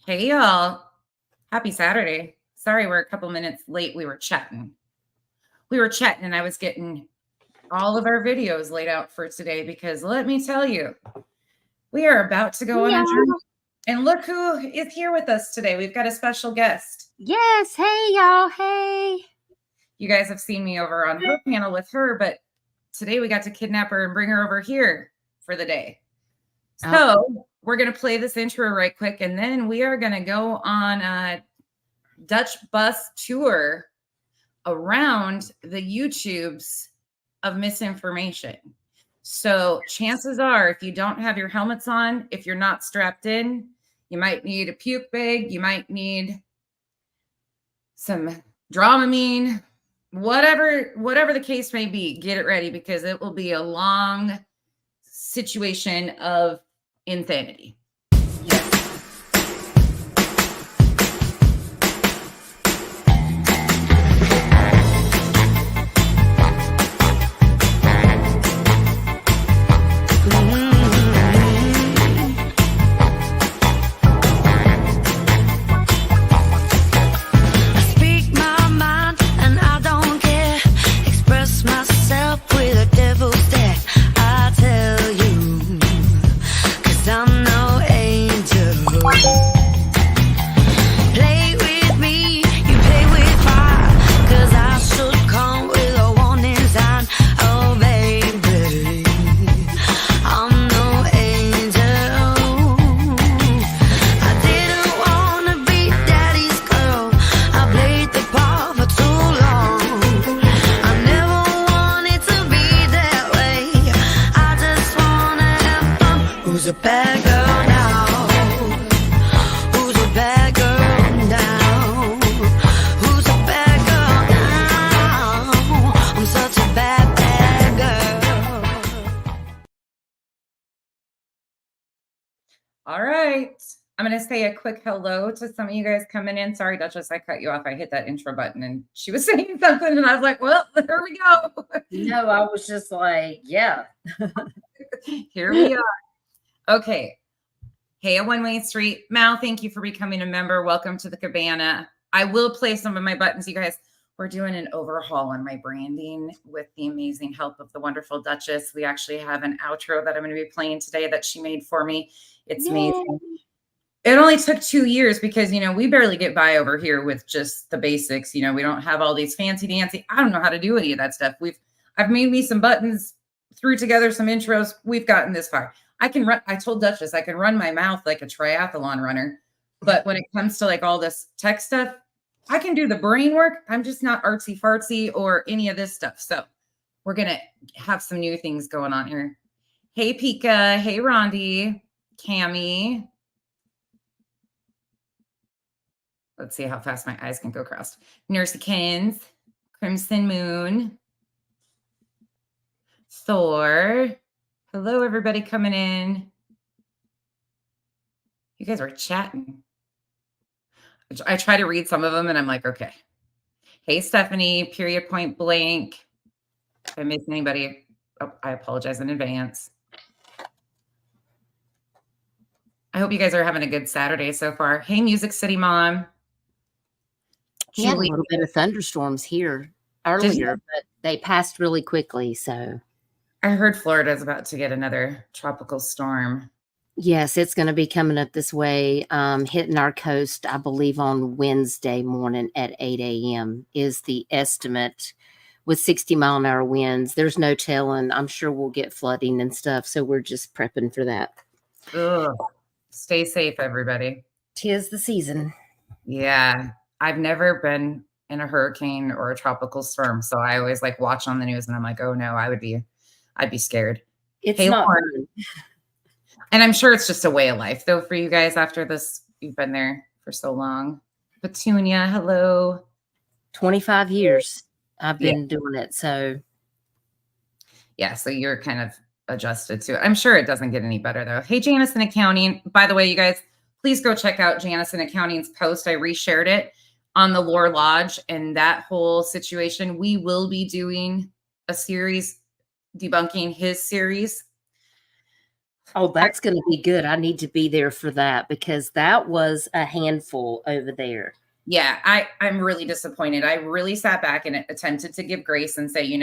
Hey y'all. Happy Saturday. Sorry we're a couple minutes late. We were chatting. And I was getting all of our videos laid out for today because let me tell you, we are about to go on a journey. And look who is here with us today. We've got a special guest. Yes. Hey, y'all. Hey. You guys have seen me over on her panel with her, but today we got to kidnap her and bring her over here for the day. So we're going to play this intro right quick, and then we are going to go on a Dutch bus tour around the YouTubes of misinformation. So chances are, if you don't have your helmets on, if you're not strapped in, you might need a puke bag, you might need some Dramamine, whatever the case may be, get it ready because it will be a long situation of insanity. All right. I'm going to say a quick hello to some of you guys coming in. Sorry, Duchess, I cut you off. I hit that intro button and she was saying something and I was like, well, here we go. No, I was just like, yeah. Here we are. Okay. Hey, a One-Way Street. Mal, thank you for becoming a member. Welcome to the Cabana. I will play some of my buttons, you guys. We're doing an overhaul on my branding with the amazing help of the wonderful Duchess. We actually have an outro that I'm going to be playing today that she made for me. It's amazing. It only took 2 years because, we barely get by over here with just the basics. We don't have all these fancy dancy. I don't know how to do any of that stuff. I've made me some buttons, threw together some intros. We've gotten this far. I told Duchess I can run my mouth like a triathlon runner. But when it comes to like all this tech stuff, I can do the brain work. I'm just not artsy fartsy or any of this stuff. So we're going to have some new things going on here. Hey, Pika. Hey, Rondi. Cami. Let's see how fast my eyes can go across. Nursekins, Crimson Moon, Thor. Hello, everybody coming in. You guys are chatting. I try to read some of them and I'm like, okay. Hey, Stephanie, period point blank. If I miss anybody, I apologize in advance. I hope you guys are having a good Saturday so far. Hey, Music City Mom. We had a little bit of thunderstorms here earlier, but they passed really quickly. So I heard Florida's about to get another tropical storm. Yes, it's going to be coming up this way, hitting our coast, I believe, on Wednesday morning at 8 a.m. is the estimate with 60-mile-an-hour winds. There's no telling. I'm sure we'll get flooding and stuff, so we're just prepping for that. Ugh. Stay safe, everybody. 'Tis the season. Yeah. I've never been in a hurricane or a tropical storm, so I always like watch on the news and I'm like, oh no, I'd be scared. It's not Lauren. And I'm sure it's just a way of life though for you guys after this. You've been there for so long. Petunia, hello. 25 years I've been doing it. So yeah, so you're kind of adjusted to it. I'm sure it doesn't get any better though. Hey, Janice in Accounting. By the way, you guys, please go check out Janice in Accounting's post. I reshared it on the Lore Lodge and that whole situation. We will be doing a series debunking his series. Oh, that's going to be good. I need to be there for that because that was a handful over there. Yeah, I'm really disappointed. I really sat back and attempted to give grace and say,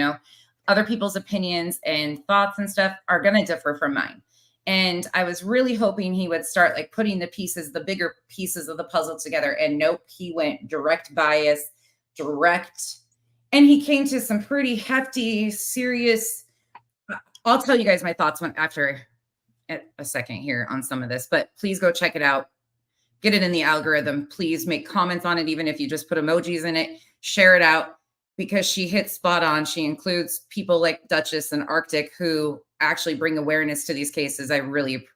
other people's opinions and thoughts and stuff are going to differ from mine. And I was really hoping he would start like putting the bigger pieces of the puzzle together. And nope, he went direct bias, direct. And he came to some pretty hefty, serious. I'll tell you guys my thoughts after a second here on some of this, but please go check it out. Get it in the algorithm. Please make comments on it, even if you just put emojis in it. Share it out because she hits spot on. She includes people like Duchess and Arctic who actually bring awareness to these cases. I really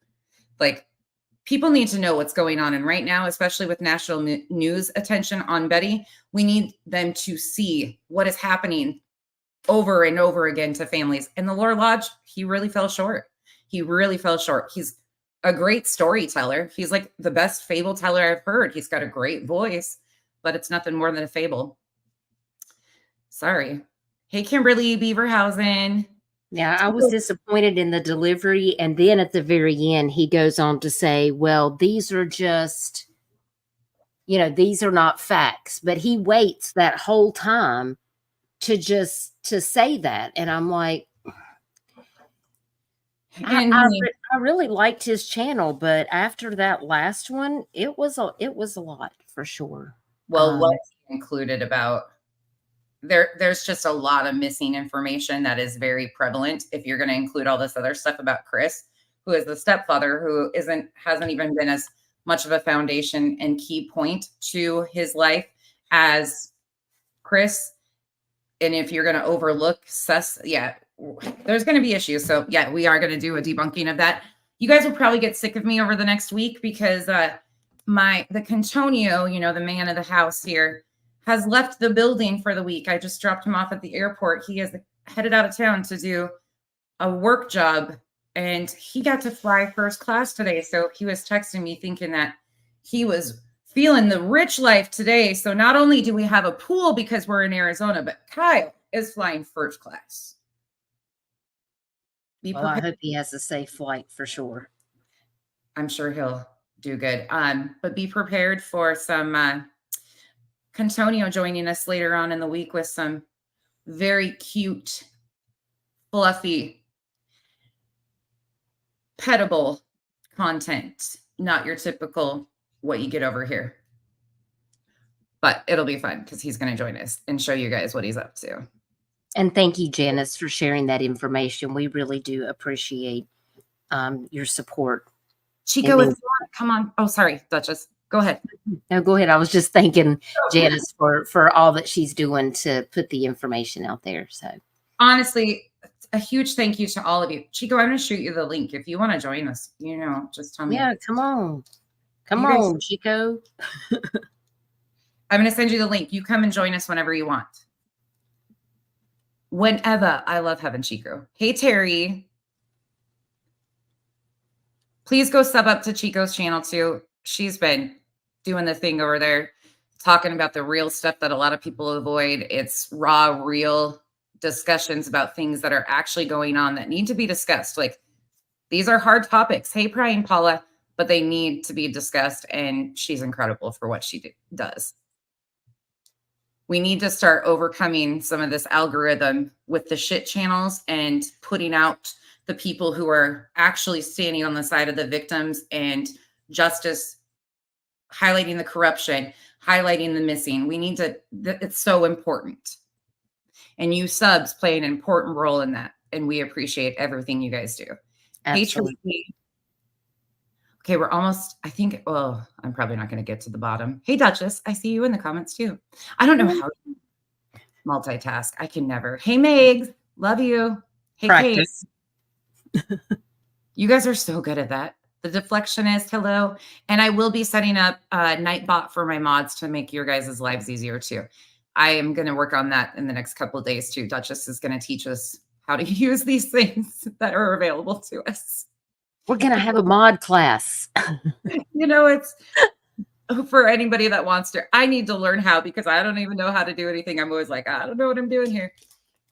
like. People need to know what's going on. And right now, especially with national news attention on Betty, we need them to see what is happening over and over again to families. And the Lore Lodge, he really fell short. He really fell short. He's a great storyteller. He's like the best fable teller I've heard. He's got a great voice, but it's nothing more than a fable. Sorry. Hey, Kimberly Beaverhausen. Yeah, I was disappointed in the delivery. And then at the very end, he goes on to say, well, these are just, these are not facts. But he waits that whole time to say that. And I'm like, I really liked his channel, but after that last one, it was a lot for sure. Well, what's included about there's just a lot of missing information that is very prevalent. If you're going to include all this other stuff about Chris, who is the stepfather, who hasn't even been as much of a foundation and key point to his life as Chris. And if you're going to overlook there's going to be issues. So yeah, we are going to do a debunking of that. You guys will probably get sick of me over the next week because the Cantonio, the man of the house here, has left the building for the week. I just dropped him off at the airport. He is headed out of town to do a work job, and he got to fly first class today. So he was texting me thinking that he was feeling the rich life today. So not only do we have a pool because we're in Arizona, but Kyle is flying first class. Well, I hope he has a safe flight for sure. I'm sure he'll do good. But be prepared for some Cantonio joining us later on in the week with some very cute, fluffy, petable content. Not your typical what you get over here. But it'll be fun because he's going to join us and show you guys what he's up to. And thank you, Janice, for sharing that information. We really do appreciate your support. Chico, come on. Oh, sorry, Duchess. Go ahead. No, go ahead. I was just thanking Janice for all that she's doing to put the information out there. So honestly, a huge thank you to all of you. Chico, I'm going to shoot you the link. If you want to join us, just tell me. Yeah, come on. Come on, Chico. I'm going to send you the link. You come and join us whenever you want. Whenever. I love having Chico. Hey, Terry. Please go sub up to Chico's channel too. She's been doing the thing over there, talking about the real stuff that a lot of people avoid. It's raw, real discussions about things that are actually going on that need to be discussed. Like, these are hard topics. Hey, Brian, Paula, but they need to be discussed. And she's incredible for what she does. We need to start overcoming some of this algorithm with the shit channels and putting out the people who are actually standing on the side of the victims and justice, highlighting the corruption, highlighting the missing. We need to, it's so important. And you subs play an important role in that. And we appreciate everything you guys do. Absolutely. Hey, okay, we're almost, I think, well, I'm probably not going to get to the bottom. Hey, Duchess, I see you in the comments too. I don't know how to multitask. I can never. Hey, Megs, love you. Hey, Practice. Kate. You guys are so good at that. The deflectionist, hello. And I will be setting up a Nightbot for my mods to make your guys' lives easier too. I am going to work on that in the next couple of days too. Duchess is going to teach us how to use these things that are available to us. We're going to have a mod class. It's for anybody that wants to. I need to learn how because I don't even know how to do anything. I'm always like, I don't know what I'm doing here.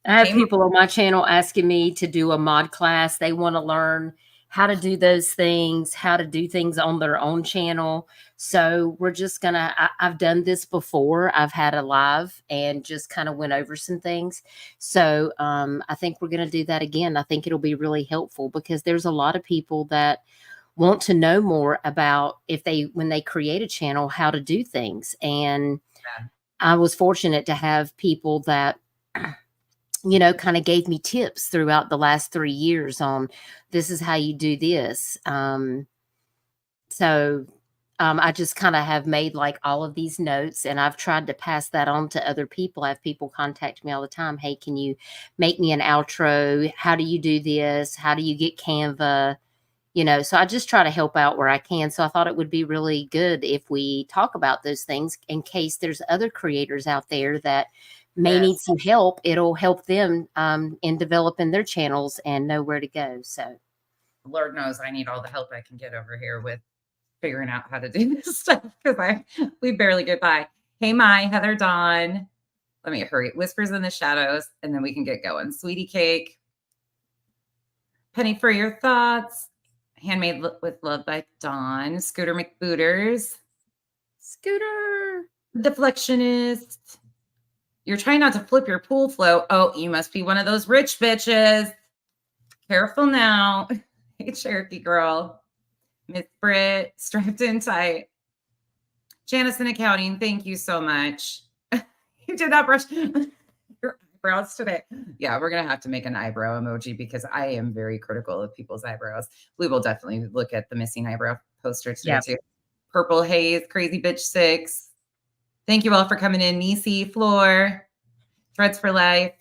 I have people on my channel asking me to do a mod class. They want to learn how to do those things, how to do things on their own channel. So we're just gonna, I've done this before. I've had a live and just kind of went over some things. So I think we're going to do that again. I think it'll be really helpful because there's a lot of people that want to know more about when they create a channel, how to do things. And Yeah. I was fortunate to have people that, kind of gave me tips throughout the last 3 years on this is how you do this. So I just kind of have made like all of these notes and I've tried to pass that on to other people. I have people contact me all the time. Hey, can you make me an outro? How do you do this? How do you get Canva? So I just try to help out where I can. So I thought it would be really good if we talk about those things in case there's other creators out there that may need some help. It'll help them in developing their channels and know where to go. So Lord knows I need all the help I can get over here with figuring out how to do this stuff because we barely get by. Hey, my Heather Dawn. Let me hurry. Whispers in the shadows, and then we can get going. Sweetie Cake. Penny for your thoughts. Handmade with love by Dawn. Scooter McBooters. Scooter. Deflectionist. You're trying not to flip your pool float. Oh, you must be one of those rich bitches. Careful now. Hey, Cherokee girl. Miss Britt, strapped in tight. Janice in accounting, thank you so much. You did not brush your eyebrows today. Yeah, we're going to have to make an eyebrow emoji because I am very critical of people's eyebrows. We will definitely look at the missing eyebrow poster today too. Purple Haze, Crazy Bitch 6. Thank you all for coming in. Nisi, Floor, Threads for Life,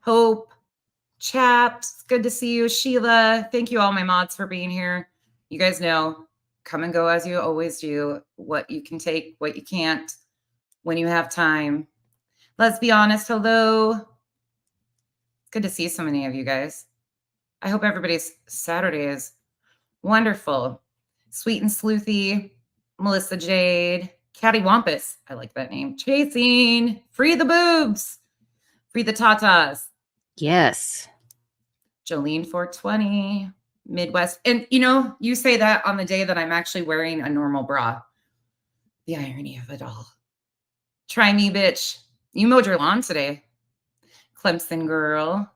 Hope, Chaps, good to see you. Sheila, thank you all my mods for being here. You guys know, come and go as you always do. What you can take, what you can't, when you have time. Let's be honest. Hello. It's good to see so many of you guys. I hope everybody's Saturday is wonderful. Sweet and Sleuthy, Melissa Jade, Catty Wampus. I like that name. Chasing, Free the Boobs, Free the Tatas. Yes. Jolene 420, Midwest. And you say that on the day that I'm actually wearing a normal bra. The irony of it all. Try me, bitch. You mowed your lawn today. Clemson girl.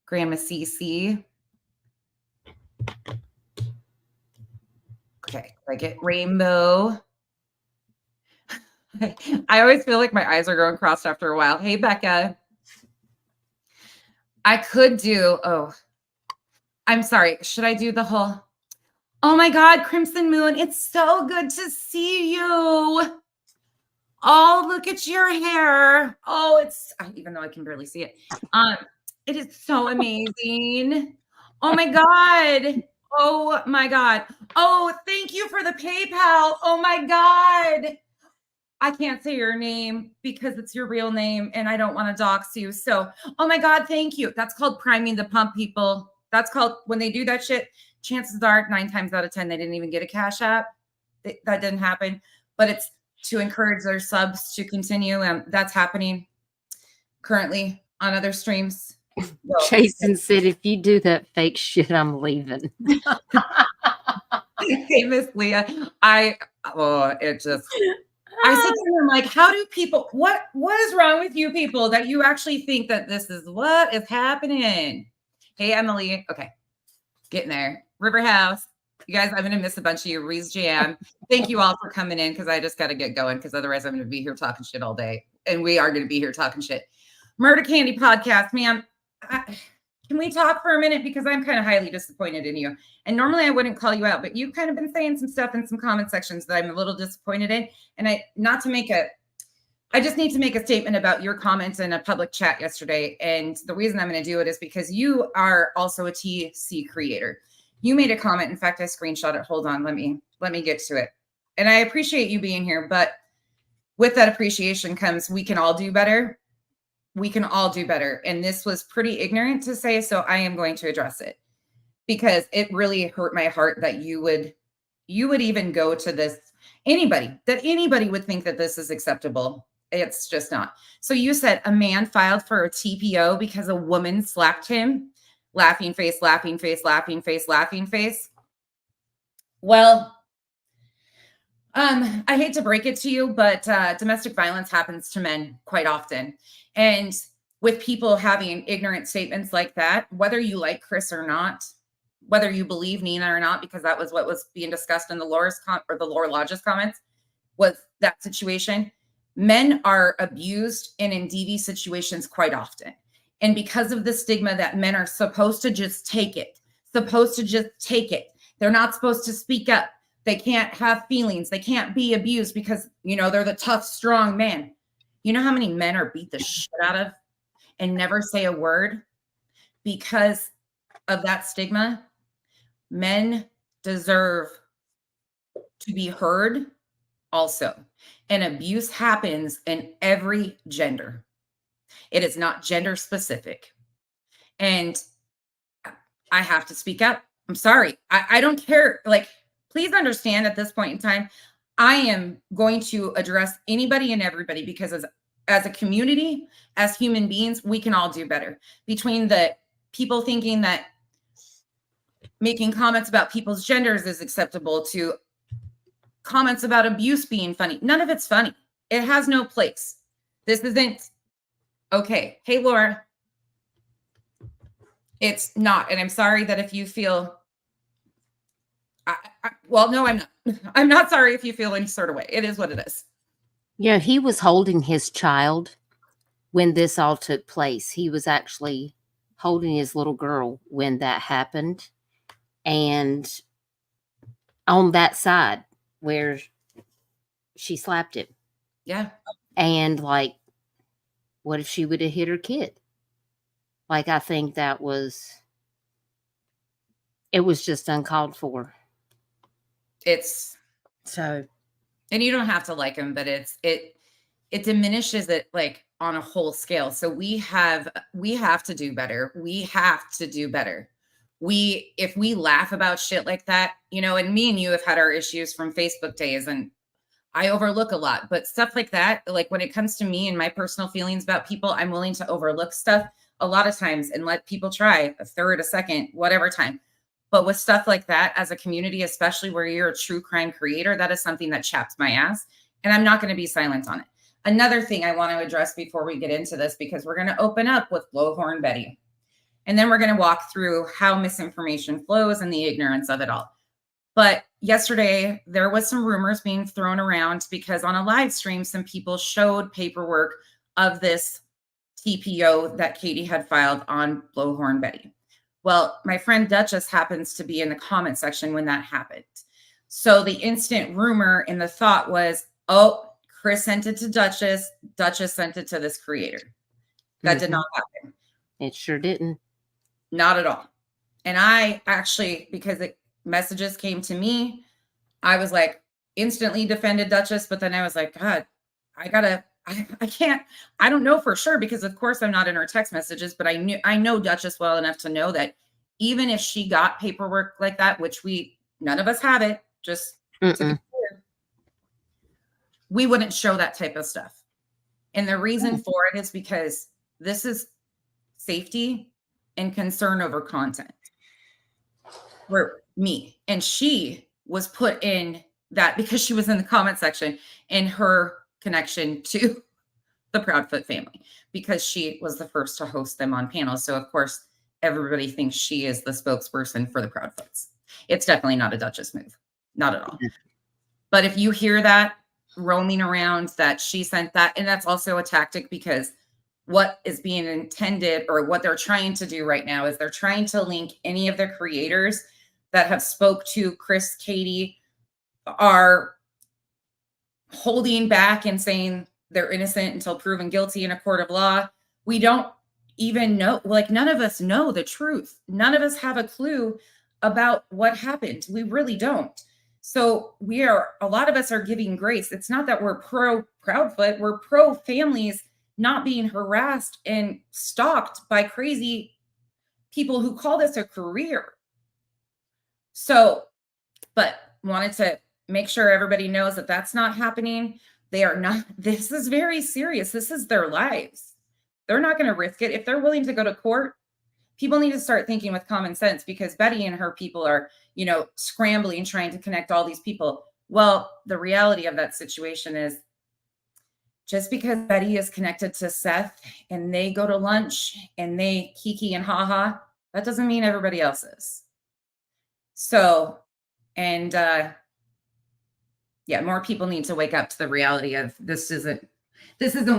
Grandma Cece. Okay, I get rainbow. I always feel like my eyes are going crossed after a while. Hey, Becca. I could do, I'm sorry. Should I do the whole, oh my God, Crimson Moon. It's so good to see you. Oh, look at your hair. Oh, even though I can barely see it. It is so amazing. Oh my God. Oh my God. Oh, thank you for the PayPal. Oh my God. I can't say your name because it's your real name and I don't want to dox you. So, oh my God, thank you. That's called priming the pump, people. That's called, when they do that shit, chances are 9 times out of 10, they didn't even get a Cash App. That didn't happen, but it's to encourage their subs to continue. And that's happening currently on other streams. Jason said, if you do that fake shit, I'm leaving. Hey, Miss Leah, I said to him, like, how do people, what is wrong with you people that you actually think that this is what is happening? Hey, Emily. Okay. Getting there. River House. You guys, I'm going to miss a bunch of you. Reese Jam. Thank you all for coming in because I just got to get going because otherwise I'm going to be here talking shit all day. And we are going to be here talking shit. Murder Candy Podcast, man. Can we talk for a minute? Because I'm kind of highly disappointed in you. And normally I wouldn't call you out, but you've kind of been saying some stuff in some comment sections that I'm a little disappointed in. And I just need to make a statement about your comments in a public chat yesterday. And the reason I'm going to do it is because you are also a TC creator. You made a comment. In fact, I screenshot it. Hold on. Let me get to it. And I appreciate you being here, but with that appreciation comes, we can all do better. We can all do better. And this was pretty ignorant to say, so I am going to address it because it really hurt my heart that you would even go to this. Anybody would think that this is acceptable. It's just not. So you said a man filed for a TPO because a woman slapped him. laughing face, laughing face, laughing face, laughing face. Well, I hate to break it to you, but domestic violence happens to men quite often. And with people having ignorant statements like that, whether you like Chris or not, whether you believe Nina or not, because that was what was being discussed in the the Laura Lodge's comments, was that situation. Men are abused and in DV situations quite often. And because of the stigma that men are supposed to just take it, they're not supposed to speak up. They can't have feelings. They can't be abused because, they're the tough, strong man. You know how many men are beat the shit out of and never say a word because of that stigma? Men deserve to be heard also. And abuse happens in every gender. It is not gender specific. And I have to speak up. I'm sorry. I don't care. Like, please understand at this point in time, I am going to address anybody and everybody because as a community, as human beings, we can all do better. Between the people thinking that making comments about people's genders is acceptable to comments about abuse being funny. None of it's funny. It has no place. This isn't okay. Hey, Laura. It's not. And I'm sorry that if you feel, well, no, I'm not. I'm not sorry if you feel any sort of way. It is what it is. Yeah, he was holding his child when this all took place. He was actually holding his little girl when that happened. And on that side where she slapped him. Yeah. And like, what if she would have hit her kid? Like, I think it was just uncalled for. And you don't have to like him, but it diminishes it like on a whole scale. So we have to do better. We have to do better. If we laugh about shit like that, and me and you have had our issues from Facebook days, and I overlook a lot, but stuff like that, like when it comes to me and my personal feelings about people, I'm willing to overlook stuff a lot of times and let people try a third, a second, whatever time. But with stuff like that, as a community, especially where you're a true crime creator, that is something that chaps my ass. And I'm not going to be silent on it. Another thing I want to address before we get into this, because we're going to open up with Blowhorn Betty. And then we're going to walk through how misinformation flows and the ignorance of it all. But yesterday, there was some rumors being thrown around because on a live stream, some people showed paperwork of this TPO that Katie had filed on Blowhorn Betty. Well, my friend Duchess happens to be in the comment section when that happened. So the instant rumor and the thought was, oh, Chris sent it to Duchess. Duchess sent it to this creator. That did not happen. It sure didn't. Not at all. And I actually, because messages came to me, I was like instantly defended Duchess. But then I was like, God, I can't, I don't know for sure, because of course I'm not in her text messages, but I know Duchess well enough to know that even if she got paperwork like that, which none of us have it, just to be clear, we wouldn't show that type of stuff. And the reason for it is because this is safety and concern over content for me. And she was put in that because she was in the comment section in her connection to the Proudfoot family, because she was the first to host them on panels. So of course, everybody thinks she is the spokesperson for the Proudfoots. It's definitely not a Duchess move. Not at all. But if you hear that roaming around that she sent that, and that's also a tactic, because what is being intended, or what they're trying to do right now, is they're trying to link any of the creators that have spoke to Chris, Katie, are holding back and saying they're innocent until proven guilty in a court of law. We don't even know, like, none of us know the truth. None of us have a clue about what happened. We really don't. So a lot of us are giving grace. It's not that we're pro Proudfoot, we're pro families not being harassed and stalked by crazy people who call this a career. So, but wanted to make sure everybody knows that that's not happening. They are not, this is very serious. This is their lives. They're not going to risk it. If they're willing to go to court, people need to start thinking with common sense, because Betty and her people are, you know, scrambling, trying to connect all these people. Well, the reality of that situation is, just because Betty is connected to Seth and they go to lunch and they kiki and haha, that doesn't mean everybody else is. So, and yeah, more people need to wake up to the reality of this isn't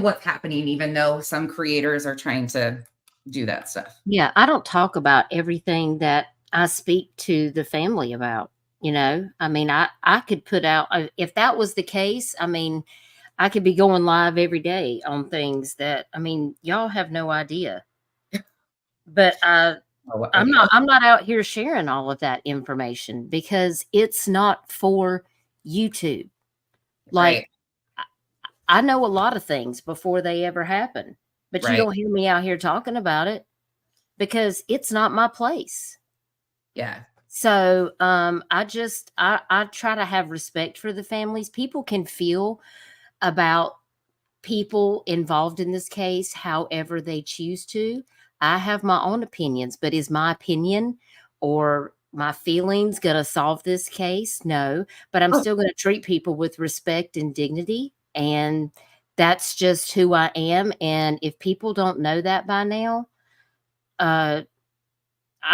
what's happening, even though some creators are trying to do that stuff. Yeah, I don't talk about everything that I speak to the family about, you know? I mean, I could put out if that was the case, I mean, I could be going live every day on things that, I mean, y'all have no idea. But I'm not out here sharing all of that information because it's not for YouTube. Like, Right. I know a lot of things before they ever happen, but you Right. don't hear me out here talking about it because it's not my place. Yeah. So I try to have respect for the families. People can feel about people involved in this case however they choose to. I have my own opinions, but is my opinion or my feelings going to solve this case? No, but I'm still going to treat people with respect and dignity. And that's just who I am. And if people don't know that by now, I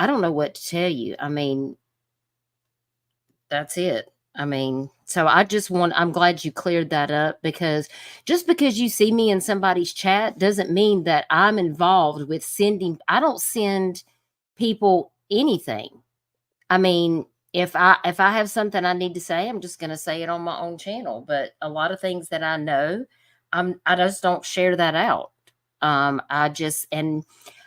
don't know what to tell you. I mean, that's it. I mean, so I'm glad you cleared that up, because just because you see me in somebody's chat doesn't mean that I'm involved with I don't send people anything. I mean, if I have something I need to say, I'm just going to say it on my own channel. But a lot of things that I know, I just don't share that out. And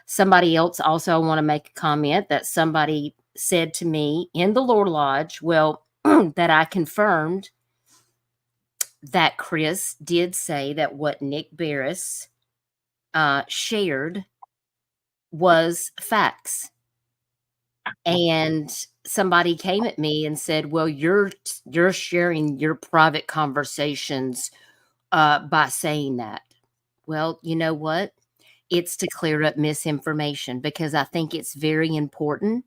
somebody else also, I want to make a comment that somebody said to me in the Lore Lodge, well, that I confirmed that Chris did say that what Nick Barris shared was facts. And somebody came at me and said, well, you're sharing your private conversations by saying that. Well, you know what? It's to clear up misinformation, because I think it's very important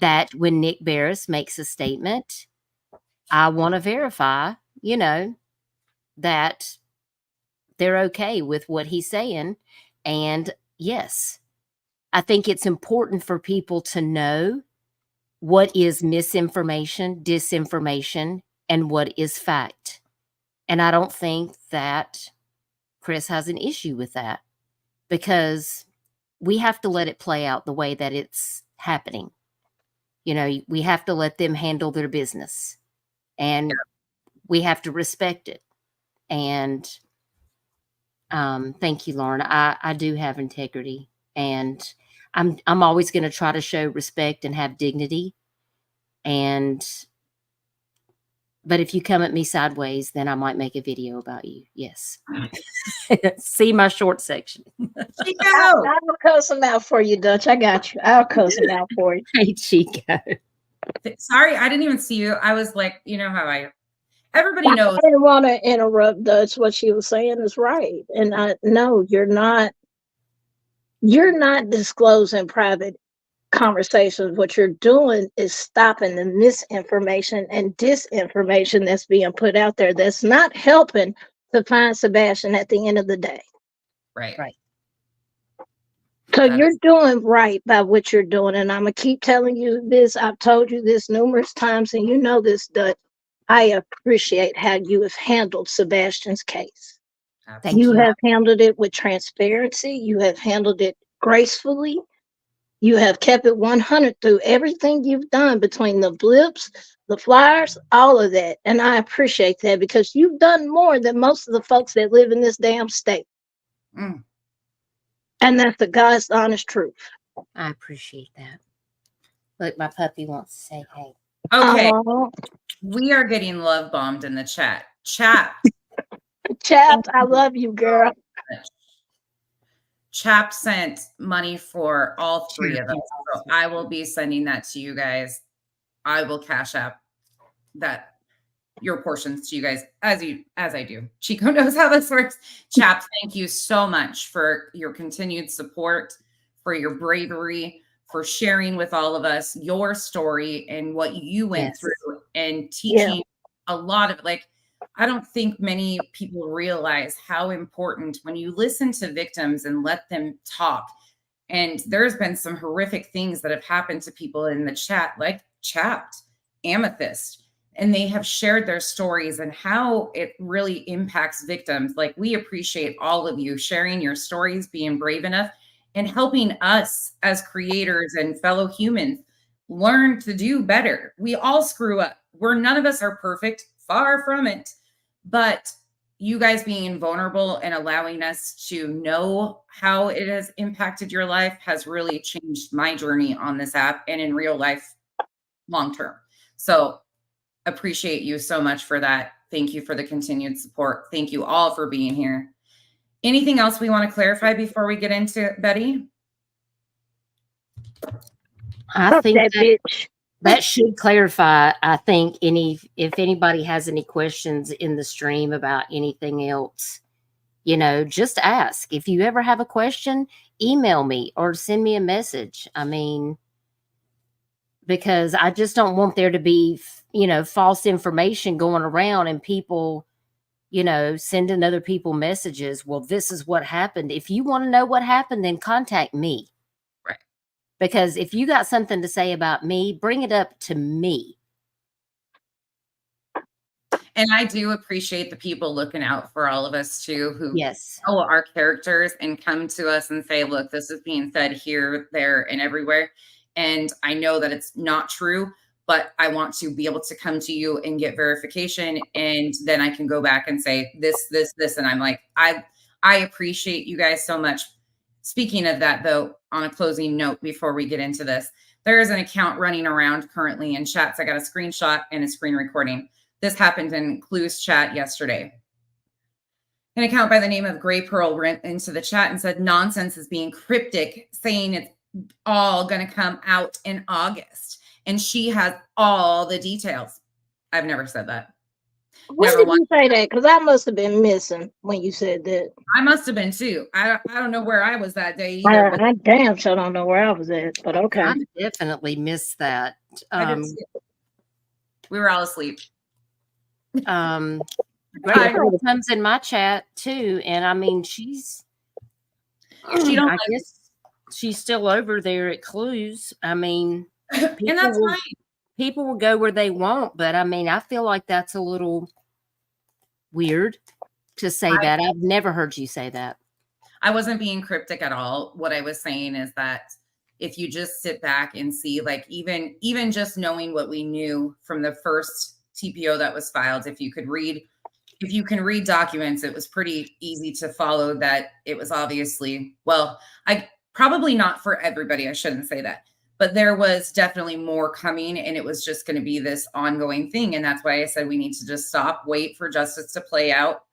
that when Nick Barris makes a statement, I want to verify, you know, that they're okay with what he's saying. And yes, I think it's important for people to know what is misinformation, disinformation, and what is fact. And I don't think that Chris has an issue with that, because we have to let it play out the way that it's happening. You know, we have to let them handle their business, and we have to respect it. And thank you, Lauren. I do have integrity, and I'm always going to try to show respect and have dignity. But if you come at me sideways, then I might make a video about you. Yes. See my short section. I'll cuss them out for you, Dutch. I got you. I'll cuss them out for you. Hey, Chico. Sorry, I didn't even see you. I was like, you know how everybody knows. I didn't want to interrupt Dutch. What she was saying is right. And no, you're not disclosing private conversations. What you're doing is stopping the misinformation and disinformation that's being put out there that's not helping to find Sebastian at the end of the day. Right. So you're doing right by what you're doing. And I'm going to keep telling you this. I've told you this numerous times, and you know this, Dutch. I appreciate how you have handled Sebastian's case. Thank you. You have handled it with transparency. You have handled it gracefully. You have kept it 100 through everything you've done, between the blips, the flyers, all of that. And I appreciate that, because you've done more than most of the folks that live in this damn state. Mm. And that's the God's honest truth. I appreciate that. Look, my puppy wants to say hey. Okay. We are getting love bombed in the chat. Chapped, I love you, girl. Chap sent money for all three of us. So I will be sending that to you guys. I will cash app your portions to you guys as I do. Chico knows how this works. Chap, thank you so much for your continued support, for your bravery, for sharing with all of us your story and what you went Yes. through, and Yeah. teaching a lot of, like, I don't think many people realize how important when you listen to victims and let them talk. And there's been some horrific things that have happened to people in the chat, like Chapped, Amethyst, and they have shared their stories and how it really impacts victims. Like, we appreciate all of you sharing your stories, being brave enough, and helping us as creators and fellow humans learn to do better. We all screw up. None of us are perfect, far from it. But you guys being vulnerable and allowing us to know how it has impacted your life has really changed my journey on this app and in real life long term. So appreciate you so much for that. Thank you for the continued support. Thank you all for being here. Anything else we want to clarify before we get into it, Betty? I Fuck think that bitch. that should clarify. I think if anybody has any questions in the stream about anything else, just ask. If you ever have a question, email me or send me a message. I mean, because I just don't want there to be, false information going around and people, sending other people messages. Well, this is what happened. If you want to know what happened, then contact me. Right. Because if you got something to say about me, bring it up to me. And I do appreciate the people looking out for all of us too, who Yes. know our characters and come to us and say, look, this is being said here, there, and everywhere. And I know that it's not true, but I want to be able to come to you and get verification. And then I can go back and say this. And I'm like, I appreciate you guys so much. Speaking of that, though, on a closing note, before we get into this, there is an account running around currently in chats. I got a screenshot and a screen recording. This happened in Clue's chat yesterday. An account by the name of Gray Pearl went into the chat and said nonsense is being cryptic, saying it's all going to come out in August. And she has all the details. I've never said that. When did you say that? Because I must have been missing when you said that. I must have been too. I don't know where I was that day either. I damn sure don't know where I was at, but okay. I definitely missed that. We were all asleep. Great Pearl comes in my chat too, and I mean I guess she's still over there at Clues. I mean, and that's fine. People will go where they want, but I mean, I feel like that's a little weird to say that. I've never heard you say that. I wasn't being cryptic at all. What I was saying is that if you just sit back and see, like, even just knowing what we knew from the first TPO that was filed, if you can read documents, it was pretty easy to follow that it was obviously, well, I probably not for everybody. I shouldn't say that, but there was definitely more coming, and it was just going to be this ongoing thing. And that's why I said we need to just stop, wait for justice to play out.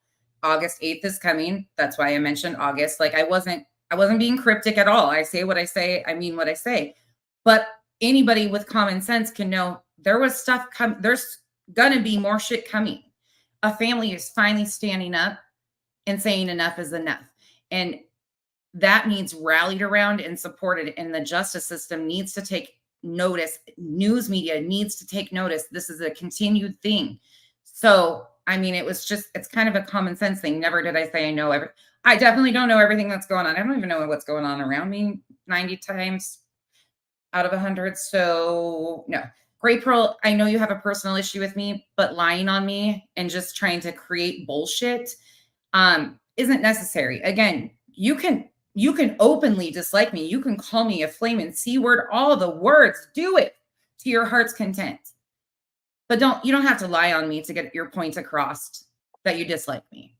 August 8th is coming. That's why I mentioned August. Like, I wasn't being cryptic at all. I say what I say. I mean what I say. But anybody with common sense can know there was stuff coming. There's going to be more shit coming. A family is finally standing up and saying enough is enough. And that needs rallied around and supported. And the justice system needs to take notice. News media needs to take notice. This is a continued thing. So, I mean, it's kind of a common sense thing. Never did I say I know everything. I definitely don't know everything that's going on. I don't even know what's going on around me 90 times out of 100. So no. Gray Pearl, I know you have a personal issue with me, but lying on me and just trying to create bullshit isn't necessary. Again, you can openly dislike me. You can call me a flaming C-word, all the words. Do it to your heart's content. But you don't have to lie on me to get your point across that you dislike me.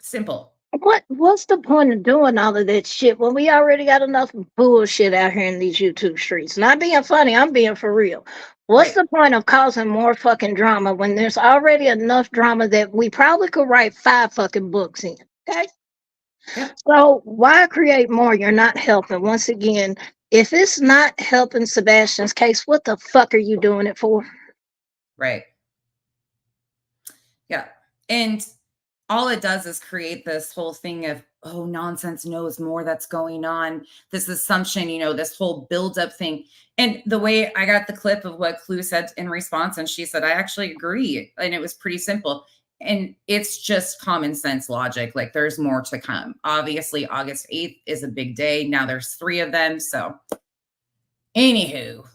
Simple. What's the point of doing all of that shit when we already got enough bullshit out here in these YouTube streets? Not being funny, I'm being for real. What's the point of causing more fucking drama when there's already enough drama that we probably could write 5 fucking books in? Okay? Yeah. So why create more? You're not helping. Once again, if it's not helping Sebastian's case, what the fuck are you doing it for? Right. Yeah. And all it does is create this whole thing of oh, nonsense knows more that's going on. This assumption, this whole build-up thing. And the way I got the clip of what Clue said in response, and she said, I actually agree. And it was pretty simple. And it's just common sense logic. Like, there's more to come. Obviously, August 8th is a big day. Now there's 3 of them. So anywho,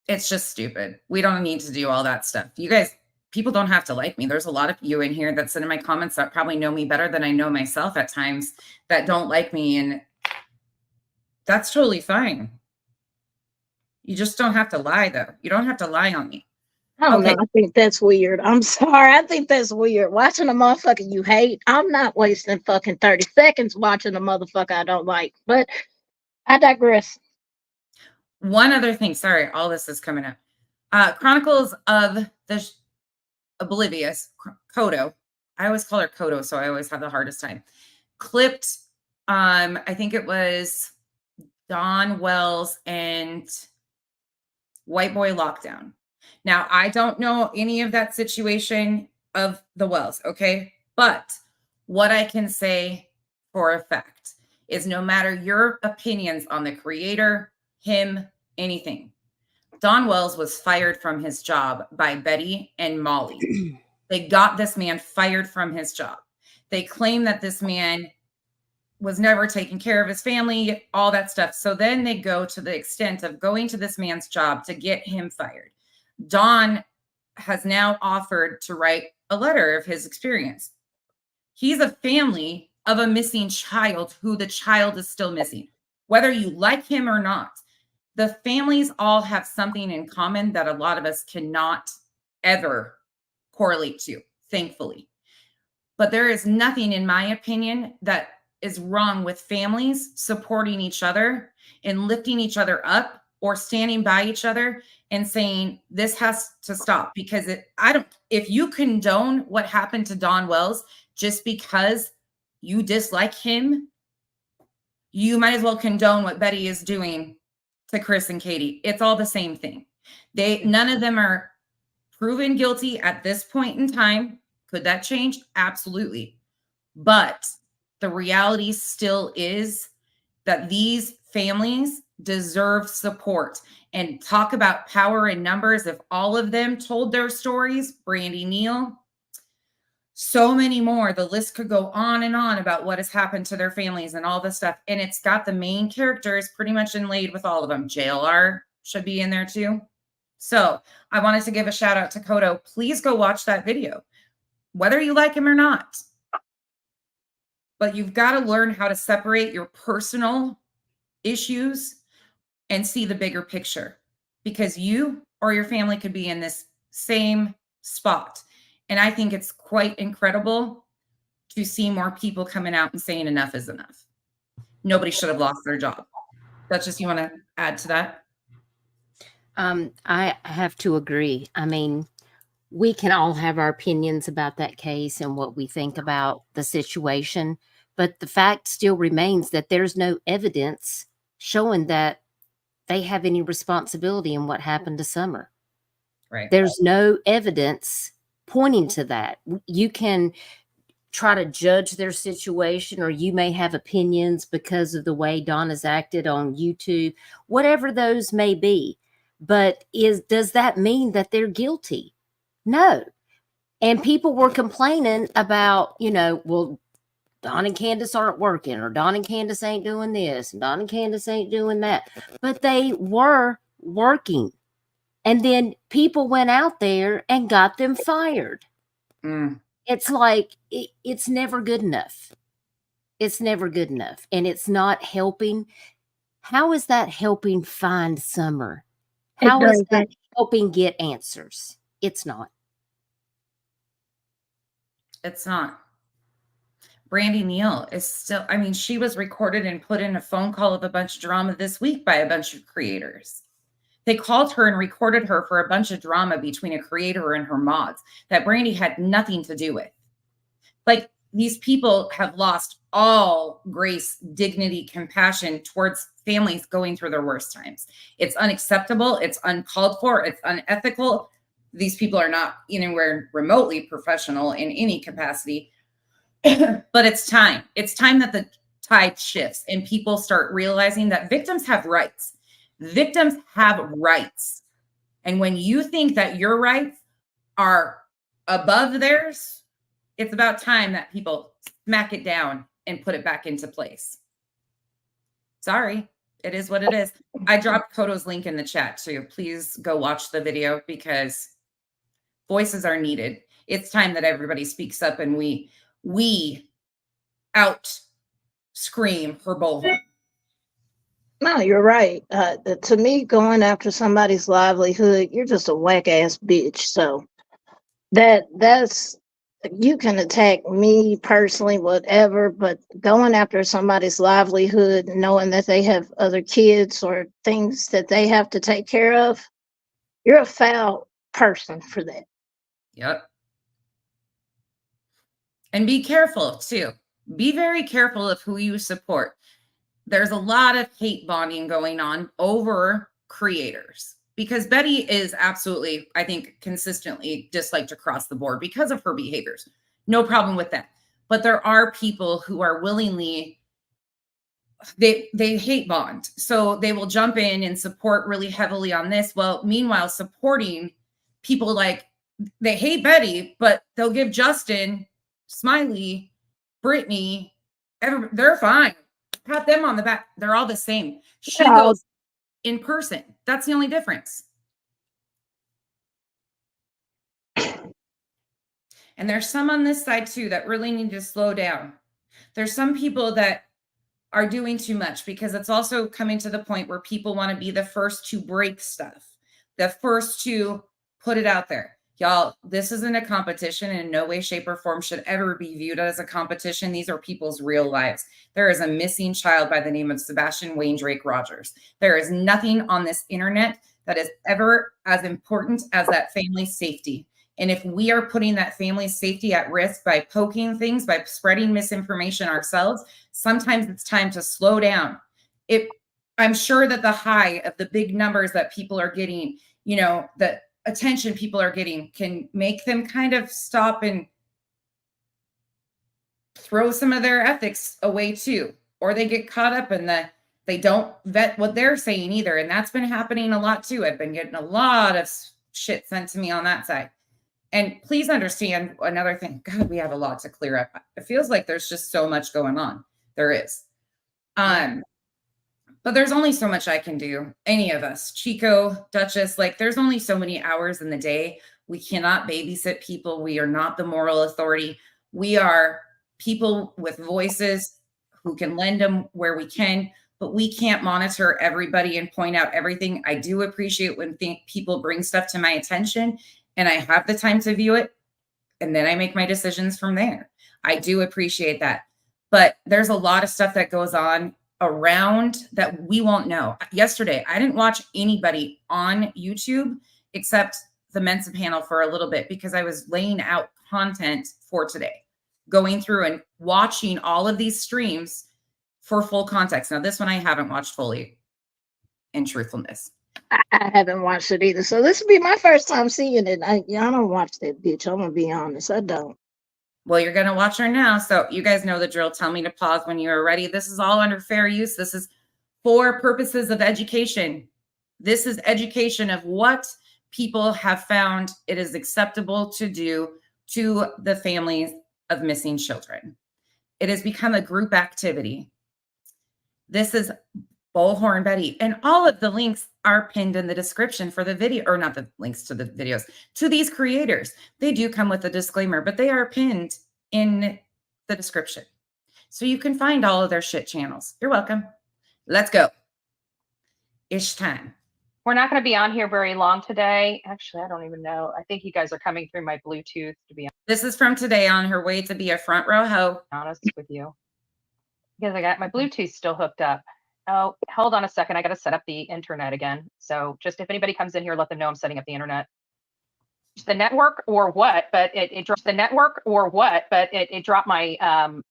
it's just stupid. We don't need to do all that stuff. You guys, people don't have to like me. There's a lot of you in here that sit in my comments that probably know me better than I know myself at times that don't like me. And that's totally fine. You just don't have to lie, though. You don't have to lie on me. I don't know. I think that's weird. I'm sorry. I think that's weird. Watching a motherfucker you hate. I'm not wasting fucking 30 seconds watching a motherfucker I don't like. But I digress. One other thing. Sorry, all this is coming up. Chronicles of the Oblivious, Kodo. I always call her Kodo, so I always have the hardest time. Clipped, I think it was Don Wells and White Boy Lockdown. Now, I don't know any of that situation of the Wells, okay? But what I can say for a fact is no matter your opinions on the creator, him, anything, Don Wells was fired from his job by Betty and Molly. They got this man fired from his job. They claim that this man was never taking care of his family, all that stuff. So then they go to the extent of going to this man's job to get him fired. Don has now offered to write a letter of his experience. He's a family of a missing child who the child is still missing, whether you like him or not. The families all have something in common that a lot of us cannot ever correlate to, thankfully. But there is nothing, in my opinion, that is wrong with families supporting each other and lifting each other up or standing by each other and saying this has to stop. Because if you condone what happened to Don Wells just because you dislike him, you might as well condone what Betty is doing to Chris and Katie. It's all the same thing. None of them are proven guilty at this point in time. Could that change? Absolutely. But the reality still is that these families deserve support. And talk about power in numbers. If all of them told their stories, Brandy Neal, so many more. The list could go on and on about what has happened to their families and all this stuff. And it's got the main characters pretty much inlaid with all of them. JLR should be in there too. So I wanted to give a shout out to Kodo. Please go watch that video, whether you like him or not. But you've got to learn how to separate your personal issues and see the bigger picture, because you or your family could be in this same spot. And I think it's quite incredible to see more people coming out and saying enough is enough. Nobody should have lost their job. That's just, you want to add to that? I have to agree. I mean, we can all have our opinions about that case and what we think about the situation, but the fact still remains that there's no evidence showing that they have any responsibility in what happened to Summer. Right. There's no evidence pointing to that. You can try to judge their situation, or you may have opinions because of the way Don has acted on YouTube, whatever those may be. But does that mean that they're guilty? No. And people were complaining about, well, Don and Candace aren't working, or Don and Candace ain't doing this, and Don and Candace ain't doing that. But they were working. And then people went out there and got them fired. It's like, it's never good enough. It's never good enough. And it's not helping. How is that helping find Summer? How is that helping get answers? It's not. It's not. Brandy Neal is still, she was recorded and put in a phone call of a bunch of drama this week by a bunch of creators. They called her and recorded her for a bunch of drama between a creator and her mods that Brandy had nothing to do with. Like, these people have lost all grace, dignity, compassion towards families going through their worst times. It's unacceptable. It's uncalled for. It's unethical. These people are not anywhere remotely professional in any capacity. But it's time. It's time that the tide shifts and people start realizing that victims have rights. Victims have rights. And when you think that your rights are above theirs, it's about time that people smack it down and put it back into place. Sorry, it is what it is. I dropped Koto's link in the chat too. Please go watch the video because voices are needed. It's time that everybody speaks up and we out scream her bullhorn. No, you're right. To me, going after somebody's livelihood, you're just a whack ass bitch. So that's you can attack me personally, whatever, but going after somebody's livelihood, knowing that they have other kids or things that they have to take care of, you're a foul person for that. Yep. And be careful too. Be very careful of who you support. There's a lot of hate bonding going on over creators because Betty is absolutely, I think, consistently disliked across the board because of her behaviors. No problem with that. But there are people who are willingly, they hate bond. So they will jump in and support really heavily on this. Well, meanwhile, supporting people like they hate Betty, but they'll give Justin, Smiley, Brittany, they're fine. Pat them on the back. They're all the same. She goes in person. That's the only difference. And there's some on this side too that really need to slow down. There's some people that are doing too much because it's also coming to the point where people want to be the first to break stuff, the first to put it out there. Y'all, this isn't a competition and in no way, shape, or form should ever be viewed as a competition. These are people's real lives. There is a missing child by the name of Sebastian Wayne Drake Rogers. There is nothing on this internet that is ever as important as that family's safety. And if we are putting that family's safety at risk by poking things, by spreading misinformation ourselves, sometimes it's time to slow down. I'm sure that the high of the big numbers that people are getting, the attention people are getting can make them kind of stop and throw some of their ethics away too. Or they get caught up in they don't vet what they're saying either. And that's been happening a lot too. I've been getting a lot of shit sent to me on that side. And please understand another thing. God, we have a lot to clear up. It feels like there's just so much going on. There is. But there's only so much I can do. Any of us, Chico, Duchess, there's only so many hours in the day. We cannot babysit people. We are not the moral authority. We are people with voices who can lend them where we can, but we can't monitor everybody and point out everything. I do appreciate when people bring stuff to my attention and I have the time to view it, and then I make my decisions from there. I do appreciate that. But there's a lot of stuff that goes on around that we won't know. Yesterday, I didn't watch anybody on YouTube except the Mensa panel for a little bit because I was laying out content for today, going through and watching all of these streams for full context. Now, this one I haven't watched fully, in truthfulness. I haven't watched it either. So this will be my first time seeing it. I don't watch that bitch. I'm going to be honest. I don't. Well, you're going to watch her now. So you guys know the drill. Tell me to pause when you are ready. This is all under fair use. This is for purposes of education. This is education of what people have found it is acceptable to do to the families of missing children. It has become a group activity. This is Bullhorn Betty. And all of the links are pinned in the description for the video, or not the links to the videos, to these creators. They do come with a disclaimer, but they are pinned in the description. So you can find all of their shit channels. You're welcome. Let's go. Ish time. We're not going to be on here very long today. Actually, I don't even know. I think you guys are coming through my Bluetooth, to be This is from today on her way to be a front row hoe. honest with you. Because I got my Bluetooth still hooked up. Oh, hold on a second. I got to set up the internet again. So just if anybody comes in here, let them know I'm setting up the internet. The network or what? But it dropped the network or what? But it dropped my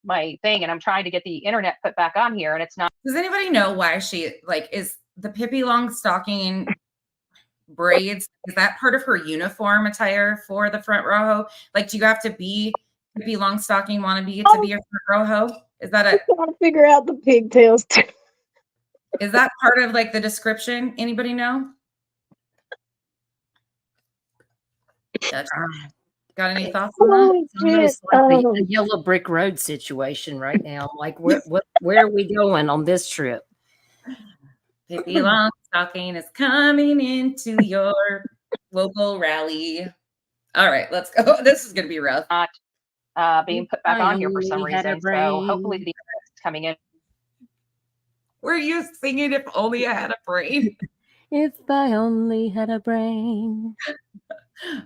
my thing, and I'm trying to get the internet put back on here, and it's not. Does anybody know why she is the Pippi Longstocking braids? Is that part of her uniform attire for the front row? Do you have to be Pippi Longstocking wannabe to be a front row hoe? Is that I'm trying to figure out the pigtails. is that part of like the description? Anybody know? Got any thoughts on that? Holy It's almost shit. like the yellow brick road situation right now. Like, where are we going on this trip? Pippi Longstocking is coming into your local rally. All right, let's go. This is gonna be rough. Not being put back on here for some only had a reason. So hopefully the is coming in. Were you singing "If Only I Had a Brain"? If I only had a brain.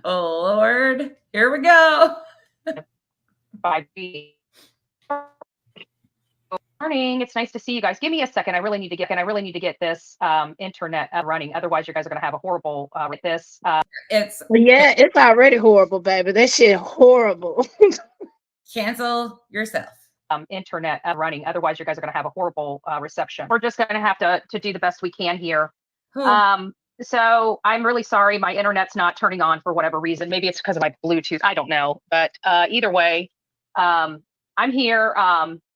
Oh Lord, here we go. 5G. Good morning. It's nice to see you guys. Give me a second. I really need to get this internet up running. Otherwise, you guys are going to have a horrible with this. It's Yeah, it's already horrible, baby. That shit horrible. cancel yourself. Internet up running. Otherwise, you guys are going to have a horrible reception. We're just going to have to do the best we can here. So I'm really sorry. My internet's not turning on for whatever reason. Maybe it's because of my Bluetooth. I don't know. But either way, I'm here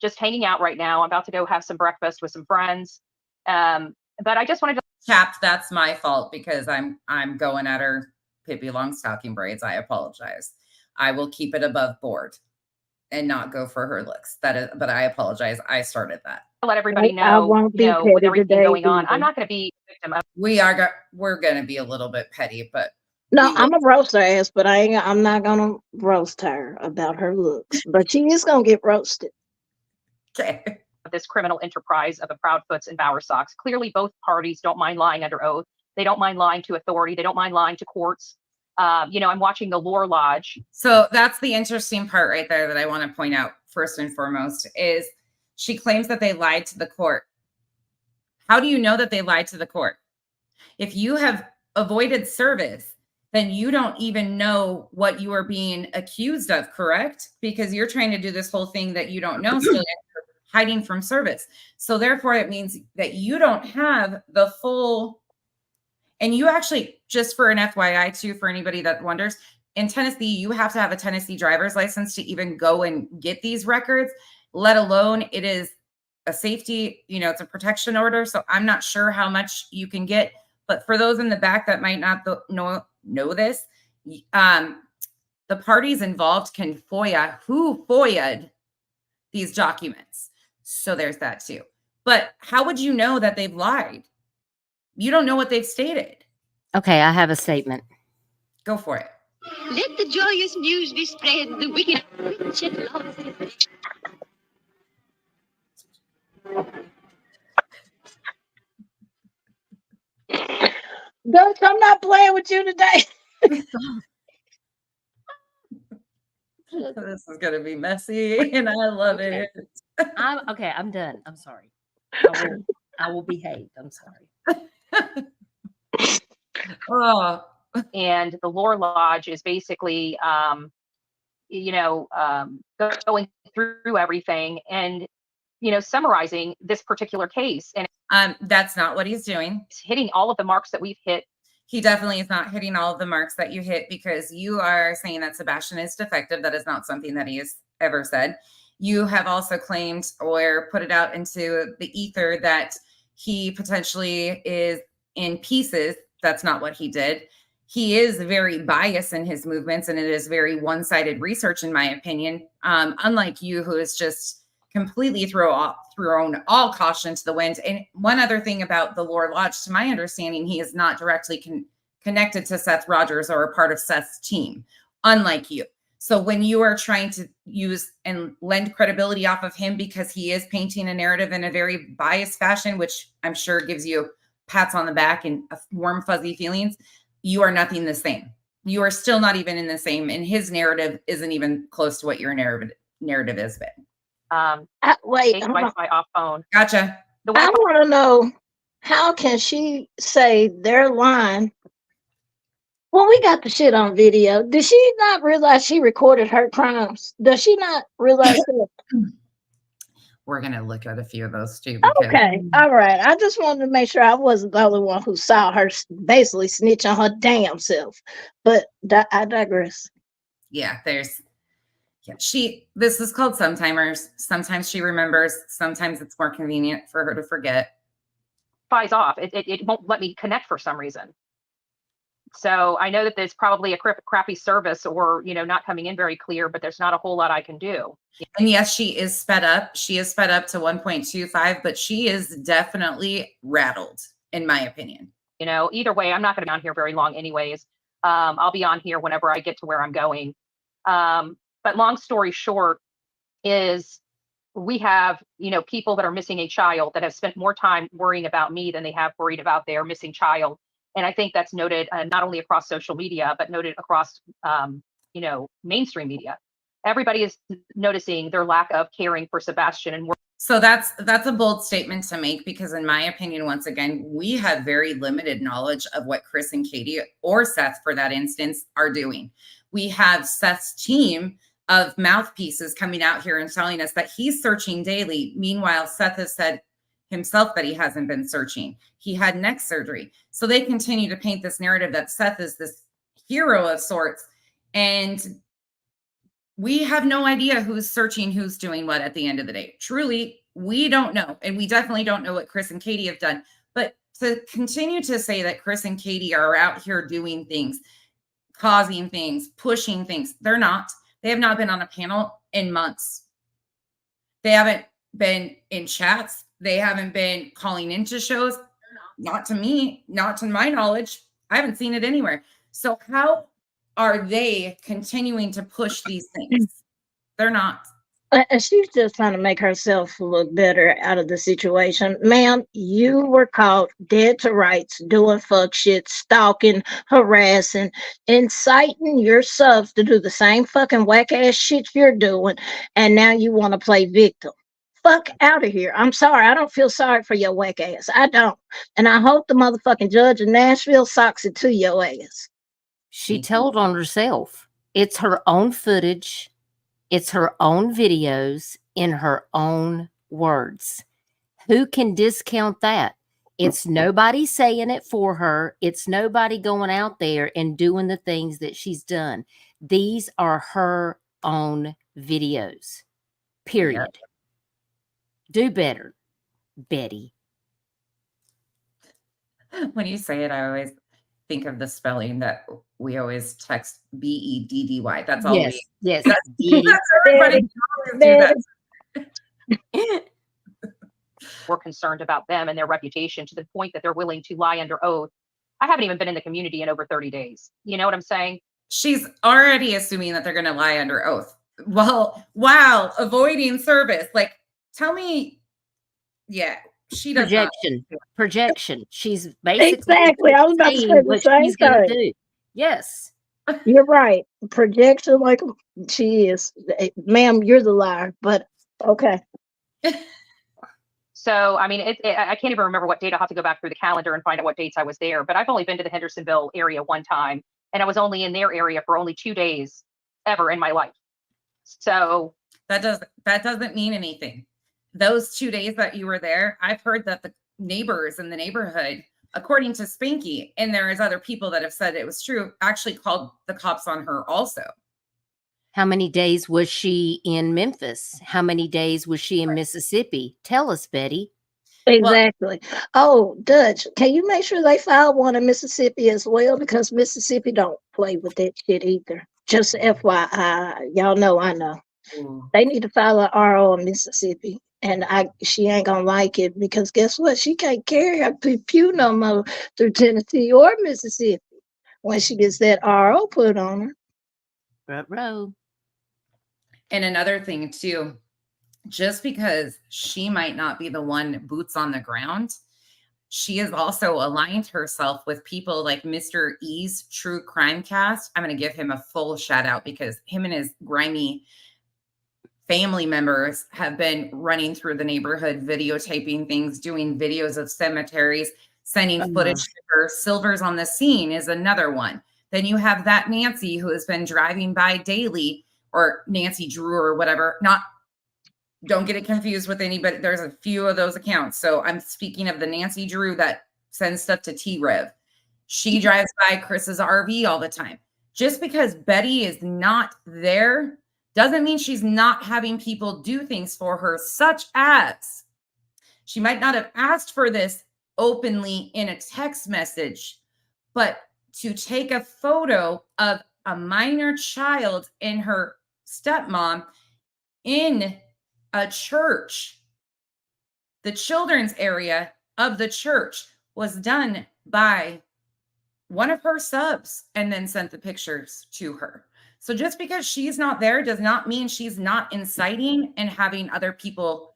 just hanging out right now. I'm about to go have some breakfast with some friends. But I just wanted to Capped, that's my fault because I'm going at her Pippi Longstocking braids. I apologize. I will keep it above board and not go for her looks. But I apologize. I started that. let everybody I know, won't be with petty everything today going on. either. I'm not going to be a victim of We're gonna be a little bit petty, but No, I'm a roast her ass, but I'm not gonna roast her about her looks. But she is gonna get roasted. okay. this criminal enterprise of the Proudfoots and Bowerstocks. Clearly, both parties don't mind lying under oath. They don't mind lying to authority. They don't mind lying to courts. I'm watching the Lore Lodge. So that's the interesting part right there that I want to point out first and foremost is she claims that they lied to the court. How do you know that they lied to the court? If you have avoided service, then you don't even know what you are being accused of, correct? Because you're trying to do this whole thing that you don't know, still hiding from service. So therefore, it means that you don't have the full. And you actually, just for an FYI too, for anybody that wonders, in Tennessee, you have to have a Tennessee driver's license to even go and get these records, let alone it is a safety, it's a protection order. So I'm not sure how much you can get. But for those in the back that might not know this, the parties involved can FOIA who FOIA'd these documents. So there's that too. But how would you know that they've lied? You don't know what they've stated. Okay, I have a statement. Go for it. Let the joyous news be spread, the wicked witch at last is Dutch, I'm not playing with you today. This is gonna be messy, and I love it. I'm done. I'm sorry. I will behave. I'm sorry. Oh, And the Lore Lodge is basically, going through everything and, summarizing this particular case. And that's not what he's doing. it's hitting all of the marks that we've hit. He definitely is not hitting all of the marks that you hit because you are saying that Sebastian is defective. That is not something that he has ever said. You have also claimed or put it out into the ether that he potentially is in pieces. That's not what he did. He is very biased in his movements, and it is very one-sided research, in my opinion. Unlike you, who is just completely thrown all caution to the wind. And one other thing about the Lore Lodge, to my understanding, he is not directly connected to Seth Rogers or a part of Seth's team, unlike you. So when you are trying to use and lend credibility off of him because he is painting a narrative in a very biased fashion, which I'm sure gives you pats on the back and warm, fuzzy feelings, you are nothing the same. You are still not even in the same, and his narrative isn't even close to what your narrative has been. Wait, Wi-Fi off phone. Gotcha. I want to know, how can she say they're lying? Well, we got the shit on video. Did she not realize she recorded her crimes? Does she not realize that? We're going to look at a few of those too. Okay. All right. I just wanted to make sure I wasn't the only one who saw her basically snitch on her damn self. But I digress. Yeah, Yeah, this is called sometimers. Sometimes she remembers, sometimes it's more convenient for her to forget. Flies off. It won't let me connect for some reason. So I know that there's probably a crappy service or, not coming in very clear, but there's not a whole lot I can do. And yes, she is sped up. She is sped up to 1.25, but she is definitely rattled, in my opinion. Either way, I'm not going to be on here very long anyways. I'll be on here whenever I get to where I'm going. But long story short is we have, people that are missing a child that have spent more time worrying about me than they have worried about their missing child. And I think that's noted not only across social media, but noted across, mainstream media. Everybody is noticing their lack of caring for Sebastian. And so that's a bold statement to make, because in my opinion, once again, we have very limited knowledge of what Chris and Katie, or Seth for that instance, are doing. We have Seth's team of mouthpieces coming out here and telling us that he's searching daily. Meanwhile, Seth has said himself that he hasn't been searching. He had neck surgery. So they continue to paint this narrative that Seth is this hero of sorts. And we have no idea who's searching, who's doing what at the end of the day. Truly, we don't know. And we definitely don't know what Chris and Katie have done. But to continue to say that Chris and Katie are out here doing things, causing things, pushing things, they're not. They have not been on a panel in months. They haven't been in chats. They haven't been calling into shows. Not to me, not to my knowledge. I haven't seen it anywhere. So how are they continuing to push these things? They're not. And she's just trying to make herself look better out of the situation. Ma'am, you were caught dead to rights, doing fuck shit, stalking, harassing, inciting your subs to do the same fucking whack ass shit you're doing. And now you want to play victim. Fuck out of here. I'm sorry. I don't feel sorry for your whack ass. I don't. And I hope the motherfucking judge in Nashville socks it to your ass. She told on herself. It's her own footage. It's her own videos in her own words. Who can discount that? It's nobody saying it for her. It's nobody going out there and doing the things that she's done. These are her own videos. Period. Yep. Do better, Betty. When you say it, I always think of the spelling that we always text BEDDY. That's all. Yes, yes. That's everybody do that. We're concerned about them and their reputation to the point that they're willing to lie under oath. I haven't even been in the community in over 30 days. You know what I'm saying? She's already assuming that they're going to lie under oath. Well, wow, avoiding service. Like, tell me, yeah. She does projection. She's basically exactly. I was about to say the same thing. Do. Yes, you're right. Projection, like she is, ma'am. You're the liar, but okay. So, I mean, I can't even remember what date. I'll have to go back through the calendar and find out what dates I was there. But I've only been to the Hendersonville area one time, and I was only in their area for only 2 days ever in my life. So that doesn't mean anything. Those 2 days that you were there, I've heard that the neighbors in the neighborhood, according to Spanky, and there is other people that have said it was true, actually called the cops on her also. How many days was she in Memphis? How many days was she in Mississippi? Tell us, Betty. Exactly. Oh, Dutch, can you make sure they file one in Mississippi as well? Because Mississippi don't play with that shit either. Just FYI, y'all know I know. They need to file an RO in Mississippi. And she ain't gonna like it, because guess what? She can't carry her pew no more through Tennessee or Mississippi when she gets that RO put on her. Row. And another thing too, just because she might not be the one boots on the ground, she has also aligned herself with people like Mr. E's True Crime Cast. I'm going to give him a full shout out, because him and his grimy family members have been running through the neighborhood, videotaping things, doing videos of cemeteries, sending footage to her. Silver's on the Scene is another one. Then you have that Nancy who has been driving by daily, or Nancy Drew or whatever. Don't get it confused with anybody. There's a few of those accounts. So I'm speaking of the Nancy Drew that sends stuff to T-Rev. She drives by Chris's RV all the time. Just because Betty is not there doesn't mean she's not having people do things for her, such as she might not have asked for this openly in a text message, but to take a photo of a minor child and her stepmom in a church, the children's area of the church, was done by one of her subs and then sent the pictures to her. So just because she's not there does not mean she's not inciting and having other people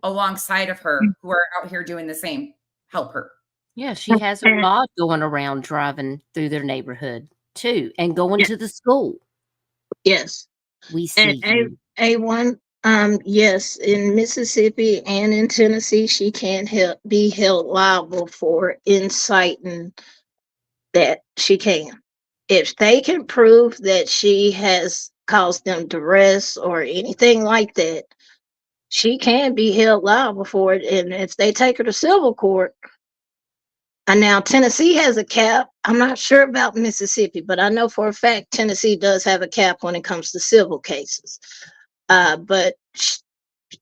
alongside of her who are out here doing the same help her. Yeah, she has a lot going around driving through their neighborhood too, and going to the school. Yes. We see And you. A1, yes, in Mississippi and in Tennessee, she can be held liable for inciting. That she can. If they can prove that she has caused them duress or anything like that, she can be held liable for it. And if they take her to civil court, and now Tennessee has a cap. I'm not sure about Mississippi, but I know for a fact Tennessee does have a cap when it comes to civil cases. But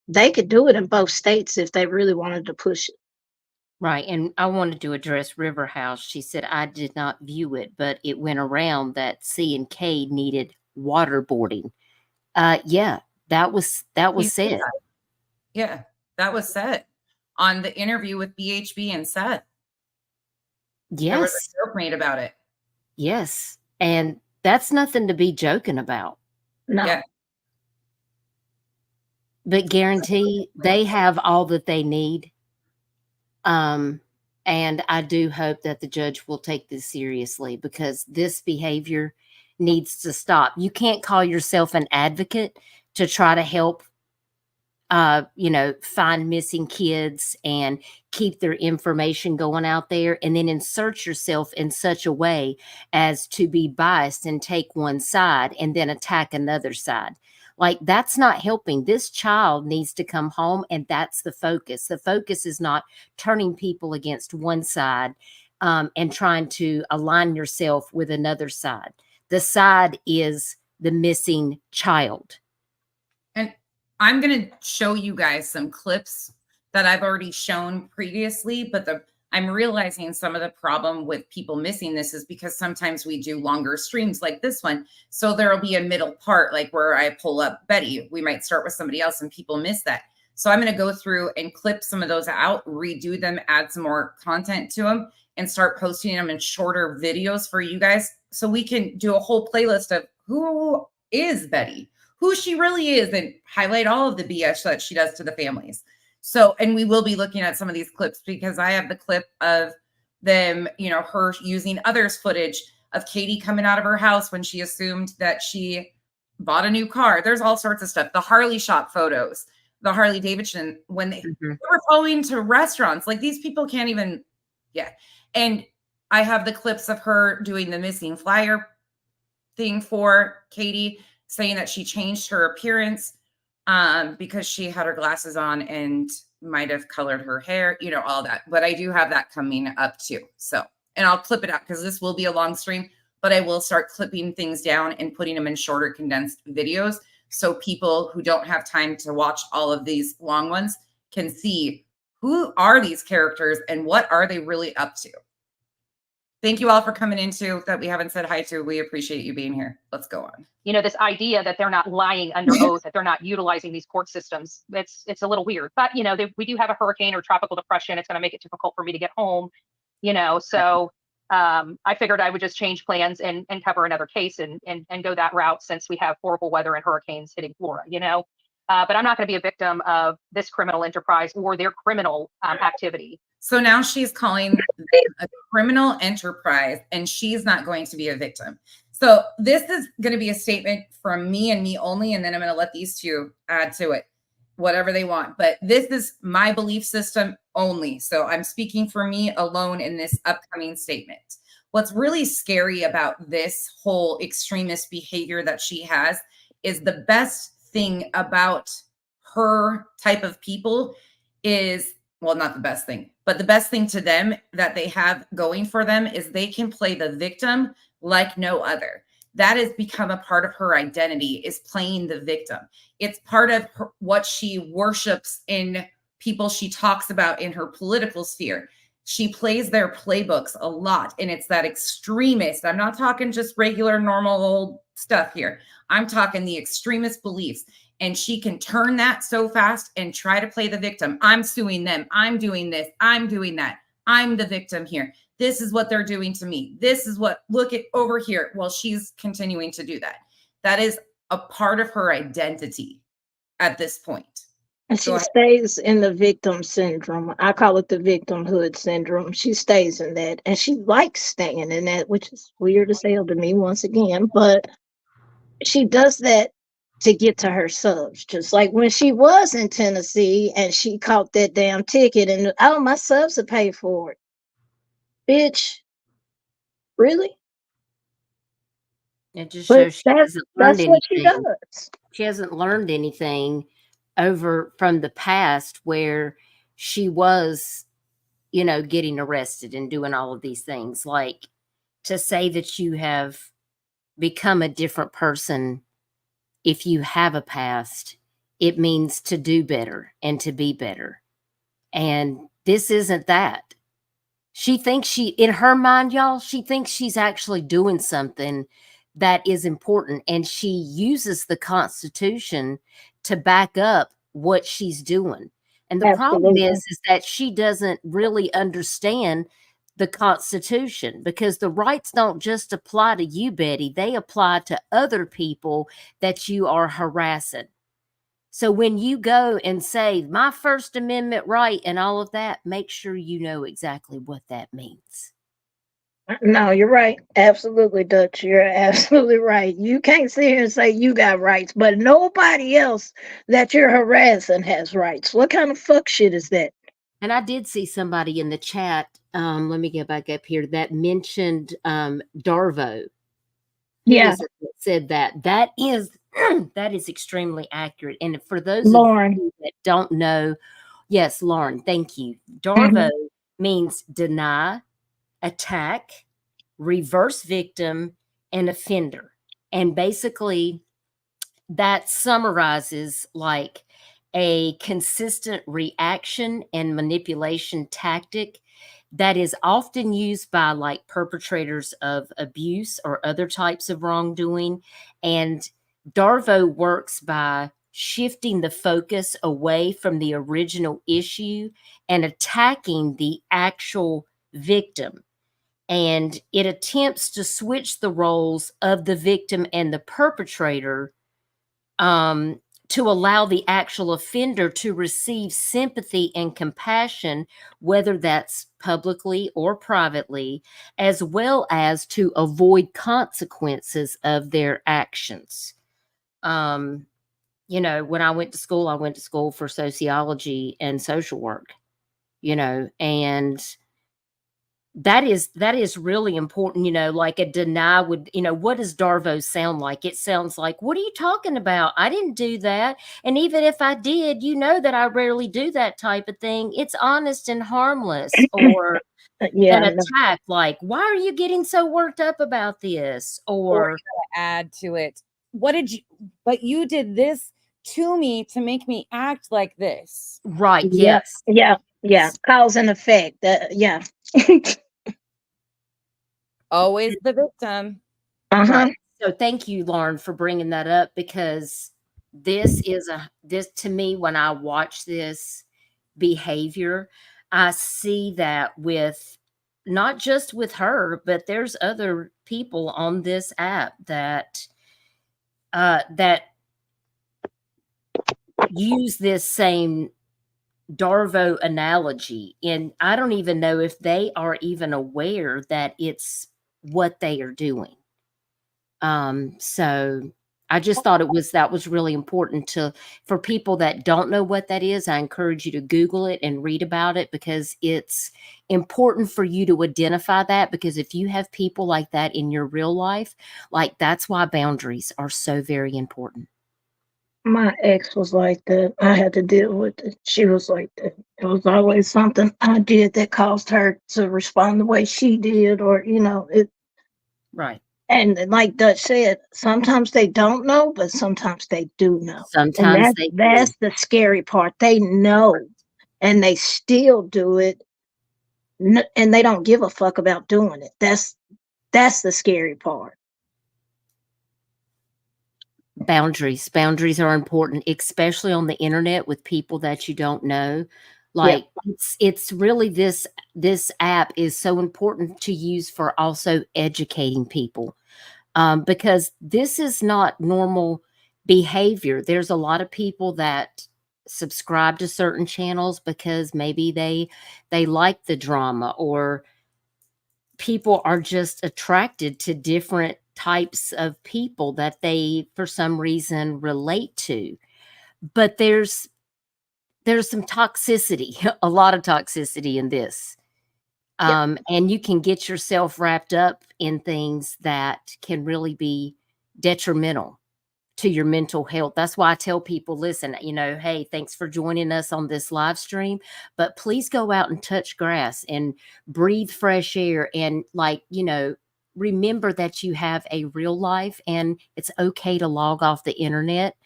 they could do it in both states if they really wanted to push it. Right. And I wanted to address River House. She said, I did not view it, but it went around that C and K needed waterboarding. Yeah, that was said. Yeah, that was said on the interview with BHB and Seth. There was Yes. a joke made about it. Yes. And that's nothing to be joking about. No. Yeah. But guarantee they have all that they need. And I do hope that the judge will take this seriously, because this behavior needs to stop. You can't call yourself an advocate to try to help, find missing kids and keep their information going out there, and then insert yourself in such a way as to be biased and take one side and then attack another side. Like, that's not helping. This child needs to come home, and that's the focus. The focus is not turning people against one side and trying to align yourself with another side. The side is the missing child. And I'm going to show you guys some clips that I've already shown previously, but I'm realizing some of the problem with people missing this is because sometimes we do longer streams like this one. So there'll be a middle part, like where I pull up Betty. We might start with somebody else and people miss that. So I'm going to go through and clip some of those out, redo them, add some more content to them, and start posting them in shorter videos for you guys. So we can do a whole playlist of who is Betty, who she really is, and highlight all of the BS that she does to the families. So, and we will be looking at some of these clips because I have the clip of them, her using others' footage of Katie coming out of her house when she assumed that she bought a new car. There's all sorts of stuff. The Harley shop photos, the Harley Davidson, when they were going to restaurants, like these people can't even, yeah. And I have the clips of her doing the missing flyer thing for Katie, saying that she changed her appearance because she had her glasses on and might have colored her hair, all that. But I do have that coming up too. So, and I'll clip it out because this will be a long stream, but I will start clipping things down and putting them in shorter condensed videos. So people who don't have time to watch all of these long ones can see who are these characters and what are they really up to. Thank you all for coming into that we haven't said hi to. We appreciate you being here. Let's go on. This idea that they're not lying under oath, that they're not utilizing these court systems, it's a little weird. But, we do have a hurricane or tropical depression. It's going to make it difficult for me to get home, So I figured I would just change plans and cover another case and go that route, since we have horrible weather and hurricanes hitting Florida, But I'm not going to be a victim of this criminal enterprise or their criminal activity. So now she's calling them a criminal enterprise, and she's not going to be a victim. So this is going to be a statement from me and me only, and then I'm going to let these two add to it, whatever they want. But this is my belief system only. So I'm speaking for me alone in this upcoming statement. What's really scary about this whole extremist behavior that she has is the best thing about her type of people is, well, not the best thing, but the best thing to them that they have going for them is they can play the victim like no other. that has become a part of her identity, is playing the victim. It's part of what she worships in people she talks about in her political sphere. She plays their playbooks a lot, and it's that extremist. I'm not talking just regular, normal old stuff here. I'm talking the extremist beliefs. And she can turn that so fast and try to play the victim. I'm suing them. I'm doing this. I'm doing that. I'm the victim here. This is what they're doing to me. This is what, look at over here. Well, she's continuing to do that. That is a part of her identity at this point. And she stays in the victim syndrome. I call it the victimhood syndrome. She stays in that, and she likes staying in that, which is weird as hell to me once again. But she does that to get to her subs. Just like when she was in Tennessee and she caught that damn ticket and, oh, my subs are paid for it. Bitch, really? It just But shows she hasn't learned that's what she anything. does. She hasn't learned anything over from the past where she was, you know, getting arrested and doing all of these things. Like, to say that you have become a different person if you have a past, it means to do better and to be better. And this isn't that. She thinks in her mind, y'all, she thinks she's actually doing something that is important. And she uses the Constitution to back up what she's doing. And the problem is that she doesn't really understand the Constitution, because the rights don't just apply to you, Betty. They apply to other people that you are harassing. So when you go and say my First Amendment right and all of that, make sure you know exactly what that means. No, you're right. Absolutely, Dutch. You're absolutely right. You can't sit here and say you got rights, but nobody else that you're harassing has rights. What kind of fuck shit is that? And I did see somebody in the chat, let me get back up here, that mentioned Darvo. Yeah. Said that. That is that is extremely accurate. And for those Lauren. of you that don't know, yes, Lauren, thank you. Darvo means deny, attack, reverse victim, and offender. And basically that summarizes like a consistent reaction and manipulation tactic that is often used by like perpetrators of abuse or other types of wrongdoing. And Darvo works by shifting the focus away from the original issue and attacking the actual victim. And it attempts to switch the roles of the victim and the perpetrator to allow the actual offender to receive sympathy and compassion, whether that's publicly or privately, as well as to avoid consequences of their actions. You know, when I went to school for sociology and social work, you know, and that is really important. You know, like a deny would, you know, what does Darvo sound like? It sounds like, what are you talking about? I didn't do that. And even if I did, you know that I rarely do that type of thing. It's honest and harmless. Or an attack, like, why are you getting so worked up about this? Or add to it, but you did this to me to make me act like this. Right. Yes. Yes. Yeah. Cause and effect. Yeah. Always the victim. Right. So thank you, Lauren, for bringing that up, because this to me, when I watch this behavior, I see that with not just with her, but there's other people on this app that that use this same Darvo analogy. And I don't even know if they are even aware that it's what they are doing. So I just thought that was really important for people that don't know what that is. I encourage you to Google it and read about it, because it's important for you to identify that, because if you have people like that in your real life, like, that's why boundaries are so very important. My ex was like that. I had to deal with it. She was like that. It was always something I did that caused her to respond the way she did, or, you know, it. Right. And like Dutch said, sometimes they don't know, but sometimes they do know. And Sometimes they do. that's the scary part. They know and they still do it, and they don't give a fuck about doing it. That's the scary part. Boundaries. Boundaries are important, especially on the internet with people that you don't know. Yeah. Like it's really this app is so important to use for also educating people. Because this is not normal behavior. There's a lot of people that subscribe to certain channels because maybe they like the drama, or people are just attracted to different types of people that they for some reason relate to. But there's some toxicity, a lot of toxicity in this. And you can get yourself wrapped up in things that can really be detrimental to your mental health. That's why I tell people, listen, hey, thanks for joining us on this live stream, but please go out and touch grass and breathe fresh air, and remember that you have a real life and it's okay to log off the internet.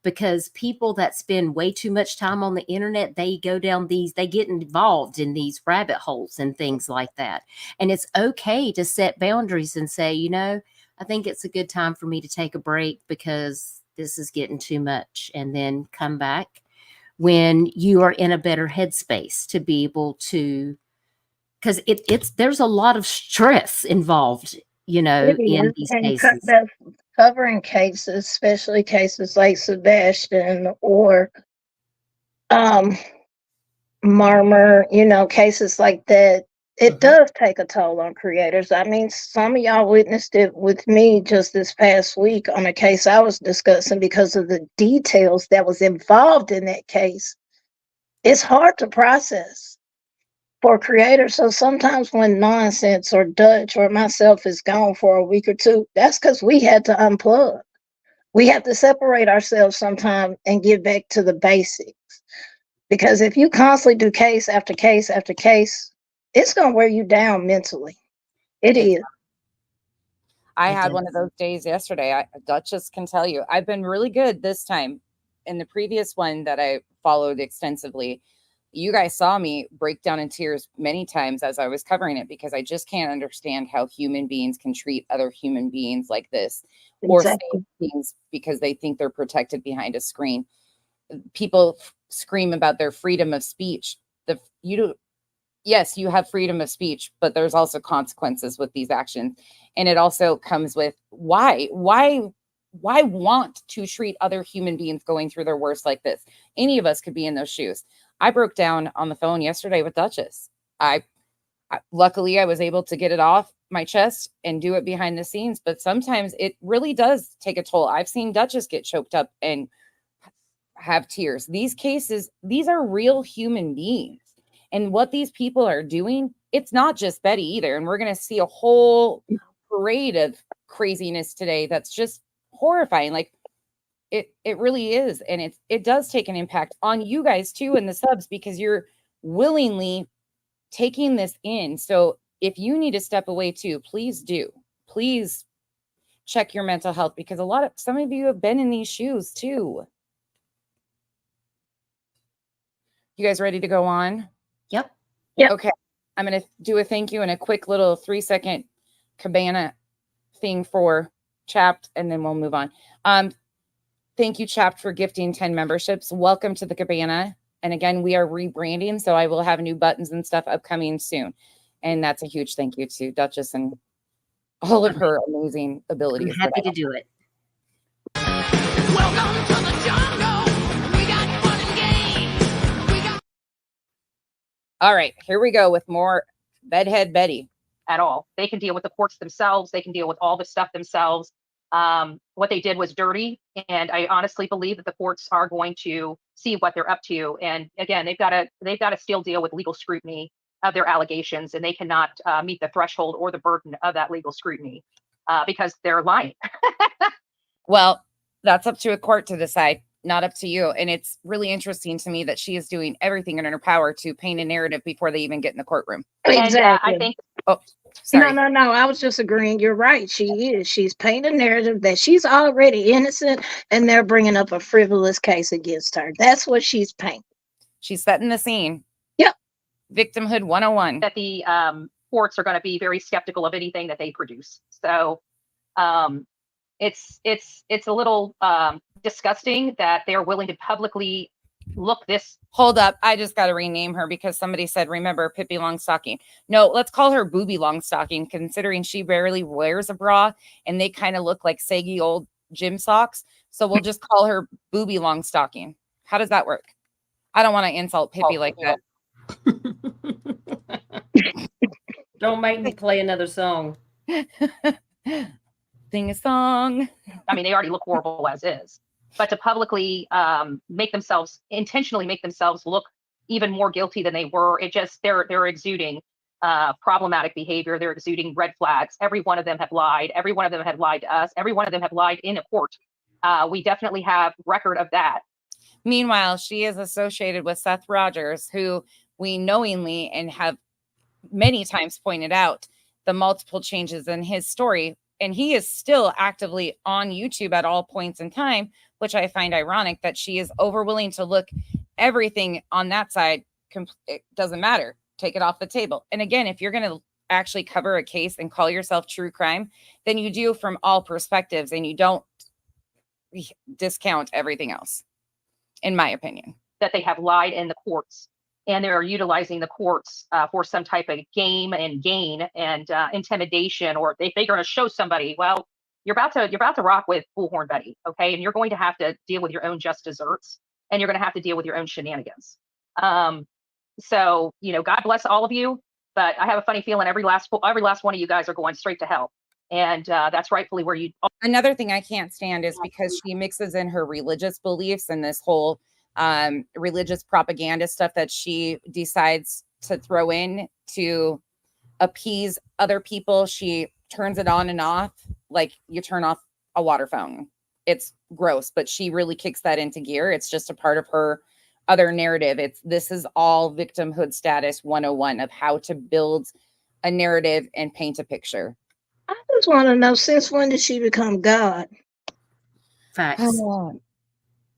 Because people that spend way too much time on the internet, they get involved in these rabbit holes and things like that. And it's okay to set boundaries and say, I think it's a good time for me to take a break because this is getting too much, and then come back when you are in a better headspace to be able to, because there's a lot of stress involved, in these cases. Covering cases, especially cases like Sebastian or Marmer, cases like that, it does take a toll on creators. I mean, some of y'all witnessed it with me just this past week on a case I was discussing because of the details that was involved in that case. It's hard to process for creators. So sometimes when Nonsense or Dutch or myself is gone for a week or two, that's because we had to unplug. We have to separate ourselves sometime and get back to the basics. Because if you constantly do case after case after case, it's going to wear you down mentally. It is. I had one of those days yesterday. Duchess can tell you, I've been really good this time. In the previous one that I followed extensively, you guys saw me break down in tears many times as I was covering it, because I just can't understand how human beings can treat other human beings like this, or say things because they think they're protected behind a screen. People scream about their freedom of speech. Yes, you have freedom of speech, but there's also consequences with these actions. And it also comes with why want to treat other human beings going through their worst like this? Any of us could be in those shoes. I broke down on the phone yesterday with Duchess. Luckily I was able to get it off my chest and do it behind the scenes, but sometimes it really does take a toll. I've seen Duchess get choked up and have tears. These cases, these are real human beings. And what these people are doing, it's not just Betty either. And we're going to see a whole parade of craziness today that's just horrifying. Like it really is. And it does take an impact on you guys too in the subs, because you're willingly taking this in. So if you need to step away too, please do. Please check your mental health, because some of you have been in these shoes too. You guys ready to go on? Yep. Okay. I'm going to do a thank you and a quick little 3-second Cabana thing for Chapped, and then we'll move on. Thank you, Chapped, for gifting 10 memberships. Welcome to the Cabana. And again, we are rebranding, so I will have new buttons and stuff upcoming soon. And that's a huge thank you to Duchess and all of her amazing abilities. I'm happy to do it. Welcome to the jungle. We got fun and games. All right, here we go with more Bedhead Betty. At all. They can deal with the courts themselves. They can deal with all the stuff themselves. What they did was dirty, and I honestly believe that the courts are going to see what they're up to. And again, they've got to still deal with legal scrutiny of their allegations, and they cannot meet the threshold or the burden of that legal scrutiny because they're lying. Well, that's up to a court to decide, not up to you. And it's really interesting to me that she is doing everything in her power to paint a narrative before they even get in the courtroom. Exactly. And I think Oh, sorry. No. I was just agreeing. You're right. She is. She's painting a narrative that she's already innocent, and they're bringing up a frivolous case against her. That's what she's painting. She's setting the scene. Yep. Victimhood 101. That the courts are going to be very skeptical of anything that they produce. So it's a little disgusting that they're willing to publicly look this. Hold up. I just got to rename her because somebody said, remember Pippi Longstocking. No, let's call her Booby Longstocking, considering she barely wears a bra and they kind of look like saggy old gym socks. So we'll just call her Booby Longstocking. How does that work? I don't want to insult Pippi like that. Don't make me play another song. Sing a song. I mean, they already look horrible as is, but to publicly intentionally make themselves look even more guilty than they were, they're exuding problematic behavior. They're exuding red flags. Every one of them have lied. Every one of them have lied to us. Every one of them have lied in a court. We definitely have record of that. Meanwhile, she is associated with Seth Rogers, who we knowingly and have many times pointed out the multiple changes in his story. And he is still actively on YouTube at all points in time, which I find ironic that she is willing to look everything on that side. It doesn't matter. Take it off the table. And again, if you're going to actually cover a case and call yourself true crime, then you do from all perspectives and you don't discount everything else, in my opinion. That they have lied in the courts and they're utilizing the courts for some type of game and gain and intimidation, or if they're going to show somebody, well, you're about to rock with Bullhorn Betty, okay, and you're going to have to deal with your own just desserts, and you're going to have to deal with your own shenanigans. So God bless all of you, but I have a funny feeling every last one of you guys are going straight to hell, and that's rightfully where you. Another thing I can't stand is because she mixes in her religious beliefs and this whole religious propaganda stuff that she decides to throw in to appease other people. She turns it on and off like you turn off a water fountain. It's gross, but she really kicks that into gear. It's just a part of her other narrative. This is all victimhood status 101 of how to build a narrative and paint a picture. I just want to know, since when did she become God? Facts.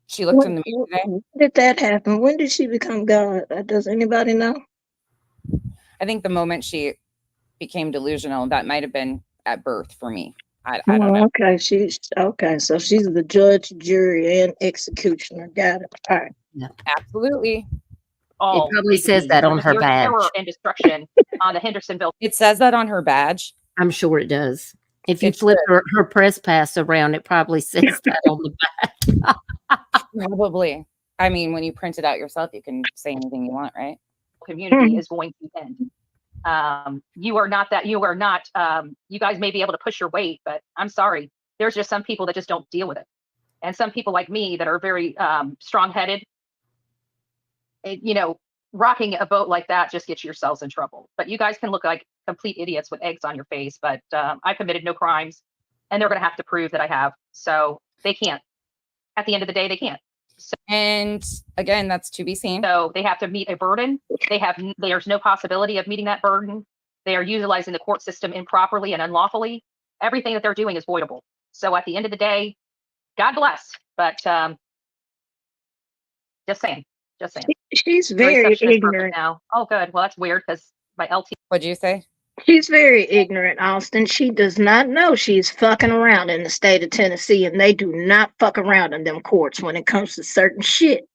She looked in the mirror today. When did that happen? When did she become God? Does anybody know? I think the moment she became delusional, that might have been at birth for me. I don't know. Okay, so she's the judge, jury, and executioner. Got it. All right. Yeah. Absolutely. It probably says that on her badge. Terror and destruction on the Hendersonville. It says that on her badge. I'm sure it does. If you flip her press pass around, it probably says that on the back. Probably. I mean, when you print it out yourself, you can say anything you want, right? Community is going to end. You guys may be able to push your weight, but I'm sorry. There's just some people that just don't deal with it. And some people like me that are very strong-headed, rocking a boat like that just gets yourselves in trouble. But you guys can look like complete idiots with eggs on your face, but I committed no crimes, and they're going to have to prove that I have. So they can't. At the end of the day, they can't. So, and again, that's to be seen. So they have to meet a burden. There's no possibility of meeting that burden. They are utilizing the court system improperly and unlawfully. Everything that they're doing is voidable. So at the end of the day, God bless. But just saying. She's very ignorant now. Oh, good. Well, that's weird because my LT. What'd you say? She's very ignorant, Austin. She does not know she's fucking around in the state of Tennessee, and they do not fuck around in them courts when it comes to certain shit.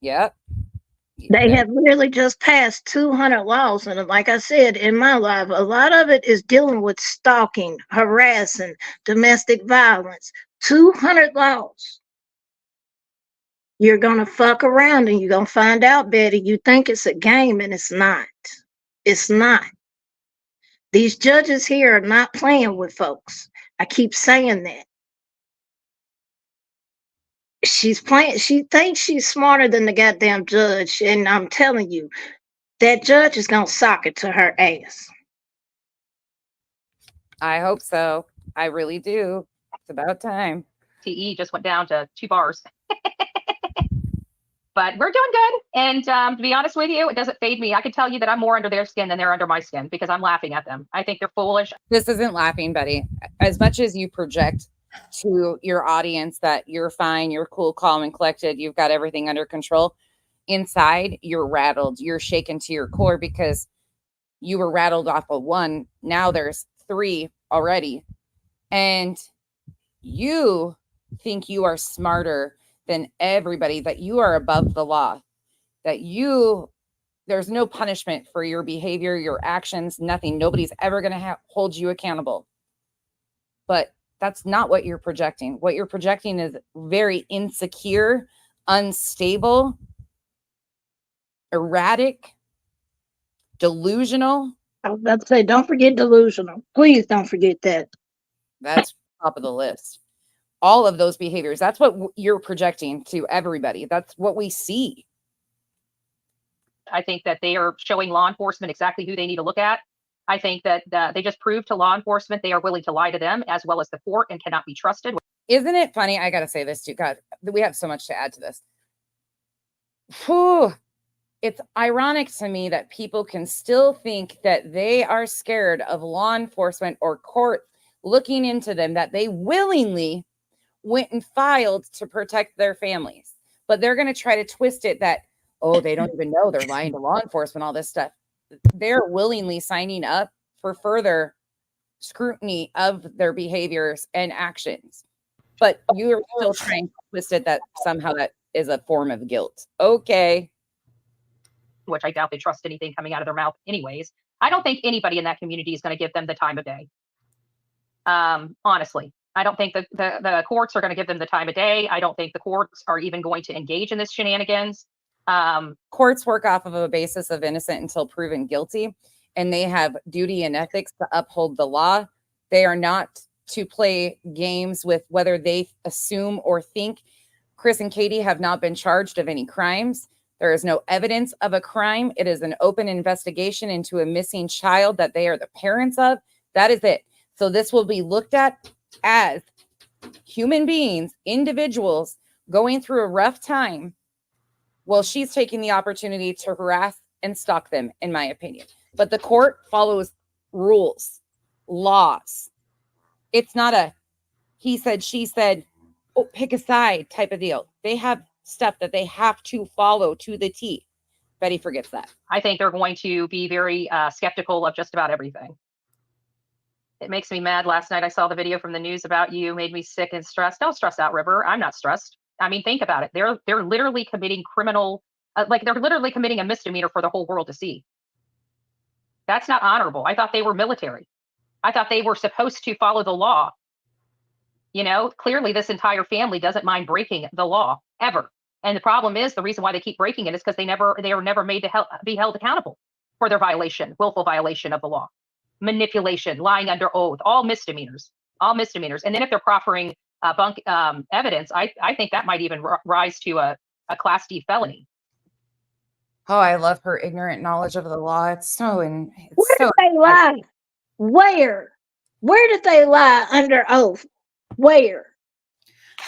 Yep. They have literally just passed 200 laws, and like I said in my life, a lot of it is dealing with stalking, harassing, domestic violence. 200 laws. You're gonna fuck around and you're gonna find out, Betty. You think it's a game, and it's not. It's not. These judges here are not playing with folks. I keep saying that. She's playing. She thinks she's smarter than the goddamn judge, and I'm telling you, that judge is gonna sock it to her ass. I hope so. I really do. It's about time. TE just went down to 2 bars. But we're doing good. And to be honest with you, it doesn't fade me. I can tell you that I'm more under their skin than they're under my skin because I'm laughing at them. I think they're foolish. This isn't laughing, Betty. As much as you project to your audience that you're fine, you're cool, calm, and collected, you've got everything under control, inside you're rattled, you're shaken to your core because you were rattled off of one. Now there's 3 already. And you think you are smarter than everybody, that you are above the law, that there's no punishment for your behavior, your actions, nothing. Nobody's ever going to hold you accountable. But that's not what you're projecting. What you're projecting is very insecure, unstable, erratic, delusional. I was about to say, don't forget delusional. Please don't forget that. That's top of the list. All of those behaviors, that's what you're projecting to everybody. That's what we see. I think that they are showing law enforcement exactly who they need to look at. I think that they just proved to law enforcement they are willing to lie to them as well as the court and cannot be trusted. Isn't it funny? I got to say this too. God, we have so much to add to this. Whew. It's ironic to me that people can still think that they are scared of law enforcement or court looking into them, that they willingly went and filed to protect their families. But they're going to try to twist it that, oh, they don't even know, they're lying to law enforcement, all this stuff. They're willingly signing up for further scrutiny of their behaviors and actions. But you're still trying to twist it that somehow that is a form of guilt. Okay. Which I doubt they trust anything coming out of their mouth anyways. I don't think anybody in that community is going to give them the time of day. Honestly, I don't think the courts are going to give them the time of day. I don't think the courts are even going to engage in this shenanigans. Courts work off of a basis of innocent until proven guilty, and they have duty and ethics to uphold the law. They are not to play games with whether they assume or think. Chris and Katie have not been charged of any crimes. There is no evidence of a crime. It is an open investigation into a missing child that they are the parents of. That is it. So this will be looked at as human beings, individuals going through a rough time. Well, she's taking the opportunity to harass and stalk them, in my opinion. But the court follows rules, laws. It's not a he said, she said, oh, pick a side type of deal. They have stuff that they have to follow to the T. Betty forgets that. I think they're going to be very skeptical of just about everything. It makes me mad. Last night I saw the video from the news about you, made me sick and stressed. Don't stress out, River. I'm not stressed. I mean, think about it. They're literally committing criminal, they're literally committing a misdemeanor for the whole world to see. That's not honorable. I thought they were military. I thought they were supposed to follow the law. You know, clearly this entire family doesn't mind breaking the law ever. And the problem is the reason why they keep breaking it is because they are never made to be held accountable for their violation, willful violation of the law, manipulation, lying under oath, all misdemeanors. And then if they're proffering bunk evidence, I think that might even rise to a Class D felony. Oh, I love her ignorant knowledge of the law. It's so Where did they lie? Where did they lie under oath? Where?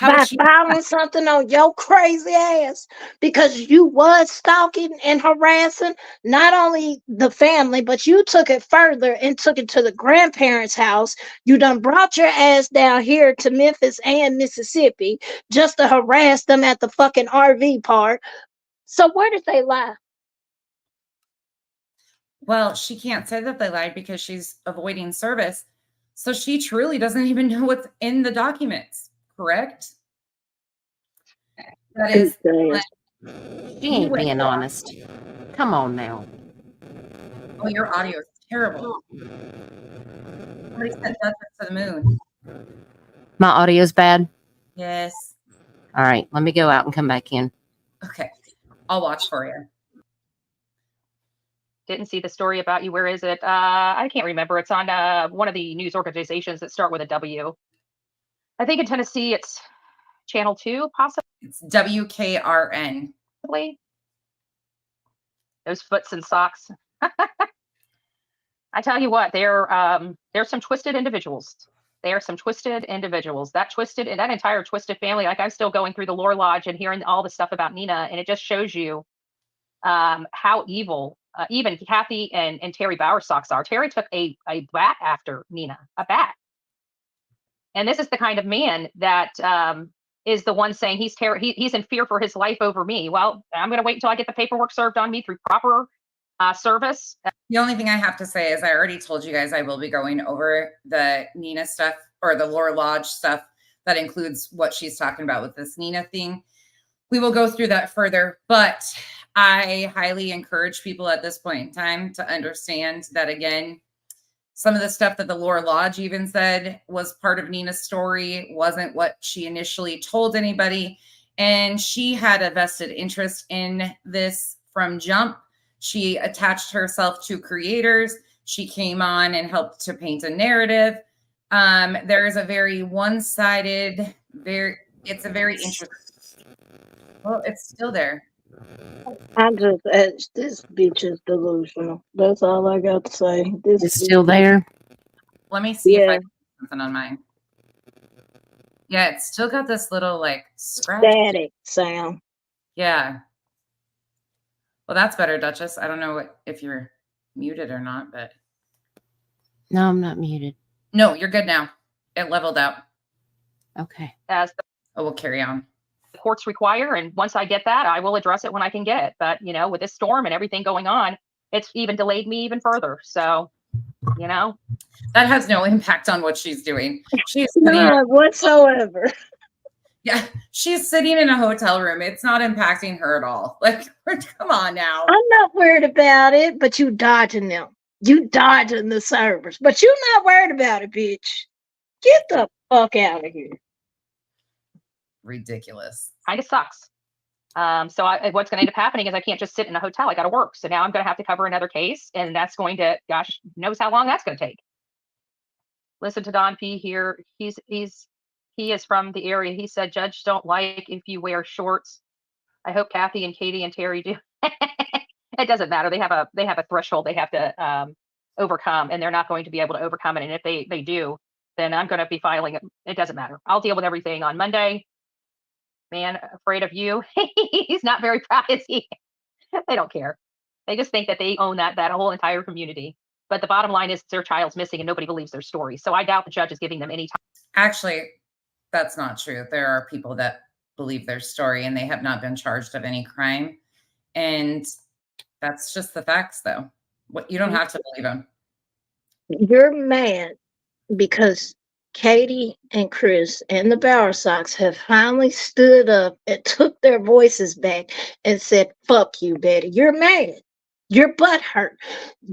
By filing something on your crazy ass because you was stalking and harassing not only the family, but you took it further and took it to the grandparents' house. You done brought your ass down here to Memphis and Mississippi just to harass them at the fucking RV park. So where did they lie? Well, she can't say that they lied because she's avoiding service. So she truly doesn't even know what's in the documents, correct? That is. She ain't being honest. Come on now. Oh, your audio is terrible. Somebody sent that to the moon. My audio's bad? Yes. All right, let me go out and come back in. Okay. I'll watch for you. Didn't see the story about you. Where is it? I can't remember. It's on one of the news organizations that start with a W. I think in Tennessee it's Channel 2, possibly. It's WKRN. Those foots and socks. I tell you what, they're some twisted individuals. They are some twisted individuals. That entire twisted family. Like, I'm still going through the lore lodge and hearing all the stuff about Nina, and it just shows you how evil even Kathy and Terry Bowersox are. Terry took a bat after Nina, a bat. And this is the kind of man that is the one saying he's in fear for his life over me. Well, I'm going to wait until I get the paperwork served on me through proper service. The only thing I have to say is I already told you guys I will be going over the Nina stuff or the Lore Lodge stuff that includes what she's talking about with this Nina thing. We will go through that further, but I highly encourage people at this point in time to understand that, again, some of the stuff that the Lore Lodge even said was part of Nina's story wasn't what she initially told anybody. And she had a vested interest in this from jump. She attached herself to creators. She came on and helped to paint a narrative. There is a very one-sided, it's a very interesting. Well, it's still there. This bitch is delusional. That's all I got to say. This It's still there. Let me see if I Yeah. can put something on mine. Yeah, it's still got this little like scratch. static sound. Yeah. Well, that's better, Duchess. I don't know if you're muted or not, but No, I'm not muted. no, you're good now. It leveled out. Okay. As Oh, we'll carry on. the courts require, and once I get that, I will address it when I can get it. But with this storm and everything going on, it's even delayed me even further. So, That has no impact on what she's doing. She's None whatsoever. yeah, she's sitting in a hotel room. It's not impacting her at all. Like, come on now. I'm not worried about it, but you dodging them. You dodging the servers, but you're not worried about it, bitch. Get the fuck out of here. Ridiculous. kind of sucks. So what's going to end up happening is I can't just sit in a hotel. I got to work. So now I'm going to have to cover another case, and that's going to, gosh, knows how long that's going to take. Listen to Don P here. He is from the area. He said, "Judge don't like if you wear shorts." I hope Kathy and Katie and Terry do. It doesn't matter. They have a threshold they have to overcome, and they're not going to be able to overcome it. And if they do, then I'm going to be filing it. It doesn't matter. I'll deal with everything on Monday. Man, afraid of you. He's not very proud, is he? They don't care. They just think that they own that whole entire community. But the bottom line is their child's missing and nobody believes their story. So I doubt the judge is giving them any time. Actually, that's not true. There are people that believe their story and they have not been charged of any crime. And that's just the facts, though. You don't have to believe them. You're mad because Katie and Chris and the Bower Sox have finally stood up and took their voices back and said, "Fuck you, Betty." You're mad. Your butt hurt.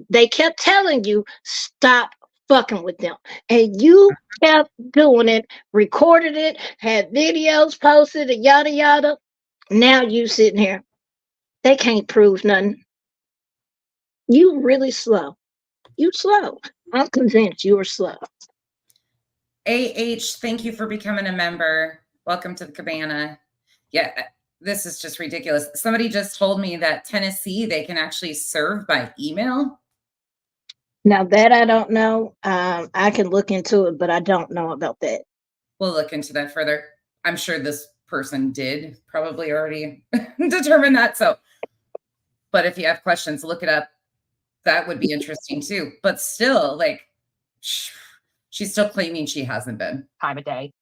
They kept telling you, stop fucking with them. And you kept doing it, recorded it, had videos posted, and yada, yada. Now you sitting here. They can't prove nothing. You really slow. You slow. I'm convinced you were slow. AH, thank you for becoming a member. Welcome to the cabana. Yeah, this is just ridiculous. Somebody just told me that Tennessee, they can actually serve by email. Now that I don't know. I can look into it, but I don't know about that. We'll look into that further. I'm sure this person did probably already determine that. So, but if you have questions, look it up. That would be interesting too. But still, like, she's still claiming she hasn't been. Time of day.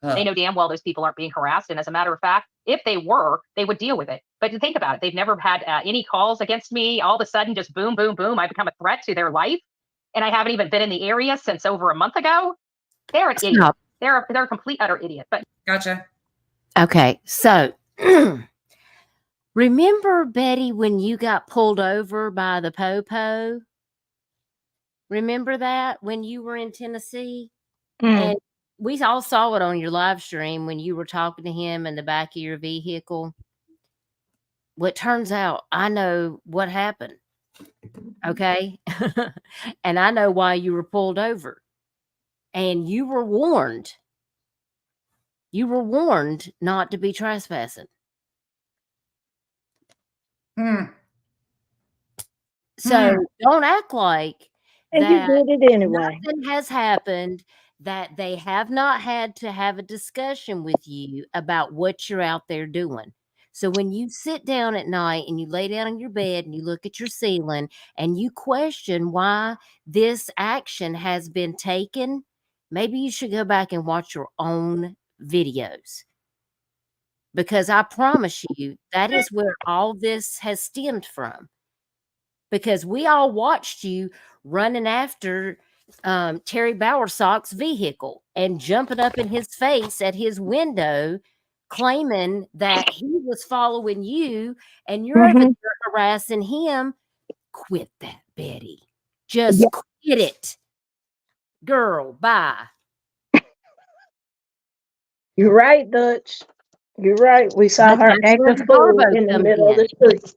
They know damn well those people aren't being harassed. And as a matter of fact, if they were, they would deal with it. But to think about it, they've never had any calls against me. All of a sudden, just boom, boom, boom. I become a threat to their life. And I haven't even been in the area since over a month ago. They're an idiot. They're a complete, utter idiot. But Gotcha. Okay, so remember, Betty, when you got pulled over by the popo? Remember that when you were in Tennessee? And we all saw it on your live stream when you were talking to him in the back of your vehicle. Well, it turns out I know what happened. Okay. And I know why you were pulled over. And you were warned. You were warned not to be trespassing. So don't act like And that you did it anyway. nothing has happened, that they have not had to have a discussion with you about what you're out there doing. So when you sit down at night and you lay down in your bed and you look at your ceiling and you question why this action has been taken, maybe you should go back and watch your own videos. Because I promise you, that is where all this has stemmed from. Because we all watched you running after Terry Bowersock's vehicle and jumping up in his face at his window, claiming that he was following you and you're over Mhm. there harassing him. Quit that, Betty. Just Yeah. quit it. Girl, bye. You're right, Dutch. You're right. We saw But her that's where acting the fool Darvo in the comes middle of in. the street.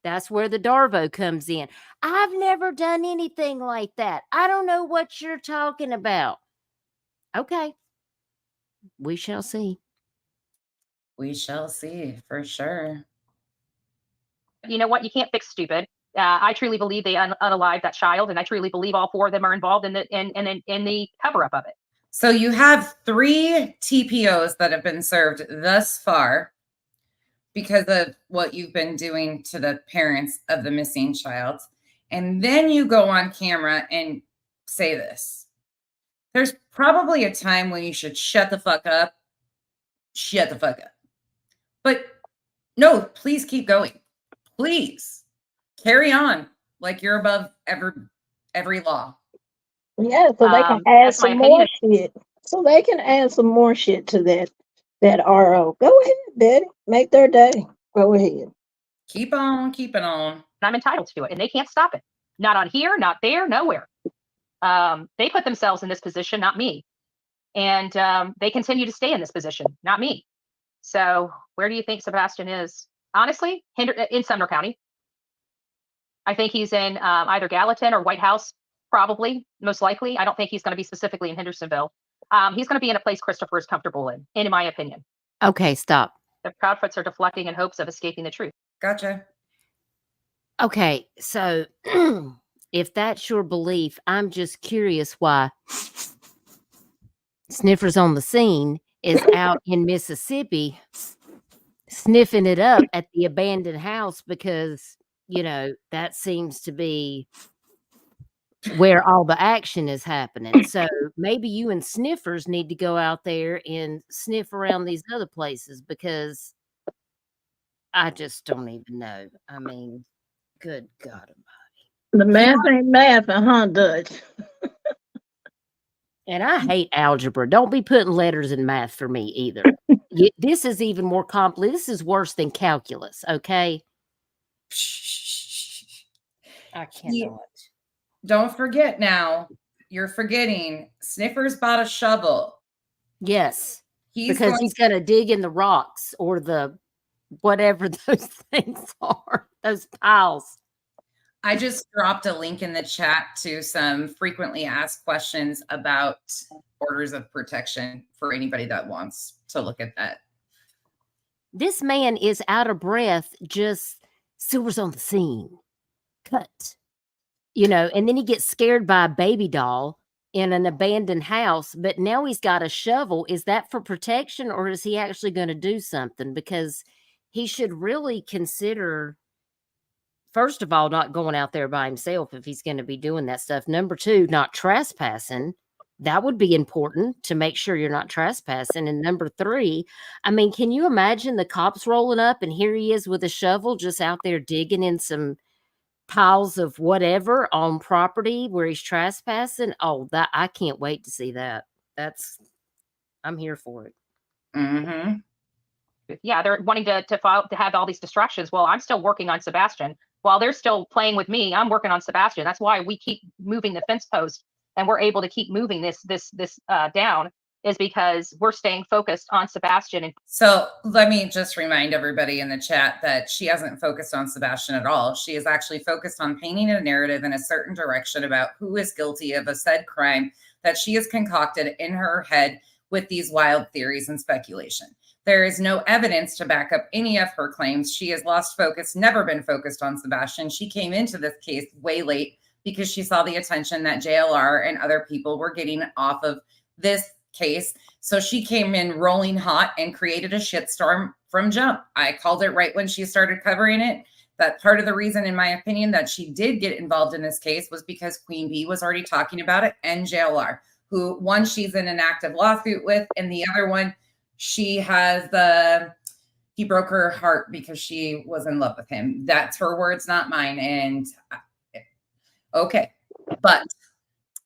That's where the Darvo comes in. I've never done anything like that. I don't know what you're talking about. Okay. We shall see. We shall see for sure. You know what? You can't fix stupid. I truly believe they unalived that child, and I truly believe all 4 of them are involved in the cover up of it. So you have 3 TPOs that have been served thus far because of what you've been doing to the parents of the missing child. And then you go on camera and say this. There's probably a time when you should shut the fuck up. Shut the fuck up. But no, please keep going. Please carry on like you're above every law. Yeah, so they can add That's my some more opinion. shit. So they can add some more shit to that RO. Go ahead, Betty. Make their day. Go ahead. Keep on keeping on. I'm entitled to it, and they can't stop it. Not on here, not there, nowhere. They put themselves in this position, not me. And they continue to stay in this position, not me. So where do you think Sebastian is? Honestly, in Sumner County. I think he's in either Gallatin or White House, probably, most likely. I don't think he's going to be specifically in Hendersonville. He's going to be in a place Christopher is comfortable in my opinion. Okay, stop. The Proudfoots are deflecting in hopes of escaping the truth. Gotcha. Okay, so if that's your belief, I'm just curious why Sniffers on the Scene is out in Mississippi sniffing it up at the abandoned house, because, you know, that seems to be where all the action is happening. So maybe you and Sniffers need to go out there and sniff around these other places, because I just don't even know. I mean, good God. The math ain't mathing, huh, Dutch? And I hate algebra. Don't be putting letters in math for me either. This is even more complicated. This is worse than calculus, okay? I cannot. Don't forget now. You're forgetting Sniffers bought a shovel. Yes. He's Because he's going to dig in the rocks or the whatever those things are, those piles. I just dropped a link in the chat to some frequently asked questions about orders of protection for anybody that wants to look at that. This man is out of breath, just Silver's on the scene. Cut. You know, and then he gets scared by a baby doll in an abandoned house, but now he's got a shovel. Is that for protection, or is he actually going to do something? Because he should really consider, first of all, not going out there by himself if he's going to be doing that stuff. Number 2, not trespassing. That would be important to make sure you're not trespassing. And number 3, I mean, can you imagine the cops rolling up and here he is with a shovel just out there digging in some piles of whatever on property where he's trespassing? Oh, that I can't wait to see that. I'm here for it. Mm-hmm. Yeah, they're wanting to have all these distractions. Well, I'm still working on Sebastian. While they're still playing with me, I'm working on Sebastian. That's why we keep moving the fence post, and we're able to keep moving this down, is because we're staying focused on Sebastian. And so let me just remind everybody in the chat that she hasn't focused on Sebastian at all. She is actually focused on painting a narrative in a certain direction about who is guilty of a said crime that she has concocted in her head with these wild theories and speculation. There is no evidence to back up any of her claims. She has lost focus, never been focused on Sebastian. She came into this case way late because she saw the attention that JLR and other people were getting off of this case. So she came in rolling hot and created a shitstorm from jump. I called it right when she started covering it. That part of the reason, in my opinion, that she did get involved in this case was because Queen Bee was already talking about it, and JLR, who one she's in an active lawsuit with, and the other one, he broke her heart because she was in love with him. That's her words, not mine. And okay, but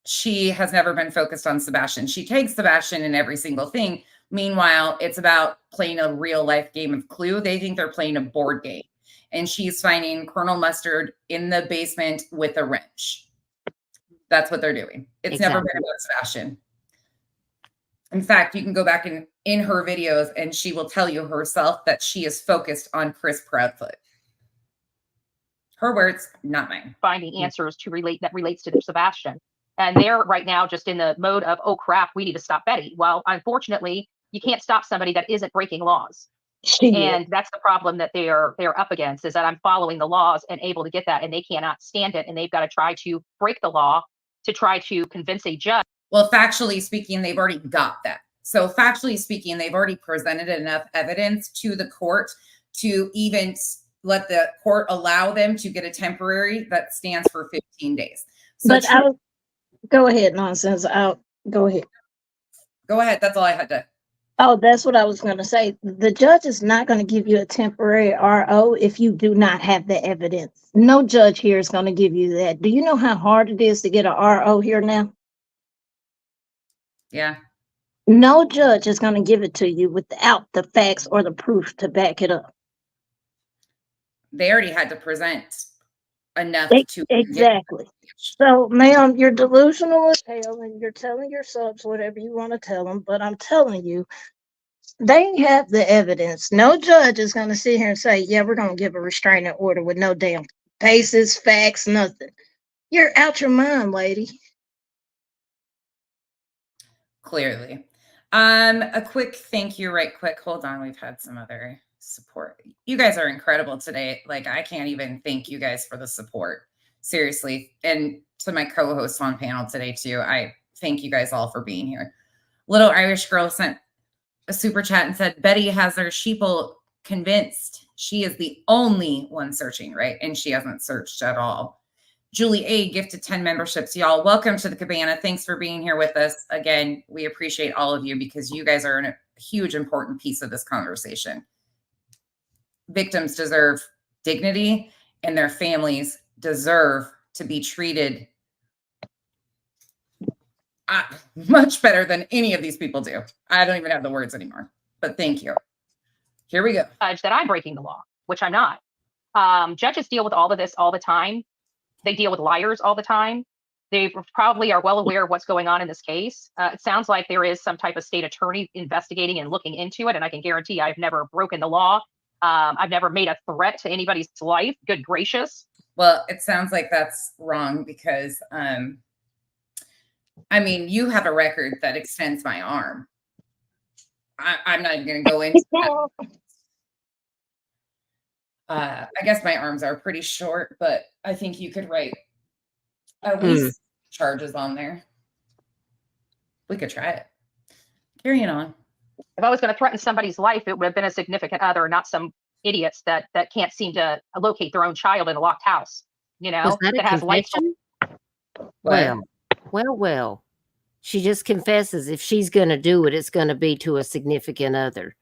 she has never been focused on Sebastian. She takes Sebastian in every single thing. Meanwhile, it's about playing a real life game of Clue. They think they're playing a board game. And she's finding Colonel Mustard in the basement with a wrench. That's what they're doing. It's never been about Sebastian. In fact, you can go back in her videos and she will tell you herself that she is focused on Chris Proudfoot. Her words, not mine. Finding answers to relates to Sebastian. And they're right now just in the mode of, oh crap, we need to stop Betty. Well, unfortunately, you can't stop somebody that isn't breaking laws. And that's the problem that they're up against, is that I'm following the laws and able to get that, and they cannot stand it. And they've got to try to break the law to try to convince a judge. Well, factually speaking, they've already got that. So factually speaking, they've already presented enough evidence to the court to even let the court allow them to get a temporary that stands for 15 days. So But go ahead, nonsense. Go ahead. Go ahead. That's all I had to. Oh, that's what I was going to say. The judge is not going to give you a temporary RO if you do not have the evidence. No judge here is going to give you that. Do you know how hard it is to get a RO here now? Yeah. No judge is going to give it to you without the facts or the proof to back it up. They already had to present enough to exactly. So, ma'am, you're delusional as hell, and you're telling your subs whatever you want to tell them. But I'm telling you, they have the evidence. No judge is going to sit here and say, "Yeah, we're going to give a restraining order with no damn basis, facts, nothing." You're out your mind, lady. Clearly. A quick thank you, right quick. Hold on. We've had some other support. You guys are incredible today. Like, I can't even thank you guys for the support. Seriously. And to my co-hosts on panel today too. I thank you guys all for being here. Little Irish girl sent a super chat and said, Betty has her sheeple convinced she is the only one searching, right? And she hasn't searched at all. Julie A gifted 10 memberships. Y'all, welcome to the Cabana. Thanks for being here with us. Again, we appreciate all of you because you guys are a huge, important piece of this conversation. Victims deserve dignity, and their families deserve to be treated much better than any of these people do. I don't even have the words anymore, but thank you. Here we go. Judge that I'm breaking the law, which I'm not. Judges deal with all of this all the time. They deal with liars all the time. They probably are well aware of what's going on in this case. It sounds like there is some type of state attorney investigating and looking into it. And I can guarantee I've never broken the law. I've never made a threat to anybody's life. Good gracious. Well, it sounds like that's wrong because, I mean, you have a record that extends my arm. I'm not even going to go into that. I guess my arms are pretty short, but I think you could write at least charges on there. We could try it. Carrying on. If I was going to threaten somebody's life, it would have been a significant other, not some idiots that can't seem to locate their own child in a locked house, you know, that has life. Well. She just confesses if she's going to do it, it's going to be to a significant other.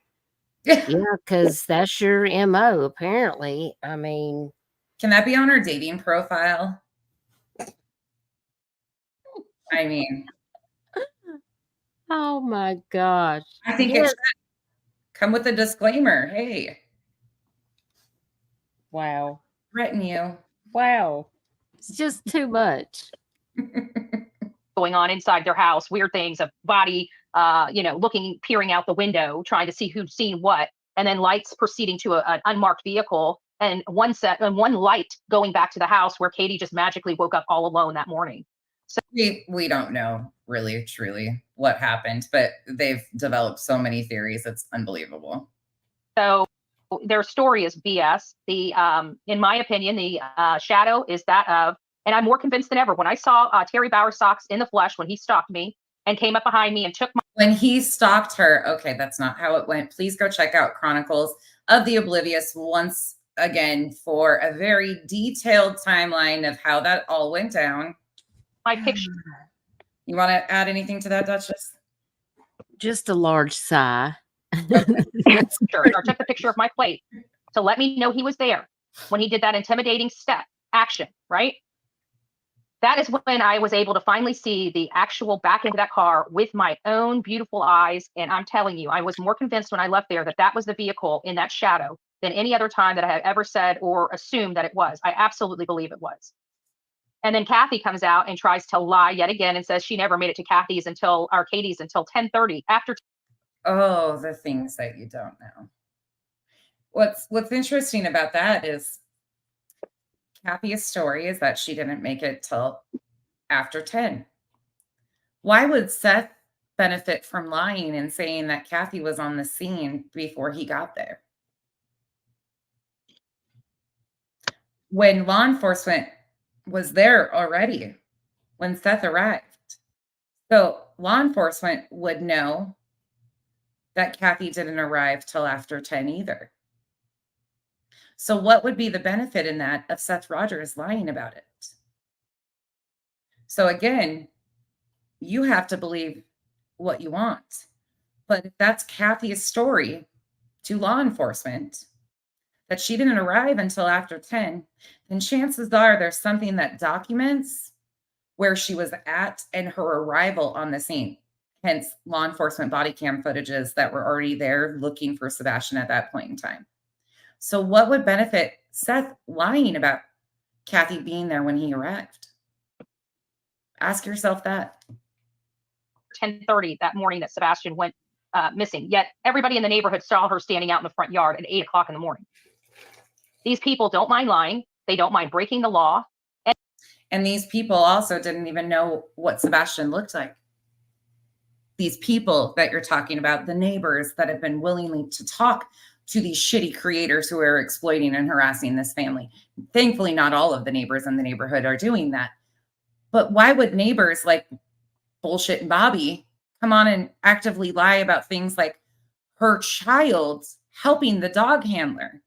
Yeah, because that's your MO, apparently. I mean, can that be on her dating profile? I mean, oh my gosh. I think it should come with a disclaimer. Hey. Wow. Threaten you. Wow. It's just too much. Going on inside their house, weird things, a body, peering out the window, trying to see who'd seen what, and then lights proceeding to an unmarked vehicle, and one light going back to the house where Katie just magically woke up all alone that morning. So we don't know really, truly what happened, but they've developed so many theories. It's unbelievable. So their story is BS. In my opinion, the shadow is that of, and I'm more convinced than ever. When I saw Terry Bowersox in the flesh, when he stalked me, and came up behind me and took my When he stalked her, okay, that's not how it went. Please go check out Chronicles of the Oblivious once again for a very detailed timeline of how that all went down. picture. You want to add anything to that, Duchess? Just a large sigh. Or took the picture of my plate to let me know he was there when he did that intimidating action, right? That is when I was able to finally see the actual back into that car with my own beautiful eyes. And I'm telling you, I was more convinced when I left there that that was the vehicle in that shadow than any other time that I have ever said or assumed that it was. I absolutely believe it was. And then Kathy comes out and tries to lie yet again and says she never made it to Kathy's until Katie's until 10:30 after. Oh, the things that you don't know. What's interesting about that is Kathy's story is that she didn't make it till after 10. Why would Seth benefit from lying and saying that Kathy was on the scene before he got there? When law enforcement was there already, when Seth arrived. So law enforcement would know that Kathy didn't arrive till after 10 either. So what would be the benefit in that of Seth Rogers lying about it? So again, you have to believe what you want. But if that's Kathy's story to law enforcement, that she didn't arrive until after 10, then chances are there's something that documents where she was at and her arrival on the scene. Hence, law enforcement body cam footages that were already there looking for Sebastian at that point in time. So what would benefit Seth lying about Kathy being there when he arrived? Ask yourself that. 10:30 that morning that Sebastian went missing. Yet everybody in the neighborhood saw her standing out in the front yard at 8 o'clock in the morning. These people don't mind lying. They don't mind breaking the law. And these people also didn't even know what Sebastian looked like. These people that you're talking about, the neighbors that have been willingly to talk to these shitty creators who are exploiting and harassing this family. Thankfully, not all of the neighbors in the neighborhood are doing that. But why would neighbors like Bullshit and Bobby come on and actively lie about things like her child helping the dog handler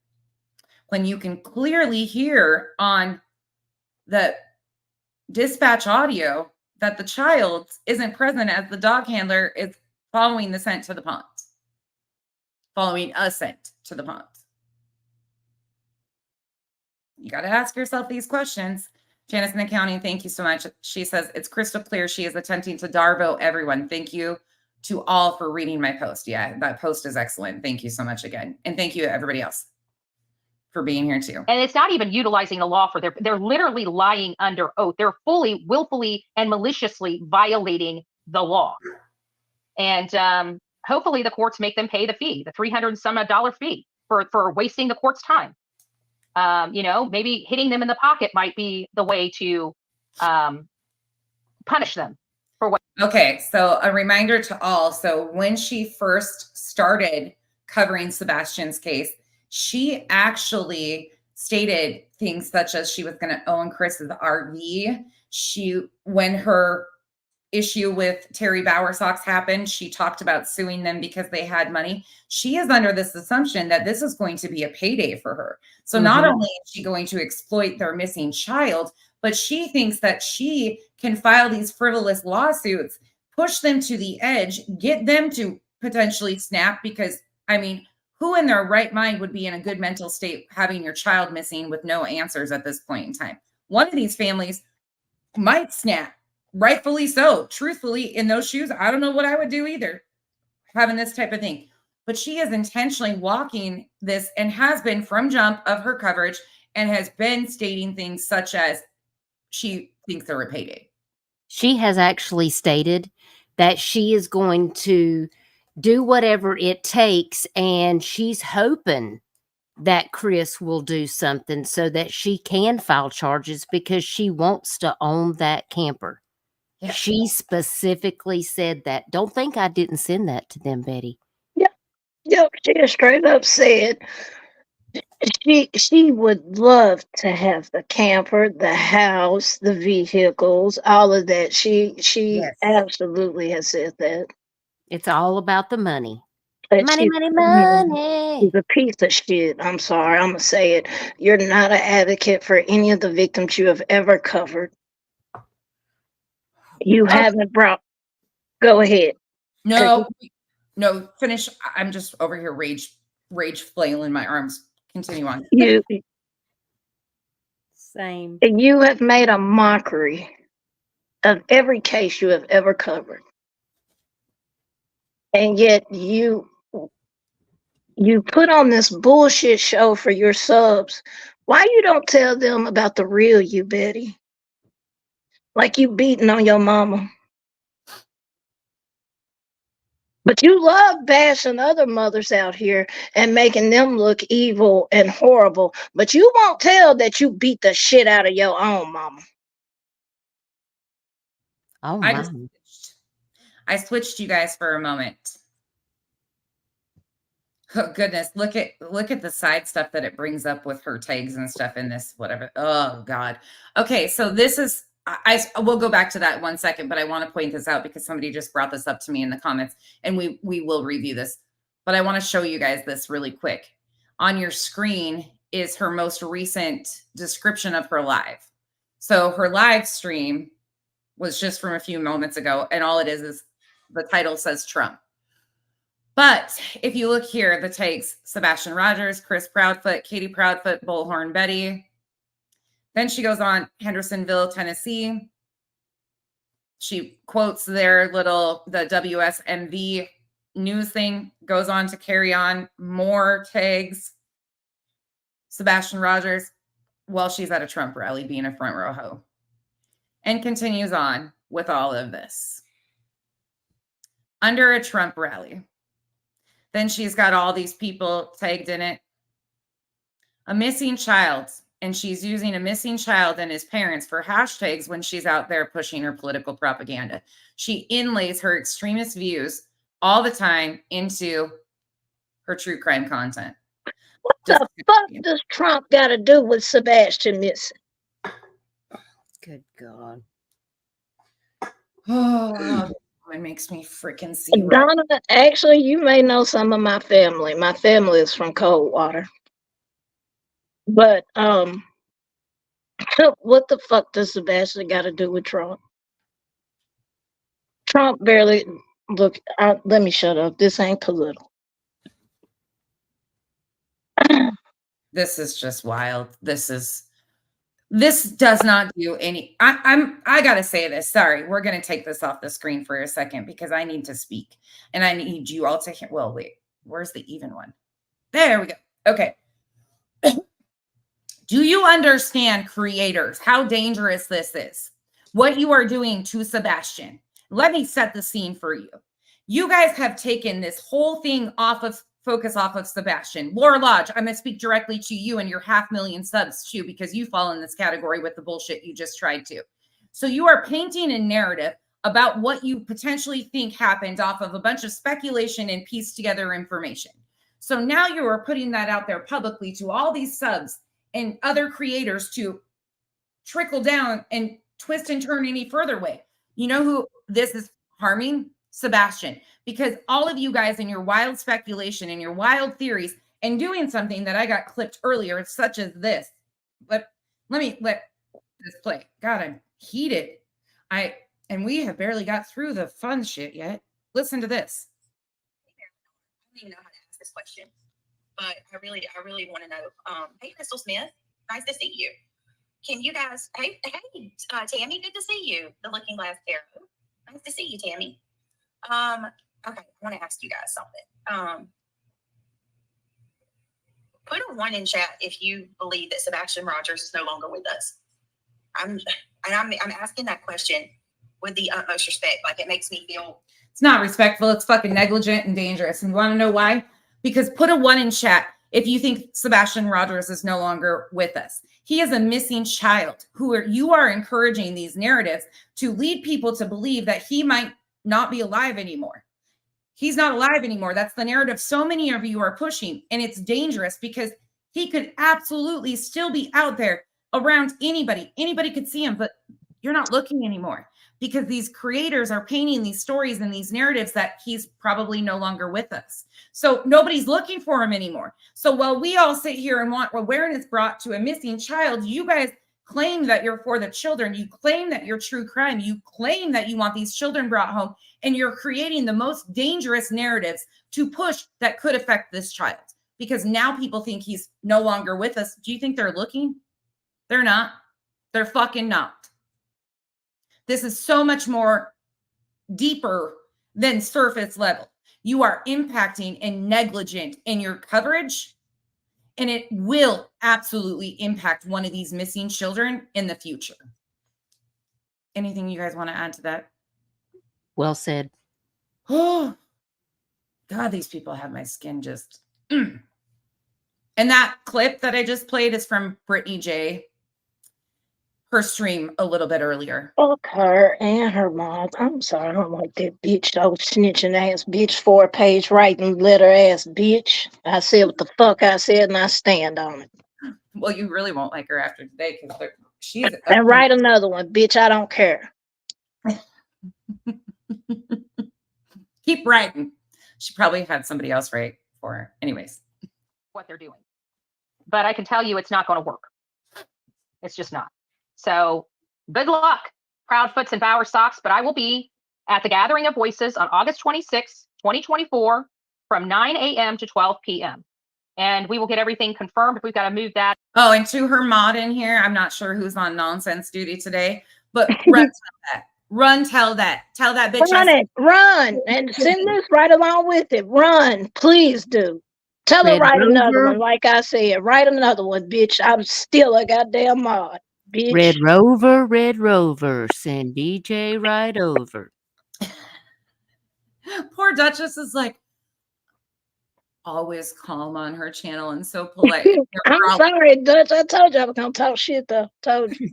when you can clearly hear on the dispatch audio that the child isn't present as the dog handler is following the scent to the pond, following a scent to the pond? You got to ask yourself these questions. Janice in the county, thank you so much. She says, it's crystal clear she is attempting to Darvo everyone. Thank you to all for reading my post. Yeah, that post is excellent. Thank you so much again. And thank you everybody else for being here too. And it's not even utilizing the law for they're literally lying under oath. They're fully, willfully, and maliciously violating the law. And hopefully the courts make them pay the fee, the $300 and some odd fee for wasting the court's time. Maybe hitting them in the pocket might be the way to punish them for what. Okay, so a reminder to all. So when she first started covering Sebastian's case, she actually stated things such as she was going to own Chris's RV. When her issue with Terry Bowersox happened, she talked about suing them because they had money. She is under this assumption that this is going to be a payday for her. So not only is she going to exploit their missing child, but she thinks that she can file these frivolous lawsuits, push them to the edge, get them to potentially snap, because, I mean, who in their right mind would be in a good mental state having your child missing with no answers at this point in time? One of these families might snap. Rightfully so. Truthfully, in those shoes, I don't know what I would do either, having this type of thing. But she is intentionally walking this and has been from jump of her coverage and has been stating things such as she thinks they're a payday. She has actually stated that she is going to do whatever it takes, and she's hoping that Chris will do something so that she can file charges because she wants to own that camper. Yeah. She specifically said that. Don't think I didn't send that to them, Betty. Yep. She just straight up said She would love to have the camper, the house, the vehicles, all of that. She Yes. absolutely has said that. It's all about the money. But Money, she's, money, she's money. a piece of shit. I'm sorry, I'm gonna say it. You're not an advocate for any of the victims you have ever covered. You Okay. haven't brought. Go ahead. No, finish. I'm just over here rage flailing my arms. Continue on. Same. You have made a mockery of every case you have ever covered, and yet you put on this bullshit show for your subs. Why you don't tell them about the real you, Betty? Like you beating on your mama. But you love bashing other mothers out here and making them look evil and horrible. But you won't tell that you beat the shit out of your own mama. Oh I my. just switched you guys for a moment. Oh goodness, look at the side stuff that it brings up with her tags and stuff in this whatever. Oh God. Okay, so this is I will go back to that in 1 second, but I want to point this out because somebody just brought this up to me in the comments, and we will review this. But I want to show you guys this really quick. On your screen is her most recent description of her live. So her live stream was just from a few moments ago, and all it is the title says Trump. But if you look here, the tags Sebastian Rogers, Chris Proudfoot, Katie Proudfoot, Bullhorn Betty. Then she goes on Hendersonville, Tennessee. She quotes the WSMV news thing, goes on to carry on more tags. Sebastian Rogers, while she's at a Trump rally being a front row hoe. And continues on with all of this. Under a Trump rally. Then she's got all these people tagged in it. A missing child. And she's using a missing child and his parents for hashtags when she's out there pushing her political propaganda. She inlays her extremist views all the time into her true crime content. What the fuck does Trump got to do with Sebastian missing? Good God. Oh, it makes me freaking see. Donna, actually, you may know some of my family. My family is from Coldwater. But what the fuck does Sebastian got to do with Trump? Trump barely look. Let me shut up. This ain't political. This is just wild. This does not do any. I gotta say this. Sorry, we're gonna take this off the screen for a second because I need to speak and I need you all to hear. Well, wait, where's the even one? There we go. Okay. Do you understand, creators, how dangerous this is? What you are doing to Sebastian? Let me set the scene for you. You guys have taken this whole thing focus off of Sebastian. Laura Lodge, I'm going to speak directly to you and your 500,000 subs too, because you fall in this category with the bullshit you just tried to. So you are painting a narrative about what you potentially think happened off of a bunch of speculation and pieced together information. So now you are putting that out there publicly to all these subs and other creators to trickle down and twist and turn any further way. You know who this is harming? Sebastian. Because all of you guys in your wild speculation and your wild theories and doing something that I got clipped earlier, such as this. But let this play. God, I'm heated. And we have barely got through the fun shit yet. Listen to this. I don't even know how to ask this question, but I really want to know. Hey, Crystal Smith, nice to see you. Can you guys? Hey, Tammy, good to see you. The Looking Glass Tarot, nice to see you, Tammy. Okay, I want to ask you guys something. Put a 1 in chat if you believe that Sebastian Rogers is no longer with us. I'm asking that question with the utmost respect. Like, it makes me feel. It's not respectful. It's fucking negligent and dangerous. And you want to know why? Because put a 1 in chat if you think Sebastian Rogers is no longer with us. He is a missing child you are encouraging these narratives to lead people to believe that he might not be alive anymore. He's not alive anymore. That's the narrative so many of you are pushing. And it's dangerous because He could absolutely still be out there around anybody. Anybody could see him, but you're not looking anymore because these creators are painting these stories and these narratives that he's probably no longer with us. So nobody's looking for him anymore. So while we all sit here and want awareness brought to a missing child, you guys claim that you're for the children. You claim that you're true crime. You claim that you want these children brought home, and you're creating the most dangerous narratives to push that could affect this child, because now people think he's no longer with us. Do you think they're looking? They're not. They're fucking not. This is so much more deeper than surface level. You are impacting and negligent in your coverage, and it will absolutely impact one of these missing children in the future. Anything you guys want to add to that? Well said. Oh, God, these people have my skin just. And that clip that I just played is from Brittany J. Her stream a little bit earlier. Fuck her and her mom. I'm sorry, I don't like that bitch, old snitching ass bitch, 4-page writing letter ass bitch. I said what the fuck I said and I stand on it. Well, you really won't like her after today because she's. And write another one, bitch. I don't care. Keep writing. She probably had somebody else write for her. Anyways. What they're doing. But I can tell you it's not going to work. It's just not. So good luck, Proudfoots and Bower Socks. But I will be at the Gathering of Voices on August 26, 2024 from 9 a.m. to 12 p.m. And we will get everything confirmed if we've got to move that. Oh, and to her mod in here, I'm not sure who's on nonsense duty today, but run tell that. Run tell that. Tell that bitch. Run it. Run. And send this right along with it. Run. Please do. Tell her write another one. Like I said, write another one, bitch. I'm still a goddamn mod. Bitch. Red Rover, send BJ right over. Poor Duchess is like always calm on her channel and so polite. I'm sorry, Dutch. I told you I was gonna talk shit though. Told you.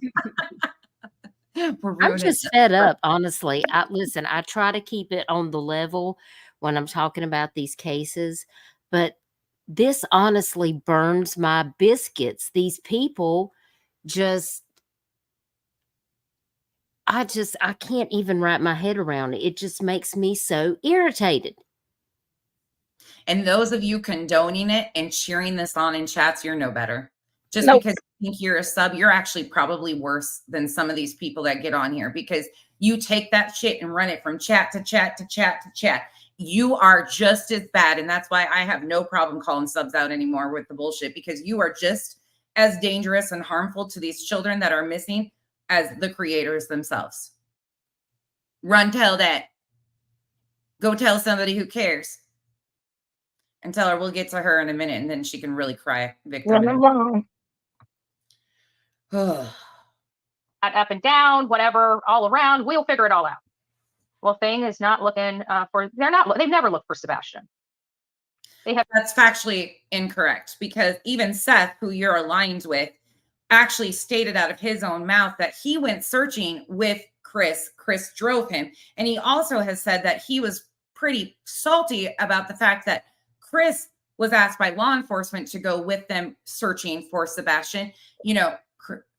I'm just fed up, honestly. Listen, I try to keep it on the level when I'm talking about these cases, but this honestly burns my biscuits. These people I can't even wrap my head around it. It just makes me so irritated. And those of you condoning it and cheering this on in chats, you're no better. Just because you think you're a sub, you're actually probably worse than some of these people that get on here, because you take that shit and run it from chat to chat to chat to chat. You are just as bad. And that's why I have no problem calling subs out anymore with the bullshit, because you are just as dangerous and harmful to these children that are missing as the creators themselves. Run tell that. Go tell somebody who cares. And tell her we'll get to her in a minute, and then she can really cry victim. Run along. Up and down, whatever, all around, we'll figure it all out. Well, Thing is not looking they've never looked for Sebastian. That's factually incorrect, because even Seth, who you're aligned with, actually stated out of his own mouth that he went searching with Chris. Chris drove him. And he also has said that he was pretty salty about the fact that Chris was asked by law enforcement to go with them searching for Sebastian. You know,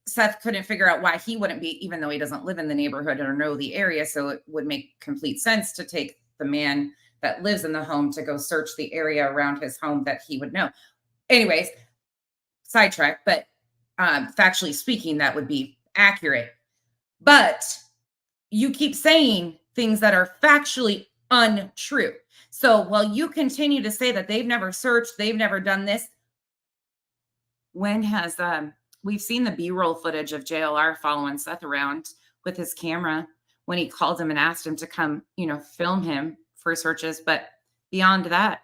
Seth couldn't figure out why he wouldn't be, even though he doesn't live in the neighborhood or know the area. So it would make complete sense to take the man that lives in the home to go search the area around his home that he would know. Anyways, sidetrack, but factually speaking, that would be accurate. But you keep saying things that are factually untrue. So while you continue to say that they've never searched, they've never done this, when has we've seen the B-roll footage of JLR following Seth around with his camera when he called him and asked him to come, film him for searches. But beyond that,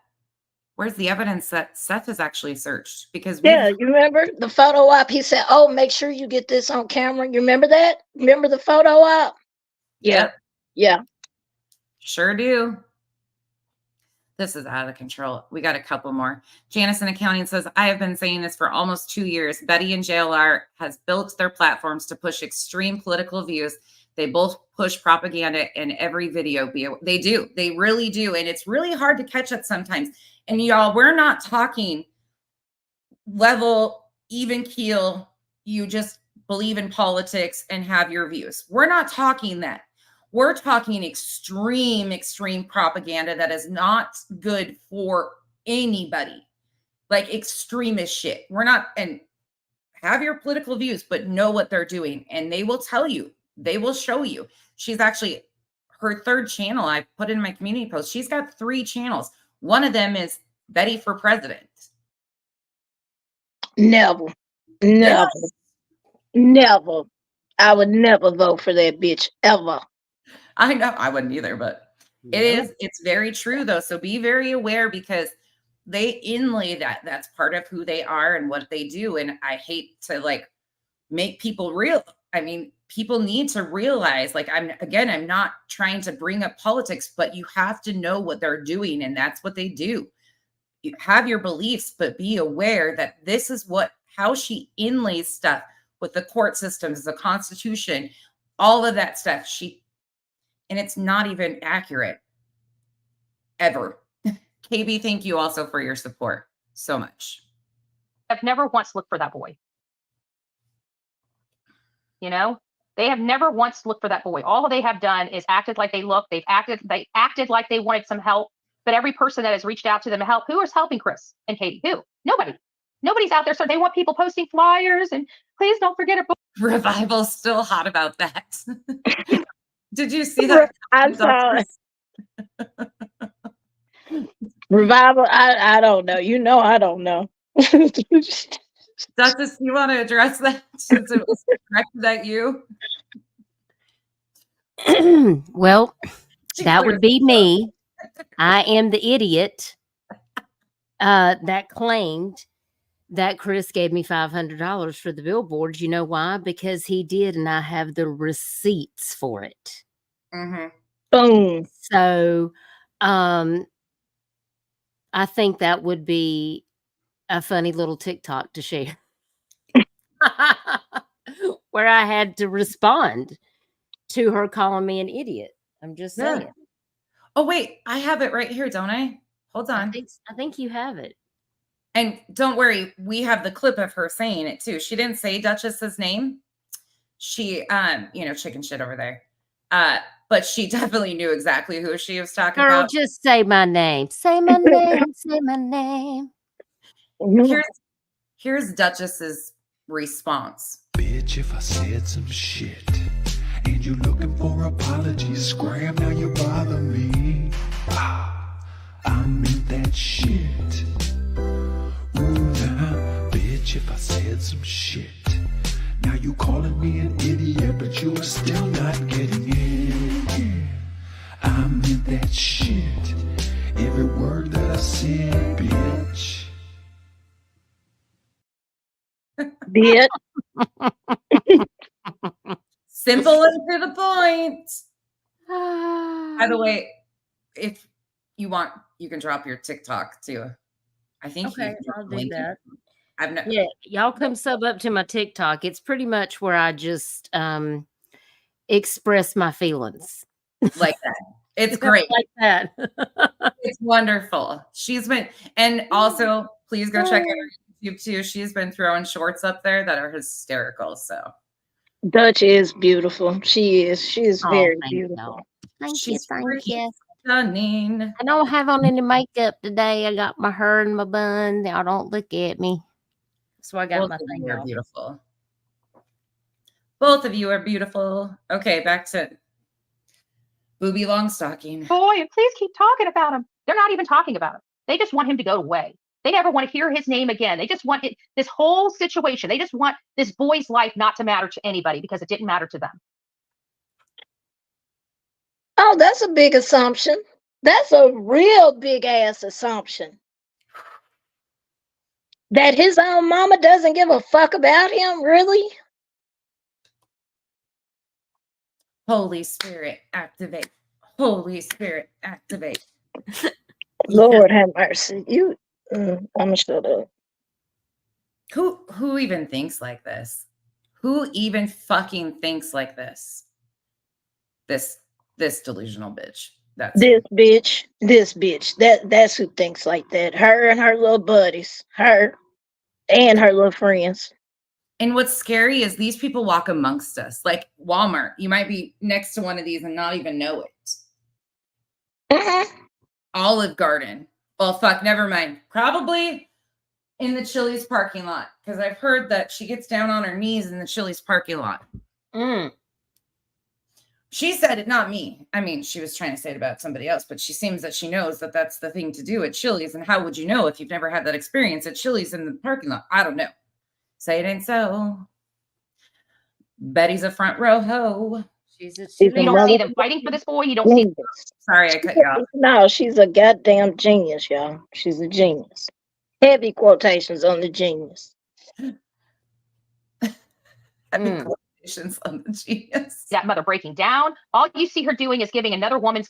where's the evidence that Seth has actually searched? Because you remember the photo op? He said, "Oh, make sure you get this on camera." You remember that? Remember the photo op? Yeah. Yeah. Sure do. This is out of control. We got a couple more. Janice in Accounting says, I have been saying this for almost 2 years. Betty and JLR has built their platforms to push extreme political views. They both push propaganda in every video. They do. They really do. And it's really hard to catch up sometimes. And y'all, we're not talking level, even keel, you just believe in politics and have your views. We're not talking that. We're talking extreme propaganda that is not good for anybody. Like extremist shit. We're not, and have your political views, but know what they're doing. And they will tell you, they will show you. She's actually, her third channel, I put in my community post. She's got 3 channels. One of them is Betty for President. Never. Yes. Never. I would never vote for that bitch ever. I know I wouldn't either, but it's very true though. So be very aware because they inlay that. That's part of who they are and what they do. And I hate to like make people real. I mean, people need to realize, like, I'm not trying to bring up politics, but you have to know what they're doing. And that's what they do. You have your beliefs, but be aware that this is how she inlays stuff with the court systems, the Constitution, all of that stuff. And it's not even accurate ever. KB, thank you also for your support so much. I've never once looked for that boy. You know, they have never once looked for that boy. All they have done is acted like they looked. They acted like they wanted some help. But every person that has reached out to them to help, who is helping Chris and Katie? Who? Nobody. Nobody's out there. So they want people posting flyers and please don't forget it. Revival's still hot about that. Did you see that? I saw it. Revival, I don't know. You know, I don't know. Duchess, you want to address that since it was directed at you? Well, that would be me. I am the idiot that claimed that Chris gave me $500 for the billboards. You know why? Because he did, and I have the receipts for it. Mm-hmm. Boom. So, I think that would be a funny little TikTok to share, where I had to respond to her calling me an idiot. I'm just saying. Yeah. Oh wait, I have it right here, don't I? Hold on. I think you have it. And don't worry, we have the clip of her saying it too. She didn't say Duchess's name. She, chicken shit over there. But she definitely knew exactly who she was talking Girl, about. just say my name. Say my name. Say my name. Here's Duchess's response. Bitch, if I said some shit and you looking for apologies, scram, now you bother me. I meant that shit. Ooh, nah, bitch, if I said some shit. Now you calling me an idiot, but you are still not getting it. I meant that shit. Every word that I said, bitch. Bitch. Simple and to the point. By the way, if you want, you can drop your TikTok too. I think I'll do that. Yeah, y'all come sub up to my TikTok. It's pretty much where I just express my feelings like that. It's great. Like that. It's wonderful. She's been, and also please go check out her YouTube too. She's been throwing shorts up there that are hysterical. So Dutch is beautiful. She is very beautiful. Thank you. Stunning. I don't have on any makeup today. I got my hair in my bun. Y'all don't look at me. So I got my thing You're off. beautiful. Both of you are beautiful. Okay, back to Booby Longstocking. Boy, and please keep talking about him. They're not even talking about him. They just want him to go away. They never want to hear his name again. They just want this whole situation. They just want this boy's life not to matter to anybody because it didn't matter to them. Oh, that's a big assumption. That's a real big ass assumption. That his own mama doesn't give a fuck about him, really? Holy Spirit, activate. Holy Spirit, activate. Lord have mercy. I'm gonna shut up. Who even thinks like this? Who even fucking thinks like this? This delusional bitch. That's this bitch. That's who thinks like that. Her and her little buddies. Her. And her little friends. And what's scary is these people walk amongst us, like Walmart. You might be next to one of these and not even know it. Olive Garden. Well, fuck, never mind. Probably in the Chili's parking lot, because I've heard that she gets down on her knees in the Chili's parking lot. She said it, not me. I mean, she was trying to say it about somebody else, but she seems that she knows that that's the thing to do at Chili's. And how would you know if you've never had that experience at Chili's in the parking lot? I don't know. Say it ain't so. Betty's a front row hoe. She's a She's You a don't see mother- them fighting for this boy. You don't see. genius. Sorry, I cut you off. No, she's a goddamn genius, y'all. She's a genius. Heavy quotations on the genius. Quotations on the genius. That mother breaking down. All you see her doing is giving another woman's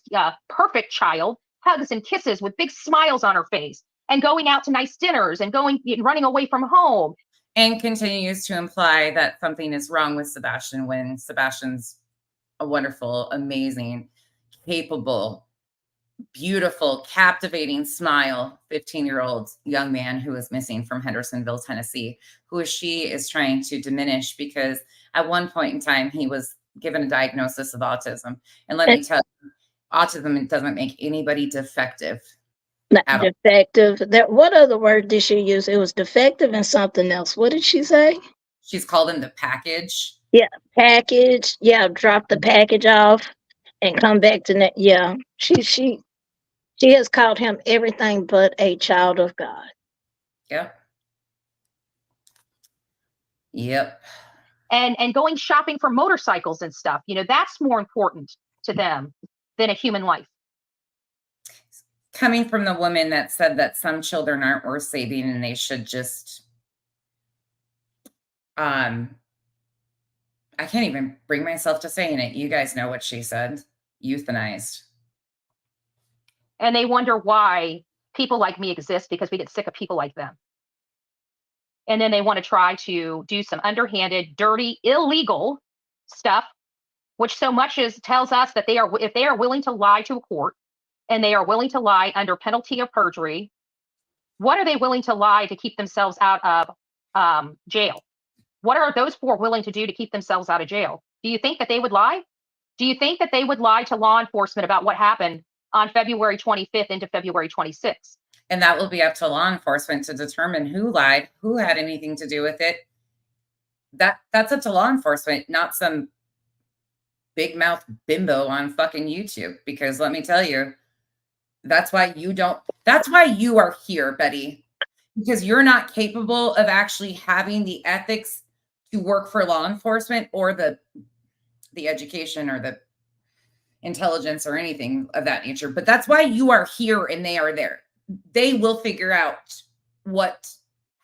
perfect child hugs and kisses with big smiles on her face, and going out to nice dinners and running away from home. And continues to imply that something is wrong with Sebastian when Sebastian's a wonderful, amazing, capable, beautiful, captivating smile 15-year-old young man who is missing from Hendersonville, Tennessee, who she is trying to diminish because at one point in time he was given a diagnosis of autism. And let me tell you, autism doesn't make anybody defective. Defective. What other word did she use? It was defective and something else. What did she say? She's called him the package. Yeah, package. Yeah, drop the package off and come back to that. Yeah, she has called him everything but a child of God. Yep. And going shopping for motorcycles and stuff. That's more important to them than a human life. Coming from the woman that said that some children aren't worth saving and they should just, I can't even bring myself to saying it. You guys know what she said. Euthanized. And they wonder why people like me exist, because we get sick of people like them. And then they want to try to do some underhanded, dirty, illegal stuff, which so much as tells us that if they are willing to lie to a court, and they are willing to lie under penalty of perjury, what are they willing to lie to keep themselves out of jail? What are those four willing to do to keep themselves out of jail? Do you think that they would lie? Do you think that they would lie to law enforcement about what happened on February 25th into February 26th? And that will be up to law enforcement to determine who lied, who had anything to do with it. That's up to law enforcement, not some big mouth bimbo on fucking YouTube. Because let me tell you, that's why you are here, Betty, because you're not capable of actually having the ethics to work for law enforcement or the education or the intelligence or anything of that nature. But that's why you are here and they are there. They will figure out what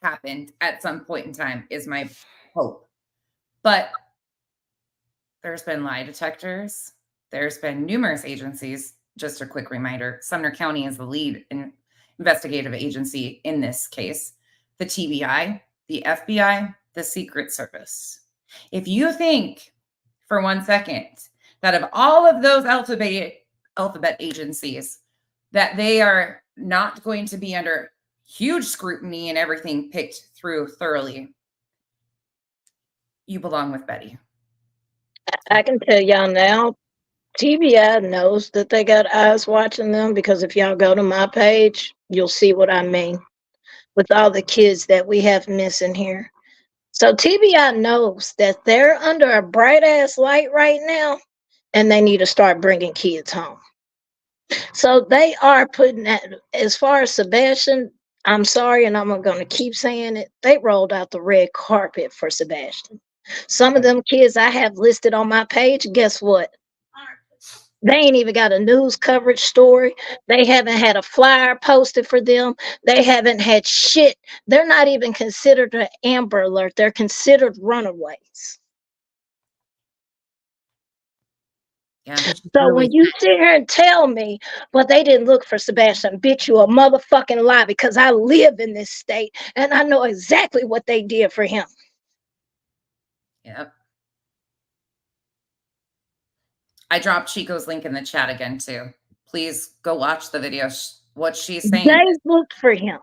happened at some point in time, is my hope. But there's been lie detectors. There's been numerous agencies. Just a quick reminder, Sumner County is the lead investigative agency in this case. The TBI, the FBI, the Secret Service. If you think for 1 second that of all of those alphabet agencies, that they are not going to be under huge scrutiny and everything picked through thoroughly, you belong with Betty. I can tell y'all now, TBI knows that they got eyes watching them, because if y'all go to my page, you'll see what I mean with all the kids that we have missing here. So TBI knows that they're under a bright ass light right now, and they need to start bringing kids home. So they are putting that, as far as Sebastian, I'm sorry, and I'm going to keep saying it, they rolled out the red carpet for Sebastian. Some of them kids I have listed on my page, guess what? They ain't even got a news coverage story. They haven't had a flyer posted for them. They haven't had shit. They're not even considered an Amber Alert. They're considered runaways. Yeah. So when you sit here and tell me, but they didn't look for Sebastian, bitch, you a motherfucking lie, because I live in this state and I know exactly what they did for him. Yep. I dropped Chico's link in the chat again, too. Please go watch the video. What she's saying. They looked for him.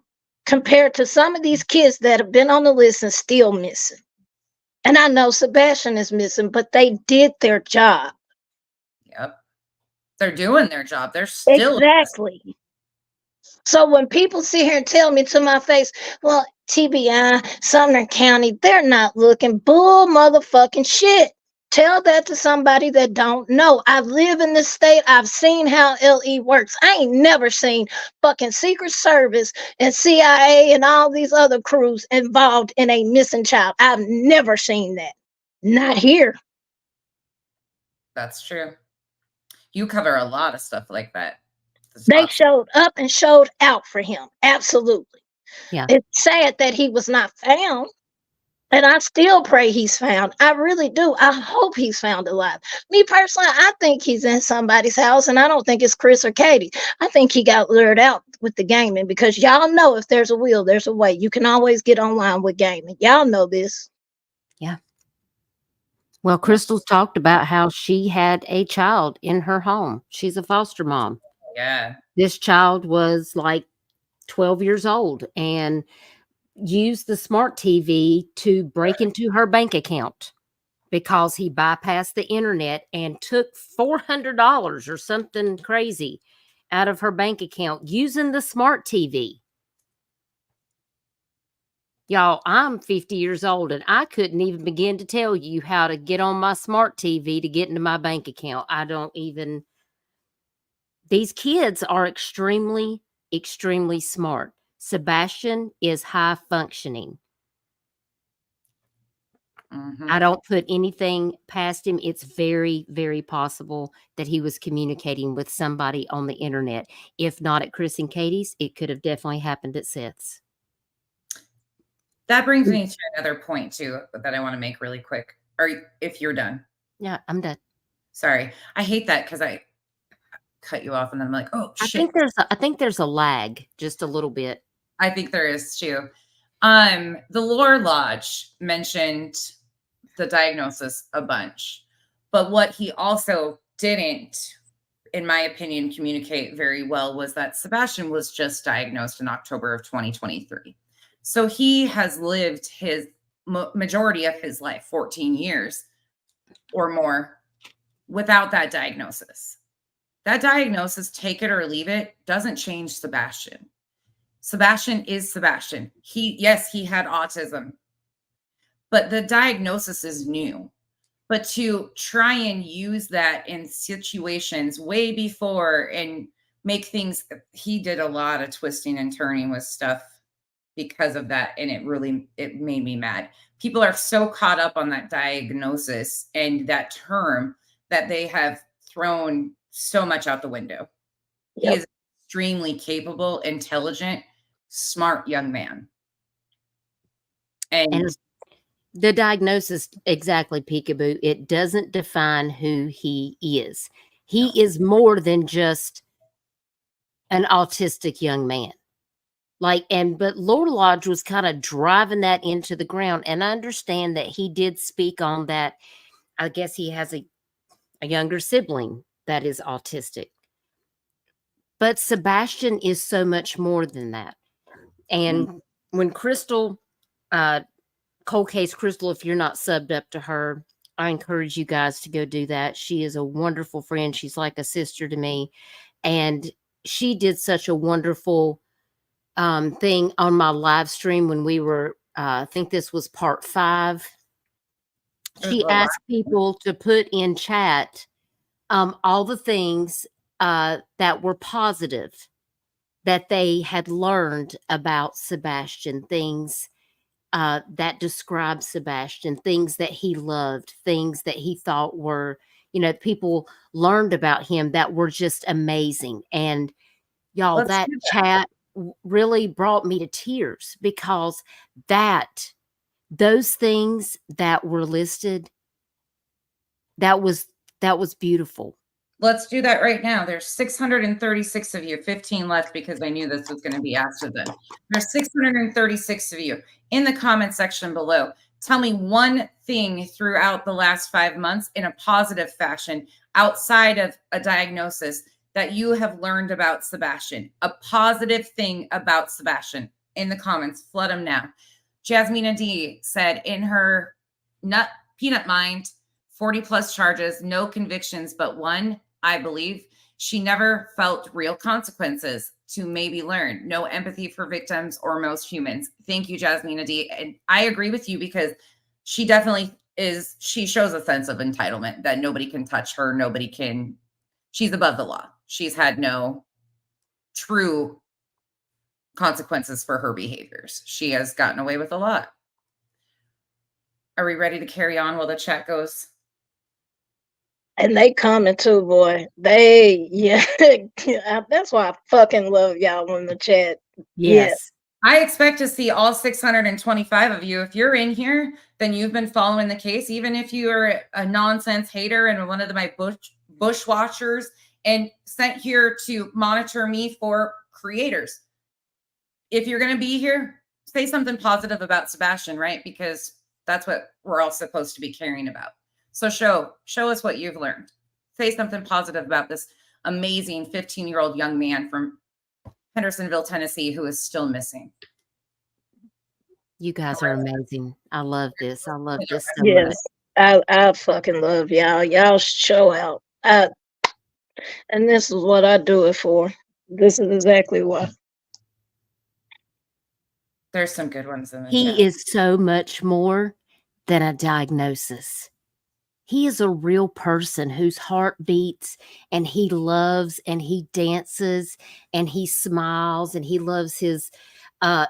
compared to some of these kids that have been on the list and still missing. And I know Sebastian is missing, but they did their job. Yep. They're doing their job. They're still Exactly. So when people sit here and tell me to my face, well, TBI, Sumner County, they're not looking. Bull motherfucking shit. Tell that to somebody that don't know. I live in this state. I've seen how LE works. I ain't never seen fucking Secret Service and CIA and all these other crews involved in a missing child. I've never seen that. Not here. That's true. You cover a lot of stuff like that. They showed up and showed out for him. Absolutely. Yeah. It's sad that he was not found. And I still pray he's found. I really do. I hope he's found alive. Me personally, I think he's in somebody's house, and I don't think it's Chris or Katie. I think he got lured out with the gaming, because y'all know if there's a will, there's a way. You can always get online with gaming. Y'all know this. Yeah. Well, Crystal talked about how she had a child in her home. She's a foster mom. Yeah. This child was like 12 years old and used the smart TV to break into her bank account because he bypassed the internet and took $400 or something crazy out of her bank account using the smart TV. Y'all, I'm 50 years old and I couldn't even begin to tell you how to get on my smart TV to get into my bank account. I don't even. These kids are extremely, extremely smart. Sebastian is high functioning. I don't put anything past him. It's very, very possible that he was communicating with somebody on the internet. If not at Chris and Katie's, it could have definitely happened at Seth's. That brings me to another point too that I want to make really quick. Or if you're done. Yeah, I'm done. Sorry. I hate that because I cut you off and then I'm like, oh shit. I think there's a lag just a little bit. I think there is too. The Lore Lodge mentioned the diagnosis a bunch, but what he also didn't, in my opinion, communicate very well was that Sebastian was just diagnosed in October of 2023. So he has lived his majority of his life, 14 years or more, without that diagnosis. That diagnosis, take it or leave it, doesn't change Sebastian. Sebastian is Sebastian. He had autism, but the diagnosis is new. But to try and use that in situations way before and make things, he did a lot of twisting and turning with stuff because of that. And it made me mad. People are so caught up on that diagnosis and that term that they have thrown so much out the window. Yep. He is extremely capable, intelligent, smart young man. And the diagnosis, exactly, Peekaboo, it doesn't define who he is. He is more than just an autistic young man. But Lord Lodge was kind of driving that into the ground. And I understand that he did speak on that. I guess he has a younger sibling that is autistic. But Sebastian is so much more than that. And when Crystal, Cold Case Crystal, if you're not subbed up to her, I encourage you guys to go do that. She is a wonderful friend. She's like a sister to me. And she did such a wonderful thing on my live stream when we were, I think this was part 5. She asked people to put in chat all the things that were positive that they had learned about Sebastian, things that described Sebastian, things that he loved, things that he thought were, people learned about him that were just amazing. And y'all, that chat really brought me to tears because those things that were listed, that was beautiful. Let's do that right now. There's 636 of you, 15 left because I knew this was going to be after them. There's 636 of you in the comment section below. Tell me one thing throughout the last 5 months in a positive fashion outside of a diagnosis that you have learned about Sebastian, a positive thing about Sebastian in the comments. Flood them now. Jasmina D said in her peanut mind, 40 plus charges, no convictions, but one, I believe. She never felt real consequences to maybe learn. No empathy for victims or most humans. Thank you, Jasmina D. And I agree with you because she definitely is. She shows a sense of entitlement that nobody can touch her. Nobody can. She's above the law. She's had no true consequences for her behaviors. She has gotten away with a lot. Are we ready to carry on while the chat goes? And they coming too, boy. Yeah. That's why I fucking love y'all in the chat. Yes. I expect to see all 625 of you. If you're in here, then you've been following the case. Even if you are a nonsense hater and one of my bush watchers and sent here to monitor me for creators. If you're going to be here, say something positive about Sebastian, right? Because that's what we're all supposed to be caring about. So show us what you've learned. Say something positive about this amazing 15-year-old young man from Hendersonville, Tennessee, who is still missing. You guys are amazing. I love this. I love this so Yes. much. I fucking love y'all. Y'all show out. And this is what I do it for. This is exactly why. There's some good ones in the chat. He is so much more than a diagnosis. He is a real person whose heart beats and he loves and he dances and he smiles and he loves his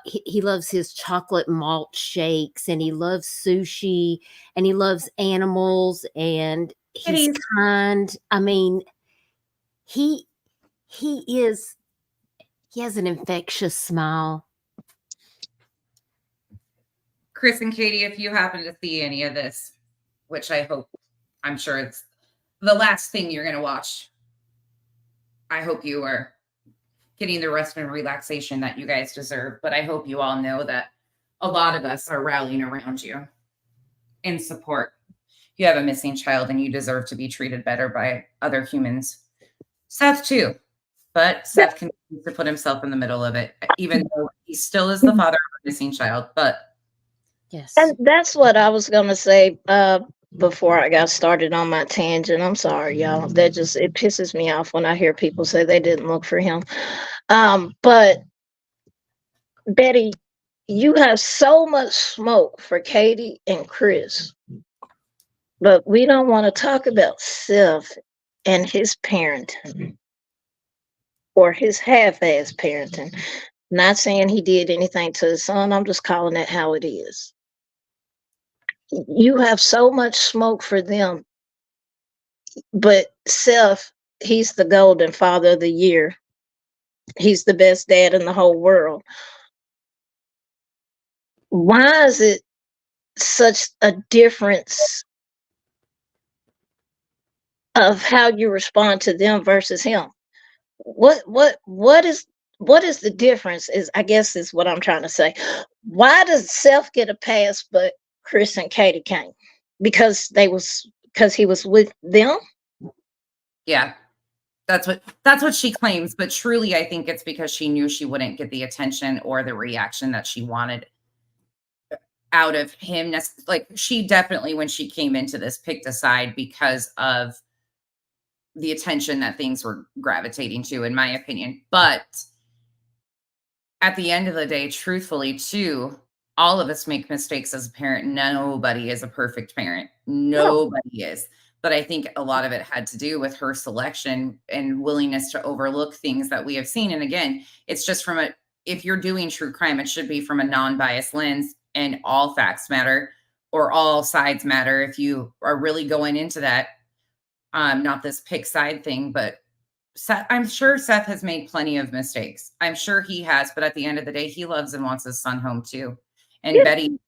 he loves his chocolate malt shakes and he loves sushi and he loves animals and he's kind. I mean, he has an infectious smile. Chris and Katie, if you happen to see any of this, which I'm sure it's the last thing you're going to watch. I hope you are getting the rest and relaxation that you guys deserve. But I hope you all know that a lot of us are rallying around you in support. You have a missing child and you deserve to be treated better by other humans. Seth too. But Seth continues to put himself in the middle of it, even though he still is the father of a missing child. But yes. And that's what I was going to say before I got started on my tangent. I'm sorry, y'all. It pisses me off when I hear people say they didn't look for him. But Betty, you have so much smoke for Katie and Chris, but we don't want to talk about Seth and his parenting or his half-ass parenting. Not saying he did anything to his son. I'm just calling it how it is. You have so much smoke for them, but Seth, he's the golden father of the year. He's the best dad in the whole world. Why is it such a difference of how you respond to them versus him? What is the difference I guess is what I'm trying to say. Why does Seth get a pass but Chris and Katie can't? Because he was with them? yeah, that's what she claims. But truly, I think it's because she knew she wouldn't get the attention or the reaction that she wanted out of him. Like, she definitely, when she came into this, picked a side because of the attention that things were gravitating to, in my opinion. But at the end of the day, truthfully, too, all of us make mistakes as a parent. Nobody is a perfect parent. Nobody is. But I think a lot of it had to do with her selection and willingness to overlook things that we have seen. And again, it's just if you're doing true crime, it should be from a non-biased lens and all facts matter or all sides matter. If you are really going into that, not this pick side thing, but Seth, I'm sure Seth has made plenty of mistakes. I'm sure he has, but at the end of the day, he loves and wants his son home too. And yeah. Betty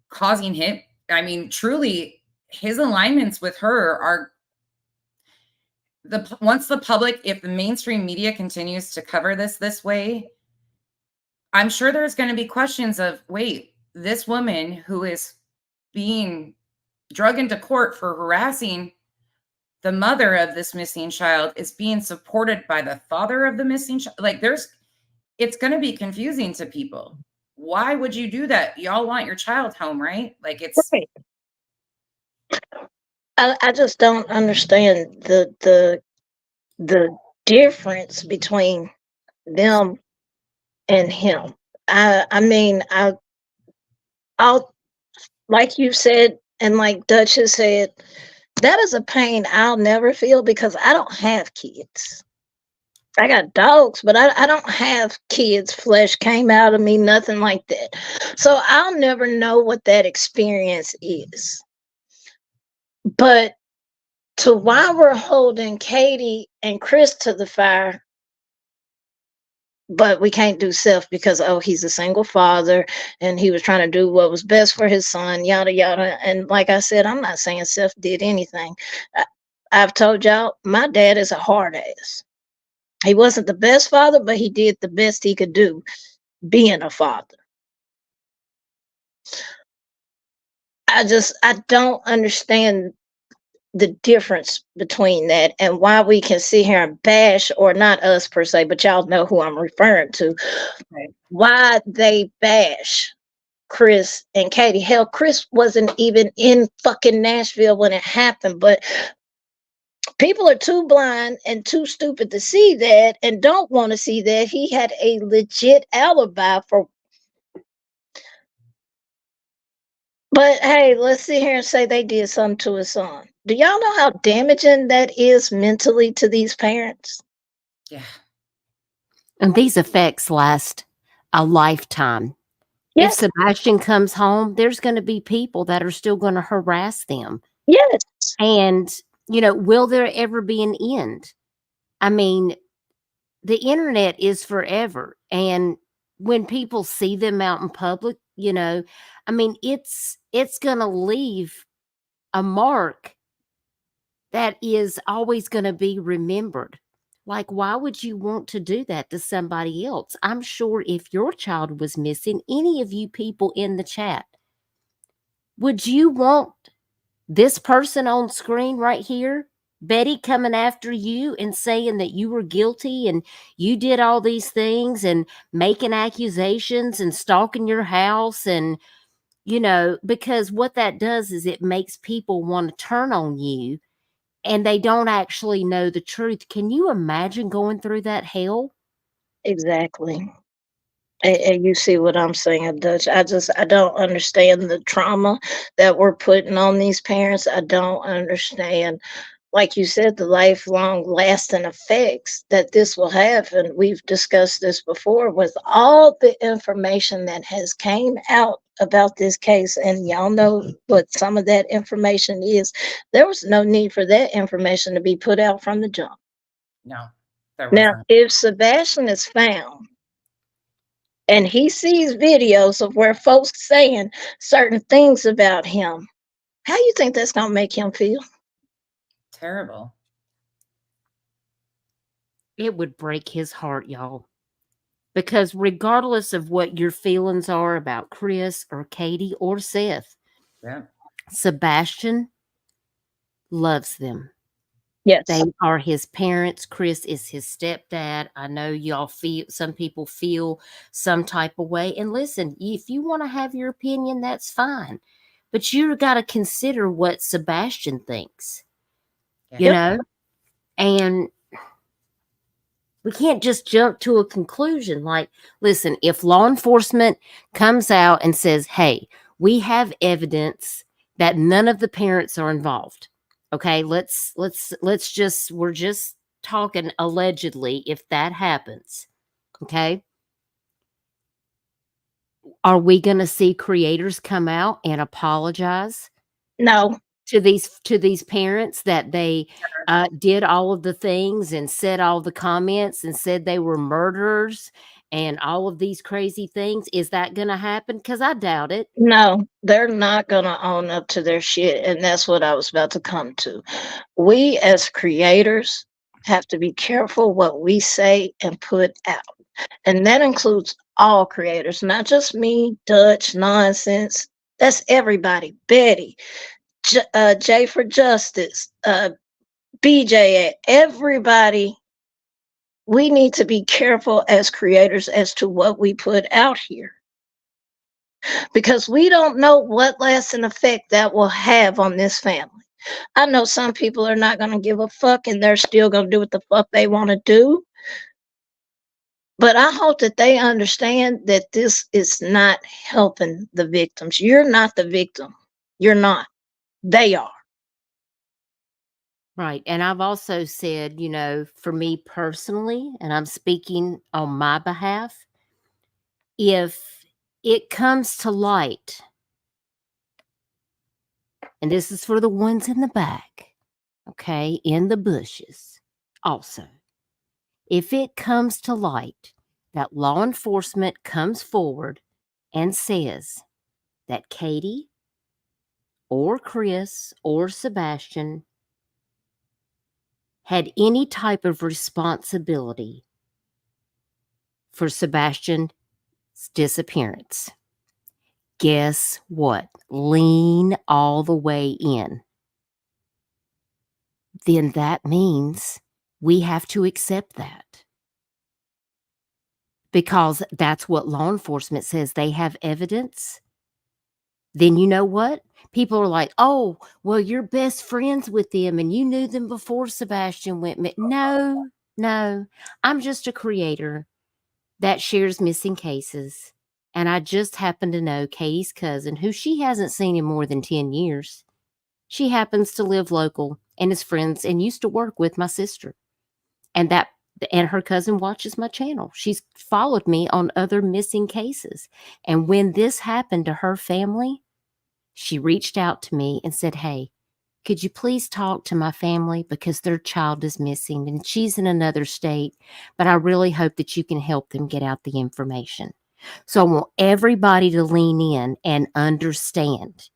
causing him, I mean, truly, his alignments with her are once the public, if the mainstream media continues to cover this way, I'm sure there's going to be questions of, wait, this woman who is being dragged into court for harassing the mother of this missing child is being supported by the father of the missing child. Like, it's going to be confusing to people. Why would you do that? Y'all want your child home, right? Like it's Right. I just don't understand the difference between them and him. I mean, I'll like you said, and like Dutch has said, that is a pain I'll never feel because I don't have kids. I got dogs, but I don't have kids. Flesh came out of me, nothing like that. So I'll never know what that experience is. But to why we're holding Katie and Chris to the fire, but we can't do Seth because, oh, he's a single father and he was trying to do what was best for his son, yada yada. And like I said, I'm not saying Seth did anything. I've told y'all my dad is a hard ass. He wasn't the best father, but he did the best he could do being a father. I don't understand the difference between that and why we can sit here and bash, or not us per se, but y'all know who I'm referring to. Right. Why they bash Chris and Katie. Hell, Chris wasn't even in fucking Nashville when it happened, but people are too blind and too stupid to see that and don't want to see that he had a legit alibi for. But hey, let's sit here and say they did something to his son. Do y'all know how damaging that is mentally to these parents? yeah. And these effects last a lifetime. Yes, If Sebastian comes home, there's going to be people that are still going to harass them. yes. And, will there ever be an end? I mean, the internet is forever. And when people see them out in public, I mean, it's going to leave a mark that is always going to be remembered. Like, why would you want to do that to somebody else? I'm sure if your child was missing, any of you people in the chat, would you want this person on screen right here, Betty, coming after you and saying that you were guilty and you did all these things and making accusations and stalking your house? And, because what that does is it makes people want to turn on you and they don't actually know the truth. Can you imagine going through that hell? Exactly. And you see what I'm saying, Dutch. I don't understand the trauma that we're putting on these parents. I don't understand, like you said, the lifelong lasting effects that this will have. And we've discussed this before with all the information that has came out about this case. And y'all know what some of that information is. There was no need for that information to be put out from the jump. No, there Now, wasn't. if Sebastian is found and he sees videos of where folks saying certain things about him, how you think that's going to make him feel? Terrible. It would break his heart, y'all. Because regardless of what your feelings are about Chris or Katie or Seth, Yeah. Sebastian loves them. Yes. They are his parents. Chris is his stepdad. I know y'all some people feel some type of way. And listen, if you want to have your opinion, that's fine. But you got to consider what Sebastian thinks, Yeah. And we can't just jump to a conclusion. Like, listen, if law enforcement comes out and says, hey, we have evidence that none of the parents are involved. Okay, we're just talking allegedly if that happens. Okay. Are we going to see creators come out and apologize? No. To these parents that they did all of the things and said all the comments and said they were murderers and all of these crazy things? Is that going to happen? Because I doubt it. No, they're not going to own up to their shit. And that's what I was about to come to. We as creators have to be careful what we say and put out. And that includes all creators, not just me, Dutch, Nonsense. That's everybody. Betty, J for Justice, BJ, everybody we need to be careful as creators as to what we put out here, because we don't know what lasting effect that will have on this family. I know some people are not going to give a fuck and they're still going to do what the fuck they want to do. But I hope that they understand that this is not helping the victims. You're not the victim. You're not. They are. Right. And I've also said, you know, for me personally, and I'm speaking on my behalf, if it comes to light, and this is for the ones in the back, okay, in the bushes also, if it comes to light that law enforcement comes forward and says that Katie or Chris or Sebastian had any type of responsibility for Sebastian's disappearance, guess what? Lean all the way in. Then that means we have to accept that. Because that's what law enforcement says. They have evidence. Then you know what? People are like, oh, well, you're best friends with them and you knew them before Sebastian went. No, no. I'm just a creator that shares missing cases. And I just happen to know Katie's cousin, who she hasn't seen in more than 10 years. She happens to live local and is friends and used to work with my sister. And her cousin watches my channel. She's followed me on other missing cases. And when this happened to her family, she reached out to me and said, hey, could you please talk to my family because their child is missing and she's in another state, but I really hope that you can help them get out the information. So I want everybody to lean in and understand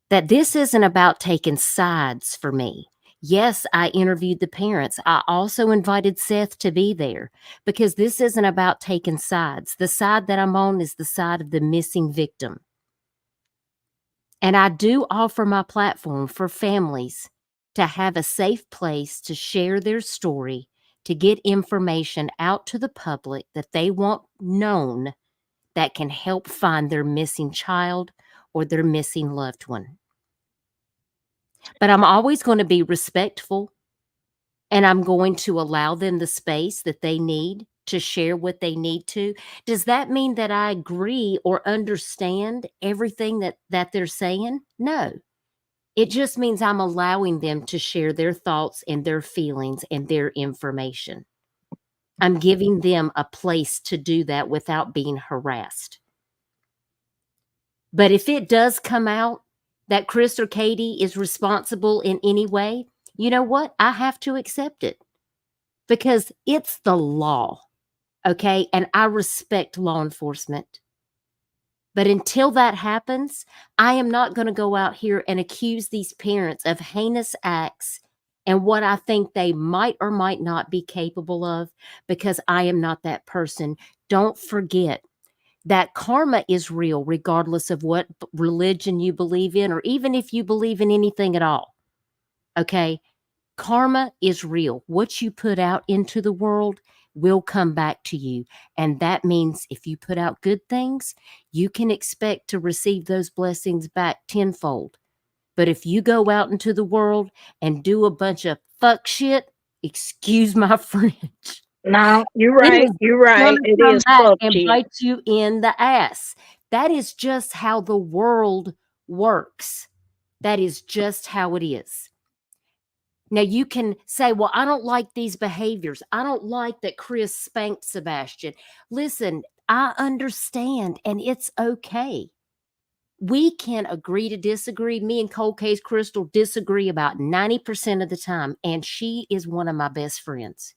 that this isn't about taking sides for me. Yes, I interviewed the parents. I also invited Seth to be there because this isn't about taking sides. The side that I'm on is the side of the missing victim. And I do offer my platform for families to have a safe place to share their story, to get information out to the public that they want known that can help find their missing child or their missing loved one. But I'm always going to be respectful, and I'm going to allow them the space that they need to share what they need to. Does that mean that I agree or understand everything that they're saying? No. It just means I'm allowing them to share their thoughts and their feelings and their information. I'm giving them a place to do that without being harassed. But if it does come out that Chris or Katie is responsible in any way, you know what? I have to accept it because it's the law, okay? And I respect law enforcement. But until that happens, I am not going to go out here and accuse these parents of heinous acts and what I think they might or might not be capable of because I am not that person. Don't forget that karma is real regardless of what religion you believe in or even if you believe in anything at all. Okay? Karma is real. What you put out into the world will come back to you. And that means if you put out good things, you can expect to receive those blessings back tenfold. But if you go out into the world and do a bunch of fuck shit, excuse my French. No, you're right. You're right. It is Back and shit. bite you in the ass. That is just how the world works. That is just how it is. Now you can say, well, I don't like these behaviors. I don't like that Chris spanked Sebastian. Listen, I understand and it's okay. We can agree to disagree. Me and Cold Case Crystal disagree about 90% of the time, and she is one of my best friends.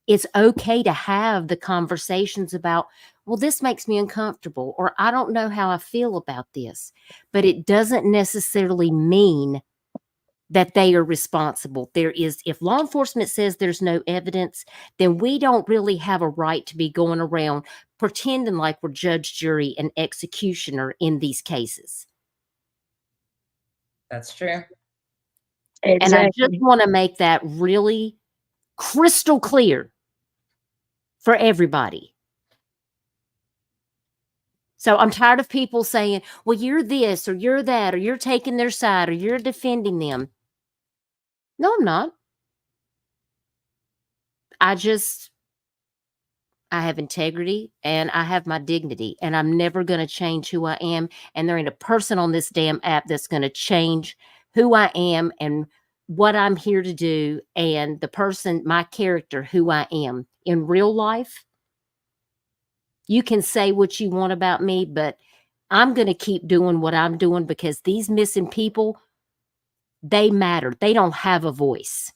It's okay to have the conversations about, well, this makes me uncomfortable, or I don't know how I feel about this, but it doesn't necessarily mean that they are responsible. There is, if law enforcement says there's no evidence, then we don't really have a right to be going around pretending like we're judge, jury, and executioner in these cases. That's true. Exactly. And I just want to make that really crystal clear for everybody. So I'm tired of people saying, well, you're this or you're that, or you're taking their side or you're defending them. No, I'm not. I have integrity and I have my dignity, and I'm never going to change who I am. And there ain't a person on this damn app that's going to change who I am and what I'm here to do, and the person, my character, who I am in real life. You can say what you want about me, but I'm going to keep doing what I'm doing, because these missing people, they matter. They don't have a voice.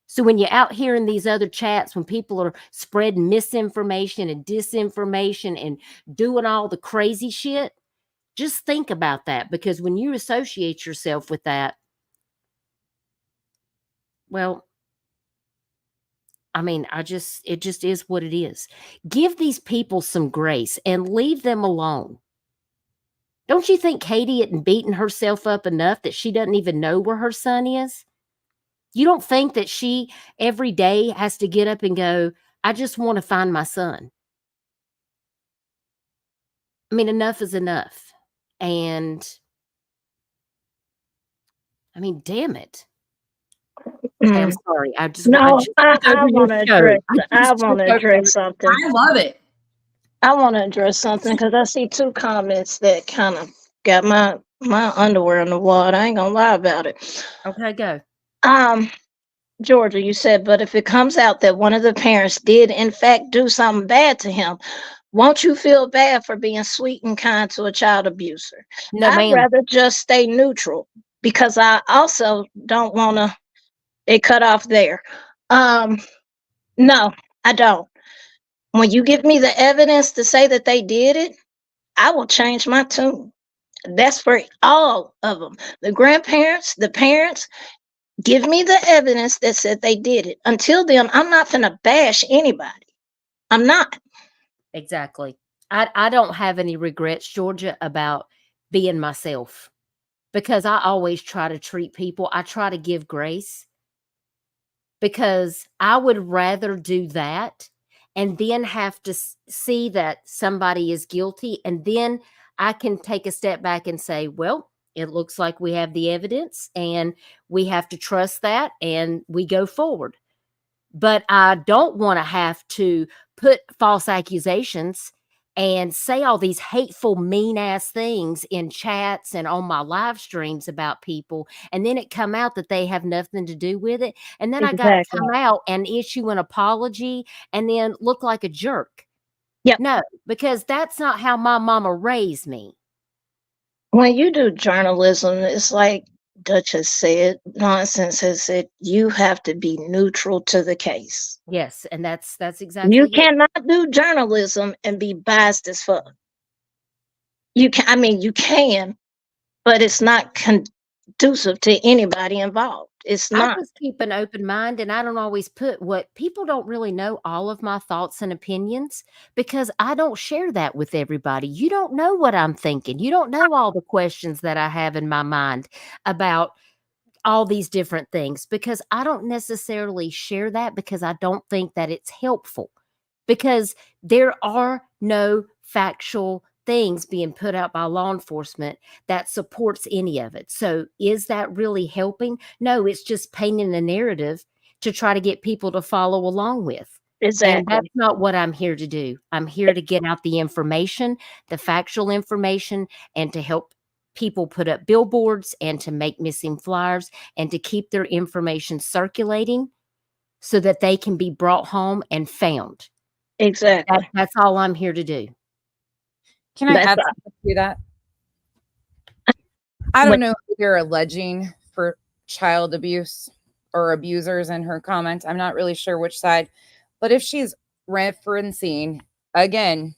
So when you're out here in these other chats, when people are spreading misinformation and disinformation and doing all the crazy shit, just think about that, because when you associate yourself with that, well, I mean, it just is what it is. Give these people some grace and leave them alone. Don't you think Katie isn't beating herself up enough that she doesn't even know where her son is? You don't think that she every day has to get up and go, I just want to find my son? I mean, enough is enough. And I mean, damn it. Okay, I'm sorry. I No, I took over your want to show. address. I just want to took over address something. I love it. I want to address something because I see two comments that kind of got my underwear in the water. I ain't gonna lie about it. Okay, go. Georgia, you said, but if it comes out that one of the parents did in fact do something bad to him, won't you feel bad for being sweet and kind to a child abuser? No, I'd ma'am. rather just stay neutral, because I also don't want to. It cut off there. No, I don't. When you give me the evidence to say that they did it, I will change my tune. That's for all of them. The grandparents, the parents, give me the evidence that said they did it. Until then, I'm not going to bash anybody. I'm not. Exactly. I don't have any regrets, Georgia, about being myself, because I always try to treat people. I try to give grace, because I would rather do that and then have to see that somebody is guilty. And then I can take a step back and say, well, it looks like we have the evidence and we have to trust that, and we go forward. But I don't want to have to put false accusations and say all these hateful, mean ass things in chats and on my live streams about people, and then it come out that they have nothing to do with it. And then I got to Exactly. come out and issue an apology and then look like a jerk. Yep. No, because that's not how my mama raised me. When you do journalism, it's like Duchess said, Nonsense has said, you have to be neutral to the case. Yes, and that's exactly You it. cannot do journalism and be biased as fuck. You can, but it's not conducive to anybody involved. It's I not. just keep an open mind, and I don't always put what people don't really know all of my thoughts and opinions, because I don't share that with everybody. You don't know what I'm thinking. You don't know all the questions that I have in my mind about all these different things, because I don't necessarily share that, because I don't think that it's helpful, because there are no factual things being put out by law enforcement that supports any of it. So is that really helping? No, it's just painting a narrative to try to get people to follow along with. And Exactly. that's not what I'm here to do. I'm here to get out the information, the factual information, and to help people put up billboards and to make missing flyers and to keep their information circulating so that they can be brought home and found. Exactly. That's all I'm here to do. Can I That's add something to that? I don't know if you're alleging for child abuse or abusers in her comment. I'm not really sure which side, but if she's referencing, again,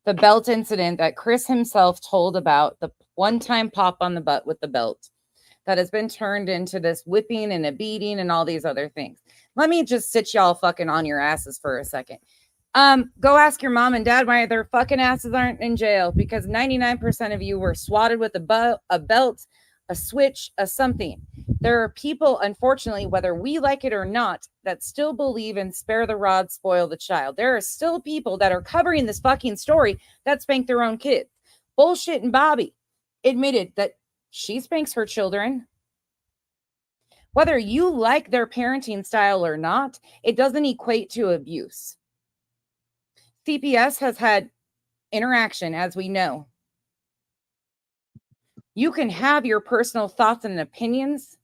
the belt incident that Chris himself told about, the one-time pop on the butt with the belt that has been turned into this whipping and a beating and all these other things. Let me just sit y'all fucking on your asses for a second. Go ask your mom and dad why their fucking asses aren't in jail, because 99% of you were swatted with a belt, a switch, a something. There are people, unfortunately, whether we like it or not, that still believe in spare the rod, spoil the child. There are still people that are covering this fucking story that spank their own kids. Bullshit and Bobby admitted that she spanks her children. Whether you like their parenting style or not, it doesn't equate to abuse. CPS has had interaction, as we know. You can have your personal thoughts and opinions,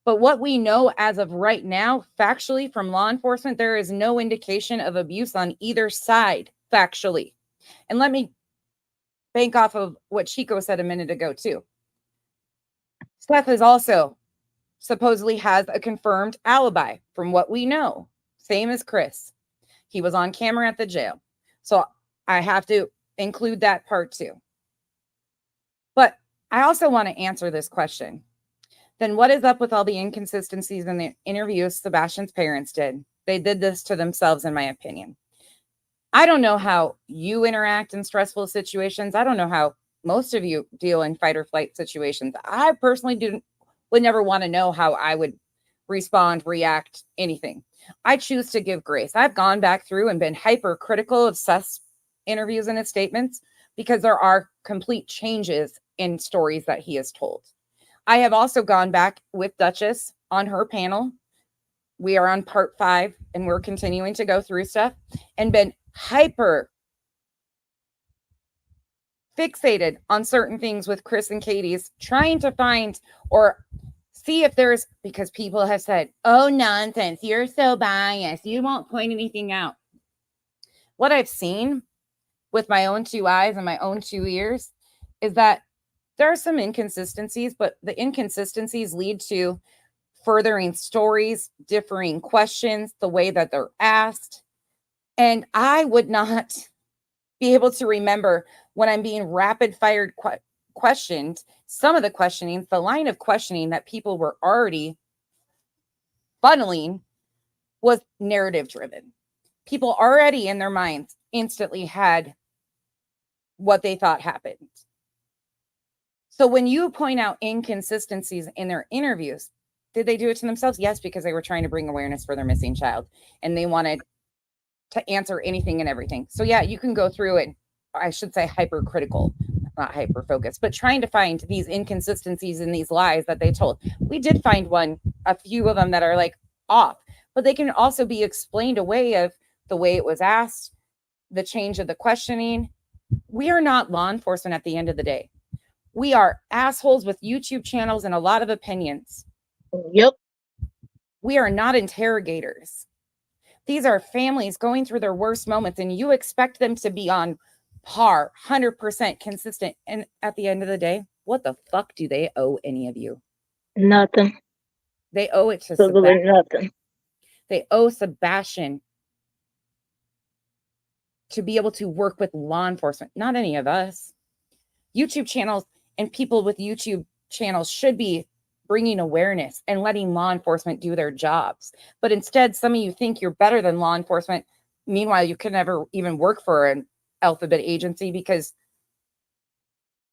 but what we know as of right now, factually from law enforcement, there is no indication of abuse on either side, factually. And let me bank off of what Chico said a minute ago, too. Seth is also supposedly has a confirmed alibi from what we know. Same as Chris. He was on camera at the jail. So I have to include that part too. But I also want to answer this question. Then what is up with all the inconsistencies in the interviews Sebastian's parents did? They did this to themselves, in my opinion. I don't know how you interact in stressful situations. I don't know how most of you deal in fight or flight situations. I personally would never want to know how I would respond, react, anything. I choose to give grace. I've gone back through and been hypercritical of Seth's interviews and his statements because there are complete changes in stories that he has told. I have also gone back with Duchess on her panel. We are on part 5 and we're continuing to go through stuff and been hyper fixated on certain things with Chris and Katie's, trying to find or see if there's, because people have said, oh, nonsense, you're so biased, you won't point anything out. What I've seen with my own 2 eyes and my own 2 ears is that there are some inconsistencies, but the inconsistencies lead to furthering stories, differing questions, the way that they're asked. And I would not be able to remember when I'm being rapid fired questioned, some of the questioning, the line of questioning that people were already funneling was narrative driven. People already in their minds instantly had what they thought happened. So when you point out inconsistencies in their interviews, did they do it to themselves? Yes, because they were trying to bring awareness for their missing child and they wanted to answer anything and everything. So yeah, you can go through it. I should say hypercritical, not hyper focused, but trying to find these inconsistencies in these lies that they told. We did find a few of them that are like off, but they can also be explained away of the way it was asked, the change of the questioning. We are not law enforcement at the end of the day. We are assholes with YouTube channels and a lot of opinions. Yep. We are not interrogators. These are families going through their worst moments, and you expect them to be on par, 100% consistent. And at the end of the day, what the fuck do they owe any of you? Nothing. They owe it to Absolutely Sebastian. nothing. They owe Sebastian to be able to work with law enforcement, not any of us. YouTube channels and people with YouTube channels should be bringing awareness and letting law enforcement do their jobs. But instead, some of you think you're better than law enforcement. Meanwhile, you can never even work for an alphabet agency because,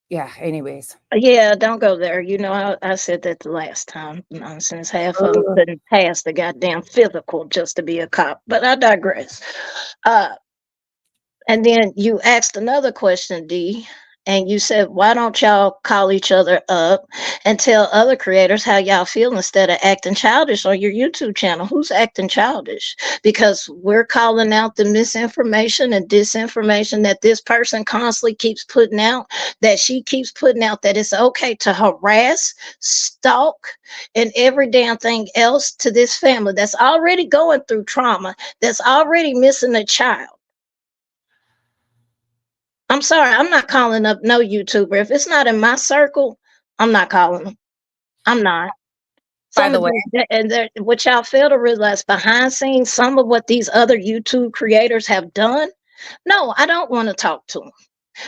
yeah, anyways. Yeah, don't go there. You know, I said that the last time. Nonsense. Half of them couldn't pass the goddamn physical just to be a cop. But I digress. And then you asked another question, D, and you said, why don't y'all call each other up and tell other creators how y'all feel instead of acting childish on your YouTube channel? Who's acting childish? Because we're calling out the misinformation and disinformation that this person constantly keeps putting out, that she keeps putting out, that it's okay to harass, stalk, and every damn thing else to this family that's already going through trauma, that's already missing a child. I'm sorry, I'm not calling up no YouTuber. If it's not in my circle, I'm not calling them. I'm not. By the way, What y'all fail to realize behind scenes, some of what these other YouTube creators have done, no, I don't want to talk to them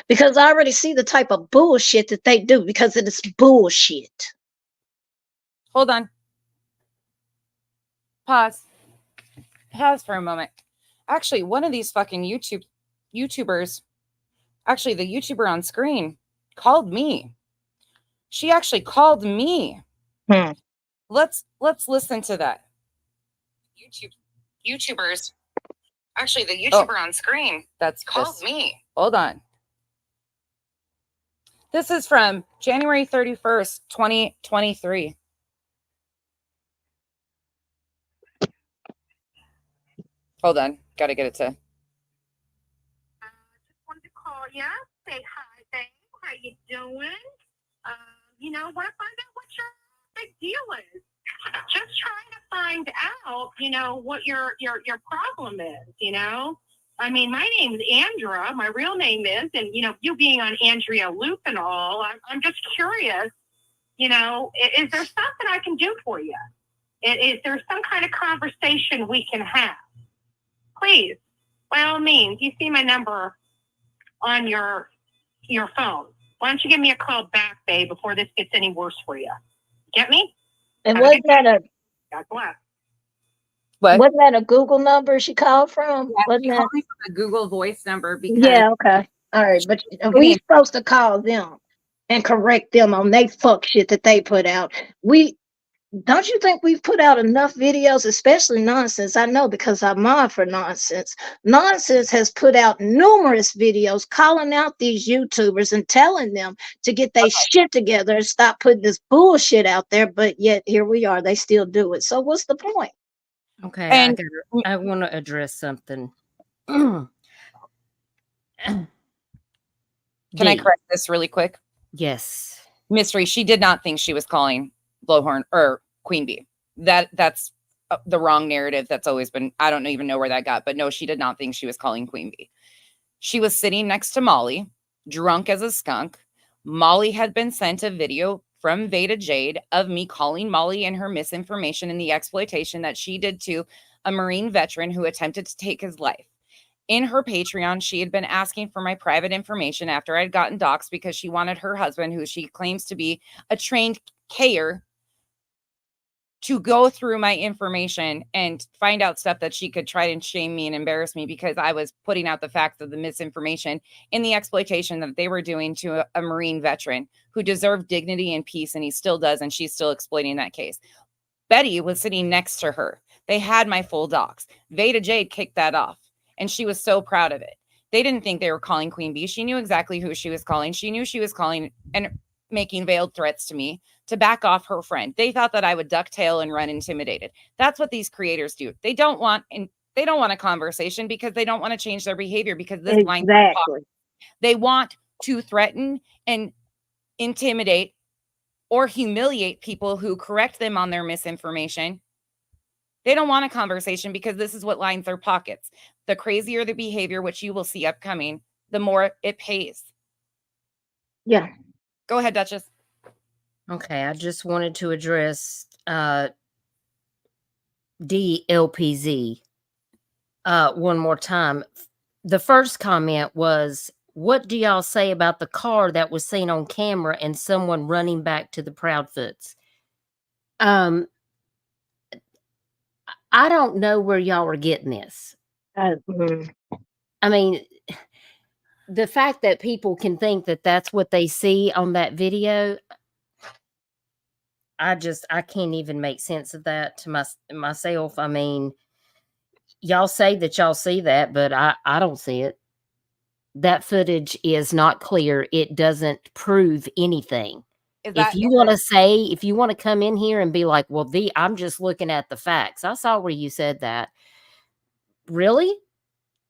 because I already see the type of bullshit that they do because it is bullshit. Hold on. Pause for a moment. Actually, one of these fucking YouTubers, actually the YouTuber on screen, called me. She actually called me let's listen to that. YouTubers. Actually, the YouTuber on screen That's called this. me. Hold on. This is from January 31st, 2023. Hold on. Got to get it to. Just wanted to call you, say hi, babe. How you doing? Want to find out what your big deal is. Just trying to find out, what your problem is. I mean, my name is Andra. My real name is, and you being on Andrea Loop and all, I'm just curious. Is there something I can do for you? Is there some kind of conversation we can have? Please, by all means, you see my number on your phone. Why don't you give me a call back, babe, before this gets any worse for you? Get me? And Have a wasn't good that God bless. What? a Google number she called from? Yeah, Wasn't she that? called me from a Google Voice number because Yeah, okay. All right. But we supposed to call them and correct them on they fuck shit that they put out. Don't you think we've put out enough videos, especially Nonsense? I know because I'm on for Nonsense. Nonsense has put out numerous videos calling out these YouTubers and telling them to get their shit together and stop putting this bullshit out there. But yet here we are. They still do it. So what's the point? Okay, And- I want to address something. Can Can I correct this really quick? Yes. Mystery, she did not think she was calling Blowhorn or Queen Bee. That's the wrong narrative that's always been. I don't even know where that got, but no, she did not think she was calling Queen Bee. She was sitting next to Molly, drunk as a skunk. Molly had been sent a video from Veda Jade of me calling Molly and her misinformation and the exploitation that she did to a Marine veteran who attempted to take his life. In her Patreon, she had been asking for my private information after I'd gotten doxxed because she wanted her husband, who she claims to be a trained K-er, to go through my information and find out stuff that she could try and shame me and embarrass me because I was putting out the facts of the misinformation and the exploitation that they were doing to a Marine veteran who deserved dignity and peace, and he still does, and she's still exploiting that case. Betty was sitting next to her. They had my full docs. Veda Jade kicked that off, and she was so proud of it. They didn't think they were calling Queen Bee. She knew exactly who she was calling. She knew she was calling and making veiled threats to me to back off her friend. They thought that I would ducktail and run intimidated. That's what these creators do. They don't want a conversation because they don't want to change their behavior because this line. Exactly. They want to threaten and intimidate or humiliate people who correct them on their misinformation. They don't want a conversation because this is what lines their pockets. The crazier the behavior, which you will see upcoming, the more it pays. Yeah. Go ahead, Duchess. Okay, I just wanted to address DLPZ one more time. The first comment was, what do y'all say about the car that was seen on camera and someone running back to the Proudfoots? I don't know where y'all are getting this. I mean, the fact that people can think that that's what they see on that video, I can't even make sense of that to myself. I mean, y'all say that y'all see that, but I don't see it. That footage is not clear. It doesn't prove anything. If you want to come in here and be like, well, I'm just looking at the facts. I saw where you said that. Really?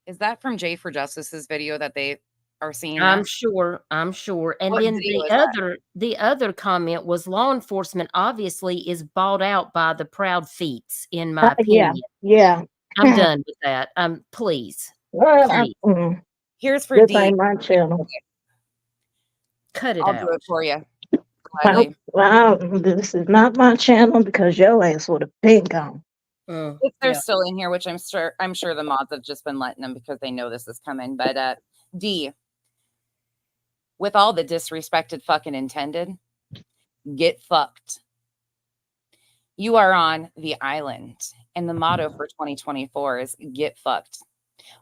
Is that from Jay for Justice's video that they are seeing? I'm sure. And What then video is the other comment was law enforcement obviously is bought out by the proud feats, in my opinion. Yeah. I'm done with that. Please. Well, Here's for this D. ain't my channel. Cut it I'll out. do it for you. Gladly. Well, this is not my channel because your ass would have been gone. If they're still in here, which I'm sure the mods have just been letting them because they know this is coming. But D, with all the disrespected fucking intended, get fucked. You are on the island, and the motto for 2024 is get fucked.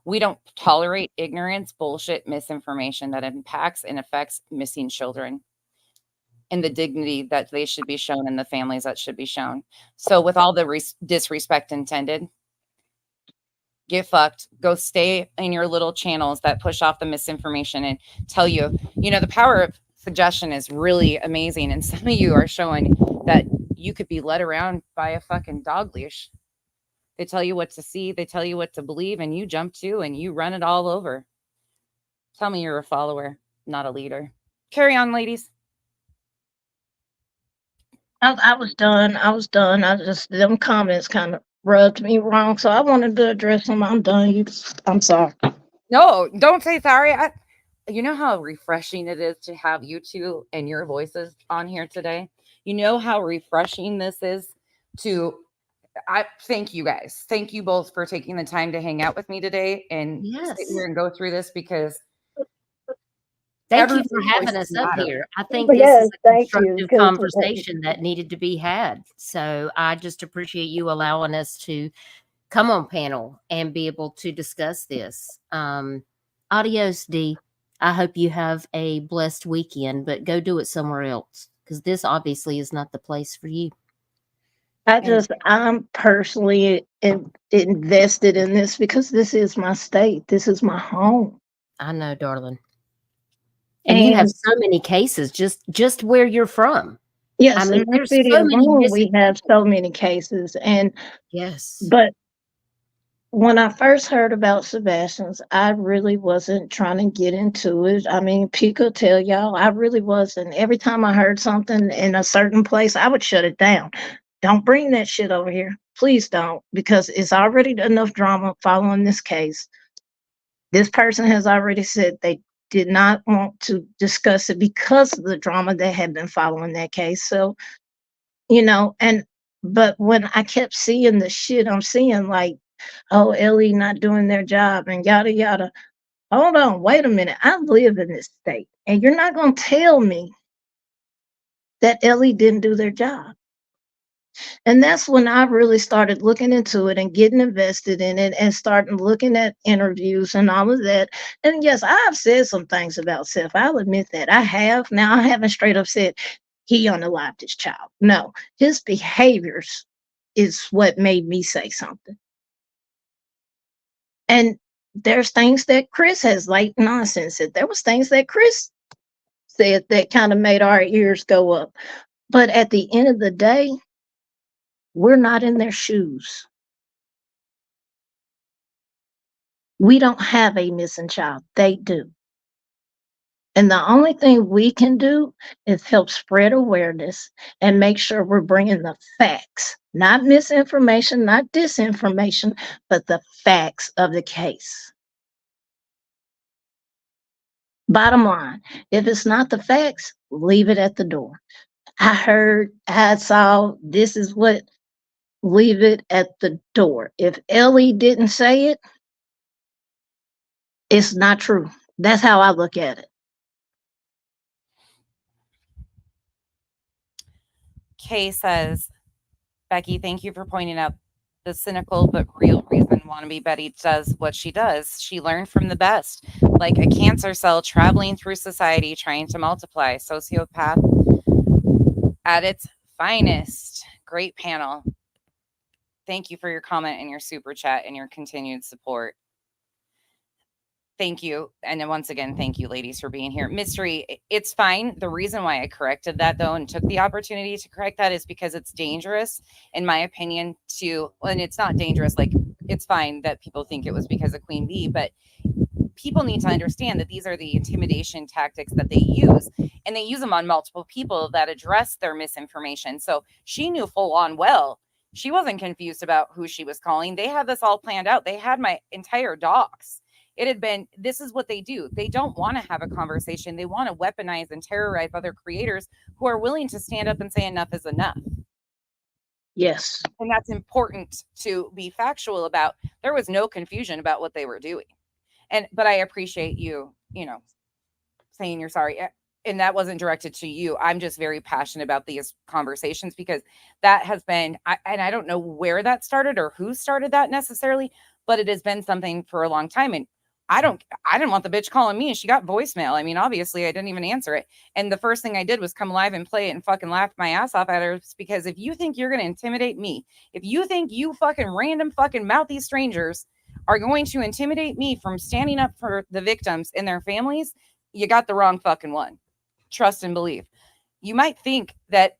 We don't tolerate ignorance, bullshit, misinformation that impacts and affects missing children. and the dignity that they should be shown and the families that should be shown. So with all the disrespect intended, get fucked. Go stay in your little channels that push off the misinformation and tell you, the power of suggestion is really amazing. And some of you are showing that you could be led around by a fucking dog leash. They tell you what to see, they tell you what to believe, and you jump to and you run it all over. Tell me you're a follower, not a leader. Carry on, ladies. I was done. Them comments kind of rubbed me wrong. So I wanted to address them. I'm done. I'm sorry. No, don't say sorry. You know how refreshing it is to have you two and your voices on here today? You know how refreshing this is I thank you guys. Thank you both for taking the time to hang out with me today and sit here and go through this, because thank you for having us up here. I think this Yes, is a thank you, constructive 'cause- conversation that needed to be had. So I just appreciate you allowing us to come on panel and be able to discuss this. Adios, D. I hope you have a blessed weekend, but go do it somewhere else, because this obviously is not the place for you. I'm personally invested in this because this is my state. This is my home. I know, darling. And you have so many cases just where you're from. Yes, I mean, in the there's city so many alone, missing we have people. so many cases. And Yes. but when I first heard about Sebastian's, I really wasn't trying to get into it. I mean, Pico tell y'all, I really wasn't. Every time I heard something in a certain place, I would shut it down. Don't bring that shit over here. Please don't, because it's already enough drama following this case. This person has already said they did not want to discuss it because of the drama that had been following that case. So, but when I kept seeing the shit I'm seeing, like, oh, Ellie not doing their job and yada yada. Hold on, wait a minute. I live in this state, and you're not going to tell me that Ellie didn't do their job. And that's when I really started looking into it and getting invested in it and starting looking at interviews and all of that. And yes, I've said some things about Seth. I'll admit that I have. Now, I haven't straight up said he unalived his child. No, his behaviors is what made me say something. And there's things that Chris has like nonsense said. There was things that Chris said that kind of made our ears go up. But at the end of the day, we're not in their shoes. We don't have a missing child. They do. And the only thing we can do is help spread awareness and make sure we're bringing the facts, not misinformation, not disinformation, but the facts of the case. Bottom line, if it's not the facts, leave it at the door. I saw, this is what, leave it at the door. If Ellie didn't say it, it's not true. That's how I look at it. Kay says, Becky, thank you for pointing out the cynical but real reason wannabe Betty does what she does. She learned from the best, like a cancer cell traveling through society trying to multiply. Sociopath at its finest. Great panel. Thank you for your comment and your super chat and your continued support. Thank you. And then once again, thank you, ladies, for being here. Mystery, it's fine. The reason why I corrected that, though, and took the opportunity to correct that is because it's dangerous, in my opinion, and it's not dangerous. Like, it's fine that people think it was because of Queen Bee, but people need to understand that these are the intimidation tactics that they use, and they use them on multiple people that address their misinformation. So she knew full on well. She wasn't confused about who she was calling. They had this all planned out. They had my entire docs. It had been, this is what they do. They don't want to have a conversation. They want to weaponize and terrorize other creators who are willing to stand up and say enough is enough. Yes. And that's important to be factual about. There was no confusion about what they were doing. But I appreciate you, saying you're sorry. And that wasn't directed to you. I'm just very passionate about these conversations because that has been, and I don't know where that started or who started that necessarily, but it has been something for a long time. And I didn't want the bitch calling me, and she got voicemail. I mean, obviously I didn't even answer it. And the first thing I did was come live and play it and fucking laugh my ass off at her, because if you think you're going to intimidate me, if you think you fucking random fucking mouthy strangers are going to intimidate me from standing up for the victims and their families, you got the wrong fucking one. Trust and believe. You might think that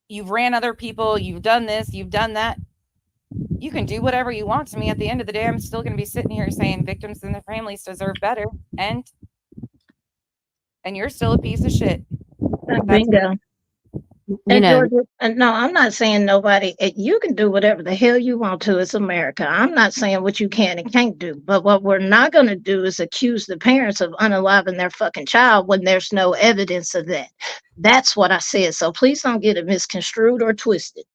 you've ran other people, you've done this, you've done that. You can do whatever you want to me. At the end of the day, I'm still going to be sitting here saying victims and their families deserve better. And you're still a piece of shit. Bingo. You And know, Georgia, no, I'm not saying nobody, you can do whatever the hell you want to. It's America. I'm not saying what you can and can't do. But what we're not going to do is accuse the parents of unaliving their fucking child when there's no evidence of that. That's what I said. So please don't get it misconstrued or twisted.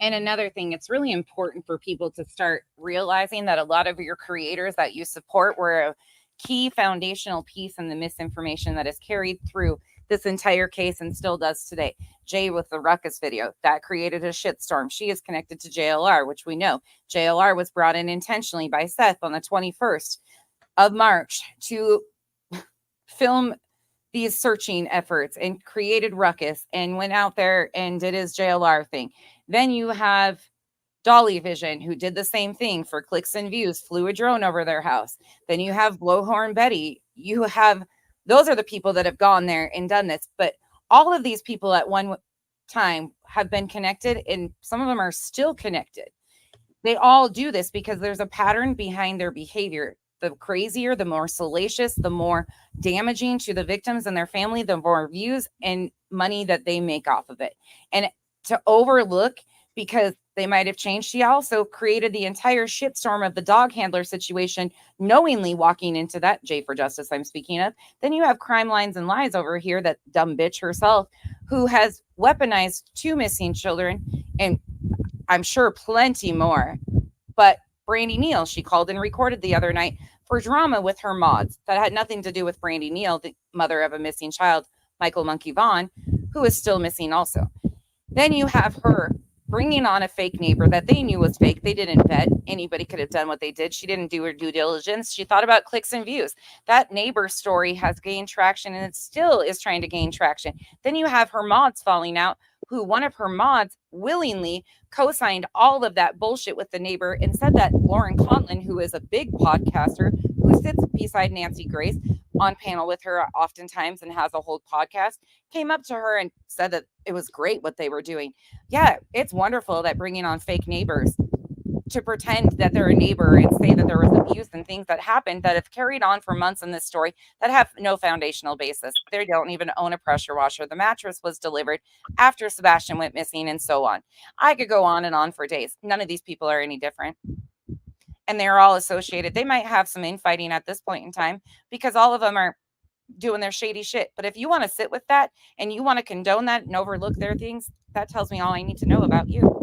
And another thing, it's really important for people to start realizing that a lot of your creators that you support were a key foundational piece in the misinformation that is carried through this entire case and still does today. Jay with the Ruckus video, that created a shitstorm. She is connected to JLR, which we know. JLR was brought in intentionally by Seth on the 21st of March to film these searching efforts and created Ruckus and went out there and did his JLR thing. Then you have Dolly Vision, who did the same thing for clicks and views, flew a drone over their house. Then you have Blowhorn Betty. You have, those are the people that have gone there and done this. But all of these people at one time have been connected, and some of them are still connected. They all do this because there's a pattern behind their behavior. The crazier, the more salacious, the more damaging to the victims and their family, the more views and money that they make off of it. And to overlook, because they might have changed, she also created the entire shitstorm of the dog handler situation, knowingly walking into that. Jay for Justice I'm speaking of. Then you have Crime Lines and Lies over here, that dumb bitch herself, who has weaponized 2 missing children, and I'm sure plenty more. But Brandy Neal, she called and recorded the other night for drama with her mods that had nothing to do with Brandy Neal, the mother of a missing child, Michael Monkey Vaughn, who is still missing also. Then you have her bringing on a fake neighbor that they knew was fake. They didn't vet. Anybody could have done what they did. She didn't do her due diligence. She thought about clicks and views. That neighbor story has gained traction, and it still is trying to gain traction. Then you have her mods falling out, who one of her mods willingly co-signed all of that bullshit with the neighbor and said that Lauren Conlon, who is a big podcaster, who sits beside Nancy Grace on panel with her oftentimes and has a whole podcast, came up to her and said that it was great what they were doing. Yeah, it's wonderful that bringing on fake neighbors to pretend that they're a neighbor and say that there was abuse and things that happened that have carried on for months in this story that have no foundational basis. They don't even own a pressure washer. The mattress was delivered after Sebastian went missing, and so on. I could go on and on for days. None of these people are any different. And they're all associated. They might have some infighting at this point in time because all of them are doing their shady shit. But if you want to sit with that and you want to condone that and overlook their things, that tells me all I need to know about you.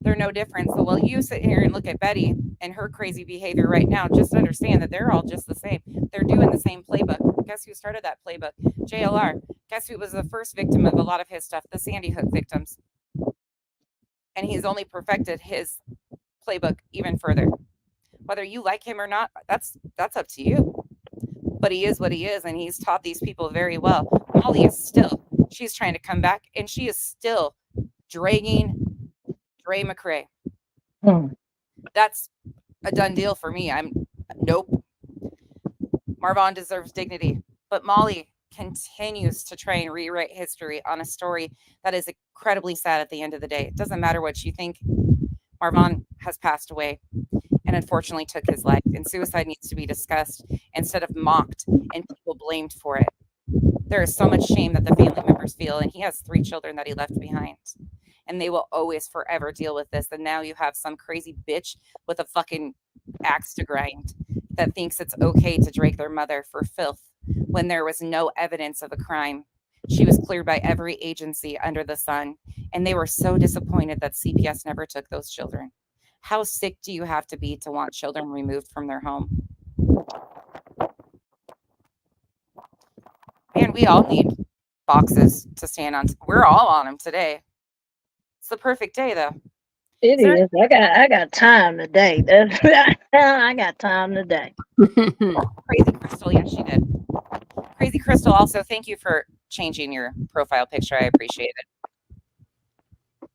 They're no different. So while you sit here and look at Betty and her crazy behavior right now, just understand that they're all just the same. They're doing the same playbook. Guess who started that playbook? JLR. Guess who was the first victim of a lot of his stuff? The Sandy Hook victims. And he's only perfected his playbook even further. Whether you like him or not, that's up to you. But he is what he is, and he's taught these people very well. Molly is still, she's trying to come back, and she is still dragging Dre McCrae. That's a done deal for me. Nope. Marvon deserves dignity. But Molly continues to try and rewrite history on a story that is incredibly sad at the end of the day. It doesn't matter what you think. Marvon has passed away and unfortunately took his life. And suicide needs to be discussed instead of mocked and people blamed for it. There is so much shame that the family members feel, and he has 3 children that he left behind. And they will always forever deal with this. And now you have some crazy bitch with a fucking axe to grind that thinks it's okay to drag their mother for filth when there was no evidence of a crime. She was cleared by every agency under the sun. And they were so disappointed that CPS never took those children. How sick do you have to be to want children removed from their home? Man, we all need boxes to stand on. We're all on them today. It's the perfect day, though. It there- is. I got time today. I got time today. Crazy Crystal, yes, she did. Crazy Crystal, also, thank you for changing your profile picture. I appreciate it.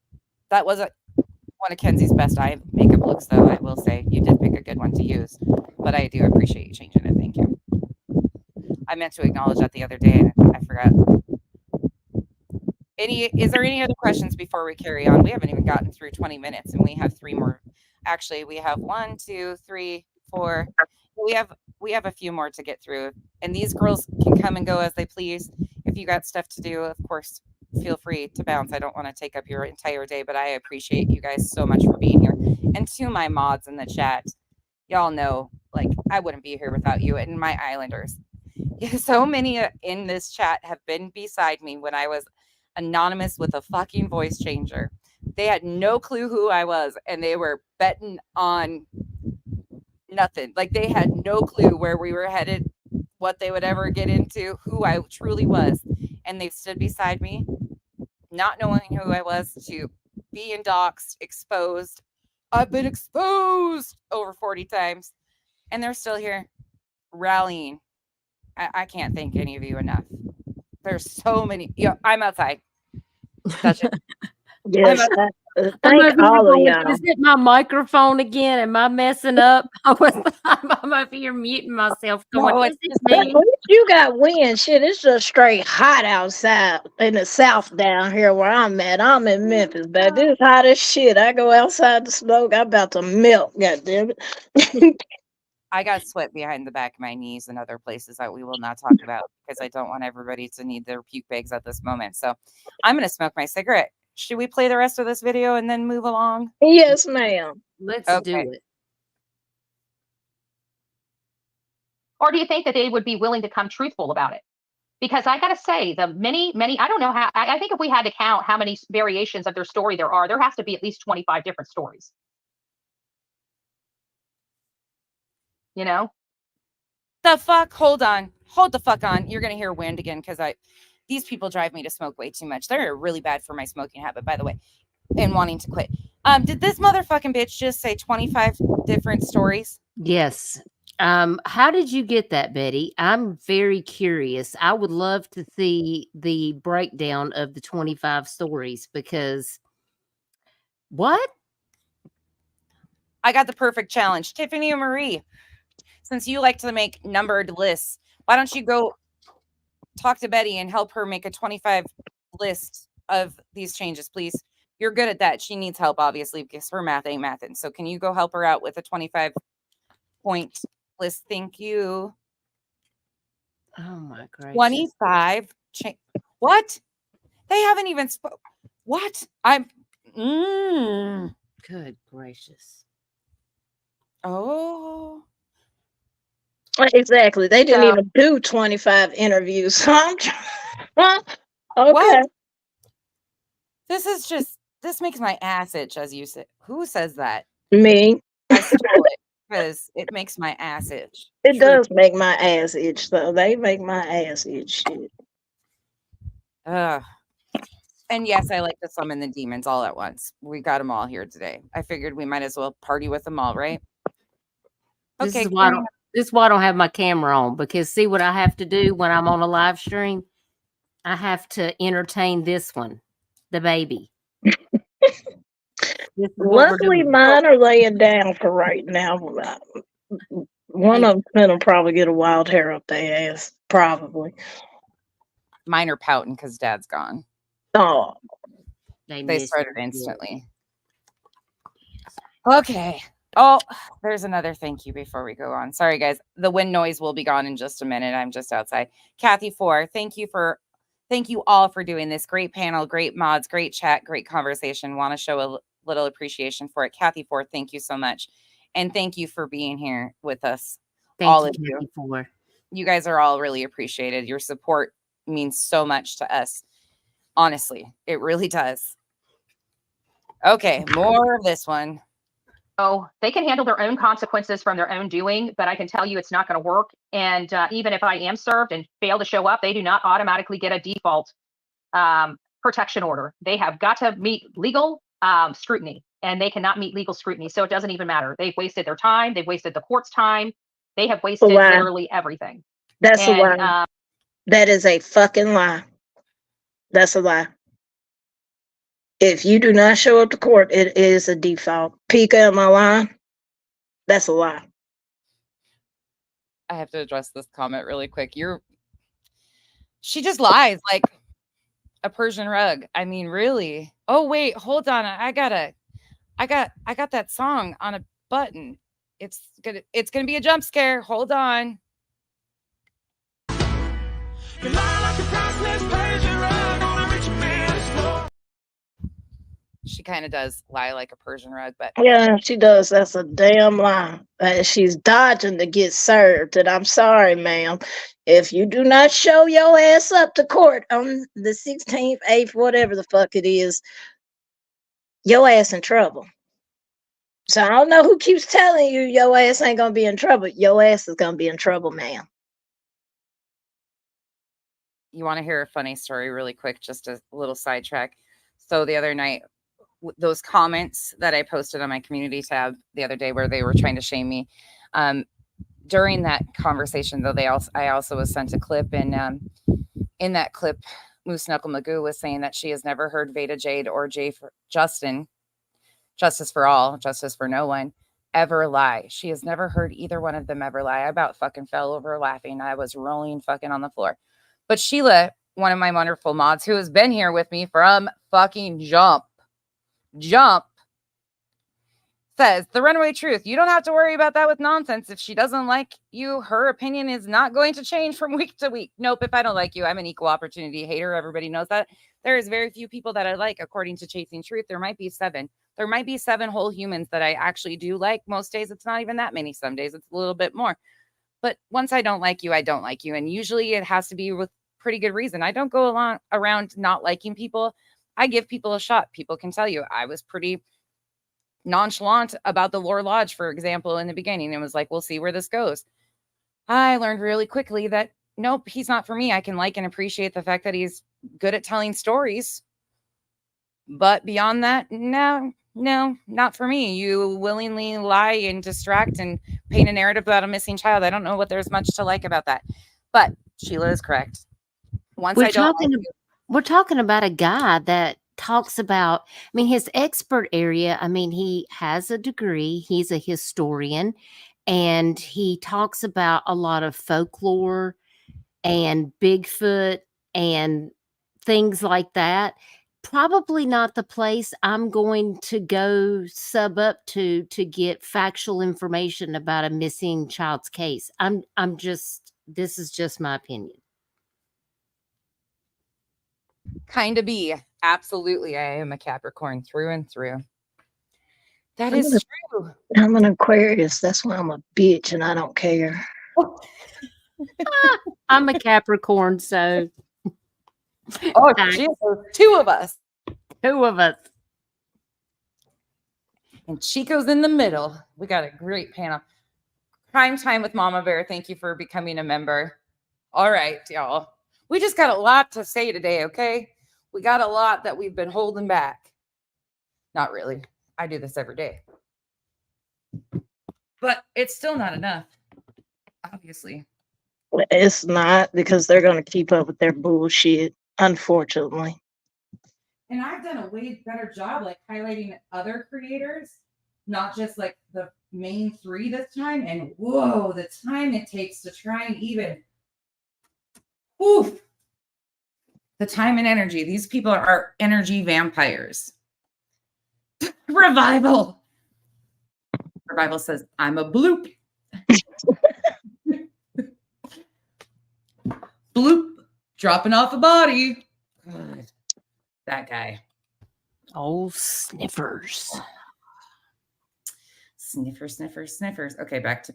That was one of Kenzie's best eye makeup looks, though. I will say you did pick a good one to use, but I do appreciate you changing it. Thank you. I meant to acknowledge that the other day, and I forgot. Is there any other questions before we carry on? We haven't even gotten through 20 minutes, and we have 3 more. Actually, we have 1, 2, 3, 4. We have a few more to get through, and these girls can come and go as they please. If you got stuff to do, of course, feel free to bounce. I don't want to take up your entire day, but I appreciate you guys so much for being here. And to my mods in the chat, y'all know, like, I wouldn't be here without you, and my Islanders. So many in this chat have been beside me when I was anonymous with a fucking voice changer. They had no clue who I was, and they were betting on nothing. Like, they had no clue where we were headed, what they would ever get into, who I truly was. And they stood beside me, not knowing who I was, to being doxxed, exposed. I've been exposed over 40 times, and they're still here rallying. I can't thank any of you enough. There's so many. Yeah, I'm outside. Touch it. Yes. I'm Thank over here all of going, y'all. is it my microphone again? Am I messing up? I'm over here muting myself going, No, is it At me? least you got wind. Shit, it's just straight hot outside in the south down here where I'm at. I'm in Memphis, but it's hot as shit. I go outside to smoke. I'm about to melt. God damn it. I got sweat behind the back of my knees and other places that we will not talk about because I don't want everybody to need their puke bags at this moment. So I'm going to smoke my cigarette. Should we play the rest of this video and then move along? Yes, ma'am. Let's Okay. do it. Or do you think that they would be willing to come truthful about it? Because I got to say, the many, I don't know how, I think if we had to count how many variations of their story there are, there has to be at least 25 different stories. You know? The fuck? Hold on. Hold the fuck on. You're going to hear wind again because these people drive me to smoke way too much. They're really bad for my smoking habit, by the way, and wanting to quit. Did this motherfucking bitch just say 25 different stories? Yes. How did you get that, Betty? I'm very curious. I would love to see the breakdown of the 25 stories because what? I got the perfect challenge. Tiffany and Marie, since you like to make numbered lists, why don't you go talk to Betty and help her make a 25 list of these changes, please? You're good at that. She needs help, obviously, because her math ain't mathin'. So can you go help her out with a 25-point list? Thank you. Oh my gracious. 25. What? They haven't even spoke. What? I'm. Good gracious. Oh. Exactly. They didn't So- even do 25 interviews. So I'm okay. What? This makes my ass itch, as you said. Who says that? Me. I stole it because it makes my ass itch. It Truly. does make my ass itch, though. They make my ass itch. Shit. And yes, I like to summon the demons all at once. We got them all here today. I figured we might as well party with them all, right? This Okay. is why I don't have my camera on, because see what I have to do when I'm on a live stream? I have to entertain this one, the baby. This is what we're Luckily, doing. mine are laying down for right now. One of them's gonna probably get a wild hair up their ass. Probably. Mine are pouting because Dad's gone. Oh, They miss started you. instantly. Okay. Oh, there's another thank you before we go on. Sorry, guys. The wind noise will be gone in just a minute. I'm just outside. Kathy 4, thank you all for doing this. Great panel, great mods, great chat, great conversation. Want to show a little appreciation for it. Kathy 4, thank you so much. And thank you for being here with us. All of you. You guys are all really appreciated. Your support means so much to us. Honestly, it really does. Okay, more of this one. Oh, they can handle their own consequences from their own doing, but I can tell you it's not going to work. And even if I am served and fail to show up, they do not automatically get a default protection order. They have got to meet legal scrutiny, and they cannot meet legal scrutiny. So it doesn't even matter. They've wasted their time. They've wasted the court's time. They have wasted lie. literally everything. That's a And lie. That is a fucking lie. That's a lie. If you do not show up to court, it is a default. Pika, am I lying? That's a lie. I have to address this comment really quick. She just lies like a Persian rug. I mean, really? Oh, wait, hold on. I got that song on a button. It's gonna be a jump scare. Hold on. She kind of does lie like a Persian rug, but Yeah, she does. That's a damn lie. She's dodging to get served. And I'm sorry, ma'am. If you do not show your ass up to court on the 16th, 8th, whatever the fuck it is, your ass in trouble. So I don't know who keeps telling you your ass ain't gonna be in trouble. Your ass is gonna be in trouble, ma'am. you want to hear a funny story really quick, just a little sidetrack. So the other night, those comments that I posted on my community tab the other day where they were trying to shame me, during that conversation, though, I also was sent a clip, and in that clip, Moose Knuckle Magoo was saying that she has never heard Veda Jade or Justin, Justice for All, Justice for No One, ever lie. She has never heard either one of them ever lie. I about fucking fell over laughing. I was rolling fucking on the floor. But Sheila, one of my wonderful mods, who has been here with me from fucking jump, says the runaway truth. You don't have to worry about that with nonsense. If she doesn't like you, her opinion is not going to change from week to week. Nope. If I don't like you, I'm an equal opportunity hater. Everybody knows that. There is very few people that I like. According to Chasing Truth, there might be 7. There might be 7 whole humans that I actually do like. Most days it's not even that many. Some days it's a little bit more. But once I don't like you, I don't like you. And usually it has to be with pretty good reason. I don't go around not liking people. I give people a shot. People can tell you I was pretty nonchalant about the Lore Lodge, for example, in the beginning. It was like, we'll see where this goes. I learned really quickly that nope, he's not for me. I can like and appreciate the fact that he's good at telling stories. But beyond that, no, not for me. You willingly lie and distract and paint a narrative about a missing child. I don't know what there's much to like about that. But Sheila is correct. Once We're I don't talking, like you, we're talking about a guy that talks about, I mean, his expert area. I mean, he has a degree, he's a historian, and he talks about a lot of folklore and Bigfoot and things like that. Probably not the place I'm going to go sub up to get factual information about a missing child's case. I'm just, this is just my opinion. kind of be. Absolutely. I am a Capricorn through and through. That I'm is true. I'm an Aquarius. That's why I'm a bitch and I don't care. I'm a Capricorn, so Oh, geez, there's 2 of us. 2 of us. And Chico's in the middle. We got a great panel. Prime time with Mama Bear. Thank you for becoming a member. All right, y'all. We just got a lot to say today, okay? We got a lot that we've been holding back. Not really. I do this every day. But it's still not enough, obviously. It's not, because they're going to keep up with their bullshit, unfortunately. And I've done a way better job like highlighting other creators, not just like the main 3 this time. And whoa, the time it takes to try and even, oof, the time and energy. These people are energy vampires. Revival says, I'm a bloop. Bloop, dropping off a body. God, that guy. Oh, sniffers. Sniffers. Okay, back to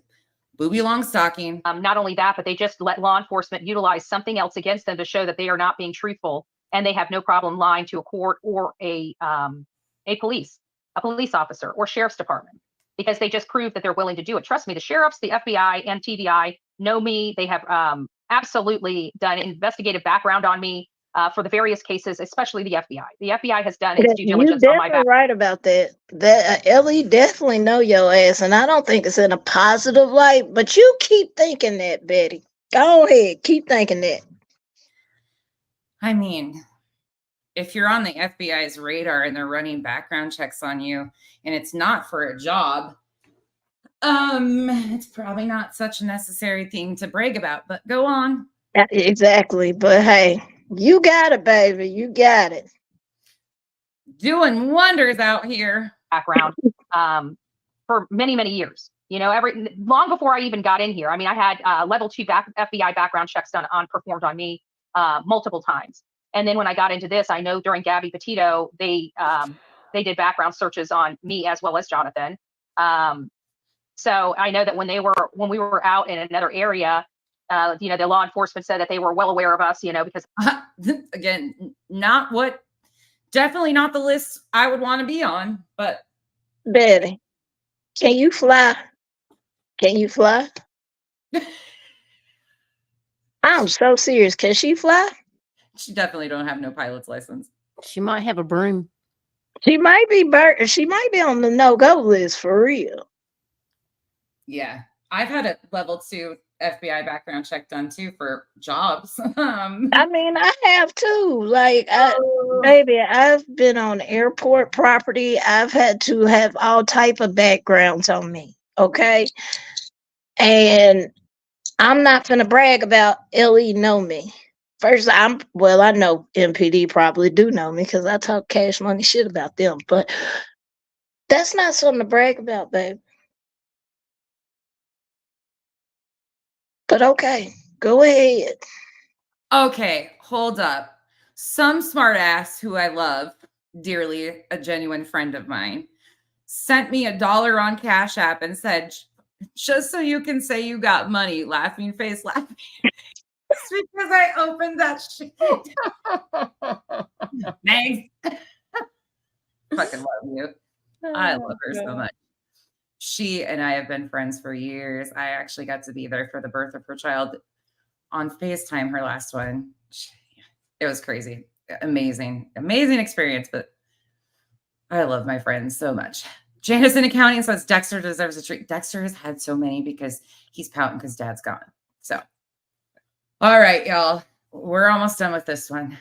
Booby Longstocking. Not only that, but they just let law enforcement utilize something else against them to show that they are not being truthful, and they have no problem lying to a court or a police officer or sheriff's department, because they just prove that they're willing to do it. Trust me, the sheriffs, the FBI, and TDI know me. They have absolutely done investigative background on me. for the various cases, especially the FBI. The FBI has done its due You diligence on my definitely back. right about that. That Ellie definitely know your ass, and I don't think it's in a positive light. But you keep thinking that, Betty. Go ahead, keep thinking that. I mean, if you're on the FBI's radar and they're running background checks on you and it's not for a job, it's probably not such a necessary thing to brag about, but go on. Exactly. But hey, you got it, baby. You got it. Doing wonders out here. Background for many, many years. You know, long before I even got in here. I mean, I had level 2 FBI background checks performed on me multiple times. And then when I got into this, I know during Gabby Petito, they did background searches on me as well as Jonathan. So I know that when we were out in another area, you know, the law enforcement said that they were well aware of us, you know, because again, definitely not the list I would want to be on, but Betty, can you fly? Can you fly? I'm so serious. Can she fly? she definitely don't have no pilot's license. She might have a broom. She might be she might be on the no-go list for real. Yeah. I've had a level 2 FBI background check done too for jobs. I mean, I have too. Like, baby, I've been on airport property. I've had to have all type of backgrounds on me. Okay. And I'm not gonna brag about LE know me. First, I know MPD probably do know me because I talk cash money shit about them, but that's not something to brag about, babe. But okay, go ahead. Okay, hold up. Some smart ass who I love dearly, a genuine friend of mine, sent me $1 on Cash App and said, just so you can say you got money, laughing face, laughing. It's because I opened that shit. Thanks. Fucking love you. I love her so much. She and I have been friends for years. I actually got to be there for the birth of her child on FaceTime, her last one. It was crazy. Amazing experience, but I love my friends so much. Janice in accounting says Dexter deserves a treat. Dexter has had so many because he's pouting because dad's gone. So, all right, y'all. We're almost done with this one.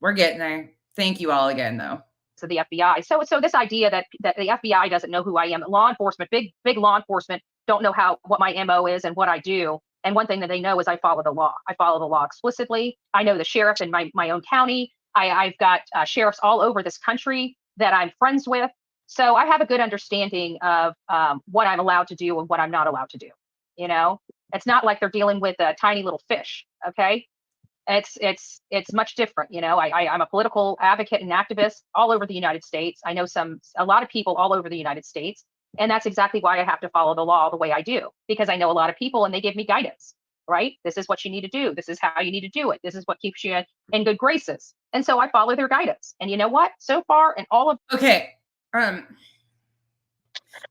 We're getting there. Thank you all again, though. So the FBI. So this idea that the FBI doesn't know who I am, law enforcement, big law enforcement don't know what my MO is and what I do. And one thing that they know is I follow the law. I follow the law explicitly. I know the sheriff in my own county. I've got sheriffs all over this country that I'm friends with. So I have a good understanding of what I'm allowed to do and what I'm not allowed to do. You know, it's not like they're dealing with a tiny little fish. Okay. It's much different. You know, I'm a political advocate and activist all over the United States. I know a lot of people all over the United States. And that's exactly why I have to follow the law the way I do, because I know a lot of people and they give me guidance, right? This is what you need to do. This is how you need to do it. This is what keeps you in good graces. And so I follow their guidance. And you know what? So far in all of Okay. I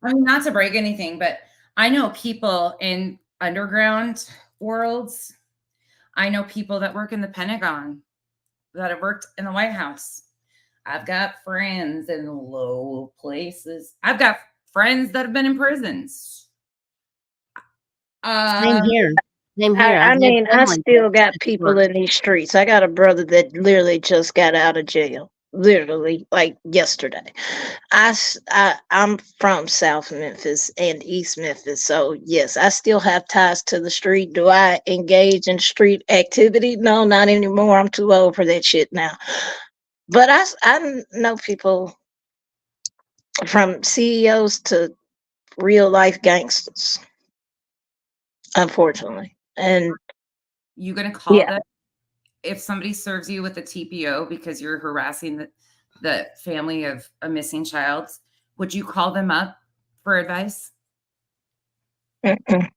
mean, not to break anything, but I know people in underground worlds. I know people that work in the Pentagon, that have worked in the White House. I've got friends in low places. I've got friends that have been in prisons. Same here. Same here. I mean, I still got people in these streets. I got a brother that literally just got out of jail. Literally, like yesterday. I'm from South Memphis and East Memphis, so yes, I still have ties to the street. Do I engage in street activity? No, not anymore. I'm too old for that shit now. But I know people from CEOs to real life gangsters, unfortunately. And you gonna call them if somebody serves you with a TPO because you're harassing the family of a missing child? Would you call them up for advice? Mm-mm.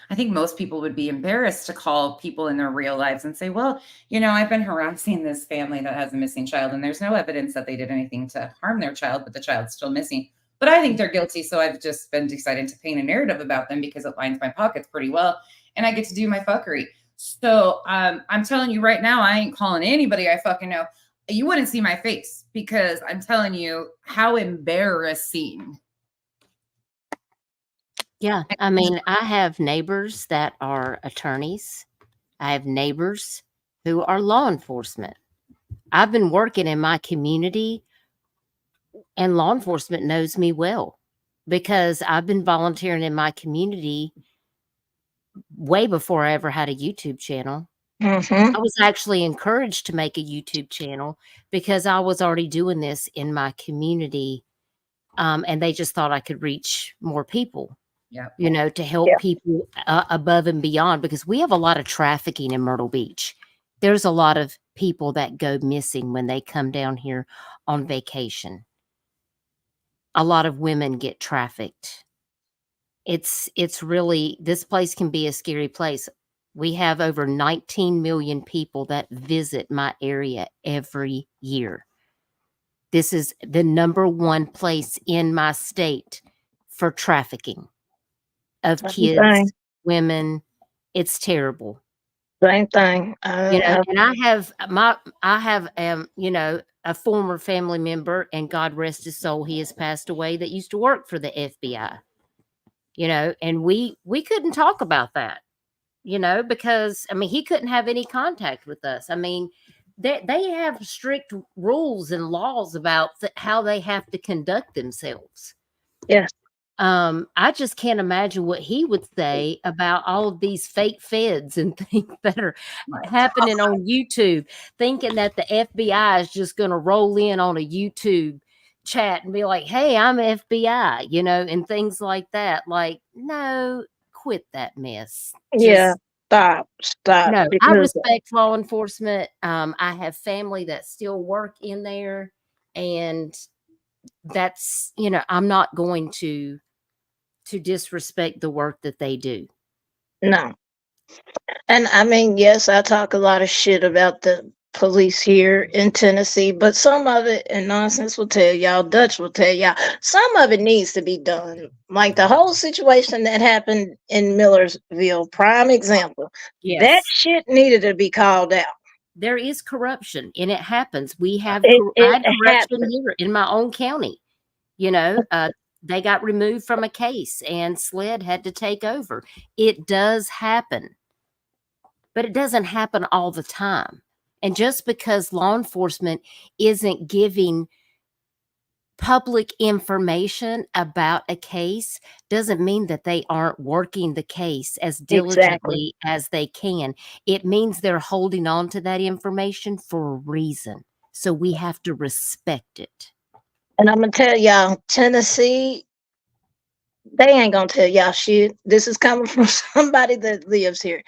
I think most people would be embarrassed to call people in their real lives and say, well, you know, I've been harassing this family that has a missing child and there's no evidence that they did anything to harm their child, but the child's still missing. But I think they're guilty. So I've just been deciding to paint a narrative about them because it lines my pockets pretty well. And I get to do my fuckery. So I'm telling you right now, I ain't calling anybody I fucking know. You wouldn't see my face because I'm telling you how embarrassing. Yeah. I mean, I have neighbors that are attorneys. I have neighbors who are law enforcement. I've been working in my community, and law enforcement knows me well because I've been volunteering in my community way before I ever had a YouTube channel. Mm-hmm. I was actually encouraged to make a YouTube channel because I was already doing this in my community, and they just thought I could reach more people. Yeah. You know, to help Yeah. people above and beyond, because we have a lot of trafficking in Myrtle Beach. There's a lot of people that go missing when they come down here on vacation. A lot of women get trafficked. It's really, this place can be a scary place. We have over 19 million people that visit my area every year. This is the #1 place in my state for trafficking of Same kids, thing. women. It's terrible. Same thing. You know, and I have you know, a former family member, and God rest his soul, he has passed away, that used to work for the FBI. You know, and we couldn't talk about that, you know, because I mean, he couldn't have any contact with us. I mean, they have strict rules and laws about how they have to conduct themselves. Yes. I just can't imagine what he would say about all of these fake feds and things that are happening on YouTube, thinking that the FBI is just going to roll in on a YouTube chat and be like, "Hey, I'm FBI," you know, and things like that. Like, no, quit that mess. Yeah. Just Stop. no. I Because respect law enforcement. I have family that still work in there, and that's, you know, I'm not going to disrespect the work that they do. no. And I mean, yes, I talk a lot of shit about the police here in Tennessee, but some of it, and Nonsense will tell y'all, Dutch will tell y'all, some of it needs to be done. Like the whole situation that happened in Millersville, prime example. That Yes. shit needed to be called out. There is corruption, and it happens. We have It, I it had corruption happened. here in my own county. You know, they got removed from a case and SLED had to take over. It does happen, but it doesn't happen all the time. And just because law enforcement isn't giving public information about a case doesn't mean that they aren't working the case as Exactly. diligently as they can. It means they're holding on to that information for a reason. So we have to respect it. And I'm gonna tell y'all, Tennessee, they ain't gonna tell y'all shit. This is coming from somebody that lives here.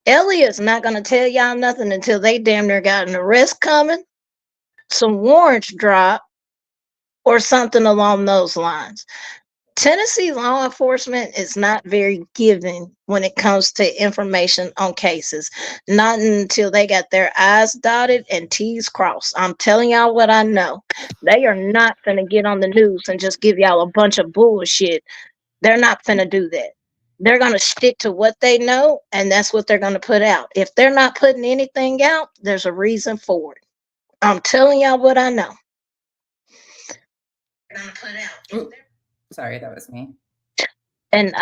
Elliot's not gonna tell y'all nothing until they damn near got an arrest coming, some warrants drop, or something along those lines. Tennessee law enforcement is not very giving when it comes to information on cases. Not until they got their I's dotted and T's crossed. I'm telling y'all what I know. They are not gonna get on the news and just give y'all a bunch of bullshit. They're not gonna do that. They're gonna stick to what they know, and that's what they're gonna put out. If they're not putting anything out, there's a reason for it. I'm telling y'all what I know. They're gonna put out. Ooh, sorry, that was me. And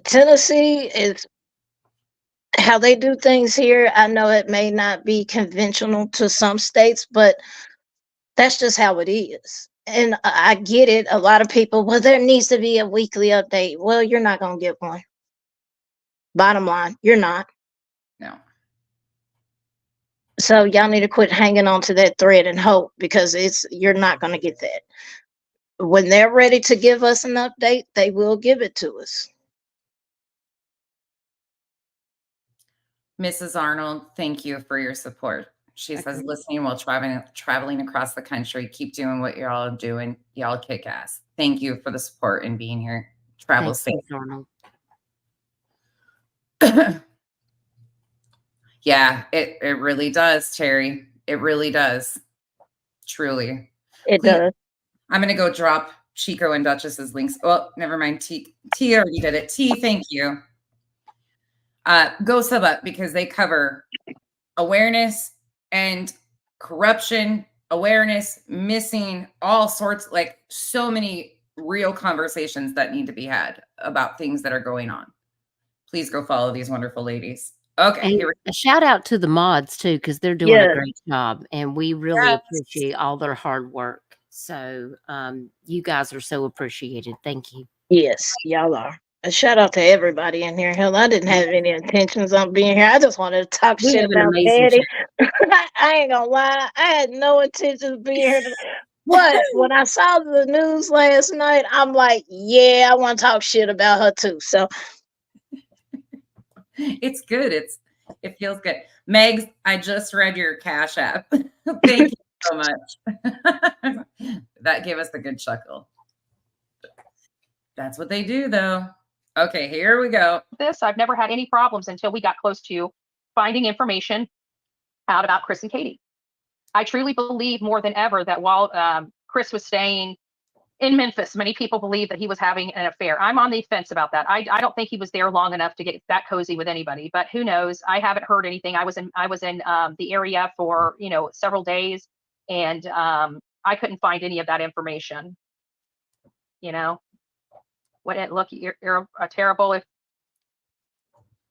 Tennessee is how they do things here. I know it may not be conventional to some states, but that's just how it is. And I get it. A lot of people, well, there needs to be a weekly update. Well, you're not going to get one. Bottom line, you're not. No. So y'all need to quit hanging on to that thread and hope, because you're not going to get that. When they're ready to give us an update, they will give it to us. Mrs. Arnold, thank you for your support. She says, listening while traveling across the country. Keep doing what you're all doing. Y'all kick ass. Thank you for the support and being here. Travel safe. Arnold. Yeah, it really does, Terry. It really does. Truly. It does. I'm going to go drop Chico and Duchess's links. Well, never mind. T already did it. T, thank you. Go sub up because they cover awareness and corruption, awareness, missing, all sorts, like so many real conversations that need to be had about things that are going on. Please go follow these wonderful ladies. Okay, And here a shout out to the mods too, because they're doing Yes. a great job, and we really Yes. appreciate all their hard work. So you guys are so appreciated. Thank you. Yes, y'all are. A shout out to everybody in here. Hell, I didn't have any intentions on being here. I just wanted to talk We shit have an about amazing Daddy. chat. I ain't gonna lie. I had no intentions of being here. But when I saw the news last night, I'm like, yeah, I want to talk shit about her too. So it's good. It feels good. Megs, I just read your Cash App. Thank you so much. That gave us a good chuckle. That's what they do, though. Okay, here we go. I've never had any problems until we got close to finding information out about Chris and Katie. I truly believe more than ever that while Chris was staying in Memphis, many people believe that he was having an affair. I'm on the fence about that. I don't think he was there long enough to get that cozy with anybody, but who knows? I haven't heard anything. I was in the area for, several days, and I couldn't find any of that information. Look, you're a terrible if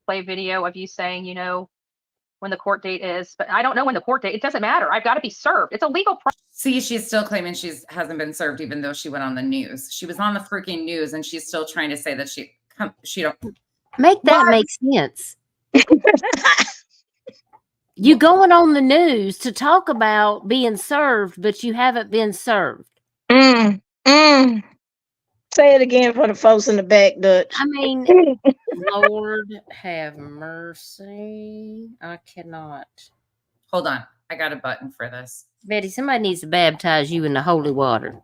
play video of you saying, when the court date is, but I don't know when the court date. It doesn't matter. I've got to be served. It's a legal process. See, she's still claiming she hasn't been served, even though she went on the news. She was on the freaking news, and she's still trying to say that she don't Make that make sense. You going on the news to talk about being served, but you haven't been served. Say it again for the folks in the back, Dutch. I mean, Lord have mercy. I cannot. Hold on. I got a button for this. Betty, somebody needs to baptize you in the holy water.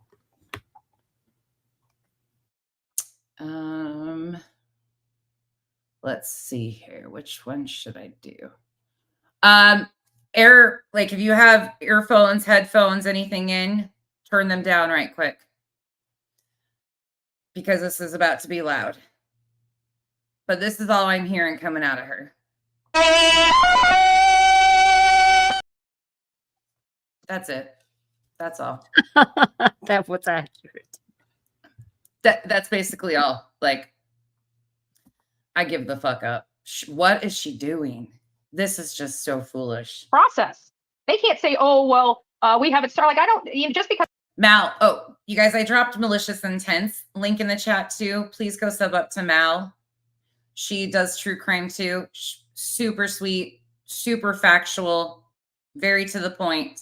Let's see here. Which one should I do? Like if you have earphones, headphones, anything in, turn them down right quick. Because this is about to be loud. But this is all I'm hearing coming out of her. That's it. That's all. That was accurate. That's basically all. Like, I give the fuck up. What is she doing? This is just so foolish. Process. They can't say, oh, well, we haven't started. Like, I don't, just because. Mal, oh, you guys, I dropped Malicious Intents link in the chat too. Please go sub up to Mal. She does true crime too. Super sweet, super factual, very to the point.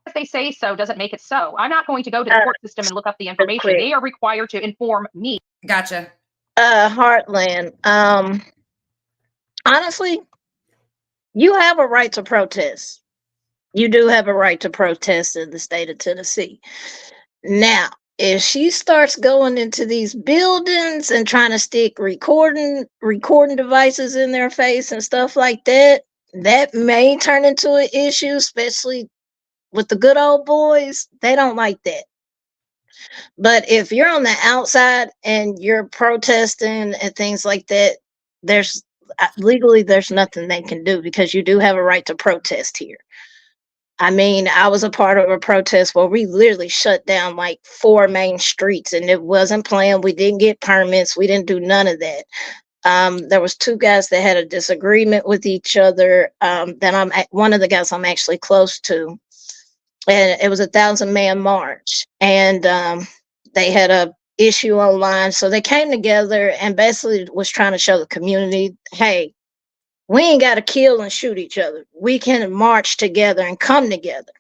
If they say so doesn't make it so. I'm not going to go to the court system and look up the information. They are required to inform me. Gotcha. Heartland. Honestly, you have a right to protest. You do have a right to protest in the state of Tennessee. Now, if she starts going into these buildings and trying to stick recording devices in their face and stuff like that, that may turn into an issue, especially with the good old boys. They don't like that. But if you're on the outside and you're protesting and things like that, there's nothing they can do because you do have a right to protest here. I mean, I was a part of a protest where we literally shut down like 4 main streets, and it wasn't planned. We didn't get permits. We didn't do none of that. There was 2 guys that had a disagreement with each other. One of the guys I'm actually close to, and it was a 1,000-man march, and they had a issue online. So they came together and basically was trying to show the community, hey, we ain't got to kill and shoot each other. We can march together and come together.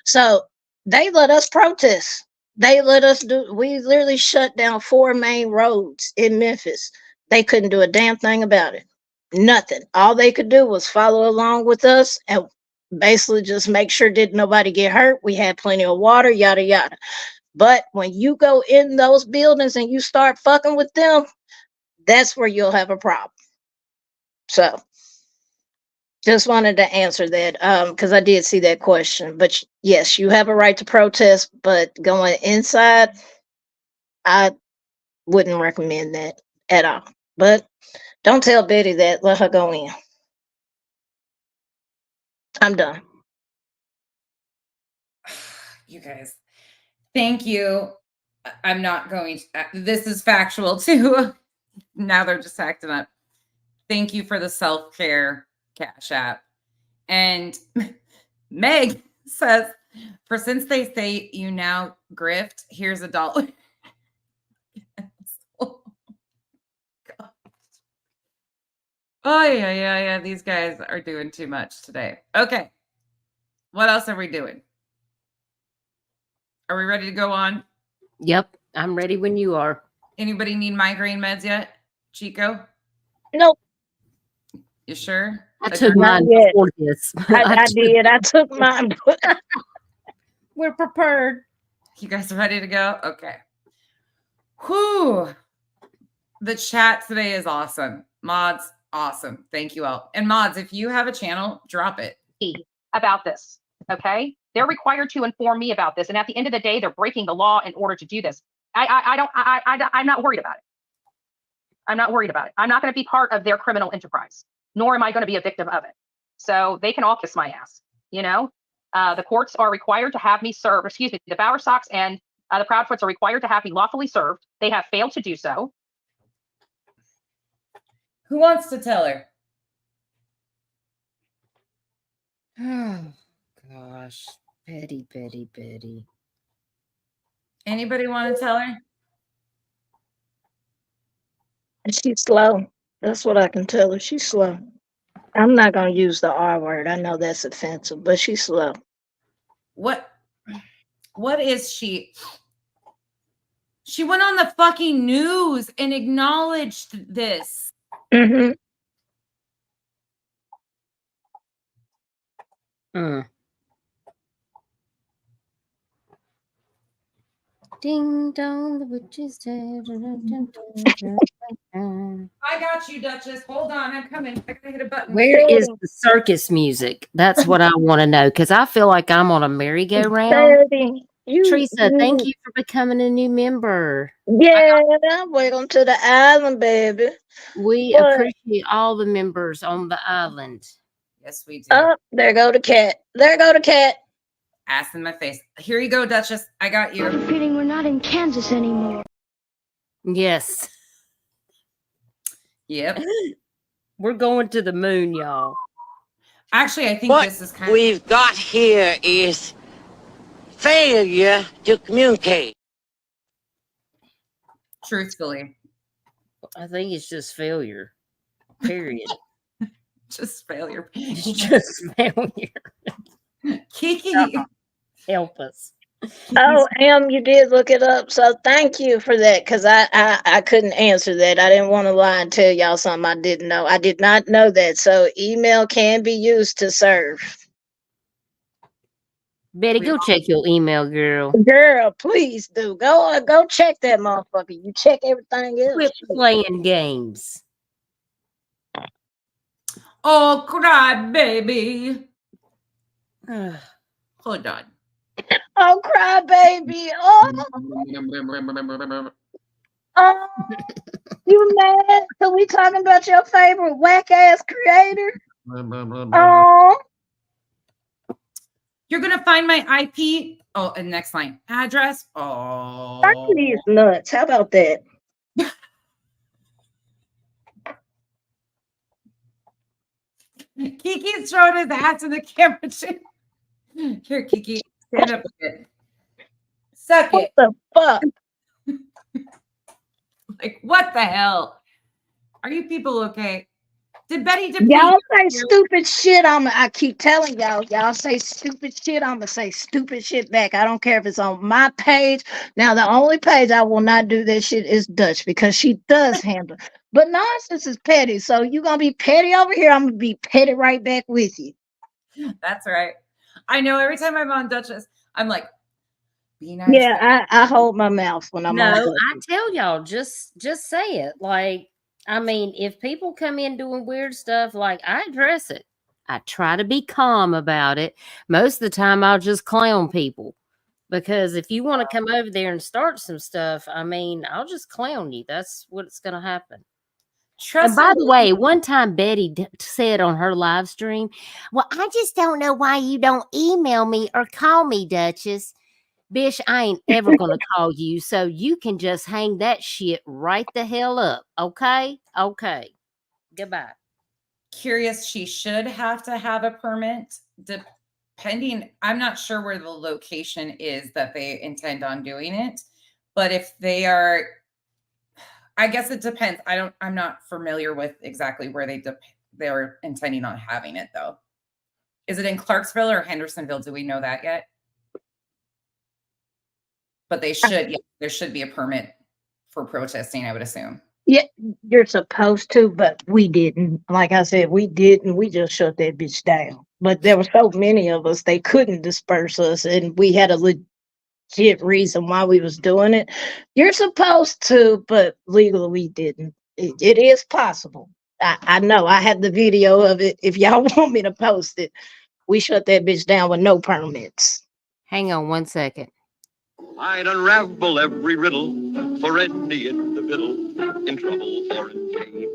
So they let us protest. They let us we literally shut down 4 main roads in Memphis. They couldn't do a damn thing about it. Nothing. All they could do was follow along with us and basically just make sure didn't nobody get hurt. We had plenty of water, yada, yada. But when you go in those buildings and you start fucking with them, that's where you'll have a problem. So just wanted to answer that because I did see that question. But yes, you have a right to protest, but going inside, I wouldn't recommend that at all. But don't tell Betty that. Let her go in. I'm done. You guys, thank you. I'm not going to, this is factual too. Now they're just acting up. Thank you for the self-care Cash App. And Meg says, for since they say you now grift, here's $1. Oh, God. Oh, yeah. These guys are doing too much today. Okay. What else are we doing? Are we ready to go on? Yep, I'm ready when you are. Anybody need migraine meds yet? Chico? Nope. You sure? I took Not mine yet. before this. I did. I took mine. We're prepared. You guys ready to go? Okay. Whew. The chat today is awesome. Mods, awesome. Thank you all. And mods, if you have a channel, drop it. About this. Okay. They're required to inform me about this. And at the end of the day, they're breaking the law in order to do this. I'm not worried about it. I'm not worried about it. I'm not going to be part of their criminal enterprise, nor am I going to be a victim of it. So they can all kiss my ass. You know, the courts are required to have me serve, excuse me, the Bower Sox and the Proudfoots are required to have me lawfully served. They have failed to do so. Who wants to tell her? Oh, gosh. Betty. Anybody want to tell her? She's slow. That's what I can tell her. She's slow. I'm not going to use the R word. I know that's offensive, but she's slow. What is she? She went on the fucking news and acknowledged this. Mm-hmm. Ding dong, the witch's dead. I got you, Duchess. Hold on, I'm coming. I gotta hit a button. Where is the circus music? That's what I want to know, because I feel like I'm on a merry-go-round. Teresa, thank you for becoming a new member. Yeah, welcome to the island, baby. We What? appreciate all the members on the island. Yes, we do. Oh, there go the cat. There go the cat. Ass in my face. Here you go, Duchess. I got you. I'm feeling we're not in Kansas anymore. Yes. Yep. We're going to the moon, y'all. Actually, I think What this is kind of... we've got here is failure to communicate. Truthfully. I think it's just failure. Period. Just failure. It's just failure. Kiki. Help us. Oh, you did look it up. So thank you for that, because I couldn't answer that. I didn't want to lie and tell y'all something I didn't know. I did not know that. So email can be used to serve. Betty, go check your email, girl. Girl, please do. Go check that motherfucker. You check everything else. Quit playing games. Oh, cry, baby. Hold on. Oh, cry, baby. Oh, you mad? So we talking about your favorite whack ass creator? Oh, You're going to find my IP. Oh, and next line. Address. Oh. these nuts. How about that? Kiki's throwing his ass in the camera. Here, Kiki. Stand up a bit. Suck What it. the fuck? Like, what the hell? Are you people okay? Did Betty Y'all say stupid shit. I keep telling y'all say stupid shit. I'm gonna say stupid shit back. I don't care if it's on my page. Now, the only page I will not do that shit is Dutch, because she does handle. But nonsense is petty. So you gonna be petty over here, I'm gonna be petty right back with you. That's right. I know every time I'm on Duchess, I'm like, be nice. Yeah, I hold my mouth when I'm on. No, I tell y'all, just say it. Like, I mean, if people come in doing weird stuff, like, I address it. I try to be calm about it. Most of the time, I'll just clown people. Because if you want to come over there and start some stuff, I mean, I'll just clown you. That's what's going to happen. And by the and way, one time Betty said on her live stream, "Well, I just don't know why you don't email me or call me, Duchess. Bish, I ain't ever gonna call you, so you can just hang that shit right the hell up. Okay? Okay. Goodbye." curious, she should have to have a permit depending. I'm not sure where the location is that they intend on doing it, but if they are, I guess it depends. I'm not familiar with exactly where they're intending on having it though. Is it in Clarksville or Hendersonville? Do we know that yet? But they should, yeah, there should be a permit for protesting, I would assume. Yeah, you're supposed to, but we didn't. Like I said, we didn't. We just shut that bitch down. But there were so many of us, they couldn't disperse us, and we had a legit reason why we was doing it. You're supposed to, but legally we didn't. It is possible. I know. I have the video of it. If y'all want me to post it, we shut that bitch down with no permits. Hang on one second. I'd unravel every riddle for any individual in trouble or in pain.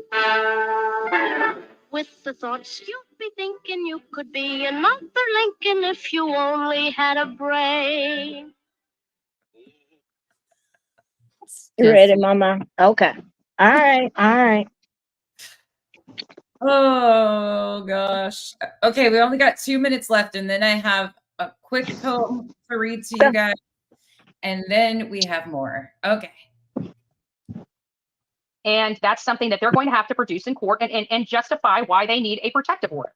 With the thoughts you'd be thinking you could be another Lincoln if you only had a brain. You ready, Mama? Okay. All right. All right. Oh gosh. Okay, we only got 2 minutes left, and then I have a quick poem to read to you guys, and then we have more. Okay. And that's something that they're going to have to produce in court and justify why they need a protective order.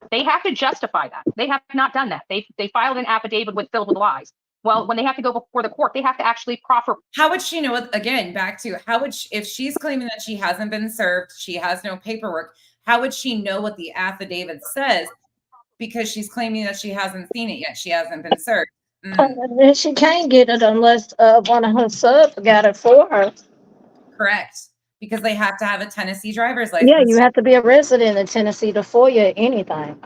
They have to justify that. They have not done that. They filed an affidavit filled with lies. Well, when they have to go before the court, they have to actually proffer. How would she know? Again, back to how would if she's claiming that she hasn't been served, she has no paperwork. How would she know what the affidavit says? Because she's claiming that she hasn't seen it yet. She hasn't been served. And she can't get it unless one of her subs got it for her. Correct. Because they have to have a Tennessee driver's license. Yeah, you have to be a resident in Tennessee to FOIA anything.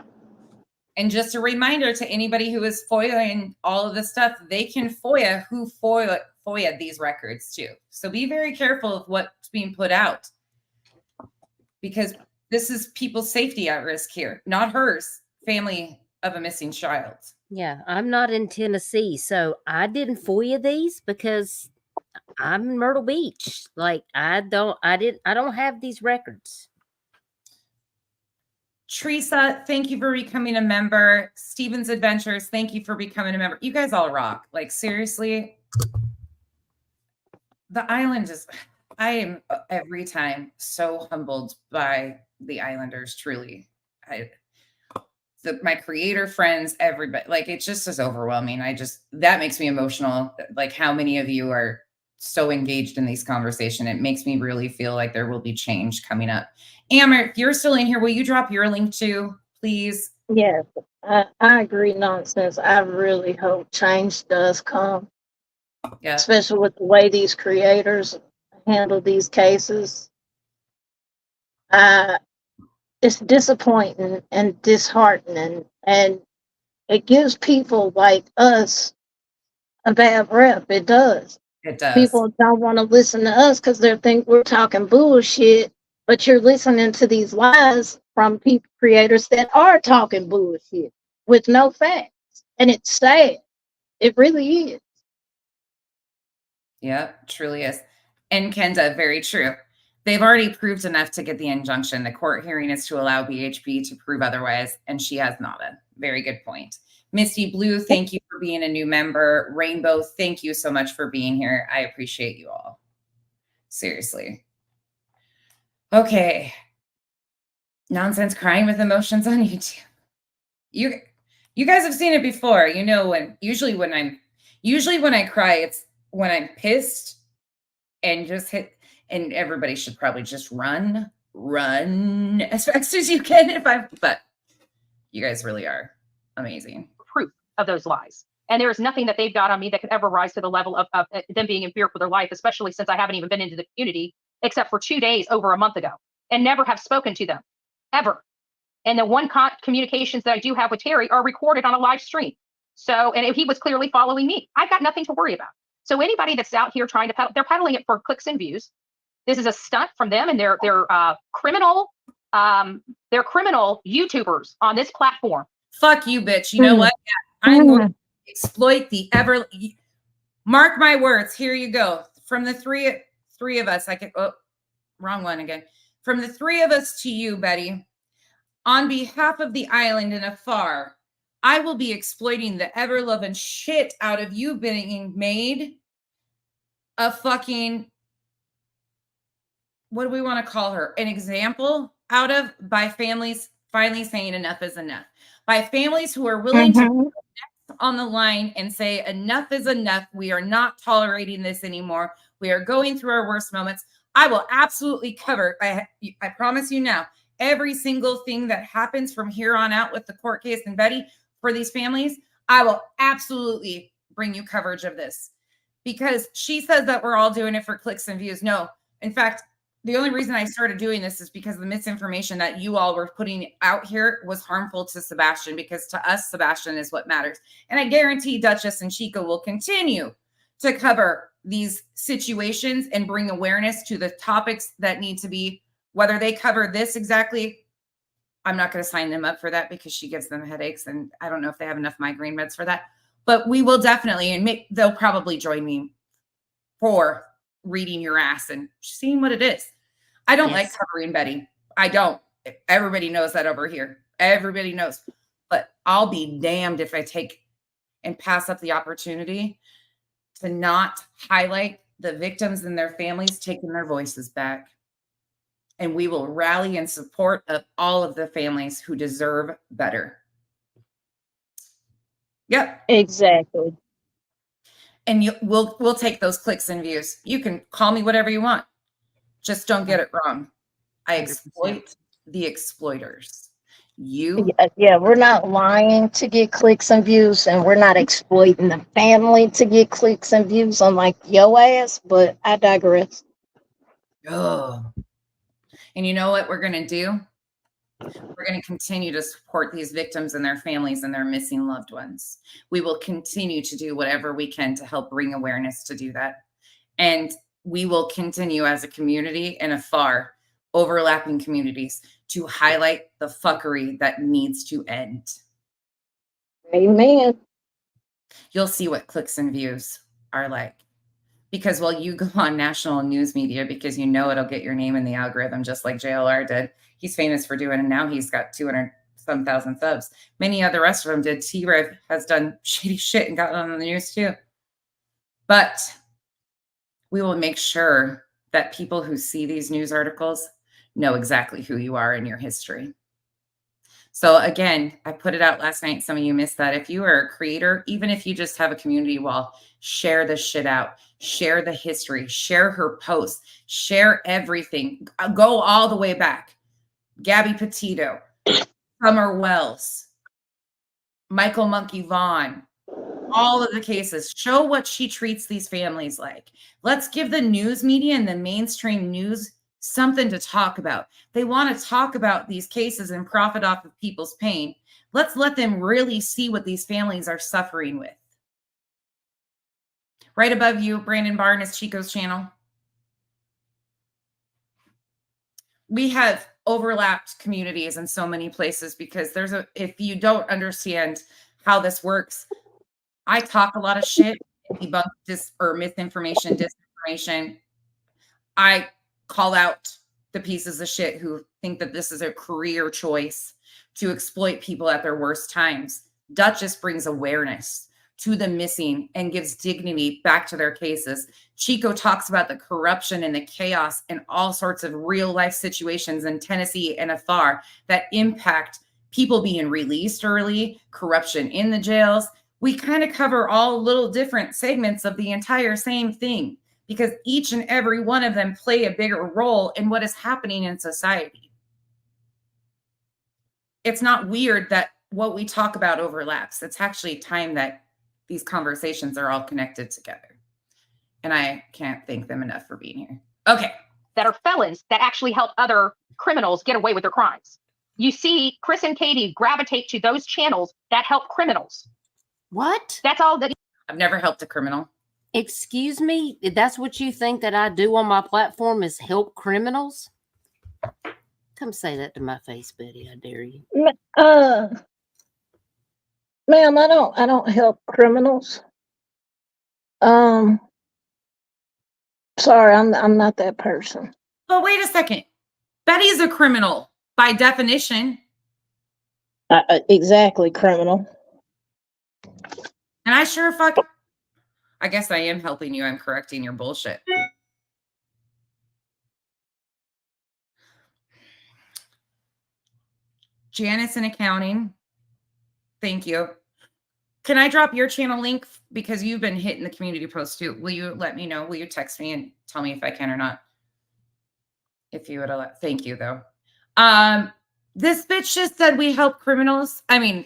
And just a reminder to anybody who is FOIAing all of this stuff, they can FOIA who FOIA these records too. So be very careful of what's being put out, because this is people's safety at risk here, not hers, family of a missing child. Yeah, I'm not in Tennessee, so I didn't FOIA these because I'm in Myrtle Beach. Like I don't have these records. Teresa, thank you for becoming a member. Steven's Adventures, thank you for becoming a member. You guys all rock. Like seriously, the island is, I am every time so humbled by the Islanders, truly. My creator friends, everybody, like it just is overwhelming. That makes me emotional. Like how many of you are so engaged in these conversations. It makes me really feel like there will be change coming up. Amber, if you're still in here, will you drop your link too, please? Yes, I agree, Nonsense. I really hope change does come. Yeah. Especially with the way these creators handle these cases. It's disappointing and disheartening, and it gives people like us a bad rep. It does. It does. People don't want to listen to us because they think we're talking bullshit, but you're listening to these lies from people, creators that are talking bullshit with no facts. And it's sad. It really is. Yeah, truly is. And Kenda, very true. They've already proved enough to get the injunction. The court hearing is to allow BHP to prove otherwise, and she has nada. Very good point. Misty Blue, thank you for being a new member. Rainbow, thank you so much for being here. I appreciate you all. Seriously. Okay. Nonsense crying with emotions on YouTube. You guys have seen it before. You know, usually when I cry, it's when I'm pissed and just hit. And everybody should probably just run as fast as you can. But you guys really are amazing. Proof of those lies. And there is nothing that they've got on me that could ever rise to the level of them being in fear for their life, especially since I haven't even been into the community except for 2 days over a month ago and never have spoken to them ever. And the one communications that I do have with Terry are recorded on a live stream. So, and he was clearly following me. I've got nothing to worry about. So anybody that's out here trying to peddle, they're peddling it for clicks and views. This is a stunt from them and their criminal YouTubers on this platform. Fuck you, bitch. You know what? I'm going to exploit the mark my words. Here you go. From the three of us, wrong one again. From the three of us to you, Betty, on behalf of the island and afar, I will be exploiting the ever-loving shit out of you being made a fucking, what do we want to call her? An example out of by families finally saying enough is enough. By families who are willing to on the line and say enough is enough. We are not tolerating this anymore. We are going through our worst moments. I will absolutely cover, I promise you now, every single thing that happens from here on out with the court case and Betty for these families. I will absolutely bring you coverage of this, because she says that we're all doing it for clicks and views. No, in fact, the only reason I started doing this is because the misinformation that you all were putting out here was harmful to Sebastian, because to us, Sebastian is what matters. And I guarantee Duchess and Chico will continue to cover these situations and bring awareness to the topics that need to be, whether they cover this exactly. I'm not going to sign them up for that because she gives them headaches, and I don't know if they have enough migraine meds for that. But we will definitely, and they'll probably join me for reading your ass and seeing what it is. I don't like covering Betty. I don't. Everybody knows that over here. Everybody knows. But I'll be damned if I take and pass up the opportunity to not highlight the victims and their families taking their voices back. And we will rally in support of all of the families who deserve better. Yep. Exactly. And we'll take those clicks and views. You can call me whatever you want. Just don't get it wrong. I exploit the exploiters. Yeah, we're not lying to get clicks and views, and we're not exploiting the family to get clicks and views, unlike your ass, but I digress. Oh. And you know what we're going to do? We're going to continue to support these victims and their families and their missing loved ones. We will continue to do whatever we can to help bring awareness to do that. And we will continue as a community and afar overlapping communities to highlight the fuckery that needs to end. Amen. You'll see what clicks and views are like. Because while you go on national news media, because you know it'll get your name in the algorithm, just like JLR did. He's famous for doing, and now he's got 200-some thousand subs. Many other rest of them did. T-Rev has done shitty shit and gotten on the news too. But we will make sure that people who see these news articles know exactly who you are in your history. So again, I put it out last night. Some of you missed that. If you are a creator, even if you just have a community wall, share this shit out. Share the history. Share her posts. Share everything. Go all the way back. Gabby Petito, Summer Wells, Michael Monkey Vaughn, all of the cases. Show what she treats these families like. Let's give the news media and the mainstream news something to talk about. They want to talk about these cases and profit off of people's pain. Let's let them really see what these families are suffering with. Right above you, Brandon Barn is Chico's channel. We have overlapped communities in so many places because if you don't understand how this works, I talk a lot of shit, debunk misinformation, disinformation. I call out the pieces of shit who think that this is a career choice to exploit people at their worst times. Duchess brings awareness to the missing and gives dignity back to their cases. Chico talks about the corruption and the chaos and all sorts of real life situations in Tennessee and afar that impact people being released early, corruption in the jails. We kind of cover all little different segments of the entire same thing, because each and every one of them play a bigger role in what is happening in society. It's not weird that what we talk about overlaps. It's actually time that these conversations are all connected together. And I can't thank them enough for being here. Okay. That are felons that actually help other criminals get away with their crimes. You see Chris and Katie gravitate to those channels that help criminals. What? That's all that. I've never helped a criminal. Excuse me? That's what you think that I do on my platform is help criminals? Come say that to my face, Betty. I dare you. Ma'am, I don't help criminals. Sorry, I'm not that person. But wait a second. Betty's a criminal by definition. Exactly, criminal. And I guess I am helping you. I'm correcting your bullshit. Janice in accounting. Thank you. Can I drop your channel link? Because you've been hitting the community post too. Will you let me know? Will you text me and tell me if I can or not? If you would allow. Thank you, though. This bitch just said we help criminals. I mean,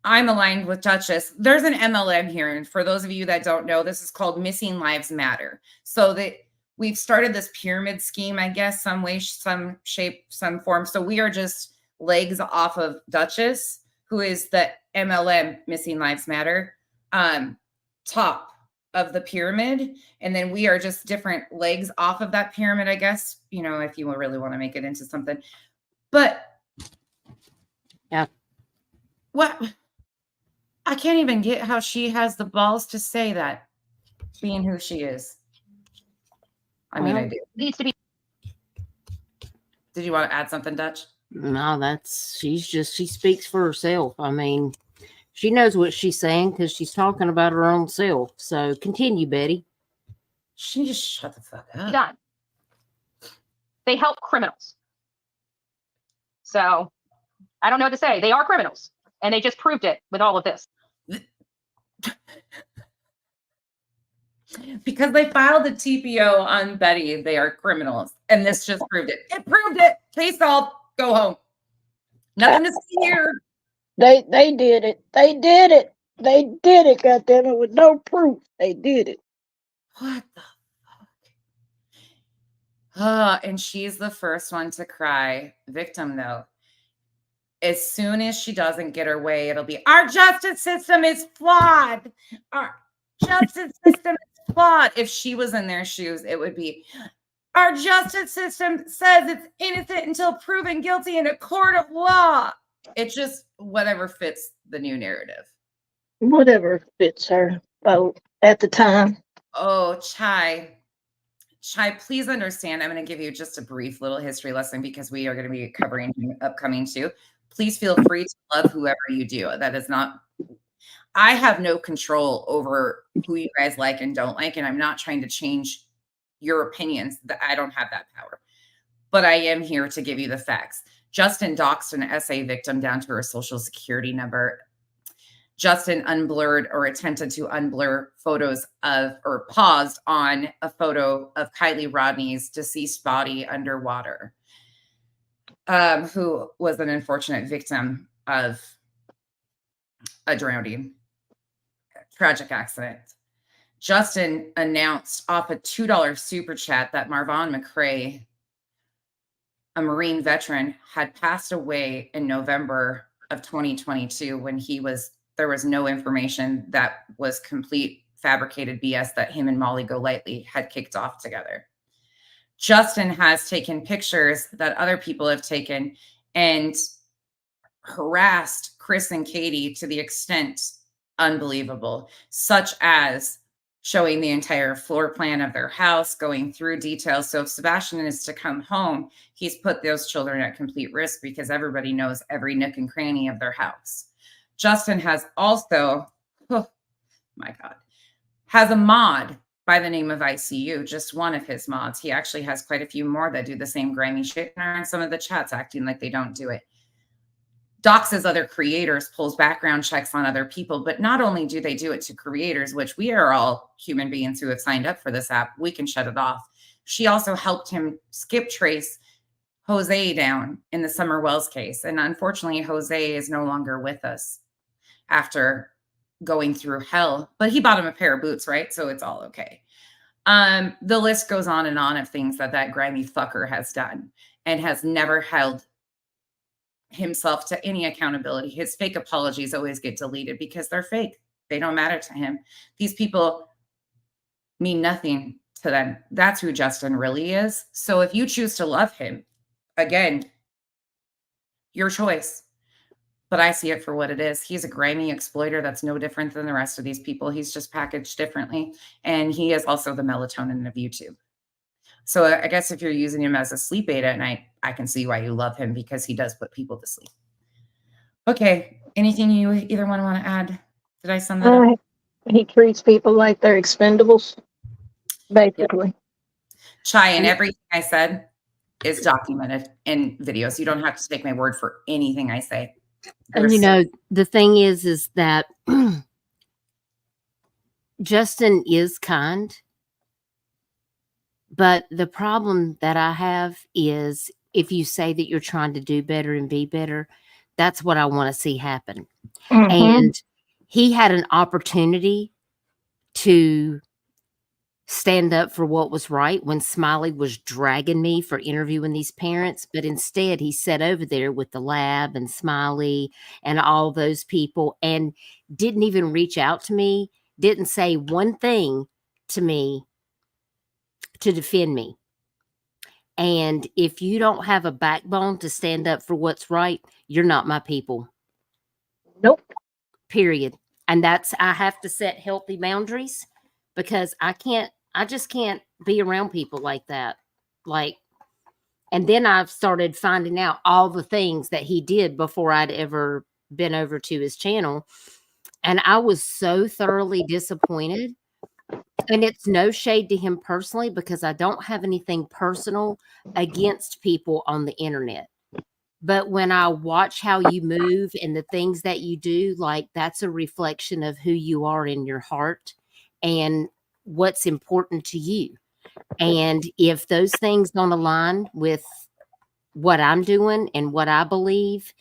I'm aligned with Duchess. There's an MLM here. And for those of you that don't know, this is called Missing Lives Matter. So that we've started this pyramid scheme, I guess, some way, some shape, some form. So we are just legs off of Duchess, who is the MLM Missing Lives Matter, top of the pyramid. And then we are just different legs off of that pyramid, I guess, you know, if you really want to make it into something. But yeah, what? I can't even get how she has the balls to say that, being who she is. I mean, I do. Needs to be. Did you want to add something, Dutch? No, she speaks for herself. I mean, she knows what she's saying because she's talking about her own self. So continue, Betty. She just shut the fuck up. Done. They help criminals. So I don't know what to say. They are criminals. And they just proved it with all of this. Because they filed a TPO on Betty, they are criminals. And this just proved it. It proved it. Case solved. Go home. Nothing to see here. They did it. They did it. They did it, goddammit, with no proof. They did it. What the fuck? And she's the first one to cry. Victim, though. As soon as she doesn't get her way, it'll be, our justice system is flawed. Our justice system is flawed. If she was in their shoes, it would be, our justice system says it's innocent until proven guilty in a court of law. It's just whatever fits the new narrative. Whatever fits her boat at the time. Oh, Chai, please understand. I'm going to give you just a brief little history lesson because we are going to be covering upcoming too. Please feel free to love whoever you do. That is not, I have no control over who you guys like and don't like. And I'm not trying to change your opinions. I don't have that power. But I am here to give you the facts. Justin doxed an SA victim down to her social security number. Justin unblurred or attempted to unblur photos of, or paused on a photo of Kylie Rodney's deceased body underwater, who was an unfortunate victim of a drowning, tragic accident. Justin announced off a $2 super chat that Marvon McCray, a Marine veteran, had passed away in November of 2022 when there was no information that was complete fabricated BS that him and Molly Golightly had kicked off together. Justin has taken pictures that other people have taken and harassed Chris and Katie to the extent unbelievable, such as showing the entire floor plan of their house, going through details. So if Sebastian is to come home, he's put those children at complete risk because everybody knows every nook and cranny of their house. Justin has also, oh my God, has a mod by the name of ICU, just one of his mods. He actually has quite a few more that do the same grimy shit and are in some of the chats acting like they don't do it. Doxes other creators, pulls background checks on other people, but not only do they do it to creators, which we are all human beings who have signed up for this app, we can shut it off. She also helped him skip trace Jose down in the Summer Wells case. And unfortunately, Jose is no longer with us after going through hell, but he bought him a pair of boots, right? So it's all okay. The list goes on and on of things that grimy fucker has done and has never held himself to any accountability. His fake apologies always get deleted because they're fake. They don't matter to him. These people mean nothing to them. That's who Justin really is. So if you choose to love him, again, your choice. But I see it for what it is. He's a grimy exploiter that's no different than the rest of these people. He's just packaged differently. And he is also the melatonin of YouTube. So I guess if you're using him as a sleep aid at night, I can see why you love him, because he does put people to sleep. Okay. Anything you either one want to add? Did I sum that up? He treats people like they're expendables, basically. Chai, and everything I said is documented in videos. You don't have to take my word for anything I say. And you know, the thing is that Justin is kind, but the problem that I have is if you say that you're trying to do better and be better, that's what I want to see happen. And he had an opportunity to stand up for what was right when Smiley was dragging me for interviewing these parents. But instead, he sat over there with the lab and Smiley and all those people and didn't even reach out to me, didn't say one thing to me to defend me. And if you don't have a backbone to stand up for what's right, you're not my people. Nope. Period. And that's, I have to set healthy boundaries because I just can't be around people like that. Like, and then I've started finding out all the things that he did before I'd ever been over to his channel. And I was so thoroughly disappointed. And it's no shade to him personally, because I don't have anything personal against people on the internet. But when I watch how you move and the things that you do, like, that's a reflection of who you are in your heart and what's important to you. And if those things don't align with what I'm doing and what I believe,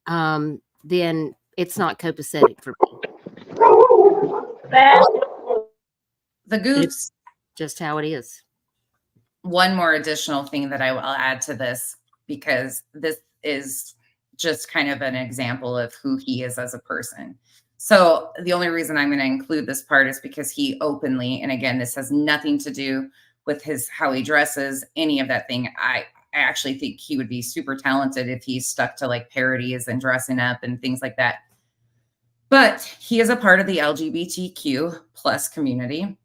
then it's not copacetic for me. The goofs. It's just how it is. One more additional thing that I will add to this, because this is just kind of an example of who he is as a person. So the only reason I'm going to include this part is because he openly, and again, this has nothing to do with how he dresses, any of that thing. I actually think he would be super talented if he stuck to like parodies and dressing up and things like that. But he is a part of the LGBTQ plus community.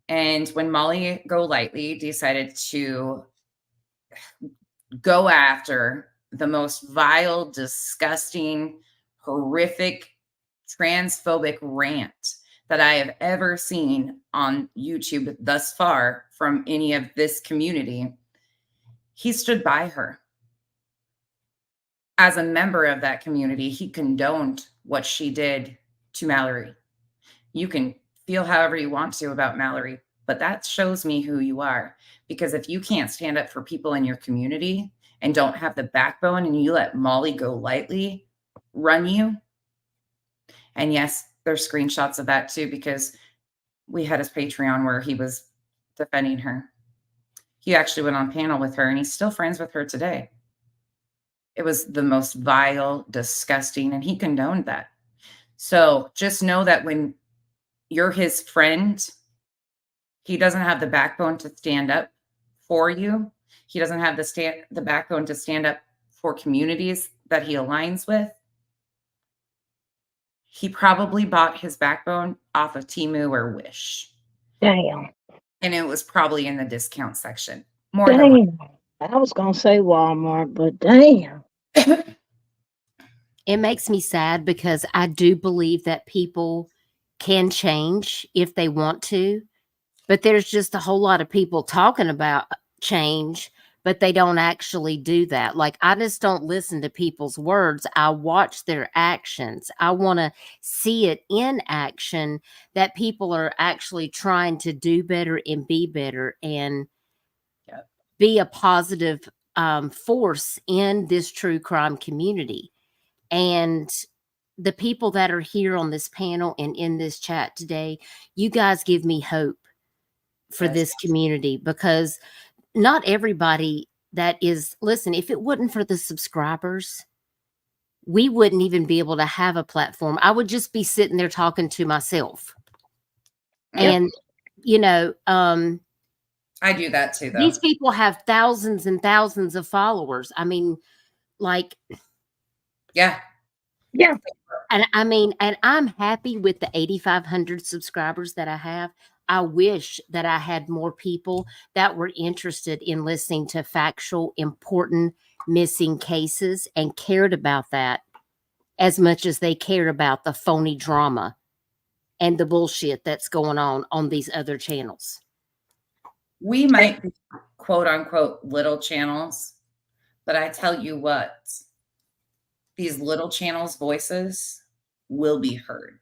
And when Molly Golightly decided to go after the most vile, disgusting, horrific, transphobic rant that I have ever seen on YouTube thus far from any of this community, he stood by her. As a member of that community, he condoned what she did to Mallory. You can feel however you want to about Mallory, but that shows me who you are. Because if you can't stand up for people in your community and don't have the backbone, and you let Molly Golightly run you, and yes, there's screenshots of that too, because we had his Patreon where he was defending her. He actually went on panel with her, and he's still friends with her today. It was the most vile, disgusting, and he condoned that. So just know that when you're his friend, he doesn't have the backbone to stand up for you. He doesn't have the backbone to stand up for communities that he aligns with. He probably bought his backbone off of Temu or Wish. Damn. And it was probably in the discount section. Damn. I was going to say Walmart, but damn. It makes me sad because I do believe that people can change if they want to, but there's just a whole lot of people talking about change, but they don't actually do that. Like, I just don't listen to people's words. I watch their actions. I want to see it in action, that people are actually trying to do better and be better and be a positive force in this true crime community. And the people that are here on this panel and in this chat today, you guys give me hope for this community, because not everybody that is, listen, if it wasn't for the subscribers, we wouldn't even be able to have a platform. I would just be sitting there talking to myself. And you know, I do that too, though. these people have thousands and thousands of followers. I mean, like, Yeah. Yeah. and I mean, and I'm happy with the 8,500 subscribers that I have. I wish that I had more people that were interested in listening to factual, important missing cases and cared about that as much as they care about the phony drama and the bullshit that's going on these other channels. We might be quote unquote little channels, but I tell you what, these little channels' voices will be heard.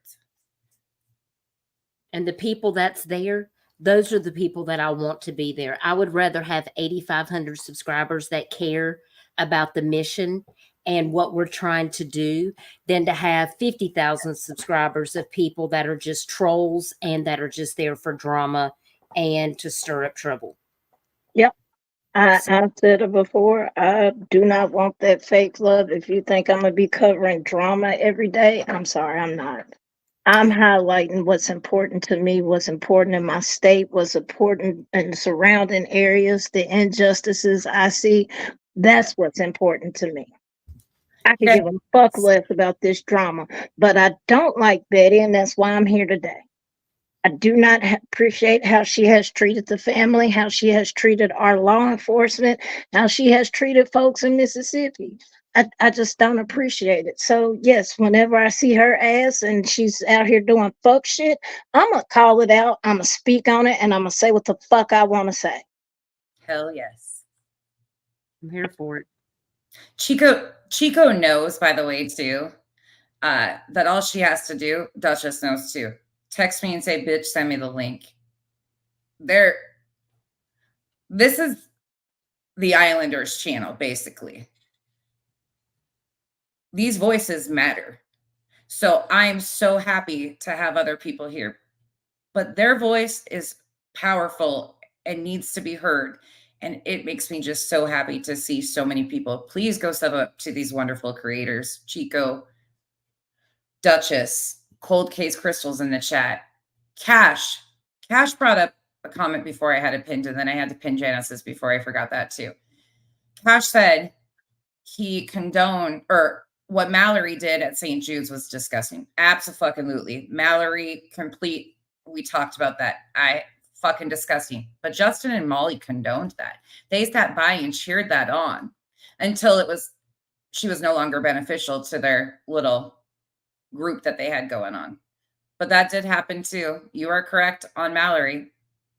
And the people that's there, those are the people that I want to be there. I would rather have 8,500 subscribers that care about the mission and what we're trying to do than to have 50,000 subscribers of people that are just trolls and that are just there for drama and to stir up trouble. Yep. I've said it before. I do not want that fake love. If you think I'm going to be covering drama every day, I'm sorry, I'm not. I'm highlighting what's important to me, what's important in my state, what's important in the surrounding areas, the injustices I see. That's what's important to me. I could give a fuck less about this drama, but I don't like Betty, and that's why I'm here today. I do not appreciate how she has treated the family, how she has treated our law enforcement, how she has treated folks in Mississippi. I just don't appreciate it. So, yes, whenever I see her ass and she's out here doing fuck shit, I'm going to call it out. I'm going to speak on it, and I'm going to say what the fuck I want to say. Hell yes. I'm here for it. Chico knows, by the way, too, that all she has to do, Duchess knows too. Text me and say, bitch, send me the link. This is the Islanders channel, basically. These voices matter. So I'm so happy to have other people here. But their voice is powerful and needs to be heard. And it makes me just so happy to see so many people. Please go sub up to these wonderful creators. Chico, Duchess, Cold Case Crystals in the chat. Cash brought up a comment before I had it pinned, and then I had to pin Janice's before I forgot that too. Cash said he condoned, or what Mallory did at St. Jude's was disgusting. Absolutely. Mallory, complete. We talked about that. Fucking disgusting. But Justin and Molly condoned that. They sat by and cheered that on until she was no longer beneficial to their little group that they had going on. But that did happen too. You are correct on Mallory.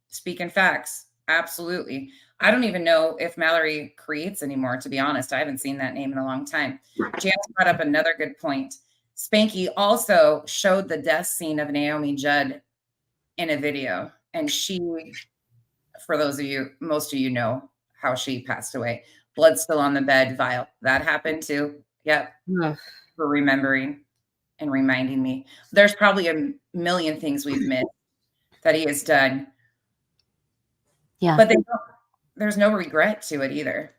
Speaking facts. Absolutely. I don't even know if Mallory creates anymore, to be honest. I haven't seen that name in a long time. Janice brought up another good point. Spanky also showed the death scene of Naomi Judd in a video. And she, for those of you, most of you know how she passed away. Blood still on the bed, vial. That happened too. Yep. For remembering and reminding me. There's probably a million things we've missed that he has done. Yeah. But there's no regret to it either.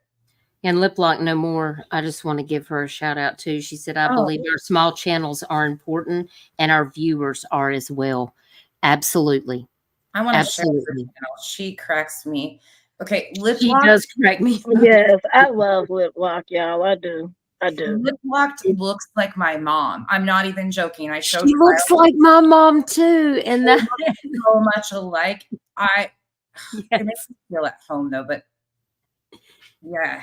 And Lip Lock No More, I just want to give her a shout out too. She said, I believe our small channels are important and our viewers are as well. Absolutely. I want to share her channel. She cracks me. Okay, Lip Lock. She does crack me. Yes, I love Lip Lock, y'all. I do. Lip Lock looks like my mom. I'm not even joking. She looks like my mom too. And that so much alike. It makes me feel at home though, but yeah.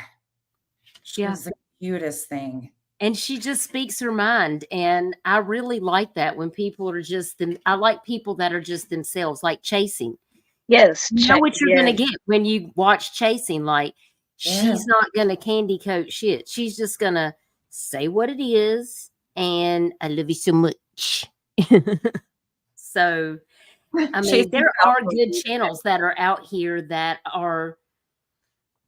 She's the cutest thing. And she just speaks her mind. And I really like that when people are just them. I like people that are just themselves, like Chasing. Yes. You know what you're going to get when you watch Chasing. Like, she's not going to candy coat shit. She's just going to say what it is. And I love you so much. So, I mean, there are good channels that are out here that are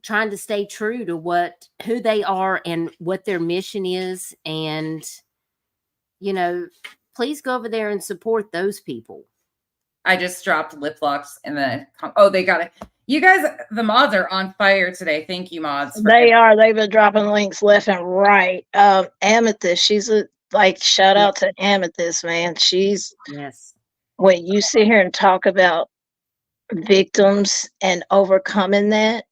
trying to stay true to who they are and what their mission is. And, you know, please go over there and support those people. I just dropped Lip Locks in the, they got it. You guys, the mods are on fire today. Thank you, mods. They are. They've been dropping links left and right. Amethyst, she's shout out to Amethyst, man. She's, yes. when you sit here and talk about victims and overcoming that,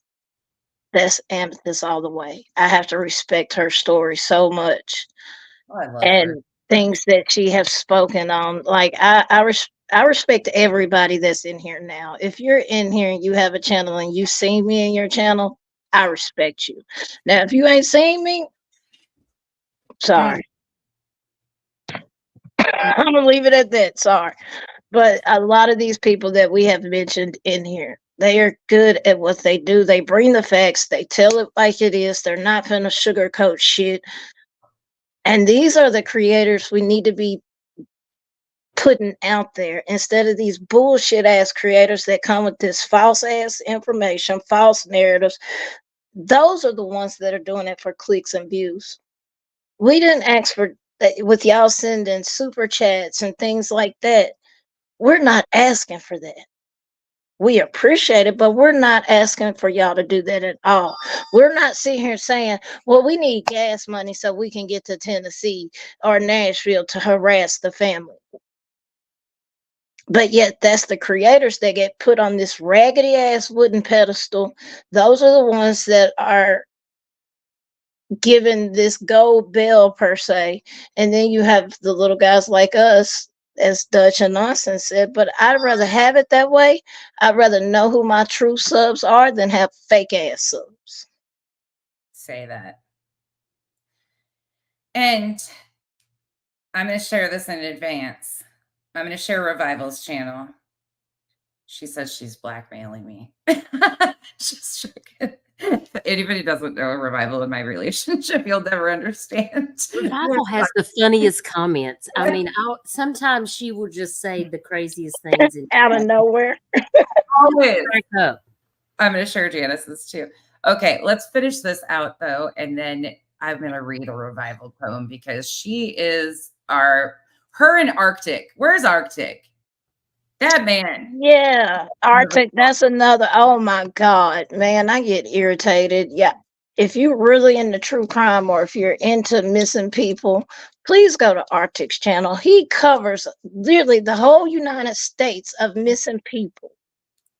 that's Amethyst all the way. I have to respect her story so much. Oh, I love her. And things that she has spoken on. Like I respect everybody that's in here now. If you're in here and you have a channel and you see me in your channel, I respect you. Now, if you ain't seen me, sorry. I'm gonna leave it at that. Sorry. But a lot of these people that we have mentioned in here, they are good at what they do. They bring the facts, they tell it like it is. They're not gonna sugarcoat shit. And these are the creators we need to be putting out there instead of these bullshit ass creators that come with this false ass information, false narratives. Those are the ones that are doing it for clicks and views. We didn't ask for with y'all sending super chats and things like that. We're not asking for that. We appreciate it, but we're not asking for y'all to do that at all. We're not sitting here saying, well, we need gas money so we can get to Tennessee or Nashville to harass the family. But yet that's the creators that get put on this raggedy ass wooden pedestal. Those are the ones that are given this gold bell per se. And then you have the little guys like us, as Dutch and Nonsense said, but I'd rather have it that way. I'd rather know who my true subs are than have fake ass subs. Say that. And I'm going to share this in advance. I'm going to share Revival's channel. She says she's blackmailing me. Just joking. If anybody doesn't know Revival in my relationship, you'll never understand. Revival has the funniest comments. I mean, sometimes she will just say the craziest things out of nowhere. Always. Up. I'm going to share Janice's too. Okay, let's finish this out though, and then I'm going to read a Revival poem because she is her in Arctic. Where's Arctic? That man. Yeah, Arctic, that's another. Oh my God, man, I get irritated. Yeah. If you're really into true crime or if you're into missing people, please go to Arctic's channel. He covers literally the whole United States of missing people.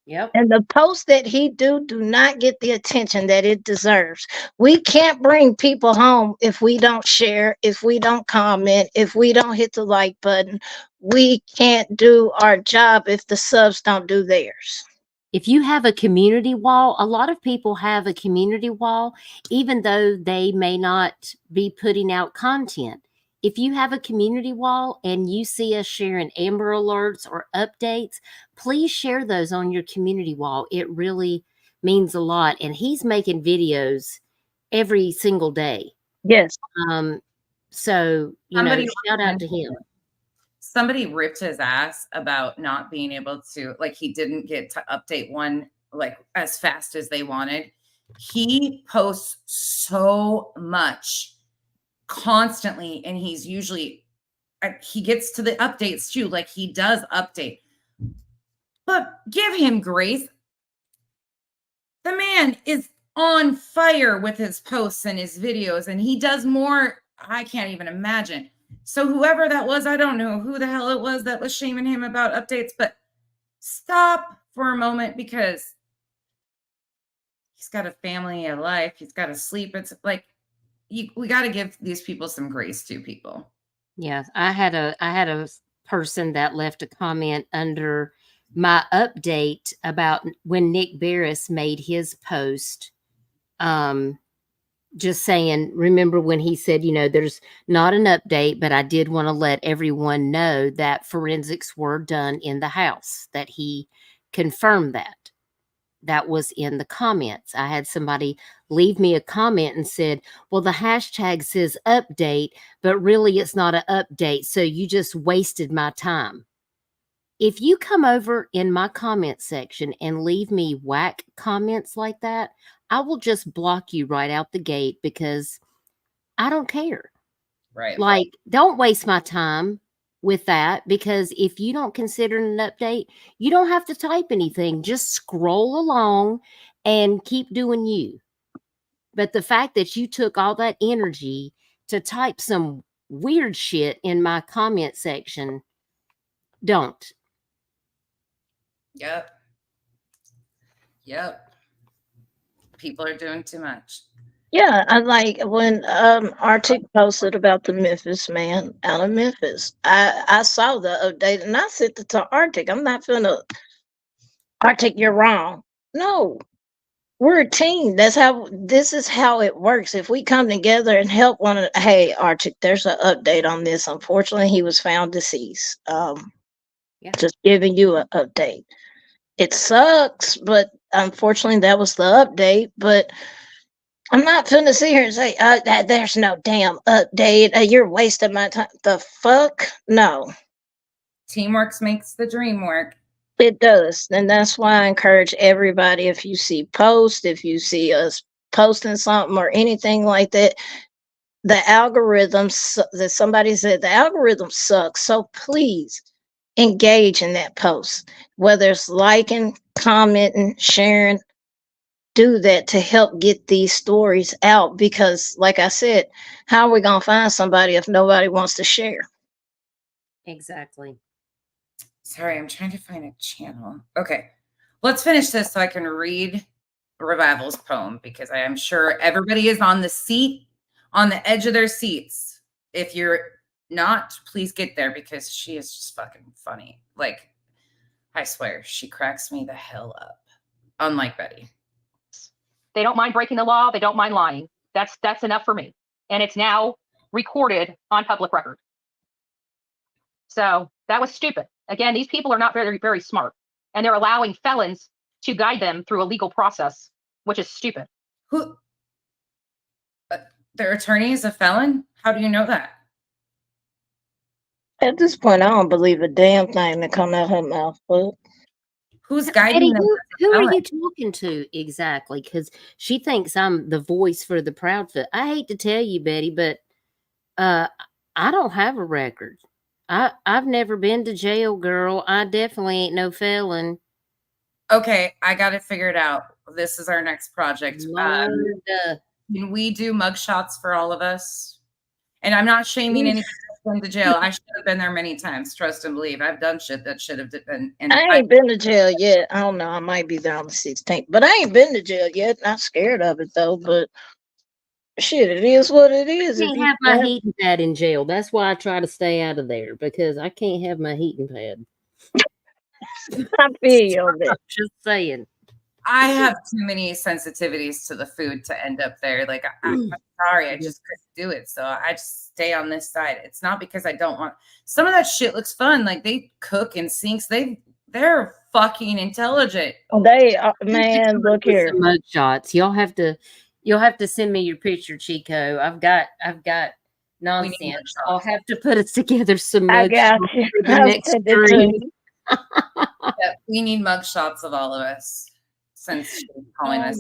Yep. And the posts that he do not get the attention that it deserves. We can't bring people home if we don't share, if we don't comment, if we don't hit the like button. We can't do our job if the subs don't do theirs. If you have a community wall, a lot of people have a community wall, even though they may not be putting out content. If you have a community wall and you see us sharing Amber Alerts or updates, please share those on your community wall. It really means a lot. And he's making videos every single day. Yes. So, shout out to him. Somebody ripped his ass about not being able to, like, he didn't get to update one like as fast as they wanted. He posts so much constantly, and he's usually, he gets to the updates too. Like, he does update, but give him grace. The man is on fire with his posts and his videos, and he does more. I can't even imagine. So whoever that was, I don't know who the hell it was that was shaming him about updates, but stop for a moment, because he's got a family, a life, he's got to sleep. It's like, we got to give these people some grace too, people. Yeah, I had a person that left a comment under my update about when Nick Barris made his post, just saying, remember when he said, there's not an update, but I did want to let everyone know that forensics were done in the house, that he confirmed that. That was in the comments. I had somebody leave me a comment and said, well, the hashtag says update, but really it's not an update. So you just wasted my time. If you come over in my comment section and leave me whack comments like that, I will just block you right out the gate, because I don't care. Right. Like, don't waste my time with that, because if you don't consider an update, you don't have to type anything. Just scroll along and keep doing you. But the fact that you took all that energy to type some weird shit in my comment section, don't. Yep. Yep. People are doing too much. Yeah, I like when Arctic posted about the Memphis man out of Memphis. I saw the update and I sent it to Arctic. I'm not finna Arctic, you're wrong. No, we're a team. This is how it works. If we come together and help one another, hey Arctic, there's an update on this. Unfortunately, he was found deceased. Just giving you an update. It sucks, but unfortunately that was the update. But I'm not finna sit here and say, that there's no damn update. You're wasting my time. The fuck? No, Teamwork makes the dream work. it does. And that's why I encourage everybody, if you see posts, if you see us posting something or anything like that, the algorithms that somebody said, the algorithm sucks. So please engage in that post, whether it's liking, commenting, sharing. Do that to help get these stories out, because like I said, how are we going to find somebody if nobody wants to share? Exactly. Sorry, I'm trying to find a channel. Okay, let's finish this so I can read Revival's poem, because I am sure everybody is on the edge of their seats. If you're not, please get there, because she is just fucking funny. Like, I swear, she cracks me the hell up. Unlike Betty. They don't mind breaking the law. They don't mind lying. That's enough for me. And it's now recorded on public record. So that was stupid. Again, these people are not very, very smart, and they're allowing felons to guide them through a legal process, which is stupid. Who? Their attorney is a felon? How do you know that? At this point, I don't believe a damn thing that come out her mouth. But who's guiding Eddie, them? who are you talking to exactly? Because she thinks I'm the voice for the Proudfoot. I hate to tell you, Betty, but I don't have a record. I've never been to jail, girl. I definitely ain't no felon. Okay, I got it figured out. This is our next project. Can we do mugshots for all of us? And I'm not shaming anybody that's been to jail. I should have been there many times. Trust and believe. I've done shit that should have been. And I ain't been to jail yet. I don't know. I might be there on the 16th, but I ain't been to jail yet. Not scared of it though. But shit, it is what it is. I can't have my heating pad in jail. That's why I try to stay out of there, because I can't have my heating pad. I feel you on that. Just saying. I have too many sensitivities to the food to end up there. Like, I'm sorry, I just couldn't do it. So I just stay on this side. It's not because I don't want. Some of that shit looks fun. Like, they cook in sinks. They're fucking intelligent. They are, man. Look here. Mug shots. You'll have to send me your picture, Chico. I've got nonsense. I'll have to put us together some mug shots for the next stream. Yeah, we need mug shots of all of us. Since she's calling us,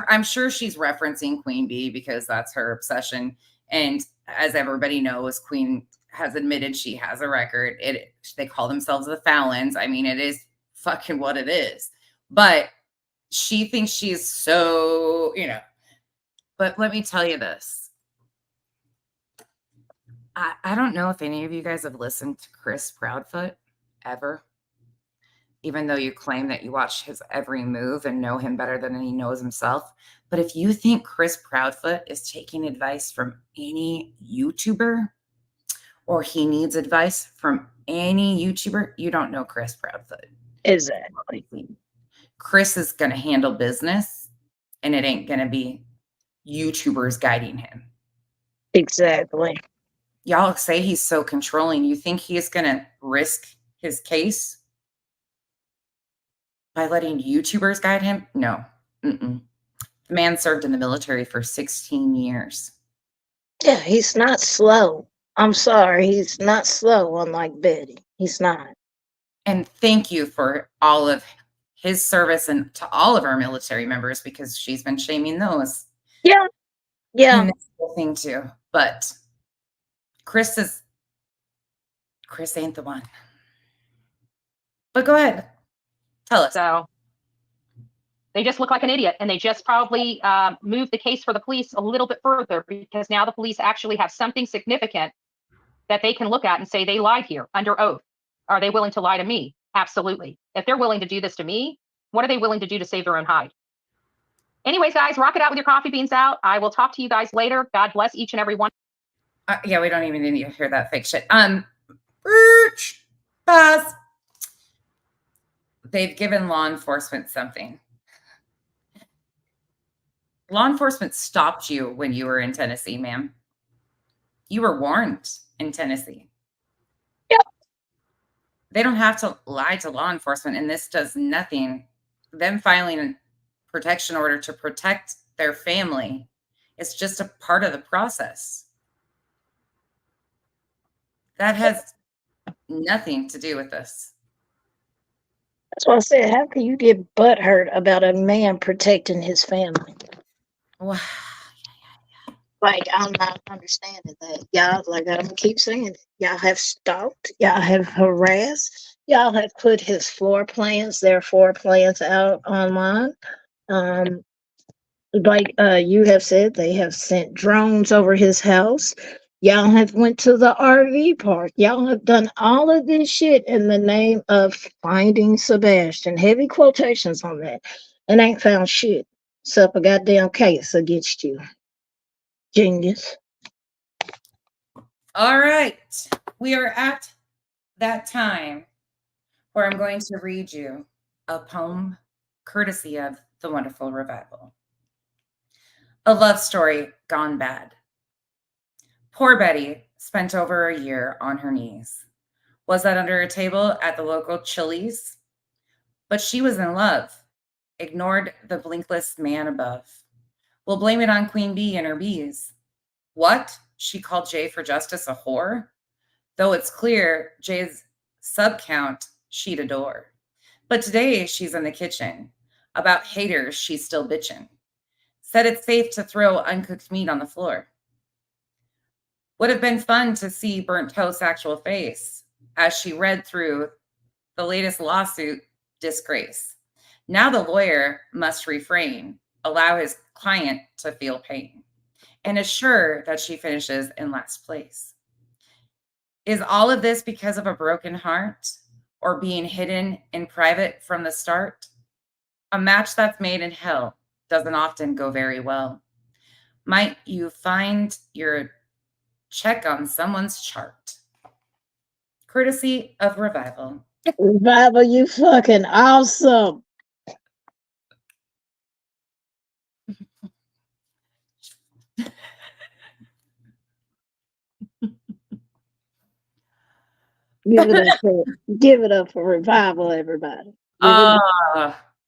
I'm sure she's referencing Queen Bee, because that's her obsession. And as everybody knows, Queen has admitted she has a record. They call themselves the Fallons. I mean, it is fucking what it is. But she thinks she's so, But let me tell you this. I don't know if any of you guys have listened to Chris Proudfoot ever. Even though you claim that you watch his every move and know him better than he knows himself. But if you think Chris Proudfoot is taking advice from any YouTuber, or he needs advice from any YouTuber, you don't know Chris Proudfoot. Exactly. Chris is going to handle business, and it ain't going to be YouTubers guiding him. Exactly. Y'all say he's so controlling. You think he's going to risk his case by letting YouTubers guide him? No. The man served in the military for 16 years. Yeah, he's not slow. I'm sorry. He's not slow, unlike Betty. He's not. And thank you for all of his service, and to all of our military members, because she's been shaming those. Yeah. And this whole thing too. But Chris ain't the one. But go ahead. Tell us. So they just look like an idiot, and they just probably moved the case for the police a little bit further, because now the police actually have something significant that they can look at and say they lied here under oath. Are they willing to lie to me? Absolutely. If they're willing to do this to me, What are they willing to do to save their own hide? Anyways, guys, rock it out with your coffee beans out. I will talk to you guys later. God bless each and every one. Yeah, we don't even need to hear that fake shit. Pause. They've given law enforcement something. Law enforcement stopped you when you were in Tennessee, ma'am. You were warned in Tennessee. Yep. They don't have to lie to law enforcement, and this does nothing. Them filing a protection order to protect their family is just a part of the process. That has nothing to do with this. That's why I said, how can you get butthurt about a man protecting his family? Wow. Like, I'm not understanding that. Y'all, like I'm gonna keep saying it. Y'all have stalked, y'all have harassed, y'all have put his floor plans, their floor plans out online. Like you have said, they have sent drones over his house. Y'all have went to the RV park. Y'all have done all of this shit in the name of finding Sebastian. Heavy quotations on that. And ain't found shit. Except a goddamn case against you. Genius. All right. We are at that time where I'm going to read you a poem courtesy of the Wonderful Revival. A love story gone bad. Poor Betty spent over a year on her knees. Was that under a table at the local Chili's? But she was in love, ignored the blinkless man above. We'll blame it on Queen Bee and her bees. What? She called Jay for justice a whore? Though it's clear Jay's sub-count she'd adore. But today she's in the kitchen. About haters, she's still bitching. Said it's safe to throw uncooked meat on the floor. Would have been fun to see Burnt Toast's actual face as she read through the latest lawsuit disgrace. Now the lawyer must refrain, allow his client to feel pain, and assure that she finishes in last place. Is all of this because of a broken heart or being hidden in private from the start? A match that's made in hell doesn't often go very well. Might you find your check on someone's chart? Courtesy of Revival. Revival, you fucking awesome. Give it up for Revival, everybody.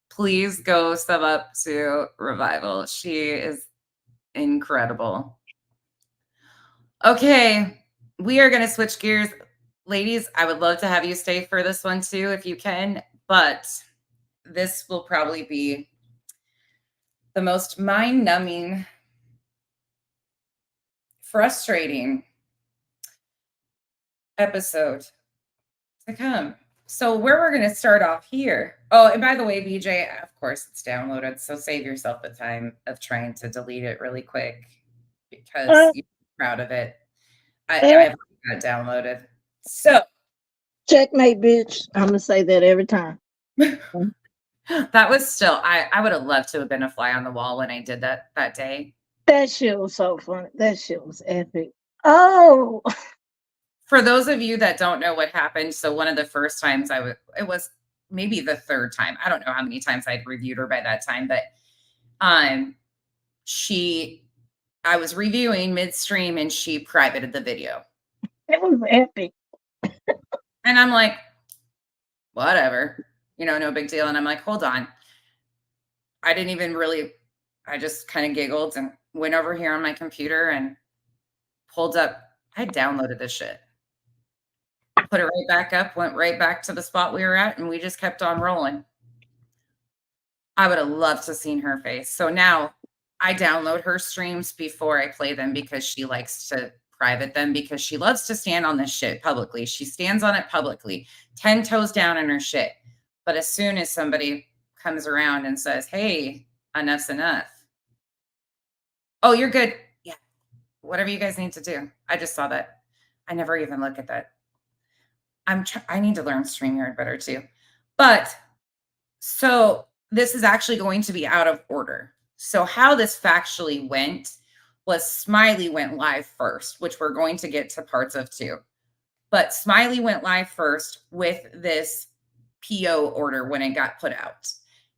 Please go sub up to Revival. She is incredible. Okay, we are going to switch gears. Ladies, I would love to have you stay for this one too, if you can, but this will probably be the most mind-numbing, frustrating episode to come. So where we're going to start off here. Oh, and by the way, BJ, of course it's downloaded. So save yourself the time of trying to delete it really quick because you're proud of it. I've got it downloaded. So checkmate, bitch. I'm going to say that every time. That was still, I would have loved to have been a fly on the wall when I did that day. That shit was so funny. That shit was epic. Oh, for those of you that don't know what happened, so one of the first times it was maybe the third time. I don't know how many times I'd reviewed her by that time, but I was reviewing midstream and she privated the video. It was epic. And I'm like, whatever, no big deal. And I'm like, hold on. I just kind of giggled and went over here on my computer and pulled up. I downloaded this shit. Put it right back up, went right back to the spot we were at, and we just kept on rolling. I would have loved to have seen her face. So now I download her streams before I play them because she likes to private them because she loves to stand on this shit publicly. She stands on it publicly, 10 toes down in her shit. But as soon as somebody comes around and says, hey, enough's enough. Oh, you're good. Yeah. Whatever you guys need to do. I just saw that. I never even look at that. I need to learn StreamYard better too. But so this is actually going to be out of order. So how this factually went was Smiley went live first, which we're going to get to parts of too. But Smiley went live first with this PO order when it got put out.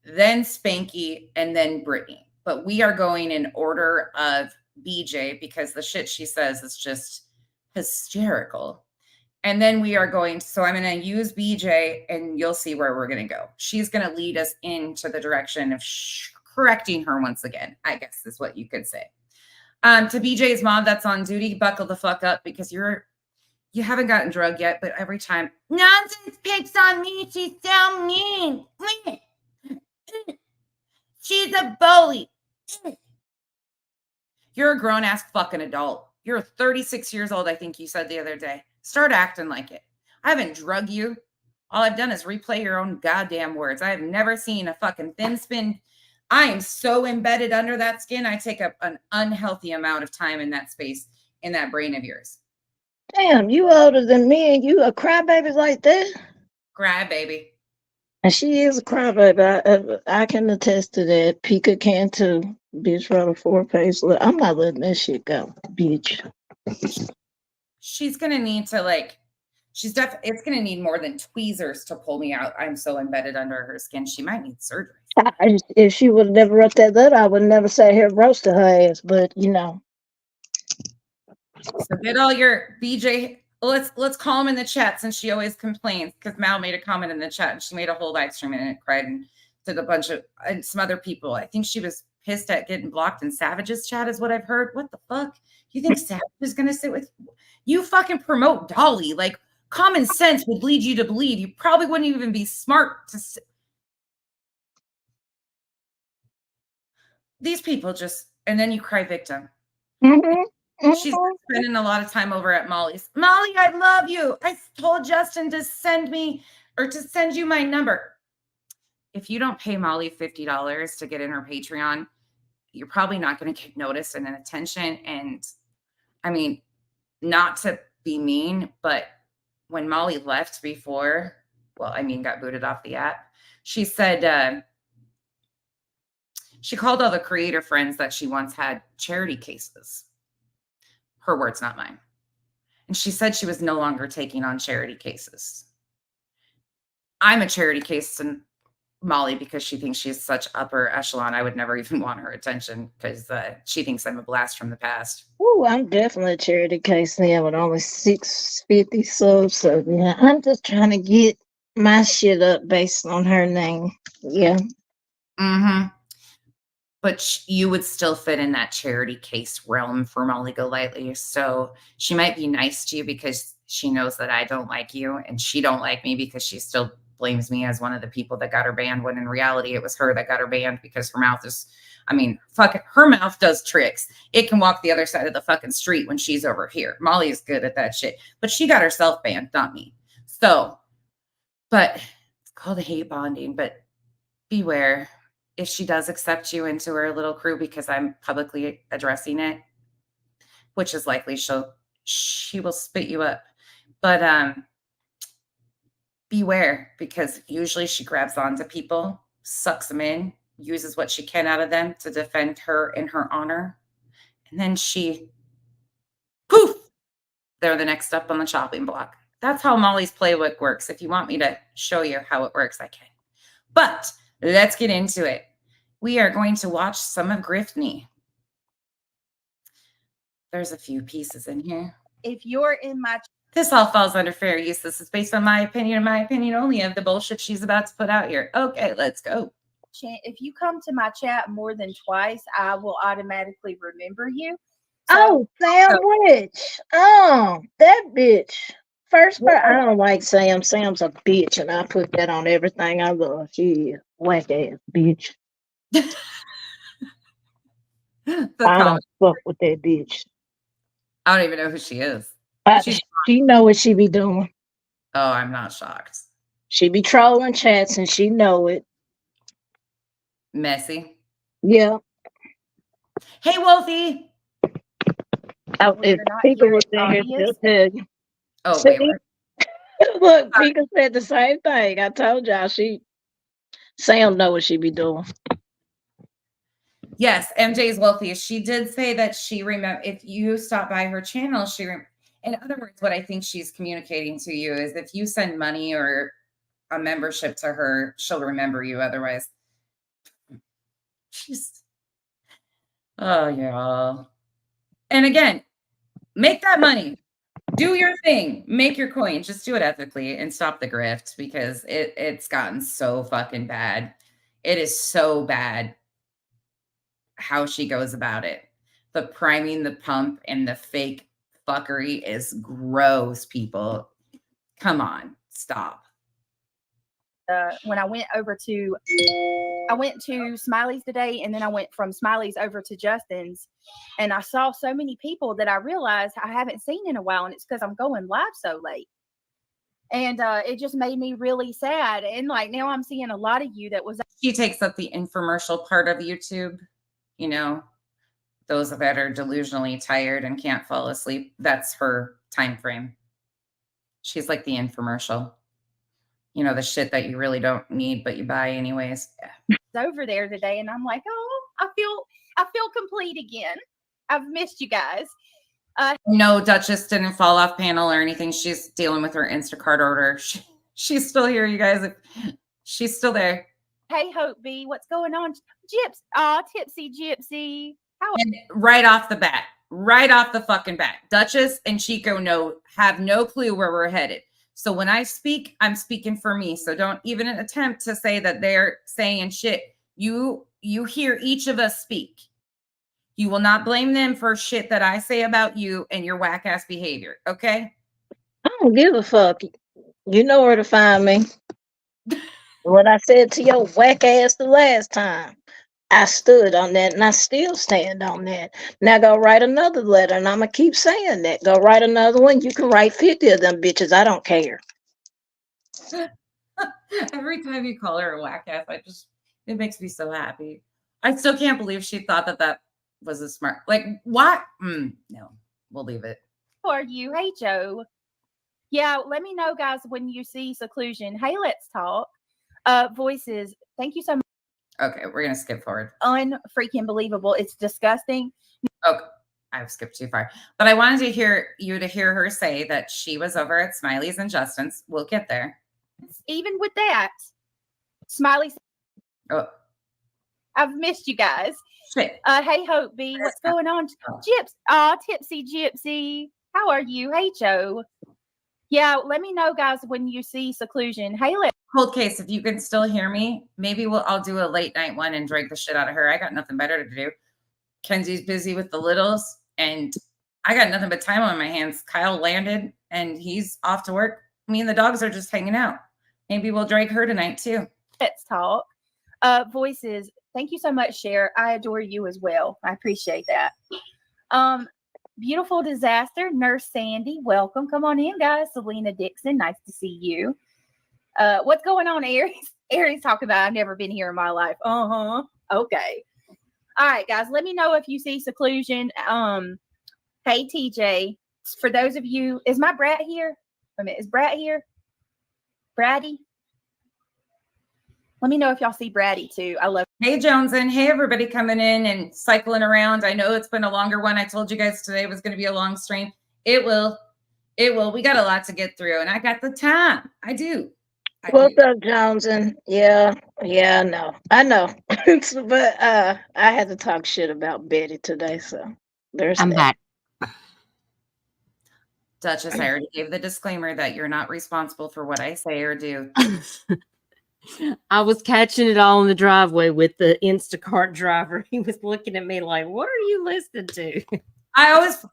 Then Spanky, and then Brittany. But we are going in order of BJ because the shit she says is just hysterical. And then we are going to, so I'm going to use BJ and you'll see where we're going to go. She's going to lead us into the direction of correcting her once again, I guess is what you could say. To BJ's mom that's on duty, buckle the fuck up because you haven't gotten drugged yet, but every time nonsense picks on me, she's so mean. She's a bully. You're a grown-ass fucking adult. You're 36 years old, I think you said the other day. Start acting like it. I haven't drugged you. All I've done is replay your own goddamn words. I have never seen a fucking thin spin. I am so embedded under that skin. I take up an unhealthy amount of time in that space, in that brain of yours. Damn, you older than me and you a crybaby like that? Crybaby. And she is a crybaby. I can attest to that. Pika can too. Bitch wrote a 4-page letter. I'm not letting that shit go, bitch. She's gonna need to it's gonna need more than tweezers to pull me out. I'm so embedded under her skin. She might need surgery. If she would have never wrote that letter, I would never sat here and roasted her ass. But you know. So get all your BJ. Let's call him in the chat since she always complains because Mal made a comment in the chat and she made a whole live stream and it cried and did a bunch of and some other people. I think she was pissed at getting blocked in Savage's chat is what I've heard. What the fuck? You think Savage is gonna sit with you? Fucking promote Dolly. Like common sense would lead you to believe you probably wouldn't even be smart to. These people just and then you cry victim. She's spending a lot of time over at Molly's. Molly, I love you. I told Justin to send you my number. If you don't pay Molly $50 to get in her Patreon, you're probably not going to get noticed and attention. And I mean, not to be mean, but when Molly left before, got booted off the app, she said, she called all the creator friends that she once had charity cases. Her words, not mine. And she said she was no longer taking on charity cases. I'm a charity case to Molly because she thinks she's such upper echelon. I would never even want her attention because she thinks I'm a blast from the past. Oh, I'm definitely a charity case now with only 650 subs. So yeah, I'm just trying to get my shit up based on her name. Yeah. Mm-hmm. But you would still fit in that charity case realm for Molly Golightly. So she might be nice to you because she knows that I don't like you and she don't like me because she still blames me as one of the people that got her banned when in reality it was her that got her banned because her mouth is, her mouth does tricks. It can walk the other side of the fucking street when she's over here. Molly is good at that shit, but she got herself banned, not me. So, but it's called hate bonding, but beware. If she does accept you into her little crew because I'm publicly addressing it, which is likely she will spit you up. But beware because usually she grabs onto people, sucks them in, uses what she can out of them to defend her and her honor. And then poof, they're the next up on the chopping block. That's how Molly's playbook works. If you want me to show you how it works, I can. But let's get into it. We are going to watch some of Griffney. There's a few pieces in here. If you're in my... This all falls under fair use. This is based on my opinion and my opinion only of the bullshit she's about to put out here. Okay, let's go. If you come to my chat more than twice, I will automatically remember you. So, Sam Witch. Oh, that bitch. First part, I don't like Sam. Sam's a bitch, and I put that on everything I love. She is whack ass bitch. I don't fuck with that bitch. I don't even know who she is. She know what she be doing. Oh, I'm not shocked. She be trolling chats, and she know it. Messy. Yeah. Hey, Wolfie. If people was in here, they'll tell you. Oh, wait. Look, Pika said the same thing. I told y'all Sam know what she be doing. Yes, MJ is wealthy. She did say that she remember if you stop by her channel, in other words, what I think she's communicating to you is if you send money or a membership to her, she'll remember you. Otherwise, she's oh yeah. And again, make that money. Do your thing. Make your coin. Just do it ethically and stop the grift because it's gotten so fucking bad. It is so bad how she goes about it. The priming the pump and the fake fuckery is gross, people. Come on, stop. When I went to Smiley's today, and then I went from Smiley's over to Justin's, and I saw so many people that I realized I haven't seen in a while, and it's because I'm going live so late. And it just made me really sad. And like now I'm seeing a lot of you that was. She takes up the infomercial part of YouTube, you know, those that are delusionally tired and can't fall asleep. That's her time frame. She's like the infomercial. You know, the shit that you really don't need, but you buy anyways. Yeah. Over there today, and I'm like, oh, I feel complete again. I've missed you guys. No, Duchess didn't fall off panel or anything. She's dealing with her Instacart order. She's still here, you guys. She's still there. Hey, Hope B, what's going on? Tipsy Gypsy. And right off the fucking bat, Duchess and Chico have no clue where we're headed. So when I speak, I'm speaking for me. So don't even attempt to say that they're saying shit. You hear each of us speak. You will not blame them for shit that I say about you and your whack ass behavior. Okay? I don't give a fuck. You know where to find me. What I said to your whack ass the last time, I stood on that and I still stand on that. Now go write another letter and I'm going to keep saying that. Go write another one. You can write 50 of them bitches. I don't care. Every time you call her a whack ass, it makes me so happy. I still can't believe she thought that was a smart, like what? No, we'll leave it. Who are you? Hey, Joe. Yeah, let me know, guys, when you see seclusion. Hey, let's talk. Voices. Thank you so much. Okay, we're gonna skip forward. Unfreaking believable. It's disgusting. Okay, I've skipped too far. But I wanted to hear her say that she was over at Smiley's and Justin's. We'll get there. Even with that, Smiley. Oh, I've missed you guys. Shit. Hey, Hope B, what's going on? Tipsy Gypsy. How are you? Hey, Joe. Yeah, let me know, guys, when you see seclusion. Hey, Cold case, if you can still hear me, maybe I'll do a late night one and drag the shit out of her. I got nothing better to do. Kenzie's busy with the littles, and I got nothing but time on my hands. Kyle landed, and he's off to work. Me and the dogs are just hanging out. Maybe we'll drag her tonight, too. Let's talk. Voices, thank you so much, Cher. I adore you as well. I appreciate that. Beautiful Disaster, Nurse Sandy, welcome. Come on in, guys. Selena Dixon, nice to see you. What's going on, Aries? Aries talking about I've never been here in my life. Okay. All right, guys. Let me know if you see seclusion. Hey, TJ. For those of you, is my Brat here? Wait a minute, is Brat here? Bratty? Let me know if y'all see Bratty too. I love. Hey, Jones, and hey, everybody coming in and cycling around. I know it's been a longer one. I told you guys today was going to be a long stream. It will. We got a lot to get through, and I got the time. I do. What's up, Johnson? Yeah, I know. But I had to talk shit about Betty today, so there's I'm that. back. Duchess, I already gave the disclaimer that you're not responsible for what I say or do. I was catching it all in the driveway with the Instacart driver. He was looking at me like, what are you listening to? I always,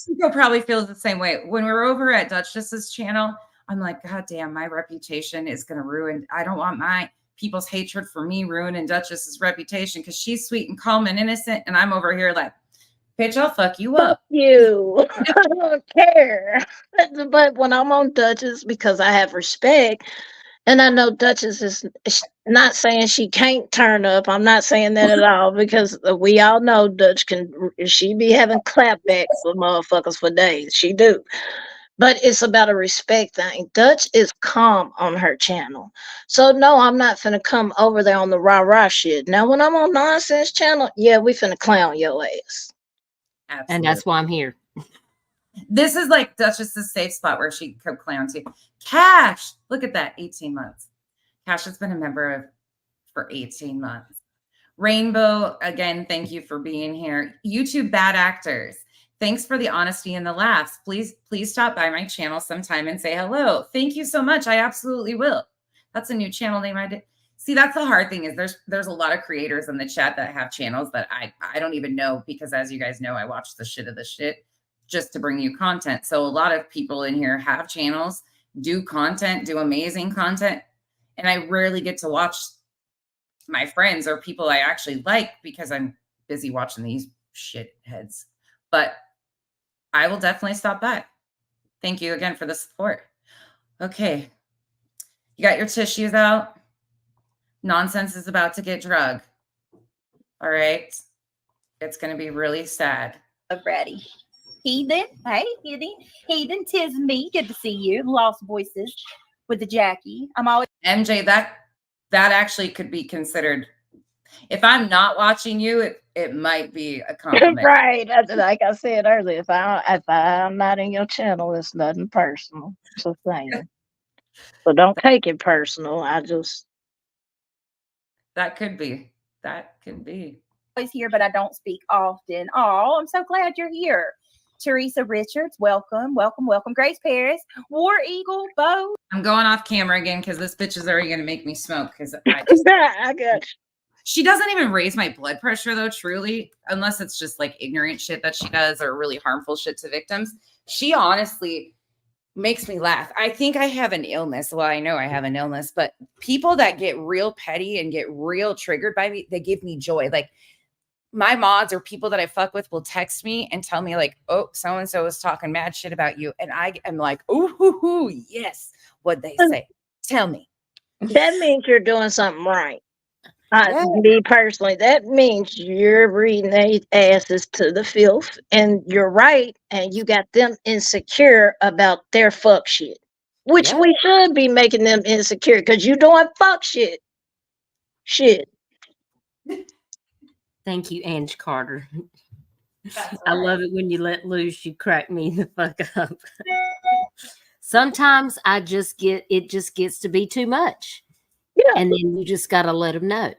Chico probably feels the same way. When we're over at Duchess's channel, I'm like, God damn, my reputation is going to ruin. I don't want my people's hatred for me ruining Duchess's reputation because she's sweet and calm and innocent. And I'm over here like, bitch, I'll fuck you up. Fuck you. I don't care. But when I'm on Duchess, because I have respect, and I know Duchess is not saying she can't turn up. I'm not saying that at all because we all know Dutch she be having clapbacks for motherfuckers for days. She do. but it's about a respect thing. Dutch is calm on her channel. So no, I'm not finna come over there on the rah-rah shit. Now when I'm on nonsense channel, yeah, we finna clown your ass. Absolutely. And that's why I'm here. This is like Duchess's safe spot where she could clown too. Cash, look at that, 18 months. Cash has been a member for 18 months. Rainbow, again, thank you for being here. YouTube Bad Actors, thanks for the honesty and the laughs. Please stop by my channel sometime and say hello. Thank you so much. I absolutely will. That's a new channel name I did. See, that's the hard thing is there's a lot of creators in the chat that have channels that I don't even know because as you guys know, I watch the shit of the shit just to bring you content. So a lot of people in here have channels, do content, do amazing content. And I rarely get to watch my friends or people I actually like because I'm busy watching these shitheads. But I will definitely stop by. Thank you again for the support. Okay. You got your tissues out. Nonsense is about to get drug. All right. It's going to be really sad. Ready. Heathen. Hey, Heathen, 'tis me. Good to see you. Lost Voices with the Jackie. I'm always MJ, that actually could be considered. If I'm not watching you, it might be a compliment. Right. That's like I said earlier. If I'm not in your channel, it's nothing personal. So saying. So don't take it personal. That could be. here, but I don't speak often. Oh, I'm so glad you're here. Teresa Richards, welcome. Grace Paris, War Eagle, Bo. I'm going off camera again because this bitch is already going to make me smoke because I got you. She doesn't even raise my blood pressure though, truly, unless it's just like ignorant shit that she does or really harmful shit to victims. She honestly makes me laugh. I think I have an illness. Well, I know I have an illness, but people that get real petty and get real triggered by me, they give me joy. Like my mods or people that I fuck with will text me and tell me like, oh, so-and-so is talking mad shit about you. And I am like, ooh, yes. What'd they say? Tell me. That means you're doing something right. Me personally, that means you're reading their asses to the filth and you're right. And you got them insecure about their fuck shit, which we should be making them insecure because you're doing fuck shit. Thank you, Ange Carter. I love it when you let loose. You crack me the fuck up. Sometimes it just gets to be too much. Yeah. And then you just got to let them know.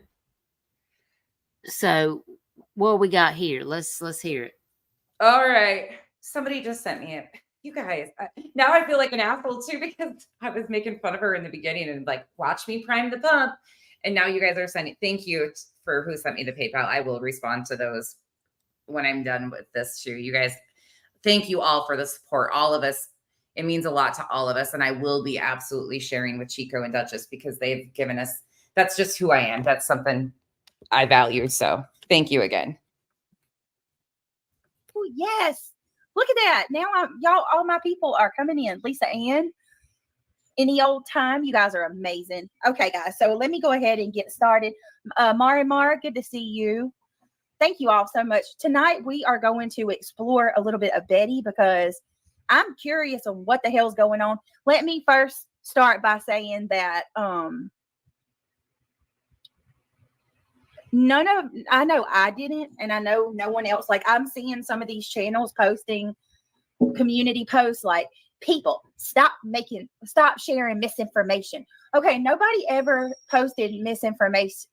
So what we got here? Let's hear it. All right. Somebody just sent me it. You guys, now I feel like an asshole too because I was making fun of her in the beginning and like, watch me prime the pump. And now you guys are sending, thank you for who sent me the PayPal. I will respond to those when I'm done with this too. You guys, thank you all for the support. All of us. It means a lot to all of us. And I will be absolutely sharing with Chico and Duchess because they've given us, that's just who I am. That's something I value. So thank you again. Oh, yes. Look at that. Now y'all, all my people are coming in. Lisa Ann, any old time. You guys are amazing. Okay, guys. So let me go ahead and get started. Mara, good to see you. Thank you all so much. Tonight, we are going to explore a little bit of Betty because I'm curious on what the hell's going on. Let me first start by saying that I know I didn't, and I know no one else. Like I'm seeing some of these channels posting community posts like, people, stop sharing misinformation. Okay, nobody ever posted misinformation.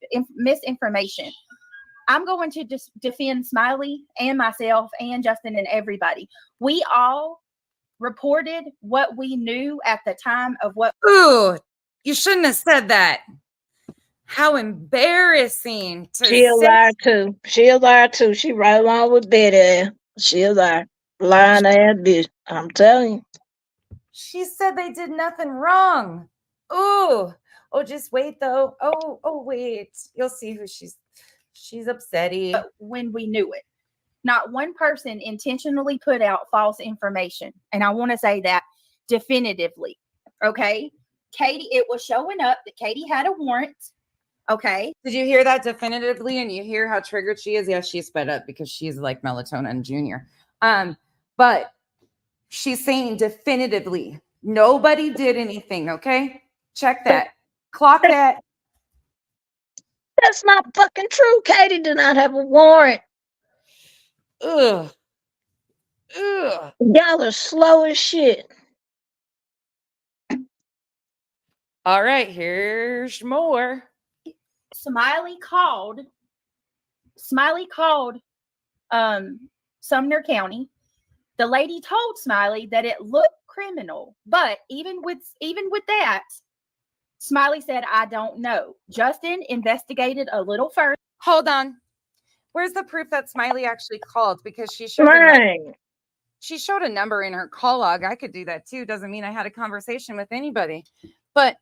I'm going to just defend Smiley and myself and Justin and everybody. We all reported what we knew at the time of what. Ooh, you shouldn't have said that. How embarrassing. She'll lie too. She'll lie too. She right along with Betty. She'll lie. Lying ass bitch. I'm telling you. She said they did nothing wrong. Ooh. Oh, just wait though. Oh, wait. You'll see who she's upsetty. When we knew it. Not one person intentionally put out false information. And I want to say that definitively. Okay. Katie, it was showing up that Katie had a warrant. Okay. Did you hear that definitively? And you hear how triggered she is? Yeah, she's sped up because she's like melatonin junior. But She's saying definitively, nobody did anything, okay? Check that. Clock that. That's not fucking true. Katie did not have a warrant. Ugh. Ugh. Y'all are slow as shit. All right, here's more. Smiley called Sumner County. The lady told Smiley that it looked criminal, but even with that, Smiley said, I don't know. Justin investigated a little further. Hold on. Where's the proof that Smiley actually called? Because she showed a number in her call log. I could do that too. Doesn't mean I had a conversation with anybody. But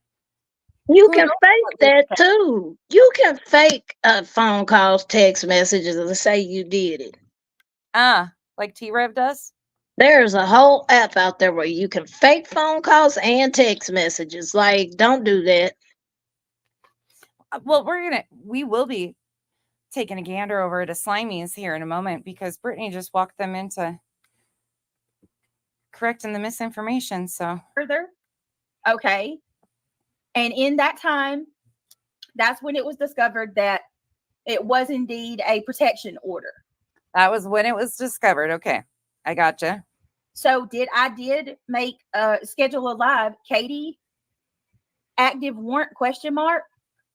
you can fake that too. You can fake phone calls, text messages, and say you did it. Like T-Rev does? There's a whole app out there where you can fake phone calls and text messages. Like, don't do that. Well, we will be taking a gander over to Slimies here in a moment because Brittany just walked them into correcting the misinformation. So further. Okay. And in that time, that's when it was discovered that it was indeed a protection order. That was when it was discovered. Okay. I gotcha. So I did make schedule a live Katie active warrant ?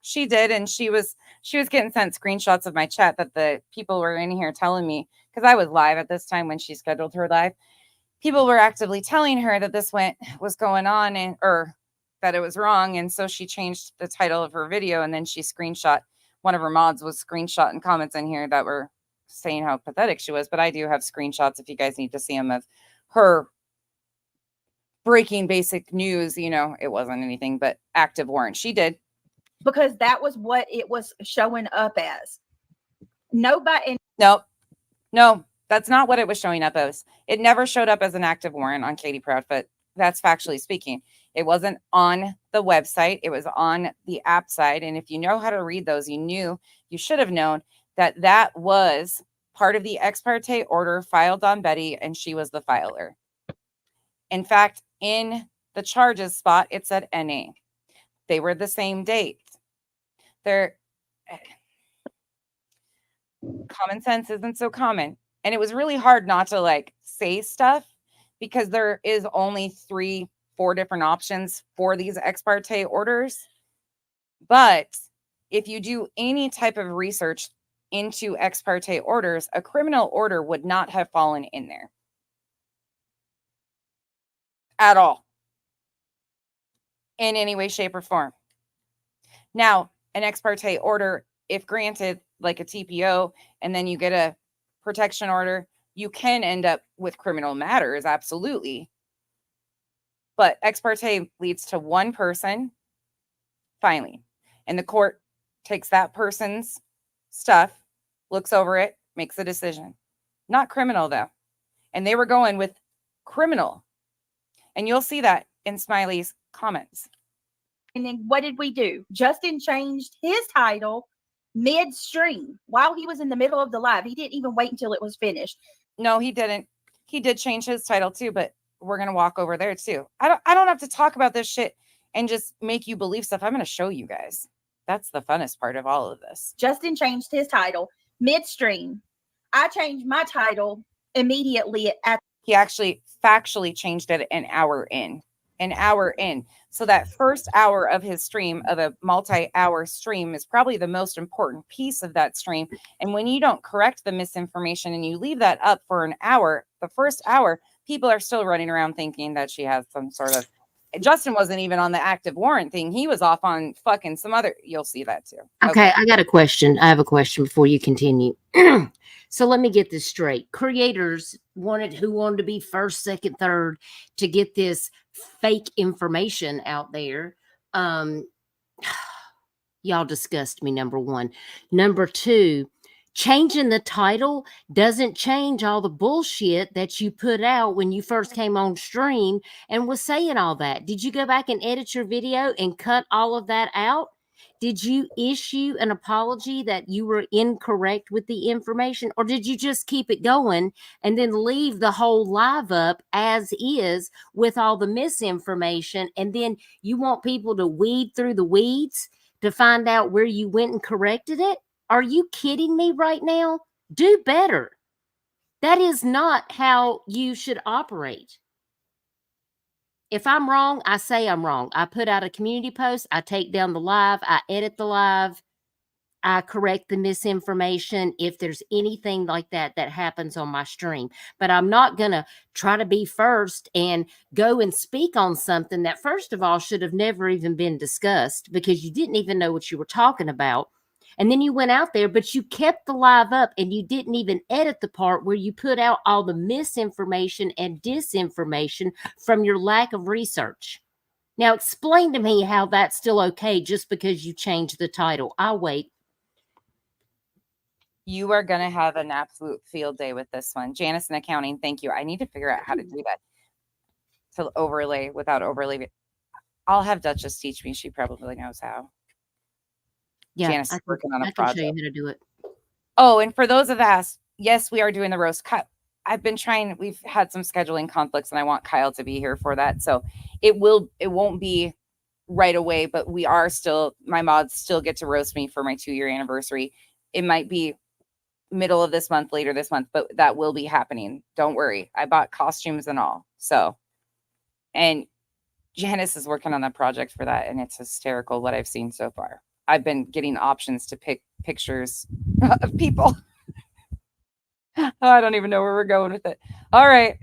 She did, and she was getting sent screenshots of my chat that the people were in here telling me, because I was live at this time when she scheduled her live. People were actively telling her that this was going on or that it was wrong, and so she changed the title of her video, and then she screenshot. One of her mods was screenshotting comments in here that were saying how pathetic she was, but I do have screenshots if you guys need to see them of her breaking basic news. It wasn't anything but active warrant. She did. Because that was what it was showing up as. Nobody. No, that's not what it was showing up as. It never showed up as an active warrant on Katie Proudfoot. That's factually speaking. It wasn't on the website. It was on the app side. And if you know how to read those, you should have known that was part of the ex parte order filed on Betty, and she was the filer. In fact, in the charges spot, it said NA. They were the same date. Common sense isn't so common. And it was really hard not to say stuff because there is only 3-4 different options for these ex parte orders. But if you do any type of research into ex parte orders, a criminal order would not have fallen in there at all in any way, shape, or form. Now, an ex parte order, if granted, like a TPO, and then you get a protection order, you can end up with criminal matters, absolutely. But ex parte leads to one person filing, and the court takes that person's stuff, looks over it, makes a decision. Not criminal, though. And they were going with criminal. And you'll see that in Smiley's comments. And then what did we do? Justin changed his title midstream while he was in the middle of the live. He didn't even wait until it was finished. No, he didn't. He did change his title too, but we're going to walk over there too. I don't have to talk about this shit and just make you believe stuff. I'm going to show you guys. That's the funnest part of all of this. Justin changed his title midstream. I changed my title immediately he actually factually changed it an hour in. So that first hour of his stream, of a multi-hour stream, is probably the most important piece of that stream. And when you don't correct the misinformation and you leave that up for an hour, the first hour, people are still running around thinking that she has some sort of... Justin wasn't even on the active warrant thing. He was off on fucking some other... You'll see that too. Okay, I got a question. I have a question before you continue. So let me get this straight. Creators who wanted to be first, second, third to get this fake information out there. Y'all disgust me, number one. Number two, changing the title doesn't change all the bullshit that you put out when you first came on stream and was saying all that. Did you go back and edit your video and cut all of that out? Did you issue an apology that you were incorrect with the information, or did you just keep it going and then leave the whole live up as is with all the misinformation, and then you want people to weed through the weeds to find out where you went and corrected it? Are you kidding me right now? Do better. That is not how you should operate. If I'm wrong, I say I'm wrong. I put out a community post. I take down the live. I edit the live. I correct the misinformation if there's anything like that that happens on my stream. But I'm not going to try to be first and go and speak on something that, first of all, should have never even been discussed because you didn't even know what you were talking about. And then you went out there, but you kept the live up and you didn't even edit the part where you put out all the misinformation and disinformation from your lack of research. Now, explain to me how that's still okay just because you changed the title. I'll wait. You are going to have an absolute field day with this one. Janice in accounting, thank you. I need to figure out how to do that. To overlay without overlay. I'll have Duchess teach me. She probably knows how. Yeah, Janice is working on a I can project. show you how to do it. Oh, and for those that asked, yes, we are doing the roast cut. I've been trying, we've had some scheduling conflicts and I want Kyle to be here for that. So it won't be right away, but we are still, my mods still get to roast me for my 2-year anniversary. It might be middle of this month, later this month, but that will be happening. Don't worry. I bought costumes and all. So, and Janice is working on that project for that. And it's hysterical what I've seen so far. I've been getting options to pick pictures of people. I don't even know where we're going with it. All right.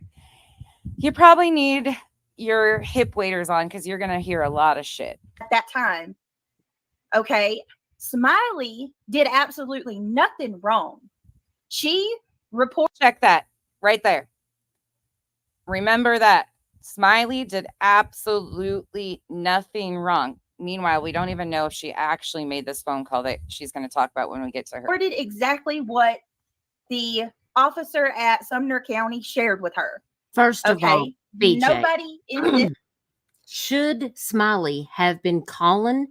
You probably need your hip waders on because you're going to hear a lot of shit. At that time, okay, Smiley did absolutely nothing wrong. She reported. Check that right there. Remember that. Smiley did absolutely nothing wrong. Meanwhile, we don't even know if she actually made this phone call that she's going to talk about when we get to her. Reported exactly what the officer at Sumner County shared with her. First of all, BJ, nobody in this. Should Smiley have been calling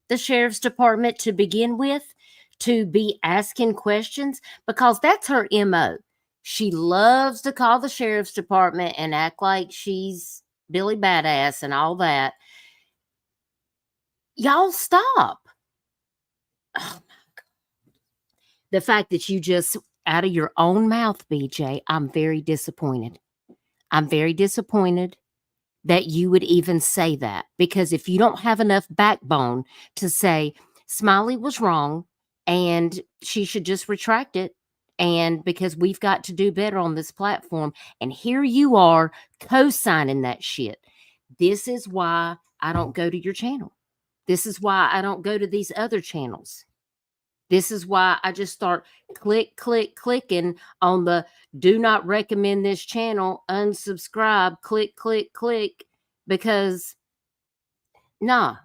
the sheriff's department to begin with to be asking questions? Because that's her MO. She loves to call the sheriff's department and act like she's Billy Badass and all that. Y'all stop. Oh my God. The fact that you just out of your own mouth, BJ, I'm very disappointed. I'm very disappointed that you would even say that, because if you don't have enough backbone to say Smiley was wrong and she should just retract it, and because we've got to do better on this platform, and here you are co-signing that shit. This is why I don't go to your channel. This is why I don't go to these other channels. This is why I just start clicking on the do not recommend this channel, unsubscribe, click, because nah.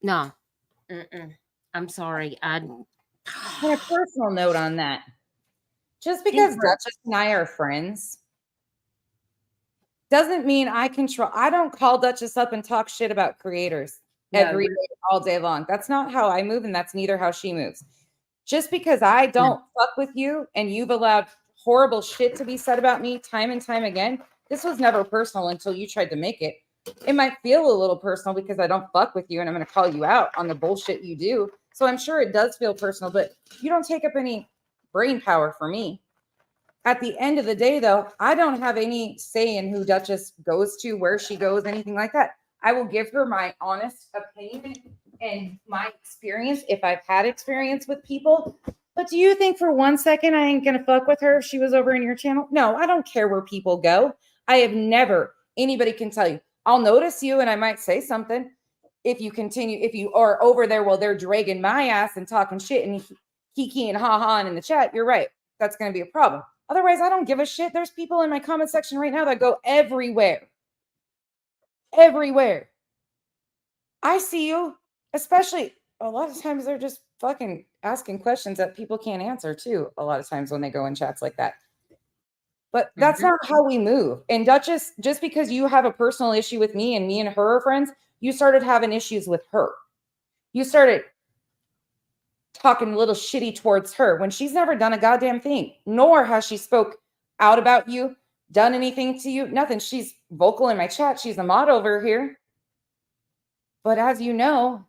I'm sorry. On a personal note on that, just because Duchess and I are friends doesn't mean I don't call Duchess up and talk shit about creators every day, all day long. That's not how I move, and that's neither how she moves. Just because I don't fuck with you and you've allowed horrible shit to be said about me time and time again, this was never personal until you tried to make it. It might feel a little personal because I don't fuck with you and I'm going to call you out on the bullshit you do. So I'm sure it does feel personal, but you don't take up any brain power for me. At the end of the day, though, I don't have any say in who Duchess goes to, where she goes, anything like that. I will give her my honest opinion and my experience if I've had experience with people. But do you think for 1 second I ain't going to fuck with her if she was over in your channel? No, I don't care where people go. I have never, anybody can tell you, I'll notice you and I might say something. If you are over there while they're dragging my ass and talking shit and kiki and ha-ha in the chat, you're right. That's going to be a problem. Otherwise, I don't give a shit. There's people in my comment section right now that go everywhere. Everywhere. I see you, especially a lot of times they're just fucking asking questions that people can't answer too. A lot of times when they go in chats like that. But that's not how we move. And Duchess, just because you have a personal issue with me and her are friends, you started having issues with her. You started talking a little shitty towards her when she's never done a goddamn thing, nor has she spoke out about you, done anything to you, nothing. She's vocal in my chat. She's a mod over here. But as you know,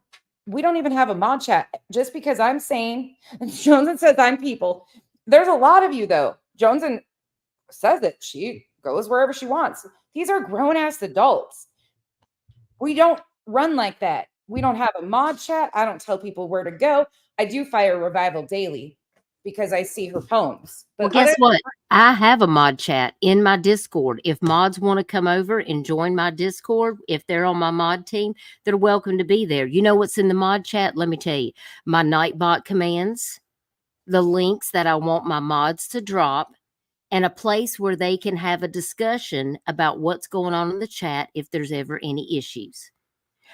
we don't even have a mod chat. Just because I'm saying, and Joneson says I'm people. There's a lot of you though. Joneson says it. She goes wherever she wants. These are grown-ass adults. We don't run like that. We don't have a mod chat. I don't tell people where to go. I do fire Revival daily because I see her poems. Well, guess what? I have a mod chat in my Discord. If mods want to come over and join my Discord, if they're on my mod team, they're welcome to be there. You know what's in the mod chat? Let me tell you. My Nightbot commands, the links that I want my mods to drop, and a place where they can have a discussion about what's going on in the chat if there's ever any issues.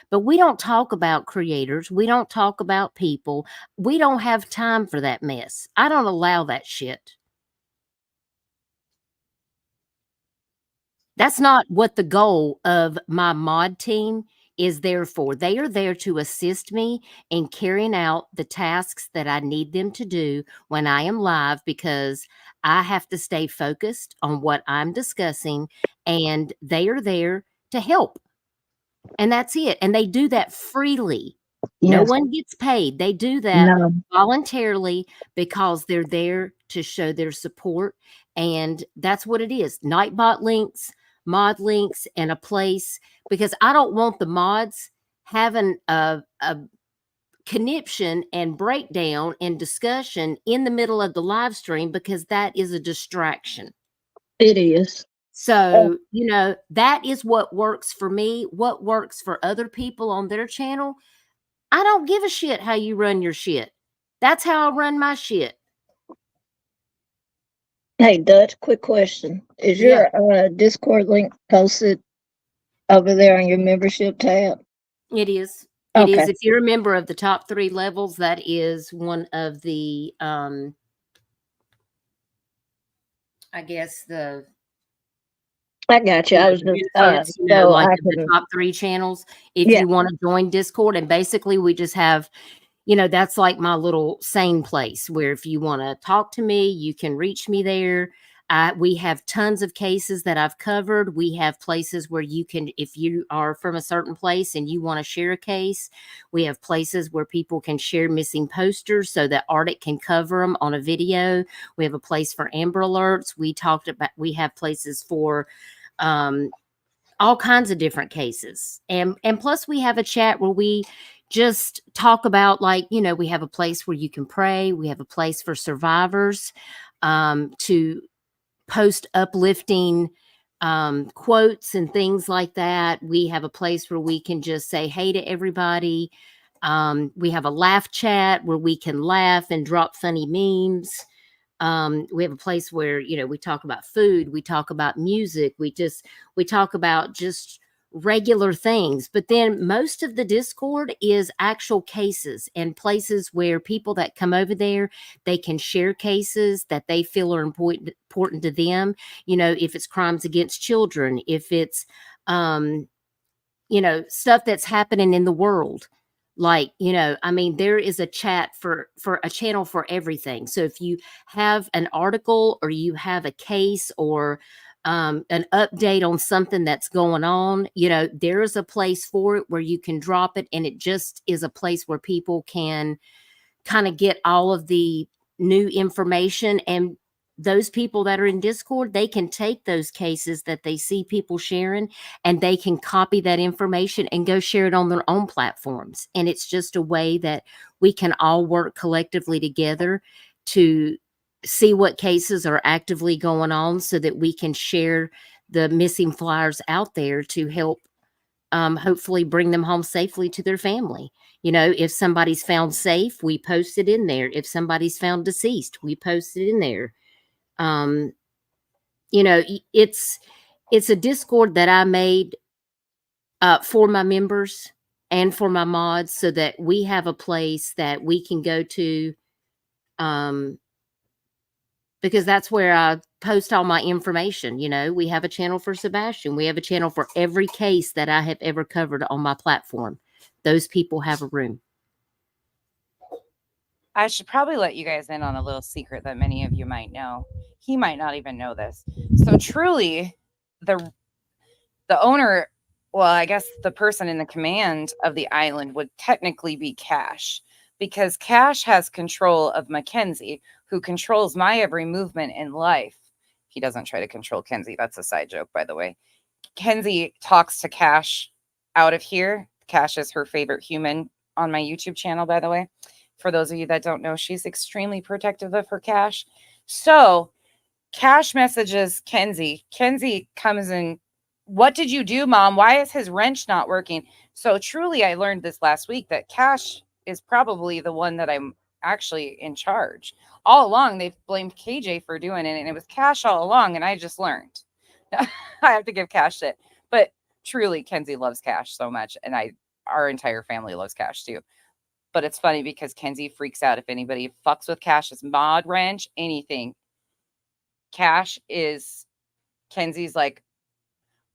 But we don't talk about creators. We don't talk about people. We don't have time for that mess. I don't allow that shit. That's not what the goal of my mod team is there for. They are there to assist me in carrying out the tasks that I need them to do when I am live, because I have to stay focused on what I'm discussing, and they are there to help. And that's it. And they do that freely. No Yes. one gets paid. They do that No. voluntarily because they're there to show their support. And that's what it is. Nightbot links, mod links, and a place, because I don't want the mods having a conniption and breakdown and discussion in the middle of the live stream, because that is a distraction. It is. So, you know, that is what works for me. What works for other people on their channel, I don't give a shit how you run your shit. That's how I run my shit. Hey, Dutch, quick question. Is your Discord link posted over there on your membership tab? It is. It is. Okay. If you're a member of the top 3 levels, that is one of the, I guess I got you. I was just you know, so like I the could. top 3 channels. If Yeah. you want to join Discord, and basically we just have, you know, that's like my little sane place where if you want to talk to me, you can reach me there. We have tons of cases that I've covered. We have places where you can, if you are from a certain place and you want to share a case, we have places where people can share missing posters so that Arctic can cover them on a video. We have a place for Amber Alerts. We have places for all kinds of different cases. And plus we have a chat where we just talk about, like, you know, we have a place where you can pray. We have a place for survivors to post uplifting quotes and things like that. We have a place where we can just say hey to everybody. We have a laugh chat where we can laugh and drop funny memes. We have a place where, you know, we talk about food, we talk about music, we talk about just regular things. But then most of the Discord is actual cases and places where people that come over there, they can share cases that they feel are important to them. You know, if it's crimes against children, if it's, you know, stuff that's happening in the world. Like, you know, I mean, there is a chat for a channel for everything. So if you have an article or you have a case or an update on something that's going on, you know, there is a place for it where you can drop it. And it just is a place where people can kind of get all of the new information. And those people that are in Discord, they can take those cases that they see people sharing and they can copy that information and go share it on their own platforms. And it's just a way that we can all work collectively together to see what cases are actively going on so that we can share the missing flyers out there to help hopefully bring them home safely to their family. You know, if somebody's found safe, we post it in there. If somebody's found deceased, we post it in there. You know, it's a Discord that I made for my members and for my mods so that we have a place that we can go to, because that's where I post all my information. You know, we have a channel for Sebastian. We have a channel for every case that I have ever covered on my platform. Those people have a room. I should probably let you guys in on a little secret that many of you might know. He might not even know this. So truly, the owner, well, I guess the person in the command of the island would technically be Cash, because Cash has control of Mackenzie, who controls my every movement in life. He doesn't try to control Kenzie. That's a side joke, by the way. Kenzie talks to Cash out of here. Cash is her favorite human on my YouTube channel, by the way. For those of you that don't know, she's extremely protective of her Cash. So Cash messages Kenzie. Kenzie comes in. What did you do, Mom? Why is his wrench not working? So truly, I learned this last week that Cash is probably the one that I'm actually in charge. All along, they've blamed KJ for doing it, and it was Cash all along, and I just learned. I have to give Cash it. But truly, Kenzie loves Cash so much, and our entire family loves Cash too. But it's funny because Kenzie freaks out if anybody fucks with Cash's mod wrench, anything. Cash is Kenzie's like,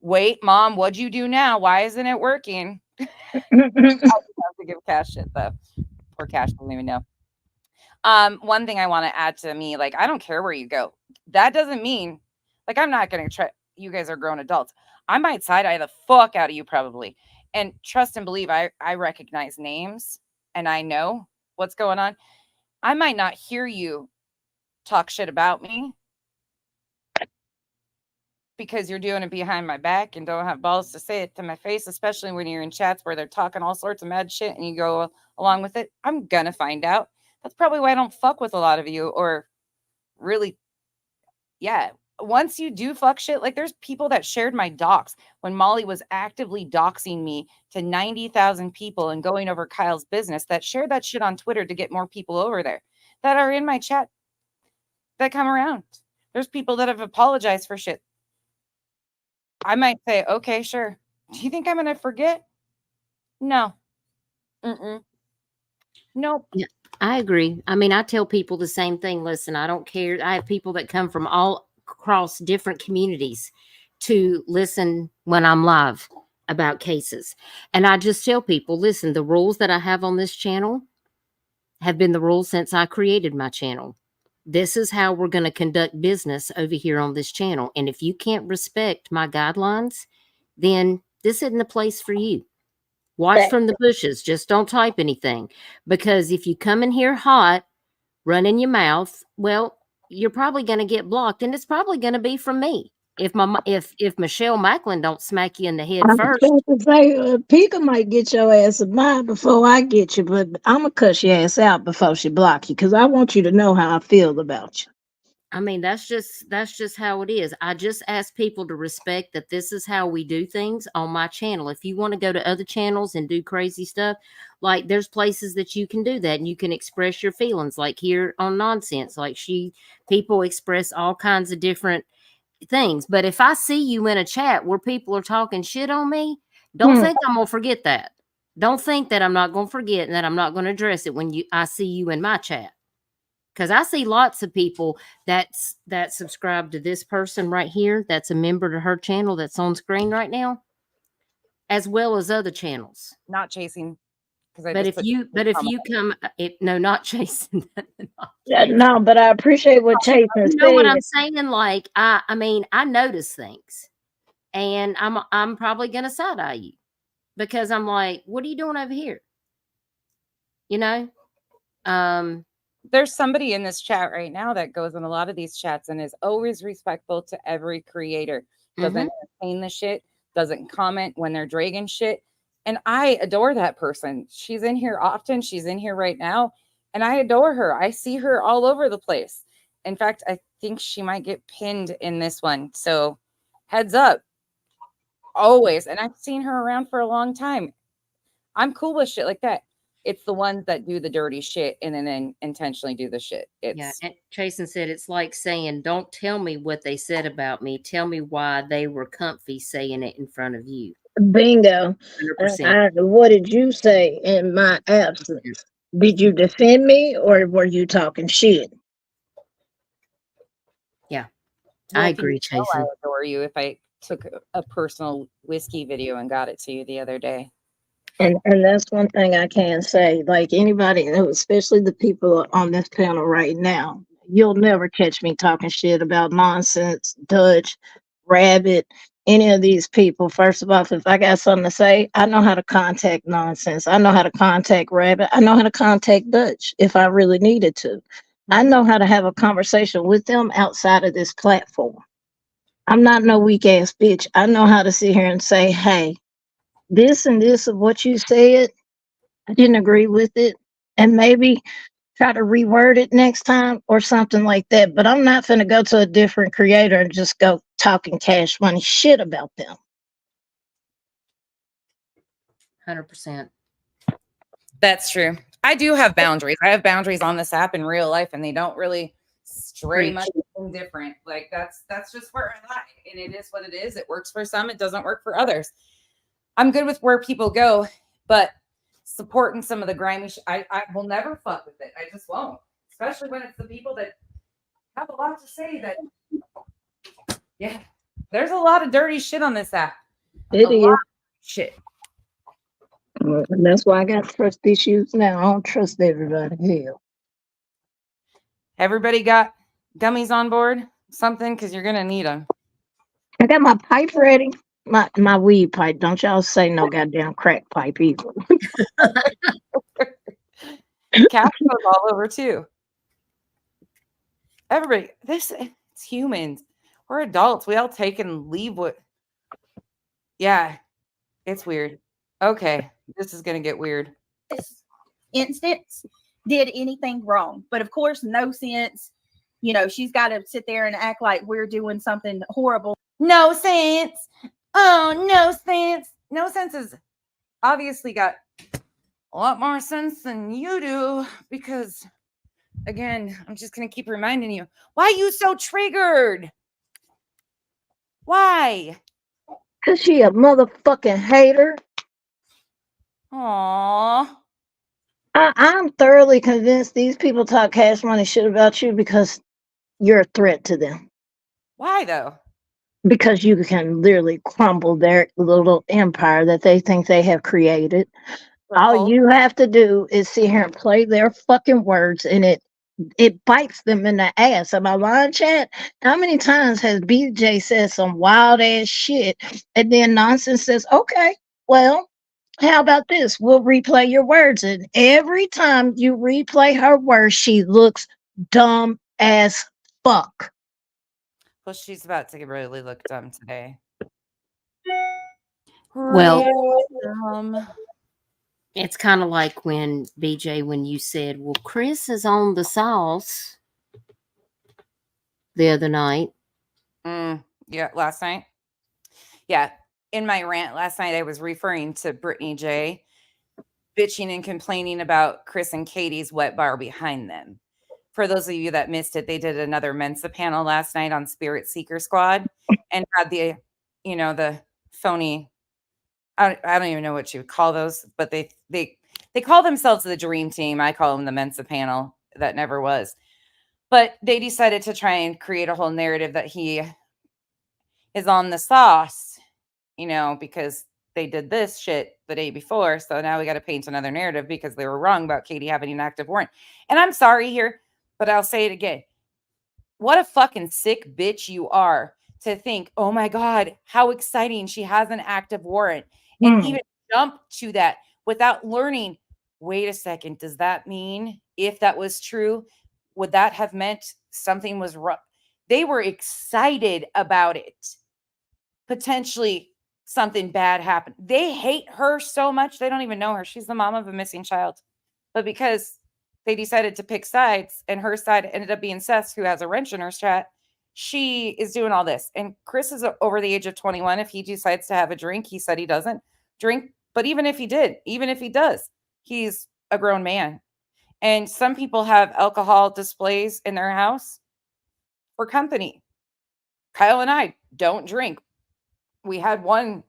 wait, Mom, what'd you do now? Why isn't it working? I have to give Cash shit though. Poor Cash doesn't even know. One thing I want to add to me, like, I don't care where you go. That doesn't mean, like, I'm not gonna try. You guys are grown adults. I might side-eye the fuck out of you probably. And trust and believe, I recognize names and I know what's going on. I might not hear you talk shit about me because you're doing it behind my back and don't have balls to say it to my face, especially when you're in chats where they're talking all sorts of mad shit and you go along with it. I'm gonna find out. That's probably why I don't fuck with a lot of you, or really, yeah. Once you do fuck shit, like there's people that shared my docs when Molly was actively doxing me to 90,000 people and going over Kyle's business, that shared that shit on Twitter to get more people over there that are in my chat that come around. There's people that have apologized for shit. I might say, okay, sure. Do you think I'm going to forget? No. Nope. Yeah, I agree. I mean, I tell people the same thing. Listen, I don't care. I have people that come from all across different communities to listen when I'm live about cases. And I just tell people, listen, the rules that I have on this channel have been the rules since I created my channel. This is how we're going to conduct business over here on this channel. And if you can't respect my guidelines, then this isn't the place for you. Watch from the bushes. Just don't type anything. Because if you come in here hot, running your mouth, well, you're probably going to get blocked. And it's probably going to be from me. If Michelle Macklin don't smack you in the head first. I was about to say, Pika might get your ass a mind before I get you, but I'm going to cuss your ass out before she block you because I want you to know how I feel about you. I mean, that's just how it is. I just ask people to respect that this is how we do things on my channel. If you want to go to other channels and do crazy stuff, like there's places that you can do that and you can express your feelings, like here on Nonsense. Like people express all kinds of different things. But if I see you in a chat where people are talking shit on me, don't think I'm gonna forget that. Don't think that I'm not gonna forget and that I'm not gonna address it when I see you in my chat. Because I see lots of people that subscribe to this person right here that's a member to her channel that's on screen right now, as well as other channels. Not chasing. But if you come, no, not chasing. No, but I appreciate what Chase said. You know what I'm saying? Like, I mean, I notice things, and I'm probably gonna side eye you because I'm like, what are you doing over here? You know, there's somebody in this chat right now that goes in a lot of these chats and is always respectful to every creator. Doesn't entertain the shit, doesn't comment when they're dragging shit. And I adore that person. She's in here often. She's in here right now. And I adore her. I see her all over the place. In fact, I think she might get pinned in this one. So heads up. Always. And I've seen her around for a long time. I'm cool with shit like that. It's the ones that do the dirty shit and then intentionally do the shit. Yeah, and Chasen said it's like saying, don't tell me what they said about me. Tell me why they were comfy saying it in front of you. Bingo. What did you say in my absence? Did you defend me or were you talking shit? Yeah, well, I agree, Chasen. I adore you if I took a personal whiskey video and got it to you the other day. And that's one thing I can say. Like anybody, especially the people on this panel right now, you'll never catch me talking shit about nonsense, Dutch, Rabbit, any of these people. First of all, if I got something to say, I know how to contact nonsense. I know how to contact Rabbit. I know how to contact Dutch if I really needed to. I know how to have a conversation with them outside of this platform. I'm not no weak ass bitch. I know how to sit here and say, hey, this and this of what you said, I didn't agree with it. And maybe try to reword it next time or something like that. But I'm not going to go to a different creator and just go talking cash money shit about them. 100%. That's true. I do have boundaries. I have boundaries on this app in real life, and they don't really stray much different. Like that's just where I lie, and it is what it is. It works for some, it doesn't work for others. I'm good with where people go, but supporting some of the grimy I will never fuck with it. I just won't, especially when it's the people that have a lot to say. That yeah, there's a lot of dirty shit on this app. It is. Lot of shit. And that's why I got trust issues now. I don't trust everybody. Hell. Everybody got gummies on board? Something, because you're gonna need them. I got my pipe ready. My weed pipe. Don't y'all say no goddamn crack pipe either. Cat goes all over too. Everybody, it's humans. We're adults. We all take and leave what. Yeah, it's weird. Okay, this is gonna get weird. This instance did anything wrong, but of course, no sense. You know, she's got to sit there and act like we're doing something horrible. No sense. Oh, no sense. No sense is obviously got a lot more sense than you do, because again, I'm just gonna keep reminding you, why are you so triggered? Why? Cause she a motherfucking hater. Aww. I'm thoroughly convinced these people talk cash money shit about you because you're a threat to them. Why though? Because you can literally crumble their little empire that they think they have created. All you have to do is sit here and play their fucking words, and it bites them in the ass. Am I lying, chat? How many times has BJ said some wild ass shit, and then nonsense says, okay, well, how about this? We'll replay your words. And every time you replay her words, she looks dumb as fuck. Well, she's about to really look dumb today. Well, dumb. It's kind of like when BJ, when you said, well, Chris is on the sauce the other night. Yeah, last night. Yeah. In my rant last night, I was referring to Brittany J bitching and complaining about Chris and Katie's wet bar behind them. For those of you that missed it, they did another Mensa panel last night on Spirit Seeker Squad and had the, the phony. I don't even know what you would call those, but they call themselves the Dream Team. I call them the Mensa panel that never was. But they decided to try and create a whole narrative that he is on the sauce, because they did this shit the day before. So now we got to paint another narrative because they were wrong about Katie having an active warrant. And I'm sorry here, but I'll say it again. What a fucking sick bitch you are to think, oh my God, how exciting, she has an active warrant. And even jump to that without learning, wait a second, does that mean if that was true, would that have meant something was wrong? They were excited about it. Potentially something bad happened. They hate her so much, they don't even know her. She's the mom of a missing child. But because they decided to pick sides and her side ended up being Seth, who has a wrench in her chat, she is doing all this. And Chris is over the age of 21. If he decides to have a drink, he said he doesn't drink. But even if he did, even if he does, he's a grown man. And some people have alcohol displays in their house for company. Kyle and I don't drink. We had one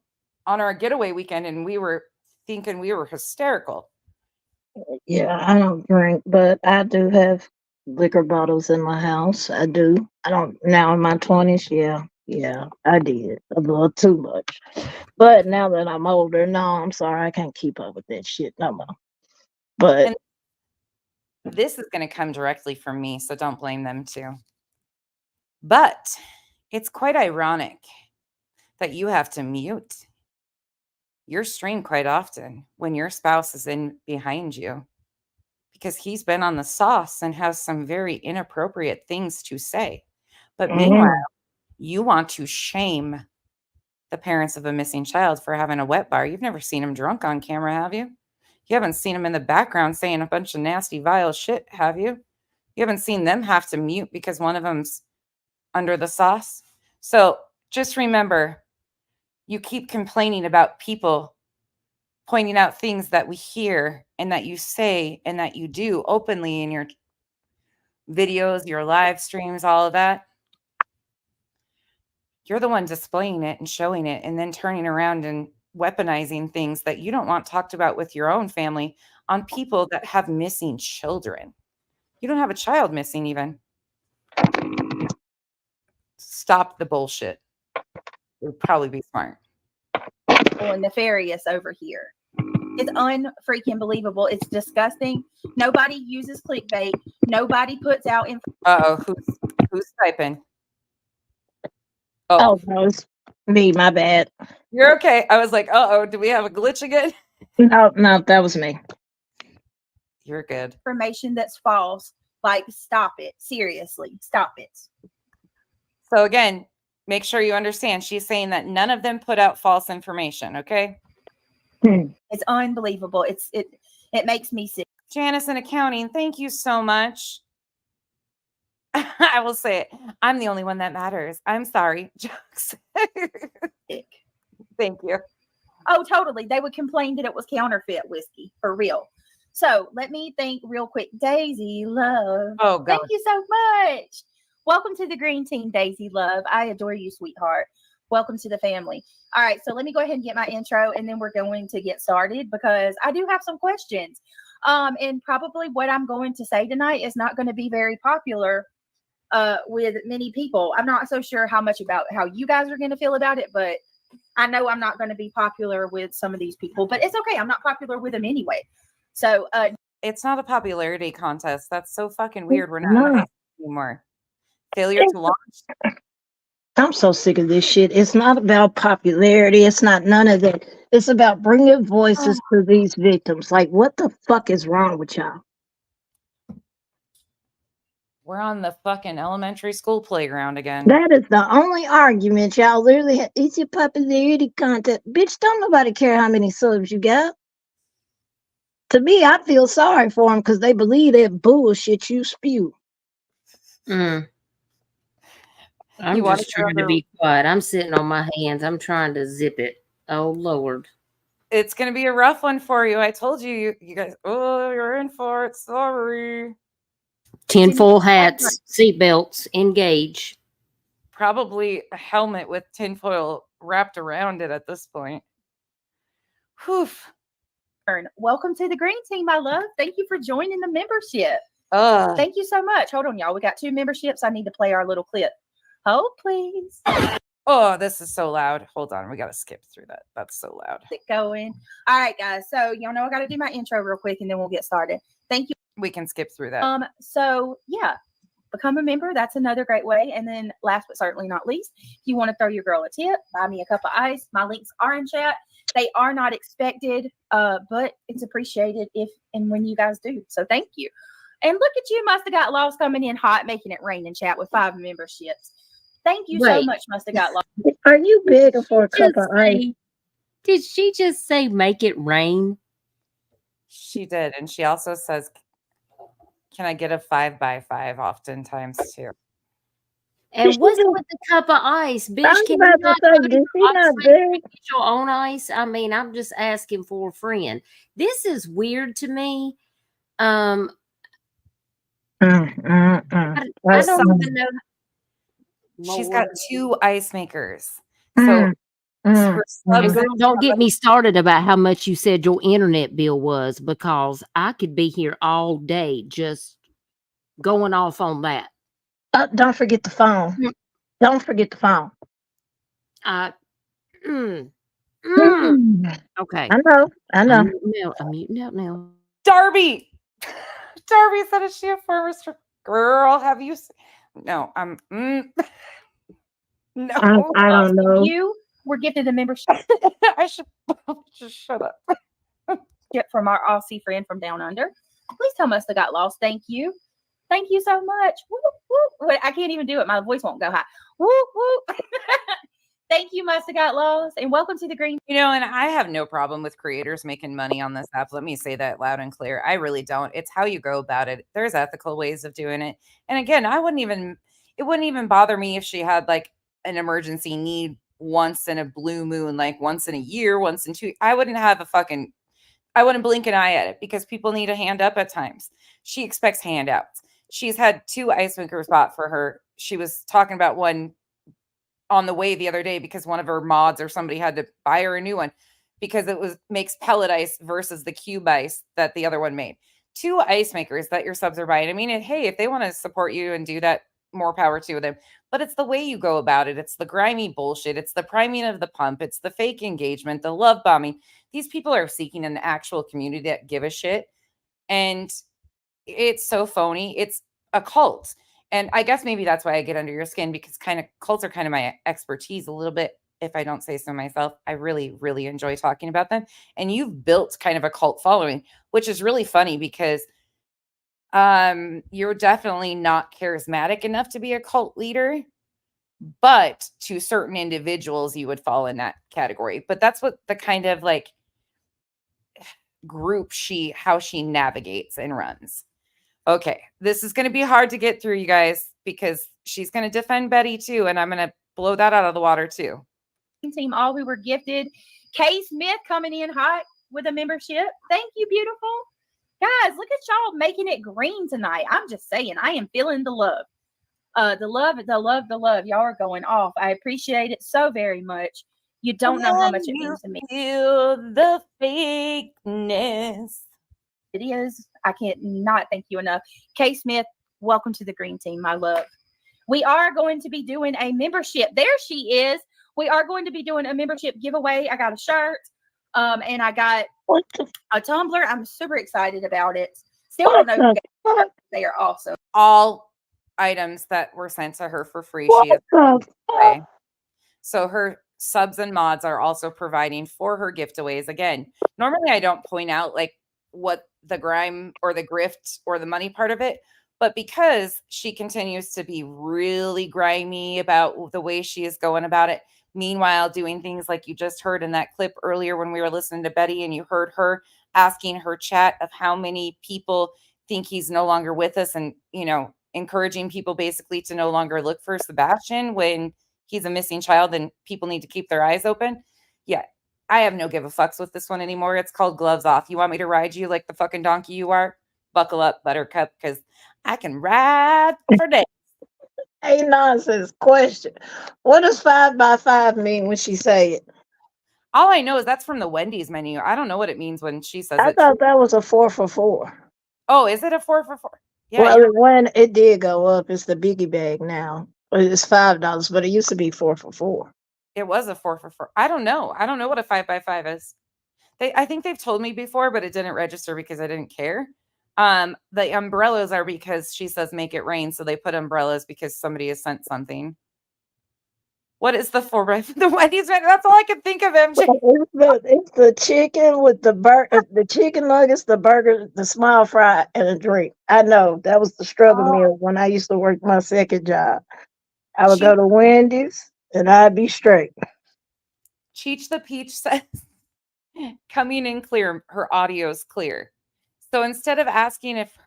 on our getaway weekend and we were thinking we were hysterical. Yeah, I don't drink, but I do have liquor bottles in my house. I do. I don't now in my 20s. Yeah, Yeah, I did a little too much. But now that I'm older, no, I'm sorry, I can't keep up with that shit no more. But And this is going to come directly from me, so don't blame them too. But it's quite ironic that you have to mute your stream quite often when your spouse is in behind you, because he's been on the sauce and has some very inappropriate things to say. But meanwhile, you want to shame the parents of a missing child for having a wet bar. You've never seen him drunk on camera, have you? You haven't seen him in the background saying a bunch of nasty, vile shit, have you? You haven't seen them have to mute because one of them's under the sauce. So just remember, you keep complaining about people pointing out things that we hear and that you say and that you do openly in your videos, your live streams, all of that. You're the one displaying it and showing it and then turning around and weaponizing things that you don't want talked about with your own family on people that have missing children. You don't have a child missing even. Stop the bullshit. It would probably be smart. And nefarious over here. It's unfreaking believable. It's disgusting. Nobody uses clickbait. Nobody puts out Uh-oh, who's typing? oh, no, it's me, my bad. You're okay. I was like, uh-oh, do we have a glitch again? No, that was me. You're good. information that's false. Like, stop it. Seriously, stop it. So again, make sure you understand. She's saying that none of them put out false information, okay? It's unbelievable. It makes me sick. Janice in accounting, thank you so much. I will say it. I'm the only one that matters. I'm sorry. Jokes. Thank you. Oh, totally. They would complain that it was counterfeit whiskey, for real. So let me think real quick. Daisy Love. Oh, God. Thank you so much. Welcome to the green team, Daisy Love. I adore you, sweetheart. Welcome to the family. All right, so let me go ahead and get my intro, and then we're going to get started because I do have some questions. And probably what I'm going to say tonight is not going to be very popular with many people. I'm not so sure how much about how you guys are going to feel about it, but I know I'm not going to be popular with some of these people, but it's okay. I'm not popular with them anyway. So it's not a popularity contest. That's so fucking weird. We're not in high school anymore. Failure to launch. I'm so sick of this shit. It's not about popularity. It's not none of that. It's about bringing voices to these victims. Like, what the fuck is wrong with y'all? We're on the fucking elementary school playground again. That is the only argument y'all literally have. It's your popularity contest. Bitch, don't nobody care how many subs you got. To me, I feel sorry for them because they believe that bullshit you spew. I'm just trying to be quiet. I'm sitting on my hands. I'm trying to zip it. Oh, Lord. It's going to be a rough one for you. I told you, you guys, oh, you're in for it. Sorry. Tinfoil hats, seatbelts, engage. Probably a helmet with tinfoil wrapped around it at this point. Whew. Welcome to the green team, my love. Thank you for joining the membership. Thank you so much. Hold on, y'all. We got 2 memberships. I need to play our little clip. Hold, please. Oh, this is so loud. Hold on. We got to skip through that. That's so loud. Get going. All right, guys. So, y'all know I got to do my intro real quick and then we'll get started. Thank you. We can skip through that. So, yeah, become a member. That's another great way. And then last but certainly not least, if you want to throw your girl a tip, buy me a cup of ice. My links are in chat. They are not expected, but it's appreciated if and when you guys do. So, thank you. And look at you. Must have got lost coming in hot, making it rain in chat with 5 memberships. Thank you so much, Must Have Got Lost. Are you begging for a cup of ice? Did she just say make it rain? She did. And she also says, can I get a 5x5 oftentimes too? And what's with the cup of ice? Bitch, can you not get your own ice? I mean, I'm just asking for a friend. This is weird to me. I don't even know. She's got 2 ice makers. So girl, don't get me started about how much you said your internet bill was, because I could be here all day just going off on that. Don't forget the phone. Don't forget the phone. Uh, mm, okay. I know. I'm muting out now. Darby. Darby said, "Is she a former girl? Have you? No, no. I don't know. You were gifted a membership I should just shut up. from our Aussie friend from down under. Please tell Must Have Got Lost. Thank you. Thank you so much. Whoop, whoop. Wait, I can't even do it. My voice won't go high. Whoop, whoop. Thank you, Must Have Got Lost. And welcome to the Green. And I have no problem with creators making money on this app. Let me say that loud and clear. I really don't. It's how you go about it. There's ethical ways of doing it. And again, it wouldn't even bother me if she had like an emergency need once in a blue moon, like once in a year, once in 2. I wouldn't blink an eye at it because people need a hand up at times. She expects handouts. She's had 2 ice makers bought for her. She was talking about one on the way the other day because one of her mods or somebody had to buy her a new one because it makes pellet ice versus the cube ice that the other one made. 2 ice makers that your subs are buying. I mean, hey, if they want to support you and do that, more power to them. But it's the way you go about it. It's the grimy bullshit. It's the priming of the pump. It's the fake engagement, the love bombing. These people are seeking an actual community that give a shit. And it's so phony. It's a cult. And I guess maybe that's why I get under your skin, because kind of cults are kind of my expertise a little bit, if I don't say so myself. I really, really enjoy talking about them. And you've built kind of a cult following, which is really funny because you're definitely not charismatic enough to be a cult leader, but to certain individuals, you would fall in that category. But that's what the kind of like group how she navigates and runs. Okay, this is going to be hard to get through, you guys, because she's going to defend Betty too, and I'm going to blow that out of the water too. Team, all who were gifted. Kay Smith coming in hot with a membership. Thank you, beautiful. Guys, look at y'all making it green tonight. I'm just saying, I am feeling the love. The love. Y'all are going off. I appreciate it so very much. You don't know how much it means to me. Feel the fakeness. It is. I can't not thank you enough. Kay Smith, welcome to the green team, my love. We are going to be doing a membership. There she is. We are going to be doing a membership giveaway. I got a shirt, and I got a tumbler. I'm super excited about it. Still don't know. They are awesome. All items that were sent to her for free. She is away. So her subs and mods are also providing for her giveaways. Again, normally I don't point out like what the grime or the grift or the money part of it, but because she continues to be really grimy about the way she is going about it, meanwhile doing things like you just heard in that clip earlier when we were listening to Betty, and you heard her asking her chat of how many people think he's no longer with us, and encouraging people basically to no longer look for Sebastian when he's a missing child and people need to keep their eyes open. Yeah, I have no give a fucks with this one anymore. It's called gloves off. You want me to ride you like the fucking donkey you are? Buckle up, Buttercup, because I can ride for days. Hey, nonsense question. What does 5x5 mean when she say it? All I know is that's from the Wendy's menu. I don't know what it means when she says I it. thought that was a 4 for $4. Oh, is it a 4 for $4? Yeah. Well, when it did go up, it's the biggie bag now. It's $5, but it used to be 4 for $4. It was a 4 for $4. I don't know. I don't know what a 5x5 is. I think they've told me before, but it didn't register because I didn't care. The umbrellas are because she says make it rain, so they put umbrellas because somebody has sent something. What is the 4x5? The Wendy's? That's all I can think of, MJ. It's the chicken with the burger, the chicken nuggets, the burger, the small fry, and a drink. I know that was the struggle meal when I used to work my second job. I would go to Wendy's and I'd be straight. Cheech the Peach says, coming in clear, her audio's clear. So instead of asking if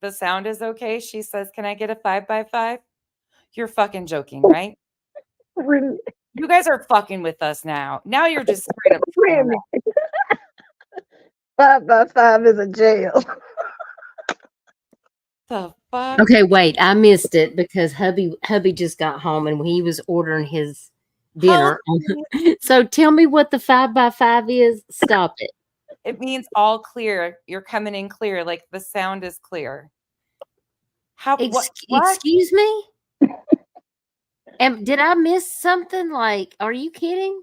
the sound is okay, she says, can I get a 5x5? You're fucking joking, right? Really? You guys are fucking with us now. Now you're just straight up. Really? 5x5 is a jail. The fuck? Okay, wait, I missed it because hubby just got home and he was ordering his dinner. So tell me what the 5x5 is. Stop it. It means all clear. You're coming in clear. Like the sound is clear. How? What? Excuse me? And did I miss something? Like, are you kidding?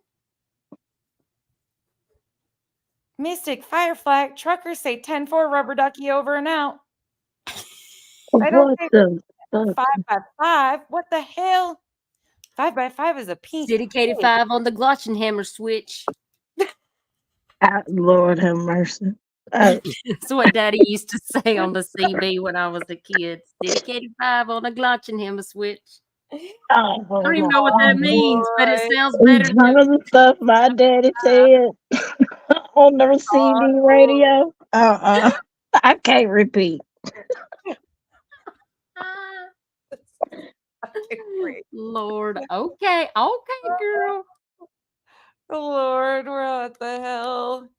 Mystic, Firefly, truckers say 10-4 rubber ducky over and out. I don't What say the fuck? 5x5. What the hell? 5x5 is a piece. City K5 on the Glotchenhammer switch. Lord have mercy. That's what Daddy used to say on the CB when I was a kid. City K5 on the Glotchenhammer switch. I don't even know what that means, but it sounds better Some than of the stuff my daddy said on the CB radio. I can't repeat. Lord. Okay, girl. Lord, what the hell?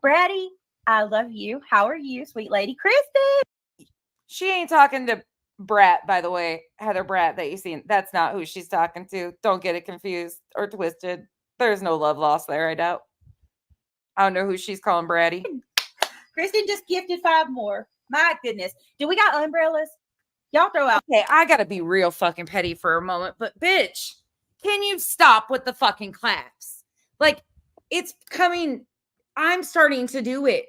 Bratty, I love you. How are you, sweet lady? Kristen. She ain't talking to Brat, by the way. Heather Brat that you seen. That's not who she's talking to. Don't get it confused or twisted. There's no love lost there, I doubt. I don't know who she's calling Bratty. Kristen just gifted 5 more. My goodness. Do we got umbrellas? Y'all throw out. Okay, I gotta be real fucking petty for a moment, but bitch, can you stop with the fucking claps? Like, it's coming. I'm starting to do it.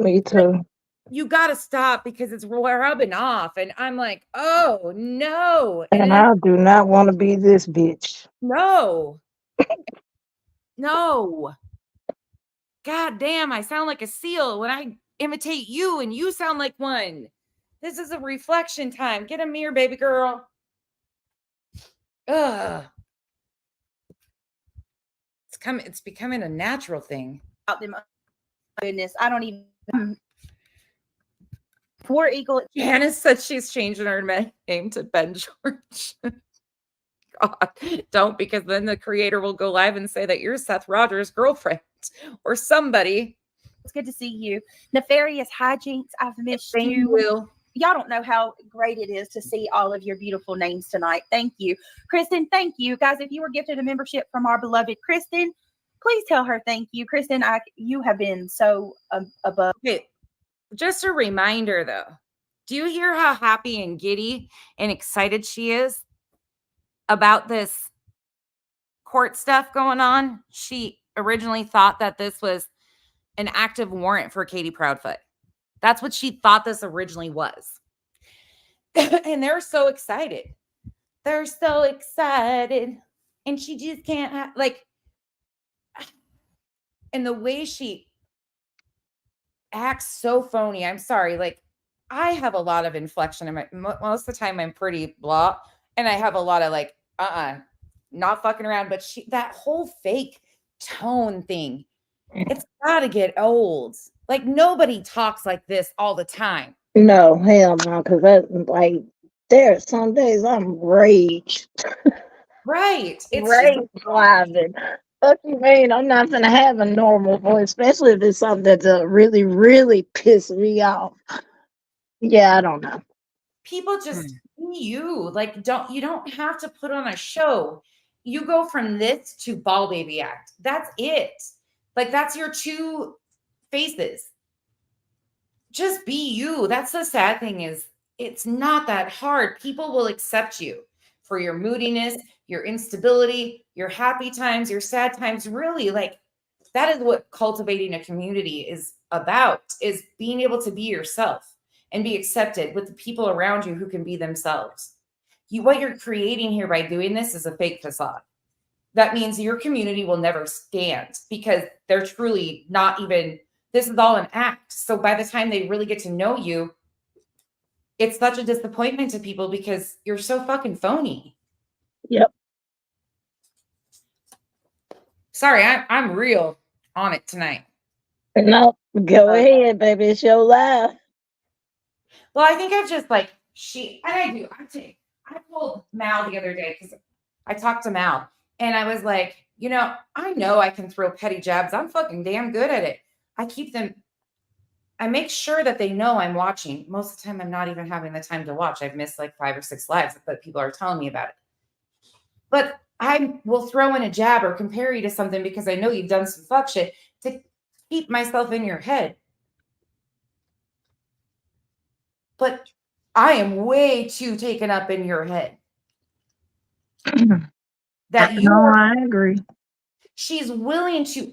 Me too. You gotta stop because it's rubbing off, and I'm like, oh no. And I do not want to be this bitch. No. No. God damn, I sound like a seal when I imitate you and you sound like one. This is a reflection time. Get a mirror, baby girl. Ugh. It's becoming a natural thing. Goodness, I don't even. War Eagle. Janice said she's changing her name to Ben George. God, don't, because then the creator will go live and say that you're Seth Rogers' girlfriend or somebody. It's good to see you. Nefarious Hijinks, I've missed Thank you. you. Y'all don't know how great it is to see all of your beautiful names tonight. Thank you. Kristen, thank you. Guys, if you were gifted a membership from our beloved Kristen, please tell her thank you. Kristen, you have been so above. Okay. Just a reminder, though. Do you hear how happy and giddy and excited she is about this court stuff going on? She originally thought that this was an active warrant for Katie Proudfoot. That's what she thought this originally was. And they're so excited. They're so excited. And she just can't, and the way she acts so phony. I'm sorry. Like, I have a lot of inflection in my, most of the time I'm pretty blah. And I have a lot of not fucking around. But that whole fake tone thing, it's got to get old. Like, nobody talks like this all the time. No, hell no, because there are some days I'm raged. Right. It's rage driving. What you mean? I'm not gonna have a normal voice, especially if it's something that's really, really piss me off. Yeah, I don't know. People just be you. Like, you don't have to put on a show. You go from this to Ball Baby Act. That's it. Like, that's your 2 faces. Just be you. That's the sad thing, is it's not that hard. People will accept you for your moodiness, your instability, your happy times, your sad times. Really, like, that is what cultivating a community is about, is being able to be yourself and be accepted with the people around you who can be themselves. What you're creating here by doing this is a fake facade. That means your community will never stand, because they're truly not even, this is all an act. So by the time they really get to know you, it's such a disappointment to people because you're so fucking phony. Yep. Sorry, I'm real on it tonight. No, go ahead, baby. It's your life. Well, I think I've just I told Mal the other day, because I talked to Mal and I was like, I know I can throw petty jabs. I'm fucking damn good at it. I make sure that they know I'm watching. Most of the time, I'm not even having the time to watch. I've missed 5 or 6 lives, but people are telling me about it. But I will throw in a jab or compare you to something because I know you've done some fuck shit to keep myself in your head. But I am way too taken up in your head. That you No, are, I agree. she's willing to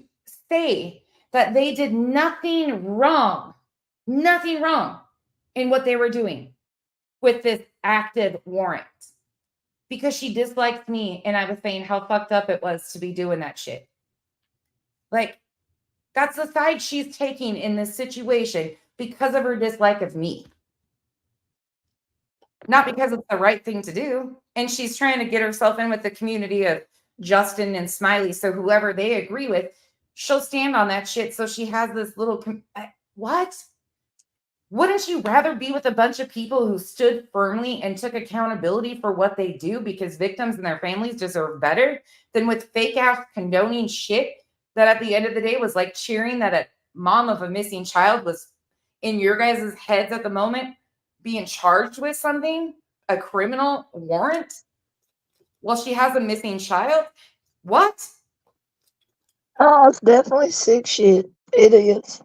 say that they did nothing wrong in what they were doing with this active warrant, because she disliked me and I was saying how fucked up it was to be doing that shit. Like, that's the side she's taking in this situation because of her dislike of me. Not because it's the right thing to do. And she's trying to get herself in with the community of Justin and Smiley. So whoever they agree with, she'll stand on that shit. So she has this little, what? Wouldn't you rather be with a bunch of people who stood firmly and took accountability for what they do, because victims and their families deserve better, than with fake ass condoning shit that at the end of the day was like cheering that a mom of a missing child was in your guys' heads at the moment being charged with something, a criminal warrant, while she has a missing child? What? Oh, it's definitely sick shit. It is.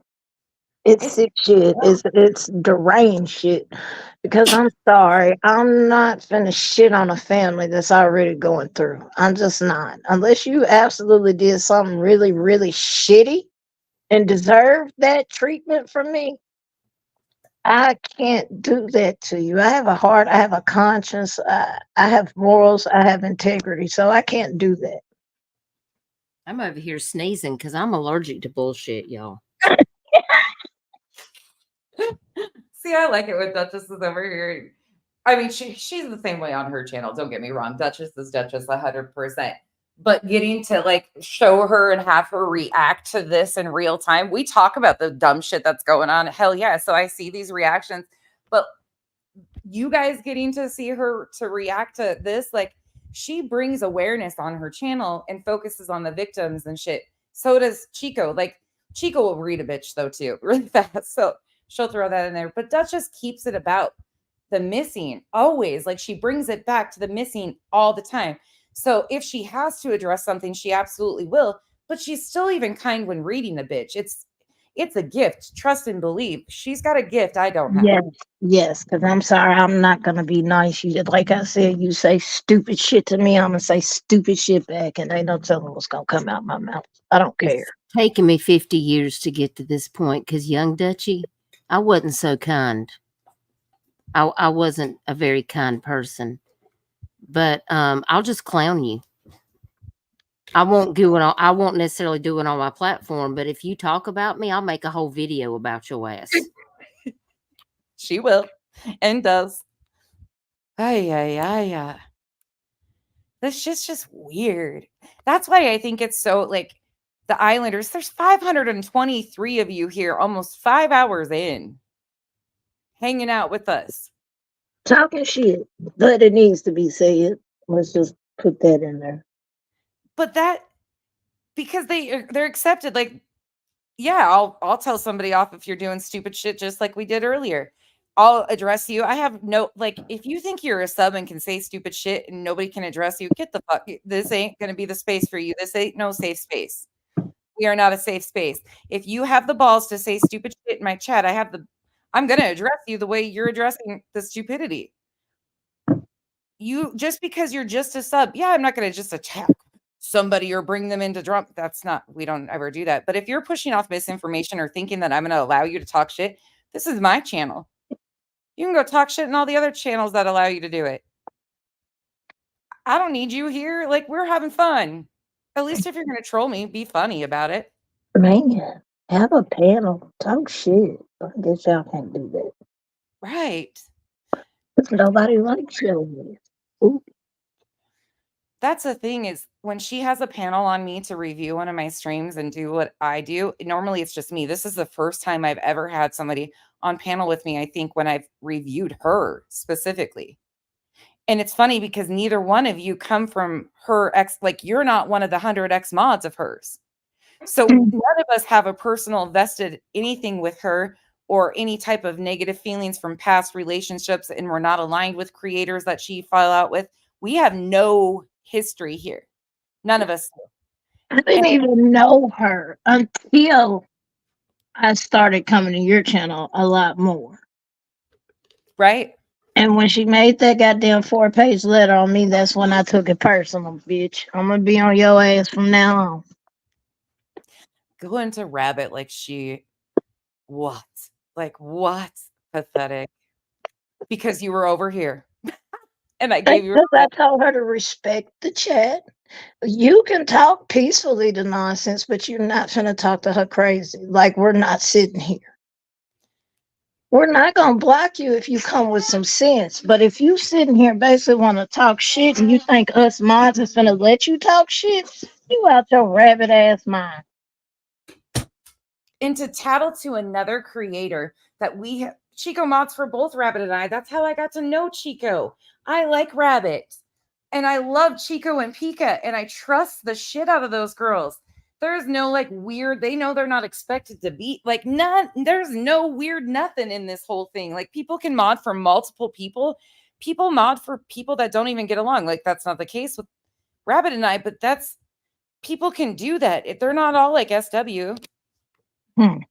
It's sick shit. It's deranged shit. Because I'm sorry, I'm not finna shit on a family that's already going through. I'm just not. Unless you absolutely did something really, really shitty and deserve that treatment from me, I can't do that to you. I have a heart, I have a conscience, I have morals, I have integrity, so I can't do that. I'm over here sneezing because I'm allergic to bullshit, y'all. See, I like it when Duchess is over here. I mean, she's the same way on her channel. Don't get me wrong. Duchess is Duchess 100%. But getting to like show her and have her react to this in real time. We talk about the dumb shit that's going on. Hell yeah. So I see these reactions. But you guys getting to see her to react to this, like, she brings awareness on her channel and focuses on the victims and shit. So does Chico. Like, Chico will read a bitch though too, really fast. So she'll throw that in there. But Duchess keeps it about the missing always. Like, she brings it back to the missing all the time. So if she has to address something, she absolutely will. But she's still even kind when reading the bitch. It's a gift. Trust and believe. She's got a gift I don't have. Yes, because I'm sorry, I'm not gonna be nice. You, like I said, you say stupid shit to me, I'm gonna say stupid shit back, and ain't no telling what's gonna come out my mouth. I don't care. It's taken me 50 years to get to this point because, young Dutchie, I wasn't so kind. I wasn't a very kind person. But I'll just clown you. I won't necessarily do it on my platform, but if you talk about me, I'll make a whole video about your ass. She will and does. Ay. This shit's just weird. That's why I think it's so, like, the Islanders, there's 523 of you here, almost 5 hours in, hanging out with us. Talking shit, but it needs to be said. Let's just put that in there. But that, because they're accepted. Like, yeah, I'll tell somebody off if you're doing stupid shit, just like we did earlier. I'll address you. I have no, like, if you think you're a sub and can say stupid shit and nobody can address you, get the fuck. This ain't going to be the space for you. This ain't no safe space. We are not a safe space. If you have the balls to say stupid shit in my chat, I'm going to address you the way you're addressing the stupidity. You, just because you're just a sub, yeah, I'm not going to just attack somebody or bring them into drama. We don't ever do that. But if you're pushing off misinformation or thinking that I'm going to allow you to talk shit, this is my channel. You can go talk shit in all the other channels that allow you to do it. I don't need you here. Like, we're having fun. At least if you're going to troll me, be funny about it. Man, have a panel. Talk shit. I guess y'all can't do that. Right. Because nobody likes you. That's the thing, is when she has a panel on me to review one of my streams and do what I do, normally it's just me. This is the first time I've ever had somebody on panel with me, I think, when I've reviewed her specifically. And it's funny because neither one of you come from her ex, like, you're not one of the 100 ex mods of hers. So none of us have a personal vested anything with her or any type of negative feelings from past relationships, and we're not aligned with creators that she fell out with. We have no history here. None of us do. I didn't even know her until I started coming to your channel a lot more. Right? And when she made that goddamn 4-page letter on me, that's when I took it personal, bitch. I'm gonna be on your ass from now on. Go into Rabbit like she what? Like what? Pathetic. Because you were over here and I gave you Because I told her to respect the chat. You can talk peacefully to nonsense, but you're not gonna talk to her crazy. Like we're not sitting here. We're not gonna block you if you come with some sense. But if you sitting here basically want to talk shit and you think us mods is gonna let you talk shit, you out your rabbit ass mind. and to tattle to another creator that Chico mods for both Rabbit and I. That's how I got to know Chico. I like Rabbit and I love Chico and Pika and I trust the shit out of those girls. There's no like weird, they know they're not expected to be like none. There's no weird nothing in this whole thing. Like people can mod for multiple people. People mod for people that don't even get along. Like that's not the case with Rabbit and I, but people can do that. If they're not all like SW. Keep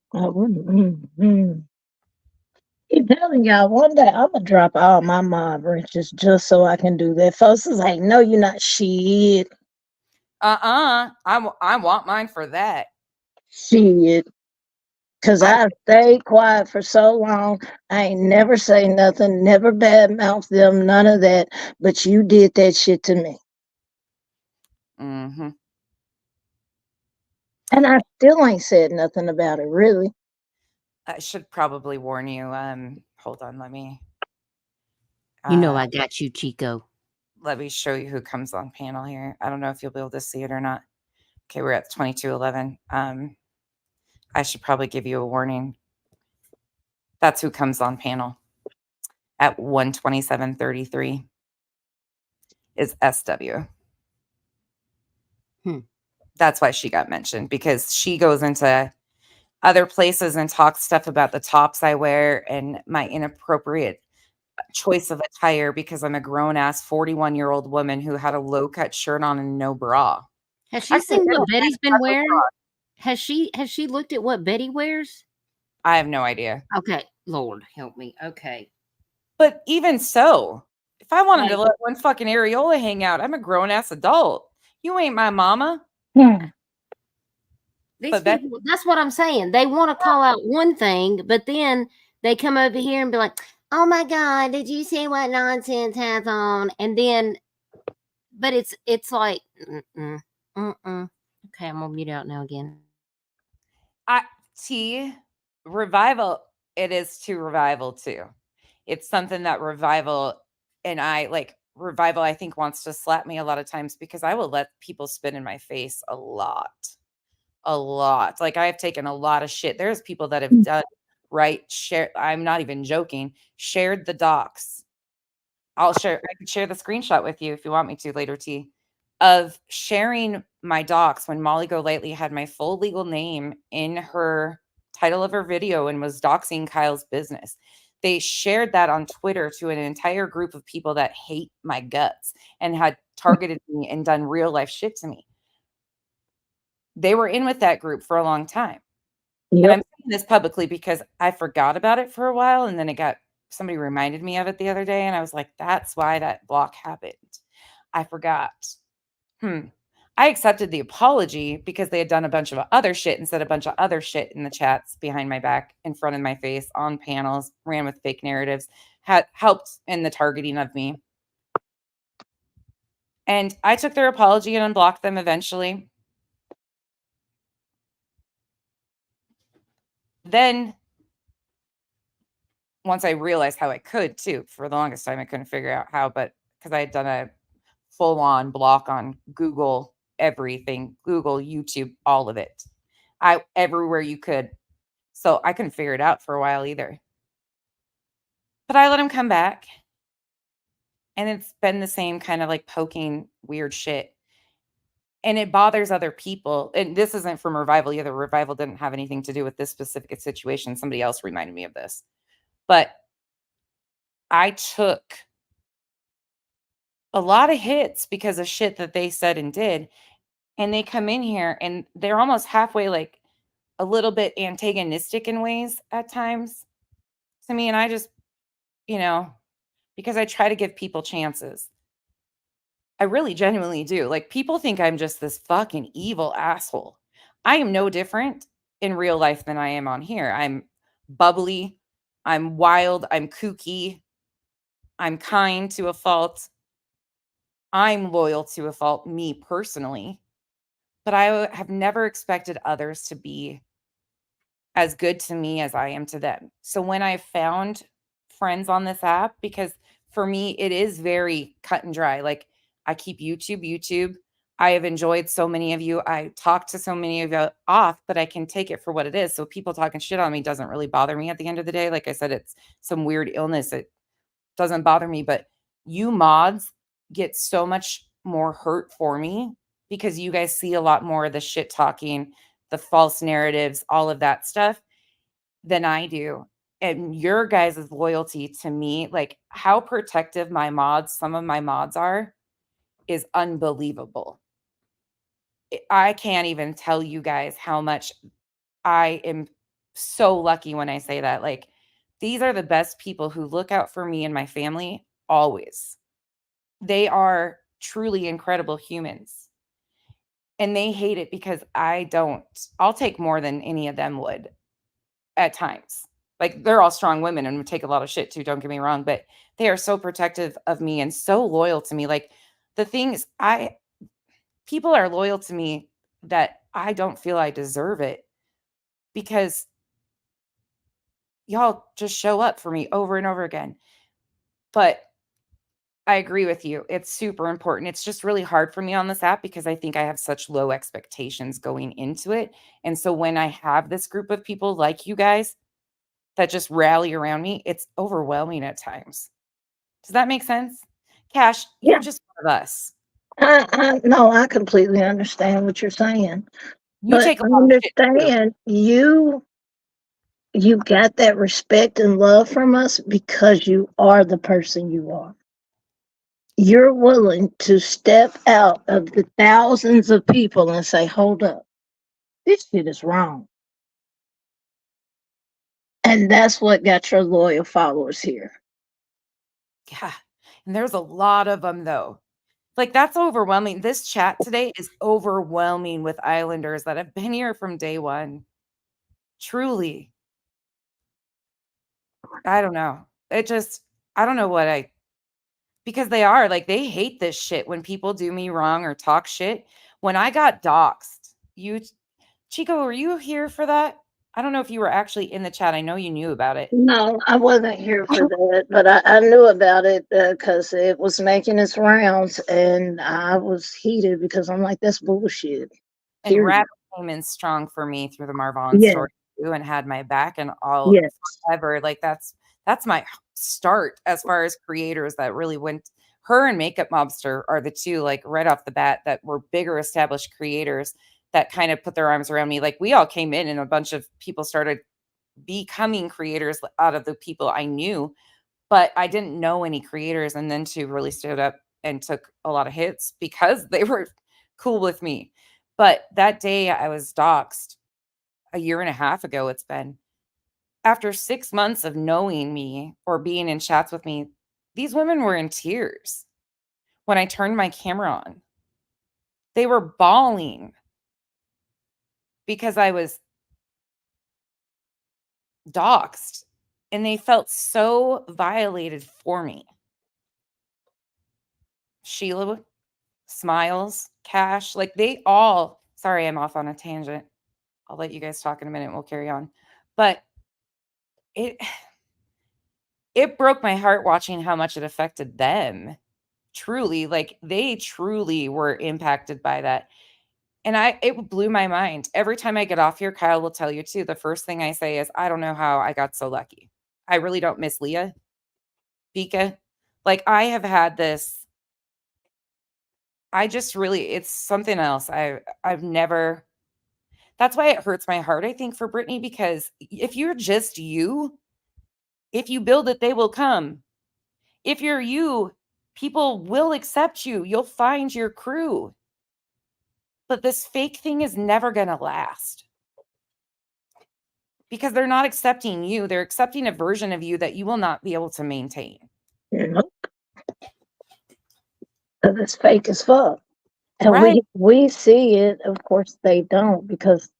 telling y'all one day I'm gonna drop all my mod wrenches just so I can do that. Folks is like, no, you're not shit. I want mine for that. Shit. Cause I stayed quiet for so long. I ain't never say nothing, never badmouth them, none of that. But you did that shit to me. Mm-hmm. And I still ain't said nothing about it, really. I should probably warn you. Hold on, let me I got you, Chico. let me show you who comes on panel here. I don't know if you'll be able to see it or not. Okay, we're at 2211. I should probably give you a warning. That's who comes on panel at 127:33 is SW. That's why she got mentioned, because she goes into other places and talks stuff about the tops I wear and my inappropriate choice of attire because I'm a grown-ass 41-year-old woman who had a low-cut shirt on and no bra. Has she seen what Betty's been wearing? Has she looked at what Betty wears? I have no idea. Okay, Lord help me. Okay. But even so, if I wanted to let one fucking areola hang out, I'm a grown-ass adult. You ain't my mama. These people, that's what I'm saying. They want to call out one thing, but then they come over here and be like, oh my God, did you see what nonsense has on? And then, but it's like, okay, I'm gonna mute out now again. Revival, it is to Revival too. It's something that Revival and Revival, I think, wants to slap me a lot of times because I will let people spit in my face a lot. Like I have taken a lot of shit. There's people that have done I'm not even joking, shared the docs. I could share the screenshot with you if you want me to later, T, of sharing my docs when Molly Golightly had my full legal name in her title of her video and was doxing Kyle's business. They shared that on Twitter to an entire group of people that hate my guts and had targeted me and done real life shit to me. They were in with that group for a long time. Yep. And I'm saying this publicly because I forgot about it for a while. And then somebody reminded me of it the other day. And I was like, that's why that block happened. I forgot. I accepted the apology because they had done a bunch of other shit and said a bunch of other shit in the chats behind my back, in front of my face, on panels, ran with fake narratives, had helped in the targeting of me. And I took their apology and unblocked them eventually. Then once I realized how I could too, for the longest time, I couldn't figure out how, but because I had done a full-on block on Google, everything, Google, YouTube, all of it. Everywhere you could. So I couldn't figure it out for a while either. But I let him come back. And it's been the same kind of like poking weird shit. And it bothers other people. And this isn't from Revival either. Revival didn't have anything to do with this specific situation. Somebody else reminded me of this. But I took a lot of hits because of shit that they said and did. And they come in here and they're almost halfway like a little bit antagonistic in ways at times to me. And I just, because I try to give people chances. I really genuinely do. Like, people think I'm just this fucking evil asshole. I am no different in real life than I am on here. I'm bubbly, I'm wild, I'm kooky, I'm kind to a fault. I'm loyal to a fault, me personally. But I have never expected others to be as good to me as I am to them. So when I found friends on this app, because for me, it is very cut and dry. Like, I keep YouTube. I have enjoyed so many of you. I talk to so many of you off, but I can take it for what it is. So people talking shit on me doesn't really bother me at the end of the day. Like I said, it's some weird illness. It doesn't bother me, but you mods get so much more hurt for me because you guys see a lot more of the shit talking, the false narratives, all of that stuff than I do. And your guys' loyalty to me, like how protective some of my mods are, is unbelievable. I can't even tell you guys how much I am so lucky when I say that. Like, these are the best people who look out for me and my family always. They are truly incredible humans. And they hate it because I don't. I'll take more than any of them would at times. Like, they're all strong women and would take a lot of shit too, don't get me wrong, but they are so protective of me and so loyal to me. Like, the things people are loyal to me that I don't feel I deserve it, because y'all just show up for me over and over again. But I agree with you. It's super important. It's just really hard for me on this app because I think I have such low expectations going into it. And so when I have this group of people like you guys that just rally around me, it's overwhelming at times. Does that make sense? Cash, you're just one of us. No, I completely understand what you're saying. You But take a lot of shit too. understand, you got that respect and love from us because you are the person you are. You're willing to step out of the thousands of people and say, hold up, this shit is wrong. And that's what got your loyal followers here. Yeah. And there's a lot of them, though. Like, that's overwhelming. This chat today is overwhelming with Islanders that have been here from day one. Truly. I don't know. I don't know because they are like, they hate this shit when people do me wrong or talk shit. When I got doxxed, Chico, were you here for that? I don't know if you were actually in the chat. I know you knew about it. No, I wasn't here for that, but I knew about it because it was making its rounds, and I was heated because I'm like, that's bullshit. And Period. Rabbit came in strong for me through the Marvon Yes. story too, and had my back and all Yes. forever. Like, that's my start as far as creators that really went. Her and Makeup Mobster are the two, like, right off the bat, that were bigger established creators that kind of put their arms around me. Like, we all came in and a bunch of people started becoming creators out of the people I knew, but I didn't know any creators. And then two really stood up and took a lot of hits because they were cool with me. But that day I was doxxed a year and a half ago. It's been after 6 months of knowing me or being in chats with me, these women were in tears when I turned my camera on. They were bawling because I was doxxed, and they felt so violated for me. Sheila, Smiles, Cash, like, they all, sorry, I'm off on a tangent. I'll let you guys talk in a minute and we'll carry on. But it broke my heart watching how much it affected them. Truly, like, they truly were impacted by that. And it blew my mind. Every time I get off here, Kyle will tell you too, the first thing I say is, I don't know how I got so lucky. I really don't miss Leah, Vika. Like, I have had this, it's something else. I've never, that's why it hurts my heart, I think, for Brittany, because if you're just you, if you build it, they will come. If you're you, people will accept you. You'll find your crew. But this fake thing is never going to last because they're not accepting you. They're accepting a version of you that you will not be able to maintain. Nope. 'Cause it's fake as fuck. And Right. we see it, of course they don't, because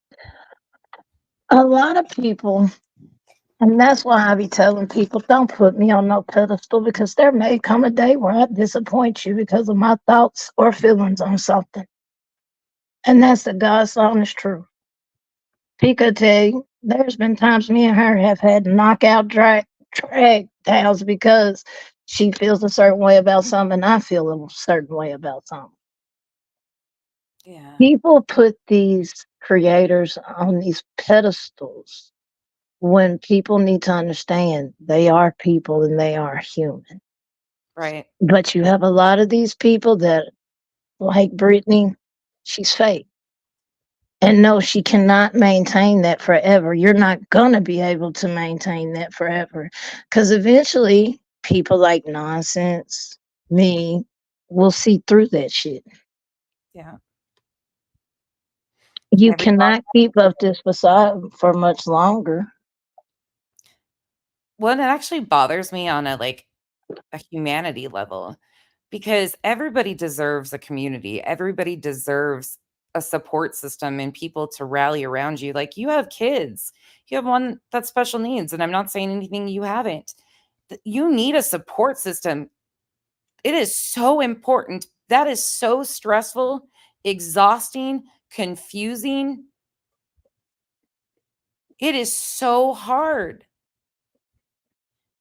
a lot of people, and that's why I be telling people, don't put me on no pedestal, because there may come a day where I disappoint you because of my thoughts or feelings on something. And that's the God's honest truth. He could tell you, there's been times me and her have had knockout drag downs because she feels a certain way about something and I feel a certain way about something. Yeah. People put these creators on these pedestals when people need to understand they are people and they are human. Right. But you have a lot of these people that, like Brittany, she's fake. And no, she cannot maintain that forever. You're not going to be able to maintain that forever. Because eventually, people like Nonsense, me, will see through that shit. Yeah. You Every cannot keep up this facade for much longer. Well, it actually bothers me on a humanity level, because everybody deserves a community. Everybody deserves a support system and people to rally around you. Like, you have kids, you have one that's special needs, and I'm not saying anything you haven't. You need a support system. It is so important. That is so stressful, exhausting, confusing. It is so hard.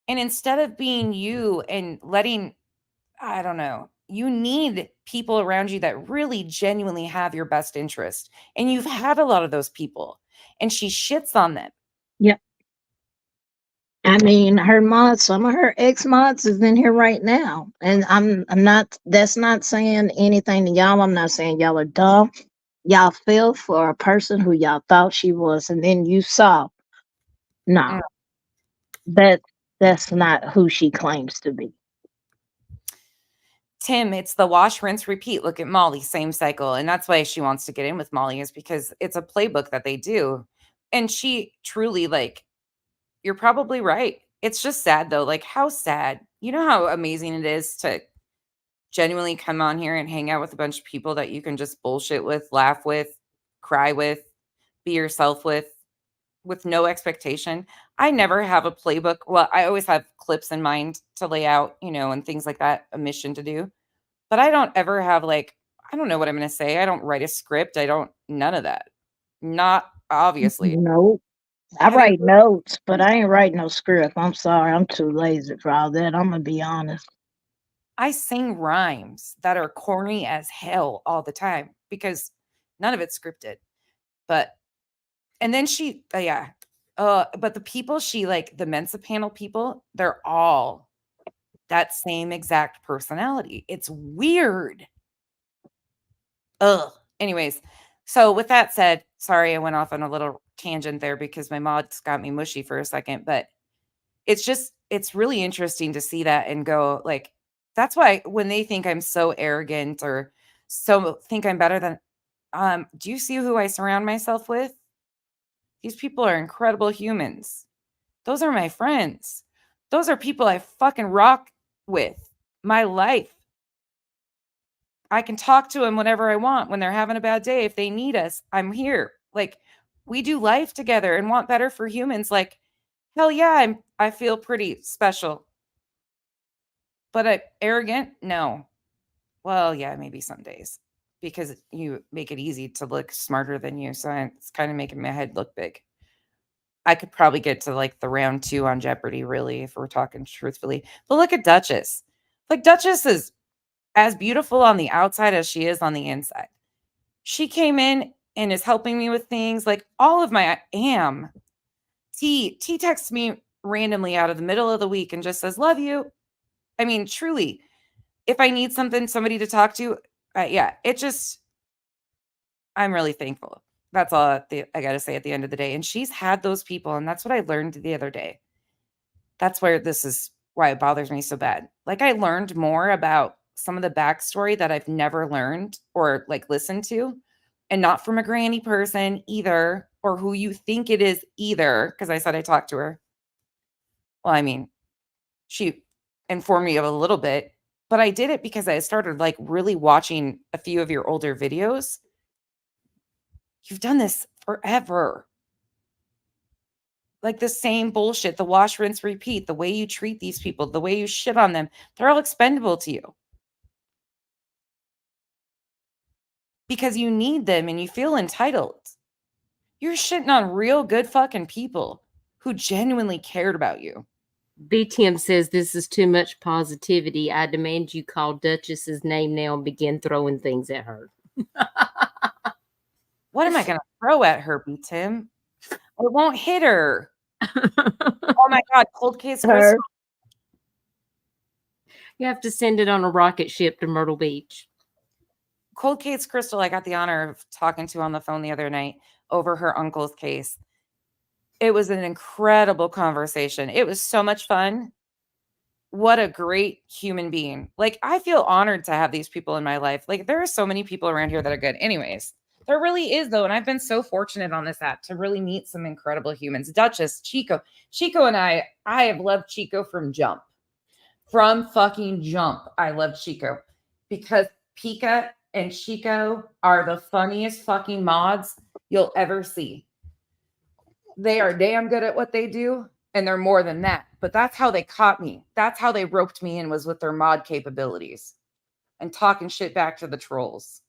And instead of being you and letting, I don't know, you need people around you that really genuinely have your best interest. And you've had a lot of those people, and she shits on them. Yep. I mean, her mods, some of her ex mods is in here right now. And I'm not, that's not saying anything to y'all. I'm not saying y'all are dumb. Y'all fell for a person who y'all thought she was, and then you saw, no, Mm. that's not who she claims to be. Tim, it's the wash, rinse, repeat. Look at Molly, same cycle. And that's why she wants to get in with Molly, is because it's a playbook that they do. And she truly, you're probably right. It's just sad though. Like, how sad. You know how amazing it is to genuinely come on here and hang out with a bunch of people that you can just bullshit with, laugh with, cry with, be yourself with no expectation. I never have a playbook. Well, I always have clips in mind to lay out, and things like that, a mission to do. But I don't ever have I don't know what I'm going to say. I don't write a script. None of that. Not obviously. No, I Have you write notes, but I ain't write no script. I'm sorry, I'm too lazy for all that. I'm gonna be honest. I sing rhymes that are corny as hell all the time because none of it's scripted. But and then she yeah. But the people the Mensa panel people, they're all that same exact personality. It's weird. Ugh. Anyways, so with that said, sorry I went off on a little tangent there because my mods got me mushy for a second, but it's really interesting to see that and go that's why when they think I'm so arrogant or so think I'm better than do you see who I surround myself with? These people are incredible humans. Those are my friends. Those are people I fucking rock with my life. I can talk to them whenever I want when they're having a bad day. If they need us, I'm here. We do life together and want better for humans. Hell yeah, I feel pretty special. But arrogant? No. Well, yeah, maybe some days because you make it easy to look smarter than you. So it's kind of making my head look big. I could probably get to the round 2 on Jeopardy, really, if we're talking truthfully. But look at Duchess. Duchess is as beautiful on the outside as she is on the inside. She came in and is helping me with things all of my T texts me randomly out of the middle of the week and just says, love you. I mean, truly, if I need somebody to talk to, yeah, I'm really thankful. That's all I got to say at the end of the day. And she's had those people. And that's what I learned the other day. That's why it bothers me so bad. I learned more about some of the backstory that I've never learned or listened to, and not from a granny person either, or who you think it is either. Cause I said I talked to her. Well, I mean, informed me of a little bit, but I did it because I started like really watching a few of your older videos. You've done this forever. Like the same bullshit, the wash, rinse, repeat, the way you treat these people, the way you shit on them, they're all expendable to you. Because you need them and you feel entitled. You're shitting on real good fucking people who genuinely cared about you. B. Tim says this is too much positivity. I demand you call Duchess's name now and begin throwing things at her. What am I going to throw at her, B. Tim? It won't hit her. Oh my God, cold case Crystal. You have to send it on a rocket ship to Myrtle Beach. Cold case Crystal, I got the honor of talking to on the phone the other night over her uncle's case. It was an incredible conversation. It was so much fun. What a great human being. Like, I feel honored to have these people in my life. Like, there are so many people around here that are good. Anyways, there really is, though. And I've been so fortunate on this app to really meet some incredible humans. Duchess, Chico. Chico and I have loved Chico from jump. From fucking jump. I love Chico. Because Pika and Chico are the funniest fucking mods you'll ever see. They are damn good at what they do, and they're more than that. But that's how they caught me. That's how they roped me in, was with their mod capabilities and talking shit back to the trolls.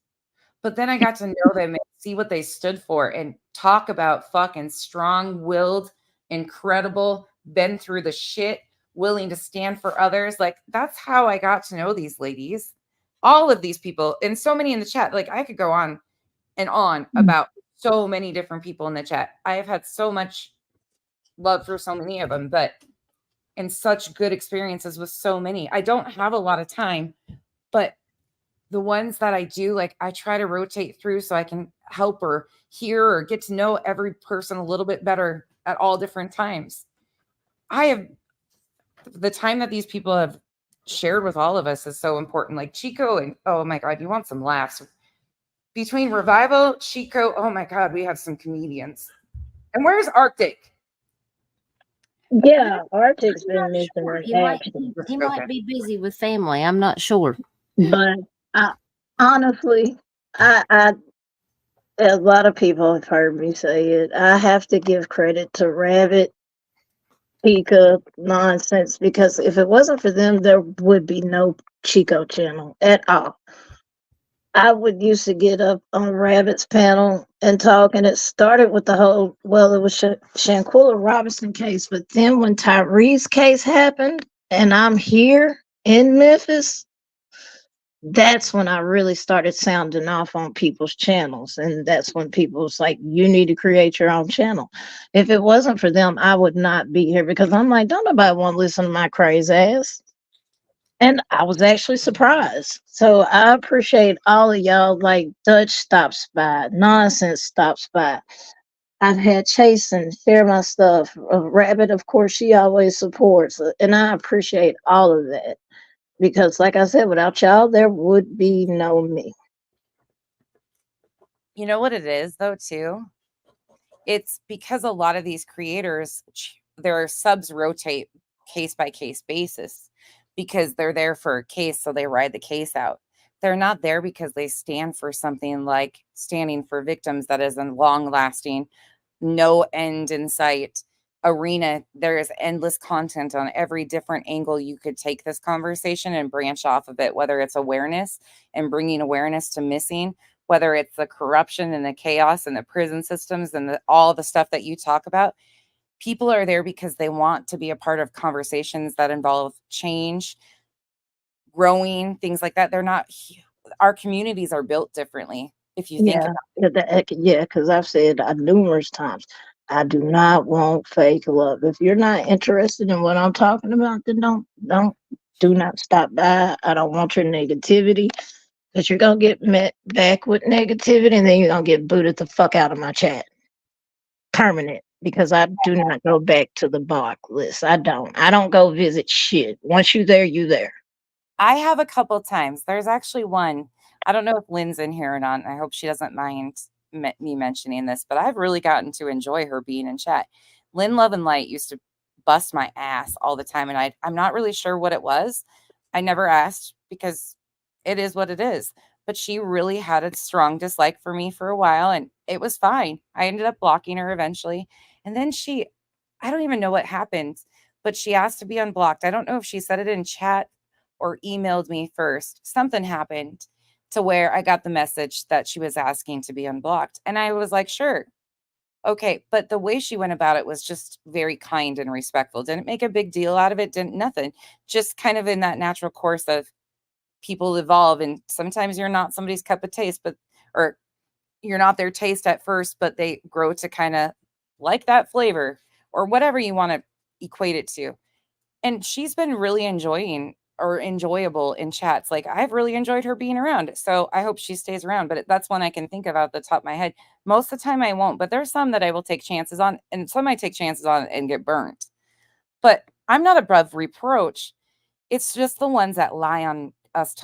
But then I got to know them and see what they stood for and talk about fucking strong-willed, incredible, been through the shit, willing to stand for others. Like, that's how I got to know these ladies. All of these people, and so many in the chat. Like, I could go on and on about so many different people in the chat. I have had so much love for so many of them, but and such good experiences with so many. I don't have a lot of time, but the ones that I do, like, I try to rotate through so I can help or hear or get to know every person a little bit better at all different times. I have the time that these people have shared with all of us is so important. Like Chico, and oh my God, you want some laughs. Between Revival, Chico, oh my God, we have some comedians. And where's Arctic? Yeah, Arctic's been missing Sure. in He might action. be busy with family. I'm not sure. But honestly, I a lot of people have heard me say it. I have to give credit to Rabbit, Pika, Nonsense, because if it wasn't for them, there would be no Chico channel at all. I would used to get up on Rabbit's panel and talk, and it started with the whole, well, it was Shanquilla Robinson case, but then when Tyree's case happened, and I'm here in Memphis, that's when I really started sounding off on people's channels. And that's when people was like, you need to create your own channel. If it wasn't for them, I would not be here, because I'm like, don't nobody want to listen to my crazy ass. And I was actually surprised. So I appreciate all of y'all. Like Dutch stops by, Nonsense stops by. I've had Chase and share my stuff. Rabbit, of course, she always supports. And I appreciate all of that. Because like I said, without y'all, there would be no me. You know what it is, though, too? It's because a lot of these creators, their subs rotate case by case basis because they're there for a case, so they ride the case out. They're not there because they stand for something like standing for victims that is a long-lasting, no end in sight arena. There is endless content on every different angle you could take this conversation and branch off of it, whether it's awareness and bringing awareness to missing, whether it's the corruption and the chaos and the prison systems and all the stuff that you talk about. People are there because they want to be a part of conversations that involve change, growing, things like that. They're not, our communities are built differently. If you think about it. Yeah, because I've said numerous times, I do not want fake love. If you're not interested in what I'm talking about, then do not stop by. I don't want your negativity, because you're gonna get met back with negativity, and then you're gonna get booted the fuck out of my chat. Permanent, because I do not go back to the block list. I don't go visit shit. Once you're there, you're there. I have a couple times. There's actually one. I don't know if Lynn's in here or not. I hope she doesn't mind me mentioning this, but I've really gotten to enjoy her being in chat. Lynn Love and Light used to bust my ass all the time. And I'm not really sure what it was. I never asked because it is what it is. But she really had a strong dislike for me for a while, and it was fine. I ended up blocking her eventually. And then I don't even know what happened, but she asked to be unblocked. I don't know if she said it in chat or emailed me first. Something happened to where I got the message that she was asking to be unblocked. And I was like, sure. Okay. But the way she went about it was just very kind and respectful. Didn't make a big deal out of it. Didn't nothing. Just kind of in that natural course of people evolve. And sometimes you're not somebody's cup of taste, or you're not their taste at first, but they grow to kind of like that flavor or whatever you want to equate it to. And she's been really enjoyable in chats. Like, I've really enjoyed her being around. So I hope she stays around. But that's one I can think of at the top of my head. Most of the time I won't, but there's some that I will take chances on, and some I take chances on and get burnt. But I'm not above reproach. It's just the ones that lie on us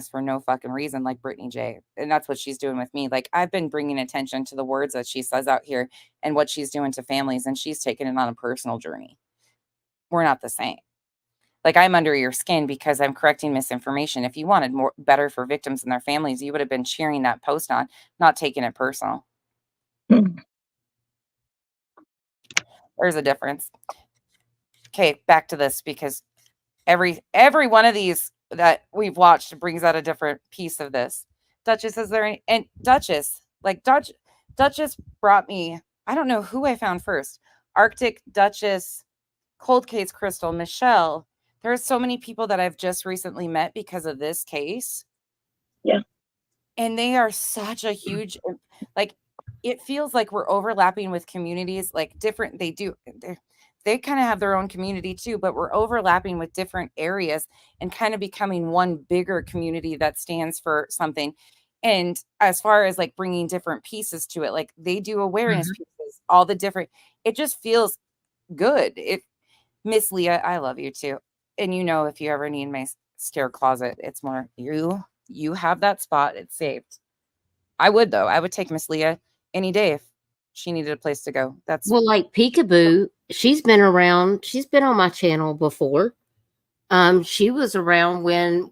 for no fucking reason, like Brittany J. And that's what she's doing with me. Like, I've been bringing attention to the words that she says out here and what she's doing to families, and she's taken it on a personal journey. We're not the same. Like, I'm under your skin because I'm correcting misinformation. If you wanted better for victims and their families, you would have been cheering that post on, not taking it personal. There's a difference. Okay, back to this, because every one of these that we've watched brings out a different piece of this. Duchess, is there any, and Duchess brought me, I don't know who I found first. Arctic, Duchess, Cold Case Crystal, Michelle. There are so many people that I've just recently met because of this case. Yeah. And they are such a huge, like, it feels like we're overlapping with communities, like different, they kind of have their own community too, but we're overlapping with different areas and kind of becoming one bigger community that stands for something. And as far as like bringing different pieces to it, like they do awareness pieces, all the different, it just feels good. Miss Leah, I love you too. And if you ever need my stair closet, it's more you have that spot. It's saved. I would take Miss Leah any day if she needed a place to go. Well, like Peekaboo, she's been around. She's been on my channel before. She was around when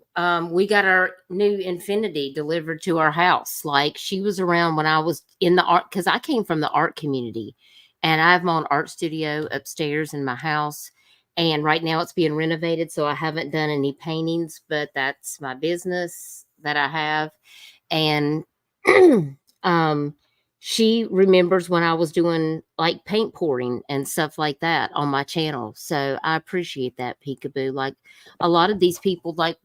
we got our new Infinity delivered to our house. Like, she was around when I was in the art, because I came from the art community, and I have my own art studio upstairs in my house. And right now it's being renovated, so I haven't done any paintings, but that's my business that I have. And she remembers when I was doing like paint pouring and stuff like that on my channel. So I appreciate that, Peekaboo. Like, a lot of these people, like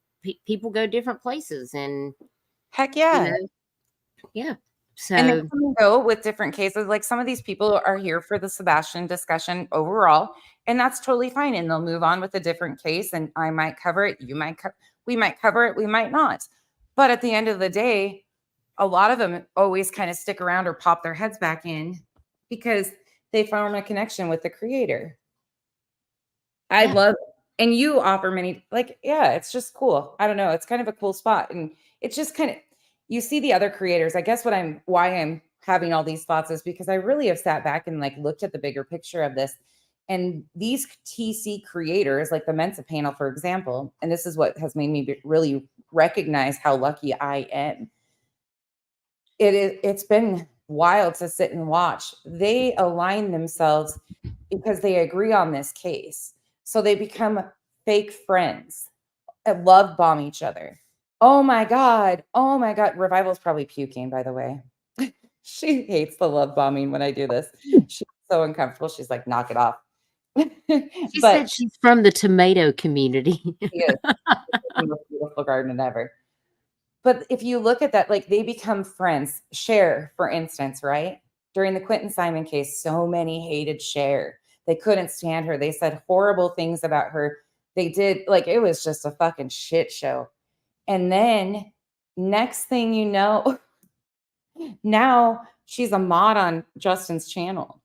people go different places, and heck yeah. Yeah. So, and then go with different cases. Like, some of these people are here for the Sebastian discussion overall, and that's totally fine. And they'll move on with a different case, and I might cover it. We might cover it. We might not. But at the end of the day, a lot of them always kind of stick around or pop their heads back in because they form a connection with the creator. I love, and you offer many, like, yeah, it's just cool. I don't know. It's kind of a cool spot. And it's just kind of, you see the other creators. I guess why I'm having all these thoughts is because I really have sat back and like looked at the bigger picture of this. And these TC creators, like the Mensa panel, for example, and this is what has made me really recognize how lucky I am. It's been wild to sit and watch. They align themselves because they agree on this case. So they become fake friends and love bomb each other. Oh my God. Revival is probably puking, by the way. She hates the love bombing when I do this. She's so uncomfortable. She's like, knock it off. She said she's from the tomato community. She is. The most beautiful garden ever. But if you look at that, like, they become friends. Cher, for instance, right? During the Quentin Simon case, so many hated Cher. They couldn't stand her. They said horrible things about her. They did, like, it was just a fucking shit show. And then next thing you know, now she's a mod on Justin's channel.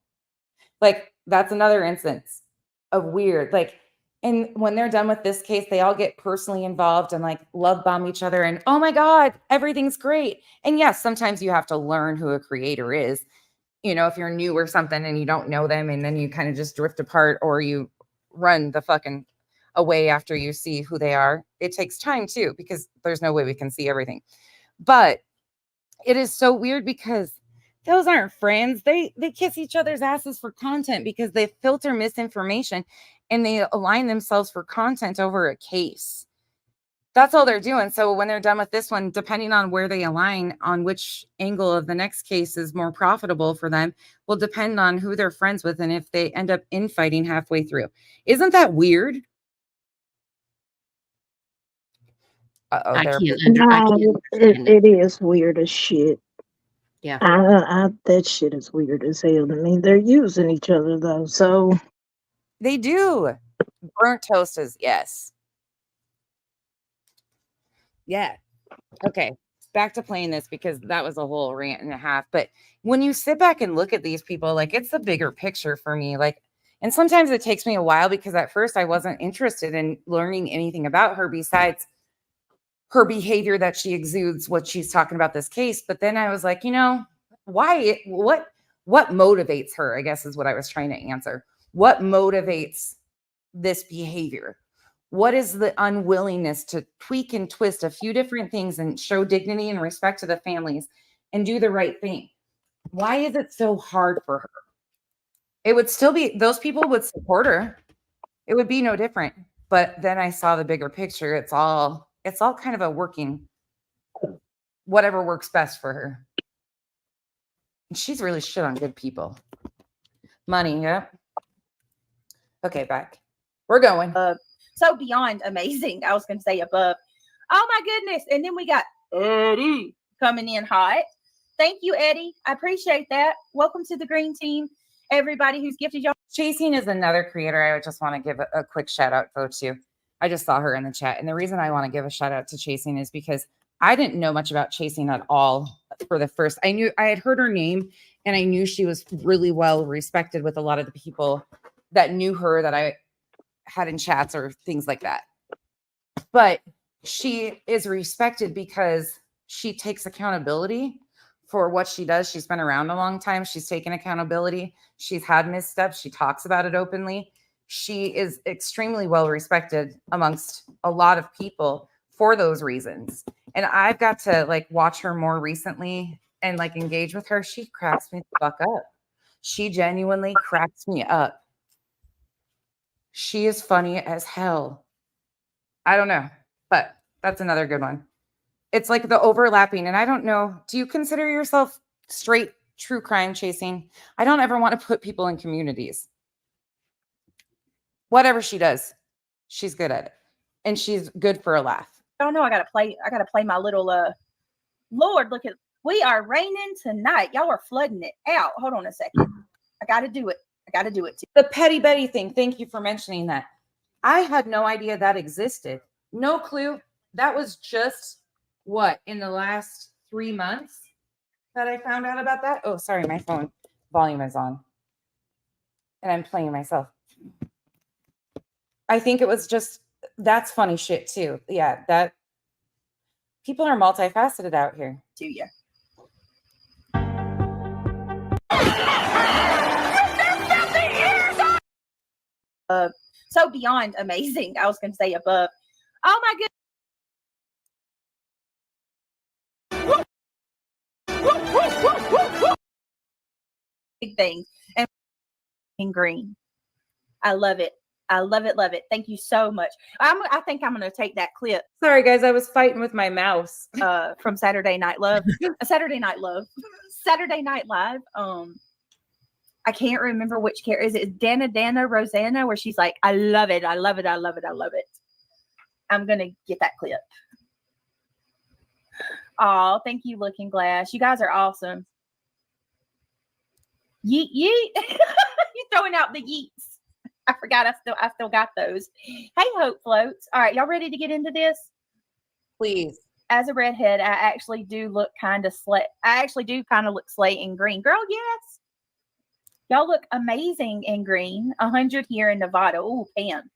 Like, that's another instance of weird. Like, and when they're done with this case, they all get personally involved and like love bomb each other. And oh my God, everything's great. And yes, sometimes you have to learn who a creator is. If you're new or something and you don't know them, and then you kind of just drift apart, or you run the fucking away after you see who they are. It takes time too, because there's no way we can see everything. But it is so weird because those aren't friends. They kiss each other's asses for content because they filter misinformation and they align themselves for content over a case. That's all they're doing. So when they're done with this one, depending on where they align on which angle of the next case is more profitable for them, will depend on who they're friends with and if they end up infighting halfway through. Isn't that weird? I There. can't No, understand it is weird as shit. Yeah. That shit is weird as hell to me. They're using each other though, so They do. Burnt toast is yes. Yeah. Okay. Back to playing this because that was a whole rant and a half. But when you sit back and look at these people, like it's the bigger picture for me. Like, and sometimes it takes me a while because at first I wasn't interested in learning anything about her besides her behavior that she exudes, what she's talking about this case. But then I was like, you know, why, what motivates her, I guess is what I was trying to answer. What motivates this behavior? What is the unwillingness to tweak and twist a few different things and show dignity and respect to the families and do the right thing? Why is it so hard for her? It would still be, those people would support her. It would be no different. But then I saw the bigger picture. It's all kind of a working, whatever works best for her. And she's really shit on good people. Money, yep. Okay, back. We're going. So beyond amazing. I was going to say above. Oh my goodness. And then we got Eddie coming in hot. Thank you, Eddie. I appreciate that. Welcome to the green team. Everybody who's gifted y'all. Chasing is another creator I would just want to give a quick shout out to. I just saw her in the chat. And the reason I want to give a shout out to Chasing is because I didn't know much about Chasing at all for the first. I had heard her name and I knew she was really well respected with a lot of the people that knew her that I had in chats or things like that. But she is respected because she takes accountability for what she does. She's been around a long time. She's taken accountability. She's had missteps. She talks about it openly. She is extremely well respected amongst a lot of people for those reasons. And I've got to like watch her more recently and like engage with her. She cracks me the fuck up. She genuinely cracks me up. She is funny as hell. I don't know, but that's another good one. It's like the overlapping. And I don't know, do you consider yourself straight true crime chasing? I don't ever want to put people in communities. Whatever she does, she's good at it. And she's good for a laugh. Oh no, I gotta play my little Lord, look at, we are raining tonight. Y'all are flooding it out. Hold on a second. I gotta do it. Too. The Petty Betty thing. Thank you for mentioning that. I had no idea that existed. No clue. That was just what, in the last 3 months that I found out about that? Oh, sorry, my phone volume is on. And I'm playing myself. I think it was just, that's funny shit too. Yeah, that people are multifaceted out here. Do you? So beyond amazing. I was going to say above. Oh my goodness. Big thing. And in green. I love it. Love it. Thank you so much. I think I'm going to take that clip. Sorry, guys. I was fighting with my mouse. From Saturday Night Live. Saturday Night Live. I can't remember which character. Is it Dana Rosanna, where she's like, I love it. I'm going to get that clip. Oh, thank you, Looking Glass. You guys are awesome. Yeet. You throwing out the yeets. I forgot I still got those. Hey, Hope Floats. All right, y'all ready to get into this? Please. As a redhead, I actually do look kind of slay. I actually do kind of look slay in green. Girl, yes. Y'all look amazing in green. 100 here in Nevada. Oh, Pam.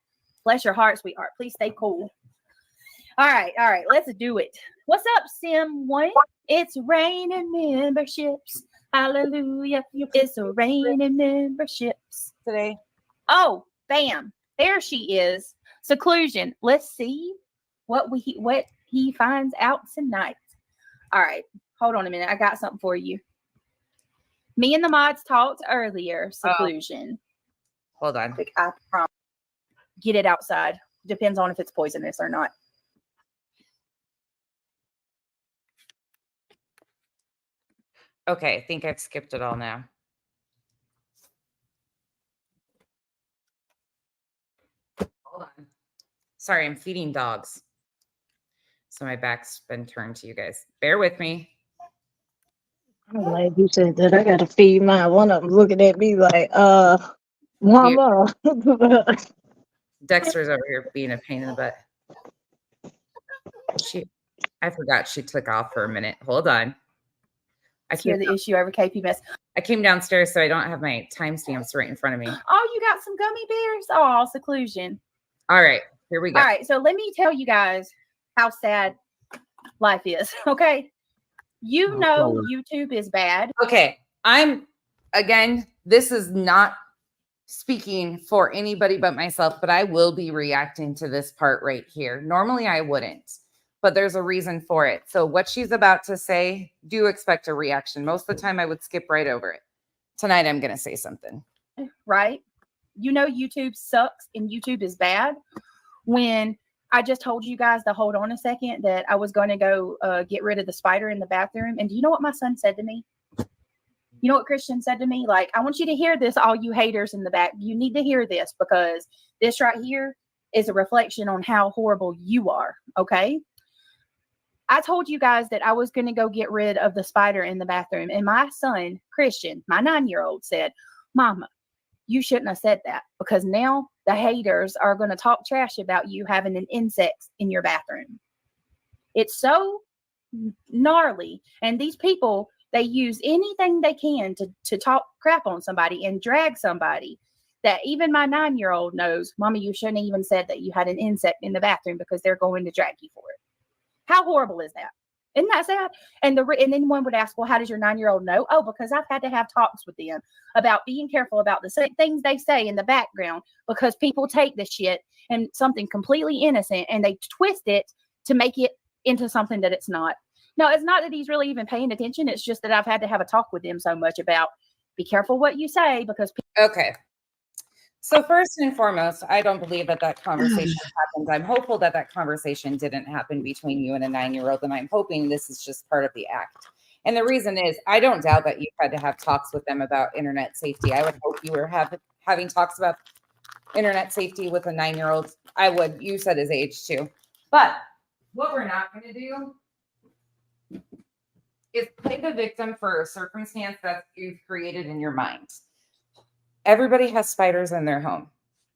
Bless your heart, sweetheart. Please stay cool. All right. Let's do it. What's up, Sim1? It's raining memberships. Hallelujah. It's raining memberships. Today. Oh, bam. There she is. Seclusion. Let's see what he finds out tonight. All right. Hold on a minute. I got something for you. Me and the mods talked earlier. Seclusion. Hold on. I promise. Get it outside. Depends on if it's poisonous or not. Okay, I think I've skipped it all now. Hold on. Sorry, I'm feeding dogs. So my back's been turned to you guys. Bear with me. I'm glad you said that. I gotta feed mine. One of them looking at me like, mama. Dexter's over here being a pain in the butt. I forgot she took off for a minute. Hold on. Hear the issue over KP I came downstairs, so I don't have my timestamps right in front of me. Oh, you got some gummy bears? Oh, seclusion. All right, here we go. All right, so let me tell you guys how sad life is, okay? You know YouTube is bad. Okay, this is not speaking for anybody but myself, but I will be reacting to this part right here. Normally I wouldn't, but there's a reason for it. So what she's about to say, do expect a reaction. Most of the time I would skip right over it. Tonight I'm going to say something. Right? You know YouTube sucks and YouTube is bad. When I just told you guys to hold on a second that I was going to go get rid of the spider in the bathroom. And do you know what my son said to me? You know what Christian said to me? Like, I want you to hear this, all you haters in the back. You need to hear this because this right here is a reflection on how horrible you are. Okay. I told you guys that I was going to go get rid of the spider in the bathroom. And my son, Christian, my 9-year-old, said, Mama, you shouldn't have said that because now the haters are going to talk trash about you having an insect in your bathroom. It's so gnarly. And these people, they use anything they can to talk crap on somebody and drag somebody that even my 9-year-old knows, Mama, you shouldn't have even said that you had an insect in the bathroom because they're going to drag you for it. How horrible is that? Isn't that sad? And then one would ask, well, how does your 9-year-old know? Oh, because I've had to have talks with them about being careful about the things they say in the background because people take the shit and something completely innocent and they twist it to make it into something that it's not. No, it's not that he's really even paying attention. It's just that I've had to have a talk with him so much about be careful what you say because okay. So first and foremost, I don't believe that conversation happened. I'm hopeful that conversation didn't happen between you and a 9-year-old, and I'm hoping this is just part of the act. And the reason is, I don't doubt that you had to have talks with them about internet safety. I would hope you were having talks about internet safety with a 9-year-old. I would. You said his age too. But what we're not going to do is play the victim for a circumstance that you've created in your mind. Everybody has spiders in their home.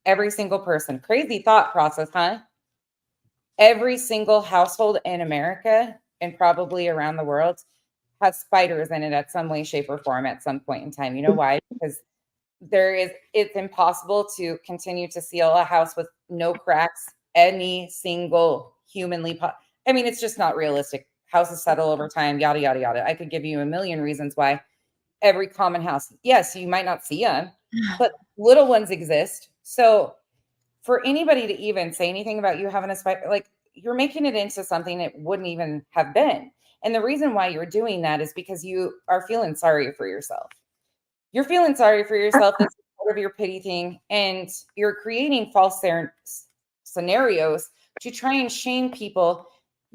Every single person. Crazy thought process, huh? Every single household in America and probably around the world has spiders in it at some way, shape, or form at some point in time. You know why? Because it's impossible to continue to seal a house with no cracks, any single humanly. I mean, it's just not realistic. Houses settle over time, yada, yada, yada. I could give you a million reasons why every common house, yes, you might not see them, but little ones exist. So for anybody to even say anything about you having a spider, like you're making it into something it wouldn't even have been. And the reason why you're doing that is because you are feeling sorry for yourself. You're feeling sorry for yourself. That's part of your pity thing. And you're creating false scenarios to try and shame people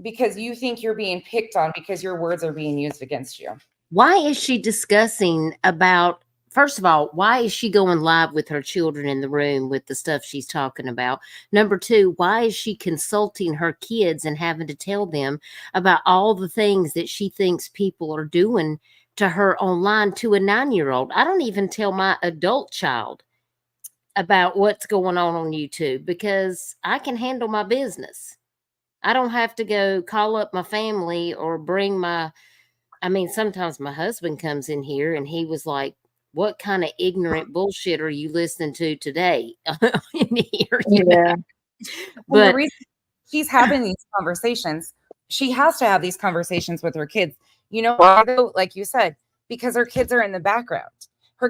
because you think you're being picked on because your words are being used against you. Why is she discussing about, first of all, why is she going live with her children in the room with the stuff she's talking about? Number two, why is she consulting her kids and having to tell them about all the things that she thinks people are doing to her online to a 9-year-old? I don't even tell my adult child about what's going on YouTube because I can handle my business. I don't have to go call up my family or bring sometimes my husband comes in here and he was like, what kind of ignorant bullshit are you listening to today in here? Yeah. But the reason she's having these conversations, she has to have these conversations with her kids. You know why though? Like you said, because her kids are in the background.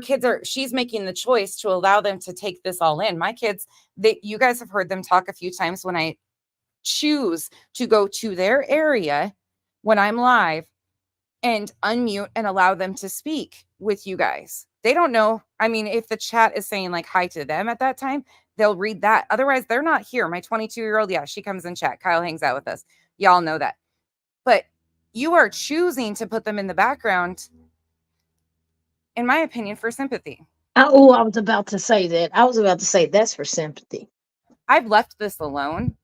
she's making the choice to allow them to take this all in. My kids, you guys have heard them talk a few times when I choose to go to their area when I'm live and unmute and allow them to speak with you guys. They don't know. I mean, if the chat is saying like hi to them at that time, they'll read that. Otherwise, they're not here. My 22-year-old, yeah, she comes in chat. Kyle hangs out with us. Y'all know that. But you are choosing to put them in the background, in my opinion, for sympathy. I was about to say that. I was about to say that's for sympathy. I've left this alone.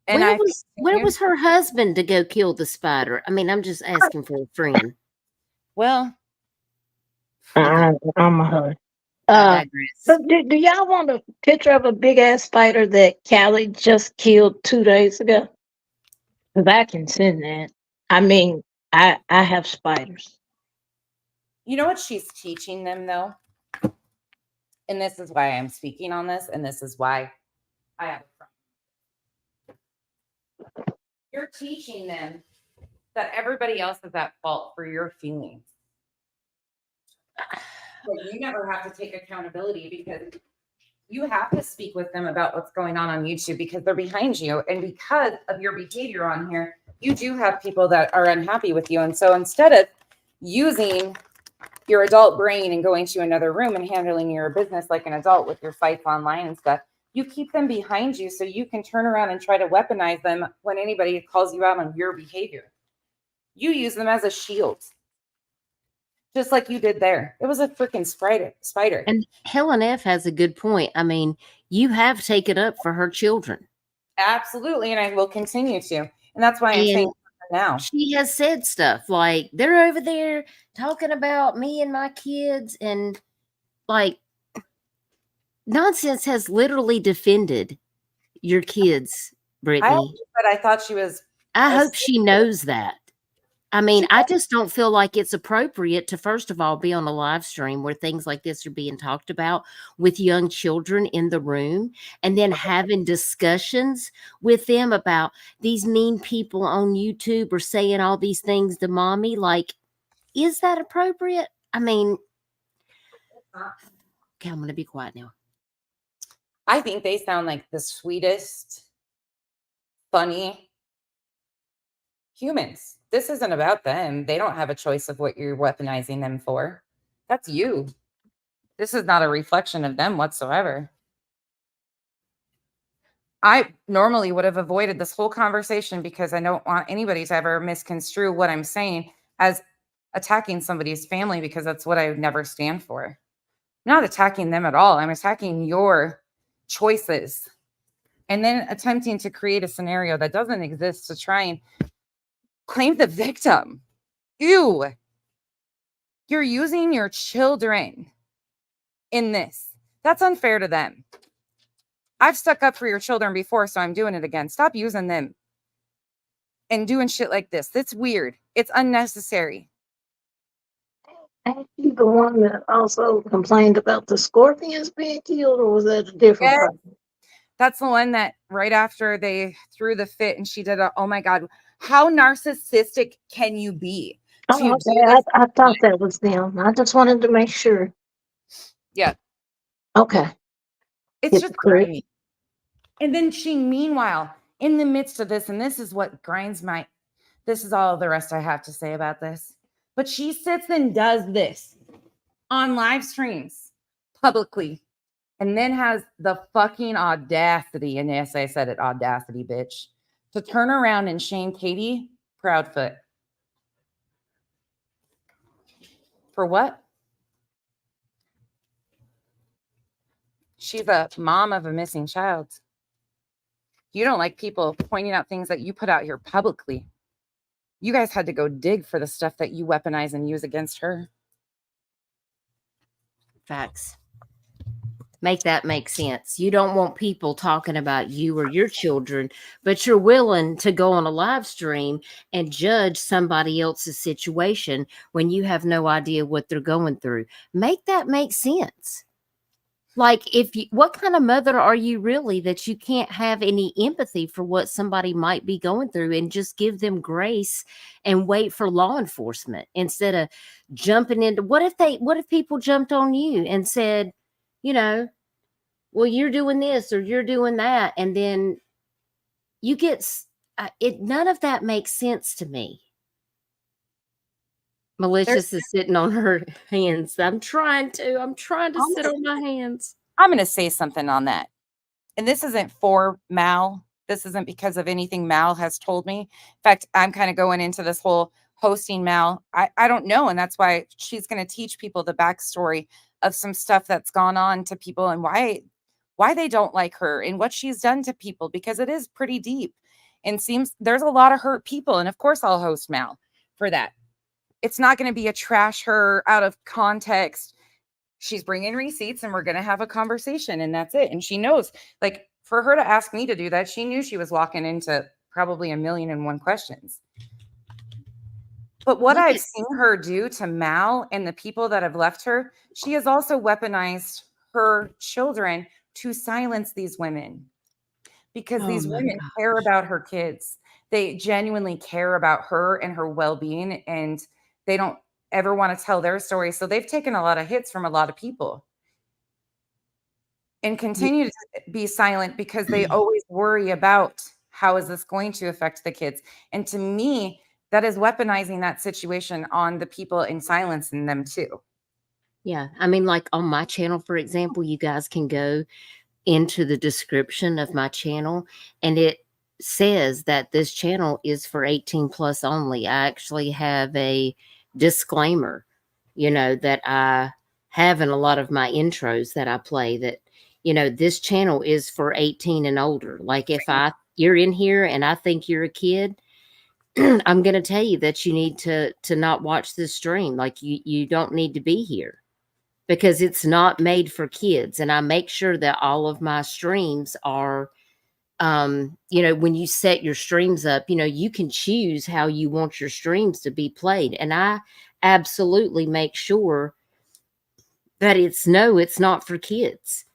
And where was her husband to go kill the spider? I mean, I'm just asking for a friend. Well, I'm a hug. I digress. So do y'all want a picture of a big ass spider that Callie just killed 2 days ago? Because I can send that. I mean, I have spiders. You know what she's teaching them, though? And this is why I'm speaking on this, and this is why I have a problem. You're teaching them that everybody else is at fault for your feelings. But you never have to take accountability, because you have to speak with them about what's going on YouTube, because they're behind you. And because of your behavior on here, you do have people that are unhappy with you. And so instead of using your adult brain and going to another room and handling your business like an adult with your fights online and stuff, you keep them behind you so you can turn around and try to weaponize them when anybody calls you out on your behavior. You use them as a shield. Just like you did there. It was a freaking spider. And Helen F. has a good point. I mean, you have taken up for her children. Absolutely. And I will continue to. And that's why I'm saying now. She has said stuff like, they're over there talking about me and my kids. And like, Nonsense has literally defended your kids, Brittany. I thought she was. I hope she knows that. I mean, I just don't feel like it's appropriate to, first of all, be on a live stream where things like this are being talked about with young children in the room, and then having discussions with them about these mean people on YouTube or saying all these things to mommy. Like, is that appropriate? I mean, okay, I'm going to be quiet now. I think they sound like the sweetest, funny humans. This isn't about them. They don't have a choice of what you're weaponizing them for. That's you. This is not a reflection of them whatsoever. I normally would have avoided this whole conversation because I don't want anybody to ever misconstrue what I'm saying as attacking somebody's family, because that's what I would never stand for. I'm not attacking them at all. I'm attacking your choices and then attempting to create a scenario that doesn't exist to try and claim the victim. Ew. You're using your children in this. That's unfair to them. I've stuck up for your children before, so I'm doing it again. Stop using them and doing shit like this. That's weird. It's unnecessary. Ain't you the one that also complained about the scorpions being killed, or was that a different person? That's the one that right after they threw the fit and she did oh my God, how narcissistic can you be? Oh, okay. I thought that was them. I just wanted to make sure. Yeah. Okay. It's just crazy. And then she, meanwhile, in the midst of this, and this is what grinds this is all the rest I have to say about this. But she sits and does this on live streams publicly, and then has the fucking audacity, and yes, I said it, audacity, bitch, to turn around and shame Katie Proudfoot. For what? She's a mom of a missing child. You don't like people pointing out things that you put out here publicly. You guys had to go dig for the stuff that you weaponize and use against her. Facts. Make that make sense. You don't want people talking about you or your children, but you're willing to go on a live stream and judge somebody else's situation when you have no idea what they're going through. Make that make sense. Like, what kind of mother are you really that you can't have any empathy for what somebody might be going through and just give them grace and wait for law enforcement instead of jumping into what if people jumped on you and said, you know, well, you're doing this or you're doing that, and then you get it. None of that makes sense to me. Malicious is sitting on her hands. I'm trying to sit on my hands. I'm going to say something on that. And this isn't for Mal. This isn't because of anything Mal has told me. In fact, I'm kind of going into this whole hosting Mal. I don't know. And that's why she's going to teach people the backstory of some stuff that's gone on to people and why they don't like her and what she's done to people, because it is pretty deep and seems there's a lot of hurt people. And of course, I'll host Mal for that. It's not going to be a trash her out of context. She's bringing receipts and we're going to have a conversation and that's it. And she knows, like, for her to ask me to do that, she knew she was walking into probably 1,000,001 questions. But what I've seen her do to Mal and the people that have left her, she has also weaponized her children to silence these women, because these women care about her kids. They genuinely care about her and her well-being, and they don't ever want to tell their story. So they've taken a lot of hits from a lot of people and continue to be silent because they always worry about how is this going to affect the kids. And to me, that is weaponizing that situation on the people and silencing them too. Yeah. I mean, like on my channel, for example, you guys can go into the description of my channel and it says that this channel is for 18 plus only. I actually have a disclaimer, that I have in a lot of my intros that I play, that, this channel is for 18 and older. Like if you're in here and I think you're a kid, I'm going to tell you that you need to not watch this stream. Like you don't need to be here, because it's not made for kids. And I make sure that all of my streams are, when you set your streams up, you can choose how you want your streams to be played. And I absolutely make sure that it's not for kids.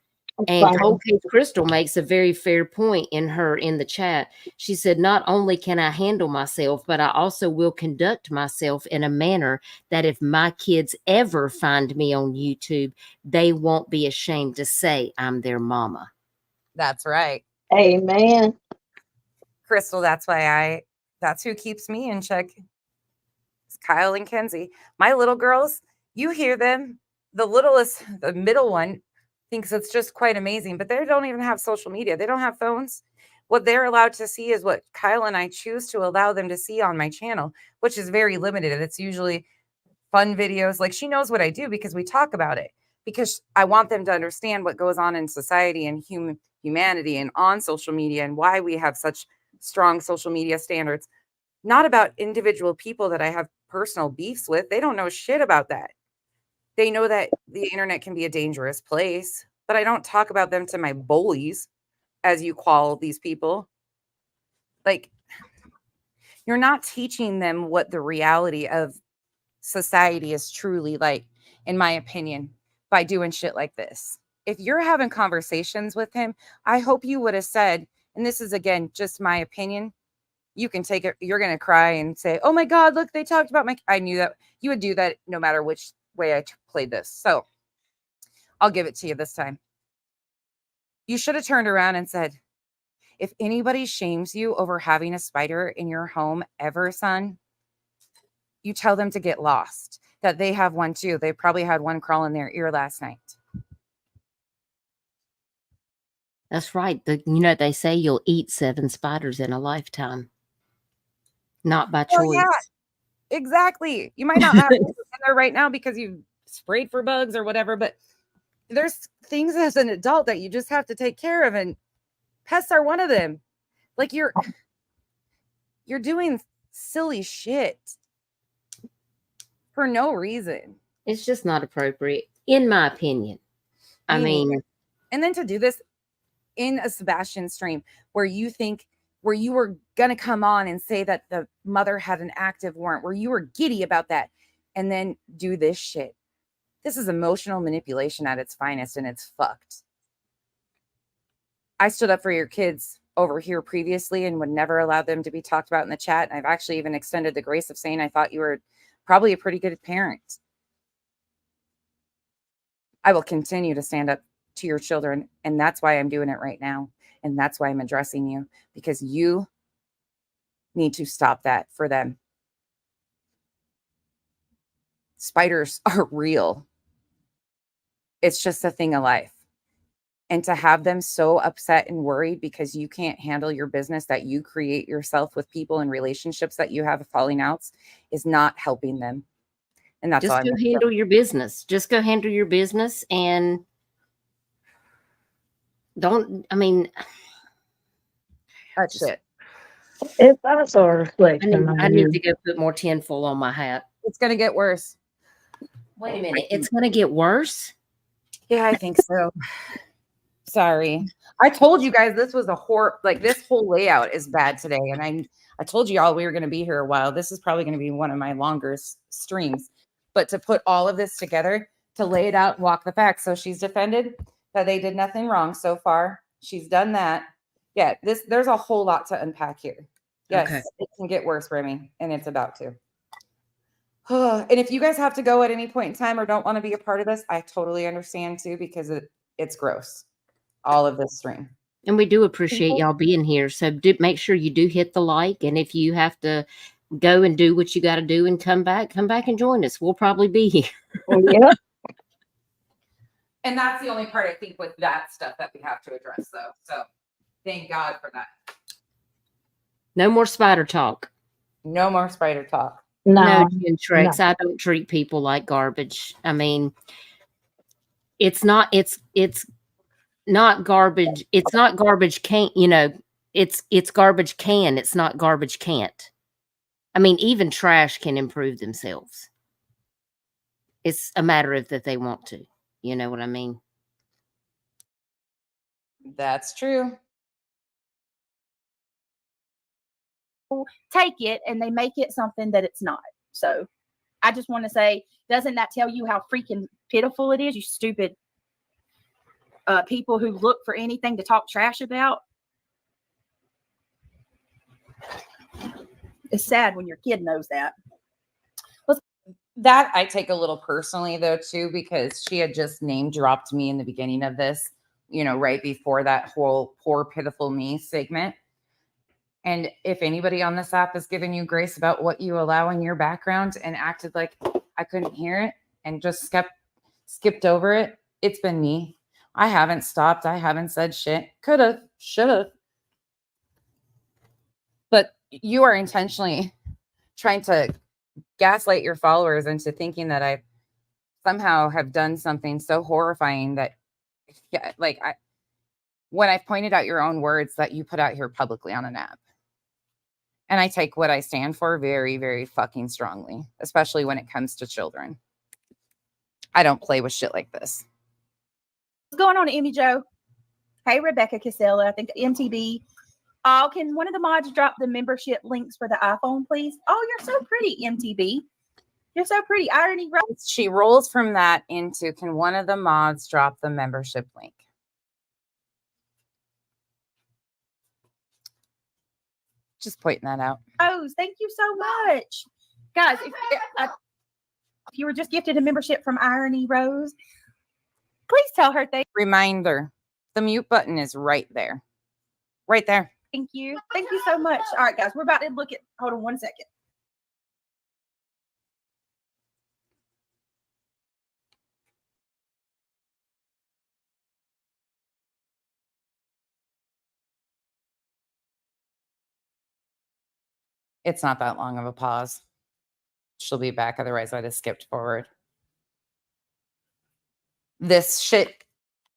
And Cold Case Crystal makes a very fair point in the chat. She said, not only can I handle myself, but I also will conduct myself in a manner that if my kids ever find me on YouTube, they won't be ashamed to say I'm their mama. That's right. Amen. Crystal, that's who keeps me in check. It's Kyle and Kenzie. My little girls, you hear them. The littlest, the middle one, thinks it's just quite amazing, but they don't even have social media. They don't have phones. What they're allowed to see is what Kyle and I choose to allow them to see on my channel, which is very limited. It's usually fun videos. Like, she knows what I do because we talk about it, because I want them to understand what goes on in society and humanity and on social media, and why we have such strong social media standards. Not about individual people that I have personal beefs with. They don't know shit about that. They know that the internet can be a dangerous place, but I don't talk about them to my bullies, as you call these people. Like, you're not teaching them what the reality of society is truly like, in my opinion, by doing shit like this. If you're having conversations with him, I hope you would have said, and this is, again, just my opinion, you can take it, you're going to cry and say, oh my God, look, they talked about I knew that you would do that no matter which way I played this. So I'll give it to you this time. You should have turned around and said, if anybody shames you over having a spider in your home ever, son, you tell them to get lost, that they have one too. They probably had one crawl in their ear last night. That's right. They say you'll eat 7 spiders in a lifetime. Not by choice. Oh, yeah. Exactly. You might not have in there right now because you sprayed for bugs or whatever, but there's things as an adult that you just have to take care of, and pests are one of them. Like, you're doing silly shit for no reason. It's just not appropriate, in my opinion. I mean, and then to do this in a Sebastian stream where you were going to come on and say that the mother had an active warrant, where you were giddy about that, and then do this shit. This is emotional manipulation at its finest, and it's fucked. I stood up for your kids over here previously and would never allow them to be talked about in the chat. I've actually even extended the grace of saying I thought you were probably a pretty good parent. I will continue to stand up to your children, and that's why I'm doing it right now. And that's why I'm addressing you, because you need to stop that for them. Spiders are real. It's just a thing of life. And to have them so upset and worried because you can't handle your business that you create yourself with people and relationships that you have falling outs is not helping them. And that's all Just I'm go gonna handle your business. Just go handle your business and don't, I mean, that's it. It's also a reflection I on need you. to go put more tinfoil on my hat. It's going to get worse. Wait a minute. It's going to get worse? Yeah, I think so. Sorry. I told you guys this was a like this whole layout is bad today. And I told you all we were going to be here a while. This is probably going to be one of my longer streams. But to put all of this together, to lay it out and walk the facts. So she's defended that they did nothing wrong so far. She's done that. Yeah, there's a whole lot to unpack here. Yes, okay. It can get worse, Remy, and it's about to. And if you guys have to go at any point in time or don't want to be a part of this, I totally understand too, because it's gross. All of this stream. And we do appreciate y'all being here. So make sure you do hit the like. And if you have to go and do what you got to do and come back and join us. We'll probably be here. Yeah. And that's the only part I think with that stuff that we have to address though. So thank God for that. No more spider talk. No more spider talk. No tricks. No. I don't treat people like garbage. I mean, it's not garbage. It's not garbage can, it's garbage can. It's not garbage can't. I mean, even trash can improve themselves. It's a matter of that they want to. You know what I mean? That's true. Take it and they make it something that it's not. So I just want to say, doesn't that tell you how freaking pitiful it is, you stupid people who look for anything to talk trash about? It's sad when your kid knows that. That I take a little personally though too, because she had just name dropped me in the beginning of this, right before that whole poor pitiful me segment. And if anybody on this app has given you grace about what you allow in your background and acted like I couldn't hear it and just skipped over it, it's been me. I haven't stopped. I haven't said shit. Could've, should've. But you are intentionally trying to gaslight your followers into thinking that I somehow have done something so horrifying that, when I pointed out your own words that you put out here publicly on an app. And I take what I stand for very, very fucking strongly, especially when it comes to children. I don't play with shit like this. What's going on, Emmy Joe? Hey, Rebecca Casella. I think MTB. Oh, can one of the mods drop the membership links for the iPhone, please? Oh, you're so pretty, MTB. You're so pretty. Irony. She rolls from that into, can one of the mods drop the membership link? Just pointing that out. Oh, thank you so much. Guys, if you were just gifted a membership from Irony Rose, please tell her thank you. Reminder, the mute button is right there. Right there. Thank you. Thank you so much. All right, guys, we're about to look at, hold on one second. It's not that long of a pause. She'll be back. Otherwise, I'd have skipped forward. This shit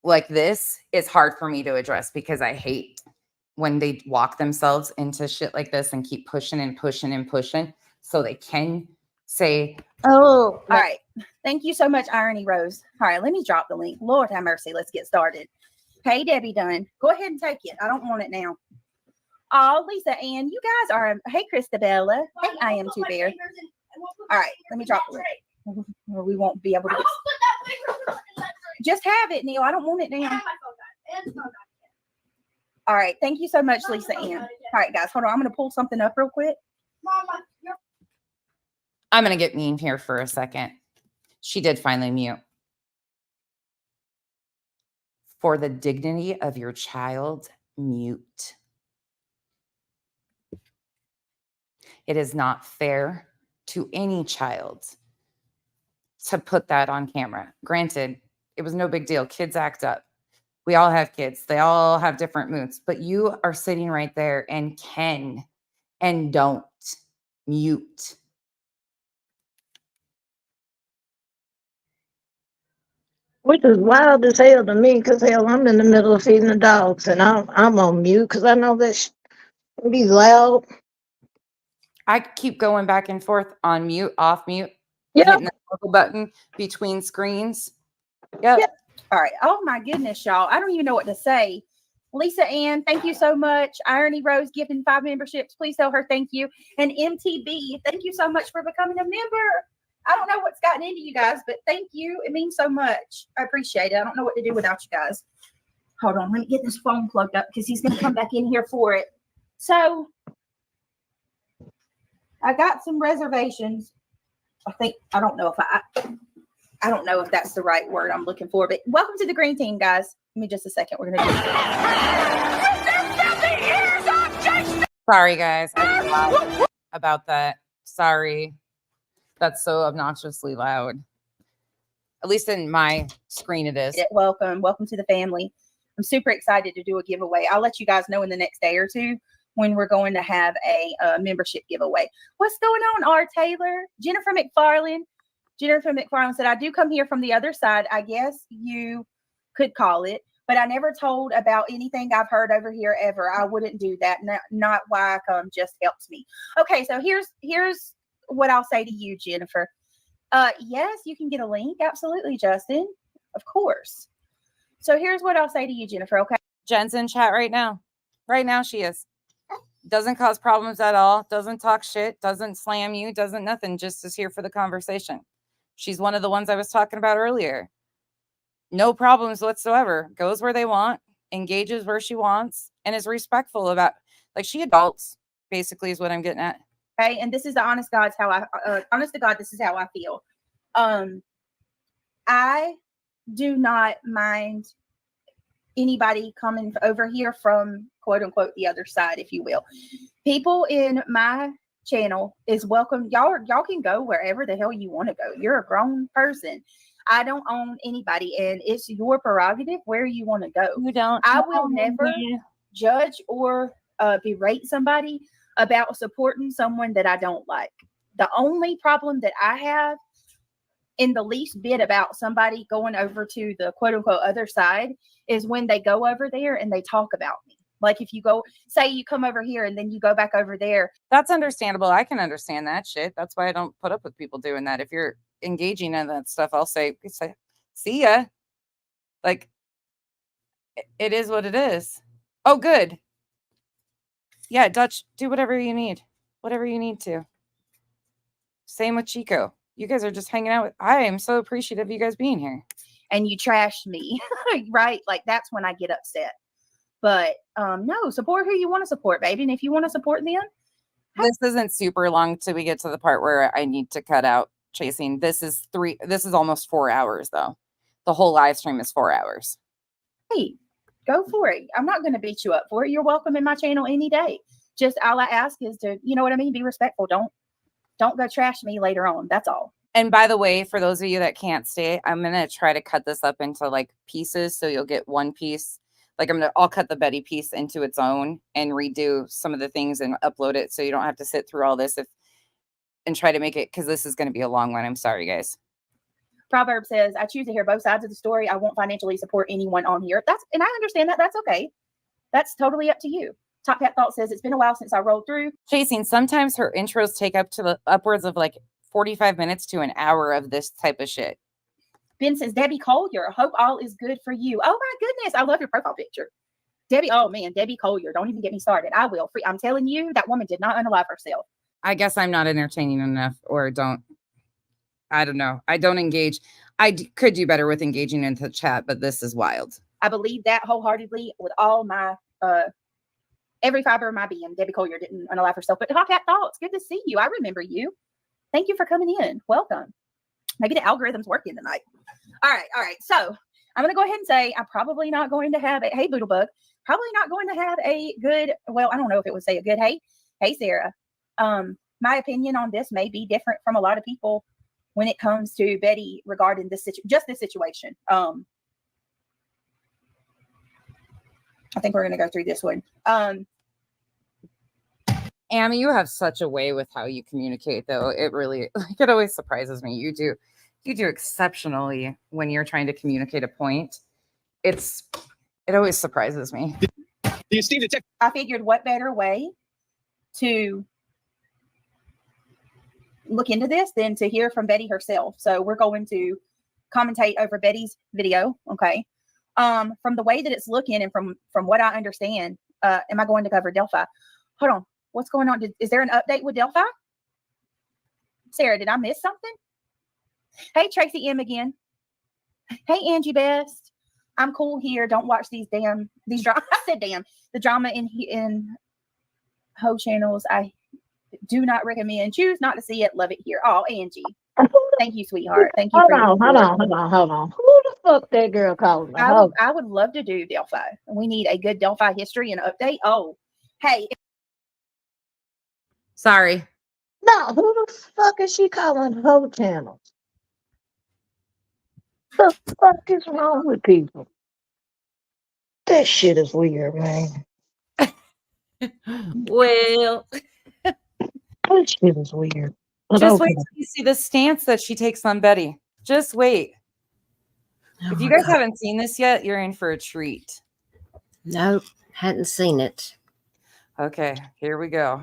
like this is hard for me to address because I hate when they walk themselves into shit like this and keep pushing and pushing and pushing so they can say, oh, all right. Thank you so much, Irony Rose. All right, let me drop the link. Lord have mercy. Let's get started. Hey, Debbie Dunn. Go ahead and take it. I don't want it now. Oh, Lisa Ann, you guys are, hey, Christabella. Hey, I am too bear. All right, let me drop the link. We won't be able to. Just have it, Neil. I don't want it now. All right. Thank you so much, Lisa Ann. All right, guys, hold on. I'm going to pull something up real quick. I'm going to get mean here for a second. She did finally mute. For the dignity of your child, mute. It is not fair to any child to put that on camera. Granted, it was no big deal. Kids act up. We all have kids. They all have different moods. But you are sitting right there and can and don't mute. Which is wild as hell to me, because hell, I'm in the middle of feeding the dogs, and I'm on mute because I know that can be loud. I keep going back and forth on mute, off mute, Yep. hitting the toggle button between screens. Yep. Yep. All right. Oh my goodness, y'all. I don't even know what to say. Lisa Ann, thank you so much. Irony Rose giving 5 memberships. Please tell her thank you. And MTB, thank you so much for becoming a member. I don't know what's gotten into you guys, but thank you. It means so much. I appreciate it. I don't know what to do without you guys. Hold on. Let me get this phone plugged up because he's going to come back in here for it. So I got some reservations. I don't know if that's the right word I'm looking for, but welcome to the green team, guys. Give me just a second. We're going to do this. Sorry, guys. I forgot about that. Sorry. That's so obnoxiously loud. At least in my screen it is. Welcome to the family. I'm super excited to do a giveaway. I'll let you guys know in the next day or two when we're going to have a membership giveaway. What's going on, R. Taylor? Jennifer McFarland said, I do come here from the other side. I guess you could call it, but I never told about anything I've heard over here ever. I wouldn't do that. Not why I come, just helps me. Okay, so here's what I'll say to you, Jennifer. Yes, you can get a link. Absolutely, Justin. Of course. So here's what I'll say to you, Jennifer. Okay. Jen's in chat right now. Right now she is. Doesn't cause problems at all. Doesn't talk shit. Doesn't slam you. Doesn't nothing. Just is here for the conversation. She's one of the ones I was talking about earlier. No problems whatsoever. Goes where they want. Engages where she wants. And is respectful about, like, she adults, basically, is what I'm getting at. Okay, and this is the honest to God, this is how I feel. I do not mind anybody coming over here from quote unquote the other side, if you will. People in my channel is welcome. Y'all can go wherever the hell you want to go. You're a grown person. I don't own anybody, and it's your prerogative where you want to go. You don't. I will never judge or berate somebody about supporting someone that I don't like. The only problem that I have in the least bit about somebody going over to the quote unquote other side is when they go over there and they talk about me. Like if you go, say you come over here and then you go back over there. That's understandable. I can understand that shit. That's why I don't put up with people doing that. If you're engaging in that stuff, I'll say see ya. Like, it is what it is. Oh, good. Yeah, Dutch, do whatever you need. Whatever you need to. Same with Chico. You guys are just hanging out with. I am so appreciative of you guys being here. And you trash me, right? Like, that's when I get upset. But no, support who you want to support, baby. And if you want to support them. This isn't super long till we get to the part where I need to cut out chasing. This is almost 4 hours, though. The whole live stream is 4 hours. Hey, go for it. I'm not going to beat you up for it. You're welcome in my channel any day. Just all I ask is to, you know what I mean? Be respectful. Don't go trash me later on. That's all. And by the way, for those of you that can't stay, I'm going to try to cut this up into like pieces. So you'll get one piece. Like I'll cut the Betty piece into its own and redo some of the things and upload it. So you don't have to sit through all this and try to make it, because this is going to be a long one. I'm sorry, guys. Proverb says, I choose to hear both sides of the story. I won't financially support anyone on here. And I understand that. That's okay. That's totally up to you. Top Cat Thought says, it's been a while since I rolled through. Chasing, sometimes her intros take up to the upwards of like 45 minutes to an hour of this type of shit. Ben says, Debbie Collier, hope all is good for you. Oh my goodness. I love your profile picture. Debbie, oh man, Debbie Collier. Don't even get me started. I will. I'm telling you, that woman did not unalive herself. I guess I'm not entertaining enough, or I don't know. I don't engage. could do better with engaging in the chat, but this is wild. I believe that wholeheartedly with all my every fiber of my being. Debbie Collier didn't unalive herself, but Hot Cat Thoughts, good to see you. I remember you. Thank you for coming in. Welcome. Maybe the algorithm's working tonight. All right. So I'm going to go ahead and say I'm probably not going to have hey, Boodlebug, probably not going to have a good, well, I don't know if it would say a good, hey, Sarah. My opinion on this may be different from a lot of people when it comes to Betty regarding this situation. I think we're going to go through this one. Amy, you have such a way with how you communicate, though. It really, it always surprises me. You do exceptionally when you're trying to communicate a point. It always surprises me. I figured what better way to look into this than to hear from Betty herself. So we're going to commentate over Betty's video. Okay. From the way that it's looking and from what I understand, am I going to cover Delphi? Hold on. What's going on? Is there an update with Delphi? Sarah, did I miss something? Hey, Tracy M again. Hey, Angie Best. I'm cool here. Don't watch these drama. I said damn. The drama in Ho channels. I do not recommend. Choose not to see it. Love it here. Oh, Angie. Thank you, sweetheart. Thank you. Hold on. Who the fuck that girl calling? I would love to do Delphi. We need a good Delphi history and update. Oh, hey. Sorry. No, who the fuck is she calling Ho channel? The fuck is wrong with people? That shit is weird, man. Well, that shit is weird. But just okay. wait till you see the stance that she takes on Betty. Just wait. If you guys haven't seen this yet, you're in for a treat. Nope, hadn't seen it. Okay, here we go.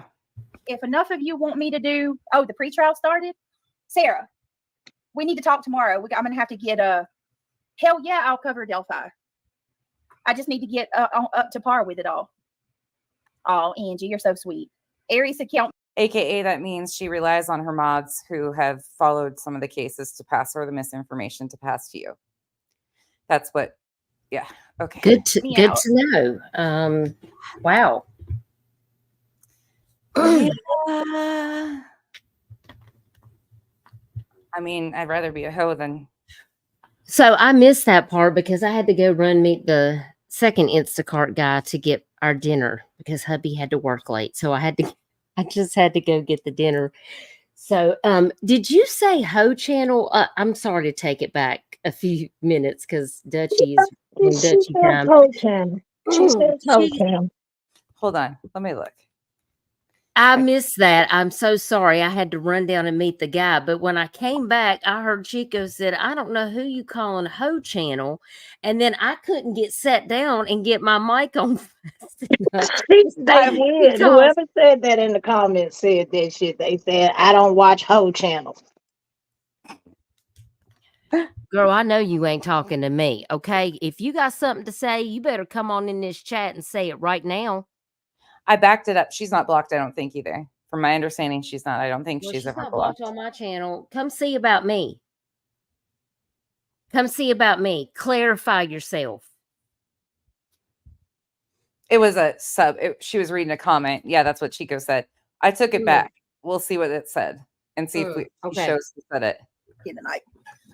If enough of you want me to do, the pretrial started. Sarah, we need to talk tomorrow. I'm going to have to get hell yeah, I'll cover Delphi. I just need to get up to par with it all. Oh, Angie, you're so sweet. Aries account. AKA, that means she relies on her mods who have followed some of the cases to pass her the misinformation to pass to you. That's what, yeah. Okay. Good to know. Wow. Yeah. I mean, I'd rather be a hoe than. So I missed that part because I had to go meet the second Instacart guy to get our dinner because hubby had to work late. So I just had to go get the dinner. So did you say Ho channel? I'm sorry to take it back a few minutes because Dutchie is in Dutchie time. Ho channel. She said Ho channel. Hold on. Let me look. I missed that. I'm so sorry. I had to run down and meet the guy. But when I came back, I heard Chico said, I don't know who you calling Ho channel. And then I couldn't get sat down and get my mic on fast enough. They did. Whoever said that in the comments said that shit. They said, I don't watch Ho channel. Girl, I know you ain't talking to me. Okay. If you got something to say, you better come on in this chat and say it right now. I backed it up. She's not blocked, I don't think, either. From my understanding, she's not. I don't think she's ever not blocked on my channel. Come see about me. Come see about me. Clarify yourself. It was a sub. She was reading a comment. Yeah, that's what Chico said. I took it back. We'll see what it said and see if she shows who said it. In the night.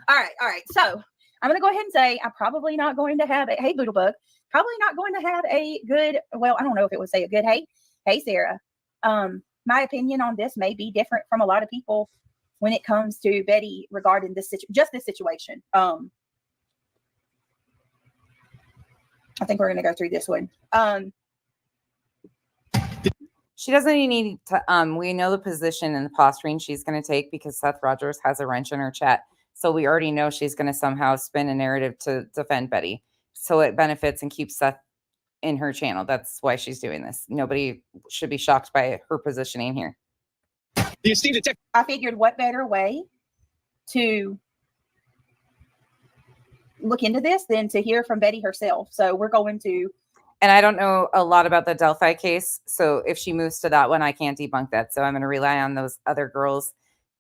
All right. So I'm going to go ahead and say I'm probably not going to have hey, Boodlebug. Probably not going to have a good, well, I don't know if it would say a good, hey, Sarah. My opinion on this may be different from a lot of people when it comes to Betty regarding this situation. I think we're going to go through this one. She doesn't even need to, we know the position and the posturing she's going to take because Seth Rogers has a wrench in her chat. So we already know she's going to somehow spin a narrative to defend Betty. So it benefits and keeps Seth in her channel. That's why she's doing this. Nobody should be shocked by her positioning here. I figured what better way to look into this than to hear from Betty herself. So we're going to. And I don't know a lot about the Delphi case. So if she moves to that one, I can't debunk that. So I'm going to rely on those other girls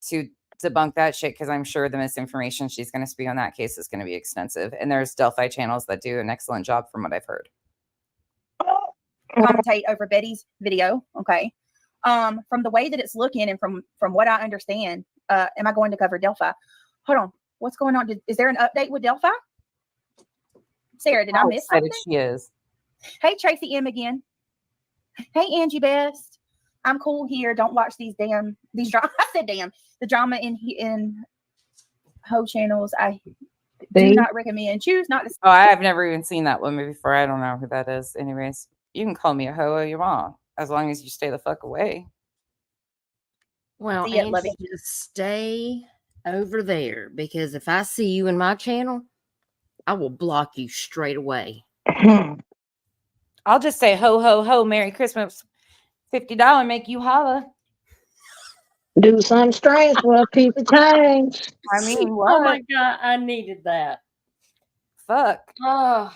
to debunk that shit because I'm sure the misinformation she's going to speak on that case is going to be extensive. And there's Delphi channels that do an excellent job from what I've heard. Commentate over Betty's video. Okay. From the way that it's looking and from what I understand, am I going to cover Delphi? Hold on. What's going on? Is there an update with Delphi? Sarah, did I miss something? She is. Hey, Tracy M again. Hey, Angie Best. I'm cool here. Don't watch these drama. I said damn. The drama in Ho channels. I do not recommend. Choose not to. Oh, I have never even seen that one before. I don't know who that is. Anyways, you can call me a hoe all you want, as long as you stay the fuck away. Well, See ya, Angie, lovey. just stay over there, because if I see you in my channel, I will block you straight away. I'll just say ho ho ho, Merry Christmas, $50 make you holla. Do something strange for a piece of change. I mean, what? Oh my God, I needed that. Fuck. Oh,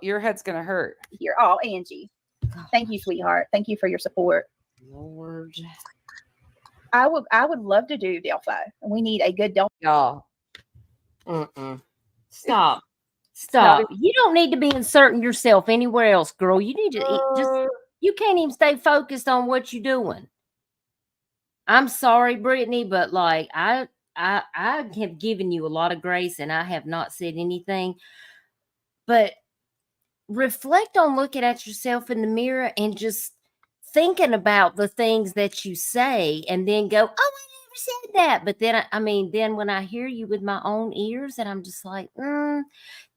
Your head's gonna hurt. Here. Oh, Angie. Thank you, sweetheart. Thank you for your support. Lord. I would love to do Delphi. We need a good Delphi. Y'all. Stop. Stop. You don't need to be inserting yourself anywhere else, girl. You need to you can't even stay focused on what you're doing. I'm sorry, Brittany, but like I have given you a lot of grace and I have not said anything. But reflect on looking at yourself in the mirror and just thinking about the things that you say, and then go, oh, I never said that. But then then when I hear you with my own ears, and I'm just like,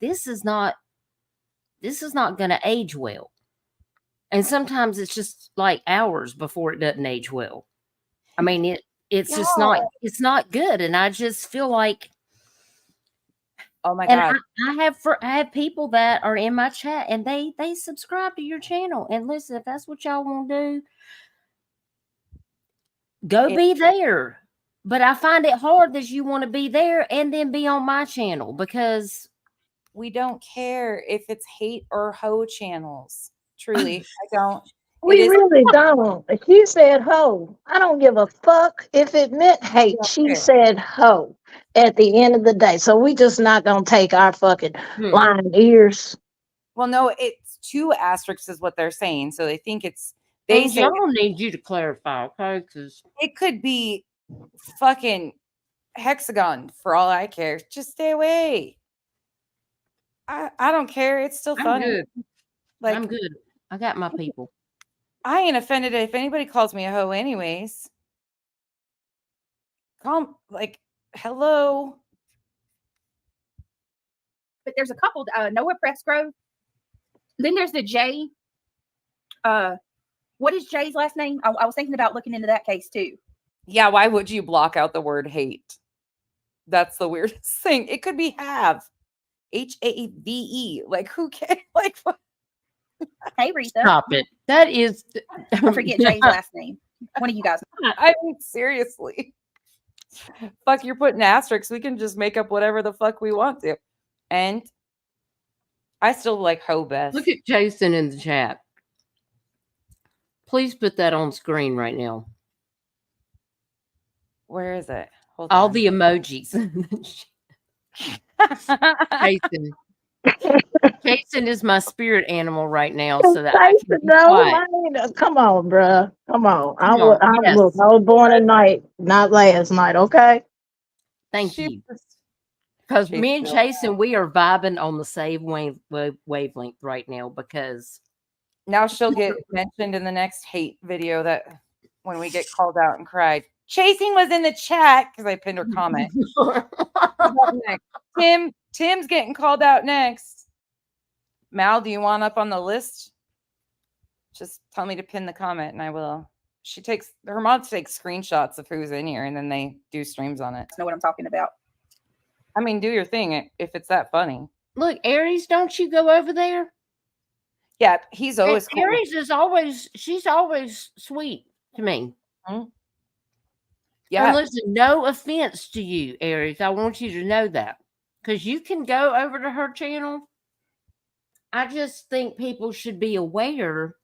this is not going to age well. And sometimes it's just like hours before it doesn't age well. I mean, it's just not, it's not good. And I just feel like, oh my God. I have people that are in my chat and they subscribe to your channel. And listen, if that's what y'all want to do, go be there. But I find it hard that you want to be there and then be on my channel, because we don't care if it's hate or hoe channels. Truly, I don't. We really don't. She said ho. I don't give a fuck if it meant hate. She said ho at the end of the day. So we just not going to take our fucking lying ears. Well, no, it's 2 asterisks is what they're saying. So they think it's, they say, I don't need you to clarify, okay? Because it could be fucking hexagon for all I care. Just stay away. I don't care. It's still fun. Good. Like, I'm good. I got my people. I ain't offended if anybody calls me a hoe anyways. Hello. But there's a couple, Noah Pressgrove. Then there's the J. What is Jay's last name? I was thinking about looking into that case too. Yeah, why would you block out the word hate? That's the weirdest thing. It could be have. HAVE. Like, who cares? Like, what? Hey, Rita. Stop it. That is. I forget Jay's last name. One of you guys. I mean, seriously. Fuck, you're putting asterisks. We can just make up whatever the fuck we want to. And I still like hoe best. Look at Jason in the chat. Please put that on screen right now. Where is it? Hold All on. the emojis. Jason. Jason is my spirit animal right now, so that I can be come on, bruh. Come on. I was born at night, not last night. Okay. Thank you. Because me and Jason, we are vibing on the same wavelength right now. Because now she'll get mentioned in the next hate video that when we get called out and cried. Chasing was in the chat because I pinned her comment. Tim's getting called out next. Mal, do you want up on the list? Just tell me to pin the comment and I will. Her mods take screenshots of who's in here and then they do streams on it. Know what I'm talking about. I mean, do your thing if it's that funny. Look, Aries, don't you go over there? Yeah, he's always cool. Aries is she's always sweet to me. Mm-hmm. Yeah. And listen, no offense to you, Aries. I want you to know that. Because you can go over to her channel. I just think people should be aware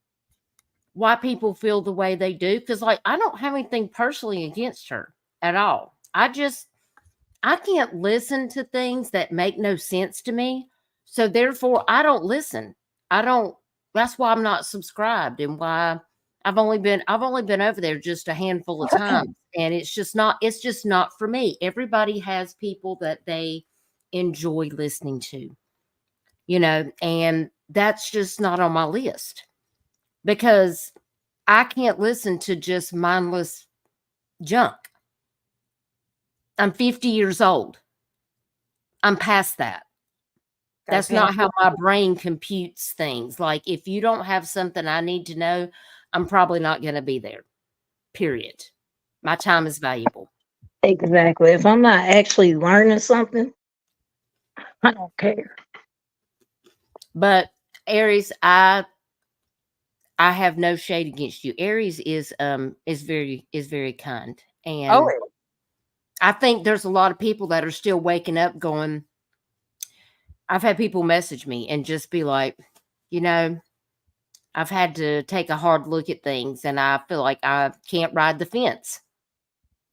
why people feel the way they do. Because, like, I don't have anything personally against her at all. I can't listen to things that make no sense to me. So therefore I don't listen. That's why I'm not subscribed and why I've only been over there just a handful of times. And it's just not for me. Everybody has people that they enjoy listening to, and that's just not on my list because I can't listen to just mindless junk. I'm 50 years old. I'm past that. That's not how my brain computes things. Like if you don't have something I need to know, I'm probably not going to be there. Period. My time is valuable. Exactly. If I'm not actually learning something, I don't care. But Aries, I have no shade against you. Aries is very kind. And I think there's a lot of people that are still waking up going, I've had people message me and just be like, I've had to take a hard look at things and I feel like I can't ride the fence.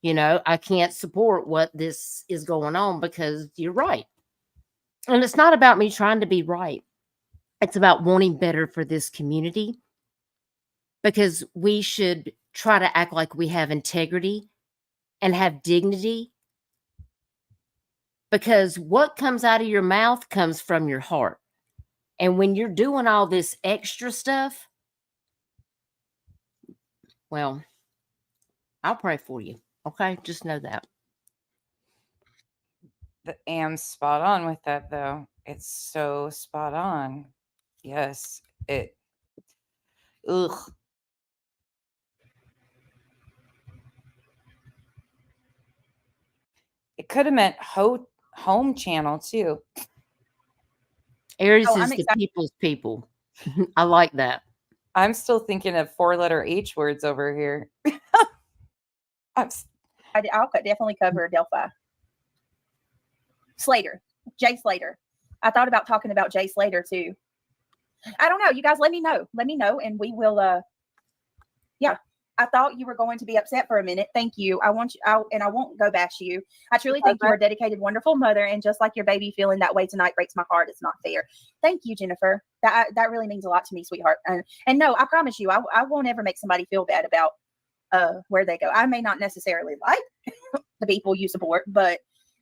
I can't support what this is going on because you're right. And it's not about me trying to be right. It's about wanting better for this community because we should try to act like we have integrity and have dignity because what comes out of your mouth comes from your heart. And when you're doing all this extra stuff, well, I'll pray for you. Okay? Just know that. Am spot on with that, though. It's so spot on. Yes. Ugh. It could have meant home channel, too. Aries is the people's people. I like that. I'm still thinking of 4-letter H words over here. I'll definitely cover Delphi. Slater, Jay Slater. I thought about talking about Jay Slater too. I don't know. You guys, let me know. Let me know, and we will. Yeah, I thought you were going to be upset for a minute. Thank you. I won't go bash you. I truly think you are a dedicated, wonderful mother, and just like your baby feeling that way tonight breaks my heart. It's not fair. Thank you, Jennifer. That really means a lot to me, sweetheart. And no, I promise you, I won't ever make somebody feel bad about where they go. I may not necessarily like the people you support, but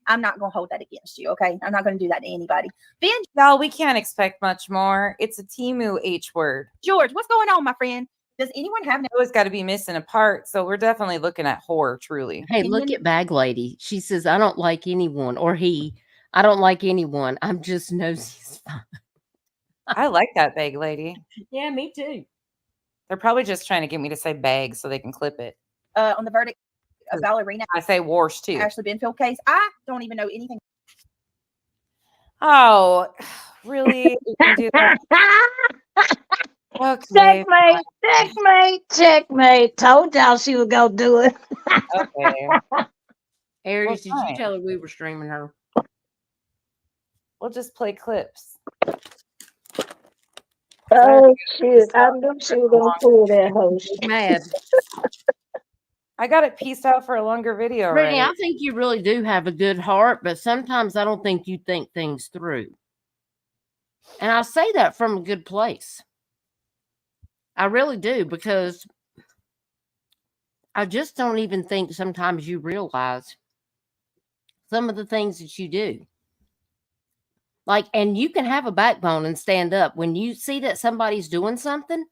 I'm not going to hold that against you. Okay. I'm not going to do that to anybody. Ben, no, we can't expect much more. It's a Temu H word. George, what's going on, my friend? Does anyone have Noah's got to be missing a part? So we're definitely looking at horror, truly. Hey, look at Bag Lady. She says, I don't like anyone, or I don't like anyone. I'm just nosy. I like that, Bag Lady. Yeah, me too. They're probably just trying to get me to say bag so they can clip it. On the verdict of ballerina. I say wars too. Ashley Benfield case. I don't even know anything. Oh, really? You can do that? Okay. Checkmate. Told y'all she was gonna do it. Okay. Aries, did you tell her we were streaming her? We'll just play clips. Oh shit! I knew she was gonna pull that host. Mad. I got it pieced out for a longer video. Brittany, right? I think you really do have a good heart, but sometimes I don't think you think things through. And I say that from a good place. I really do, because I just don't even think sometimes you realize some of the things that you do. Like, and you can have a backbone and stand up when you see that somebody's doing something.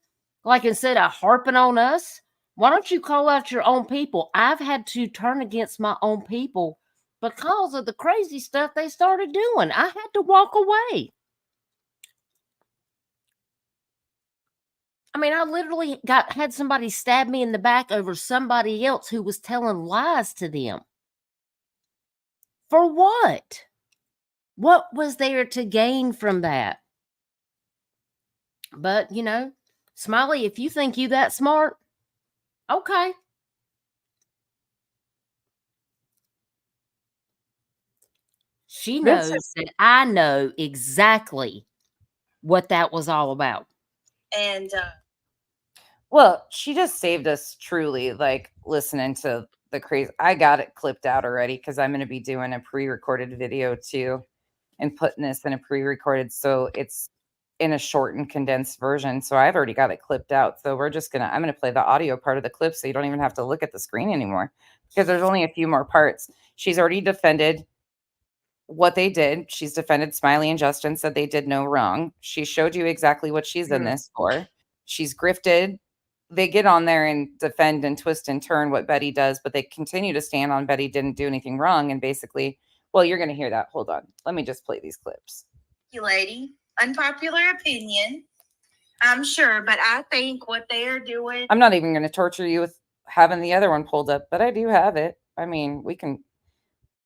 Like, instead of harping on us, why don't you call out your own people? I've had to turn against my own people because of the crazy stuff they started doing. I had to walk away. I mean, I literally had somebody stab me in the back over somebody else who was telling lies to them. For what? What was there to gain from that? But, you know, Smiley, if you think you that smart, okay. She knows that I know exactly what that was all about. And well, she just saved us, truly, like listening to the crazy. I got it clipped out already because I'm going to be doing a pre-recorded video too and putting this in a pre-recorded. So it's in a shortened, condensed version. So I've already got it clipped out. So I'm going to play the audio part of the clip so you don't even have to look at the screen anymore because there's only a few more parts. She's already defended what they did. She's defended Smiley and Justin, said they did no wrong. She showed you exactly what she's in this for. She's grifted. They get on there and defend and twist and turn what Betty does, but they continue to stand on Betty didn't do anything wrong. And basically, well, you're going to hear that. Hold on. Let me just play these clips. You lady, unpopular opinion, I'm sure, but I think what they are doing. I'm not even going to torture you with having the other one pulled up, but I do have it. I mean, we don't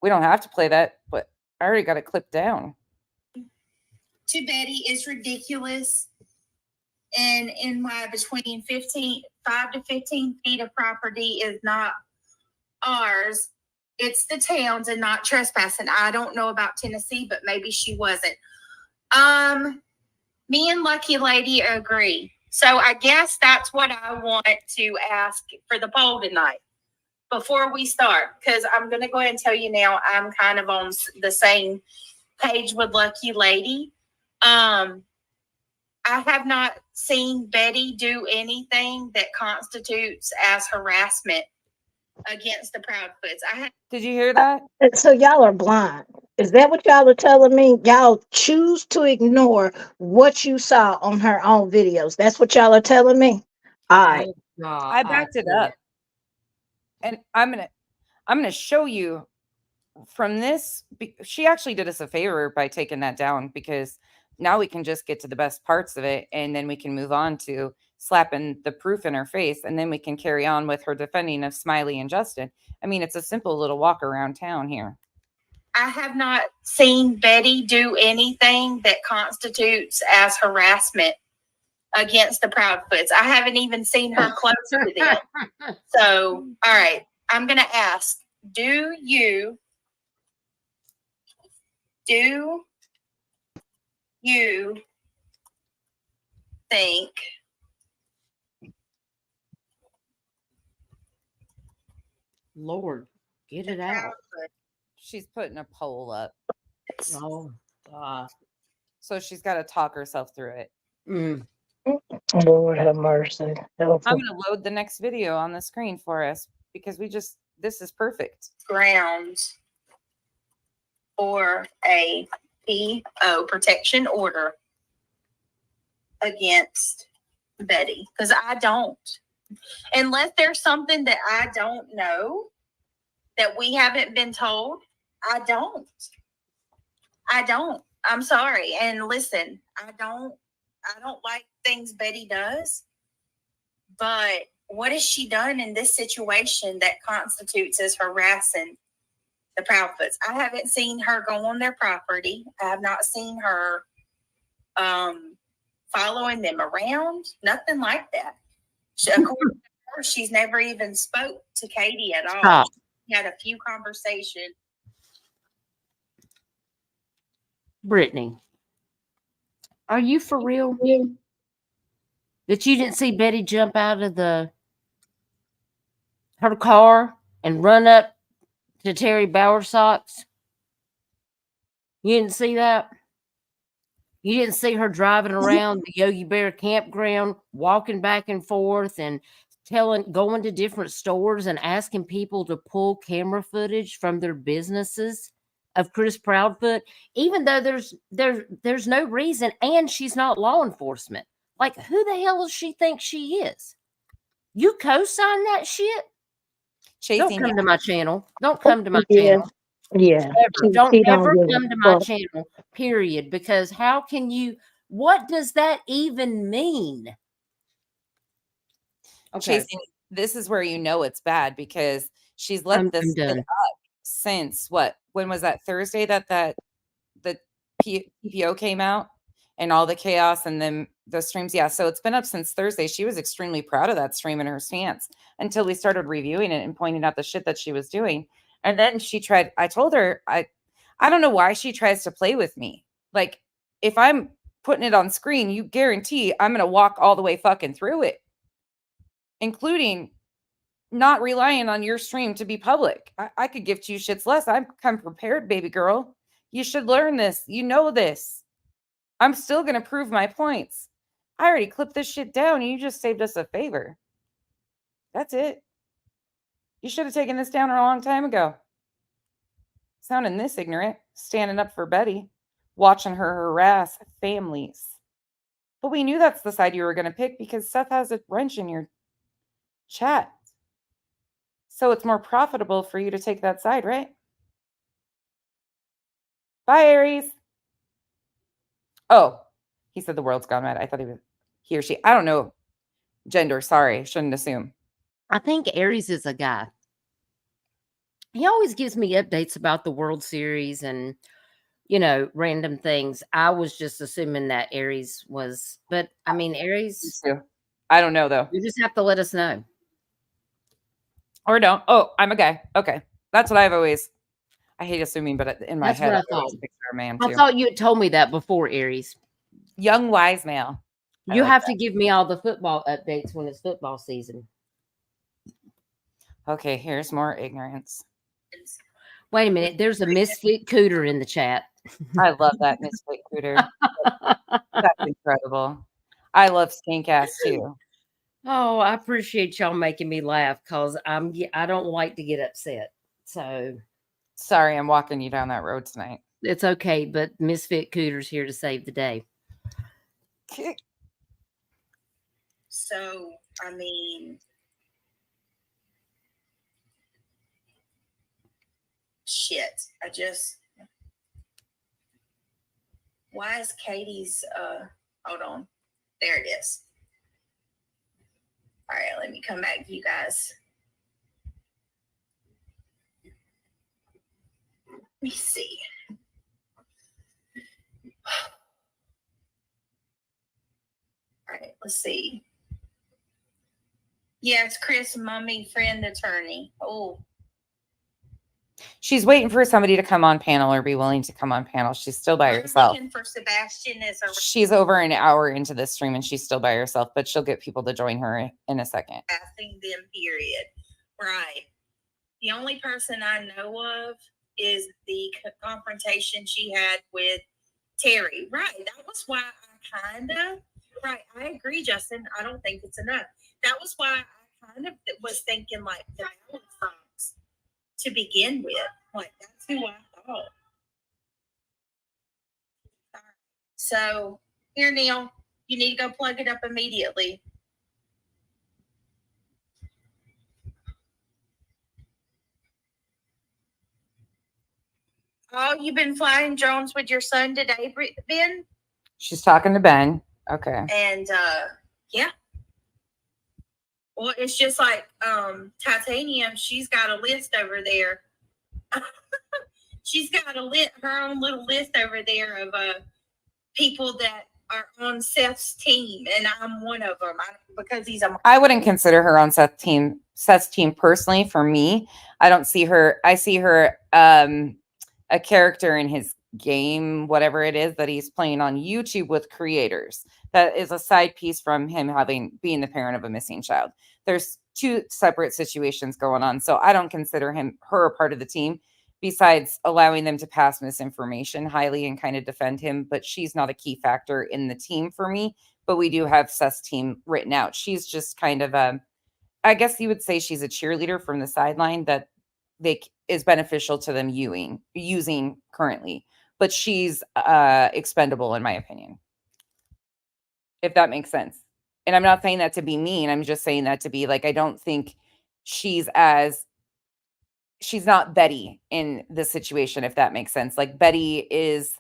have to play that, but I already got it clipped down. To Betty is ridiculous. And in my between 5 to 15 feet of property is not ours. It's the town's and not trespassing. I don't know about Tennessee, but maybe she wasn't. Me and Lucky Lady agree. So I guess that's what I want to ask for the poll tonight before we start, because I'm going to go ahead and tell you now, I'm kind of on the same page with Lucky Lady. I have not seen Betty do anything that constitutes as harassment against the Proudfoots. Did you hear that? So y'all are blind. Is that what y'all are telling me? Y'all choose to ignore what you saw on her own videos. That's what y'all are telling me? All right. I backed it up. And I'm gonna show you from this. She actually did us a favor by taking that down, because now we can just get to the best parts of it, and then we can move on to slapping the proof in her face, and then we can carry on with her defending of Smiley and Justin. I mean, it's a simple little walk around town here. I have not seen Betty do anything that constitutes as harassment against the Proudfoots. I haven't even seen her close to them. So, all right, I'm going to ask, do you think Lord, get it out. She's putting a poll up. Oh, God. So she's got to talk herself through it. Lord have mercy. I'm going to load the next video on the screen for us, because this is perfect. grounds for a PO protection order against Betty? Because I don't. Unless there's something that I don't know that we haven't been told, I don't. I'm sorry. And listen, I don't like things Betty does, but what has she done in this situation that constitutes as harassing the Proudfoots? I haven't seen her go on their property. I have not seen her following them around. Nothing like that. According to her, she's never even spoke to Katie at all. Stop. She had a few conversations. Brittany, are you for real? That you didn't see Betty jump out of her car and run up to Terry Bowersock's? You didn't see that? You didn't see her driving around the Yogi Bear campground, walking back and forth and going to different stores and asking people to pull camera footage from their businesses of Chris Proudfoot, even though there's no reason, and she's not law enforcement. Like, who the hell does she think she is? You co-sign that shit? Don't come to my channel. Don't come to my channel. Yeah. Don't ever come to my channel, period. Because how can you, what does that even mean? Okay. Chasing, this is where you know it's bad, because she's let this sit up since what? When was that Thursday that the PPO came out and all the chaos and then the streams? Yeah, so it's been up since Thursday. She was extremely proud of that stream and her stance until we started reviewing it and pointing out the shit that she was doing. And then she tried, I told her, I don't know why she tries to play with me. Like, if I'm putting it on screen, you guarantee I'm going to walk all the way fucking through it, including not relying on your stream to be public. I could give two shits less. I'm prepared, baby girl. You should learn this. You know this. I'm still going to prove my points. I already clipped this shit down and you just saved us a favor. That's it. You should have taken this down a long time ago. Sounding this ignorant, standing up for Betty, watching her harass families. But we knew that's the side you were going to pick because Seth has a wrench in your chat. So it's more profitable for you to take that side, right? Bye, Aries. Oh, he said the world's gone mad. I thought he or she. I don't know gender. Sorry, shouldn't assume. I think Aries is a guy. He always gives me updates about the World Series and, random things. I was just assuming that Aries was, but I mean, Aries. Me too. I don't know though. You just have to let us know. Or don't. Oh, I'm a guy. Okay. That's what I've always, I hate assuming, but in my head, I always picture a man too. I thought you had told me that before, Aries. Young, wise male. You have to give me all the football updates when it's football season. Okay, here's more ignorance. Wait a minute. There's a misfit cooter in the chat. I love that misfit cooter. That's incredible. I love skink ass too. Oh, I appreciate y'all making me laugh because I don't like to get upset. So sorry, I'm walking you down that road tonight. It's okay, but Misfit Cooter's here to save the day. So, I mean, shit. Why is Katie's, hold on. There it is. All right, let me come back to you guys. Let me see. All right, let's see. Yes, Chris, mommy, friend, attorney. Oh. She's waiting for somebody to come on panel or be willing to come on panel. She's still by herself. Looking for Sebastian as a She's over an hour into this stream and she's still by herself, but she'll get people to join her in a second. Passing them, period. Right. The only person I know of is the confrontation she had with Terry. Right. That was why I kind of, right. I agree, Justin. I don't think it's enough. That was why I kind of was thinking like the songs to begin with. Like, that's who I thought. So, here, Neil, you need to go plug it up immediately. Oh, you've been flying drones with your son today, Ben? She's talking to Ben. Okay. And, yeah. Well, it's just like Titanium. She's got a list over there. She's got her own little list over there of people that are on Seth's team, and I'm one of them because he's a. I wouldn't consider her on Seth's team personally. For me, I don't see her. I see her a character in his game, whatever it is that he's playing on YouTube with creators. That is a side piece from him being the parent of a missing child. There's two separate situations going on. So I don't consider her a part of the team, besides allowing them to pass misinformation highly and kind of defend him. But she's not a key factor in the team for me. But we do have Seth's team written out. She's just kind of I guess you would say she's a cheerleader from the sideline that is beneficial to them using currently. But she's expendable in my opinion. If that makes sense. And I'm not saying that to be mean. I'm just saying that to be like, I don't think she's not Betty in this situation, if that makes sense. Like Betty is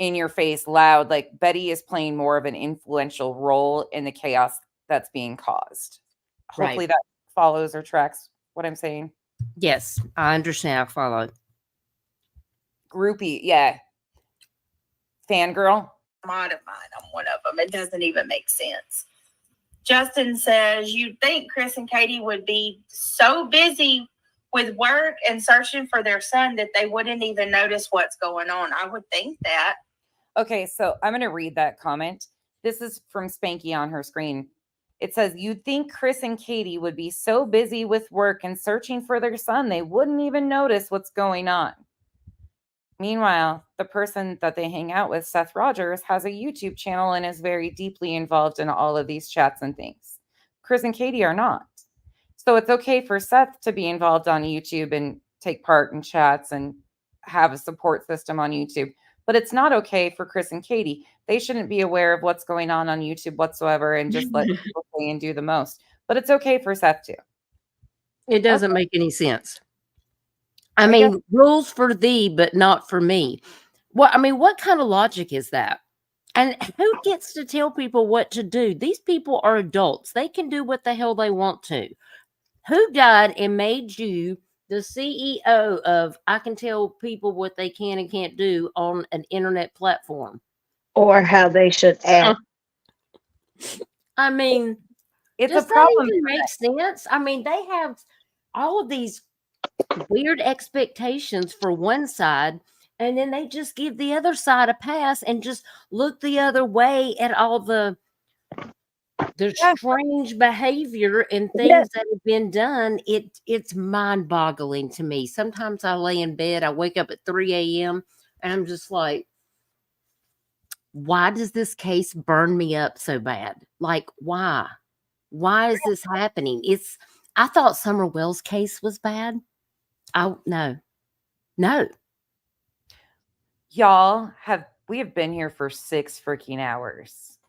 in your face, loud. Like Betty is playing more of an influential role in the chaos that's being caused. Hopefully that follows or tracks what I'm saying. Yes, I understand. I follow. Groupie. Yeah. Fangirl. Mod of mine. I'm one of them. It doesn't even make sense. Justin says, you'd think Chris and Katie would be so busy with work and searching for their son that they wouldn't even notice what's going on. I would think that. Okay, so I'm going to read that comment. This is from Spanky on her screen. It says, you'd think Chris and Katie would be so busy with work and searching for their son, they wouldn't even notice what's going on. Meanwhile, the person that they hang out with, Seth Rogers, has a YouTube channel and is very deeply involved in all of these chats and things. Chris and Katie are not. So it's okay for Seth to be involved on YouTube and take part in chats and have a support system on YouTube. But it's not okay for Chris and Katie. They shouldn't be aware of what's going on YouTube whatsoever and just let people say and do the most. But it's okay for Seth too. It doesn't make any sense. I mean, rules for thee, but not for me. What kind of logic is that? And who gets to tell people what to do? These people are adults. They can do what the hell they want to. Who died and made you the CEO of I can tell people what they can and can't do on an internet platform? Or how they should act. I mean, it's does a problem. That even make sense? I mean, they have all of these weird expectations for one side, and then they just give the other side a pass and just look the other way at all the strange behavior and things that have been done. It's mind-boggling to me. Sometimes I lay in bed, I wake up at 3 a.m. and I'm just like, why does this case burn me up so bad? Like, why? Why is this happening? I thought Summer Wells' case was bad. No. Y'all we have been here for 6 freaking hours.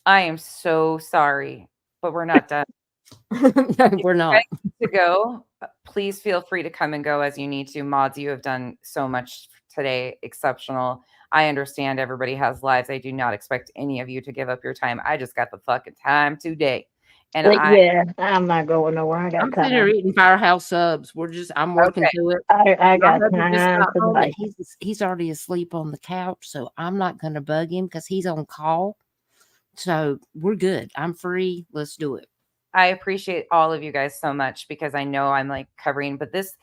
I am so sorry, but we're not done. No, we're not. To go, please feel free to come and go as you need to. Mods, you have done so much today. Exceptional. I understand everybody has lives. I do not expect any of you to give up your time. I just got the fucking time today. And I'm not going nowhere. I got I'm time. sitting here eating Firehouse subs. I'm working to it. I got time. He's already asleep on the couch, so I'm not going to bug him because he's on call. So we're good. I'm free. Let's do it. I appreciate all of you guys so much because I know I'm like covering, but this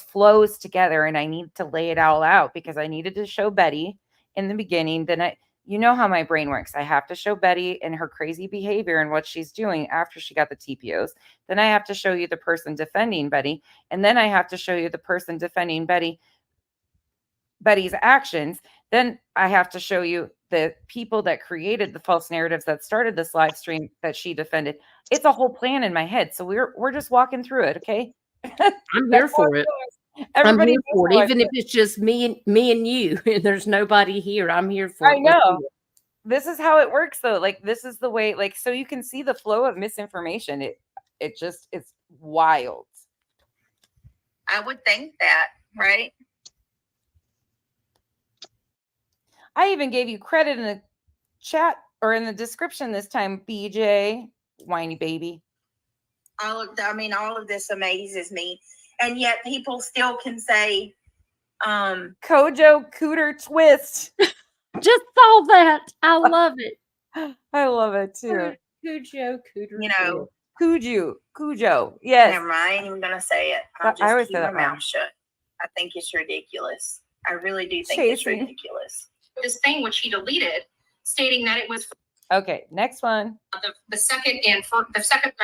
flows together and I need to lay it all out because I needed to show Betty in the beginning. Then you know how my brain works. I have to show Betty and her crazy behavior and what she's doing after she got the TPOs. Then I have to show you the person defending Betty. And then I have to show you the person defending Betty's actions. Then I have to show you the people that created the false narratives that started this live stream that she defended. It's a whole plan in my head. So we're just walking through it. Okay. I'm here for it. Everybody I'm here for it, even if it's just me and you, and there's nobody here. I'm here for it. I know. This is how it works, though. Like, this is the way. Like, so you can see the flow of misinformation. It's wild. I would think that, right? I even gave you credit in the chat or in the description this time, BJ, whiny baby. All of this amazes me. And yet people still can say, Kojo Cooter Twist. Just saw that. I love it. I love it too. Cujo Cooter. You know, Cujo. Yes. Never mind. I ain't even gonna say it. I'll just keep my mouth shut. I think it's ridiculous. I really do think it's ridiculous. This thing which he deleted, stating that it was okay. Next one. The second or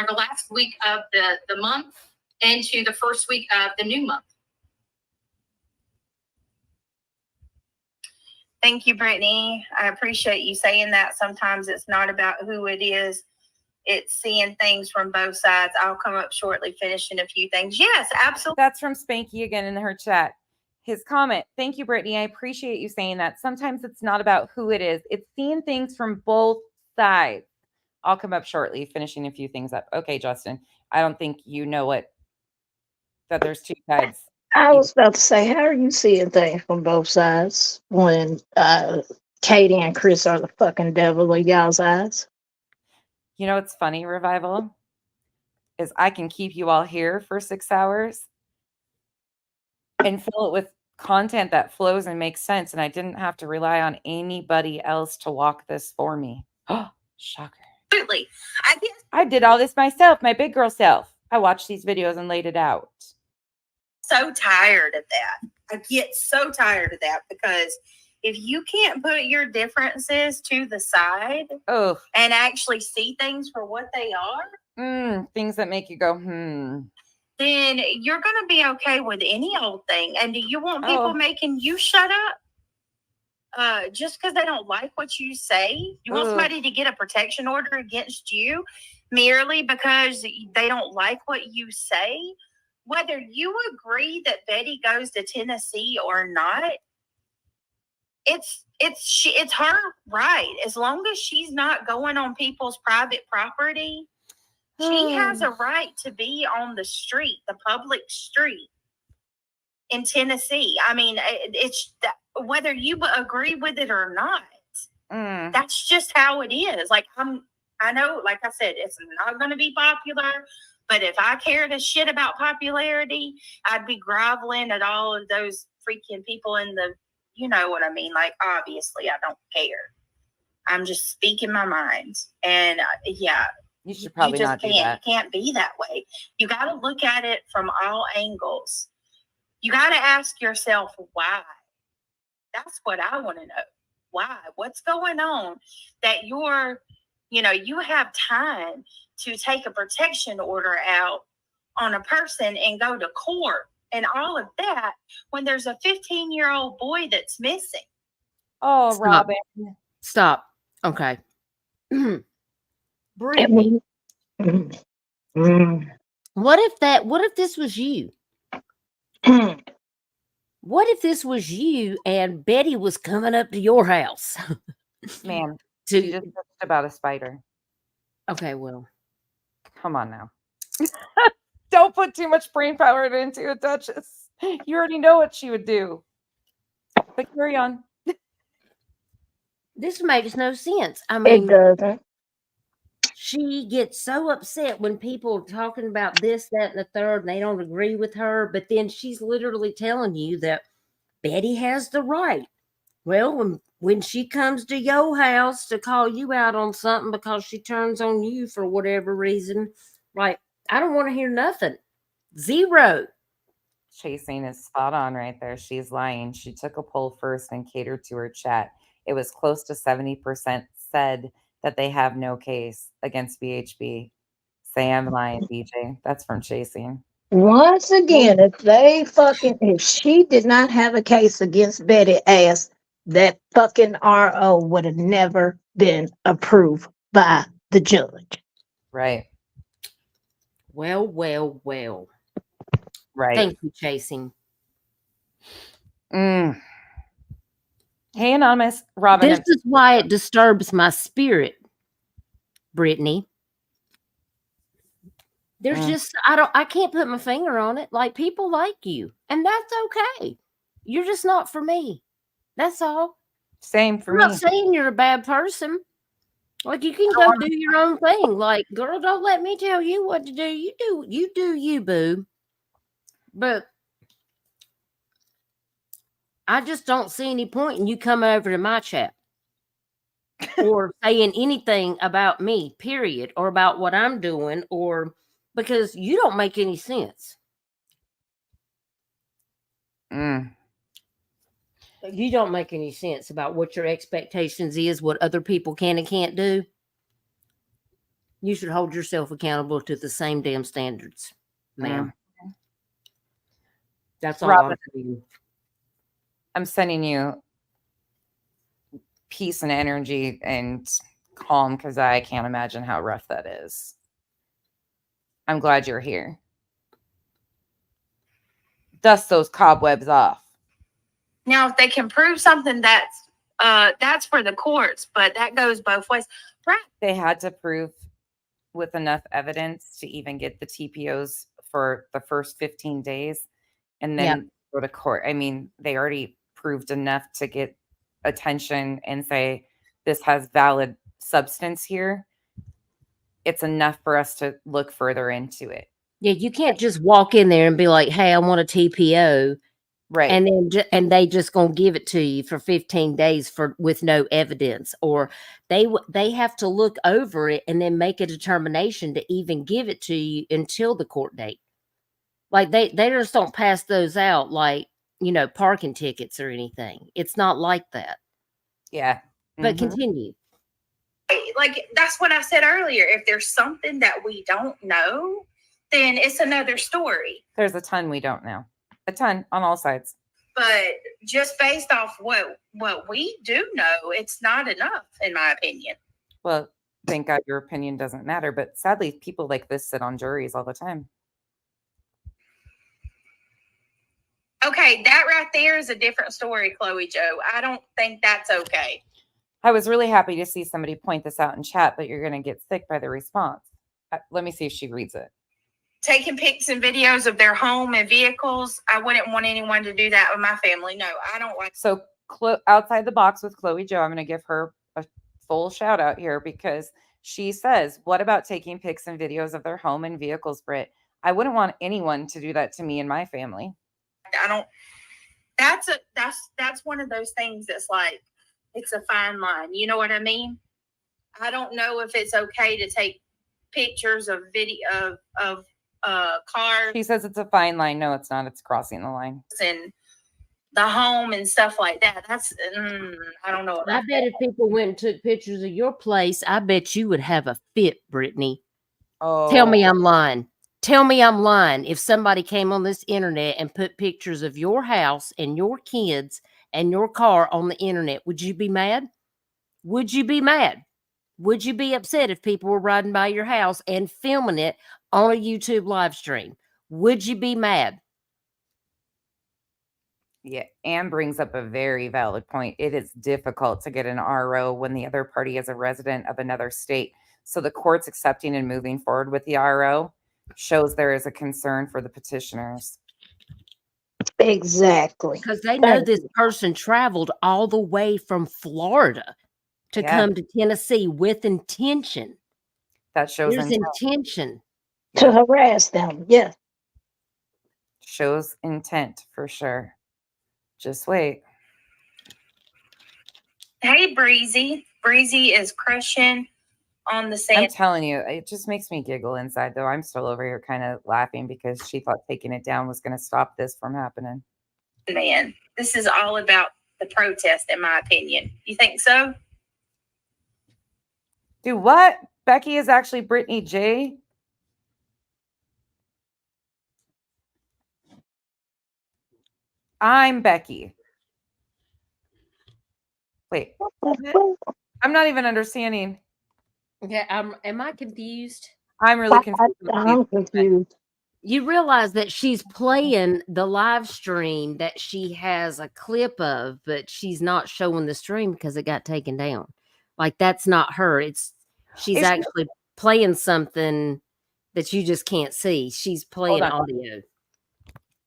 the last week of the month into the first week of the new month. Thank you, Brittany. I appreciate you saying that. Sometimes it's not about who it is. It's seeing things from both sides. I'll come up shortly, finishing a few things. Yes, absolutely. That's from Spanky again in her chat. His comment. Thank you, Brittany. I appreciate you saying that. Sometimes it's not about who it is. It's seeing things from both sides. I'll come up shortly, finishing a few things up. Okay, Justin. I don't think you know that there's two sides. I was about to say, how are you seeing things from both sides when Katie and Chris are the fucking devil in y'all's eyes? You know what's funny, Revival? Is I can keep you all here for 6 hours and fill it with content that flows and makes sense. And I didn't have to rely on anybody else to walk this for me. Oh, shocker. Absolutely. I did all this myself, my big girl self. I watched these videos and laid it out. So tired of that. I get so tired of that because if you can't put your differences to the side Oh, and actually see things for what they are, things that make you go, then you're going to be okay with any old thing. And do you want people making you shut up just because they don't like what you say? You want somebody to get a protection order against you merely because they don't like what you say? Whether you agree that Betty goes to Tennessee or not, it's her right. As long as she's not going on people's private property, she has a right to be on the street, the public street in Tennessee. I mean, it's whether you agree with it or not. That's just how it is. Like I know, like I said, it's not going to be popular. But if I cared a shit about popularity, I'd be groveling at all of those freaking people in the, you know what I mean? Like, obviously, I don't care. I'm just speaking my mind. And yeah, you should probably not do that. You can't be that way. You got to look at it from all angles. You got to ask yourself why. That's what I want to know. Why? What's going on that you have time to take a protection order out on a person and go to court and all of that when there's a 15-year-old boy that's missing. Oh, Stop. Robin. Stop. Okay. Brittany, what if this was you? What if this was you and Betty was coming up to your house? Man, you just talked about a spider. Okay, well. Come on now. Don't put too much brain power into it, Duchess. You already know what she would do. But carry on. This makes no sense. I mean, It doesn't. She gets so upset when people are talking about this, that, and the third, and they don't agree with her. But then she's literally telling you that Betty has the right. Well, when she comes to your house to call you out on something because she turns on you for whatever reason, like, I don't want to hear nothing. Zero. Chasing is spot on right there. She's lying. She took a poll first and catered to her chat. It was close to 70% said that they have no case against BHB. Say I'm lying, DJ. That's from Chasing. Once again, if she did not have a case against Betty Ass, that fucking RO would have never been approved by the judge. Right. Well, well, well. Right. Thank you, Chasing. Hey, Anonymous. Robin. This is why it disturbs my spirit, Brittany. There's just, I can't put my finger on it. Like, people like you, and that's okay. You're just not for me. That's all. Same for I'm me. not saying you're a bad person. Like, you can go do your own thing. Like, girl, don't let me tell you what to do. You do you, boo. But I just don't see any point in you coming over to my chat or saying anything about me, period, or about what I'm doing, or because you don't make any sense. You don't make any sense about what your expectations is, what other people can and can't do. You should hold yourself accountable to the same damn standards, ma'am. That's all I'm saying. I'm sending you peace and energy and calm because I can't imagine how rough that is. I'm glad you're here. Dust those cobwebs off. Now, if they can prove something, that's for the courts, but that goes both ways. Right. They had to prove with enough evidence to even get the TPOs for the first 15 days and then go to court. I mean, they already proved enough to get attention and say, this has valid substance here. It's enough for us to look further into it. Yeah, you can't just walk in there and be like, hey, I want a TPO. Right. And they just gonna give it to you for 15 days with no evidence, or they have to look over it and then make a determination to even give it to you until the court date. Like they just don't pass those out like parking tickets or anything. It's not like that. Yeah. But Mhm. continue. Like, that's what I said earlier. If there's something that we don't know, then it's another story. There's a ton we don't know. A ton on all sides. But just based off what we do know, it's not enough, in my opinion. Well, thank God your opinion doesn't matter. But sadly, people like this sit on juries all the time. Okay, that right there is a different story, Chloe Joe. I don't think that's okay. I was really happy to see somebody point this out in chat, but you're going to get sick by the response. Let me see if she reads it. Taking pics and videos of their home and vehicles. I wouldn't want anyone to do that with my family. No, I don't like. So outside the box with Chloe Joe, I'm going to give her a full shout out here because she says, what about taking pics and videos of their home and vehicles, Britt? I wouldn't want anyone to do that to me and my family. I don't. That's one of those things that's like, it's a fine line. You know what I mean? I don't know if it's okay to take pictures of video of cars. She says it's a fine line. No, it's not. It's crossing the line. And the home and stuff like that. That's I don't know. I bet if people went and took pictures of your place, I bet you would have a fit, Brittany. Oh, Tell me I'm lying. Tell me I'm lying. If somebody came on this internet and put pictures of your house and your kids and your car on the internet, would you be mad? Would you be mad? Would you be upset if people were riding by your house and filming it on a YouTube live stream? Would you be mad? Yeah, Anne brings up a very valid point. It is difficult to get an RO when the other party is a resident of another state. So the courts accepting and moving forward with the RO shows there is a concern for the petitioners. Exactly. Because they know this person traveled all the way from Florida to come to Tennessee with intention. That shows There's intention. To harass them. Yeah. Shows intent for sure. Just wait. Hey, Breezy. Breezy is crushing on the sand. I'm telling you, it just makes me giggle inside, though. I'm still over here kind of laughing because she thought taking it down was going to stop this from happening. Man, this is all about the protest, in my opinion. You think so? Do what? Becky is actually Brittany J. I'm Becky. Wait, I'm not even understanding. Okay, am I confused? I'm really confused. I'm confused. You realize that she's playing the live stream that she has a clip of, but she's not showing the stream because it got taken down. Like, that's not her. She's actually playing something that you just can't see. She's playing audio.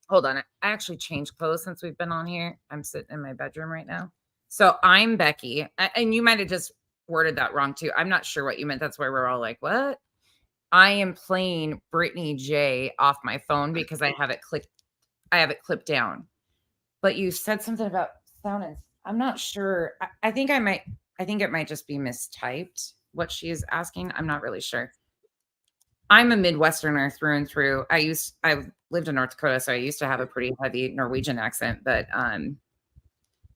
Hold on. I actually changed clothes since we've been on here. I'm sitting in my bedroom right now. So I'm Becky. And you might have just worded that wrong too. I'm not sure what you meant. That's why we're all like, what? I am playing Brittany J off my phone because I have it clipped down. But you said something about sound and I'm not sure. I think it might just be mistyped what she is asking. I'm not really sure. I'm a Midwesterner through and through. I've lived in North Dakota, so I used to have a pretty heavy Norwegian accent, but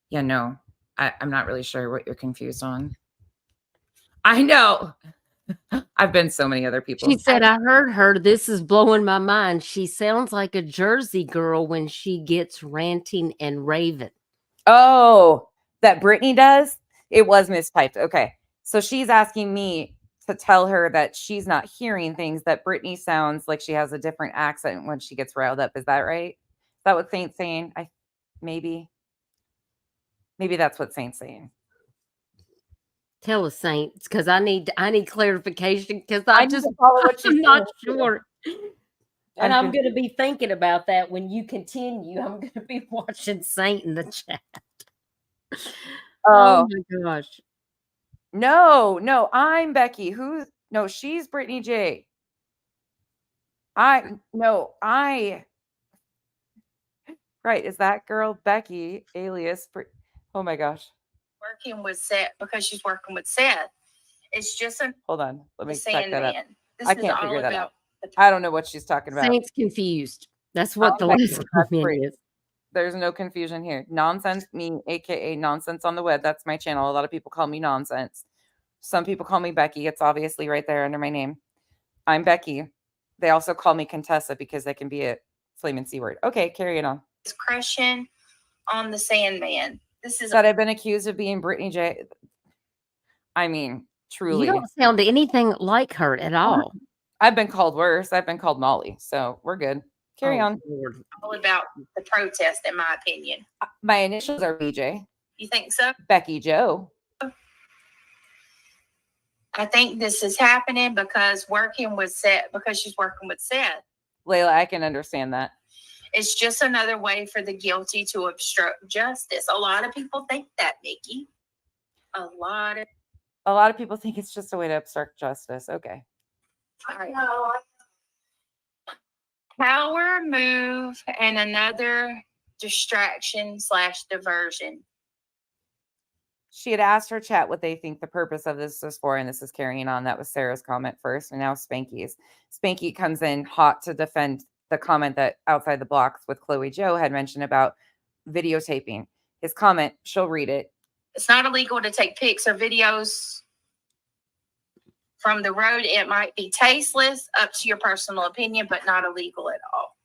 yeah, no, I'm not really sure what you're confused on. I know. I've been so many other people. She said, I heard her. This is blowing my mind. She sounds like a Jersey girl when she gets ranting and raving. Oh, that Brittany does? It was mistyped. Okay. So she's asking me to tell her that she's not hearing things, that Brittany sounds like she has a different accent when she gets riled up. Is that right? Is that what Saint's saying? Maybe that's what Saint's saying. Tell us, Saints, because I need clarification because I'm not sure. And I'm going to be thinking about that when you continue. I'm going to be watching Saint in the chat. Oh my gosh. No, I'm Becky. No, she's Brittany J. Right. Is that girl Becky, alias? Oh my gosh. Working with Seth because she's working with Seth. It's just hold on. Let me check that up. This I can't figure that out. I don't know what she's talking about. Saint's confused. That's what the last comment is. There's no confusion here. Nonsense, me, aka Nonsense on the Web. That's my channel. A lot of people call me Nonsense. Some people call me Becky. It's obviously right there under my name. I'm Becky. They also call me Contessa because they can be a flaming C word. Okay, carry it on. It's crushing on the Sandman. This is That I've been accused of being Brittany J. I mean, truly. You don't sound anything like her at all. I've been called worse. I've been called Molly. So we're good. Carry on. Lord. all about the protest, in my opinion. My initials are BJ. You think so? Becky Joe. I think this is happening because she's working with Seth. Layla, I can understand that. It's just another way for the guilty to obstruct justice. A lot of people think that, Nikki. A lot of people think it's just a way to obstruct justice. Okay. all right. Power move and another distraction/diversion. She had asked her chat what they think the purpose of this was for, and this is carrying on. That was Sarah's comment first, and now Spanky's. Spanky comes in hot to defend the comment that Outside the Blocks with Chloe Joe had mentioned about videotaping. His comment, she'll read it. It's not illegal to take pics or videos from the road. It might be tasteless, up to your personal opinion, but not illegal at all.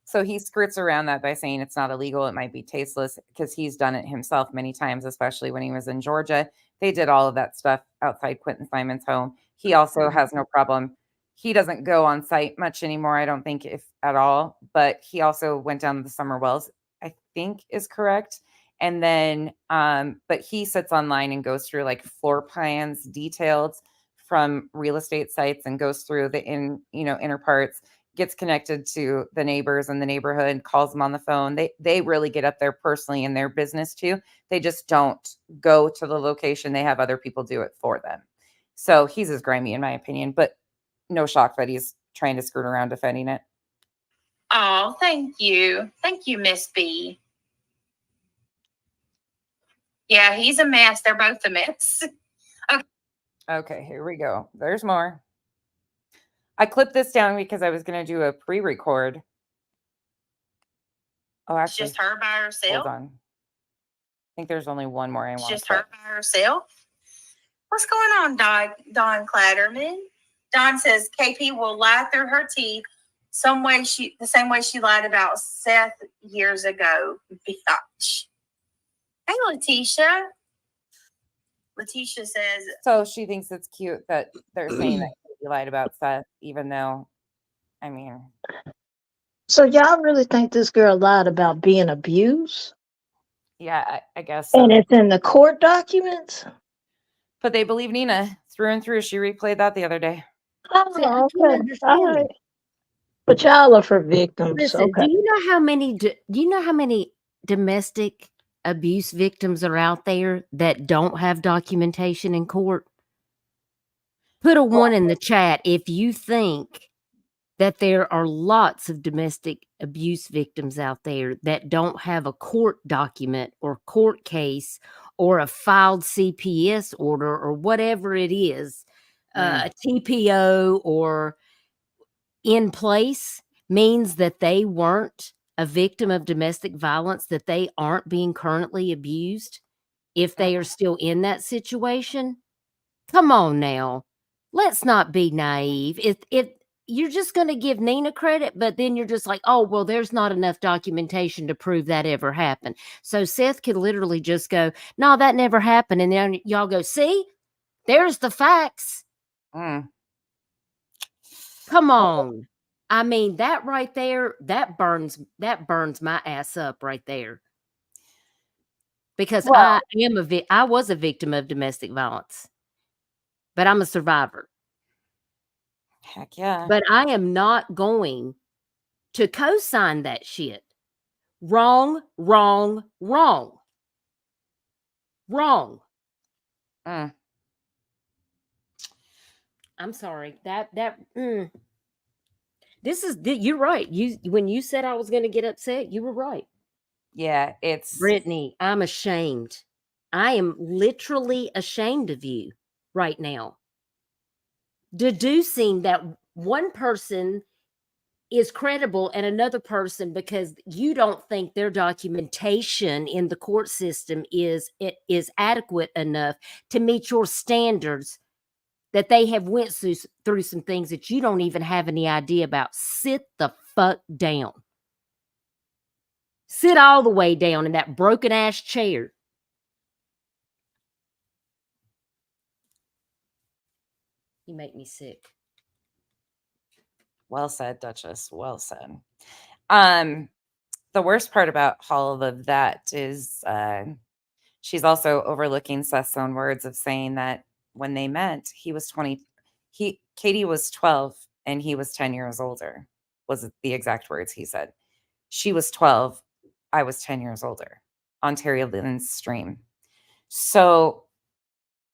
So he skirts around that by saying it's not illegal. It might be tasteless because he's done it himself many times, especially when he was in Georgia. They did all of that stuff outside Quentin Simon's home. He also has no problem. He doesn't go on site much anymore, I don't think, if at all. But he also went down to the Summer Wells, I think is correct. And then, but he sits online and goes through like floor plans, detailed from real estate sites, and goes through the inner parts, gets connected to the neighbors in the neighborhood, calls them on the phone. They really get up there personally in their business too. They just don't go to the location. They have other people do it for them. So he's as grimy in my opinion, but no shock that he's trying to skirt around defending it. Oh, thank you. Thank you, Miss B. Yeah, he's a mess. They're both a mess. Okay, here we go. There's more. I clipped this down because I was going to do a pre-record. Oh, It's actually, just her by herself. hold on. I think there's only one more I It's want to just her by herself. What's going on, Dawn Clatterman? Dawn says KP will lie through her teeth the same way she lied about Seth years ago. Bitch. Hey, Letitia. Letitia says, So she thinks it's cute that they're saying that you lied about Seth, even though, I mean, So y'all really think this girl lied about being abused? yeah, I guess so. And it's in the court documents? But they believe Nina through and through. She replayed that the other day. Oh, See, I can't okay. understand. All right. But y'all are for victims. Listen, Okay. do you know how many domestic abuse victims are out there that don't have documentation in court? Put a 1 in the chat if you think that there are lots of domestic abuse victims out there that don't have a court document or court case or a filed CPS order or whatever it is, a TPO or in place, means that they weren't a victim of domestic violence, that they aren't being currently abused if they are still in that situation. Come on now. Let's not be naive. If you're just going to give Nina credit, but then you're just like, oh, well, there's not enough documentation to prove that ever happened. So Seth could literally just go, no, that never happened. And then y'all go, see, there's the facts. Mm. Come on. I mean, that right there, that burns my ass up right there. Because Well, I was a victim of domestic violence, but I'm a survivor. Heck yeah. But I am not going to co-sign that shit. Wrong, wrong, wrong. Wrong. Mm. I'm sorry. You're right. When you said I was going to get upset, you were right. Yeah, it's Brittany, I'm ashamed. I am literally ashamed of you right now. Deducing that one person is credible, and another person, because you don't think their documentation in the court system is adequate enough to meet your standards, that they have went through some things that you don't even have any idea about. Sit the fuck down. Sit all the way down in that broken ass chair. You make me sick. Well said, Duchess. Well said. The worst part about all of that is she's also overlooking Seth's own words of saying that when they met, he was 20. Katie was 12 and he was 10 years older, was the exact words he said. She was 12. I was 10 years older on Terry Lynn's stream. So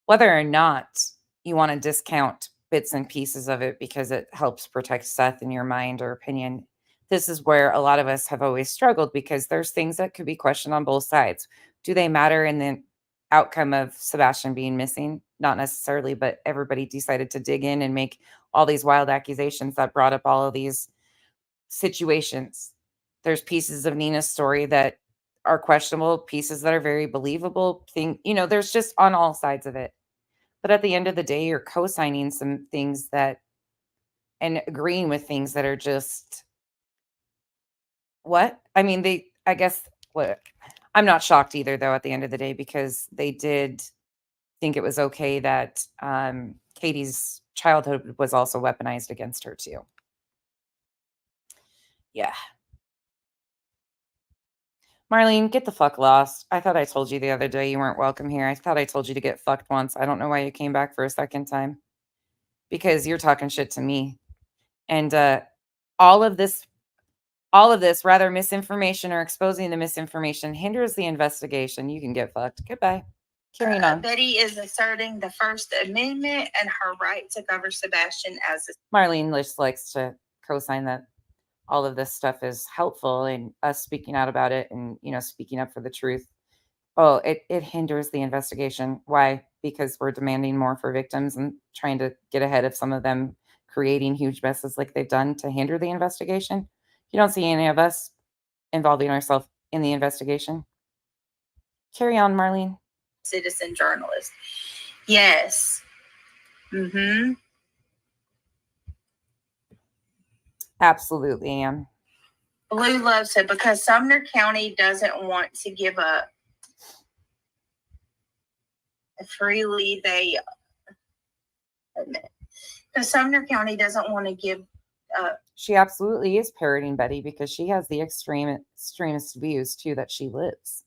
whether or not you want to discount bits and pieces of it because it helps protect Seth in your mind or opinion, this is where a lot of us have always struggled, because there's things that could be questioned on both sides. Do they matter in the outcome of Sebastian being missing? Not necessarily, but everybody decided to dig in and make all these wild accusations that brought up all of these situations. There's pieces of Nina's story that are questionable, pieces that are very believable. There's just on all sides of it. But at the end of the day, you're co-signing some things and agreeing with things that are just what? I mean, I'm not shocked either, though, at the end of the day, because they did think it was okay that Katie's childhood was also weaponized against her, too. Yeah. Marlene, get the fuck lost. I thought I told you the other day you weren't welcome here. I thought I told you to get fucked once. I don't know why you came back for a second time. Because you're talking shit to me. And all of this, rather misinformation or exposing the misinformation, hinders the investigation. You can get fucked. Goodbye. Carrying on. Betty is asserting the First Amendment and her right to cover Sebastian as a... Marlene just likes to co-sign that all of this stuff is helpful in us speaking out about it and, speaking up for the truth. Oh, it hinders the investigation. Why? Because we're demanding more for victims and trying to get ahead of some of them creating huge messes like they've done to hinder the investigation. You don't see any of us involving ourselves in the investigation. Carry on, Marlene. Citizen journalist. Yes. Mm-hmm. Absolutely, Anne. Blue loves it because Sumner County doesn't want to give up. Freely they admit. Because Sumner County doesn't want to give up. She absolutely is parroting Betty because she has the extremist views too that she lives.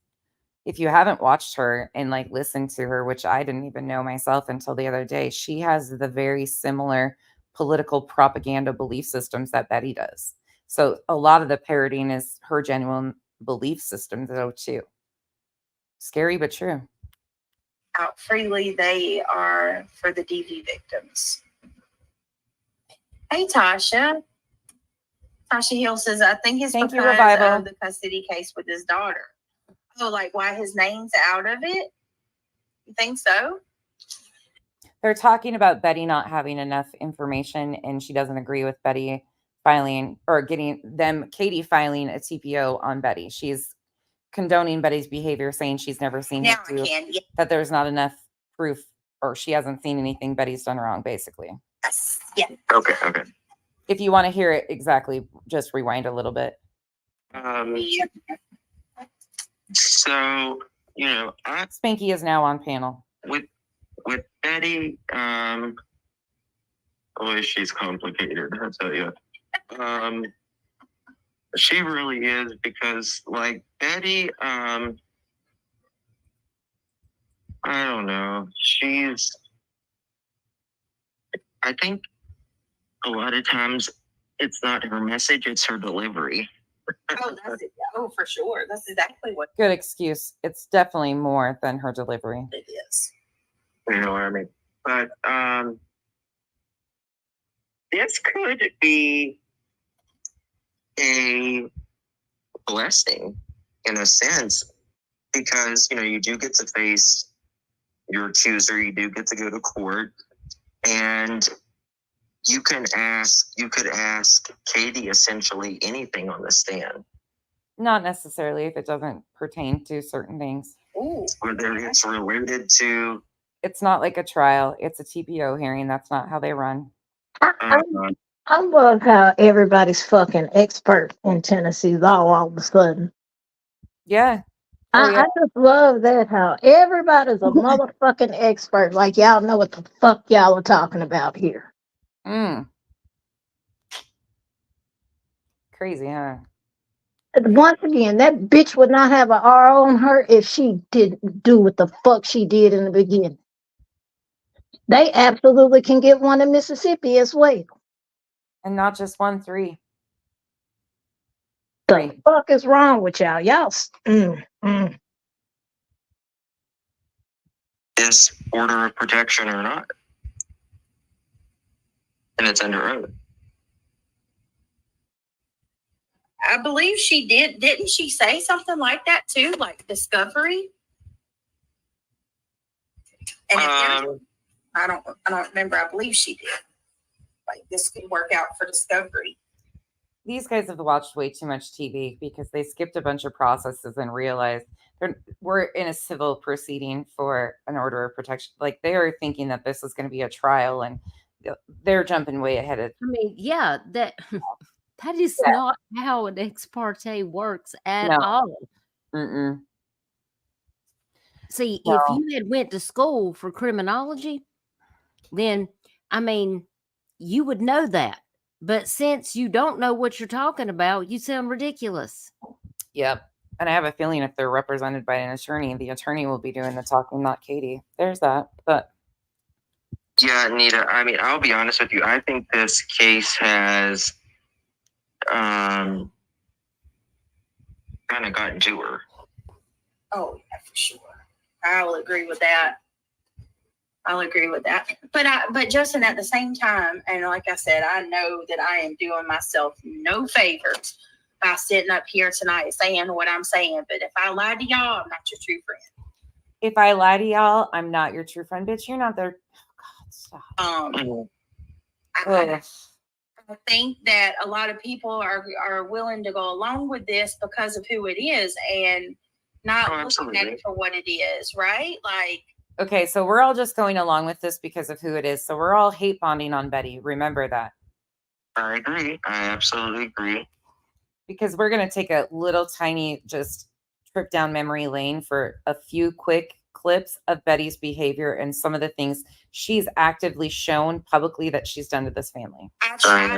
If you haven't watched her and listened to her, which I didn't even know myself until the other day, she has the very similar political propaganda belief systems that Betty does. So a lot of the parroting is her genuine belief system though too. Scary but true. Out freely they are for the DV victims. Hey Tasha. Tasha Hill says, I think it's because of the custody case with his daughter. Oh, why his name's out of it? You think so? They're talking about Betty not having enough information, and she doesn't agree with Betty filing or Katie filing a TPO on Betty. She's condoning Betty's behavior, saying she's never seen that there's not enough proof, or she hasn't seen anything Betty's done wrong, basically. Yes. Yeah. Okay. If you want to hear it exactly, just rewind a little bit. So, Spanky is now on panel. With Betty, she's complicated, I'll tell you. She really is, because Betty, I don't know. I think a lot of times it's not her message, it's her delivery. Oh, that's it. Oh, for sure. That's exactly what. Good excuse. It's definitely more than her delivery. It is. You know what I mean? But this could be a blessing in a sense, because you do get to face your accuser, you do get to go to court, and You could ask Katie essentially anything on the stand. Not necessarily if it doesn't pertain to certain things. Ooh. Whether it's related to It's not like a trial. It's a TPO hearing. That's not how they run. I love how everybody's fucking expert in Tennessee law all of a sudden. Yeah. Oh, yeah. I just love that how everybody's a motherfucking expert. Like y'all know what the fuck y'all are talking about here. Mm. Crazy, huh? Once again, that bitch would not have an RO on her if she didn't do what the fuck she did in the beginning. They absolutely can get one in Mississippi as well. And not just 1, 3. The fuck is wrong with y'all? this order of protection or not. And it's under oath. I believe she did. Didn't she say something like that too? Like discovery? And I don't remember. I believe she did. Like this could work out for discovery. These guys have watched way too much TV because they skipped a bunch of processes and realized we're in a civil proceeding for an order of protection. Like they are thinking that this is going to be a trial, and they're jumping way ahead of. I mean, yeah, that is not how an ex parte works at all. Mm-mm. See, if you had went to school for criminology, then I mean, you would know that. But since you don't know what you're talking about, you sound ridiculous. Yep. And I have a feeling if they're represented by an attorney, the attorney will be doing the talking, not Katie. There's that. But yeah, Nita, I mean, I'll be honest with you. I think this case has kind of gotten to her. Oh, yeah, for sure. I will agree with that. But Justin, at the same time, and like I said, I know that I am doing myself no favors by sitting up here tonight saying what I'm saying. But if I lie to y'all, I'm not your true friend. If I lie to y'all, I'm not your true friend, bitch. You're not there. Oh, God, stop. I think that a lot of people are willing to go along with this because of who it is and not looking at it for what it is, right? Like, okay, so we're all just going along with this because of who it is. So we're all hate bonding on Betty. Remember that. I agree. I absolutely agree. Because we're going to take a little tiny just trip down memory lane for a few quick clips of Betty's behavior and some of the things she's actively shown publicly that she's done to this family. I try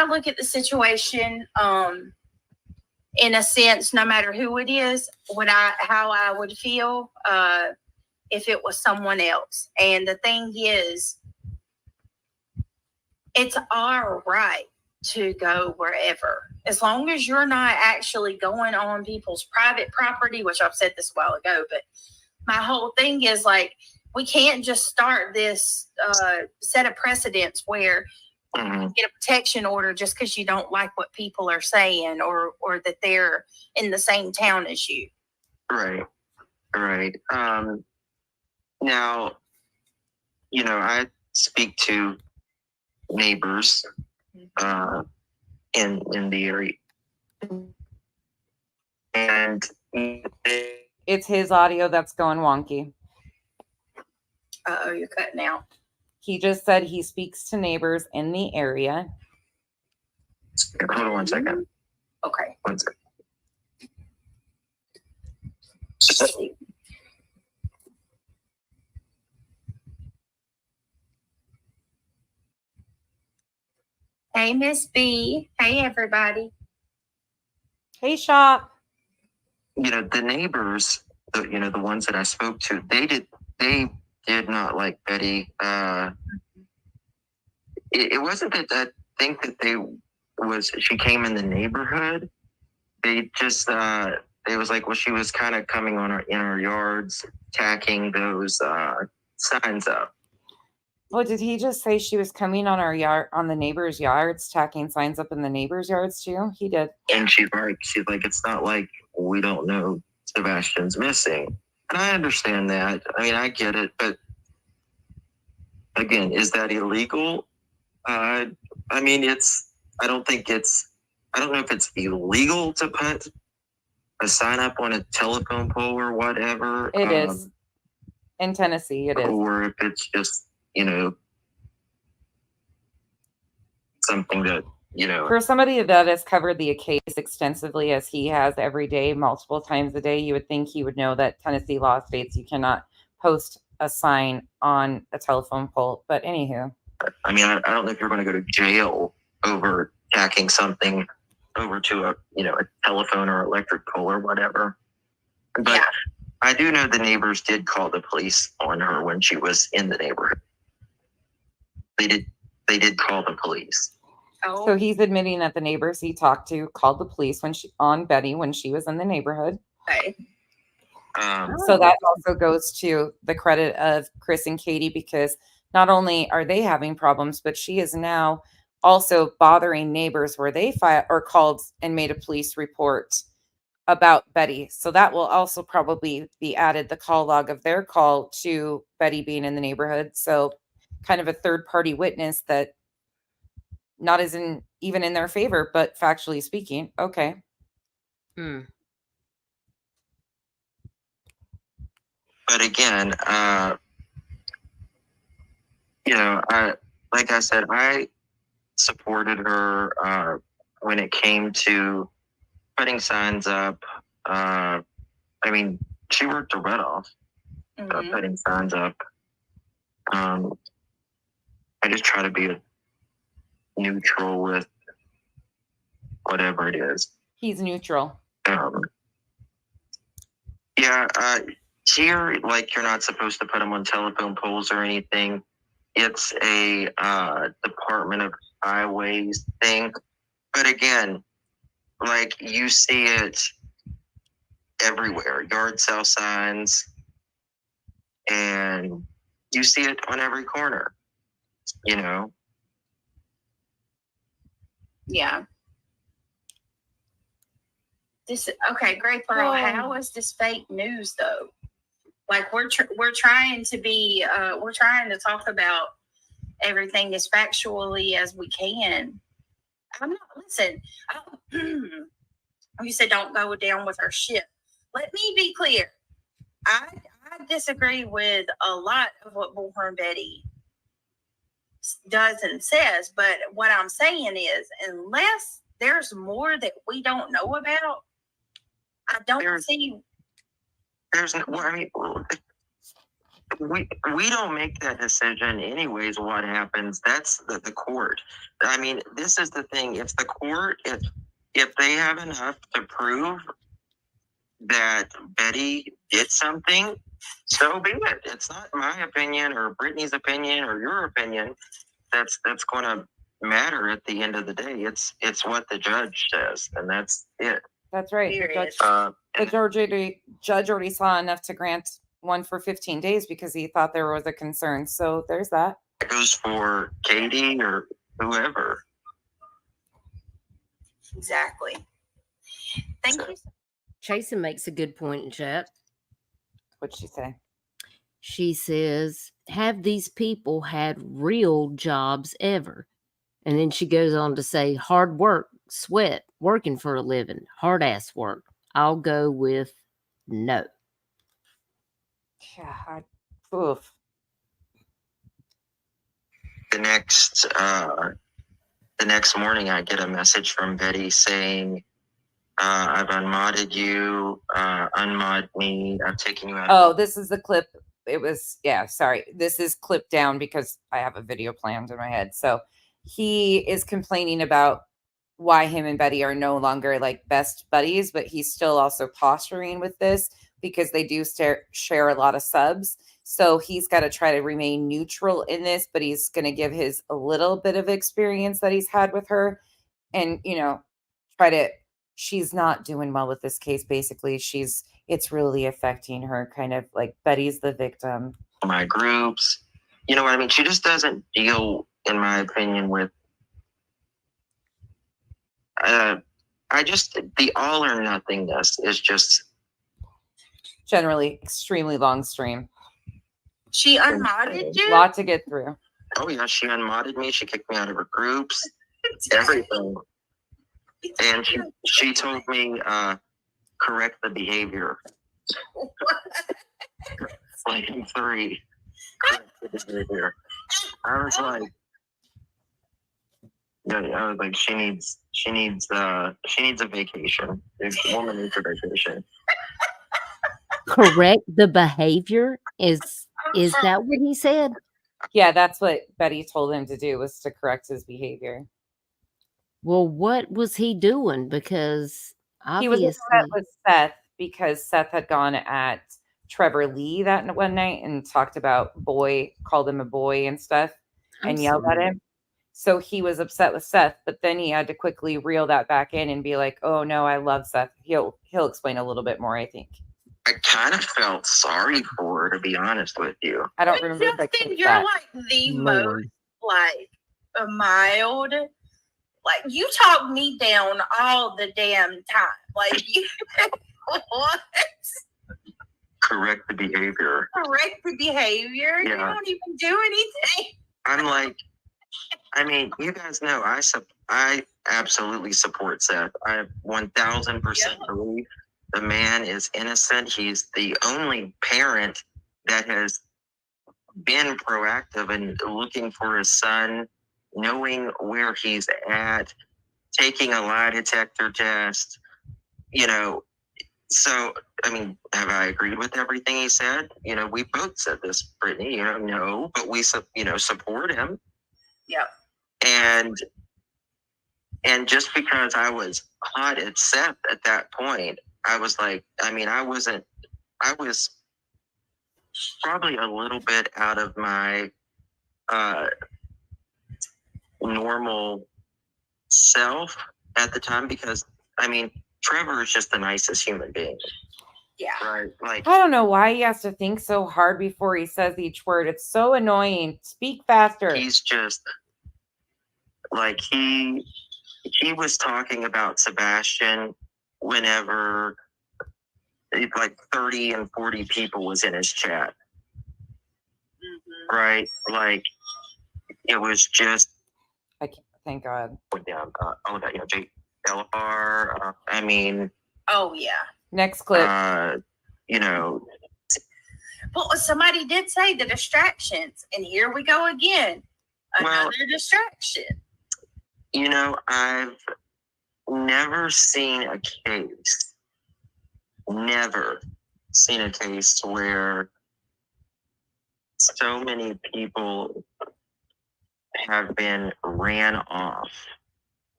to look at the situation in a sense, no matter who it is, how I would feel if it was someone else. And the thing is, it's our right to go wherever, as long as you're not actually going on people's private property, which I've said this a while ago. But my whole thing is like, we can't just start this set of precedents where you get a protection order just because you don't like what people are saying or that they're in the same town as you. Right. Now, I speak to neighbors in the area, and it's his audio that's going wonky. Uh-oh, you're cutting out. He just said he speaks to neighbors in the area. Hold on 1 second. Okay. 1 second. Hey, Miss B. Hey, everybody. Hey, Shop. The neighbors, the ones that I spoke to, they did not like Betty. It wasn't that I think that she came in the neighborhood. They just it was like, well, she was kind of coming in our yards, tacking those signs up. Well, did he just say she was coming on our yard, on the neighbors' yards, tacking signs up in the neighbors' yards too? He did. And she's like, it's not like we don't know Sebastian's missing. And I understand that. I mean, I get it, but again, is that illegal? I mean, I don't know if it's illegal to put a sign up on a telephone pole or whatever. It is. In Tennessee, it is. Or if it's just, something that, For somebody that has covered the case extensively as he has every day, multiple times a day, you would think he would know that Tennessee law states you cannot post a sign on a telephone pole. But anywho. I mean, I don't know if you're going to go to jail over tacking something over to a telephone or electric pole or whatever. But yeah. I do know the neighbors did call the police on her when she was in the neighborhood. They did call the police. Oh. So he's admitting that the neighbors he talked to called the police on Betty when she was in the neighborhood. Okay. So that also goes to the credit of Chris and Katie, because not only are they having problems, but she is now also bothering neighbors where they called and made a police report about Betty. So that will also probably be added, the call log of their call to Betty being in the neighborhood. So kind of a third party witness that not even in their favor, but factually speaking. Okay. But again, like I said, I supported her when it came to putting signs up. I mean, she worked her butt off putting signs up. I just try to be neutral with whatever it is. He's neutral. Here, like, you're not supposed to put them on telephone poles or anything. It's a Department of Highways thing. But again, like, you see it everywhere. Yard sale signs. And you see it on every corner. Yeah. Okay, Great Pearl. How is this fake news though? Like, we're trying to talk about everything as factually as we can. You said don't go down with her ship. Let me be clear. I disagree with a lot of what Bullhorn Betty does and says, but what I'm saying is, unless there's more that we don't know about, I don't see. There's no. I mean, we don't make that decision anyways. What happens? That's the court. I mean, this is the thing. If the court, if they have enough to prove that Betty did something, so be it. It's not my opinion or Brittany's opinion or your opinion that's going to matter at the end of the day. It's what the judge says, and that's it. That's right. The judge already saw enough to grant one for 15 days because he thought there was a concern. So there's that. It goes for Katie or whoever. Exactly. Thank you. Chasen makes a good point in chat. What'd she say? She says, have these people had real jobs ever? And then she goes on to say, hard work, sweat, working for a living, hard ass work. I'll go with no. Yeah, oof. The next morning, I get a message from Betty saying, I've unmodded you, unmod me, I've taken you out. Oh, this is the clip. It was, sorry. This is clipped down because I have a video planned in my head. So he is complaining about why him and Betty are no longer like best buddies, but he's still also posturing with this because they do share a lot of subs. So he's got to try to remain neutral in this, but he's going to give his a little bit of experience that he's had with her and, she's not doing well with this case. Basically, it's really affecting her, kind of like Betty's the victim. My groups, you know what I mean? She just doesn't deal, in my opinion, with the all or nothingness is just generally extremely long stream. She unmodded you? A lot to get through. Oh yeah, she unmodded me. She kicked me out of her groups, everything. And she told me, correct the behavior. Like in 3. Correct the behavior. I was like, she needs a vacation. This woman needs a vacation. Correct the behavior. Is that what he said? Yeah, that's what Betty told him to do, was to correct his behavior. Well, what was he doing? Because He was obviously, upset with Seth because Seth had gone at Trevor Lee that one night and talked about called him a boy and stuff, and yelled at him. So he was upset with Seth, but then he had to quickly reel that back in and be like, "Oh no, I love Seth. He'll explain a little bit more, I think." I kind of felt sorry for her, to be honest with you. I don't remember. Justin, you're like the most like mild. Like you talk me down all the damn time. Like you what? Correct the behavior. Correct the behavior. Yeah. You don't even do anything. I'm like, I mean, you guys know I absolutely support Seth. I 1000% believe the man is innocent. He's the only parent that has been proactive in looking for his son, knowing where he's at, taking a lie detector test, So, I mean, have I agreed with everything he said? We both said this, Brittany, no, but we, support him. Yep. And just because I was hot at Seth at that point, I was like, I was probably a little bit out of my normal self at the time because, Trevor is just the nicest human being. Yeah. Right. Like, I don't know why he has to think so hard before he says each word. It's so annoying. Speak faster. He's just like he was talking about Sebastian whenever like 30 and 40 people was in his chat. Mm-hmm. Right? Like it was just I can't, thank God. Down all that, Jake Delapar. Oh yeah. Next clip. Well, somebody did say the distractions, and here we go again. Another distraction. I've never seen a case where so many people have been ran off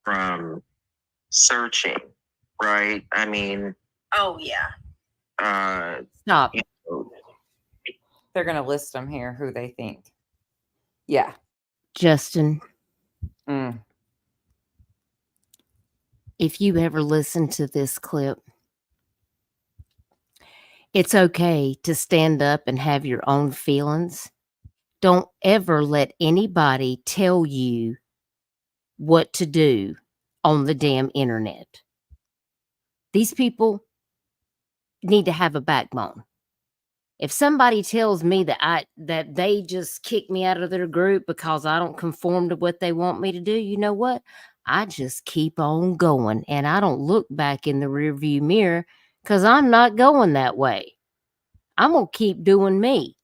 from searching, right? Oh yeah. Stop. They're going to list them here, who they think. Yeah. Justin, Mm. if you ever listen to this clip, it's okay to stand up and have your own feelings. Don't ever let anybody tell you what to do on the damn internet. These people need to have a backbone. If somebody tells me that they just kick me out of their group because I don't conform to what they want me to do, you know what? I just keep on going and I don't look back in the rearview mirror because I'm not going that way. I'm going to keep doing me.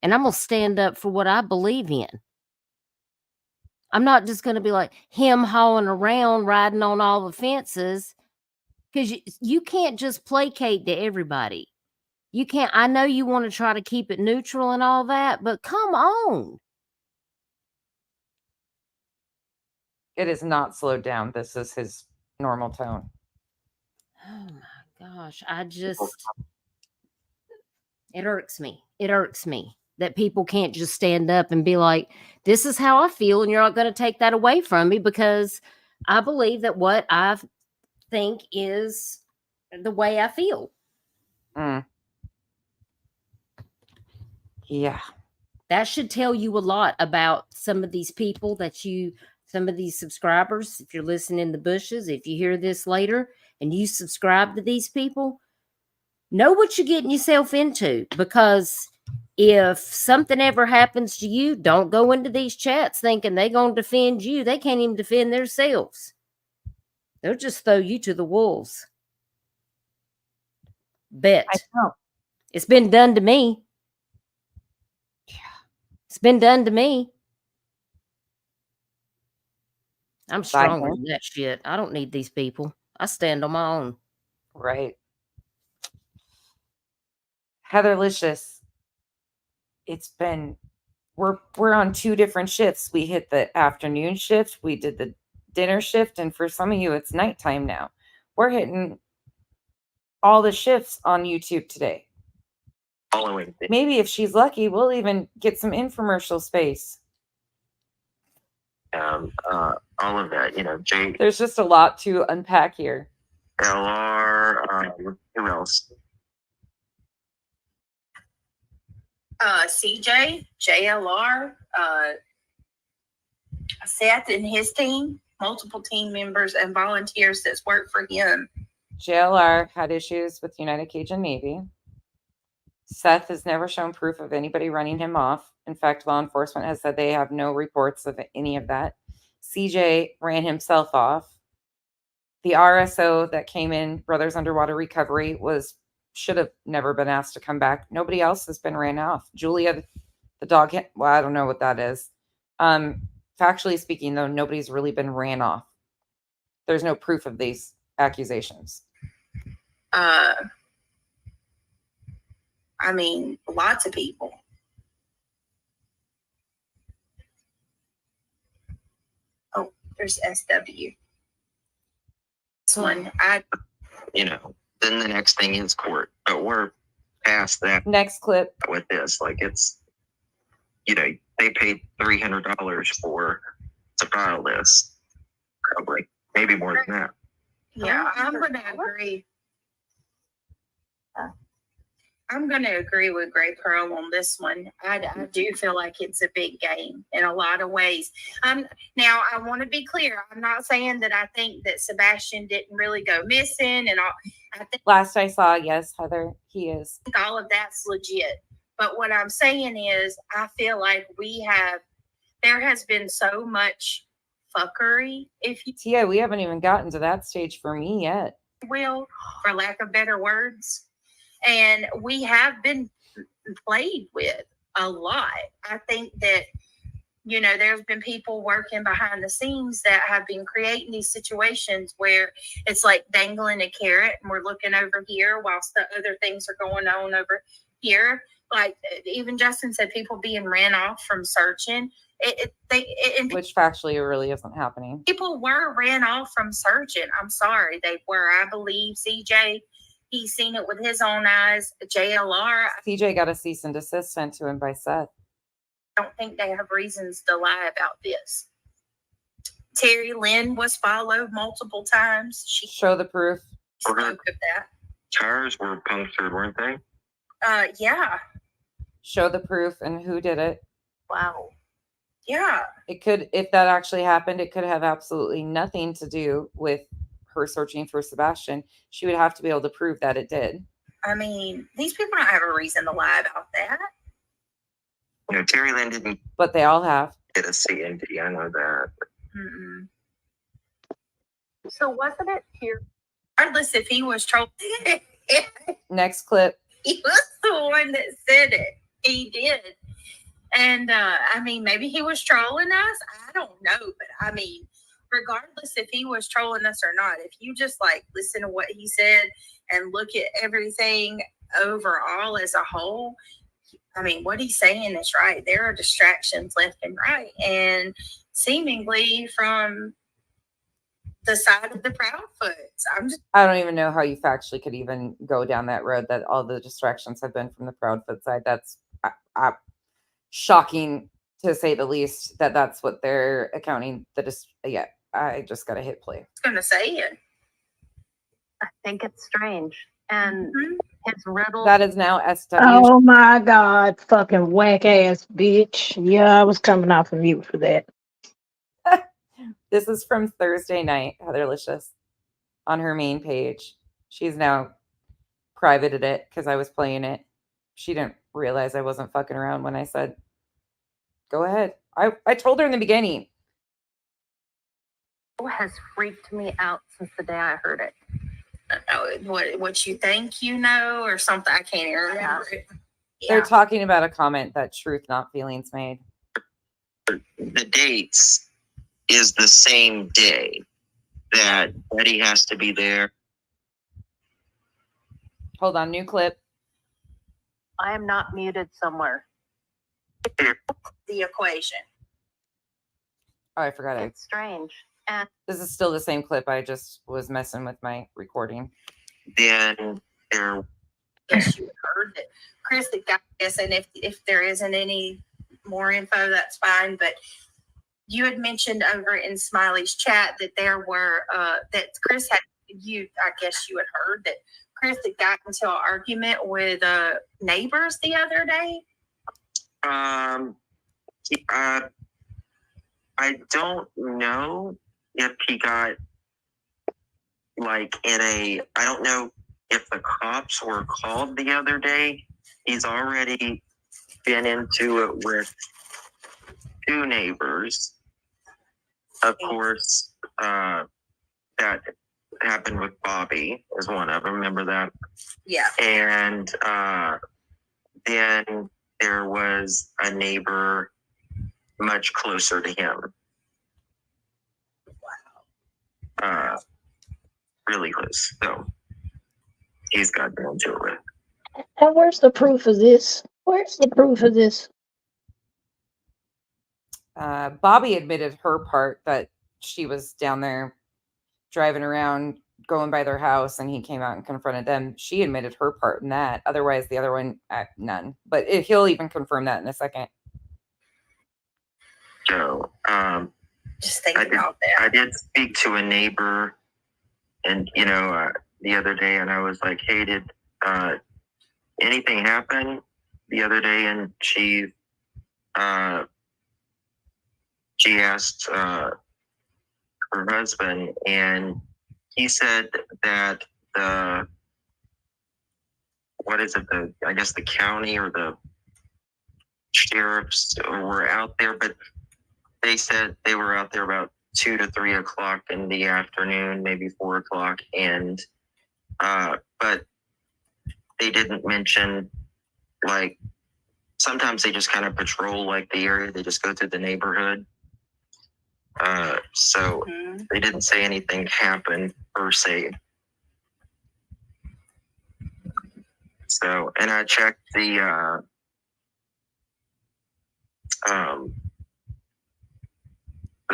And I'm going to stand up for what I believe in. I'm not just going to be like him hauling around, riding on all the fences, because you can't just placate to everybody. You can't. I know you want to try to keep it neutral and all that, but come on. It is not slowed down. This is his normal tone. Oh my gosh. It irks me. It irks me that people can't just stand up and be like, this is how I feel. And you're not going to take that away from me because I believe that what I think is the way I feel. Mm. Yeah. That should tell you a lot about some of these people some of these subscribers. If you're listening in the bushes, if you hear this later and you subscribe to these people, know what you're getting yourself into, because if something ever happens to you, don't go into these chats thinking they're going to defend you. They can't even defend themselves. They'll just throw you to the wolves. Bet. I know. It's been done to me. It's been done to me. I'm stronger than that shit. I don't need these people. I stand on my own. Right. Heatherlicious. It's been we're on 2 different shifts. We hit the afternoon shift, we did the dinner shift, and for some of you it's nighttime now. We're hitting all the shifts on YouTube today. Following. Maybe if she's lucky, we'll even get some infomercial space. All of that, you know, Jay. There's just a lot to unpack here. LR, who else? CJ, JLR, Seth and his team, multiple team members and volunteers that's worked for him. JLR had issues with United Cajun Navy. Seth has never shown proof of anybody running him off. In fact, law enforcement has said they have no reports of any of that. CJ ran himself off. The RSO that came in, Brothers Underwater Recovery, should have never been asked to come back. Nobody else has been ran off. Julia, the dog, well, I don't know what that is. Factually speaking, though, nobody's really been ran off. There's no proof of these accusations. I mean, lots of people. Oh, there's SW. This one, You know, then the next thing is court, but we're past that. Next clip. With this, like, it's, you know, they paid $300 to file this. Probably, maybe more than that. Yeah, I'm going to agree. I'm going to agree with Gray Pearl on this one. I do feel like it's a big game in a lot of ways. Now, I want to be clear. I'm not saying that I think that Sebastian didn't really go missing and all. I think Last I saw, yes, Heather, he is. all of that's legit. But what I'm saying is, I feel like there has been so much fuckery, if you Tia, we haven't even gotten to that stage for me yet. will, for lack of better words. And we have been played with a lot. I think that, you know, there's been people working behind the scenes that have been creating these situations where it's like dangling a carrot and we're looking over here whilst the other things are going on over here. Like even Justin said, people being ran off from searching. Which factually really isn't happening. People were ran off from searching. I'm sorry, they were. I believe CJ, he's seen it with his own eyes. JLR, CJ got a cease and desist sent to him by Seth. I don't think they have reasons to lie about this. Terry Lynn was followed multiple times. She Show the proof. spoke of that. Tires were punctured, weren't they? Yeah. Show the proof and who did it. Wow. Yeah. It could, if that actually happened, it could have absolutely nothing to do with her searching for Sebastian. She would have to be able to prove that it did. I mean, these people don't have a reason to lie about that. You know, Terry Lynn didn't But they all have. get a CND, I know that. Mm-mm. So wasn't it here? Regardless if he was trolling, Next clip. he was the one that said it. He did. And I mean, maybe he was trolling us. I don't know. But I mean, regardless if he was trolling us or not, if you just like listen to what he said and look at everything overall as a whole, I mean, what he's saying is right. There are distractions left and right. And seemingly from the side of the Proudfoots. I don't even know how you factually could even go down that road, that all the distractions have been from the Proudfoot side. That's shocking to say the least, that's what they're accounting. Yeah, I just got to hit play. I was going to say it. I think it's strange. And his riddle. That is now SW. Oh my God, fucking whack ass bitch. Yeah, I was coming off of mute for that. This is from Thursday night, Heatherlicious, on her main page. She's now privated it because I was playing it. she didn't realize I wasn't fucking around when I said, go ahead. I told her in the beginning. Has freaked me out since the day I heard it. What you think you know or something? I can't even remember it. They're talking about a comment that Truth Not Feelings made. The dates is the same day that Betty has to be there. Hold on, new clip. I am not muted somewhere. The equation. Oh, I forgot it. It's strange. And This is still the same clip. I just was messing with my recording. Then there. yes, you heard that Chris had got this, and if there isn't any more info, that's fine. But you had mentioned over in Smiley's chat that there were that Chris had I guess you had heard that Chris had gotten into an argument with neighbors the other day. I don't know if he got like I don't know if the cops were called the other day. He's already been into it with two neighbors. Of course, that happened with Bobby is one of them. Remember that? Yeah. And then there was a neighbor much closer to him. Wow. Really close. So he's got down to it. And where's the proof of this? Where's the proof of this? Bobby admitted her part that she was down there driving around, going by their house, and he came out and confronted them. She admitted her part in that. Otherwise, the other one, none. But he'll even confirm that in a second. So, just think about that. I did speak to a neighbor, and the other day, and I was like, "Hey, did anything happen the other day?" And she asked her husband, and he said that the county or the sheriffs were out there, but they said they were out there about 2 to 3 o'clock in the afternoon, maybe 4 o'clock, and but they didn't mention, like, sometimes they just kind of patrol like the area. They just go through the neighborhood. So they didn't say anything happened per se. So, and I checked the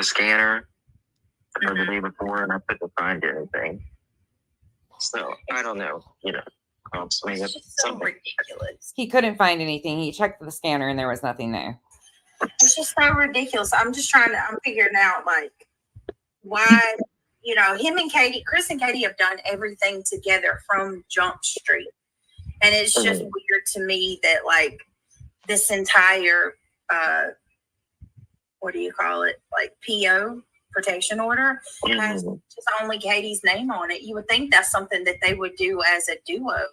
scanner the day before, and I couldn't find anything. So I don't know. Cops may have so ridiculous. He couldn't find anything. He checked the scanner, and there was nothing there. It's just so ridiculous. I'm figuring out, like, why, him and Katie, Chris and Katie have done everything together from Jump Street. And it's just weird to me that, like, this entire, what do you call it? Like, PO, protection order, has just only Katie's name on it. You would think that's something that they would do as a duo.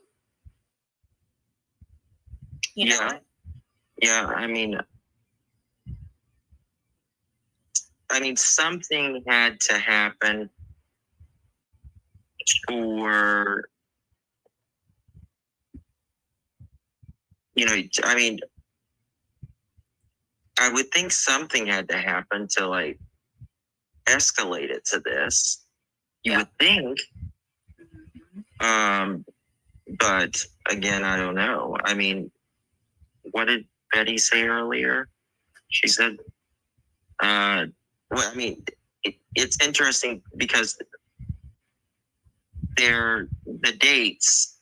Yeah. I mean, something had to happen for, I would think something had to happen to, like, escalate it to this. You would think. But again, I don't know. I mean, what did Betty say earlier? She said, it's interesting because the dates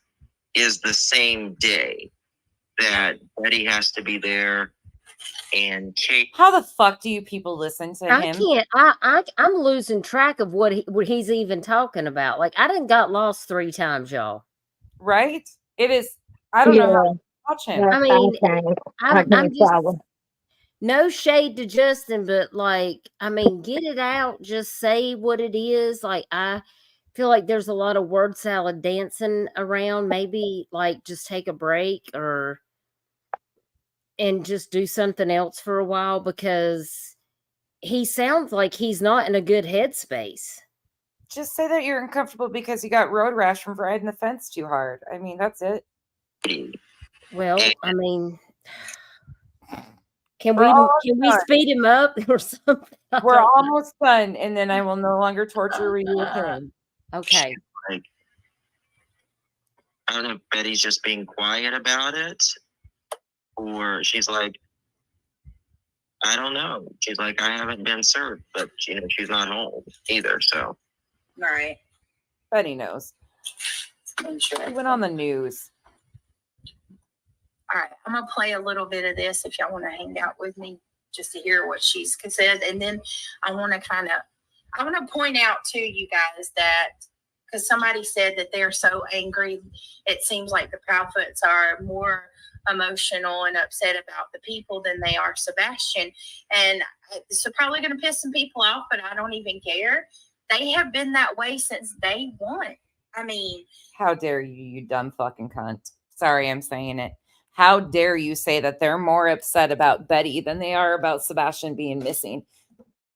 is the same day that Betty has to be there, and Kate. How the fuck do you people listen to him? I'm losing track of what he's even talking about. Like, I done got lost 3 times, y'all. Right? It is. I don't know how to watch him. I mean, I'm just, no shade to Justin, but, like, I mean, get it out. Just say what it is. Like, I feel like there's a lot of word salad dancing around. Maybe, like, just take a break, or and just do something else for a while, because he sounds like he's not in a good headspace. Just say that you're uncomfortable because you got road rash from riding the fence too hard. I mean, that's it. Well, I mean, can We're we almost done. speed him up or something? I We're don't know. almost done, and then I will no longer torture you again. Okay. Like, I don't know if Betty's just being quiet about it, or she's like, I don't know. She's like, I haven't been served, but she's not home either. So, Right. Betty knows. I'm sure. It went on the news. All right, I'm gonna play a little bit of this if y'all want to hang out with me, just to hear what she's said, and then I want to point out to you guys that, because somebody said that they're so angry, it seems like the Proudfoots are more emotional and upset about the people than they are Sebastian, and it's probably going to piss some people off, but I don't even care. They have been that way since day one. I mean, how dare you, you dumb fucking cunt. Sorry, I'm saying it. How dare you say that they're more upset about Betty than they are about Sebastian being missing?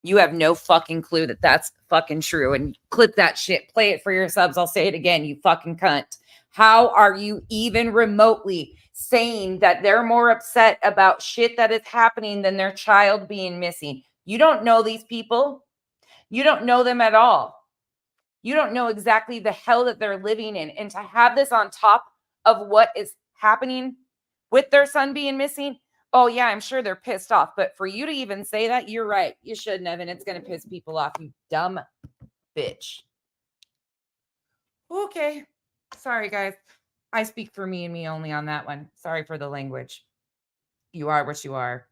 You have no fucking clue that that's fucking true. And clip that shit. Play it for your subs. I'll say it again, you fucking cunt. How are you even remotely saying that they're more upset about shit that is happening than their child being missing? You don't know these people. You don't know them at all. You don't know exactly the hell that they're living in. And to have this on top of what is happening with their son being missing, oh yeah, I'm sure they're pissed off. But for you to even say that, you're right. You shouldn't have, and it's going to piss people off, you dumb bitch. Okay. Sorry, guys. I speak for me and me only on that one. Sorry for the language. You are what you are.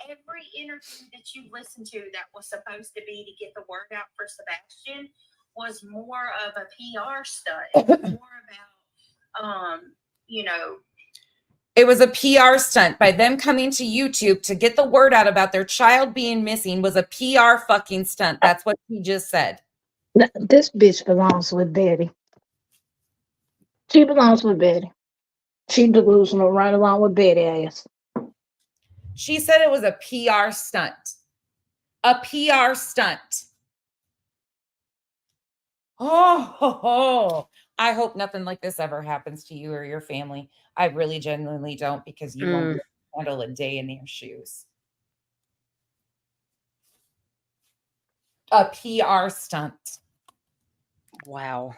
Every interview that you listened to that was supposed to be to get the word out for Sebastian was more of a PR stunt. It was more about, It was a PR stunt by them coming to YouTube to get the word out about their child being missing. Was a PR fucking stunt. That's what he just said. This bitch belongs with Betty. She belongs with Betty. She delusional right along with Betty ass. She said it was a PR stunt. A PR stunt. Oh, I hope nothing like this ever happens to you or your family. I really genuinely don't, because you won't be able to handle a day in their shoes. A PR stunt. Wow.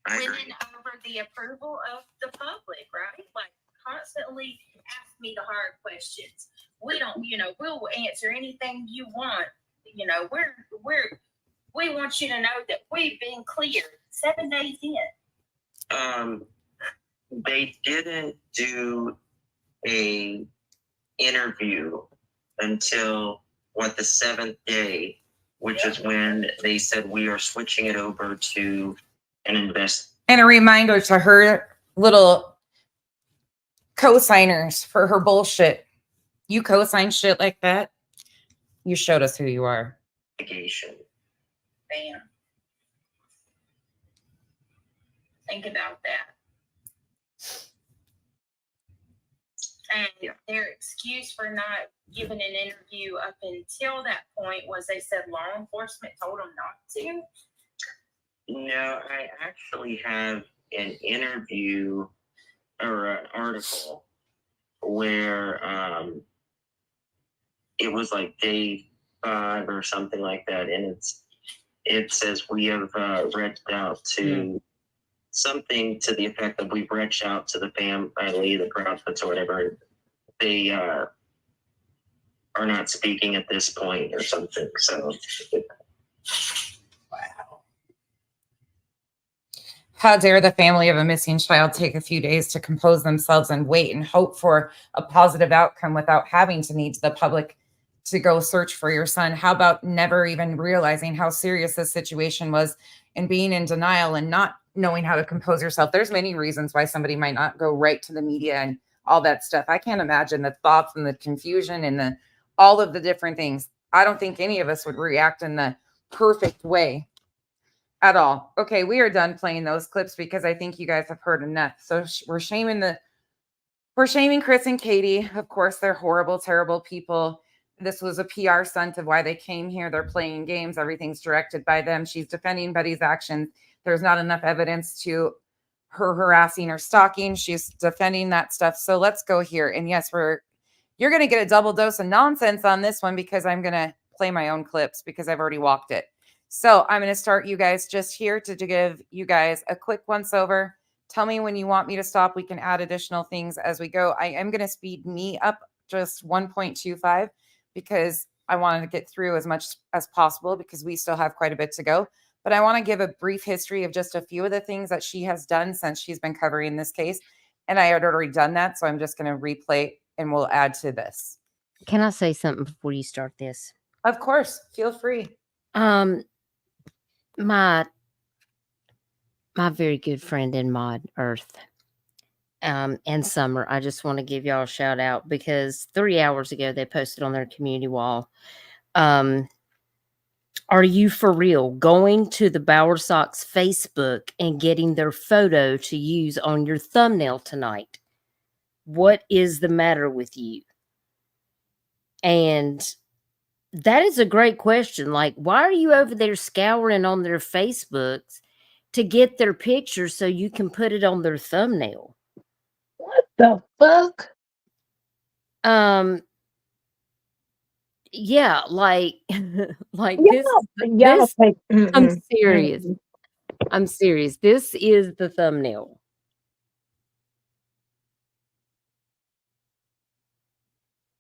winning over the approval of the public, right? Like, constantly ask me the hard questions. We don't, we'll answer anything you want. We want you to know that we've been cleared 7 days in. They didn't do a interview until the 7th day, which is when they said we are switching it over to an invest. And a reminder to her little co-signers for her bullshit. You co-sign shit like that, you showed us who you are. Bam. Think about that. And their excuse for not giving an interview up until that point was they said law enforcement told them not to. No, I actually have an interview or an article where it was like day 5 or something like that, and it says we have reached out to something to the effect that we've reached out to the family, the Proudfoots or whatever. They are not speaking at this point or something. So, wow. How dare the family of a missing child take a few days to compose themselves and wait and hope for a positive outcome without having to need the public to go search for your son? How about never even realizing how serious this situation was and being in denial and not knowing how to compose yourself? There's many reasons why somebody might not go right to the media and all that stuff. I can't imagine the thoughts and the confusion and all of the different things. I don't think any of us would react in the perfect way at all. Okay, we are done playing those clips because I think you guys have heard enough. So we're shaming the We're shaming Chris and Katie. Of course, they're horrible, terrible people. This was a PR stunt of why they came here. They're playing games. Everything's directed by them. She's defending Betty's actions. There's not enough evidence to her harassing or stalking. She's defending that stuff. So let's go here. And yes, you're going to get a double dose of nonsense on this one because I'm going to play my own clips because I've already walked it. So I'm going to start you guys just here to give you guys a quick once over. Tell me when you want me to stop. We can add additional things as we go. I am going to speed me up just 1.25 because I wanted to get through as much as possible because we still have quite a bit to go. But I want to give a brief history of just a few of the things that she has done since she's been covering this case. And I had already done that. So I'm just going to replay and we'll add to this. Can I say something before you start this? Of course. Feel free. My very good friend in Mod Earth and Summer, I just want to give y'all a shout out because 3 hours ago they posted on their community wall. Are you for real going to the Bowersox Facebook and getting their photo to use on your thumbnail tonight? What is the matter with you? And that is a great question. Like, why are you over there scouring on their Facebooks to get their picture so you can put it on their thumbnail? What the fuck? Yeah, like Y'all this take- I'm serious. I'm serious. This is the thumbnail.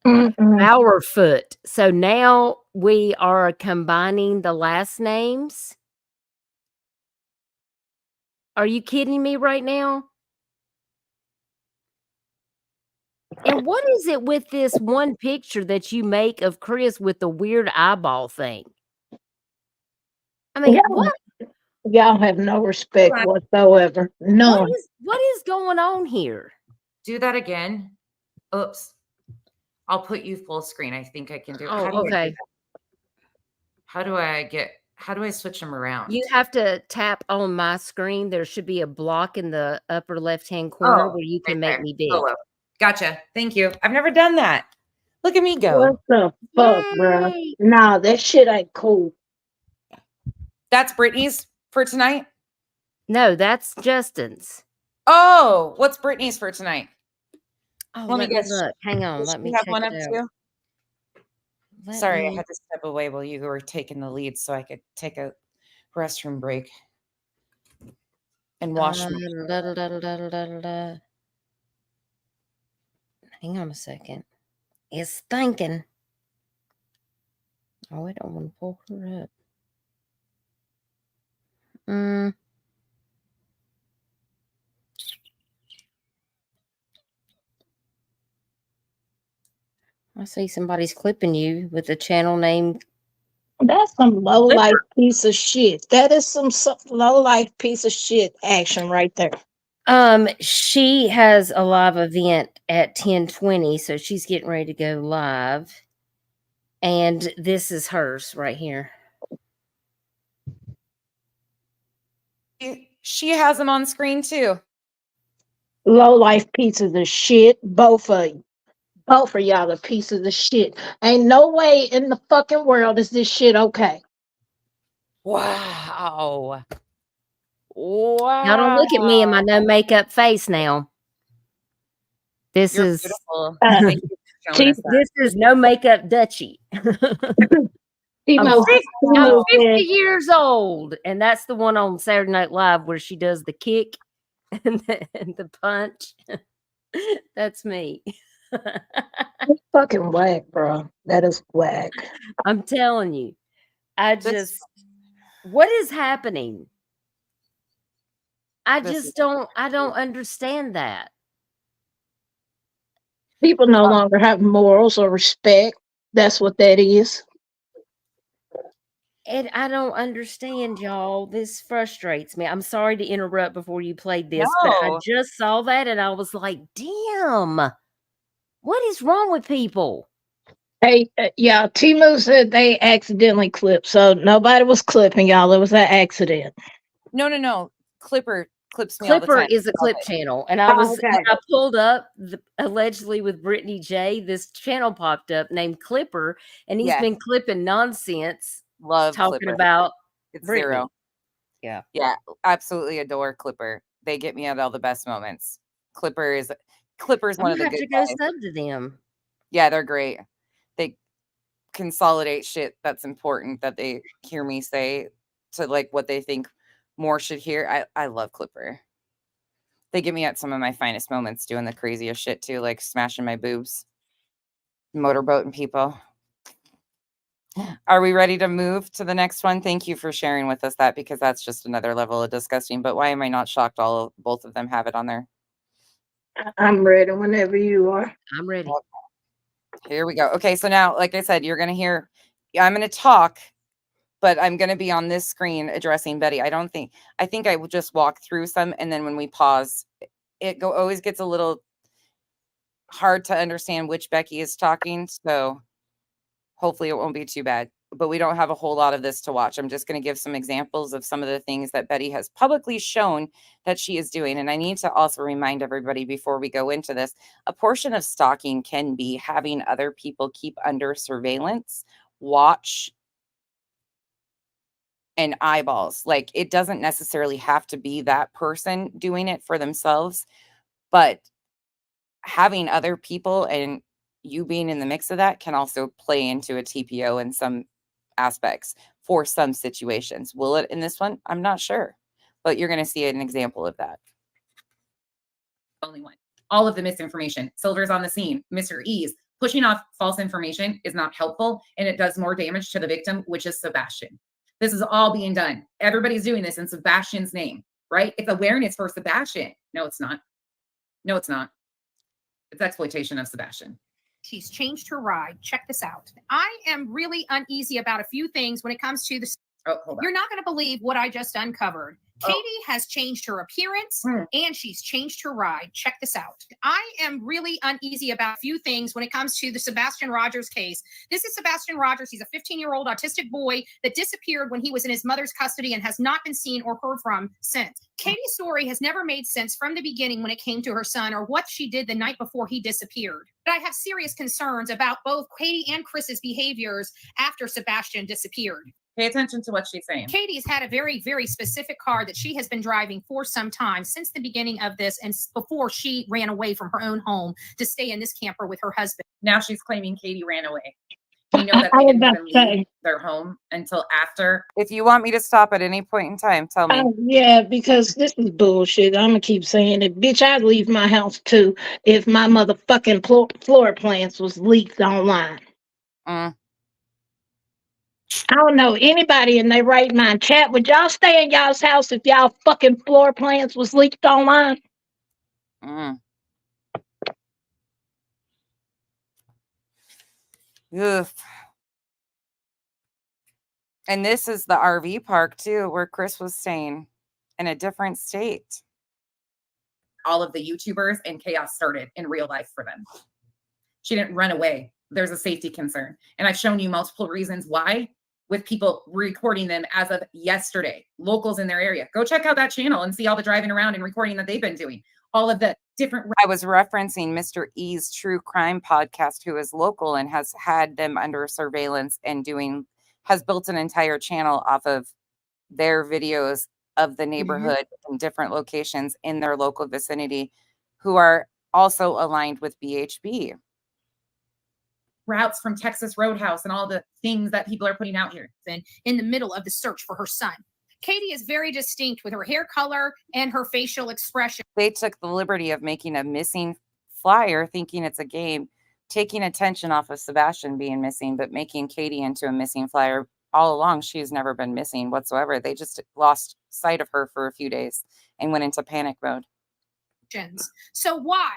Our foot. So now we are combining the last names. Are you kidding me right now? And what is it with this one picture that you make of Chris with the weird eyeball thing? I mean, what? Y'all have no respect whatsoever. None. What is going on here? Do that again. Oops. I'll put you full screen. I think I can do it. Oh, okay. How do I switch them around? You have to tap on my screen. There should be a block in the upper left-hand corner where you can make me big. Gotcha. Thank you. I've never done that. Look at me go. What the fuck, bro? Nah, that shit ain't cool. That's Brittany's for tonight? No, that's Justin's. Oh, what's Brittany's for tonight? Oh, let me look. Hang on. Let me have check one it up out. too. Sorry, I had to step away while you were taking the lead so I could take a restroom break and wash my Hang on a second. It's thinking. Oh, I don't want to pull her up. I see somebody's clipping you with a channel name. That's some low life piece of shit. That is some low life piece of shit action right there. She has a live event at 10:20, so she's getting ready to go live. And this is hers right here. She has them on screen too. Low life pieces of shit. Both of you. Both of y'all are pieces of shit. Ain't no way in the fucking world is this shit okay. Wow. Y'all don't look at me in my no makeup face now. This You're is beautiful. Thank you for showing us that. this is no makeup Dutchie. I'm 50 years old, and that's the one on Saturday Night Live where she does the kick and the punch. That's me. It's fucking whack, bro. That is whack. I'm telling you. What is happening? I don't understand that. People no longer have morals or respect. That's what that is. And I don't understand, y'all. This frustrates me. I'm sorry to interrupt before you played this, but I just saw that and I was like, damn, what is wrong with people? Hey, yeah, Timu said they accidentally clipped. So nobody was clipping, y'all. It was an accident. No. Clipper clips me all the Clipper time. is a Love clip it. channel, and I Oh, was okay. when I pulled up allegedly with Brittany J. This channel popped up named Clipper, and he's Yes. been clipping nonsense Love talking Clipper. about It's Brittany. 0. Yeah. Yeah, absolutely adore Clipper. They get me at all the best moments. Clipper's I'm one of gonna the have good to go guys. sub to them. Yeah, they're great. They consolidate shit that's important that they hear me say to like what they think more should hear. I love Clipper. They get me at some of my finest moments doing the craziest shit too, like smashing my boobs, motorboating people. Are we ready to move to the next one? Thank you for sharing with us that, because that's just another level of disgusting. But why am I not shocked both of them have it on there? I'm ready whenever you are. I'm ready. Here we go. Okay, so now, like I said, you're going to hear, I'm going to talk, but I'm going to be on this screen addressing Betty. I think I will just walk through some, and then when we pause, it always gets a little hard to understand which Becky is talking, so hopefully it won't be too bad. But we don't have a whole lot of this to watch. I'm just going to give some examples of some of the things that Betty has publicly shown that she is doing. And I need to also remind everybody before we go into this, a portion of stalking can be having other people keep under surveillance, watch, and eyeballs. Like, it doesn't necessarily have to be that person doing it for themselves, but having other people and you being in the mix of that can also play into a TPO in some aspects for some situations. Will it in this one? I'm not sure, but you're going to see an example of that. Only one. All of the misinformation. Silver's on the scene. Mr. E's pushing off false information is not helpful, and it does more damage to the victim, which is Sebastian. This is all being done. Everybody's doing this in Sebastian's name, right? It's awareness for Sebastian. No, it's not. No, it's not. It's exploitation of Sebastian. She's changed her ride. Check this out. I am really uneasy about a few things when it comes to the. Oh, hold on. You're not going to believe what I just uncovered. Katie has changed her appearance and she's changed her ride. Check this out. I am really uneasy about a few things when it comes to the Sebastian Rogers case. This is Sebastian Rogers. He's a 15-year-old autistic boy that disappeared when he was in his mother's custody and has not been seen or heard from since. Katie's story has never made sense from the beginning when it came to her son or what she did the night before he disappeared. But I have serious concerns about both Katie and Chris's behaviors after Sebastian disappeared. Pay attention to what she's saying. Katie's had a very, very specific car that she has been driving for some time since the beginning of this and before she ran away from her own home to stay in this camper with her husband. Now she's claiming Katie ran away. We know that they didn't even leave their home until after. If you want me to stop at any point in time, tell me. Yeah, because this is bullshit. I'm gonna keep saying it. Bitch, I'd leave my house too if my motherfucking floor plans was leaked online. I don't know anybody in their right mind. Chat, would y'all stay in y'all's house if y'all fucking floor plans was leaked online? Oof. And this is the RV park too, where Chris was staying in a different state. All of the YouTubers and chaos started in real life for them. She didn't run away. There's a safety concern. And I've shown you multiple reasons why, with people recording them as of yesterday, locals in their area. Go check out that channel and see all the driving around and recording that they've been doing. All of the different. I was referencing Mr. E's True Crime podcast, who is local and has had them under surveillance and has built an entire channel off of their videos of the neighborhood in different locations in their local vicinity, who are also aligned with BHB. Routes from Texas Roadhouse and all the things that people are putting out here. And in the middle of the search for her son. Katie is very distinct with her hair color and her facial expression. They took the liberty of making a missing flyer, thinking it's a game, taking attention off of Sebastian being missing, but making Katie into a missing flyer. All along, she has never been missing whatsoever. They just lost sight of her for a few days and went into panic mode. So why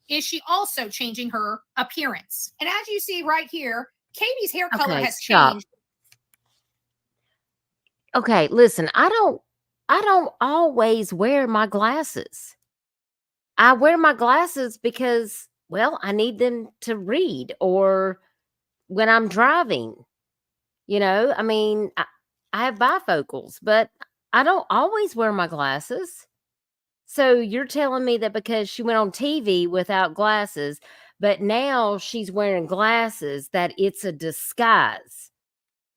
is she also changing her appearance? And as you see right here, Katie's hair color has changed. Okay, listen, I don't always wear my glasses. I wear my glasses because, well, I need them to read or when I'm driving. You know, I mean, I have bifocals, but I don't always wear my glasses. So you're telling me that because she went on TV without glasses, but now she's wearing glasses, that it's a disguise,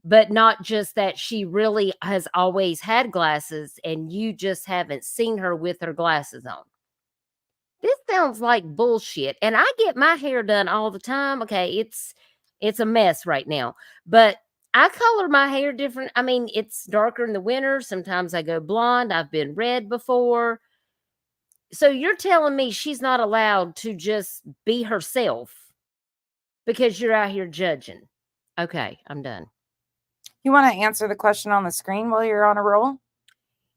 but not just that she really has always had glasses and you just haven't seen her with her glasses on. This sounds like bullshit. And I get my hair done all the time. Okay, it's a mess right now, but I color my hair different. I mean, it's darker in the winter. Sometimes I go blonde. I've been red before. So you're telling me she's not allowed to just be herself because you're out here judging. Okay, I'm done. You want to answer the question on the screen while you're on a roll?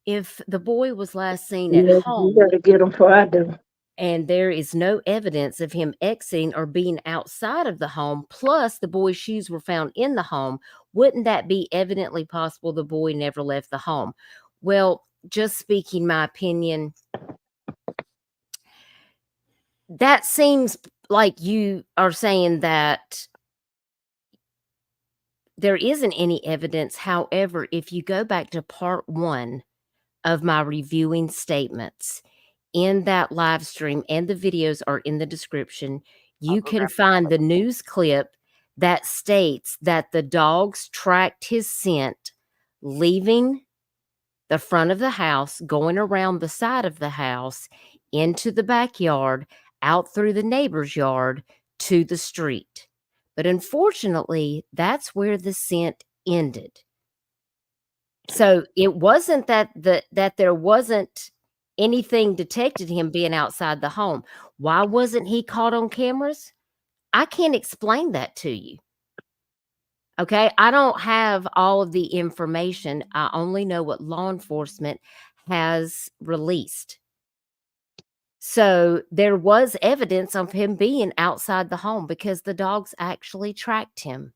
If the boy was last seen at Yeah, home, you better get them before I do. and there is no evidence of him exiting or being outside of the home, plus the boy's shoes were found in the home, wouldn't that be evidently possible the boy never left the home? Well, just speaking my opinion, that seems like you are saying that there isn't any evidence. However, if you go back to part 1 of my reviewing statements in that live stream, and the videos are in the description, you can find the news clip that states that the dogs tracked his scent, leaving the front of the house, going around the side of the house, into the backyard, out through the neighbor's yard to the street. But unfortunately, that's where the scent ended. So it wasn't that there wasn't anything detected him being outside the home. Why wasn't he caught on cameras? I can't explain that to you. Okay, I don't have all of the information. I only know what law enforcement has released. So there was evidence of him being outside the home because the dogs actually tracked him.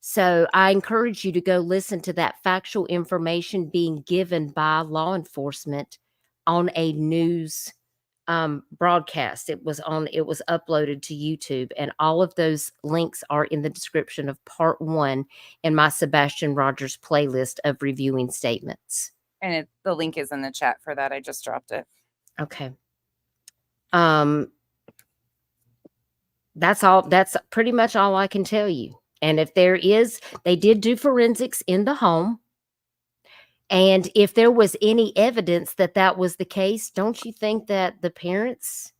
So I encourage you to go listen to that factual information being given by law enforcement on a news broadcast. It was uploaded to YouTube, and all of those links are in the description of part 1 in my Sebastian Rogers playlist of reviewing statements. And the link is in the chat for that. I just dropped it. Okay. That's all. That's pretty much all I can tell you. And if they did do forensics in the home. And if there was any evidence that that was the case, don't you think that the parents,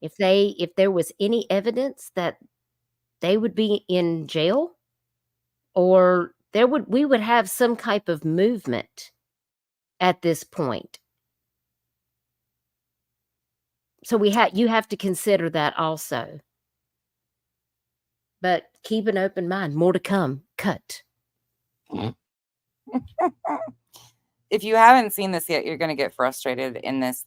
if there was any evidence, that they would be in jail, or we would have some type of movement at this point? So you have to consider that also. But keep an open mind. More to come. Cut. If you haven't seen this yet, you're going to get frustrated in this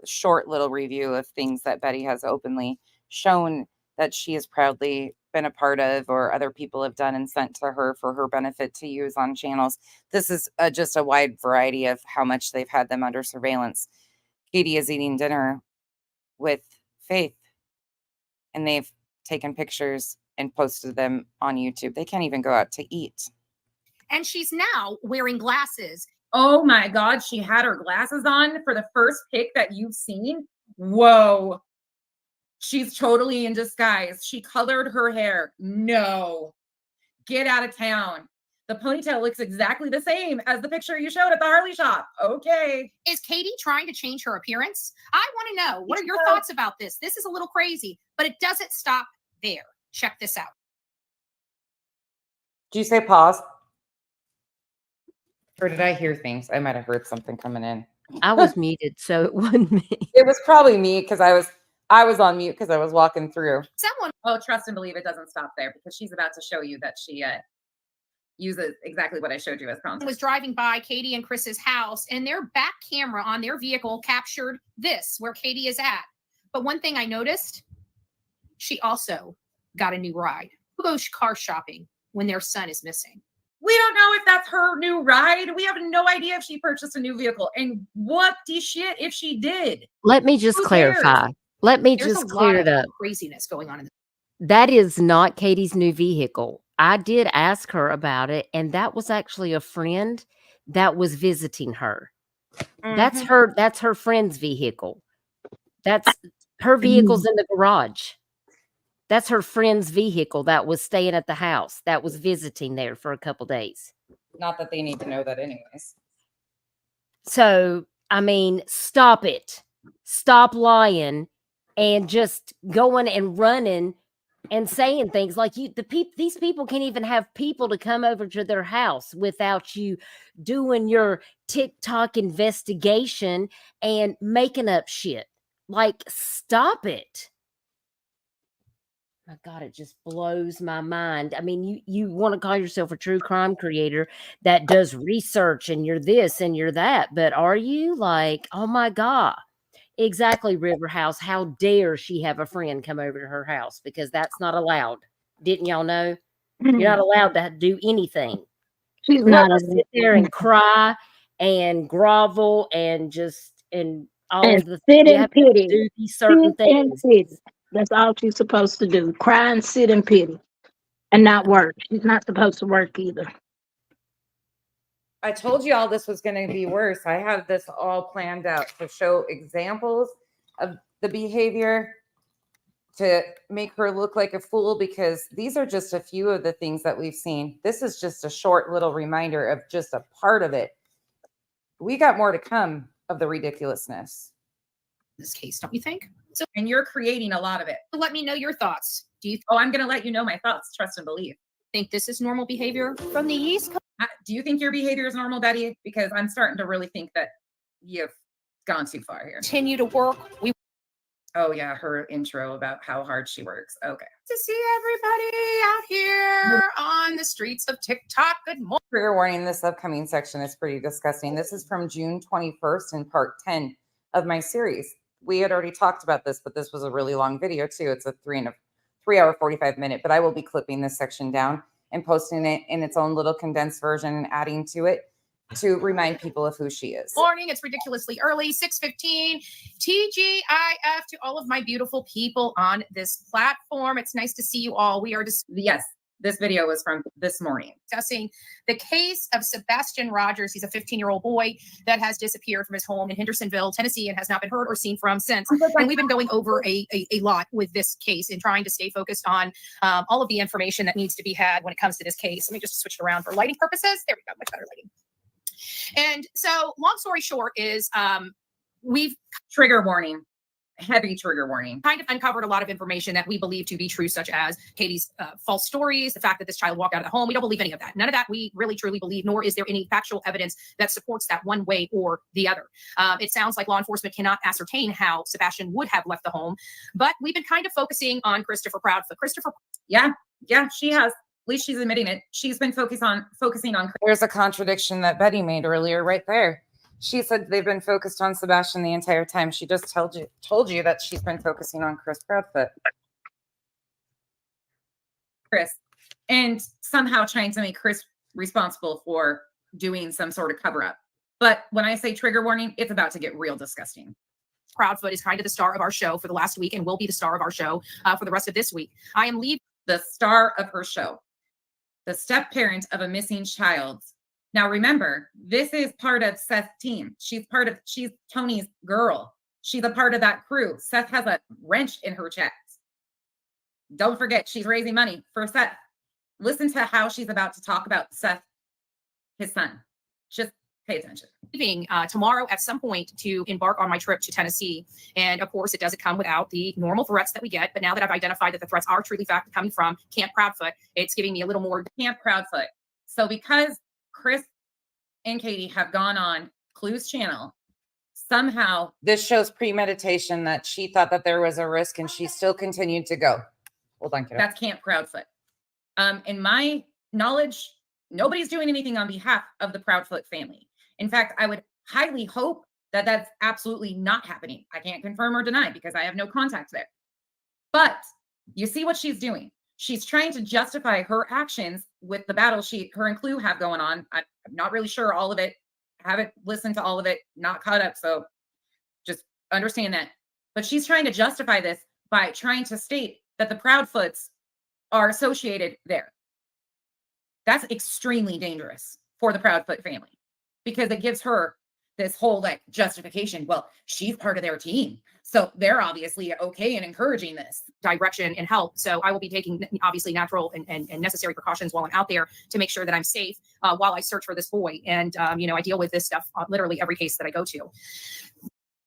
short little review of things that Betty has openly shown that she has proudly been a part of, or other people have done and sent to her for her benefit to use on channels. This is just a wide variety of how much they've had them under surveillance. Katie is eating dinner with Faith, and they've taken pictures and posted them on YouTube. They can't even go out to eat. And she's now wearing glasses. Oh my God, she had her glasses on for the first pic that you've seen? Whoa. She's totally in disguise. She colored her hair. No. Get out of town. The ponytail looks exactly the same as the picture you showed at the Harley shop. Okay. Is Katie trying to change her appearance? I want to know, what are your thoughts about this? This is a little crazy, but it doesn't stop there. Check this out. Did you say pause? Or did I hear things? I might have heard something coming in. I was muted, so it wasn't me. It was probably me because I was on mute because I was walking through. Oh, trust and believe it doesn't stop there, because she's about to show you that she uses exactly what I showed you as content. Was driving by Katie and Chris's house, and their back camera on their vehicle captured this, where Katie is at. But one thing I noticed, she also got a new ride. Who goes car shopping when their son is missing? We don't know if that's her new ride. We have no idea if she purchased a new vehicle. And what the shit if she did? Let me just clarify. Let me just clear it up. Craziness going on in that is not Katie's new vehicle. I did ask her about it, and that was actually a friend that was visiting her. Mhm. That's her friend's vehicle. That's her vehicle's in the garage. That's her friend's vehicle that was staying at the house, that was visiting there for a couple days. Not that they need to know that anyways. So, I mean, stop it. Stop lying and just going and running and saying things like these people can't even have people to come over to their house without you doing your TikTok investigation and making up shit. Like, stop it. My God, it just blows my mind. I mean, you want to call yourself a true crime creator that does research and you're this and you're that, but are you? Like, oh my God. Exactly, River House. How dare she have a friend come over to her house? Because that's not allowed. Didn't y'all know? You're not allowed to do anything. She's What, not to sit there and cry and grovel and all and the sit you in have to pity. do these certain Sit in things. pity. That's all she's supposed to do. Cry and sit in pity and not work. She's not supposed to work either. I told you all this was going to be worse. I have this all planned out to show examples of the behavior to make her look like a fool, because these are just a few of the things that we've seen. This is just a short little reminder of just a part of it. We got more to come of the ridiculousness. This case, don't you think? So, and you're creating a lot of it. let me know your thoughts. Do you Oh, I'm going to let you know my thoughts. Trust and believe. think this is normal behavior from the East Coast? Do you think your behavior is normal, Betty? Because I'm starting to really think that you've gone too far here. Continue to work. We Oh yeah, her intro about how hard she works. Okay. to see everybody out here on the streets of TikTok. Good morning. Trigger warning, this upcoming section is pretty disgusting. This is from June 21st in part 10 of my series. We had already talked about this, but this was a really long video too. It's a 3 hour 45-minute, but I will be clipping this section down and posting it in its own little condensed version and adding to it to remind people of who she is. Morning. It's ridiculously early, 6:15. TGIF to all of my beautiful people on this platform. It's nice to see you all. We are Yes, this video was from this morning. discussing the case of Sebastian Rogers. He's a 15-year-old boy that has disappeared from his home in Hendersonville, Tennessee, and has not been heard or seen from since. And we've been going over a lot with this case and trying to stay focused on all of the information that needs to be had when it comes to this case. Let me just switch it around for lighting purposes. There we go, much better lighting. And so, long story short is we've Trigger warning, heavy trigger warning. kind of uncovered a lot of information that we believe to be true, such as Katie's false stories, the fact that this child walked out of the home. We don't believe any of that. None of that we really truly believe, nor is there any factual evidence that supports that one way or the other. It sounds like law enforcement cannot ascertain how Sebastian would have left the home, but we've been kind of focusing on Christopher Proudfoot. Christopher, Yeah, she has. At least she's admitting it. She's been focusing on. There's a contradiction that Betty made earlier, right there. She said they've been focused on Sebastian the entire time. She just told you that she's been focusing on Chris Proudfoot. Chris, and somehow trying to make Chris responsible for doing some sort of cover up. But when I say trigger warning, it's about to get real disgusting. Proudfoot is kind of the star of our show for the last week and will be the star of our show for the rest of this week. I am leaving the star of her show, the step parent of a missing child. Now, remember, this is part of Seth's team. She's Tony's girl. She's a part of that crew. Seth has a wrench in her chest. Don't forget, she's raising money for Seth. Listen to how she's about to talk about Seth, his son. Just pay attention. Leaving tomorrow at some point to embark on my trip to Tennessee. And of course, it doesn't come without the normal threats that we get. But now that I've identified that the threats are truly coming from Camp Proudfoot, it's giving me a little more. Camp Proudfoot. So because Chris and Katie have gone on Clue's channel, somehow this shows premeditation, that she thought that there was a risk and she still continued to go. Hold on, kiddo. That's Camp Proudfoot. In my knowledge, nobody's doing anything on behalf of the Proudfoot family. In fact, I would highly hope that that's absolutely not happening. I can't confirm or deny because I have no contact there. But you see what she's doing. She's trying to justify her actions with the battle her and Clue have going on. I'm not really sure all of it. I haven't listened to all of it, not caught up. So just understand that. But she's trying to justify this by trying to state that the Proudfoots are associated there. That's extremely dangerous for the Proudfoot family. because it gives her this whole like justification. Well, she's part of their team, so they're obviously okay in encouraging this direction and help. So I will be taking obviously natural and necessary precautions while I'm out there to make sure that I'm safe while I search for this boy. And, I deal with this stuff literally every case that I go to.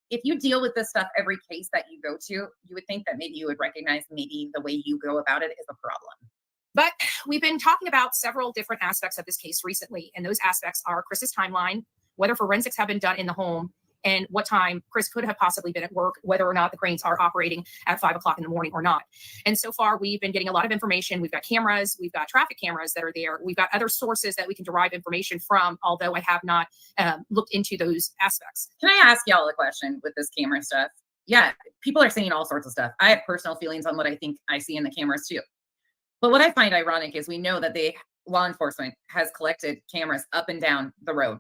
If you deal with this stuff every case that you go to, you would think that maybe you would recognize maybe the way you go about it is a problem. But we've been talking about several different aspects of this case recently, and those aspects are Chris's timeline, whether forensics have been done in the home, and what time Chris could have possibly been at work, whether or not the cranes are operating at 5 o'clock in the morning or not. And so far, we've been getting a lot of information. We've got cameras, we've got traffic cameras that are there. We've got other sources that we can derive information from, although I have not looked into those aspects. Can I ask y'all a question with this camera stuff? Yeah, people are saying all sorts of stuff. I have personal feelings on what I think I see in the cameras too. But what I find ironic is we know that law enforcement has collected cameras up and down the road.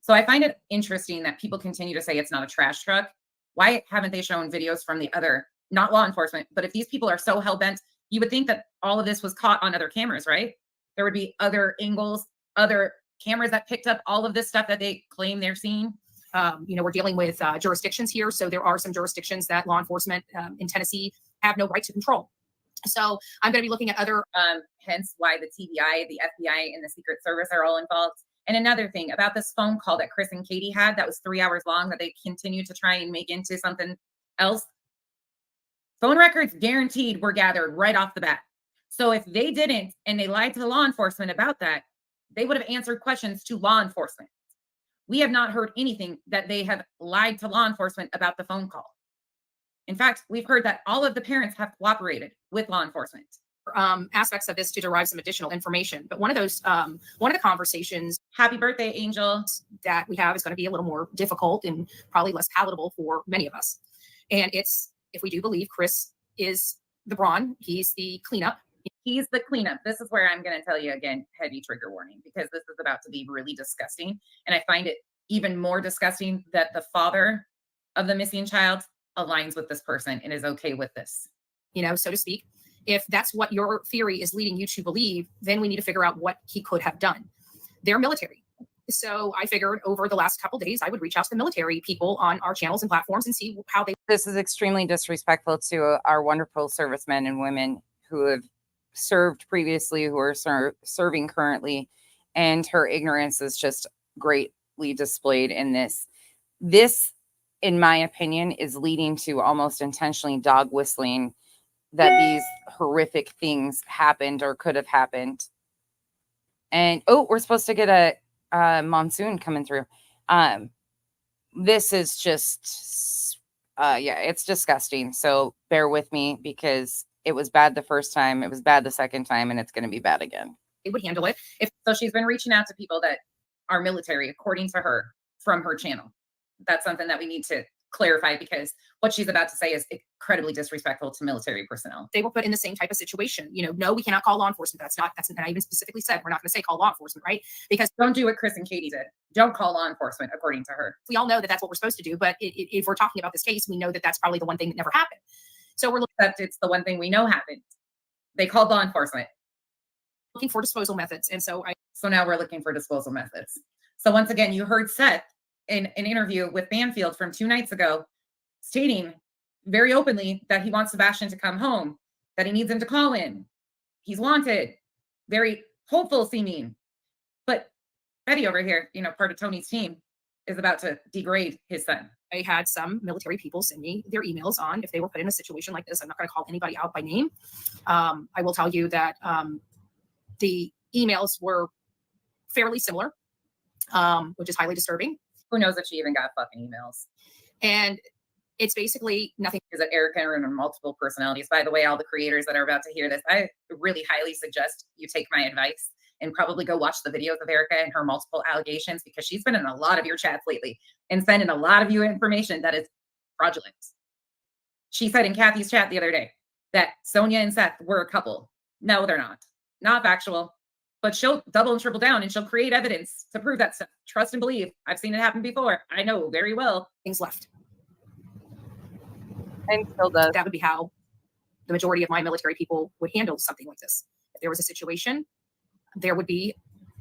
So I find it interesting that people continue to say it's not a trash truck. Why haven't they shown videos from the other, not law enforcement, but if these people are so hell-bent, you would think that all of this was caught on other cameras, right? There would be other angles, other cameras that picked up all of this stuff that they claim they're seeing. We're dealing with jurisdictions here. So there are some jurisdictions that law enforcement in Tennessee have no right to control. So I'm going to be looking at other, hence why the TBI, the FBI, and the Secret Service are all involved. And another thing about this phone call that Chris and Katie had that was 3 hours long that they continue to try and make into something else. Phone records guaranteed were gathered right off the bat. So if they didn't and they lied to law enforcement about that, they would have answered questions to law enforcement. We have not heard anything that they have lied to law enforcement about the phone call. In fact, we've heard that all of the parents have cooperated with law enforcement. Aspects of this to derive some additional information. But one of the conversations, happy birthday, Angel, that we have is going to be a little more difficult and probably less palatable for many of us. And it's, if we do believe Chris is the brawn, he's the cleanup. He's the cleanup. This is where I'm going to tell you again, heavy trigger warning, because this is about to be really disgusting. And I find it even more disgusting that the father of the missing child aligns with this person and is okay with this. So to speak. If that's what your theory is leading you to believe, then we need to figure out what he could have done. They're military. So I figured over the last couple of days, I would reach out to the military people on our channels and platforms and see how they. This is extremely disrespectful to our wonderful servicemen and women who have served previously, who are serving currently, and her ignorance is just greatly displayed in this. This, in my opinion, is leading to almost intentionally dog whistling that these horrific things happened or could have happened. And we're supposed to get a monsoon coming through. This is just it's disgusting. So bear with me, because it was bad the first time, it was bad the second time, and it's going to be bad again. They would handle it. So she's been reaching out to people that are military, according to her, from her channel. That's something that we need to clarify, because what she's about to say is incredibly disrespectful to military personnel. They were put in the same type of situation. No, we cannot call law enforcement. And I even specifically said, we're not going to say call law enforcement, right? Because don't do what Chris and Katie did. Don't call law enforcement, according to her. We all know that that's what we're supposed to do. But if we're talking about this case, we know that that's probably the one thing that never happened. So we're looking at it's the one thing we know happened. They called law enforcement. Looking for disposal methods. And so now we're looking for disposal methods. So once again, you heard Seth in an interview with Banfield from 2 nights ago, stating very openly that he wants Sebastian to come home, that he needs him to call in. He's wanted, very hopeful seeming. But Betty over here, part of Tony's team, is about to degrade his son. I had some military people send me their emails on if they were put in a situation like this. I'm not going to call anybody out by name. I will tell you that the emails were fairly similar, which is highly disturbing. Who knows if she even got fucking emails? And it's basically nothing. Is that Erica and multiple personalities? By the way, all the creators that are about to hear this, I really highly suggest you take my advice and probably go watch the videos of Erica and her multiple allegations, because she's been in a lot of your chats lately and sending a lot of you information that is fraudulent. She said in Kathy's chat the other day that Sonia and Seth were a couple. No, they're not. Not factual. But she'll double and triple down, and she'll create evidence to prove that stuff. Trust and believe. I've seen it happen before. I know very well. Things left. And still does. That would be how the majority of my military people would handle something like this. If there was a situation, there would be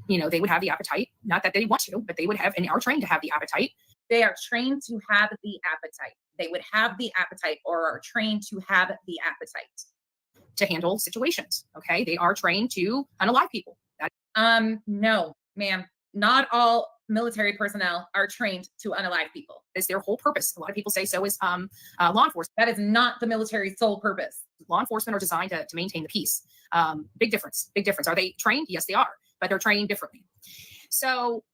you know, they would have the appetite, not that they want to, but they would have and are trained to have the appetite. They are trained to have the appetite. They would have the appetite or are trained to have the appetite to handle situations. Okay. They are trained to unalive people. No, ma'am. Not all military personnel are trained to unalive people. Is their whole purpose. A lot of people say so is law enforcement. That is not the military's sole purpose. Law enforcement are designed to maintain the peace. Big difference. Big difference. Are they trained? Yes, they are, but they're trained differently. So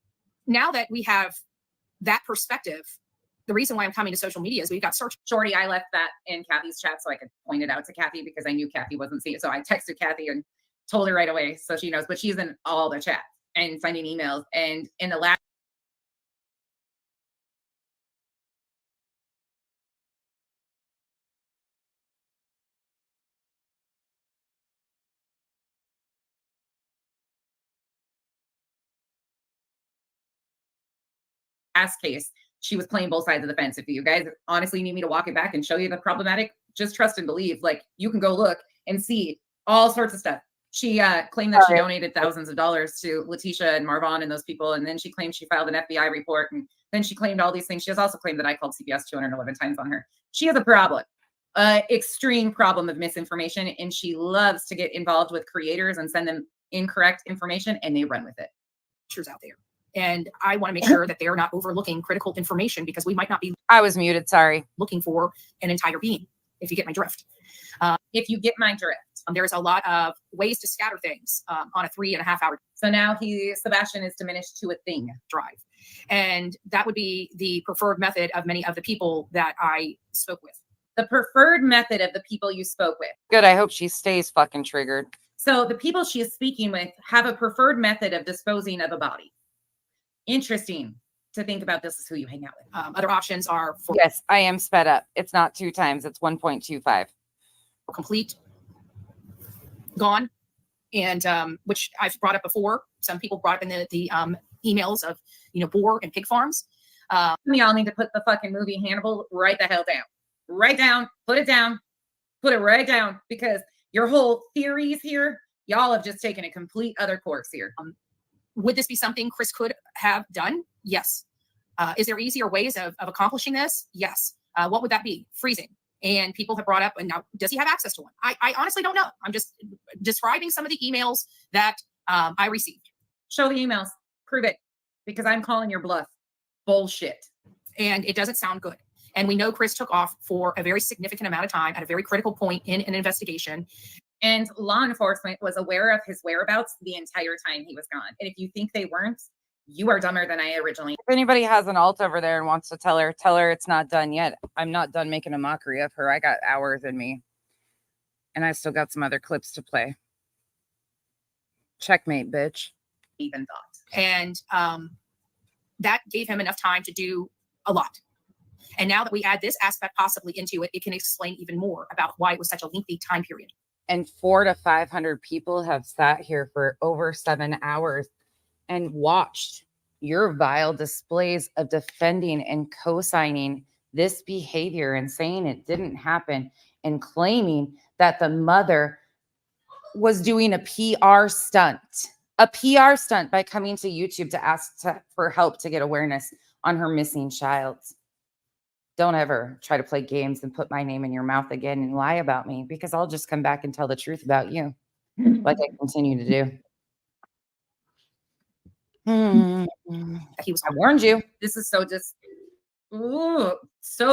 now that we have that perspective, the reason why I'm coming to social media is we've got search. Shorty, I left that in Kathy's chat so I could point it out to Kathy because I knew Kathy wasn't seeing it. So I texted Kathy and told her right away so she knows, but she's in all the chats and sending emails. And in the last case, she was playing both sides of the fence. If you guys honestly need me to walk it back and show you the problematic, just trust and believe. Like, you can go look and see all sorts of stuff. She claimed that she donated thousands of dollars to Letitia and Marvon and those people. And then she claimed she filed an FBI report. And then she claimed all these things. She has also claimed that I called CBS 211 times on her. She has a problem, extreme problem of misinformation. And she loves to get involved with creators and send them incorrect information and they run with it. Out there. And I want to make sure that they're not overlooking critical information because we might not be. I was muted. Sorry. Looking for an entire being, if you get my drift. If you get my drift. There's a lot of ways to scatter things on a 3.5 hour. So now Sebastian is diminished to a thing drive. And that would be the preferred method of many of the people that I spoke with. The preferred method of the people you spoke with. Good. I hope she stays fucking triggered. So the people she is speaking with have a preferred method of disposing of a body. Interesting to think about. This is who you hang out with. Other options are for. Yes, I am sped up. It's not 2 times. It's 1.25. Complete. Gone. And which I've brought up before. Some people brought up in the emails of, you know, boar and pig farms. Y'all need to put the fucking movie Hannibal right the hell down. Right down. Put it down. Put it right down. Because your whole theories here, y'all have just taken a complete other course here. Would this be something Chris could have done? Yes. Is there easier ways of accomplishing this? Yes. What would that be? Freezing. And people have brought up, and now, does he have access to one? I honestly don't know. I'm just describing some of the emails that I received. Show the emails. Prove it. Because I'm calling your bluff. Bullshit. And it doesn't sound good. And we know Chris took off for a very significant amount of time at a very critical point in an investigation. And law enforcement was aware of his whereabouts the entire time he was gone. And if you think they weren't, you are dumber than I originally. If anybody has an alt over there and wants to tell her it's not done yet. I'm not done making a mockery of her. I got hours in me. And I still got some other clips to play. Checkmate, bitch. Even thought. And that gave him enough time to do a lot. And now that we add this aspect possibly into it, it can explain even more about why it was such a lengthy time period. And 400 to 500 people have sat here for over 7 hours and watched your vile displays of defending and co-signing this behavior and saying it didn't happen and claiming that the mother was doing a PR stunt by coming to YouTube to ask for help to get awareness on her missing child. Don't ever try to play games and put my name in your mouth again and lie about me, because I'll just come back and tell the truth about you like I continue to do. I warned you. This is so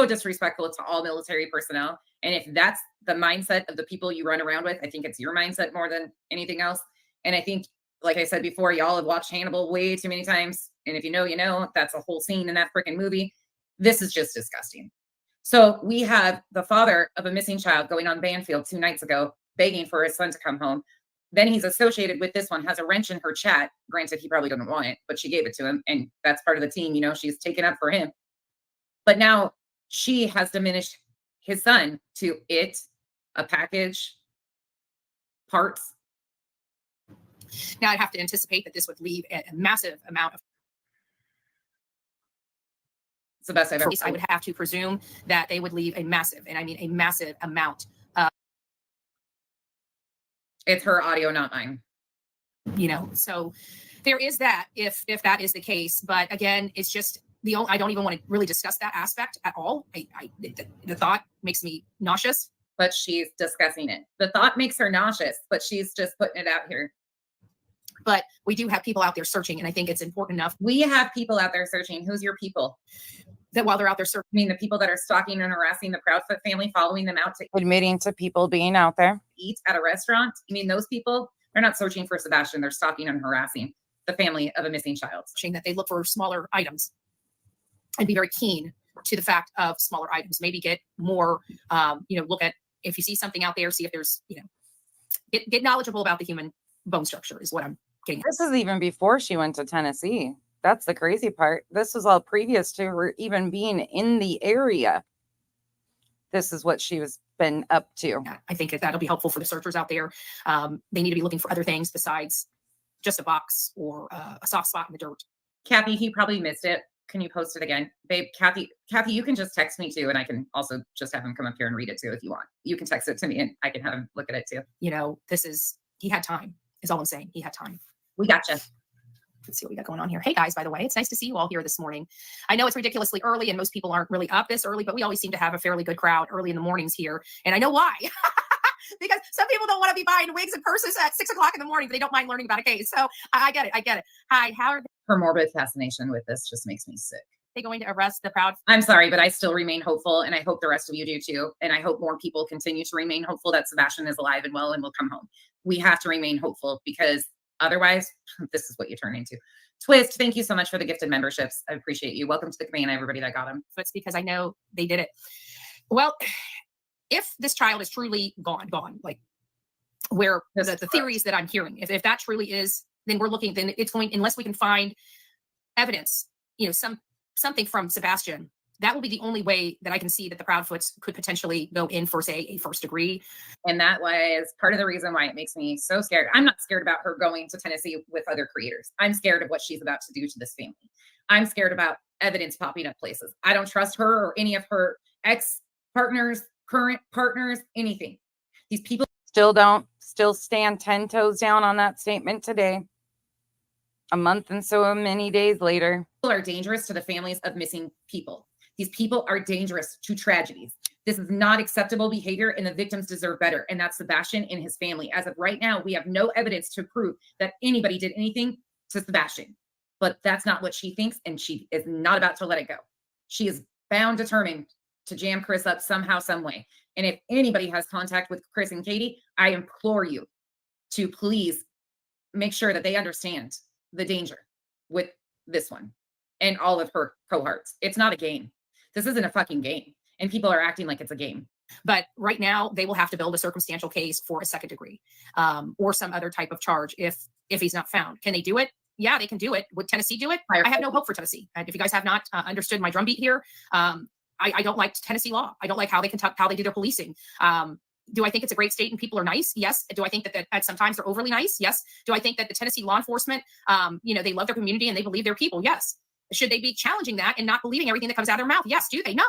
disrespectful to all military personnel. And if that's the mindset of the people you run around with, I think it's your mindset more than anything else. And I think, like I said before, y'all have watched Hannibal way too many times. And if you know, you know, that's a whole scene in that freaking movie. This is just disgusting. So we have the father of a missing child going on Banfield 2 nights ago, begging for his son to come home. Then he's associated with this one, has a wrench in her chat. Granted, he probably doesn't want it, but she gave it to him. And that's part of the team. You know, she's taken up for him. But now she has diminished his son to a package, parts. Now I'd have to anticipate that this would leave a massive amount of. It's the best I've ever seen. I would have to presume that they would leave a massive, and I mean a massive amount. It's her audio, not mine. You know, so There is that, if that is the case, but again, it's just I don't even want to really discuss that aspect at all. The thought makes me nauseous. But she's discussing it. The thought makes her nauseous, but she's just putting it out here. But we do have people out there searching, and I think it's important enough. We have people out there searching. Who's your people? That while they're out there searching, I mean, the people that are stalking and harassing the Proudfoot family, following them out to Admitting to people being out there. Eat at a restaurant. I mean, those people, they're not searching for Sebastian. They're stalking and harassing the family of a missing child. That they look for smaller items and be very keen to the fact of smaller items. Maybe get more, look at, if you see something out there, see if there's, get knowledgeable about the human bone structure is what I'm getting. This is even before she went to Tennessee. That's the crazy part. This was all previous to her even being in the area. This is what she was been up to. Yeah, I think that'll be helpful for the searchers out there. They need to be looking for other things besides just a box or a soft spot in the dirt. Kathy, he probably missed it. Can you post it again? Babe, Kathy, you can just text me too, and I can also just have him come up here and read it too if you want. You can text it to me and I can have him look at it too. He had time, is all I'm saying. He had time. We gotcha. Let's see what we got going on here. Hey guys, by the way, it's nice to see you all here this morning. I know it's ridiculously early and most people aren't really up this early, but we always seem to have a fairly good crowd early in the mornings here. And I know why. Because some people don't want to be buying wigs and purses at 6 o'clock in the morning, but they don't mind learning about a case. So I get it. Hi, how are Her morbid fascination with this just makes me sick. they going to arrest the Proud? I'm sorry, but I still remain hopeful, and I hope the rest of you do too. And I hope more people continue to remain hopeful that Sebastian is alive and well and will come home. We have to remain hopeful because otherwise, this is what you turn into. Twist, thank you so much for the gifted memberships. I appreciate you. Welcome to the Cabana, everybody that got them. So it's because I know they did it. Well, if this child is truly gone, like where the theories that I'm hearing, if that truly is, then we're looking, then it's going, unless we can find evidence, something from Sebastian, that will be the only way that I can see that the Proudfoots could potentially go in for, say, a first degree. And that was part of the reason why it makes me so scared. I'm not scared about her going to Tennessee with other creators. I'm scared of what she's about to do to this family. I'm scared about evidence popping up places. I don't trust her or any of her ex-partners, current partners, anything. These people still stand 10 toes down on that statement today. A month and so many days later. People are dangerous to the families of missing people. These people are dangerous to tragedies. This is not acceptable behavior, and the victims deserve better. And that's Sebastian and his family. As of right now, we have no evidence to prove that anybody did anything to Sebastian. But that's not what she thinks, and she is not about to let it go. She is bound, determined to jam Chris up somehow, some way. And if anybody has contact with Chris and Katie, I implore you to please make sure that they understand the danger with this one and all of her cohorts. It's not a game. This isn't a fucking game. And people are acting like it's a game. But right now, they will have to build a circumstantial case for a second degree or some other type of charge if he's not found. Can they do it? Yeah, they can do it. Would Tennessee do it? I have no hope for Tennessee. And if you guys have not understood my drumbeat here, I don't like Tennessee law. I don't like how they do their policing. Do I think it's a great state and people are nice? Yes. Do I think that at sometimes they're overly nice? Yes. Do I think that the Tennessee law enforcement, they love their community and they believe their people? Yes. Should they be challenging that and not believing everything that comes out of their mouth? Yes. Do they? No.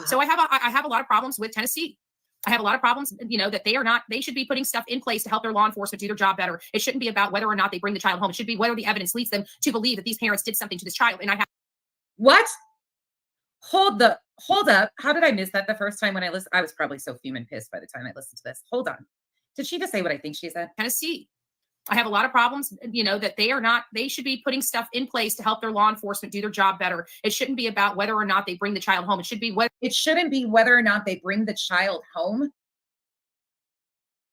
So I have a lot of problems with Tennessee. I have a lot of problems, that they should be putting stuff in place to help their law enforcement do their job better. It shouldn't be about whether or not they bring the child home. It should be whether the evidence leads them to believe that these parents did something to this child. And what? Hold up. How did I miss that the first time when I listened? I was probably so fuming pissed by the time I listened to this. Hold on. Did she just say what I think she said? Tennessee. I have a lot of problems, that they should be putting stuff in place to help their law enforcement do their job better. It shouldn't be about whether or not they bring the child home. It shouldn't be whether or not they bring the child home.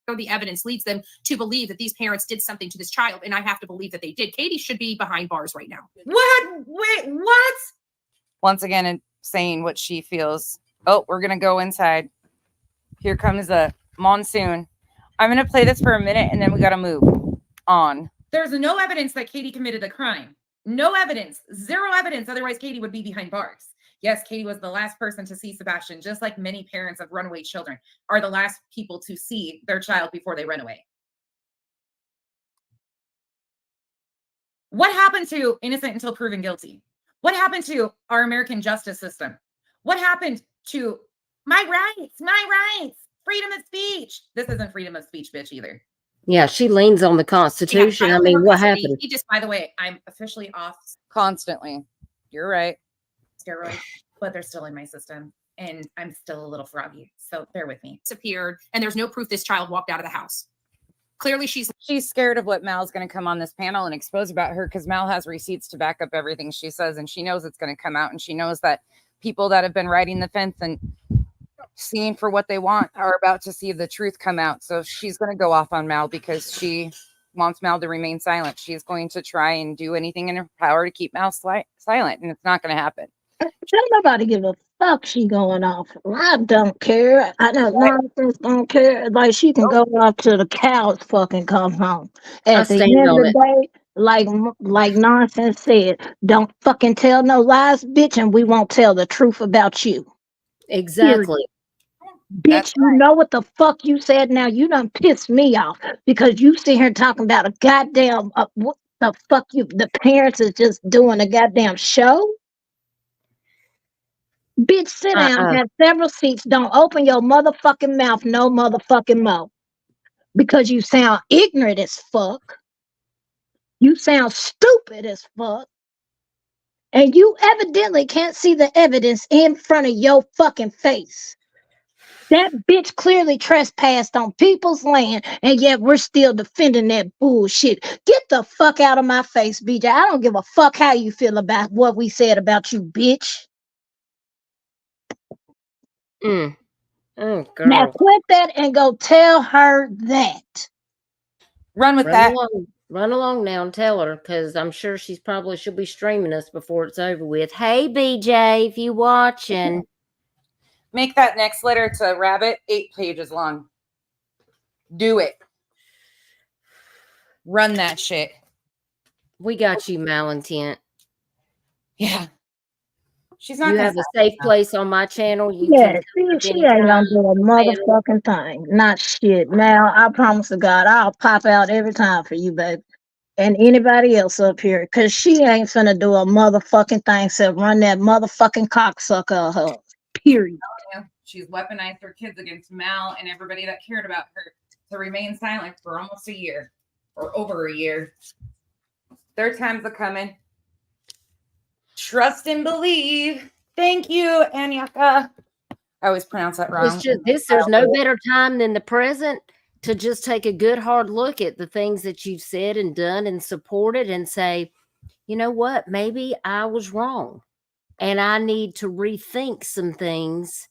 Or the evidence leads them to believe that these parents did something to this child. And I have to believe that they did. Katie should be behind bars right now. What? Wait, what? Once again, and saying what she feels. Oh, we're going to go inside. Here comes a monsoon. I'm going to play this for a minute and then we got to move on. There's no evidence that Katie committed a crime. No evidence. Zero evidence. Otherwise, Katie would be behind bars. Yes, Katie was the last person to see Sebastian, just like many parents of runaway children are the last people to see their child before they run away. What happened to innocent until proven guilty? What happened to our American justice system? What happened to my rights, freedom of speech? This isn't freedom of speech, bitch, either. Yeah, she leans on the Constitution. I mean, what happened? He just, by the way, I'm officially off Constantly. You're right. steroids, but they're still in my system, and I'm still a little froggy. So bear with me. Disappeared, and there's no proof this child walked out of the house. Clearly, she's scared of what Mal's going to come on this panel and expose about her, because Mal has receipts to back up everything she says, and she knows it's going to come out, and she knows that people that have been riding the fence and seeing for what they want are about to see the truth come out. So she's going to go off on Mal because she wants Mal to remain silent. She's going to try and do anything in her power to keep Mal silent, and it's not going to happen. Don't nobody give a fuck she going off. I don't care. I know nonsense don't care. Like she can go off till the cows fucking come home. At the end of the day, like nonsense said, don't fucking tell no lies, bitch, and we won't tell the truth about you. Exactly. Bitch, you know what the fuck you said. Now you done pissed me off because you sit here talking about a goddamn what the fuck the parents is just doing a goddamn show. Bitch, sit down, have several seats. Don't open your motherfucking mouth no motherfucking more. Because you sound ignorant as fuck. You sound stupid as fuck. And you evidently can't see the evidence in front of your fucking face. That bitch clearly trespassed on people's land, and yet we're still defending that bullshit. Get the fuck out of my face, BJ. I don't give a fuck how you feel about what we said about you, bitch. Oh, girl. Now quit that and go tell her that. Run with that. Run along now and tell her, because I'm sure she'll be streaming us before it's over with. Hey, BJ, if you watching. Make that next letter to Rabbit 8 pages long. Do it. Run that shit. We got you, Malintent. Yeah. She's not. You have a safe place on my channel. She ain't gonna do a motherfucking thing. Not shit. Now, I promise to God, I'll pop out every time for you, baby. And anybody else up here. Because she ain't finna do a motherfucking thing except run that motherfucking cocksucker of her. Period. She's weaponized her kids against Mal and everybody that cared about her to remain silent for almost a year or over a year. Third time's a coming. Trust and believe. Thank you, Anyaka. I always pronounce that wrong. It's just this. There's no better time than the present to just take a good hard look at the things that you've said and done and supported and say, you know what, maybe I was wrong and I need to rethink some things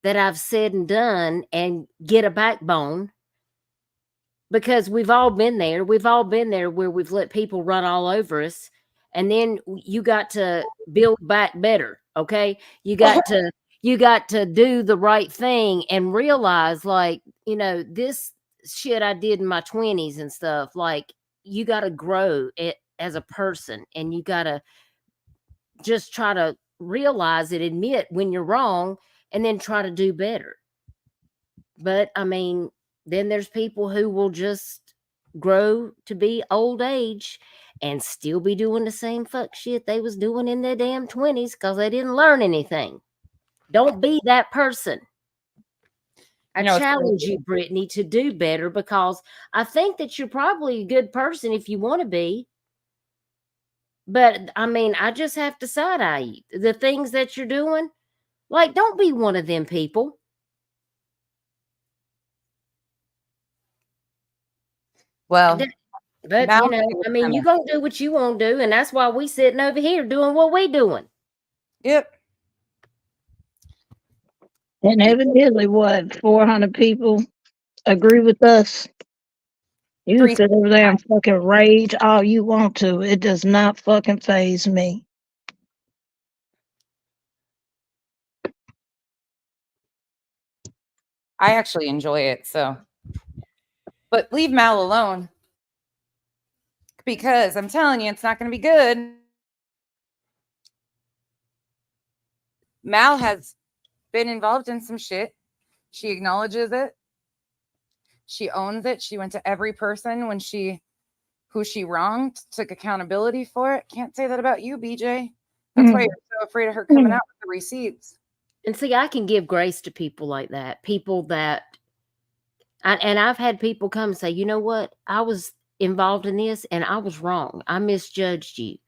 that I've said and done and get a backbone, because we've all been there. We've all been there where we've let people run all over us, and then you got to build back better. Okay. You got to do the right thing and realize, like, you know, this shit I did in my 20s and stuff, like, you got to grow it as a person, and you got to just try to realize it, admit when you're wrong, and then try to do better. But I mean, then there's people who will just grow to be old age and still be doing the same fuck shit they was doing in their damn 20s because they didn't learn anything. Don't be that person. I challenge you, Brittany, to do better, because I think that you're probably a good person if you want to be. But I mean, I just have to side-eye you. The things that you're doing, like, don't be one of them people. Well, but you know, I mean, you're gonna do what you want to do, and that's why we sitting over here doing what we doing. Yep. And evidently, what, 400 people agree with us? You can sit over there and fucking rage all you want to. It does not fucking faze me. I actually enjoy it, so. But leave Mal alone, because I'm telling you, it's not going to be good. Mal has been involved in some shit. She acknowledges it. She owns it. She went to every person who she wronged, took accountability for it. Can't say that about you, BJ. That's why you're so afraid of her coming out with the receipts. And see, I can give grace to people like that. People that And I've had people come and say, you know what? I was involved in this and I was wrong. I misjudged you.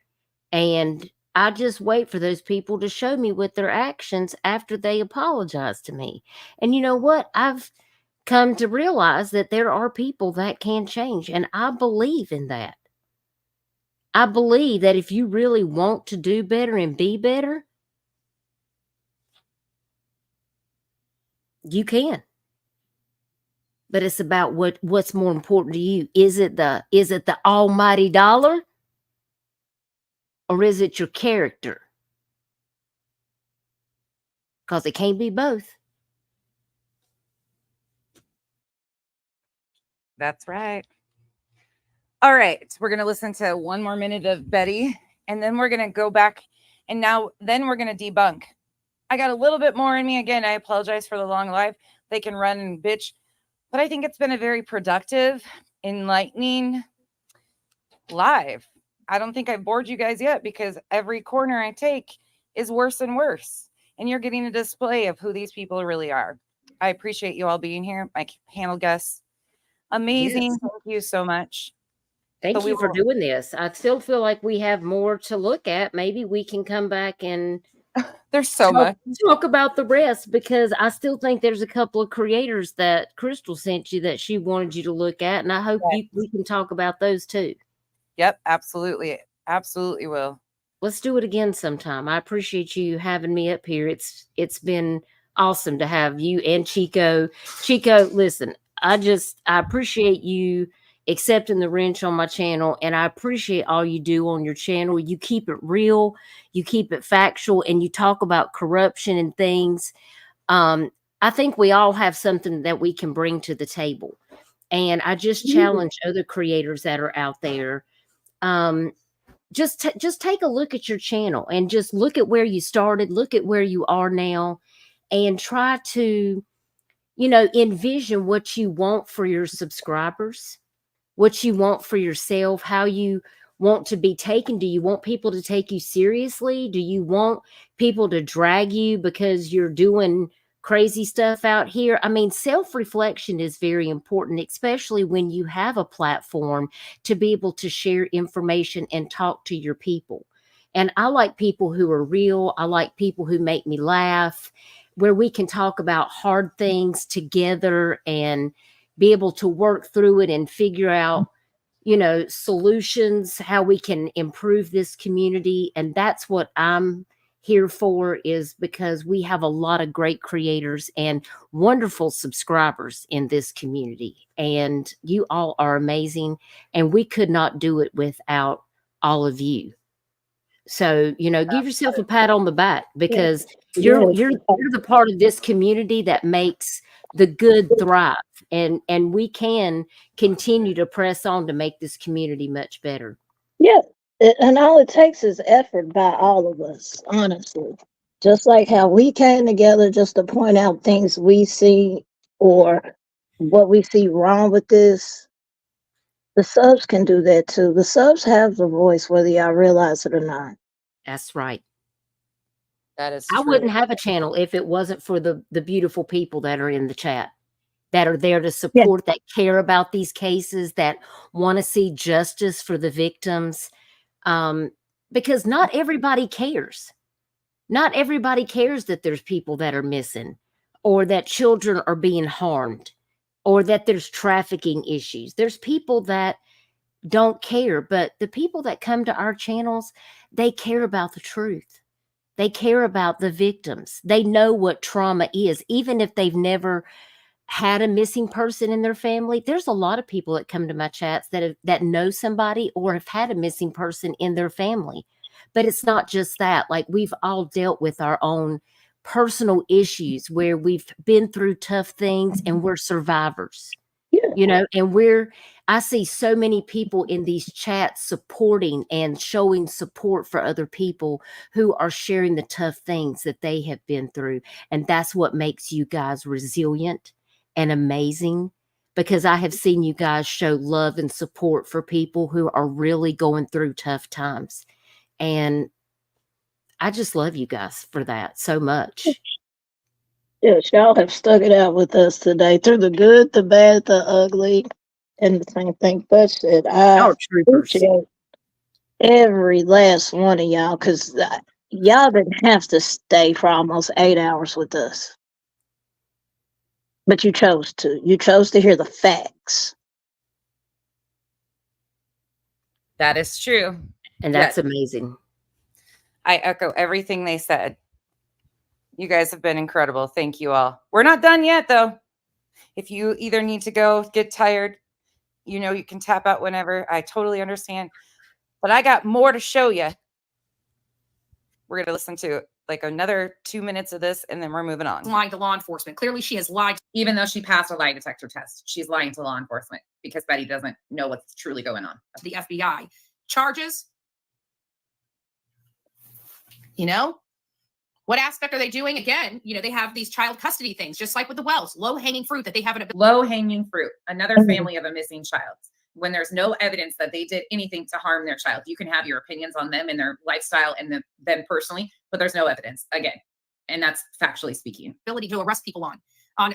And I just wait for those people to show me with their actions after they apologize to me. And you know what? I've come to realize that there are people that can change. And I believe in that. I believe that if you really want to do better and be better, you can. But it's about what's more important to you. Is it the almighty dollar? Or is it your character? Because it can't be both. That's right. All right. We're going to listen to one more minute of Betty, and then we're going to go back. And then we're going to debunk. I got a little bit more in me. Again, I apologize for the long live. They can run and bitch. But I think it's been a very productive, enlightening live. I don't think I've bored you guys yet because every corner I take is worse and worse. And you're getting a display of who these people really are. I appreciate you all being here. My panel guests, amazing. Yes. Thank you so much. Thank you for doing this. I still feel like we have more to look at. Maybe we can come back and there's so much talk about the rest, because I still think there's a couple of creators that Crystal sent you that she wanted you to look at, and I hope we can talk about those too. Yep, absolutely. Absolutely will. Let's do it again sometime. I appreciate you having me up here. It's been awesome to have you and Chico. Chico, listen, I appreciate you accepting the wrench on my channel, and I appreciate all you do on your channel. You keep it real, you keep it factual, and you talk about corruption and things. I think we all have something that we can bring to the table, and I just challenge other creators that are out there. Just take a look at your channel and just look at where you started, look at where you are now, and try to, envision what you want for your subscribers, what you want for yourself, how you want to be taken. Do you want people to take you seriously? Do you want people to drag you because you're doing crazy stuff out here? I mean, self-reflection is very important, especially when you have a platform to be able to share information and talk to your people. And I like people who are real. I like people who make me laugh, where we can talk about hard things together and be able to work through it and figure out, solutions, how we can improve this community. And that's what I'm here for, is because we have a lot of great creators and wonderful subscribers in this community. And you all are amazing. And we could not do it without all of you. So, give yourself a pat on the back, because you're the part of this community that makes the good thrive, and we can continue to press on to make this community much better. Yeah. And all it takes is effort by all of us, honestly. Just like how we came together just to point out things we see or what we see wrong with this. The subs can do that too. The subs have the voice, whether y'all realize it or not. That's right. That is I true. wouldn't have a channel if it wasn't for the beautiful people that are in the chat, that are there to support, that care about these cases, that want to see justice for the victims. Because not everybody cares. Not everybody cares that there's people that are missing, or that children are being harmed, or that there's trafficking issues. There's people that don't care, but the people that come to our channels, they care about the truth. They care about the victims. They know what trauma is, even if they've never had a missing person in their family. There's a lot of people that come to my chats that know somebody or have had a missing person in their family. But it's not just that. Like, we've all dealt with our own personal issues where we've been through tough things, and we're survivors. And I see so many people in these chats supporting and showing support for other people who are sharing the tough things that they have been through. And that's what makes you guys resilient and amazing, because I have seen you guys show love and support for people who are really going through tough times. And I just love you guys for that so much. Yes, y'all have stuck it out with us today through the good, the bad, the ugly, and the same thing. But said, I Oh, troopers. appreciate every last one of y'all because y'all didn't have to stay for almost 8 hours with us. But you chose to. You chose to hear the facts. That is true. And that's Yes. amazing. I echo everything they said. You guys have been incredible. Thank you all. We're not done yet, though. If you either need to go, get tired, you know, you can tap out whenever. I totally understand. But I got more to show you. We're going to listen to like another 2 minutes of this, and then we're moving on. Lying to law enforcement. Clearly, she has lied. Even though she passed a lie detector test, she's lying to law enforcement because Betty doesn't know what's truly going on. The FBI charges. You know, what aspect are they doing? Again, you know, they have these child custody things, just like with the Wells, low hanging fruit that they have. Low hanging fruit. Another family of a missing child. When there's no evidence that they did anything to harm their child, you can have your opinions on them and their lifestyle and them personally, but there's no evidence again. And that's factually speaking. Ability to arrest people on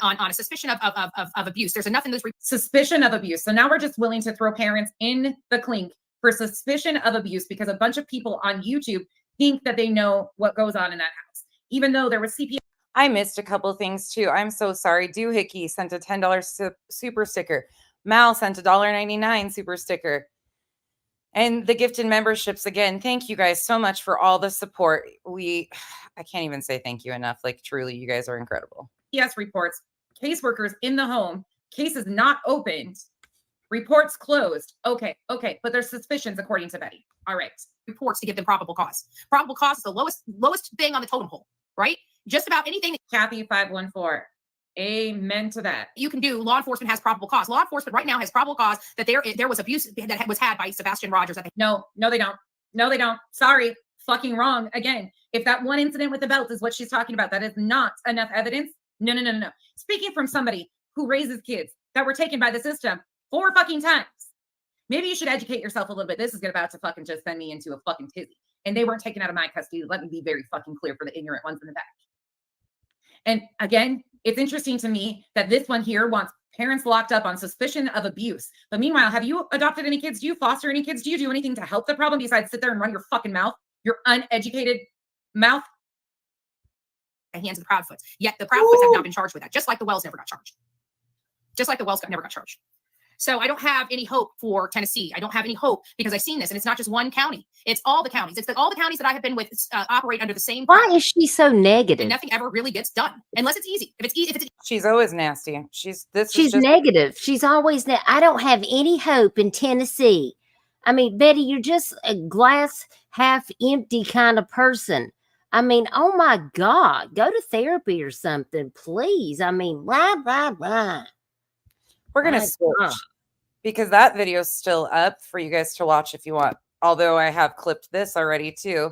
a suspicion of abuse. There's enough in those suspicion of abuse. So now we're just willing to throw parents in the clink for suspicion of abuse because a bunch of people on YouTube think that they know what goes on in that house, even though there was CPS. I missed a couple things too. I'm so sorry. Doohickey sent a $10 super sticker. Mal sent a $1.99 super sticker. And the gifted memberships again. Thank you guys so much for all the support. I can't even say thank you enough. Like truly, you guys are incredible. CPS reports, caseworkers in the home, cases not opened, reports closed. Okay. But there's suspicions according to Betty. All right. Reports to give them probable cause. Probable cause is the lowest thing on the totem pole, right? Just about anything. Kathy 514. Amen to that. You can do. Law enforcement has probable cause. Law enforcement right now has probable cause that there was abuse that was had by Sebastian Rogers. No, they don't. No, they don't. Sorry. Fucking wrong. Again, if that one incident with the belt is what she's talking about, that is not enough evidence. No. Speaking from somebody who raises kids that were taken by the system 4 fucking times. Maybe you should educate yourself a little bit. This is about to fucking just send me into a fucking tizzy. And they weren't taken out of my custody. Let me be very fucking clear for the ignorant ones in the back. And again, it's interesting to me that this one here wants parents locked up on suspicion of abuse. But meanwhile, have you adopted any kids? Do you foster any kids? Do you do anything to help the problem besides sit there and run your fucking mouth? Your uneducated mouth? Hands of the Proudfoots. Yet the Proudfoots have not been charged with that. Just like the Wells never got charged. Never got charged. So I don't have any hope for Tennessee. I don't have any hope because I've seen this, and it's not just one county. It's all the counties. It's all the counties that I have been with operate under the same. Why is she so negative? And nothing ever really gets done unless it's easy. If it's easy, she's always nasty. She's negative. She's always I don't have any hope in Tennessee. I mean, Betty, you're just a glass half empty kind of person. I mean, oh my God, go to therapy or something, please. I mean, blah, blah, blah. We're going to switch because that video is still up for you guys to watch if you want. Although I have clipped this already too.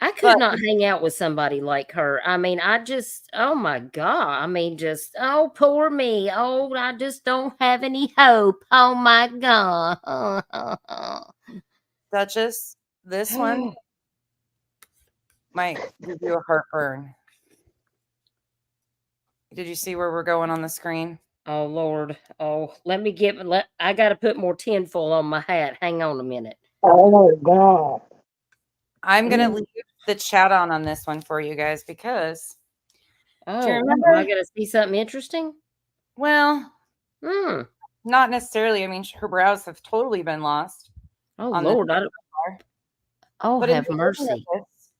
I could not hang out with somebody like her. I mean, oh my God. I mean, oh, poor me. Oh, I just don't have any hope. Oh my God. Duchess, this one might give you a heartburn. Did you see where we're going on the screen? Oh, Lord. Oh, I got to put more tinfoil on my hat. Hang on a minute. Oh, God. I'm going to leave the chat on this one for you guys because. Oh, do you remember? Am I going to see something interesting? Well, not necessarily. I mean, her brows have totally been lost. Oh, Lord. But have mercy.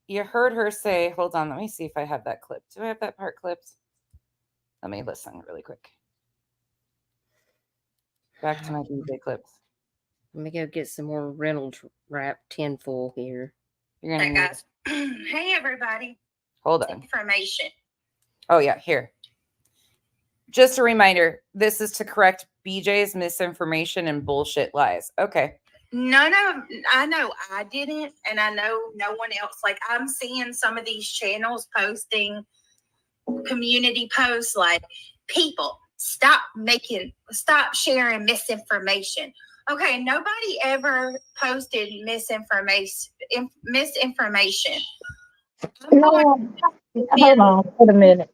You heard her say, hold on, let me see if I have that clip. Do I have that part clipped? Let me listen really quick. Back to my DJ clips. Let me go get some more Reynolds wrap tinfoil here. You're gonna guys. Hey, everybody. Hold on. Information. Oh, yeah, here. Just a reminder, this is to correct BJ's misinformation and bullshit lies. Okay. No, I know I didn't, and I know no one else. Like, I'm seeing some of these channels posting community posts like, people, stop sharing misinformation. Okay, nobody ever posted misinformation. No, hold on, wait a minute.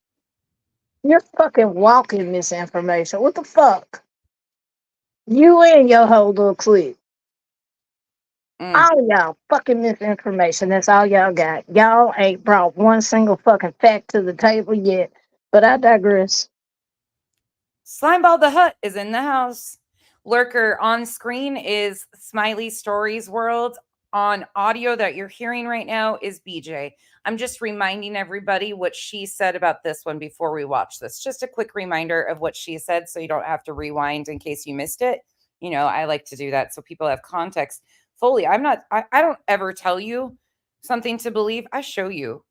You're fucking walking misinformation. What the fuck? You and your whole little clique. All y'all fucking misinformation. That's all y'all got. Y'all ain't brought one single fucking fact to the table yet. But I digress. Slimeball the Hut is in the house. Lurker on screen is Smiley Stories World. On audio that you're hearing right now is BJ. I'm just reminding everybody what she said about this one before we watch this. Just a quick reminder of what she said so you don't have to rewind in case you missed it. You know, I like to do that so people have context fully. I don't ever tell you something to believe. I show you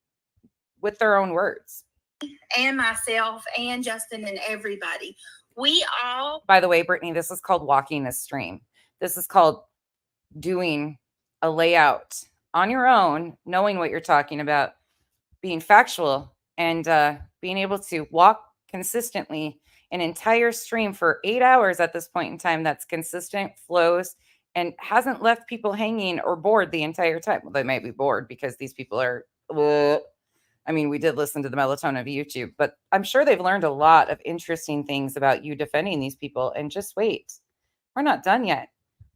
with their own words. And myself and Justin and everybody. We all. By the way, Brittany, this is called walking the stream. This is called doing a layout on your own, knowing what you're talking about, being factual, and being able to walk consistently an entire stream for 8 hours at this point in time that's consistent, flows, and hasn't left people hanging or bored the entire time. Well, they might be bored because these people are... I mean, we did listen to the melatonin of YouTube, but I'm sure they've learned a lot of interesting things about you defending these people. And just wait. We're not done yet.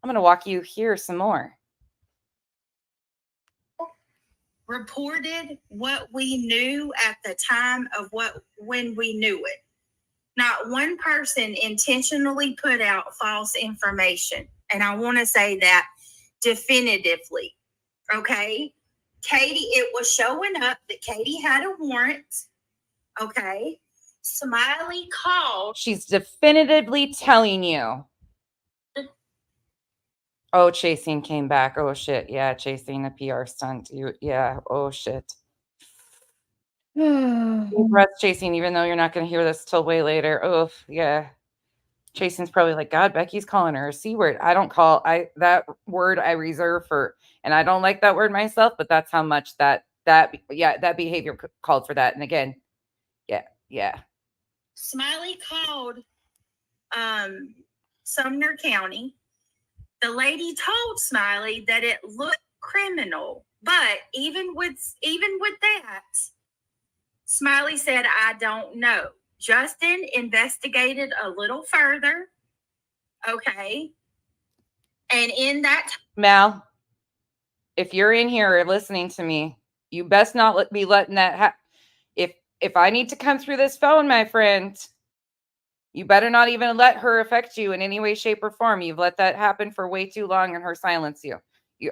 I'm going to walk you here some more. Reported what we knew at the time of when we knew it. Not one person intentionally put out false information. And I want to say that definitively. Okay? Katie, it was showing up that Katie had a warrant. Okay. Smiley called. She's definitively telling you. Oh, Chasing came back. Oh, shit. Yeah, Chasing a PR stunt. Yeah. Oh, shit. Deep breath, Chasing, even though you're not going to hear this till way later. Oh, yeah. Chasing's probably like, God, Becky's calling her a C word. I don't call that word I reserve for, and I don't like that word myself, but that's how much that behavior called for that. And again, yeah. Smiley called Sumner County. The lady told Smiley that it looked criminal, but even with that, Smiley said, I don't know. Justin investigated a little further. Okay. And in that Mal, if you're in here or listening to me, you best not be letting that happen. If I need to come through this phone, my friend, you better not even let her affect you in any way, shape, or form. You've let that happen for way too long and her silence you.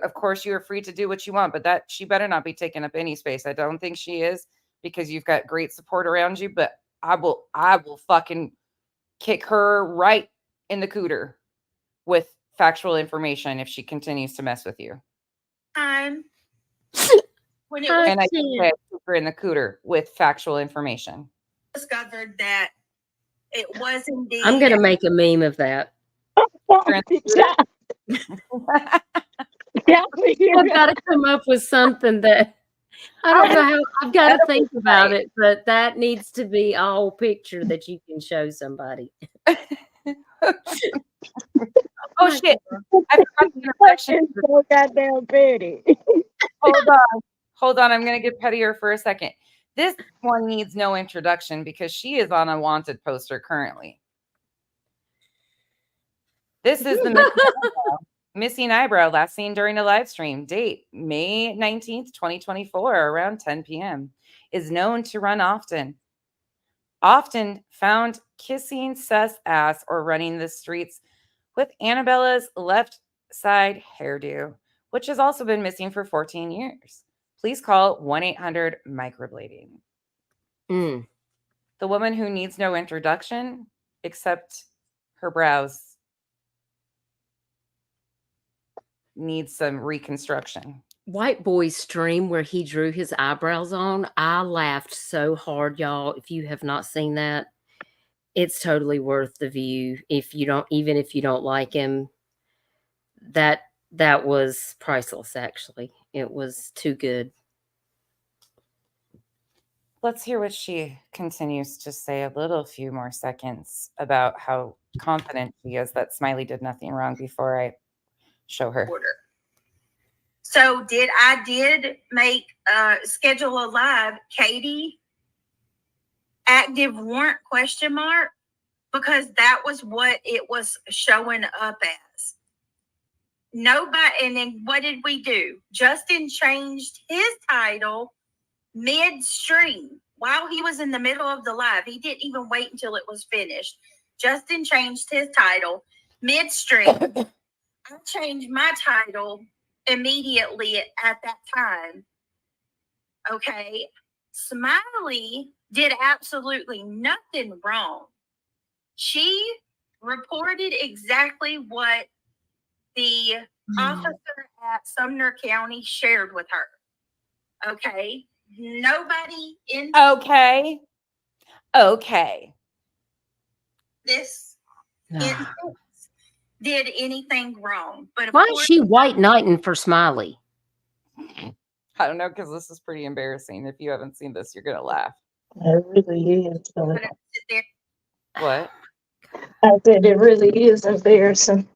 Of course, you are free to do what you want, but that she better not be taking up any space. I don't think she is, because you've got great support around you, but I will fucking kick her right in the cooter with factual information if she continues to mess with you. time when it And I was kick her in the cooter with factual information. discovered that it was indeed. I'm going to make a meme of that. I've got to come up with something that I don't know how. I've got to think about it, but that needs to be a whole picture that you can show somebody. Oh shit! I forgot the introduction. So goddamn petty. Hold on. I'm gonna get pettier for a second. This one needs no introduction because she is on a wanted poster currently. This is the missing eyebrow, last seen during a live stream. Date May 19th, 2024, around 10 p.m. Is known to run often found kissing Seth's ass or running the streets with Annabella's left side hairdo, which has also been missing for 14 years. Please call 1-800-microblading. The woman who needs no introduction except her brows needs some reconstruction. White Boy's stream where he drew his eyebrows on, I laughed so hard, y'all. If you have not seen that, it's totally worth the view. If you don't like him, that was priceless. Actually, it was too good. Let's hear what she continues to say a few more seconds about how confident she is that Smiley did nothing wrong before I show her. So I did make schedule a live. Katie active warrant ? Because that was what it was showing up as. Nobody, and then what did we do? Justin changed his title midstream while he was in the middle of the live. He didn't even wait until it was finished. Justin changed his title midstream. I changed my title immediately at that time. Okay. Smiley did absolutely nothing wrong. She reported exactly what the officer at Sumner County shared with her. Okay. Nobody in Okay. this instance did anything wrong. But of Why is course, she white knighting for Smiley? I don't know, because this is pretty embarrassing. If you haven't seen this, you're gonna laugh. It really is. What? I said it really is embarrassing.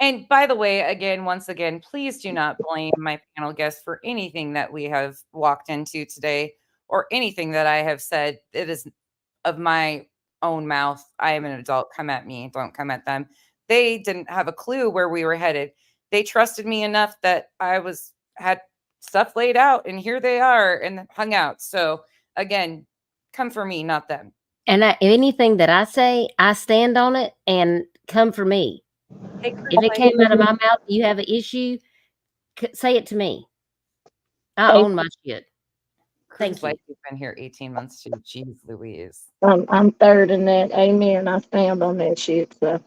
And by the way, once again, please do not blame my panel guests for anything that we have walked into today or anything that I have said. It is of my own mouth. I am an adult. Come at me. Don't come at them. They didn't have a clue where we were headed. They trusted me enough that I had stuff laid out, and here they are and hung out. So again, come for me, not them. And anything that I say, I stand on it and come for me. Hey, if it came out of my mouth, you have an issue, say it to me. I own my shit. Thank you. You've been here 18 months too. Jeez Louise. I'm third in that. Amen. I stand on that shit. So.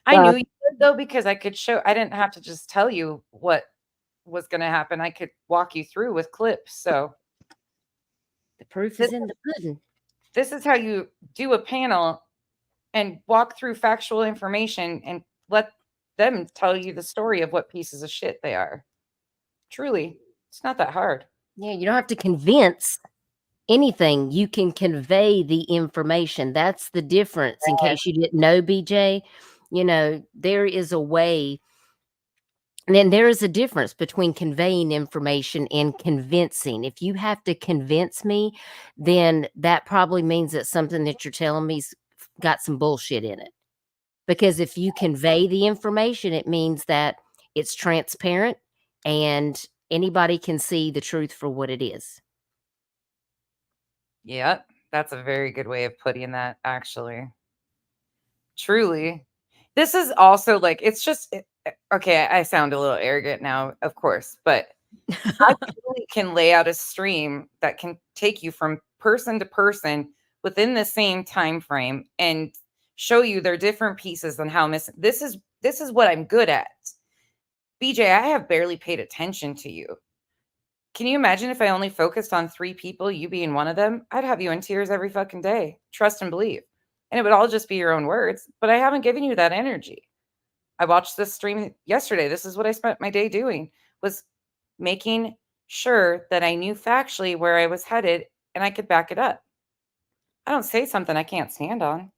I knew you would, though, because I could show. I didn't have to just tell you what was going to happen. I could walk you through with clips. So the proof is in the pudding. This is how you do a panel and walk through factual information and let them tell you the story of what pieces of shit they are. Truly, it's not that hard. Yeah, you don't have to convince anything. You can convey the information. That's the difference. In case you didn't know, BJ, there is a way. And then there is a difference between conveying information and convincing. If you have to convince me, then that probably means that something that you're telling me's got some bullshit in it. Because if you convey the information, it means that it's transparent and anybody can see the truth for what it is. Yeah, that's a very good way of putting that, actually. Truly. This is also it's just, okay, I sound a little arrogant now, of course, but I really can lay out a stream that can take you from person to person within the same time frame and show you their different pieces on how this is what I'm good at. BJ, I have barely paid attention to you. Can you imagine if I only focused on 3 people, you being one of them? I'd have you in tears every fucking day. Trust and believe. And it would all just be your own words, but I haven't given you that energy. I watched this stream yesterday. This is what I spent my day doing, was making sure that I knew factually where I was headed and I could back it up. I don't say something I can't stand on.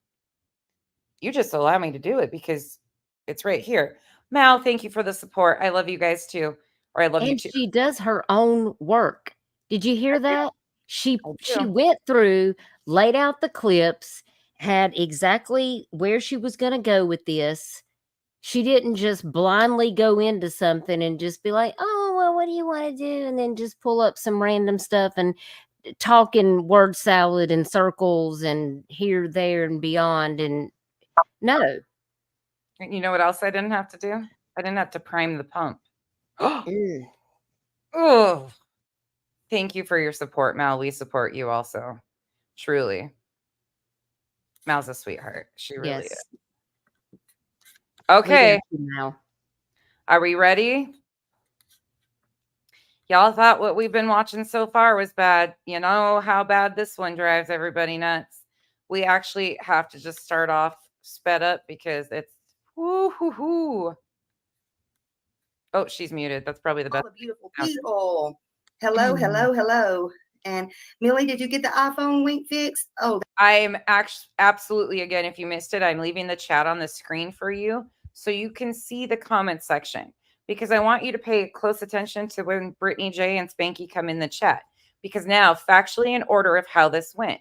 You just allow me to do it because it's right here. Mal, thank you for the support. I love you guys too. Or I love you too. And she does her own work. Did you hear that? She went through, laid out the clips, had exactly where she was going to go with this. She didn't just blindly go into something and just be like, oh, well, what do you want to do? And then just pull up some random stuff and talk in word salad and circles and here, there, and beyond. And no. You know what else I didn't have to do? I didn't have to prime the pump. Oh, thank you for your support, Mal. We support you also. Truly. Mal's a sweetheart. She really is. Okay. Mal. Are we ready? Y'all thought what we've been watching so far was bad. You know how bad this one drives everybody nuts. We actually have to just start off sped up because it's woo-hoo-hoo. Oh, she's muted. That's probably the best. All the beautiful people. Hello, hello, hello. And Millie, did you get the iPhone link fixed? Oh, I'm absolutely, again, if you missed it, I'm leaving the chat on the screen for you so you can see the comment section, because I want you to pay close attention to when Brittany J and Spanky come in the chat, because now factually in order of how this went.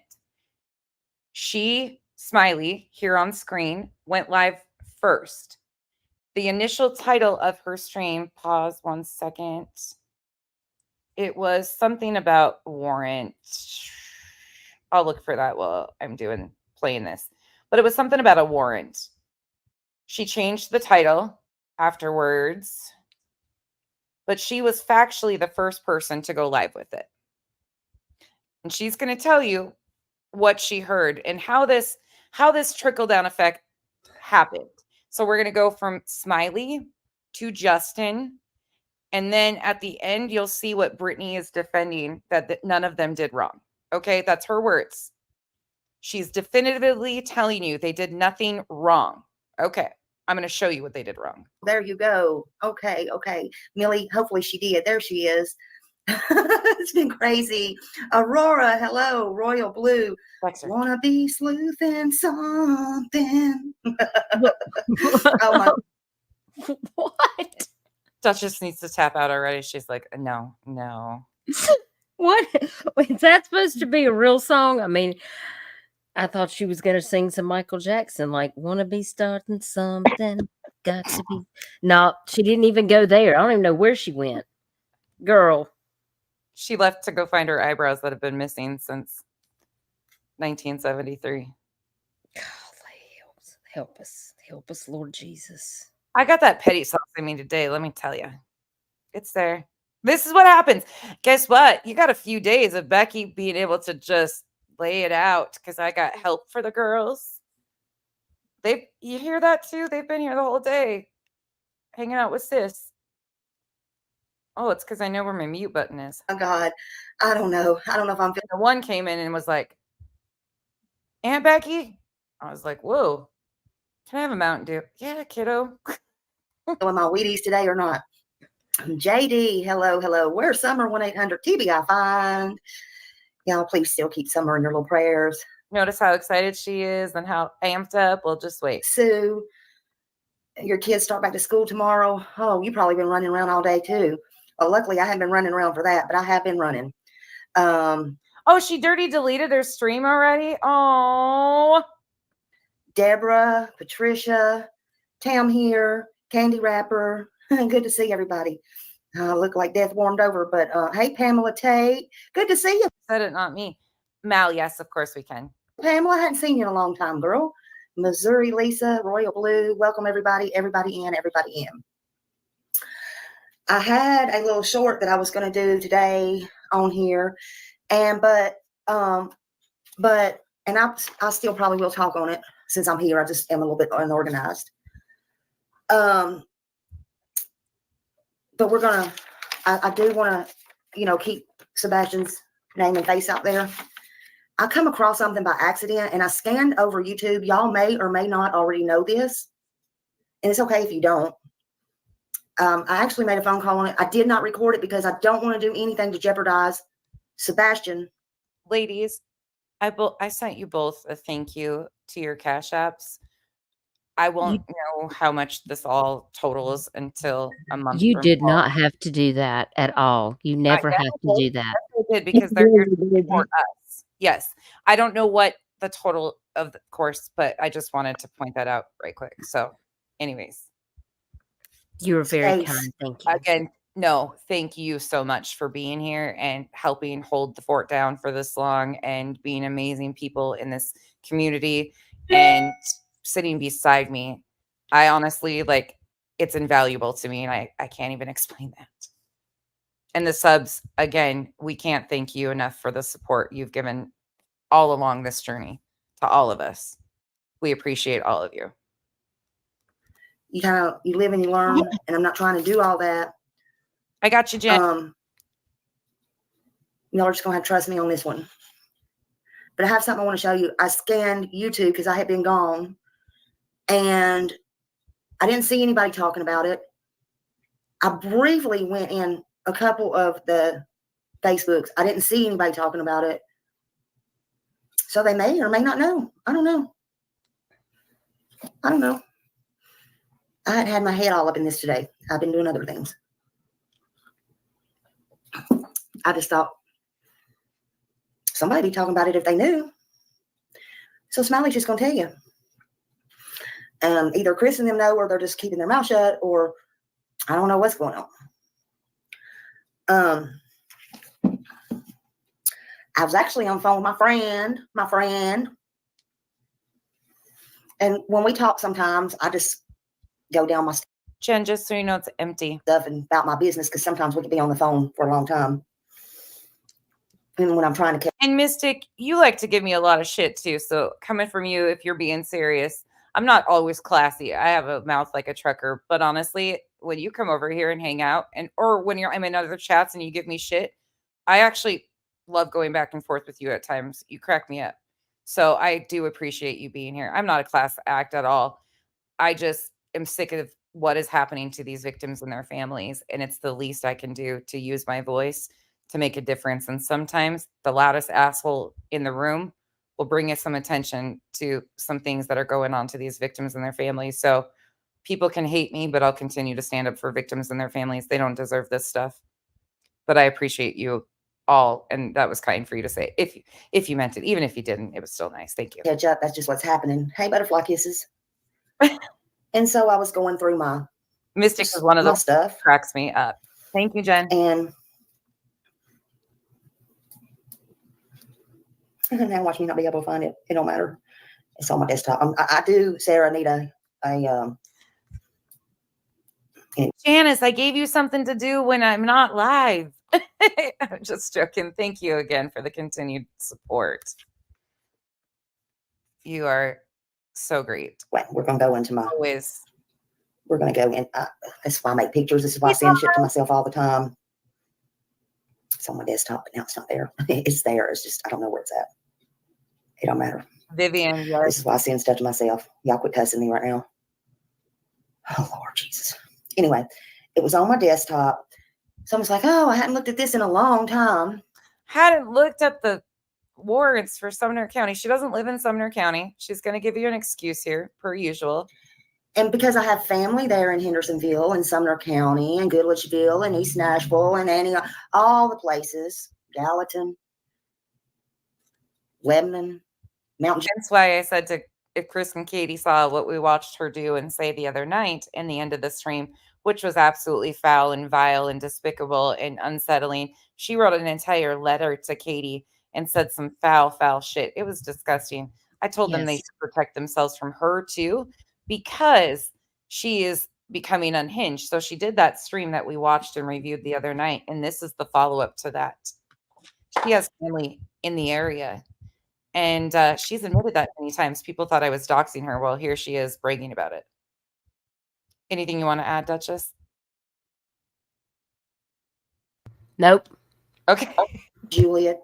She, Smiley, here on screen, went live first. The initial title of her stream, pause 1 second. It was something about warrant. I'll look for that while I'm playing this. But it was something about a warrant. She changed the title afterwards, but she was factually the first person to go live with it. And she's going to tell you what she heard and how this trickle down effect happened. So we're going to go from Smiley to Justin, and then at the end you'll see what Brittany is defending, that none of them did wrong. Okay, that's her words. She's definitively telling you they did nothing wrong. Okay, I'm going to show you what they did wrong. There you go. Okay. Millie, hopefully she did. There she is. It's been crazy. Aurora, hello. Royal Blue. Wanna be sleuthing something. Oh my. What? Duchess needs to tap out already. She's like, no. What? Is that supposed to be a real song? I mean, I thought she was going to sing some Michael Jackson, like, wanna be starting something, got to be. No, she didn't even go there. I don't even know where she went. Girl. She left to go find her eyebrows that have been missing since 1973. Help us, Lord Jesus. I got that petty sauce in me today, let me tell you. It's there. This is what happens. Guess what? You got a few days of Becky being able to just lay it out because I got help for the girls. You hear that too? They've been here the whole day hanging out with sis. Oh, it's because I know where my mute button is. Oh God, I don't know if I'm feeling. The one came in and was like, Aunt Becky? I was like, whoa, can I have a Mountain Dew? Yeah, kiddo. With my Wheaties today or not. JD, hello. Where's Summer 1-800-TBI find? Y'all please still keep Summer in your little prayers. Notice how excited she is and how amped up. We'll just wait. Sue, your kids start back to school tomorrow. Oh, you probably been running around all day too. Well, luckily I haven't been running around for that, but I have been running. Oh, she dirty deleted her stream already? Oh. Deborah, Patricia, Tam here, Candy Wrapper. Good to see everybody. Look like death warmed over, but hey, Pamela Tate. Good to see you. Said it, not me. Mal, yes, of course we can. Pamela, I hadn't seen you in a long time, girl. Missouri Lisa, Royal Blue. Welcome everybody in. I had a little short that I was going to do today on here, but I still probably will talk on it since I'm here. I just am a little bit unorganized. But I do want to, keep Sebastian's name and face out there. I come across something by accident and I scanned over YouTube. Y'all may or may not already know this, and it's okay if you don't. I actually made a phone call on it. I did not record it because I don't want to do anything to jeopardize Sebastian. Ladies, I sent you both a thank you to your Cash Apps. I won't know how much this all totals until a month. You did not have to do that at all. You never have to do that. I did because they're here to support us. Yes. I don't know what the total of the course, but I just wanted to point that out right quick. So anyways. You were very kind. Thank you. Again, no, thank you so much for being here and helping hold the fort down for this long and being amazing people in this community and sitting beside me. I honestly, it's invaluable to me, and I can't even explain that. And the subs, again, we can't thank you enough for the support you've given all along this journey to all of us. We appreciate all of you. You live and you learn, and I'm not trying to do all that. I got you, Jen. Y'all are just gonna have to trust me on this one. But I have something I want to show you. I scanned YouTube because I had been gone, and I didn't see anybody talking about it. I briefly went in a couple of the Facebooks. I didn't see anybody talking about it. So they may or may not know. I don't know. I hadn't had my head all up in this today. I've been doing other things. I just thought somebody be talking about it if they knew. So Smiley's just going to tell you. Either Chris and them know, or they're just keeping their mouth shut, or I don't know what's going on. I was actually on the phone with my friend. And when we talk sometimes, I just go down my Jen, just so you know, it's empty. Stuff and about my business, because sometimes we could be on the phone for a long time. And when I'm trying to And Mystic, you like to give me a lot of shit too. So coming from you, if you're being serious, I'm not always classy. I have a mouth like a trucker. But honestly, when you come over here and hang out, or when I'm in other chats and you give me shit, I actually love going back and forth with you at times. You crack me up. So I do appreciate you being here. I'm not a class act at all. I just am sick of what is happening to these victims and their families. And it's the least I can do to use my voice to make a difference. And sometimes the loudest asshole in the room will bring us some attention to some things that are going on to these victims and their families. So people can hate me, but I'll continue to stand up for victims and their families. They don't deserve this stuff. But I appreciate you all. And that was kind for you to say. If you meant it, even if you didn't, it was still nice. Thank you. catch up, that's just what's happening. Hey, butterfly kisses. And so I was going through my Mystic is one of my those stuff. cracks me up. Thank you, Jen. And now watch me not be able to find it. It don't matter. It's on my desktop. I do, Sarah, need a Janice, I gave you something to do when I'm not live. I'm just joking. Thank you again for the continued support. You are so great. Wait, we're gonna go into my always. We're gonna go in. That's why I make pictures. This is why I send shit to myself all the time. It's on my desktop, but now it's not there. It's there. It's just I don't know where it's at. It don't matter. Vivian, yes. This is why I send stuff to myself. Y'all quit cussing me right now. Oh Lord Jesus. Anyway, it was on my desktop. Someone's like, "Oh, I hadn't looked at this in a long time." Hadn't looked at the warrants for Sumner County. She doesn't live in Sumner County. She's going to give you an excuse here, per usual. And because I have family there in Hendersonville and Sumner County and Goodlettsville and East Nashville and Antioch, all the places, Gallatin, Lebanon, Mountain. That's why I said to if Chris and Katie saw what we watched her do and say the other night in the end of the stream, which was absolutely foul and vile and despicable and unsettling. She wrote an entire letter to Katie and said some foul shit. It was disgusting. I told them they should protect themselves from her too, because she is becoming unhinged. So she did that stream that we watched and reviewed the other night. And this is the follow-up to that. She has family in the area. And she's admitted that many times. People thought I was doxing her. Well, here she is bragging about it. Anything you want to add, Duchess? Nope. Okay. Juliet.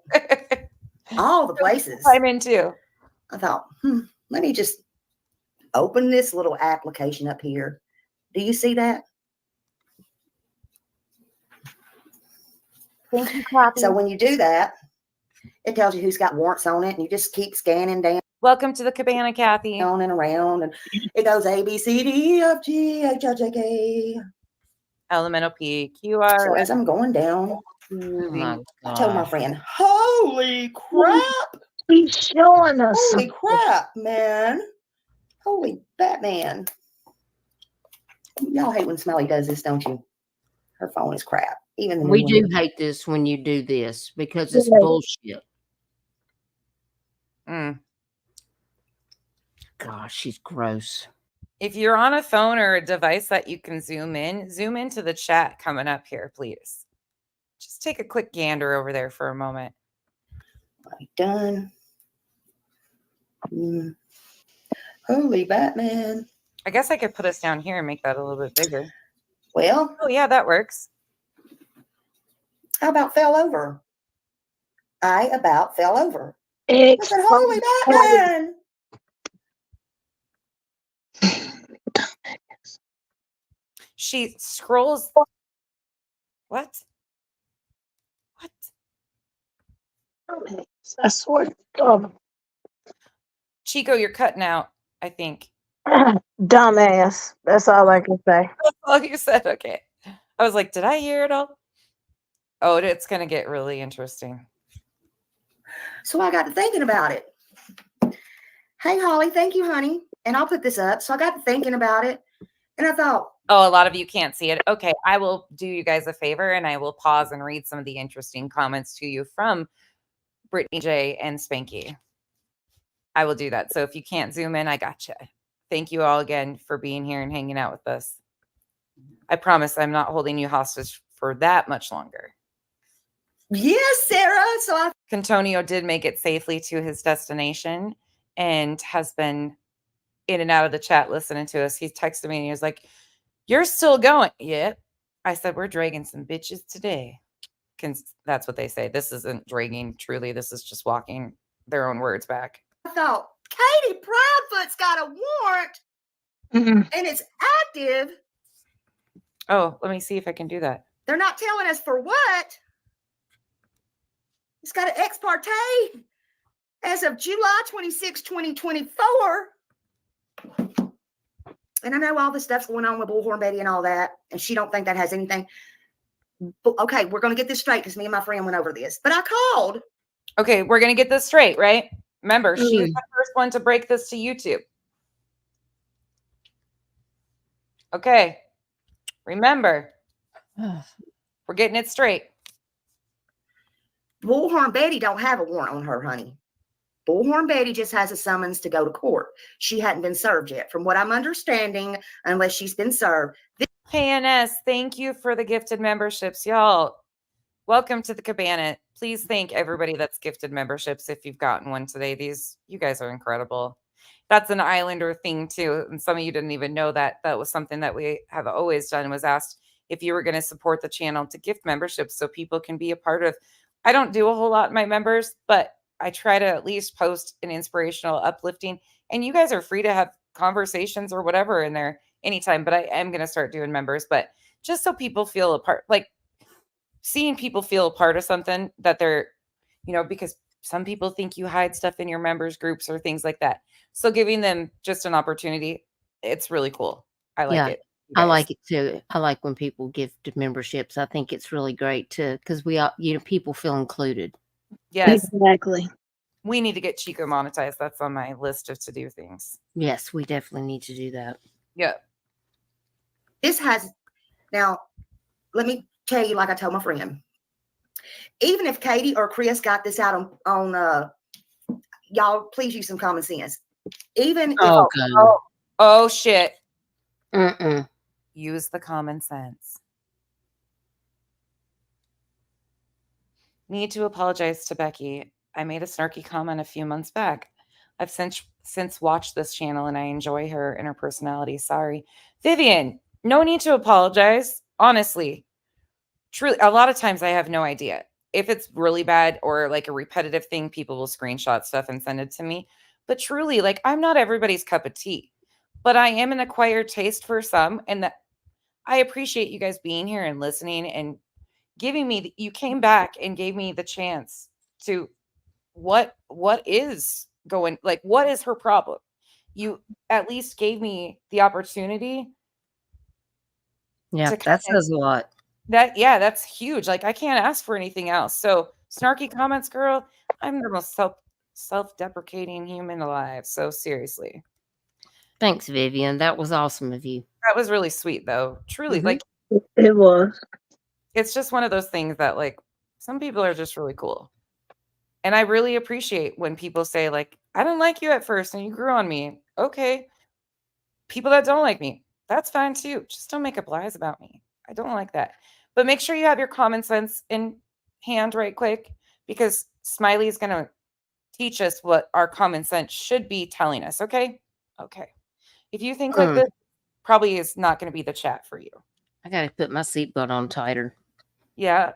All the places. I'm in too. I thought, let me just open this little application up here. Do you see that? Thank you, Kathy. So when you do that, it tells you who's got warrants on it, and you just keep scanning down. Welcome to the cabana, Kathy. On and around, and it goes A, B, C, D, E, F, G, H, I, J, K. L, M, N, O, P, Q, R. So as I'm going down, I told my friend, holy crap. He's showing us. Holy crap, man. Holy Batman. Y'all hate when Smiley does this, don't you? Her phone is crap. Even the We new do one. hate this when you do this because it's Yeah. bullshit. Gosh, she's gross. If you're on a phone or a device that you can zoom into the chat coming up here, please. Just take a quick gander over there for a moment. Done. Holy Batman. I guess I could put us down here and make that a little bit bigger. Well. Oh, yeah, that works. How about fell over? I about fell over. I said, holy Batman. She scrolls. What? I swear to God. Chico, you're cutting out, I think. Dumbass. That's all I can say. That's all you said. Okay. I was like, did I hear it all? Oh, it's going to get really interesting. So I got to thinking about it. Hey, Holly, thank you, honey. And I'll put this up. So I got to thinking about it. And I thought, oh, a lot of you can't see it. Okay, I will do you guys a favor and I will pause and read some of the interesting comments to you from Brittany J and Spanky. I will do that. So if you can't zoom in, I gotcha. Thank you all again for being here and hanging out with us. I promise I'm not holding you hostage for that much longer. yes, Sarah. So Cantonio did make it safely to his destination and has been in and out of the chat listening to us. He texted me and he was like, "You're still going?" Yep. I said, "We're dragging some bitches today." That's what they say. This isn't dragging, truly. This is just walking their own words back. I thought, Katie Proudfoot's got a warrant and it's active. Oh, let me see if I can do that. They're not telling us for what. It's got an ex parte as of July 26, 2024. And I know all this stuff's going on with Bullhorn Betty and all that, and she don't think that has anything. But, okay, we're going to get this straight because me and my friend went over this. But I called. Okay, we're going to get this straight, right? Remember, she's the first one to break this to YouTube. Okay. Remember, we're getting it straight. Bullhorn Betty don't have a warrant on her, honey. Bullhorn Betty just has a summons to go to court. She hadn't been served yet, from what I'm understanding, unless she's been served. Hey, NS, thank you for the gifted memberships, y'all. Welcome to the Cabana. Please thank everybody that's gifted memberships if you've gotten one today. You guys are incredible. That's an Islander thing too. And some of you didn't even know that. That was something that we have always done, was asked if you were going to support the channel to gift memberships so people can be a part of. I don't do a whole lot in my members, but I try to at least post an inspirational, uplifting, and you guys are free to have conversations or whatever in there anytime. But I am going to start doing members, but just so people feel a part, like seeing people feel a part of something that they're, because some people think you hide stuff in your members groups or things like that. So giving them just an opportunity, it's really cool. I like it. I like it too. I like when people give memberships. I think it's really great too, because we all, people feel included. Yes, exactly. We need to get Chico monetized. That's on my list of to-do things. Yes, we definitely need to do that. Yeah. This has, now, let me tell you, like I told my friend, even if Katie or Chris got this out on y'all, please use some common sense. Even if oh shit. Mm-mm. Use the common sense. Need to apologize to Becky. I made a snarky comment a few months back. I've since watched this channel and I enjoy her and her personality. Sorry. Vivian, no need to apologize. Honestly, truly, a lot of times I have no idea. If it's really bad or like a repetitive thing, people will screenshot stuff and send it to me. But truly, like, I'm not everybody's cup of tea, but I am an acquired taste for some. And that I appreciate you guys being here and listening and giving me, you came back and gave me the chance to what is going, like, what is her problem? You at least gave me the opportunity. Yeah, that says a lot. That's huge. Like, I can't ask for anything else. So snarky comments, girl, I'm the most self-deprecating human alive. So seriously. Thanks, Vivian. That was awesome of you. That was really sweet though. Truly, like it was. It's just one of those things that, like, some people are just really cool. And I really appreciate when people say, like, I didn't like you at first and you grew on me. Okay. People that don't like me, that's fine too. Just don't make up lies about me. I don't like that. But make sure you have your common sense in hand right quick, because Smiley is going to teach us what our common sense should be telling us. Okay. Okay. If you think like this, probably is not going to be the chat for you. I got to put my seatbelt on tighter. Yeah.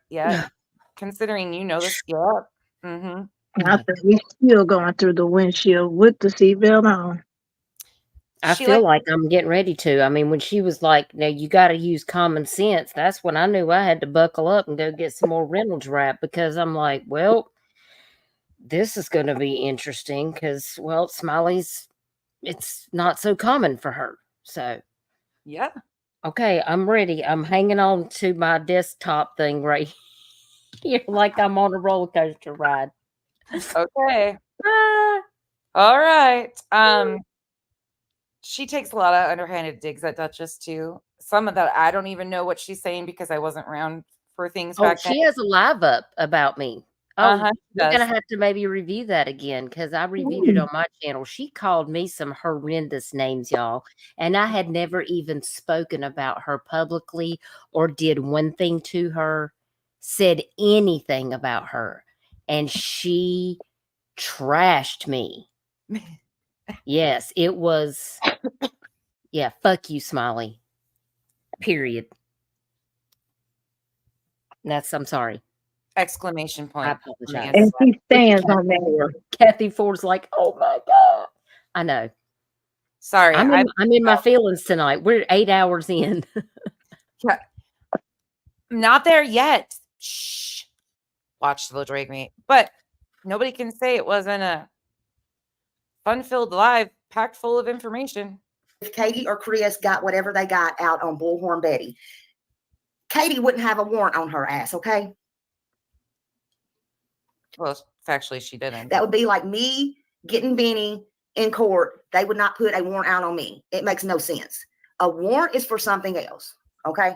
Yeah. Considering this. Yeah. I think we're still going through the windshield with the seatbelt on. I feel like I'm getting ready to. I mean, when she was like, now you got to use common sense, that's when I knew I had to buckle up and go get some more Reynolds wrap, because I'm like, well, this is going to be interesting because, well, Smiley's, it's not so common for her. So, yeah. Okay, I'm ready. I'm hanging on to my desktop thing right here like I'm on a roller coaster ride. Okay. All right. She takes a lot of underhanded digs at Duchess too. Some of that I don't even know what she's saying because I wasn't around for things Oh, back then. she has a live up about me. Oh, Uh-huh, she we're gonna does. have to maybe review that again because I reviewed it on my channel. She called me some horrendous names, y'all, and I had never even spoken about her publicly or did one thing to her, said anything about her, and she trashed me. Yes, it was. Yeah, fuck you, Smiley. Period. I'm sorry. Exclamation point. I on the apologize. end of And that. she stands on that. Kathy Ford's like, oh my God. I know. Sorry. I'm in my feelings tonight. We're 8 hours in. I'm not there yet. Shh. Watch the drag me. But nobody can say it wasn't a fun-filled live packed full of information. If Katie or Chris got whatever they got out on Bullhorn Betty, Katie wouldn't have a warrant on her ass, okay? Well, factually, she didn't. That would be like me getting Benny in court. They would not put a warrant out on me. It makes no sense. A warrant is for something else, okay?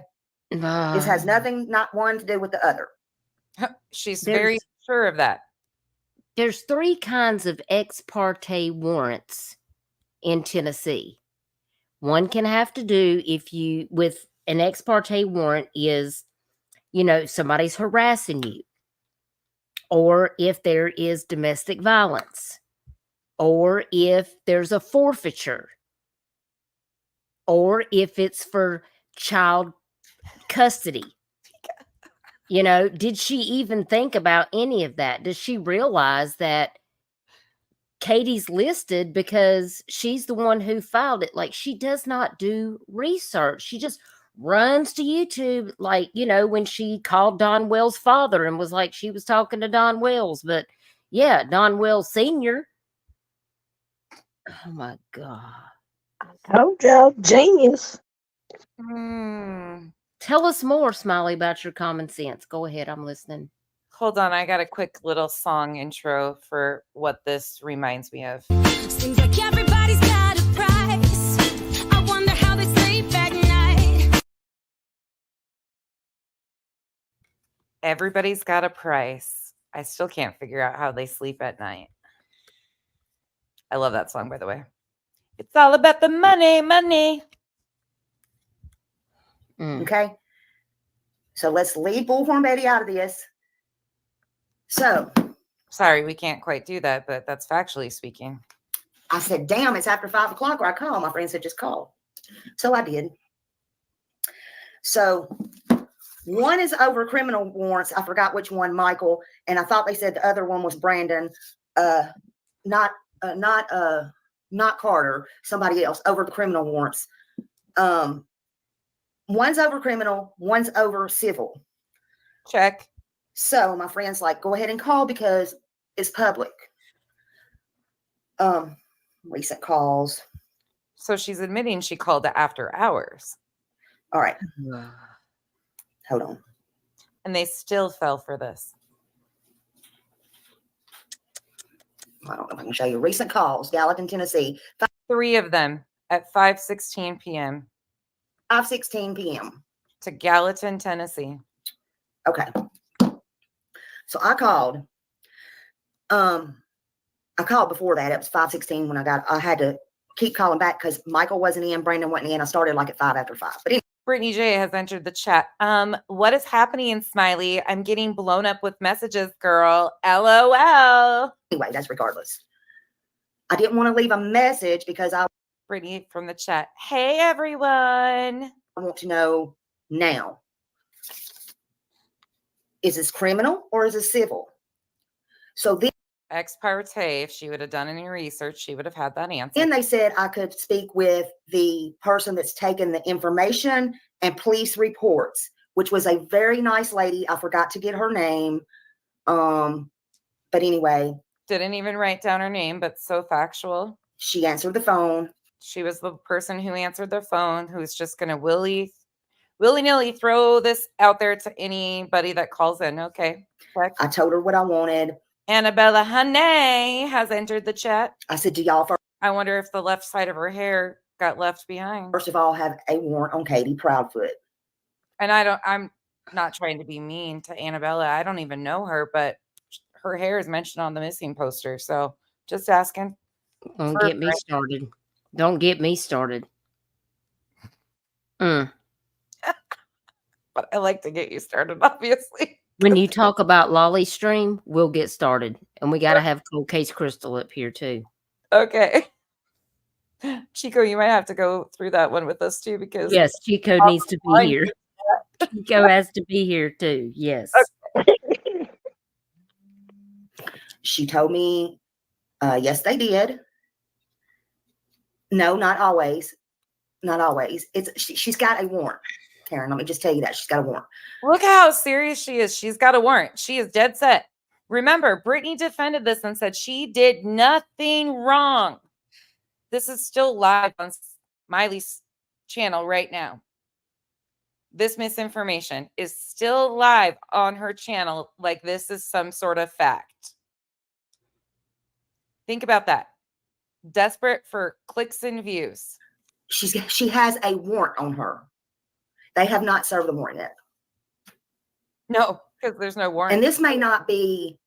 This has nothing, not one, to do with the other. She's very sure of that. There's 3 kinds of ex parte warrants in Tennessee. One can have to do with an ex parte warrant is, somebody's harassing you, or if there is domestic violence, or if there's a forfeiture, or if it's for child custody. Did she even think about any of that? Does she realize that Katie's listed because she's the one who filed it? Like, she does not do research. She just runs to YouTube, like, when she called Don Wells' father and was like, she was talking to Don Wells. But yeah, Don Wells Sr. Oh my God. Told y'all, genius. Tell us more, Smiley, about your common sense. Go ahead. I'm listening. Hold on. I got a quick little song intro for what this reminds me of. Seems like everybody's got a price. I wonder how they sleep at night. Everybody's got a price. I still can't figure out how they sleep at night. I love that song, by the way. It's all about the money, money. Okay. So let's leave Bullhorn Betty out of this. So. Sorry, we can't quite do that, but that's factually speaking. I said, damn, it's after 5 o'clock where I call. My friend said, just call. So I did. So one is over criminal warrants. I forgot which one, Michael. And I thought they said the other one was Brandon. Not Carter, somebody else, over the criminal warrants. One's over criminal, one's over civil. Check. So my friend's like, go ahead and call because it's public. Recent calls. So she's admitting she called it after hours. All right. Hold on. And they still fell for this. I don't know if I can show you recent calls. Gallatin, Tennessee. 3 of them at 5:16 p.m. 5:16 p.m. to Gallatin, Tennessee. Okay. So I called. I called before that. It was 5:16 when I had to keep calling back because Michael wasn't in, Brandon wasn't in. I started like at 5 after 5. But anyway. Brittany J has entered the chat. What is happening, Smiley? I'm getting blown up with messages, girl. LOL. Anyway, that's regardless. I didn't want to leave a message because Brittany from the chat. Hey, everyone. I want to know now. Is this criminal or is this civil? So then Ex parte, if she would have done any research, she would have had that answer. Then they said I could speak with the person that's taken the information and police reports, which was a very nice lady. I forgot to get her name. But anyway. Didn't even write down her name, but so factual. She answered the phone. She was the person who answered the phone, who's just going to willy-nilly throw this out there to anybody that calls in. Okay. Correct. I told her what I wanted. Annabella Honey has entered the chat. I said, do y'all I wonder if the left side of her hair got left behind. first of all have a warrant on Katie Proudfoot? And I'm not trying to be mean to Annabella. I don't even know her, but her hair is mentioned on the missing poster. So just asking. Don't get me started. Don't get me started. But I like to get you started, obviously. When you talk about Lolly Stream, we'll get started. And we got to have Cold Case Crystal up here, too. Okay. Chico, you might have to go through that one with us, too, because... Yes, Chico needs to be here. Chico has to be here, too. Yes. Okay. She told me, yes, they did. No, not always. Not always. She's got a warrant. Karen, let me just tell you that. She's got a warrant. Look how serious she is. She's got a warrant. She is dead set. Remember, Brittany defended this and said she did nothing wrong. This is still live on Miley's channel right now. This misinformation is still live on her channel like this is some sort of fact. Think about that. Desperate for clicks and views. She has a warrant on her. They have not served the warrant yet. No, because there's no warrant. And this may not be.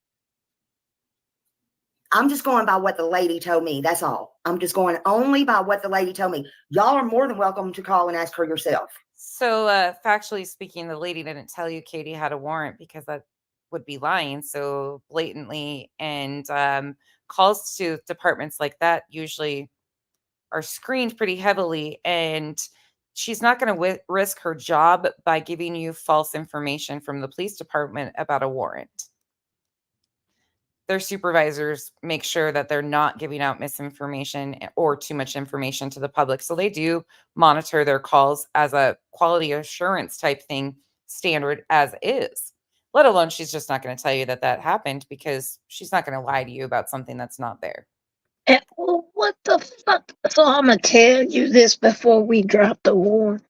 I'm just going by what the lady told me. That's all. I'm just going only by what the lady told me. Y'all are more than welcome to call and ask her yourself. So factually speaking, the lady didn't tell you Katie had a warrant because that would be lying so blatantly. And calls to departments like that usually are screened pretty heavily. And she's not going to risk her job by giving you false information from the police department about a warrant. Their supervisors make sure that they're not giving out misinformation or too much information to the public. So they do monitor their calls as a quality assurance type thing, standard as is. Let alone she's just not going to tell you that that happened because she's not going to lie to you about something that's not there. And, well, what the fuck? So I'm gonna tell you this before we drop the warrant.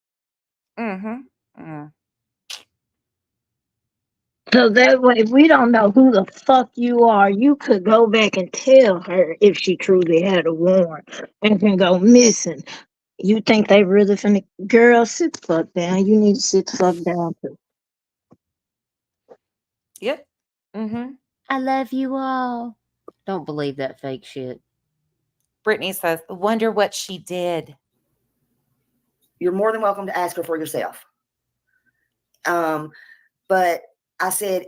So that way, if we don't know who the fuck you are, you could go back and tell her if she truly had a warrant and can go missing. You think they really finna? Girl, sit the fuck down. You need to sit the fuck down too. Yep. I love you all. Don't believe that fake shit. Brittany says, wonder what she did. You're more than welcome to ask her for yourself. But I said,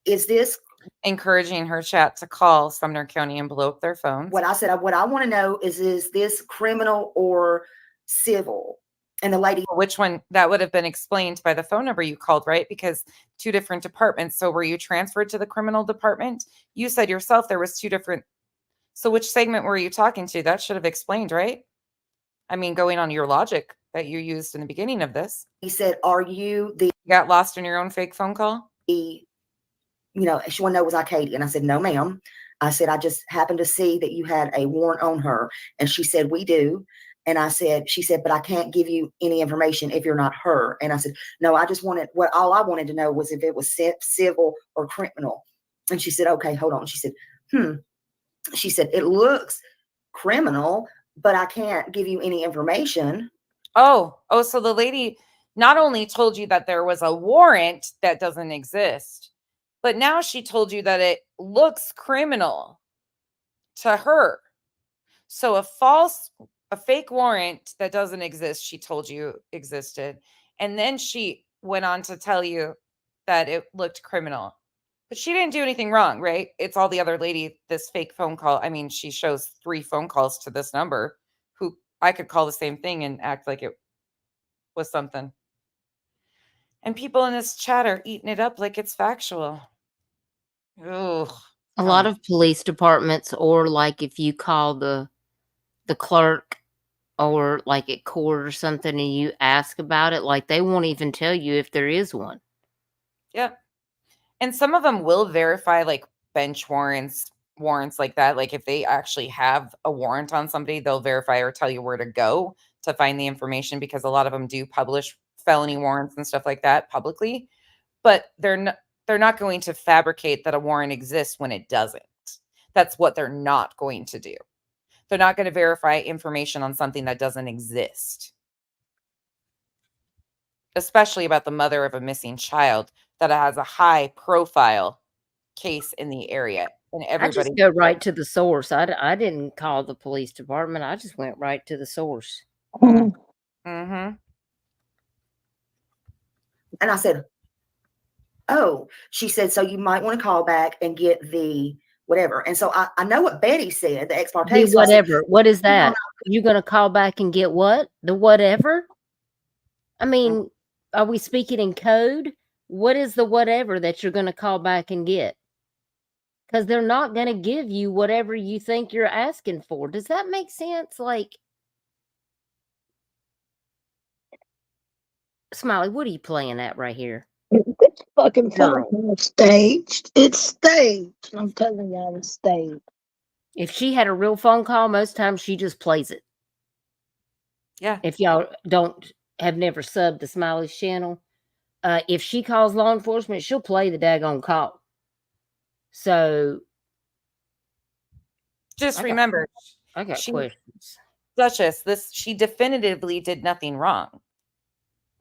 is this encouraging her chat to call Sumner County and blow up their phones? What I said, what I want to know is this criminal or civil? And the lady, which one? That would have been explained by the phone number you called, right? Because two different departments. So were you transferred to the criminal department? You said yourself there was two different. So which segment were you talking to? That should have explained, right? I mean, going on your logic that you used in the beginning of this. He said, are you the... You got lost in your own fake phone call? She wanted to know, was I Katie? And I said, no, ma'am. I said, I just happened to see that you had a warrant on her. And she said, we do. And she said, but I can't give you any information if you're not her. And I said, no, I just wanted, all I wanted to know was if it was civil or criminal. And she said, okay, hold on. She said, She said, it looks criminal, but I can't give you any information. Oh, so the lady not only told you that there was a warrant that doesn't exist, but now she told you that it looks criminal to her. So a fake warrant that doesn't exist, she told you existed. And then she went on to tell you that it looked criminal. But she didn't do anything wrong, right? It's all the other lady, this fake phone call. I mean, she shows 3 phone calls to this number who I could call the same thing and act like it was something. And people in this chat are eating it up like it's factual. Ugh. A lot of police departments, or like if you call the clerk or like at court or something and you ask about it, like they won't even tell you if there is one. Yeah. And some of them will verify like bench warrants like that. Like if they actually have a warrant on somebody, they'll verify or tell you where to go to find the information, because a lot of them do publish felony warrants and stuff like that publicly. But they're They're not going to fabricate that a warrant exists when it doesn't. That's what they're not going to do. They're not going to verify information on something that doesn't exist, especially about the mother of a missing child that has a high profile case in the area. And I everybody just go right to the source. I didn't call the police department. I just went right to the source. Mm-hmm. And I said, oh, she said, so you might want to call back and get the whatever. And so I know what Betty said, the exploitation. The whatever. What is that? You going to call back and get what? The whatever? I mean, are we speaking in code? What is the whatever that you're going to call back and get? Because they're not going to give you whatever you think you're asking for. Does that make sense? Like, Smiley, what are you playing at right here? It's fucking Girl. staged. It's staged. I'm telling y'all, it's staged. If she had a real phone call, most times she just plays it. Yeah. If y'all have never subbed the Smiley's channel, if she calls law enforcement, she'll play the daggone call. So just remember, I got questions. Duchess, she definitively did nothing wrong.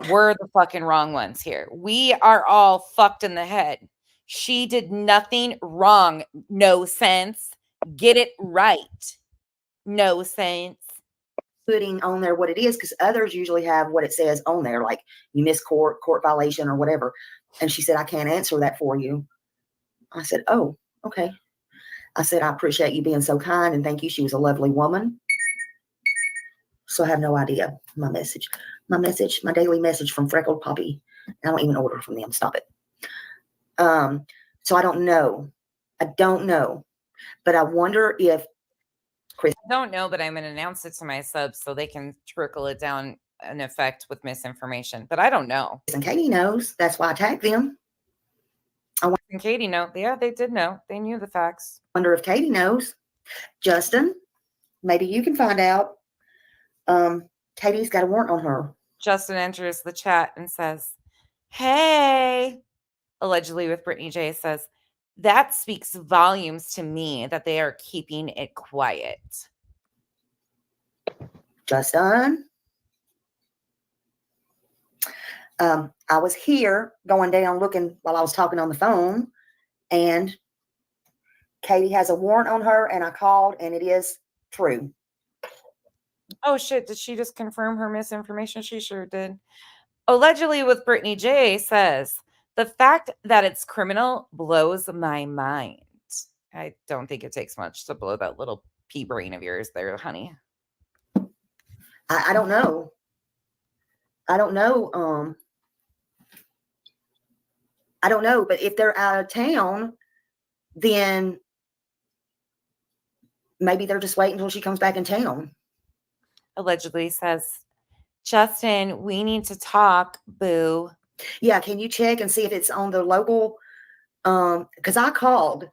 We're the fucking wrong ones here. We are all fucked in the head. She did nothing wrong. No sense. Get it right. No sense. Putting on there what it is, because others usually have what it says on there, like you missed court violation or whatever. And she said, I can't answer that for you. I said, oh, okay. I said, I appreciate you being so kind and thank you. She was a lovely woman. So I have no idea. My daily message from Freckled Poppy. I don't even order from them. Stop it. So I don't know. But I wonder if Chris. I don't know, but I'm going to announce it to my subs so they can trickle it down in effect with misinformation. But I don't know. And Katie knows. That's why I tagged them. And Katie know. Yeah, they did know. They knew the facts. Wonder if Katie knows. Justin, maybe you can find out. Katie's got a warrant on her. Justin enters the chat and says, hey, allegedly with Brittany J, says, that speaks volumes to me that they are keeping it quiet. Justin. I was here going down looking while I was talking on the phone, and Katie has a warrant on her, and I called, and it is true. Oh, shit. Did she just confirm her misinformation? She sure did. Allegedly with Brittany J says, the fact that it's criminal blows my mind. I don't think it takes much to blow that little pea brain of yours there, honey. I don't know. I don't know. I don't know, but if they're out of town, then maybe they're just waiting until she comes back in town. Allegedly says, Justin, we need to talk, boo. Yeah, can you check and see if it's on the local? Because I called.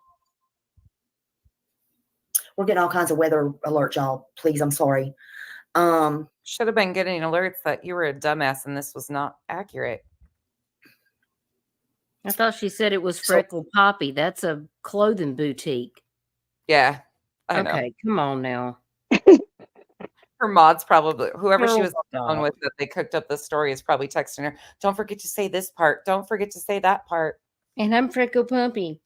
We're getting all kinds of weather alerts, y'all. Please, I'm sorry. Should have been getting alerts that you were a dumbass and this was not accurate. I thought she said it was Freckled Poppy. That's a clothing boutique. Yeah, I know. Okay, come on now. Her mods probably, whoever she was on the God. phone with that they cooked up the story is probably texting her, don't forget to say this part. Don't forget to say that part. And I'm Freckled Poppy.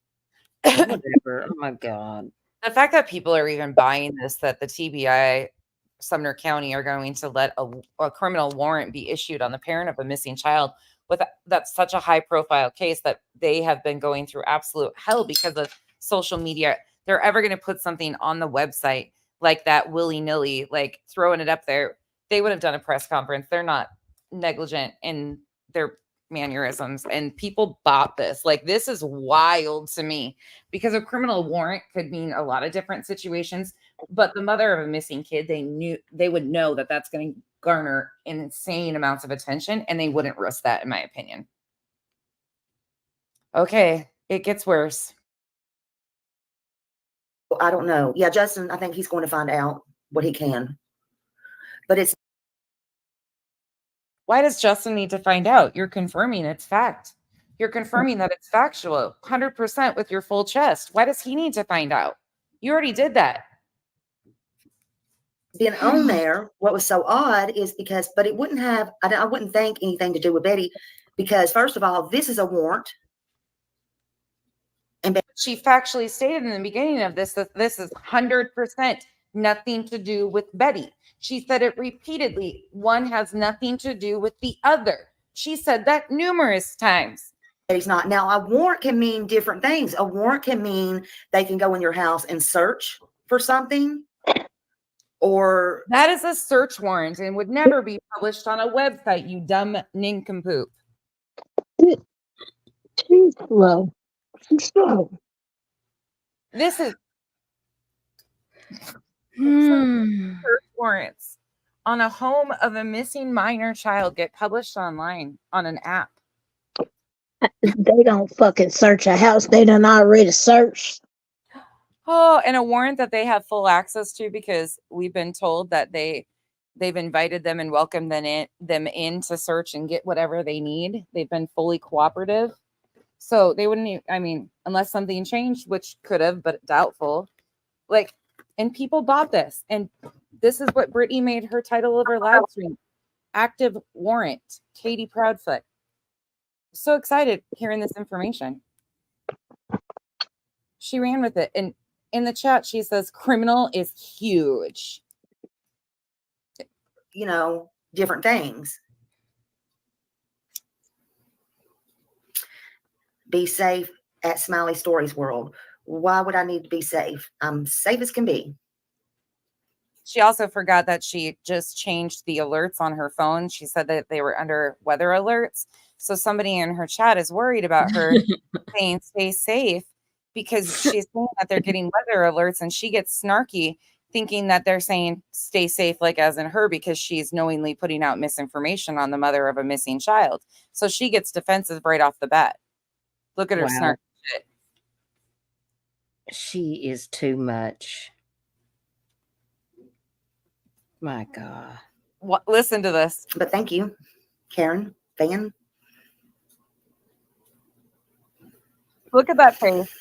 Whatever. Oh my God. The fact that people are even buying this, that the TBI Sumner County are going to let a criminal warrant be issued on the parent of a missing child, with that's such a high profile case that they have been going through absolute hell because of social media. They're ever going to put something on the website like that willy-nilly, like throwing it up there. They would have done a press conference. They're not negligent in their mannerisms, and people bought this. Like, this is wild to me because a criminal warrant could mean a lot of different situations, but the mother of a missing kid, they would know that that's going to garner insane amounts of attention, and they wouldn't risk that, in my opinion. Okay, it gets worse. I don't know. Yeah, Justin, I think he's going to find out what he can. But it's. Why does Justin need to find out? You're confirming it's fact. You're confirming that it's factual 100% with your full chest. Why does he need to find out? You already did that. Being on there, what was so odd is because, but it wouldn't have, I wouldn't think anything to do with Betty, because first of all, this is a warrant. And she factually stated in the beginning of this that this is 100% nothing to do with Betty. She said it repeatedly. One has nothing to do with the other. She said that numerous times. Betty's not. Now, a warrant can mean different things. A warrant can mean they can go in your house and search for something. Or that is a search warrant and would never be published on a website, you dumb nincompoop. Too slow. Too slow. This is search warrants on a home of a missing minor child get published online on an app. They don't fucking search a house they done already searched. Oh, and a warrant that they have full access to because we've been told that they've invited them and welcomed them in to search and get whatever they need. They've been fully cooperative. So they wouldn't even, I mean, unless something changed, which could have, but doubtful. Like, and people bought this. And this is what Brittany made her title of her live stream. Active warrant. Katie Proudfoot. So excited hearing this information. She ran with it. And in the chat, she says, criminal is huge. You know, different things. Be safe at Smiley Stories World. Why would I need to be safe? I'm safe as can be. She also forgot that she just changed the alerts on her phone. She said that they were under weather alerts. So somebody in her chat is worried about her saying stay safe because she's saying that they're getting weather alerts and she gets snarky thinking that they're saying stay safe, like as in her, because she's knowingly putting out misinformation on the mother of a missing child. So she gets defensive right off the bat. Look at her snarky shit. She is too much. My God. What? Listen to this. But thank you, Karen, Van. Look at that face.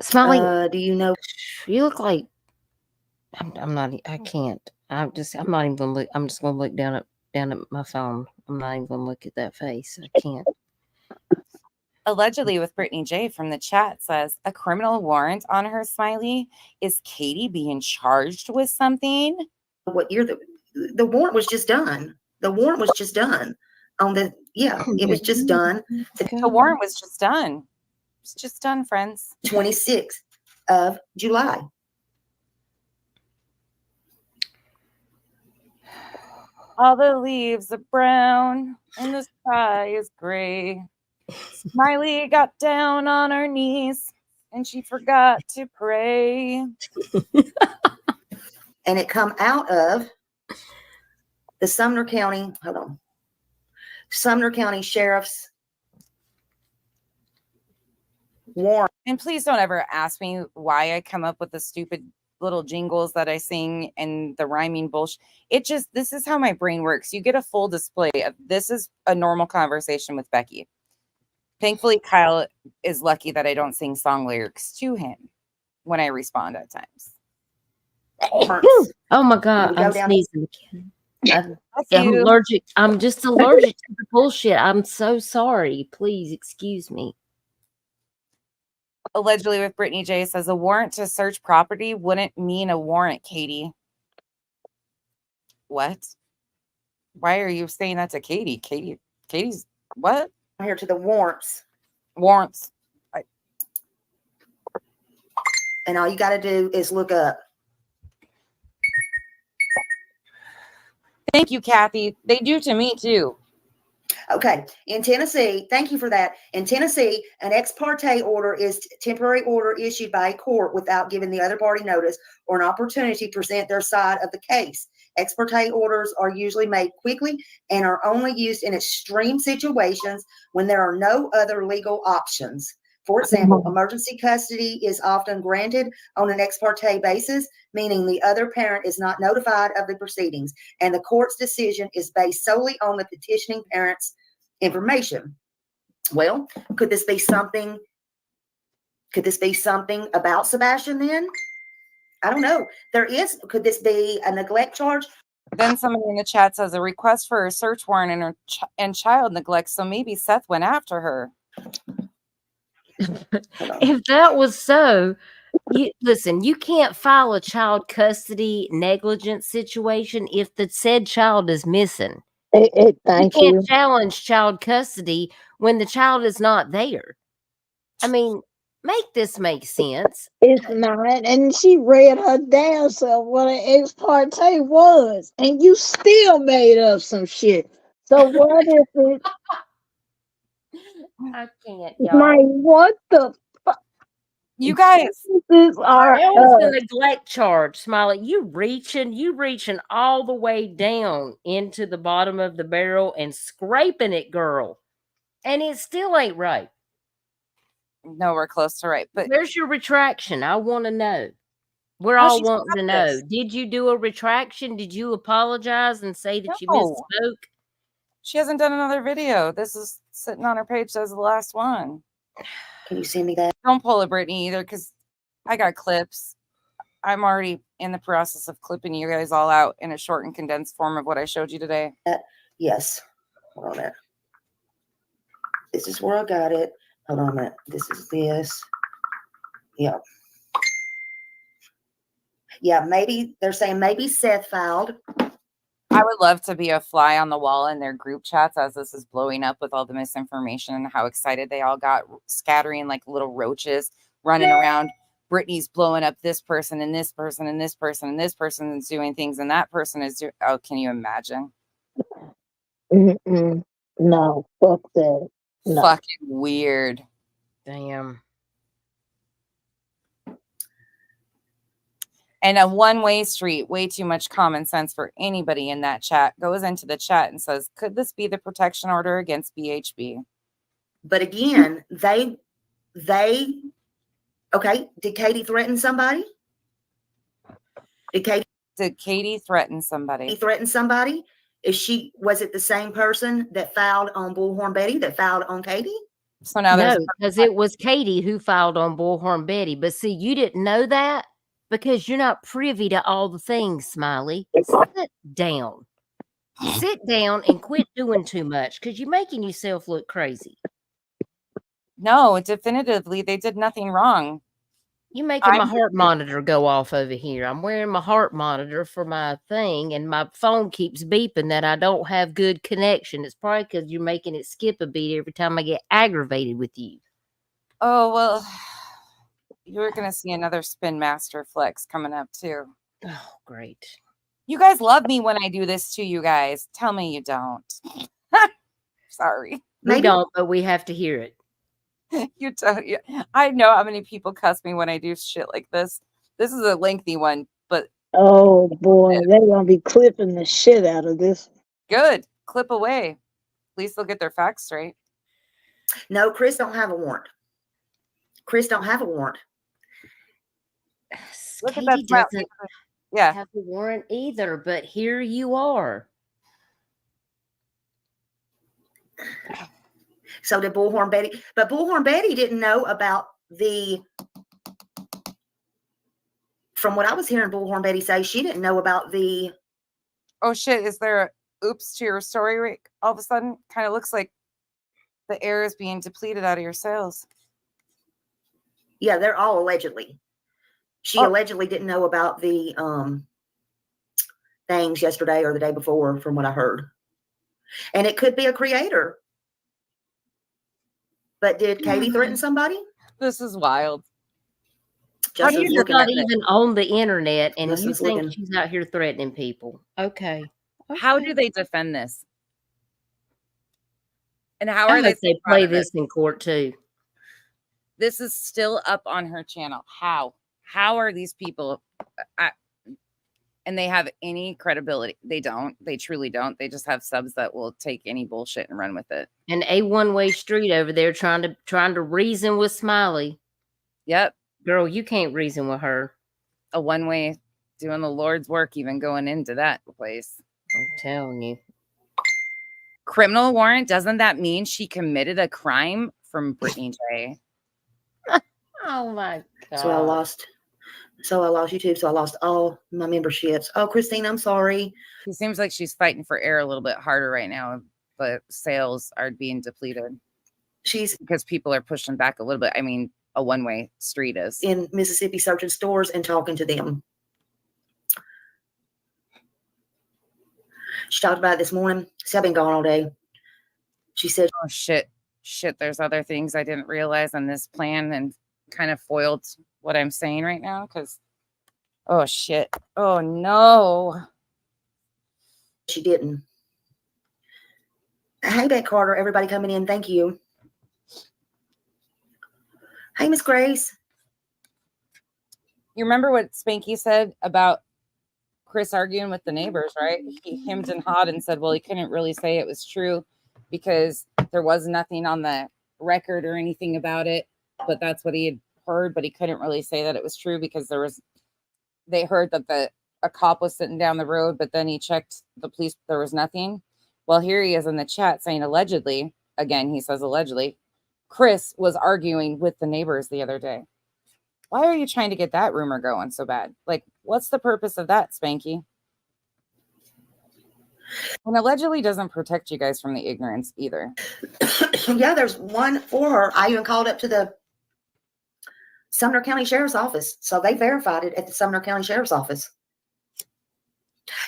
Smiley, do you know? You look like I'm not. I can't. I'm not even gonna look. I'm just gonna look down at my phone. I'm not even gonna look at that face. I can't. Allegedly with Brittany J from the chat says a criminal warrant on her, Smiley. Is Katie being charged with something? What year the warrant was just done. The warrant was just done on the, it was just done. The warrant was just done. It's just done, friends. 26th of July. All the leaves are brown and the sky is gray. Smiley got down on her knees and she forgot to pray. And it come out of the Sumner County, Sumner County Sheriff's warrant. And please don't ever ask me why I come up with the stupid little jingles that I sing and the rhyming bullshit. This is how my brain works. You get a full display of this is a normal conversation with Becky. Thankfully, Kyle is lucky that I don't sing song lyrics to him when I respond at times. Oh my God, I'm sneezing again. I'm allergic. I'm just allergic to the bullshit. I'm so sorry. Please excuse me. Allegedly with Brittany J says a warrant to search property wouldn't mean a warrant, Katie. What? Why are you saying that to Katie? Katie's what? I'm here to the warrants. Warrants. And all you got to do is look up. Thank you, Kathy. They do to me too. Okay. In Tennessee, thank you for that. In Tennessee, an ex parte order is temporary order issued by a court without giving the other party notice or an opportunity to present their side of the case. Ex parte orders are usually made quickly and are only used in extreme situations when there are no other legal options. For example, emergency custody is often granted on an ex parte basis, meaning the other parent is not notified of the proceedings, and the court's decision is based solely on the petitioning parent's information. Well, could this be something? Could this be something about Sebastian then? I don't know. Could this be a neglect charge? Then somebody in the chat says a request for a search warrant and child neglect. So maybe Seth went after her. If that was so, listen, you can't file a child custody negligence situation if the said child is missing. Thank You you. can't challenge child custody when the child is not there. I mean, make this make sense. It's not. And she read her damn self what an ex parte was. And you still made up some shit. So what if it I can't, like y'all. what the fuck? You guys are that was the neglect charge, Smiley. You reaching all the way down into the bottom of the barrel and scraping it, girl. And it still ain't right. Nowhere close to right. But where's your retraction? I want to know. We're Oh, all she's wanting to got know. this. Did you do a retraction? Did you apologize and say that you No. misspoke? She hasn't done another video. This is sitting on her page as the last one. Can you send me that? Don't pull a Brittany either, because I got clips. I'm already in the process of clipping you guys all out in a short and condensed form of what I showed you today. Yes. Hold on a minute. This is where I got it. Hold on a minute. This is this. Yeah. Yeah, maybe they're saying maybe Seth filed. I would love to be a fly on the wall in their group chats as this is blowing up with all the misinformation and how excited they all got, scattering like little roaches running around. Brittany's blowing up this person and this person and this person and this person is doing things and that person is doing. Oh, can you imagine? No, fuck that. No. Fucking weird. Damn. And a one-way street, way too much common sense for anybody in that chat, goes into the chat and says, could this be the protection order against BHB? But again, they okay, did Katie threaten somebody? Did Katie threaten somebody? Threaten somebody? Was it the same person that filed on Bullhorn Betty that filed on Katie? So now no, because it was Katie who filed on Bullhorn Betty. But see, you didn't know that because you're not privy to all the things, Smiley. Sit down. Sit down and quit doing too much because you're making yourself look crazy. No, definitively, they did nothing wrong. You're making my heart monitor go off over here. I'm wearing my heart monitor for my thing, and my phone keeps beeping that I don't have good connection. It's probably because you're making it skip a beat every time I get aggravated with you. Oh, well, you're going to see another Spin Master flex coming up, too. Oh, great. You guys love me when I do this to you guys. Tell me you don't. Sorry. We don't, but we have to hear it. You don't. I know how many people cuss me when I do shit like this. This is a lengthy one, but oh boy, they're gonna be clipping the shit out of this. Good. Clip away. At least they'll get their facts straight. No, Chris don't have a warrant. Chris don't have a warrant. Look Katie at that smile. doesn't have a warrant either, but here you are. So did Bullhorn Betty, but Bullhorn Betty didn't know about from what I was hearing Bullhorn Betty say, she didn't know about the. Oh shit, is there a oops to your story, Rick? All of a sudden, kind of looks like the air is being depleted out of your sails. Yeah, they're all allegedly. She allegedly didn't know about the things yesterday or the day before, from what I heard. And it could be a creator. But did Katie threaten somebody? This is wild. She's not even on the internet, and you think looking. she's out here threatening people. Okay. How do they defend this? And how I are they? hope they play this in court too. This is still up on her channel. How? How are these people? And they have any credibility? They don't. They truly don't. They just have subs that will take any bullshit and run with it. And a one-way street over there trying to reason with Smiley. Yep. Girl, you can't reason with her. A one-way doing the Lord's work, even going into that place. I'm telling you. criminal warrant, doesn't that mean she committed a crime? From Brittany J. Oh my God. So I lost YouTube. So I lost all my memberships. Oh, Christine, I'm sorry. She seems like she's fighting for air a little bit harder right now, but sales are being depleted. Because people are pushing back a little bit. I mean, a one-way street is. In Mississippi searching stores and talking to them. She talked about it this morning. See, I've been gone all day. She said, oh, shit. There's other things I didn't realize on this plan and kind of foiled what I'm saying right now. Because, oh, shit. Oh, no. She didn't. Hey, Beck Carter, everybody coming in. Thank you. Hey, Miss Grace. You remember what Spanky said about Chris arguing with the neighbors, right? He hemmed and hawed and said, well, he couldn't really say it was true because there was nothing on the record or anything about it, but that's what he had heard, but he couldn't really say that it was true because they heard that a cop was sitting down the road, but then he checked the police, there was nothing. Well, here he is in the chat saying allegedly, again, he says allegedly, Chris was arguing with the neighbors the other day. Why are you trying to get that rumor going so bad? Like, what's the purpose of that, Spanky? And allegedly doesn't protect you guys from the ignorance either. Yeah, there's one for her. I even called up to the Sumner County Sheriff's Office. So they verified it at the Sumner County Sheriff's Office.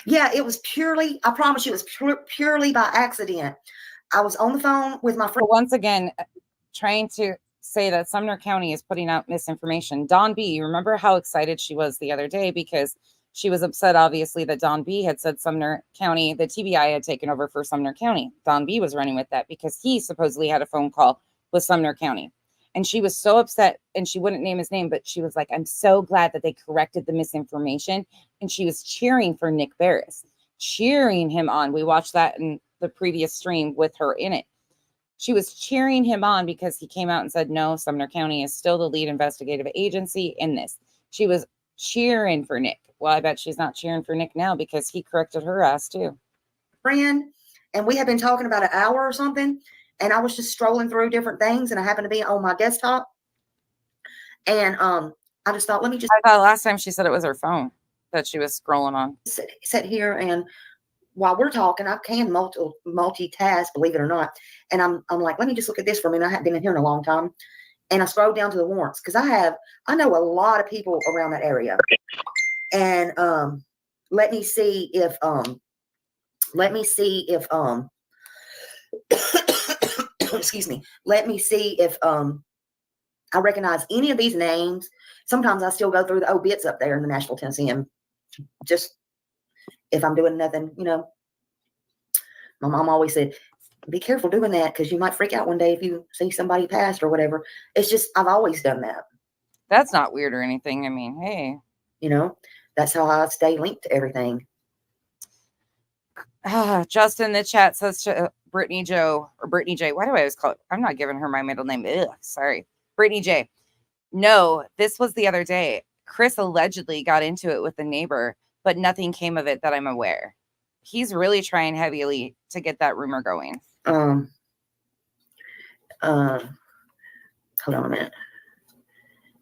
Yeah, it was purely, I promise you, it was purely by accident. I was on the phone with my friend. But once again, trying to say that Sumner County is putting out misinformation. Dawn B, you remember how excited she was the other day because she was upset, obviously, that Dawn B had said Sumner County, the TBI had taken over for Sumner County. Dawn B was running with that because he supposedly had a phone call with Sumner County. And she was so upset, and she wouldn't name his name, but she was like, I'm so glad that they corrected the misinformation. And she was cheering for Nick Barris, cheering him on. We watched that in the previous stream with her in it. She was cheering him on because he came out and said, no, Sumner County is still the lead investigative agency in this. She was cheering for Nick. Well, I bet she's not cheering for Nick now because he corrected her ass too. Friend, and we had been talking about an hour or something, and I was just strolling through different things, and I happened to be on my desktop, and I just thought, let me just. I thought last time she said it was her phone that she was scrolling on. Sit here, and while we're talking, I can multitask, believe it or not, and I'm like, let me just look at this for a minute. I haven't been in here in a long time, and I scrolled down to the warrants because I know a lot of people around that area, and let me see if excuse me. Let me see if I recognize any of these names. Sometimes I still go through the obits up there in the Nashville, Tennessee, and just if I'm doing nothing, you know. My mom always said, be careful doing that because you might freak out one day if you see somebody passed or whatever. It's just, I've always done that. That's not weird or anything. I mean, hey. You know, that's how I stay linked to everything. Justin in the chat says to Brittany Joe or Brittany J. Why do I always call it? I'm not giving her my middle name. Ugh, sorry. Brittany J. No, this was the other day. Chris allegedly got into it with a neighbor, but nothing came of it that I'm aware. He's really trying heavily to get that rumor going. Hold on a minute.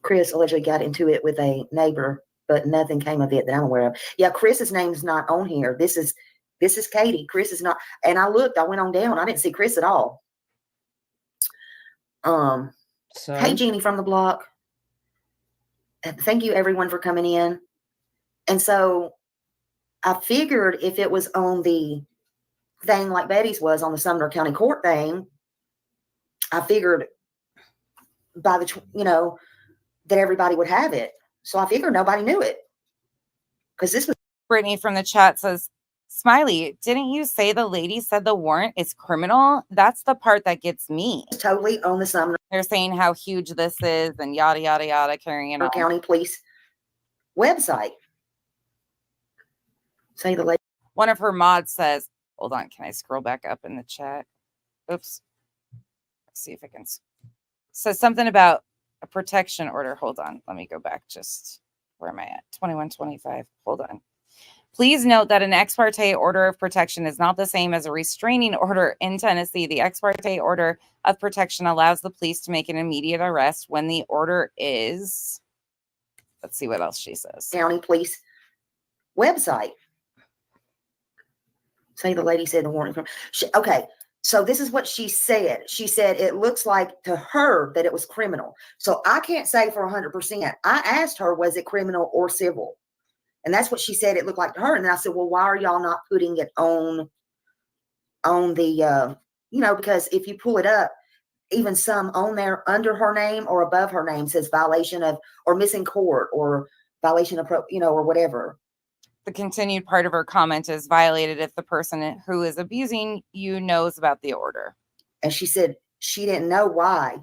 Chris allegedly got into it with a neighbor, but nothing came of it that I'm aware of. Yeah, Chris's name's not on here. This is Katie. Chris is not. And I looked. I went on down. I didn't see Chris at all. Hey, Jeannie from the block. Thank you, everyone, for coming in. And so I figured if it was on the thing like Betty's was on the Sumner County Court thing, I figured by the, that everybody would have it. So I figured nobody knew it. Because this was. Brittany from the chat says, Smiley, didn't you say the lady said the warrant is criminal? That's the part that gets me. Totally on the Sumner. They're saying how huge this is and yada, yada, yada, carrying on. County Police website. Say the lady. One of her mods says, hold on, can I scroll back up in the chat? Oops. Let's see if I can. Says something about a protection order. Hold on. Let me go back. Just where am I at? 2125. Hold on. Please note that an ex parte order of protection is not the same as a restraining order in Tennessee. The ex parte order of protection allows the police to make an immediate arrest when the order is, let's see what else she says. County police website. Say the lady said the warning from, okay. So this is what she said. She said it looks like to her that it was criminal. So I can't say for 100%. I asked her, was it criminal or civil? And that's what she said it looked like to her. And then I said, well, why are y'all not putting it on the, because if you pull it up, even some on there under her name or above her name says violation of, or missing court or violation of, or whatever. The continued part of her comment is violated if the person who is abusing you knows about the order. And she said she didn't know why.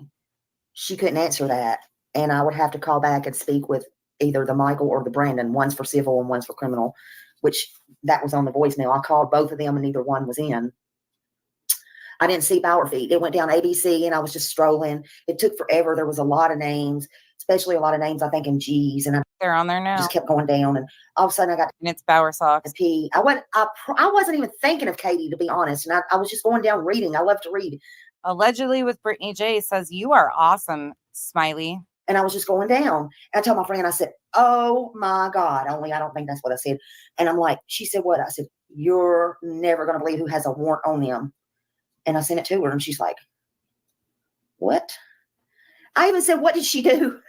She couldn't answer that. And I would have to call back and speak with either the Michael or the Brandon. One's for civil and one's for criminal, which that was on the voicemail. I called both of them and neither one was in. I didn't see Bauer feed. It went down ABC and I was just strolling. It took forever. There was a lot of names, especially a lot of names, I think, in G's. And they're on there now. Just kept going down. And all of a sudden I got. And it's Bauer socks. I wasn't even thinking of Katie, to be honest. And I was just going down reading. I love to read. Allegedly with Brittany J says, you are awesome, Smiley. And I was just going down. And I told my friend, I said, oh my God. Only I don't think that's what I said. And I'm like, she said, what? I said, you're never going to believe who has a warrant on them. And I sent it to her and she's like, what? I even said, what did she do?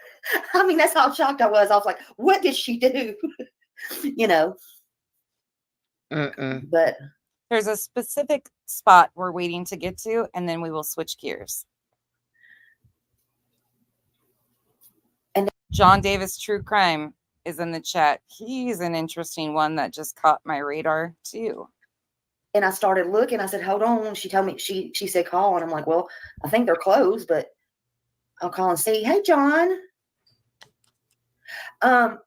I mean, that's how shocked I was. I was like, what did she do? But there's a specific spot we're waiting to get to, and then we will switch gears. And John Davis True Crime is in the chat. He's an interesting one that just caught my radar too. And I started looking. I said, hold on. She told me, she said, call. And I'm like, well, I think they're closed, but I'll call and see. Hey, John. I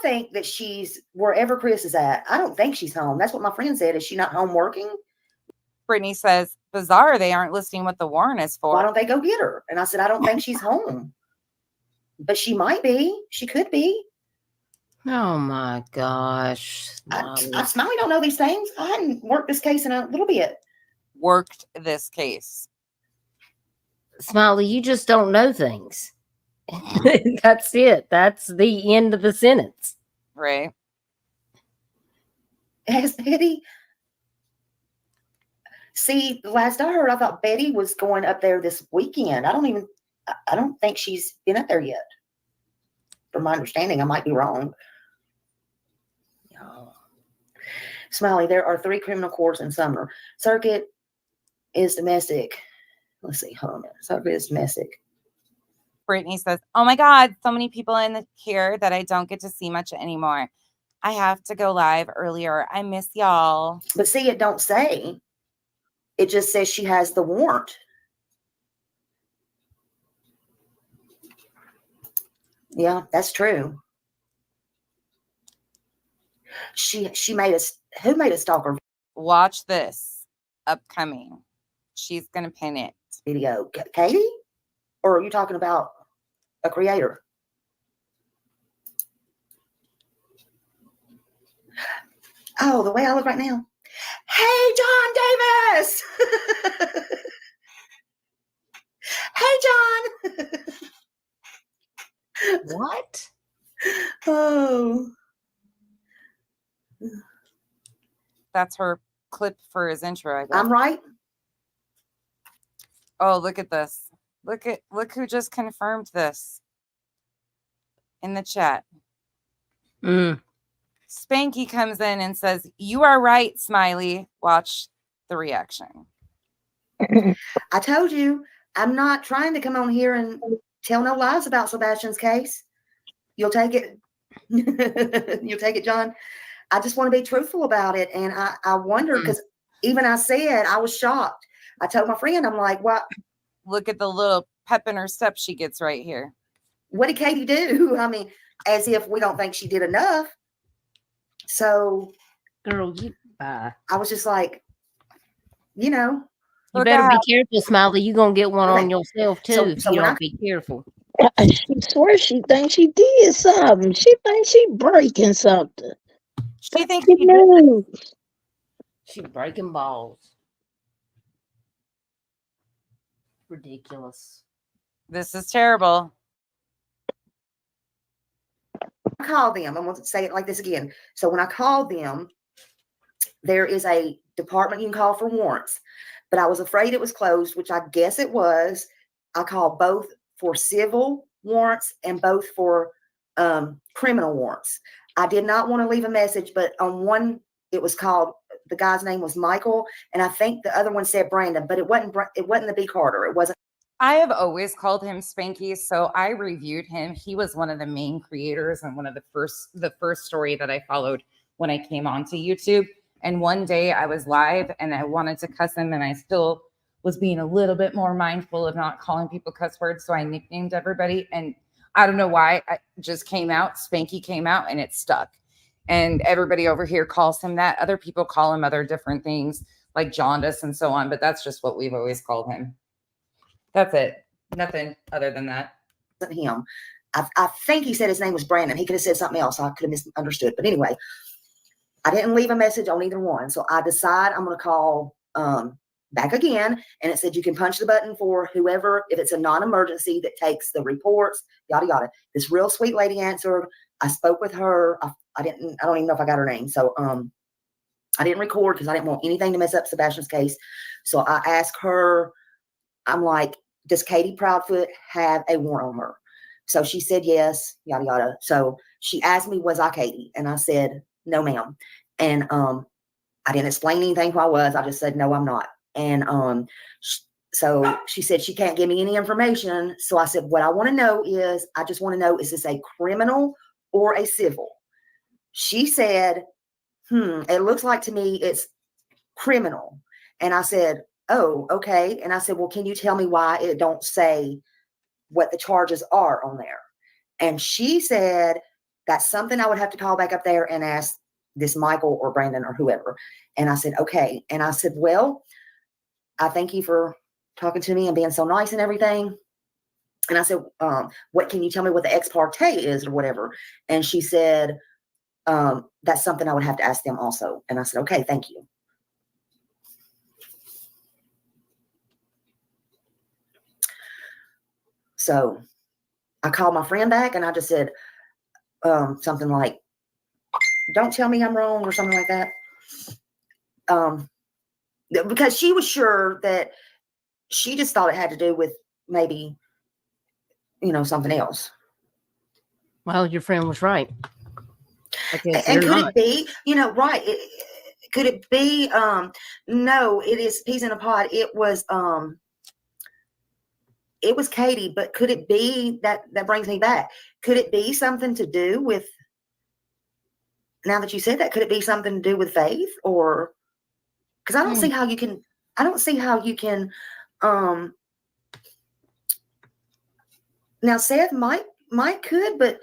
think that she's wherever Chris is at. I don't think she's home. That's what my friend said. Is she not home working? Brittany says, bizarre. They aren't listing what the warrant is for. Why don't they go get her? And I said, I don't think she's home, but she might be. She could be. Oh my gosh. I Smiley don't know these things. I hadn't worked this case in a little bit. Worked this case. Smiley, you just don't know things. That's it. That's the end of the sentence. Right. Has Betty? See, the last I heard, I thought Betty was going up there this weekend. I don't think she's been up there yet. From my understanding, I might be wrong. Smiley, there are 3 criminal courts in Sumner. Circuit is domestic. Let's see. Hold on a minute. Circuit is domestic. Brittany says, oh my God, so many people in here that I don't get to see much anymore. I have to go live earlier. I miss y'all. But see, it don't say. It just says she has the warrant. Yeah, that's true. She made us. Who made a stalker Watch this upcoming. She's gonna pin it. video? Katie? Or are you talking about a creator? Oh, the way I look right now. Hey, John Davis. Hey, John. What? Oh. That's her clip for his intro, I guess. I'm right. Oh, look at this. Look who just confirmed this in the chat. Spanky comes in and says, you are right, Smiley. Watch the reaction. I told you, I'm not trying to come on here and tell no lies about Sebastian's case. You'll take it. You'll take it, John. I just want to be truthful about it. And I wonder, because even I said, I was shocked. I told my friend, I'm like, what? Look at the little pep in her step she gets right here. What did Katie do? I mean, as if we don't think she did enough. So, girl, I was just like, you better be careful, Smiley. You're going to get one on yourself, too, if you don't be careful. She swears she thinks she did something. She thinks she breaking something. She thinks You she did. know. She breaking balls. Ridiculous. This is terrible. I call them. I'm going to say it like this again. So when I call them, there is a department you can call for warrants, but I was afraid it was closed, which I guess it was. I called both for civil warrants and both for criminal warrants. I did not want to leave a message, but on one, it was called, the guy's name was Michael, and I think the other one said Brandon, but it wasn't the B. Carter. It wasn't. I have always called him Spanky, so I reviewed him. He was one of the main creators and one of the first story that I followed when I came onto YouTube. And one day I was live and I wanted to cuss him, and I still was being a little bit more mindful of not calling people cuss words. So I nicknamed everybody, and I don't know why, I just came out. Spanky came out, and it stuck. And everybody over here calls him that. Other people call him other different things like jaundice and so on, but that's just what we've always called him. That's it. Nothing other than that. Him. I think he said his name was Brandon. He could have said something else. I could have misunderstood. But anyway, I didn't leave a message on either one. So I decide I'm going to call back again. And it said you can punch the button for whoever, if it's a non-emergency that takes the reports, yada, yada. This real sweet lady answered. I spoke with her. I don't even know if I got her name. So I didn't record because I didn't want anything to mess up Sebastian's case. So I asked her, I'm like, does Katie Proudfoot have a warrant on her? So she said yes, yada, yada. So she asked me, was I Katie? And I said, no, ma'am. And I didn't explain anything who I was. I just said, no, I'm not. And so she said she can't give me any information. So I said, what I want to know is, I just want to know, is this a criminal or a civil? She said, it looks like to me it's criminal. And I said, oh, okay. And I said, well, can you tell me why it don't say what the charges are on there? And she said, that's something I would have to call back up there and ask this Michael or Brandon or whoever. And I said, okay. And I said, well, I thank you for talking to me and being so nice and everything. And I said, what can you tell me what the ex parte is or whatever? And she said, that's something I would have to ask them also. And I said, okay, thank you. So I called my friend back and I just said something like, don't tell me I'm wrong or something like that. Because she was sure that she just thought it had to do with maybe, something else. Well, your friend was right. And could it be, right. Could it be, no, it is peas in a pod. It was Katie, but could it be that brings me back? Could it be something to do with, now that you said that, could it be something to do with faith? Or, because I don't see how you can, now Seth might could, but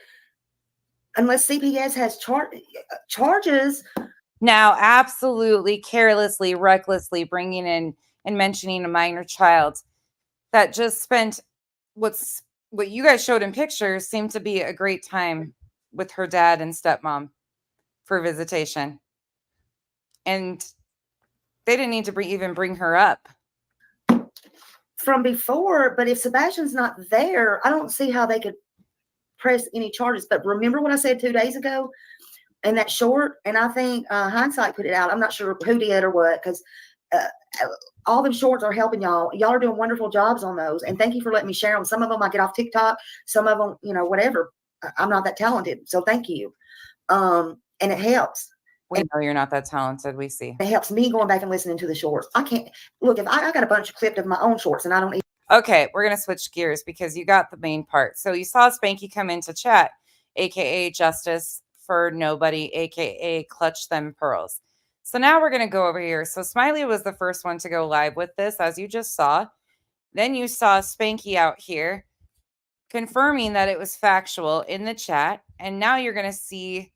unless CPS has charges. Now, absolutely carelessly, recklessly bringing in and mentioning a minor child that just spent what you guys showed in pictures seemed to be a great time with her dad and stepmom for visitation. And they didn't need to even bring her up from before. But if Sebastian's not there, I don't see how they could press any charges. But remember what I said 2 days ago in that short? And I think Hindsight put it out. I'm not sure who did or what, because all them shorts are helping y'all. Y'all are doing wonderful jobs on those. And thank you for letting me share them. Some of them I get off TikTok. Some of them, whatever. I'm not that talented. So thank you. And it helps. We know you're not that talented. We see. It helps me going back and listening to the shorts. I can't look, if I got a bunch clipped of my own shorts and I don't even. Okay, we're going to switch gears because you got the main part. So you saw Spanky come into chat, AKA Justice for Nobody, AKA Clutch Them Pearls. So now we're going to go over here. So Smiley was the first one to go live with this, as you just saw. Then you saw Spanky out here confirming that it was factual in the chat. And now you're going to see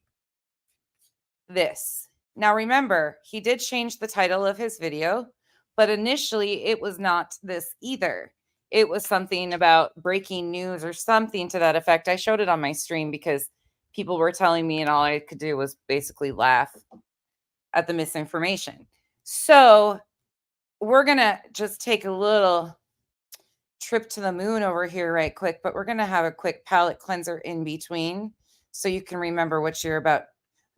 this. Now remember, he did change the title of his video, but initially it was not this either. It was something about breaking news or something to that effect. I showed it on my stream because people were telling me, and all I could do was basically laugh at the misinformation. So we're going to just take a little trip to the moon over here right quick, but we're going to have a quick palate cleanser in between so you can remember what you're about.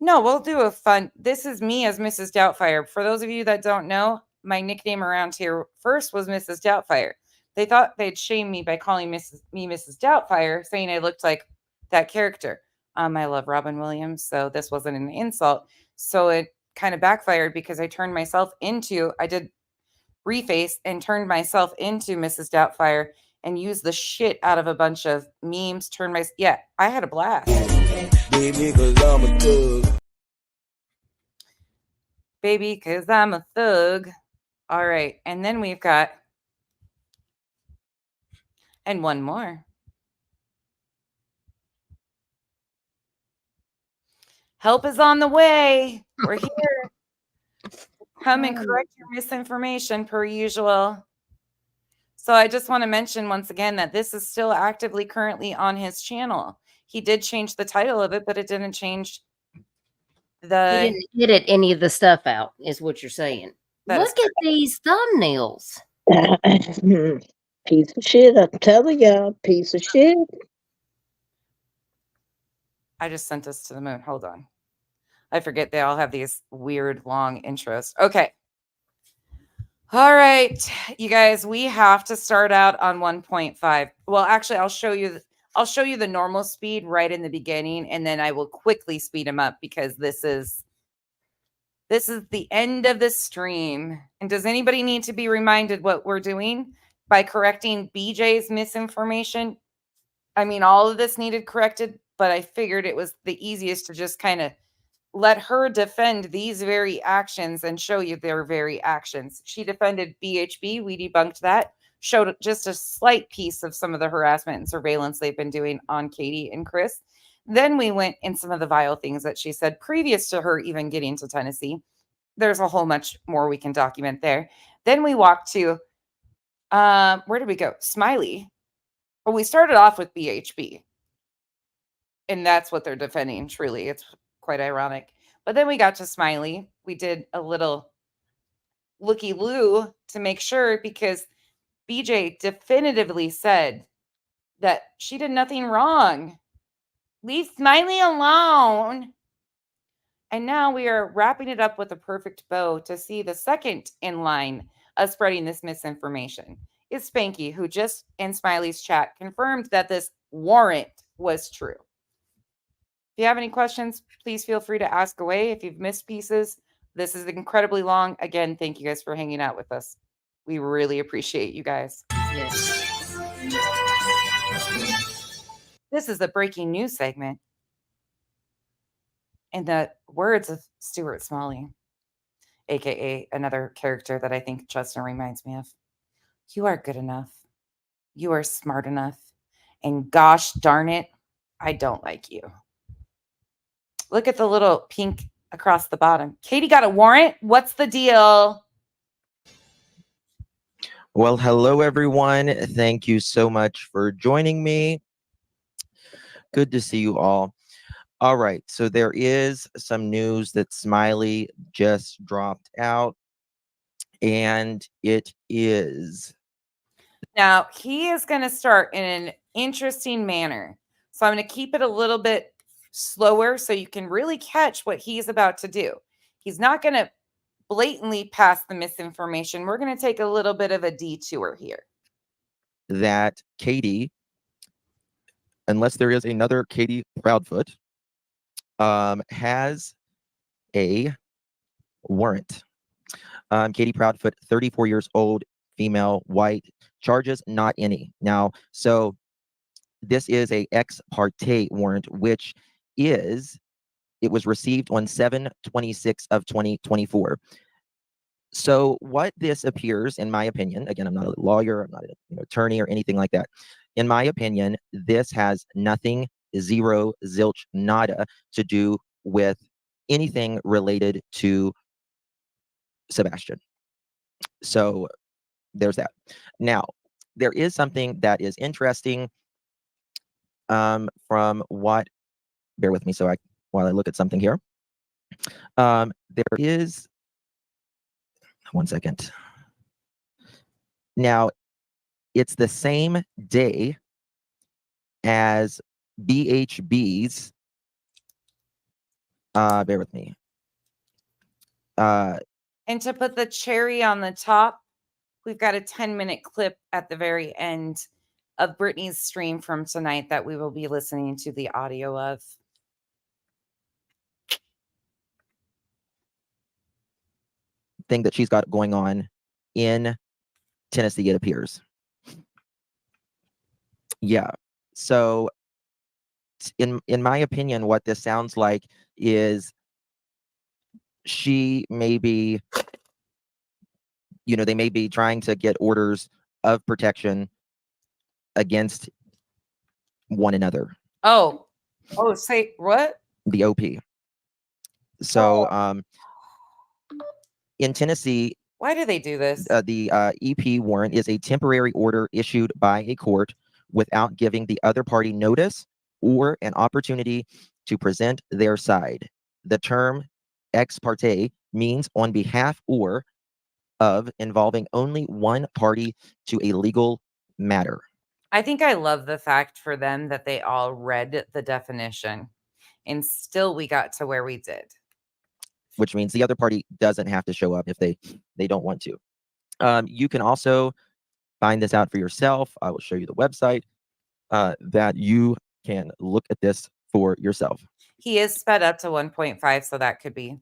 No, we'll do a fun. This is me as Mrs. Doubtfire. For those of you that don't know, my nickname around here first was Mrs. Doubtfire. They thought they'd shame me by calling me Mrs. Doubtfire, saying I looked like that character. I love Robin Williams, so this wasn't an insult. So it kind of backfired because I did reface and turned myself into Mrs. Doubtfire and used the shit out of a bunch of memes. I had a blast. Baby, cause I'm a thug. Baby, cause I'm a thug. All right. And then we've got, and one more. Help is on the way. We're here. Come and correct your misinformation per usual. So I just want to mention once again that this is still actively currently on his channel. He did change the title of it, but it didn't change the... He didn't edit any of the stuff out, is what you're saying. Look at these thumbnails. Piece of shit. I'm telling y'all, piece of shit. I just sent us to the moon. Hold on. I forget they all have these weird long intros. Okay. All right, you guys, we have to start out on 1.5. Well, actually, I'll show you the normal speed right in the beginning, and then I will quickly speed them up because this is the end of the stream. And does anybody need to be reminded what we're doing by correcting BJ's misinformation? I mean, all of this needed corrected, but I figured it was the easiest to just kind of let her defend these very actions and show you their very actions. She defended BHB. We debunked that, showed just a slight piece of some of the harassment and surveillance they've been doing on Katie and Chris. Then we went in some of the vile things that she said previous to her even getting to Tennessee. There's a whole much more we can document there. Then we walked to, where did we go? Smiley. Well, we started off with BHB. And that's what they're defending, truly. It's quite ironic. But then we got to Smiley. We did a little looky-loo to make sure because BJ definitively said that she did nothing wrong. Leave Smiley alone. And now we are wrapping it up with a perfect bow to see the second in line of spreading this misinformation is Spanky, who just in Smiley's chat confirmed that this warrant was true. If you have any questions, please feel free to ask away. If you've missed pieces, this is incredibly long. Again, thank you guys for hanging out with us. We really appreciate you guys. Yes. This is the breaking news segment. In the words of Stuart Smalley, aka another character that I think Justin reminds me of, you are good enough. You are smart enough. And gosh darn it, I don't like you. Look at the little pink across the bottom. Katie got a warrant. What's the deal? Well, hello, everyone. Thank you so much for joining me. Good to see you all. All right. So there is some news that Smiley just dropped out, and it is. Now, he is going to start in an interesting manner. So I'm going to keep it a little bit slower so you can really catch what he's about to do. He's not going to blatantly pass the misinformation. We're going to take a little bit of a detour here. That Katie, unless there is another Katie Proudfoot, has a warrant. Katie Proudfoot, 34 years old, female, white, charges not any. Now, so this is a ex parte warrant, which it was received on 7/26 of 2024. So what this appears, in my opinion, again, I'm not a lawyer, I'm not an attorney or anything like that. In my opinion, this has nothing, zero, zilch, nada to do with anything related to Sebastian. So there's that. Now, there is something that is interesting from what bear with me while I look at something here. There is, one second. Now, it's the same day as BHB's, bear with me. And to put the cherry on the top, we've got a 10-minute clip at the very end of Brittany's stream from tonight that we will be listening to the audio of. Thing that she's got going on in Tennessee, it appears. Yeah. So in my opinion, what this sounds like is she may be, they may be trying to get orders of protection against one another. Oh, say what? The OP. So in Tennessee, why do they do this? The EP warrant is a temporary order issued by a court without giving the other party notice or an opportunity to present their side. The term ex parte means on behalf or of involving only one party to a legal matter. I think I love the fact for them that they all read the definition and still we got to where we did. Which means the other party doesn't have to show up if they don't want to. You can also find this out for yourself. I will show you the website that you can look at this for yourself. He is sped up to 1.5, so that could be.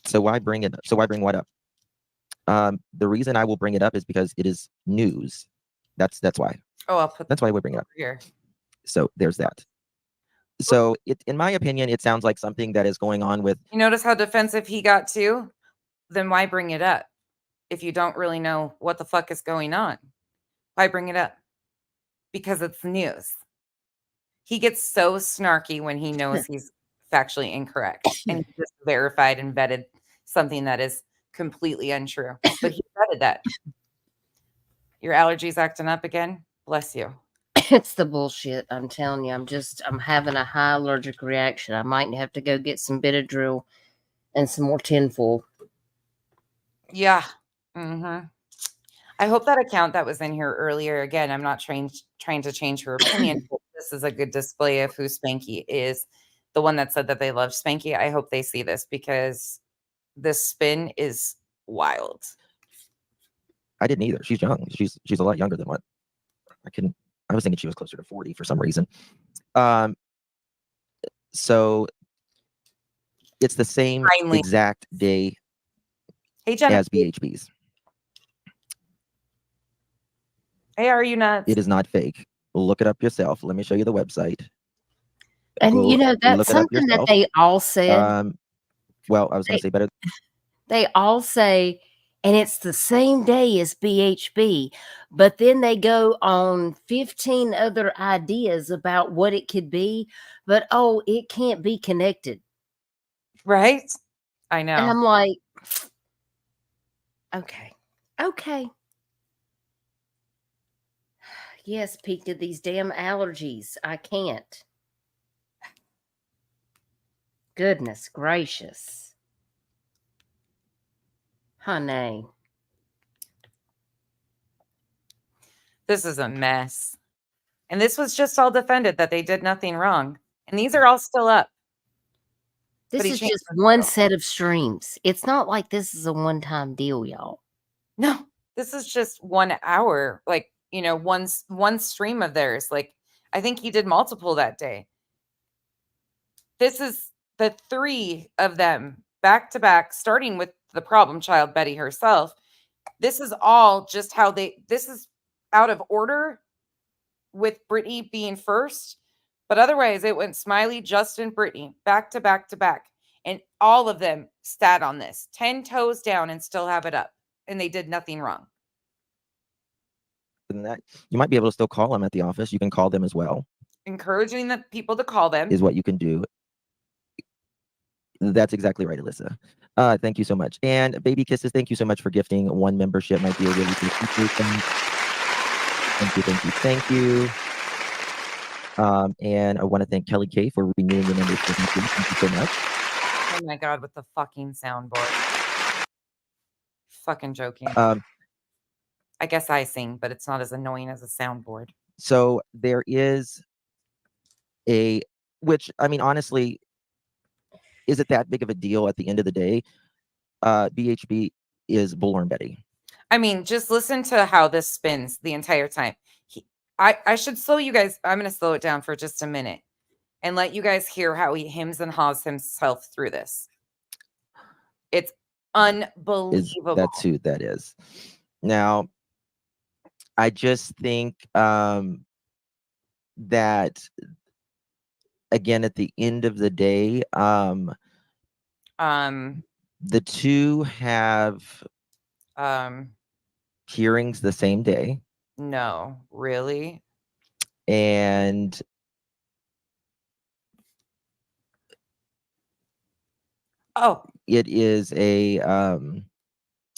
So why bring it? So why bring what up? The reason I will bring it up is because it is news. That's why. Oh, I'll put. That's why we bring it up here. So there's that. So in my opinion, it sounds like something that is going on with. You notice how defensive he got too? Then why bring it up if you don't really know what the fuck is going on? Why bring it up? Because it's news. He gets so snarky when he knows he's factually incorrect and he just verified and vetted something that is completely untrue. But he vetted that. Your allergies acting up again? Bless you. It's the bullshit. I'm telling you, I'm having a high allergic reaction. I might have to go get some Benadryl and some more tinfoil. Yeah. Mm-hmm. I hope that account that was in here earlier, again, I'm not trying to change her opinion, but this is a good display of who Spanky is. The one that said that they love Spanky. I hope they see this because this spin is wild. I didn't either. She's young. She's a lot younger than what I was thinking she was closer to 40 for some reason. So it's the same exact day as BHB's. Hey, are you nuts? It is not fake. Look it up yourself. Let me show you the website. And that's something that they all said. Well, I was going to say better. They all say, and it's the same day as BHB, but then they go on 15 other ideas about what it could be, but it can't be connected. Right? I know. And I'm like, okay. Yes, peaked of these damn allergies. I can't. Goodness gracious. Honey. This is a mess. And this was just all defended that they did nothing wrong. And these are all still up. This is just one set of streams. It's not like this is a one-time deal, y'all. No, this is just 1 hour. Like, one stream of theirs. Like, I think he did multiple that day. This is the 3 of them back to back, starting with the problem child, Betty herself. This is all just how this is out of order with Brittany being first. But otherwise, it went Smiley, Justin, Brittany, back to back to back. And all of them sat on this, 10 toes down and still have it up. And they did nothing wrong. Than that, you might be able to still call them at the office. You can call them as well. Encouraging the people to call them is what you can do. That's exactly right, Alyssa. Thank you so much. And Baby Kisses, thank you so much for gifting 1 membership. My dear, really appreciate them. Thank you. And I want to thank Kelly K for renewing the number. Thank you so much. Oh my god, with the fucking soundboard. Fucking joking. I guess I sing, but it's not as annoying as a soundboard. So there is which I mean, honestly, is it that big of a deal at the end of the day? BHB is Bullhorn Betty. I mean, just listen to how this spins the entire time. I should slow you guys. I'm going to slow it down for just a minute and let you guys hear how he hems and haws himself through this. It's unbelievable. That's who that is. Now, I just think that again, at the end of the day, the two have hearings the same day. No, really? And it is a I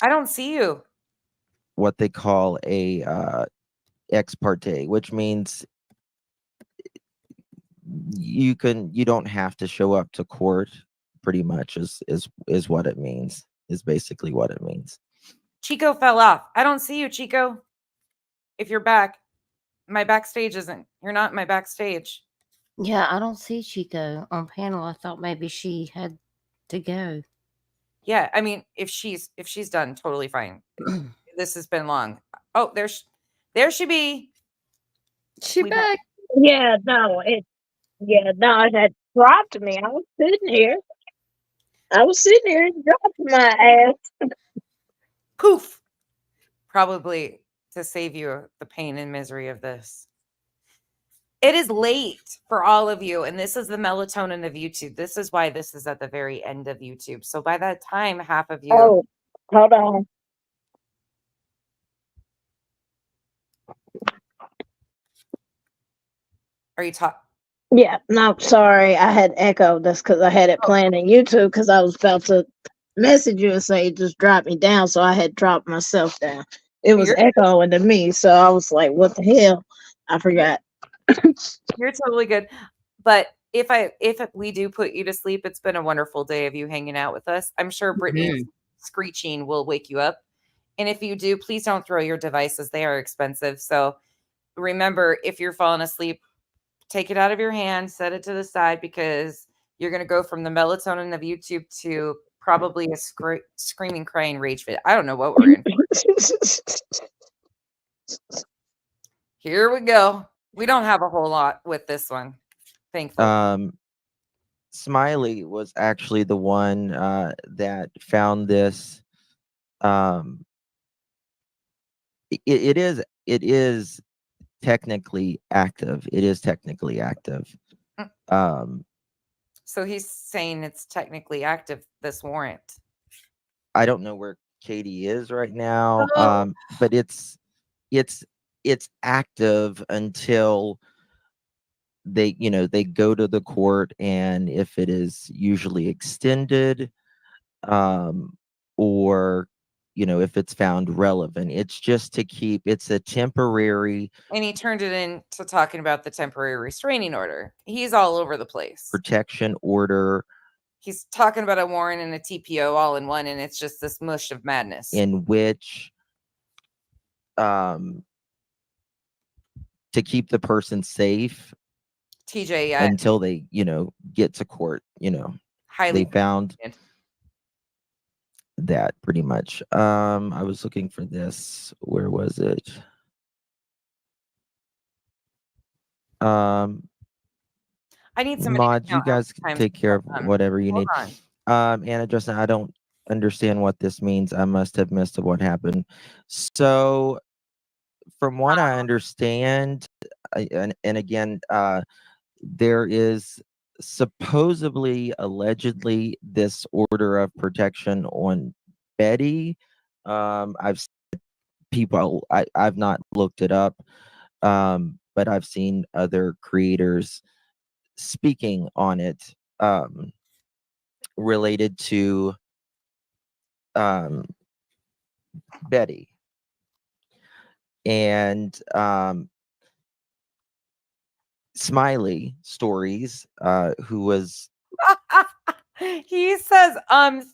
don't see you. What they call a ex parte, which means you don't have to show up to court, pretty much is what it means, is basically what it means. Chico fell off. I don't see you, Chico. If you're back, my backstage isn't. You're not in my backstage. Yeah, I don't see Chico on panel. I thought maybe she had to go. Yeah, I mean, if she's done, totally fine. This has been long. Oh, there she be. She back. Yeah, no, it had dropped me. I was sitting here. It dropped my ass. Poof. Probably to save you the pain and misery of this. It is late for all of you, and this is the melatonin of YouTube. This is why this is at the very end of YouTube. So by that time, half of you. Oh, hold on. Are you talking? Yeah, no, sorry, I had echo. That's because I had it playing in YouTube because I was about to message you and say it just dropped me down, so I had dropped myself down. It was echoing to me, so I was like, "What the hell?" I forgot. You're totally good. But if we do put you to sleep, it's been a wonderful day of you hanging out with us. I'm sure Brittany's screeching will wake you up. And if you do, please don't throw your devices. They are expensive. So remember, if you're falling asleep, take it out of your hand, set it to the side, because you're going to go from the melatonin of YouTube to probably a screaming, crying rage fit. I don't know what we're in. Here we go. We don't have a whole lot with this one, thankfully. Smiley was actually the one that found this. It is technically active. It is technically active. So he's saying it's technically active, this warrant. I don't know where Katie is right now, Oh. but it's active until they go to the court, and if it is usually extended, or if it's found relevant, it's just to keep. It's a temporary. And he turned it into talking about the temporary restraining order. He's all over the place. Protection order. He's talking about a warrant and a TPO all in one, and it's just this mush of madness. In which, to keep the person safe, TJ, until they, get to court, highly they found that pretty much. I was looking for this. Where was it? I need somebody. Mod, you guys take care of whatever you need. Anna, Justin, I don't understand what this means. I must have missed what happened. So, from what I understand, and again, there is supposedly, allegedly, this order of protection on Betty. I've seen people. I've not looked it up, but I've seen other creators speaking on it, related to Betty. And Smiley Stories, who was He says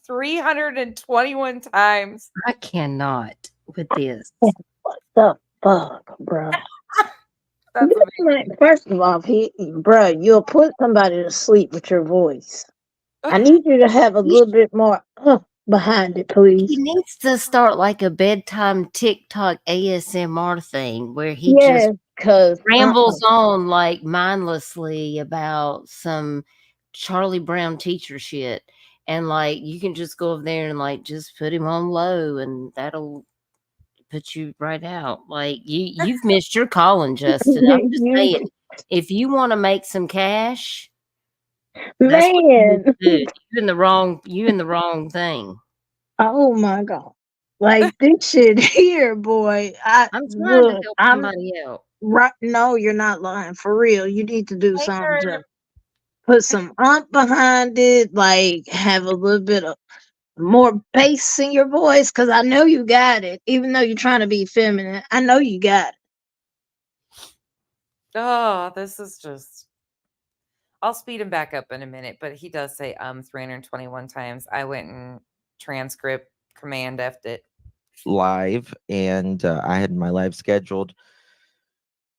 321 times. I cannot with this. What the fuck, bro? That's First of all, bro, you'll put somebody to sleep with your voice. I need you to have a little bit more behind it, please. He needs to start like a bedtime TikTok ASMR thing where he Yes, just because rambles on like mindlessly about some Charlie Brown teacher shit. And like you can just go over there and like just put him on low and that'll put you right out. Like you've missed your calling, Justin. I'm just saying, if you want to make some cash, that's what you need man. to do. You in the wrong thing. Oh my god. Like this shit here, boy. I'm trying to help somebody out. Right. No, you're not lying. For real. You need to do something to put some behind it, like have a little bit of more bass in your voice, because I know you got it, even though you're trying to be feminine. I know you got it. Oh, this is just. I'll speed him back up in a minute, but he does say 321 times. I went and transcript command F'd it. live, and I had my live scheduled.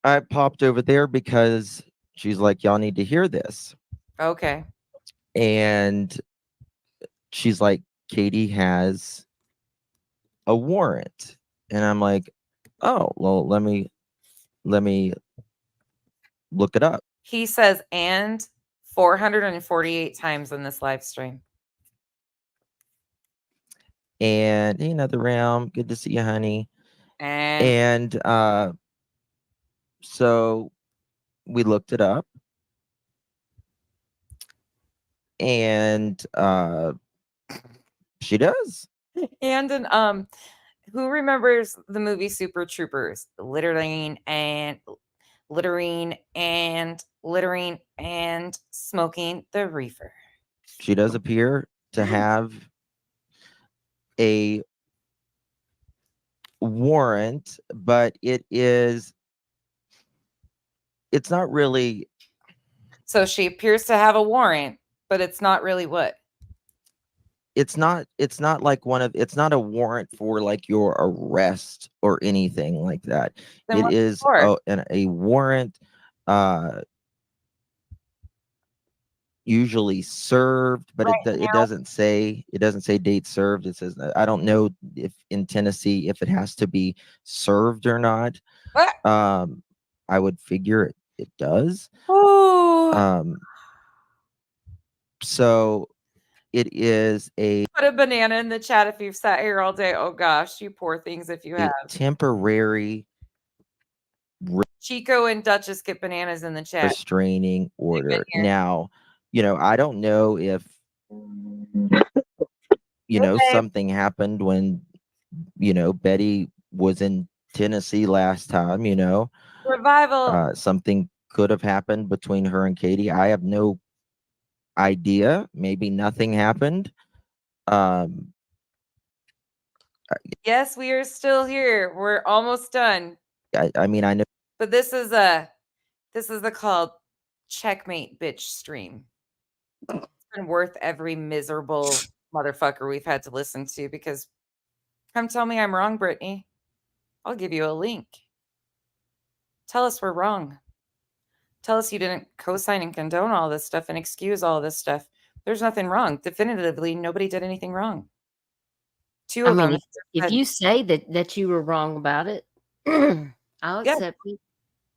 I popped over there because she's like, y'all need to hear this. Okay. And she's like, Katie has a warrant. And I'm like, oh, well, let me look it up. He says and 448 times in this live stream. And another round. Good to see you, honey. And so we looked it up. And she does. And who remembers the movie Super Troopers? Littering and smoking the reefer. She does appear to have a warrant, but it's not really. So she appears to have a warrant, but it's not really what? It's not like it's not a warrant for like your arrest or anything like that. Then It what's it is for? a warrant usually served, but it doesn't say date served. It says, I don't know if in Tennessee if it has to be served or not. I would figure it does. So it is a Put a banana in the chat if you've sat here all day. Oh gosh, you poor things if you have. temporary Chico and Duchess get bananas in the chat. restraining order. Now, I don't know if something happened when Betty was in Tennessee last time, Revival. something could have happened between her and Katie. I have no idea. Maybe nothing happened. Yes, we are still here. We're almost done. I mean, I know. But this is the called checkmate bitch stream. It's been worth every miserable motherfucker we've had to listen to, because come tell me I'm wrong, Brittany. I'll give you a link. Tell us we're wrong. Tell us you didn't co-sign and condone all this stuff and excuse all this stuff. There's nothing wrong. Definitively, nobody did anything wrong. Two of them. If you say that you were wrong about it, I'll accept it.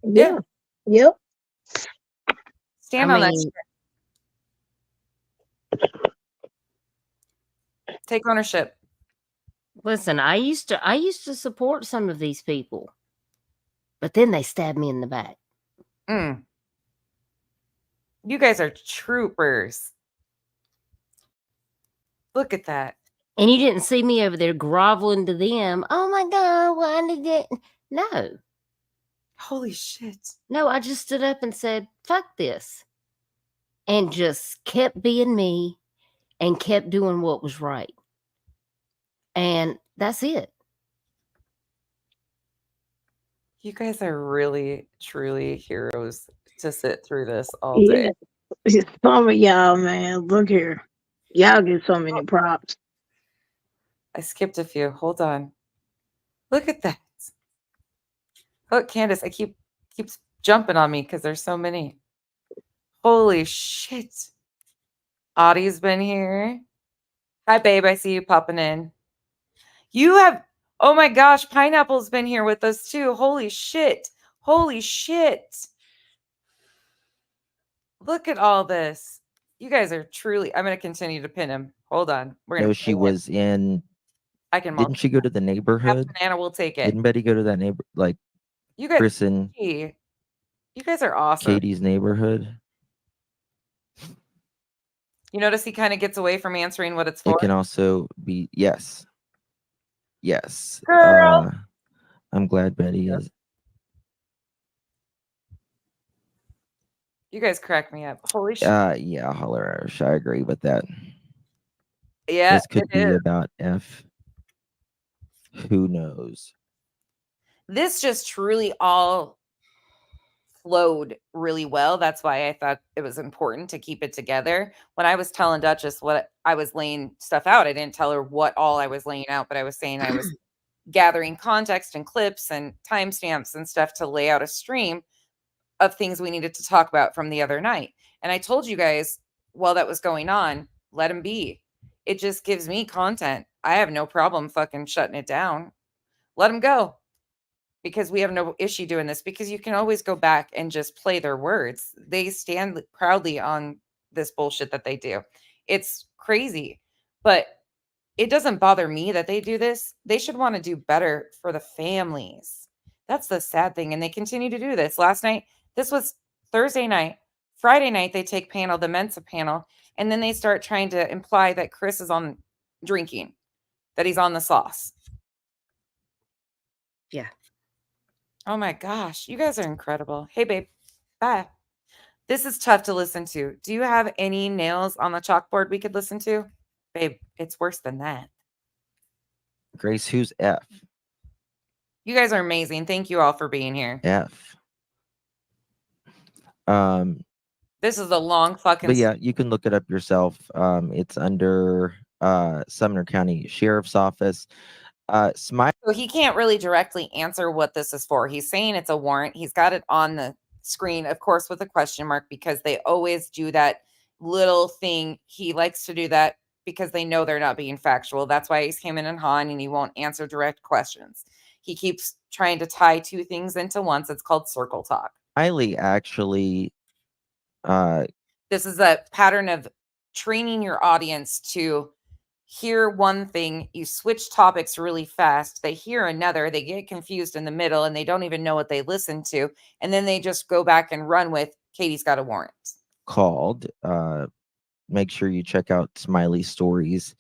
Yeah. Yep. Stand on that shit. Take ownership. Listen, I used to support some of these people, but then they stabbed me in the back. You guys are troopers. Look at that. And you didn't see me over there groveling to them. Oh my God, why did it? No. Holy shit. No, I just stood up and said, fuck this. And just kept being me and kept doing what was right. And that's it. You guys are really, truly heroes to sit through this all Yeah. day. Some of y'all, man, look here. Y'all get so many props. I skipped a few. Hold on. Look at that. Look, Candace, I keeps jumping on me because there's so many. Holy shit. Audie's been here. Hi, babe. I see you popping in. You have, oh my gosh, Pineapple's been here with us too. Holy shit. Holy shit. Look at all this. You guys are truly, I'm going to continue to pin him. Hold on. We're going No, to she was in. I can Didn't she go to the neighborhood? Banana will take it. Didn't Betty go to that neighbor, like You guys, Chris and you guys are awesome. Katie's neighborhood? You notice he kind of gets away from answering what it's for. It can also be yes. Yes. Girl. I'm glad Betty is. You guys crack me up. Holy shit. Yeah, holler. I agree with that. Yeah, This could it be is. about F. Who knows? This just truly all flowed really well. That's why I thought it was important to keep it together. When I was telling Duchess what I was laying stuff out, I didn't tell her what all I was laying out, but I was saying I was gathering context and clips and timestamps and stuff to lay out a stream of things we needed to talk about from the other night. And I told you guys while that was going on, let him be. It just gives me content. I have no problem fucking shutting it down. Let him go. Because we have no issue doing this, because you can always go back and just play their words. They stand proudly on this bullshit that they do. It's crazy, but it doesn't bother me that they do this. They should want to do better for the families. That's the sad thing. And they continue to do this. Last night, this was Thursday night. Friday night, they take panel, the Mensa panel, and then they start trying to imply that Chris is on drinking, that he's on the sauce. Yeah. Oh my gosh, you guys are incredible. Hey, babe. Bye. This is tough to listen to. Do you have any nails on the chalkboard we could listen to? Babe, it's worse than that. Grace, who's F? You guys are amazing. Thank you all for being here. F. This is a long fucking. But yeah, you can look it up yourself. It's under Sumner County Sheriff's Office. Smile. So he can't really directly answer what this is for. He's saying it's a warrant. He's got it on the screen, of course, with a question mark, because they always do that little thing. He likes to do that because they know they're not being factual. That's why he's hemming and hawing and he won't answer direct questions. He keeps trying to tie two things into once. It's called circle talk. Smiley actually. This is a pattern of training your audience to hear one thing, you switch topics really fast, they hear another, they get confused in the middle, and they don't even know what they listened to, and then they just go back and run with Katie's got a warrant. Called. Make sure you check out Smiley's stories.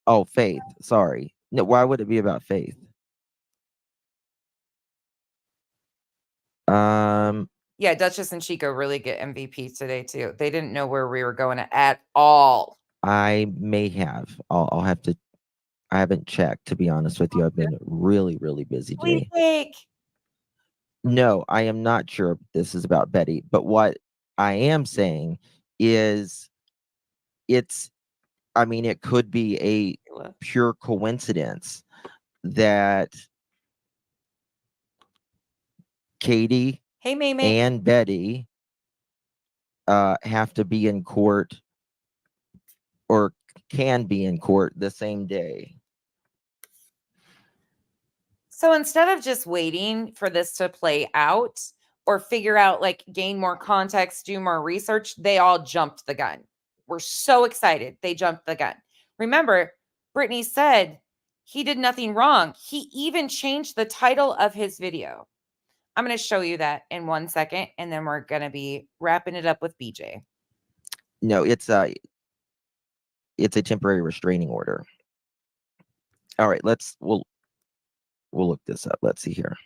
Oh, Faith. Sorry. No, why would it be about Faith? Yeah, Duchess and Chico really get MVP today too. They didn't know where we were going at all. I may have. I'll have to. I haven't checked, to be honest with you. I've been really, really busy today. No, I am not sure this is about Betty, but what I am saying is I mean, it could be a pure coincidence that Katie and Betty have to be in court or can be in court the same day. So instead of just waiting for this to play out or figure out, like, gain more context, do more research, they all jumped the gun. We're so excited. They jumped the gun. Remember, Brittany said he did nothing wrong. He even changed the title of his video. I'm going to show you that in 1 second, and then we're going to be wrapping it up with BJ. No, it's a temporary restraining order. All right, we'll look this up. Let's see here.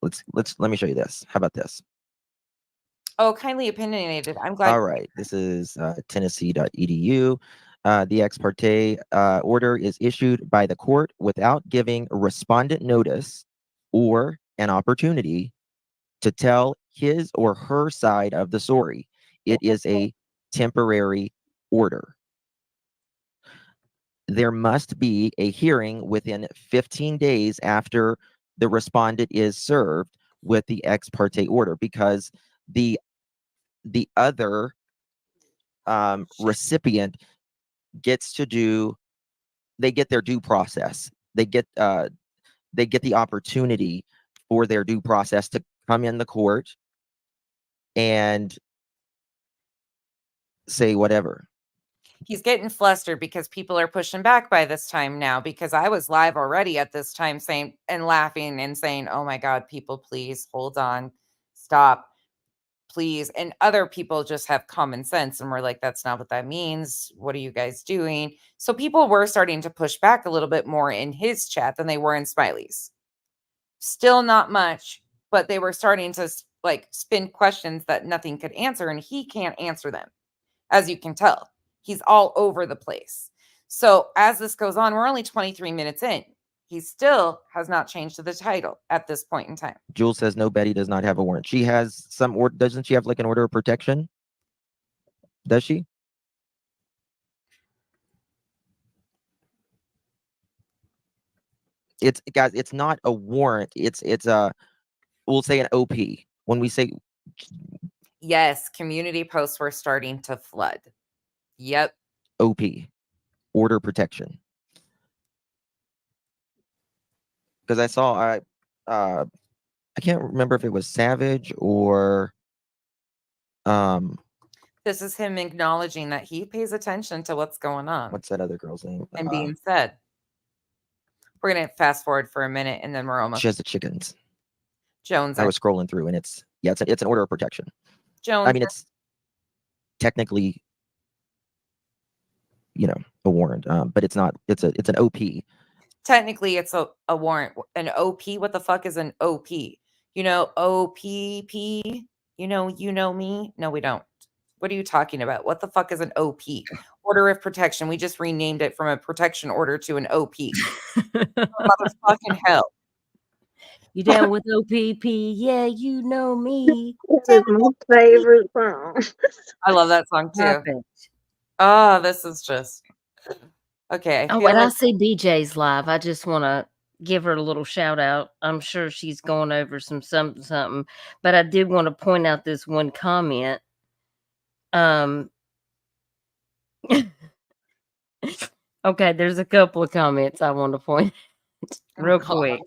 Let me show you this. How about this? Oh, kindly opinionated. I'm glad. All right, this is Tennessee.edu. The ex parte order is issued by the court without giving respondent notice or an opportunity to tell his or her side of the story. It is a temporary order. There must be a hearing within 15 days after the respondent is served with the ex parte order, because the other recipient gets to do, they get their due process. They get the opportunity for their due process to come in the court and say whatever. He's getting flustered because people are pushing back by this time now, because I was live already at this time saying and laughing and saying, oh my God, people, please hold on, stop, please. And other people just have common sense and we're like, that's not what that means. What are you guys doing? So people were starting to push back a little bit more in his chat than they were in Smiley's. Still not much, but they were starting to like spin questions that nothing could answer, and he can't answer them. As you can tell, he's all over the place. So as this goes on, we're only 23 minutes in. He still has not changed the title at this point in time. Jules says no, Betty does not have a warrant. She has some order. Doesn't she have like an order of protection? Does she? It's, guys, it's not a warrant. It's a, we'll say an OP. When we say, yes, community posts were starting to flood. Yep. OP, order protection. Because I saw, I can't remember if it was Savage or this is him acknowledging that he pays attention to what's going on. What's that other girl's name? And being said. We're gonna fast forward for a minute and then we're almost. She has the chickens. Jones. I was scrolling through and it's an order of protection. Jones. I mean, it's technically, a warrant, but it's not. It's an OP. Technically, it's a warrant. An OP. What the fuck is an OP? OPP. You know me. No, we don't. What are you talking about? What the fuck is an OP? Order of protection. We just renamed it from a protection order to an OP. Motherfucking hell. You down with OPP? Yeah, you know me. That is my favorite song. I love that song too. Perfect. Oh, this is just okay. I see BJ's live. I just want to give her a little shout out. I'm sure she's going over something, but I did want to point out this one comment. Okay, there's a couple of comments I want to point real quick.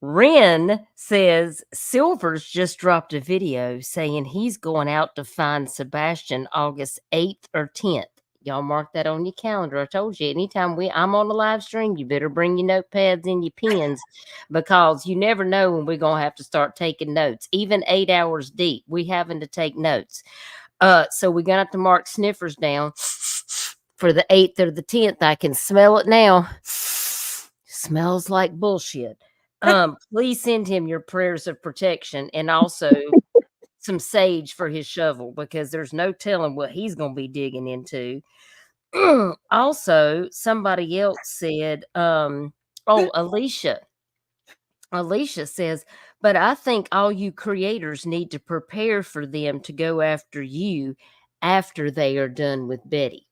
Ren says Silvers just dropped a video saying he's going out to find Sebastian August 8th or 10th. Y'all mark that on your calendar. I told you, anytime I'm on a live stream, you better bring your notepads and your pens, because you never know when we're going to have to start taking notes. Even 8 hours deep, we having to take notes. So we're going to have to mark sniffers down for the 8th or the 10th. I can smell it now. Smells like bullshit. Please send him your prayers of protection and also some sage for his shovel, because there's no telling what he's going to be digging into. Also, somebody else said, Alicia says, but I think all you creators need to prepare for them to go after you after they are done with Betty.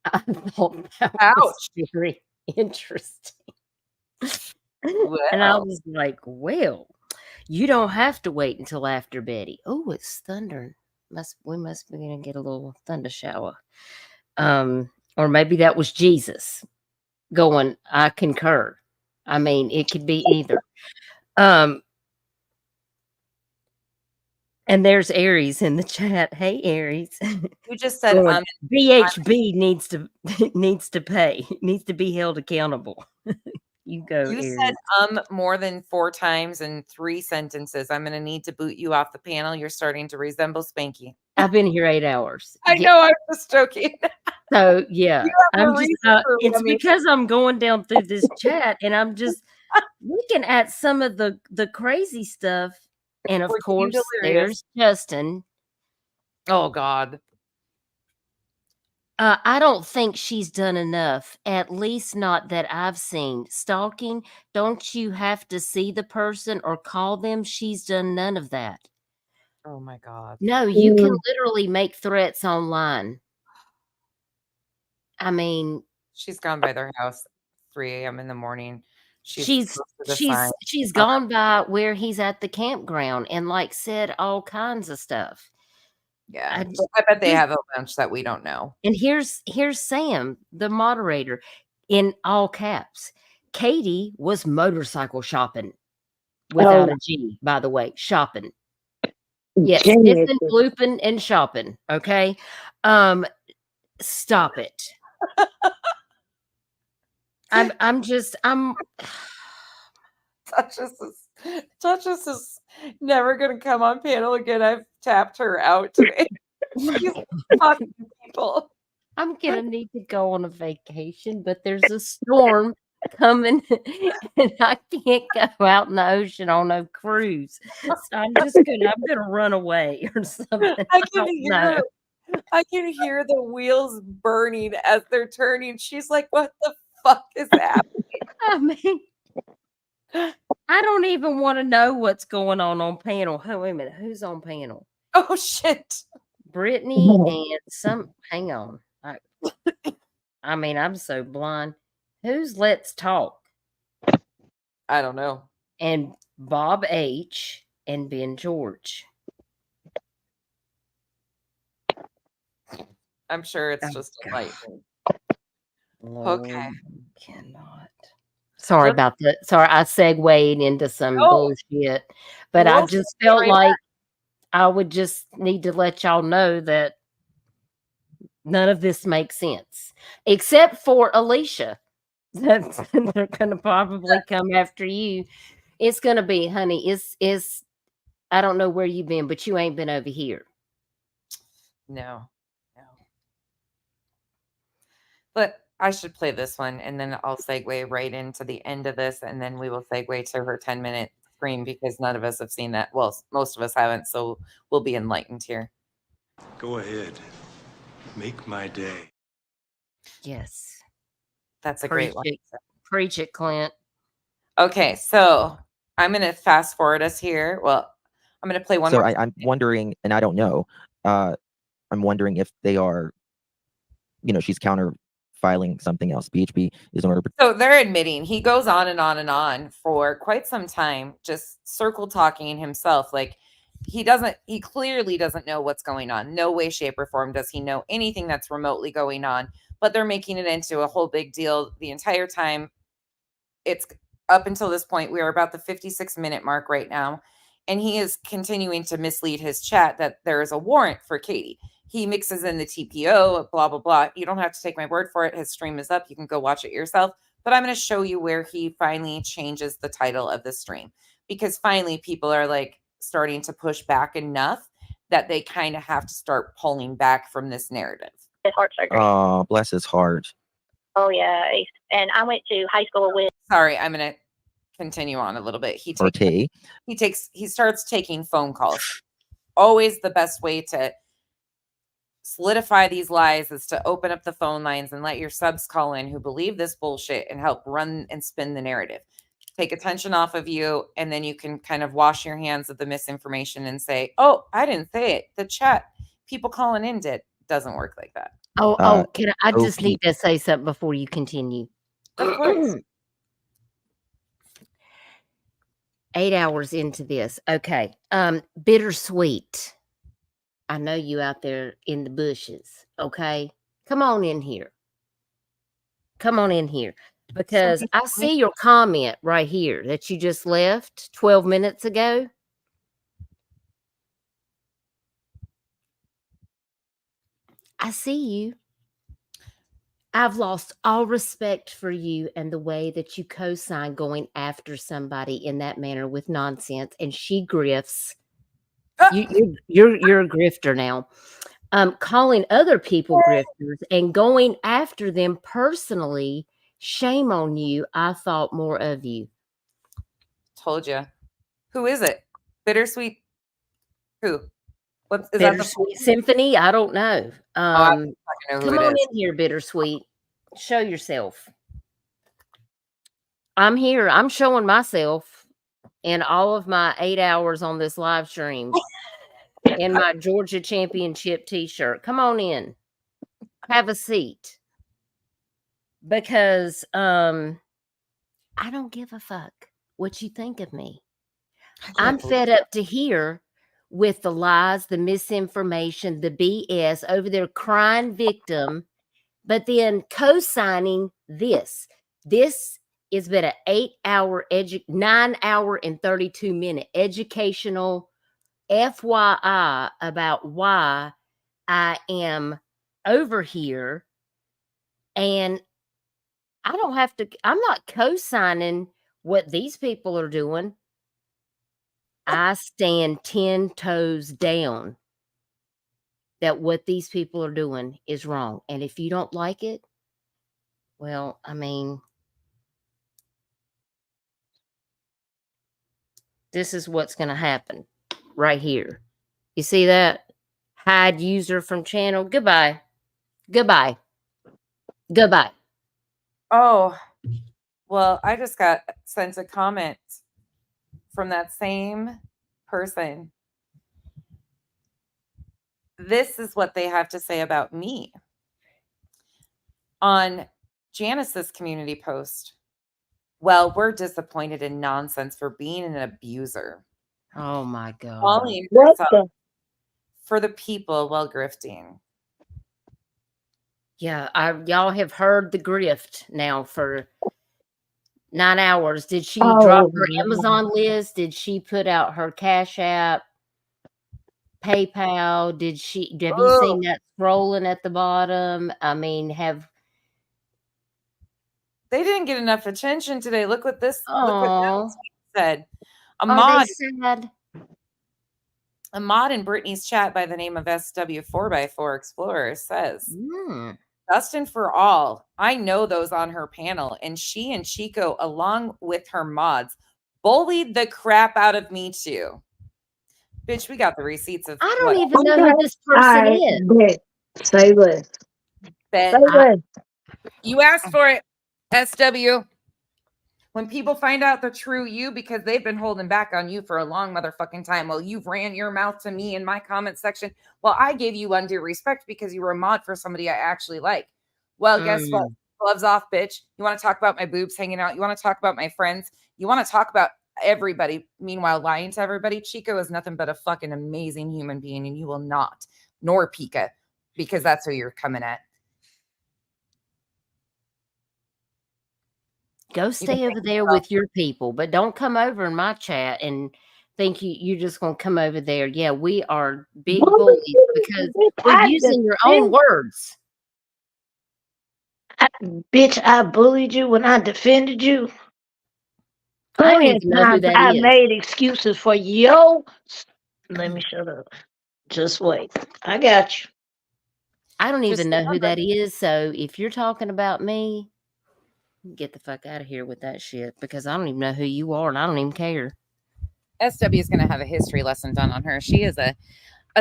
I thought that was very interesting. Wow. And I was like, well, you don't have to wait until after Betty. Oh, it's thundering. We must be going to get a little thunder shower. Or maybe that was Jesus going, I concur. I mean, it could be either. And there's Aries in the chat. Hey, Aries. You just said BHB needs to pay, needs to be held accountable. You go. You Aries. said more than 4 times in 3 sentences. I'm going to need to boot you off the panel. You're starting to resemble Spanky. I've been here 8 hours. I know. I'm just joking. So yeah, it's because I'm going down through this chat and I'm just looking at some of the crazy stuff. And of course, there's Justin. Oh God. I don't think she's done enough, at least not that I've seen. Stalking, don't you have to see the person or call them? She's done none of that. Oh my God. No, you can literally make threats online. I mean, She's gone by their house 3 a.m. in the morning. she's posted a sign. she's gone by where he's at the campground and like said all kinds of stuff. Yeah. I bet they have a bunch that we don't know. And here's Sam, the moderator, in all caps. Katie was motorcycle shopping without a G, by the way, shopping. Yes, snitching, blooping, and shopping. Okay. Stop it. I'm Duchess is never gonna come on panel again. I've tapped her out today. She's talking to people. I'm gonna need to go on a vacation, but there's a storm coming and I can't go out in the ocean on a cruise. So I'm gonna run away or something. I can hear the wheels burning as they're turning. She's like, what the fuck is happening? I mean, I don't even want to know what's going on panel. Oh, wait a minute. Who's on panel? Oh shit. Brittany and hang on. I mean, I'm so blind. Who's Let's Talk? I don't know. And Bob H. and Ben George. I'm sure it's just a light. Okay. Cannot. Sorry about that. Sorry, I segued into some bullshit. But I just felt like I would just need to let y'all know that none of this makes sense. Except for Alicia. They're gonna probably come after you. It's gonna be, honey, it's I don't know where you've been, but you ain't been over here. No. But I should play this one and then I'll segue right into the end of this and then we will segue to her 10-minute scream because none of us have seen that. Well, most of us haven't, so we'll be enlightened here. Go ahead. Make my day. Yes. That's a great one. Preach it, Clint. Okay, so I'm going to fast forward us here. Well, I'm going to play one more. I'm wondering, and I don't know, I'm wondering if they are, she's counter-filing something else. BHP is in order. So they're admitting he goes on and on and on for quite some time, just circle talking himself. Like he clearly doesn't know what's going on. No way, shape, or form does he know anything that's remotely going on. But they're making it into a whole big deal the entire time. It's up until this point. We are about the 56-minute mark right now. And he is continuing to mislead his chat that there is a warrant for Katie. He mixes in the TPO, blah, blah, blah. You don't have to take my word for it. His stream is up. You can go watch it yourself. But I'm going to show you where he finally changes the title of the stream. Because finally people are like starting to push back enough that they kind of have to start pulling back from this narrative. Heart surgery. Oh, bless his heart. Oh yeah, and I went to high school with. Sorry, I'm gonna continue on a little bit. He starts taking phone calls. Always the best way to solidify these lies is to open up the phone lines and let your subs call in who believe this bullshit and help run and spin the narrative. Take attention off of you, and then you can kind of wash your hands of the misinformation and say, "Oh, I didn't say it. The chat people calling in did." Doesn't work like that. Can I just need to say something before you continue. Of course. 8 hours into this. Okay. Bittersweet. I know you out there in the bushes. Okay. Come on in here. Come on in here. Because I see your comment right here that you just left 12 minutes ago. I see you. I've lost all respect for you and the way that you co-sign going after somebody in that manner with nonsense. And she grifts. You're a grifter now. Calling other people grifters and going after them personally. Shame on you. I thought more of you. Told you. Who is it? Bittersweet. Who? What is that? Bittersweet Symphony? I don't know. I don't know who Come it on is. in here, Bittersweet. Show yourself. I'm here. I'm showing myself in all of my 8 hours on this live stream in my Georgia Championship t-shirt. Come on in. Have a seat. Because I don't give a fuck what you think of me. I'm fed up to here with the lies, the misinformation, the BS over there crying victim, but then co-signing this. This has been an 8-hour 9 hour and 32 minute educational FYI about why I am over here, and I don't have to, I'm not co-signing what these people are doing. I stand 10 toes down that what these people are doing is wrong. And if you don't like it, well, I mean, this is what's going to happen right here. You see that? Hide user from channel. Goodbye. Goodbye. Goodbye. Oh, well, I just got sent a comment from that same person. This is what they have to say about me on Janice's community post. Well, we're disappointed in nonsense for being an abuser. Oh my God. Calling What herself the? for the people while grifting. Yeah, y'all have heard the grift now for 9 hours. Did she drop her Amazon list? Did she put out her Cash App, PayPal? Have you seen that scrolling at the bottom? I mean, they didn't get enough attention today. Look what this look what Oh. that said. Are they sad? A mod in Brittany's chat by the name of SW4x4 Explorer says, Dustin for all. I know those on her panel, and she and Chico, along with her mods, bullied the crap out of me too. Bitch, we got the receipts of. I don't even know who this person is. Say less. Bet. Say less. You asked for it, SW. When people find out the true you, because they've been holding back on you for a long motherfucking time, well, you've ran your mouth to me in my comment section. Well, I gave you undue respect because you were a mod for somebody I actually like. Well, guess what? Gloves off, bitch. You want to talk about my boobs hanging out? You want to talk about my friends? You want to talk about everybody? Meanwhile, lying to everybody. Chico is nothing but a fucking amazing human being, and you will not, nor Pika, because that's who you're coming at. Go stay over there with your people, but don't come over in my chat and think you're just going to come over there. Yeah, we are big bullies because we're using your own words. Bitch, I bullied you when I defended you. I don't Plenty of even know who times that I is. made excuses for yo. Let me shut up. Just wait. I got you. I don't even know who that is. So if you're talking about me, get the fuck out of here with that shit, because I don't even know who you are and I don't even care. SW is going to have a history lesson done on her. She is a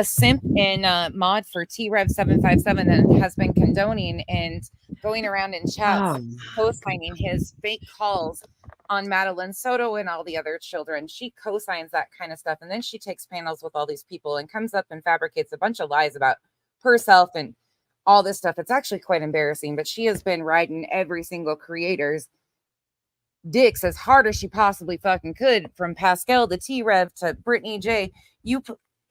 simp and mod for TRev757 and has been condoning and going around in chats, co-signing his fake calls on Madeline Soto and all the other children. She co-signs that kind of stuff. And then she takes panels with all these people and comes up and fabricates a bunch of lies about herself and all this stuff. It's actually quite embarrassing, but she has been riding every single creator's dicks as hard as she possibly fucking could, from Pascal to T-Rev to Brittany J.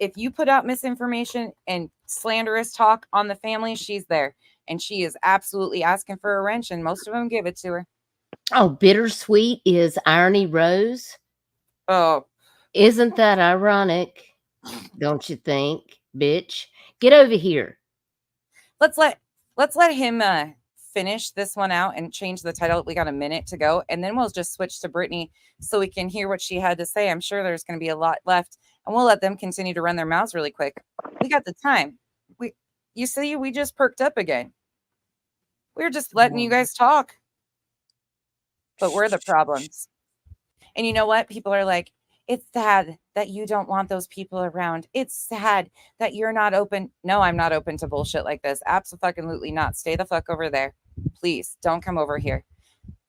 If you put out misinformation and slanderous talk on the family, she's there. And she is absolutely asking for a wrench, and most of them give it to her. Oh, Bittersweet is Irony Rose. Oh. Isn't that ironic? Don't you think, bitch? Get over here. Let's let him finish this one out and change the title. We got a minute to go, and then we'll just switch to Brittany so we can hear what she had to say. I'm sure there's going to be a lot left, and we'll let them continue to run their mouths really quick. We got the time. You see, we just perked up again. We're just letting you guys talk, but we're the problems. And you know what? People are like, It's sad that you don't want those people around. It's sad that you're not open. No, I'm not open to bullshit like this. Absolutely not. Stay the fuck over there. Please don't come over here.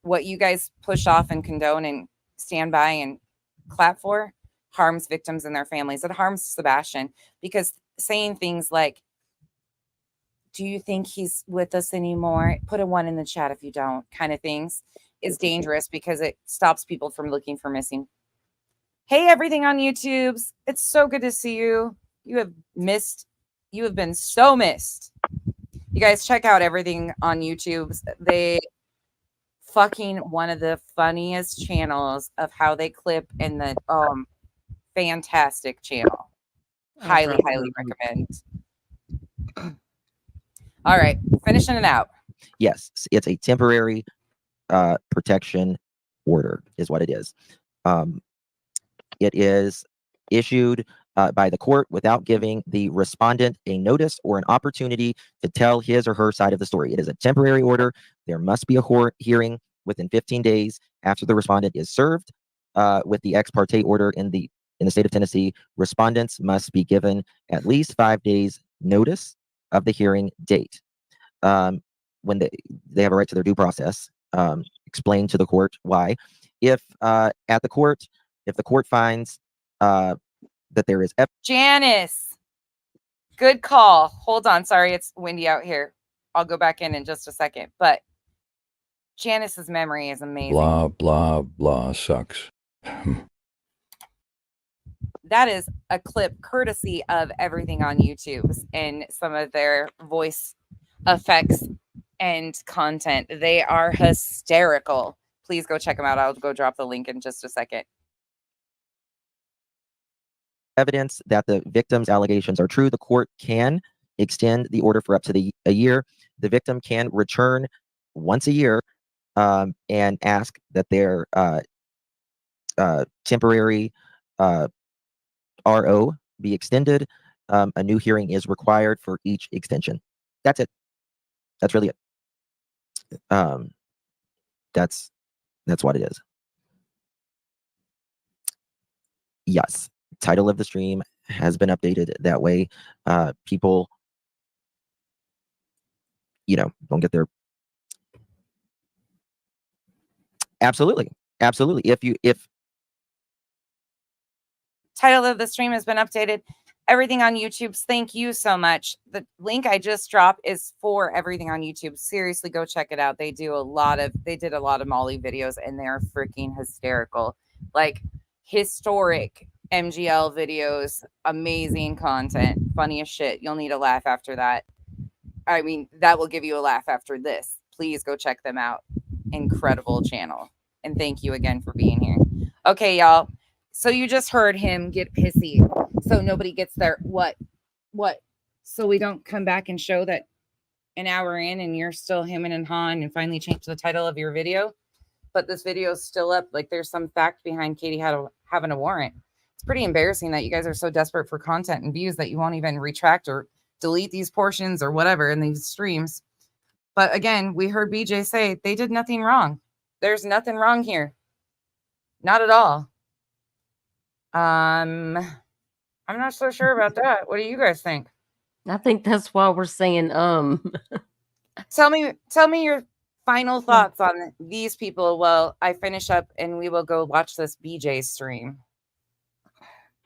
What you guys push off and condone and stand by and clap for harms victims and their families. It harms Sebastian, because saying things like, do you think he's with us anymore? Put a 1 in the chat if you don't, kind of things, is dangerous because it stops people from looking for missing. Hey, everything on YouTube's. It's so good to see you. You have been so missed. You guys check out everything on YouTube's. They fucking one of the funniest channels of how they clip, in the fantastic channel. Highly recommend. All right, finishing it out. Yes, it's a temporary protection order is what it is. It is issued by the court without giving the respondent a notice or an opportunity to tell his or her side of the story. It is a temporary order. There must be a hearing within 15 days after the respondent is served. With the ex parte order in the state of Tennessee, respondents must be given at least 5 days notice of the hearing date. When they have a right to their due process, explain to the court why. If the court finds that there is Janice, good call. Hold on, sorry, it's windy out here. I'll go back in just a second. But Janice's memory is amazing. Blah, blah, blah sucks. That is a clip courtesy of everything on YouTube and some of their voice effects and content. They are hysterical. Please go check them out. I'll go drop the link in just a second. Evidence that the victim's allegations are true, the court can extend the order for up to a year. The victim can return once a year and ask that their temporary RO be extended. A new hearing is required for each extension. That's it. That's really it. That's what it is. Yes. Title of the stream has been updated that way. People, don't get their. Absolutely. If title of the stream has been updated, everything on YouTube. Thank you so much. The link I just dropped is for everything on YouTube. Seriously, go check it out. They did a lot of Molly videos, and they're freaking hysterical. Like historic MGL videos, amazing content, funny as shit. You'll need a laugh after that. I mean, that will give you a laugh after this. Please go check them out. Incredible channel. And thank you again for being here. Okay, y'all. So you just heard him get pissy. So nobody gets their what? So we don't come back and show that an hour in and you're still hemming and hawing and finally change the title of your video. But this video is still up. Like there's some fact behind Katie having a warrant. It's pretty embarrassing that you guys are so desperate for content and views that you won't even retract or delete these portions or whatever in these streams. But again, we heard BJ say they did nothing wrong. There's nothing wrong here. Not at all. I'm not so sure about that. What do you guys think? I think that's why we're saying Tell me your final thoughts on these people while I finish up and we will go watch this BJ stream.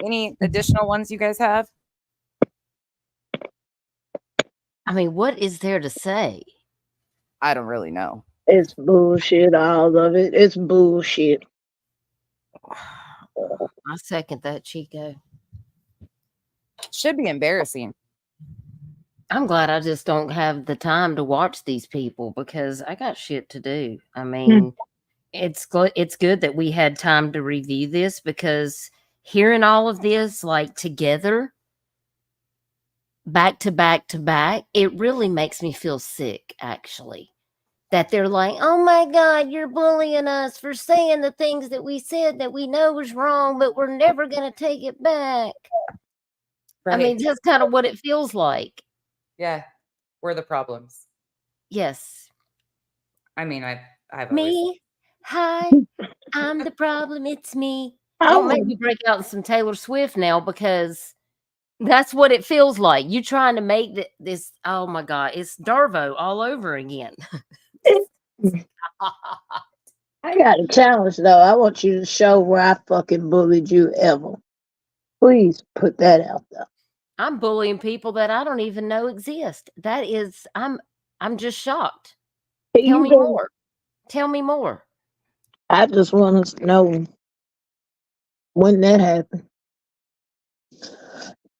Any additional ones you guys have? I mean, what is there to say? I don't really know. It's bullshit, all of it. It's bullshit. I second that, Chico. Should be embarrassing. I'm glad I just don't have the time to watch these people because I got shit to do. I mean, it's good that we had time to review this because hearing all of this like together, back to back to back, it really makes me feel sick, actually. That they're like, oh my God, you're bullying us for saying the things that we said that we know was wrong, but we're never going to take it back. Right. I mean, that's kind of what it feels like. Yeah, we're the problems. Yes. I mean, I've me. Hi, I'm the problem. It's me. I Don't make would. me break out some Taylor Swift now because that's what it feels like. You trying to make this. Oh my God, it's Darvo all over again. I got a challenge though. I want you to show where I fucking bullied you ever. Please put that out there. I'm bullying people that I don't even know exist. That is, I'm just shocked. Tell You me been, more. Tell me more. I just want to know when that happened.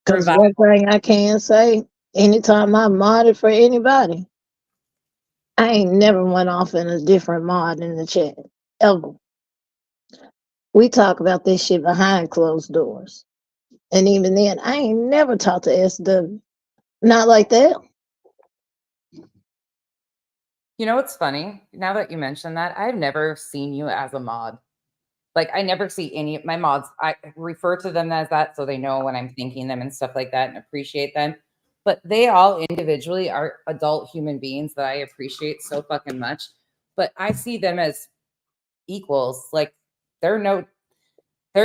Because one thing I can say, anytime I modded for anybody, I ain't never went off in a different mod in the chat. Ever. We talk about this shit behind closed doors. And even then, I ain't never talked to SW. Not like that. You know what's funny? Now that you mention that, I've never seen you as a mod. Like, I never see any of my mods. I refer to them as that so they know when I'm thanking them and stuff like that and appreciate them. But they all individually are adult human beings that I appreciate so fucking much. But I see them as equals. Like, they're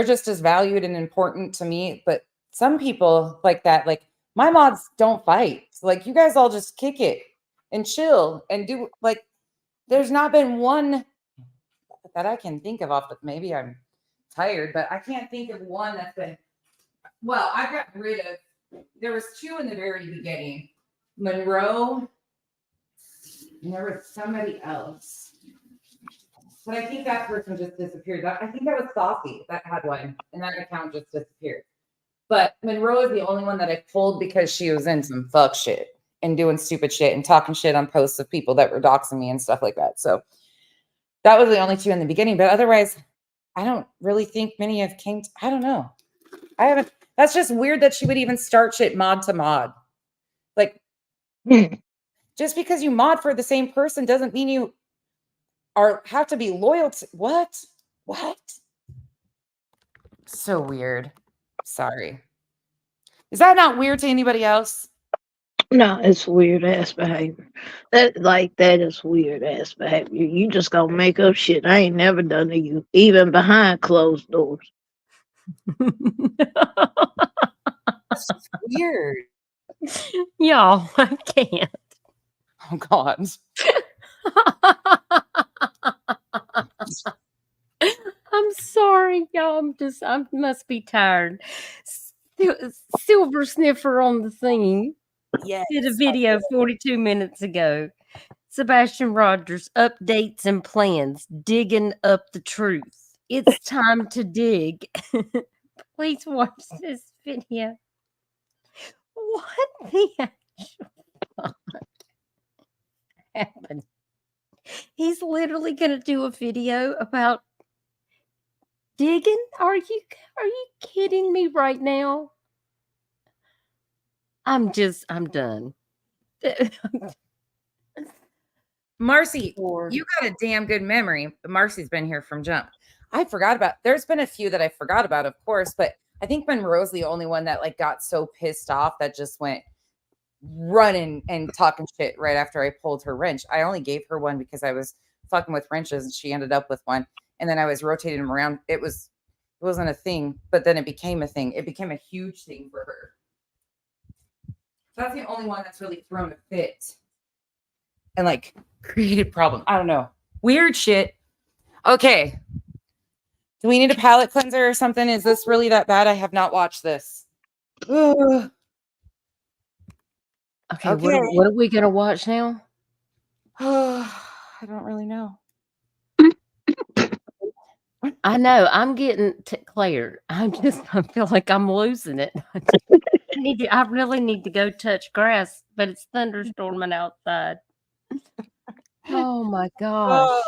just as valued and important to me. But some people like that, like, my mods don't fight. Like, you guys all just kick it and chill and do, like, there's not been one that I can think of off, but maybe I'm tired, but I can't think of one that's been, well, I got rid of, there was two in the very beginning. Monroe, and there was somebody else. But I think that person just disappeared. I think that was Saucy that had one, and that account just disappeared. But Monroe is the only one that I pulled because she was in some fuck shit and doing stupid shit and talking shit on posts of people that were doxing me and stuff like that. So that was the only two in the beginning. But otherwise, I don't really think many have came. I don't know. I haven't. That's just weird that she would even start shit mod to mod. Like, just because you mod for the same person doesn't mean you have to be loyal to what? What? So weird. Sorry. Is that not weird to anybody else? No, it's weird ass behavior. That is weird ass behavior. You just gonna make up shit I ain't never done to you, even behind closed doors. That's weird. Y'all, I can't. Oh God. I'm sorry, y'all. I must be tired. Silver Sniffer on the thing. Yes. Did a video 42 minutes ago. Sebastian Rogers updates and plans, digging up the truth. It's time to dig. Please watch this video. What the actual fuck happened? He's literally going to do a video about digging? Are you kidding me right now? I'm done. Marcy, you got a damn good memory. Marcy's been here from jump. I forgot about, there's been a few that I forgot about, of course, but I think Monroe's the only one that like got so pissed off that just went running and talking shit right after I pulled her wrench. I only gave her one because I was fucking with wrenches and she ended up with one. And then I was rotating them around. It wasn't a thing, but then it became a thing. It became a huge thing for her. That's the only one that's really thrown a fit and like created problem. I don't know. Weird shit. Okay. Do we need a palate cleanser or something? Is this really that bad? I have not watched this. Ugh. Okay. What are we going to watch now? I don't really know. I know. I'm getting Claire. I feel like I'm losing it. I really need to go touch grass, but it's thunderstorming outside. Oh my gosh.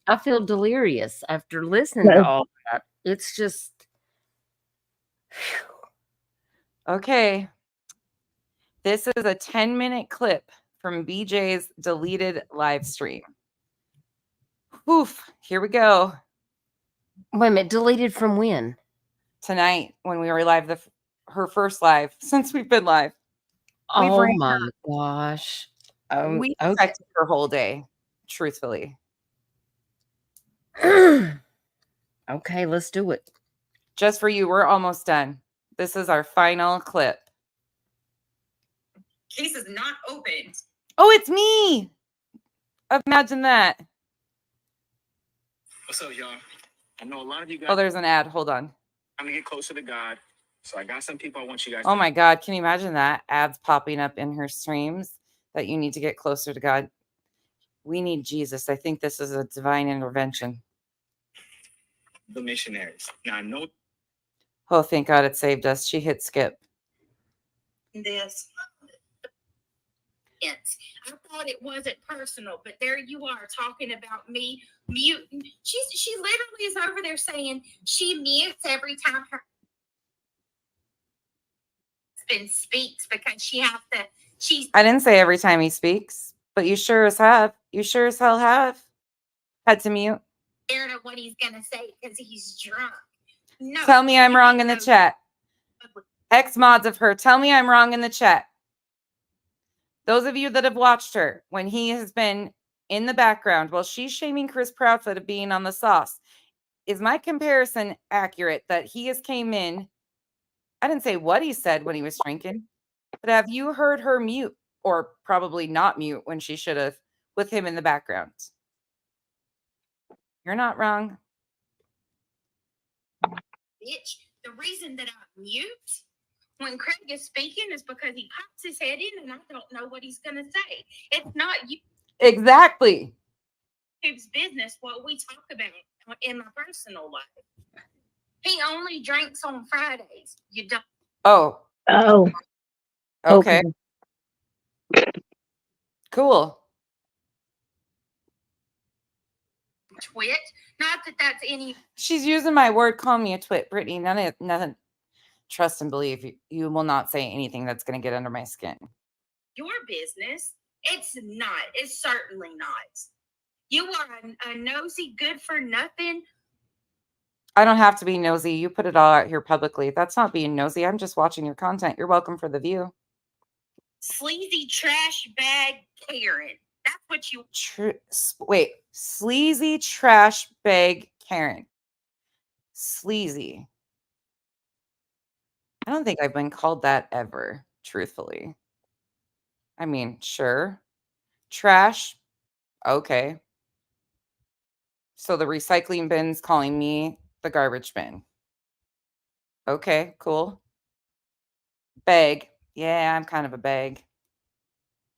I feel delirious after listening to all that. It's just okay. This is a 10-minute clip from BJ's deleted live stream. Oof, here we go. Wait a minute, deleted from when? Tonight when we were live, her first live since we've been live. Oh my gosh. We affected her whole day, truthfully. Okay, let's do it. Just for you, we're almost done. This is our final clip. Case is not opened. Oh, it's me. Imagine that. What's up, y'all? I know a lot of you guys. Oh, there's an ad. Hold on. I'm gonna get closer to God. So I got some people I want you guys Oh to my God. Can you imagine that? Ads popping up in her streams that you need to get closer to God. We need Jesus. I think this is a divine intervention. the missionaries. Now I know Oh, thank God it saved us. She hit skip. This. Yes. I thought it wasn't personal, but there you are talking about me muting. She literally is over there saying she mutes every time her husband speaks because she has to. She's I didn't say every time he speaks, but you sure as have. You sure as hell have had to mute. scared of what he's gonna say because he's drunk. No. Tell me I'm wrong in the chat. Ex mods of her. Tell me I'm wrong in the chat. Those of you that have watched her when he has been in the background while she's shaming Chris Proudfoot of being on the sauce. Is my comparison accurate that he has came in? I didn't say what he said when he was drinking, but have you heard her mute or probably not mute when she should have with him in the background? You're not wrong. Bitch, the reason that I mute when Craig is speaking is because he pops his head in and I don't know what he's gonna say. It's not Exactly. YouTube's business what we talk about in my personal life. He only drinks on Fridays. You don't. Oh. Oh. Okay. Cool. Twit. Not that that's any. She's using my word. Call me a twit, Brittany. Nothing. Trust and believe. You will not say anything that's going to get under my skin. Your business. It's not. It's certainly not. You are a nosy, good for nothing. I don't have to be nosy. You put it all out here publicly. That's not being nosy. I'm just watching your content. You're welcome for the view. Sleazy trash bag Karen. That's what you. Wait. Sleazy trash bag Karen. Sleazy. I don't think I've been called that ever, truthfully. I mean, sure. Trash. Okay. So the recycling bin's calling me the garbage bin. Okay, cool. Bag. Yeah, I'm kind of a bag.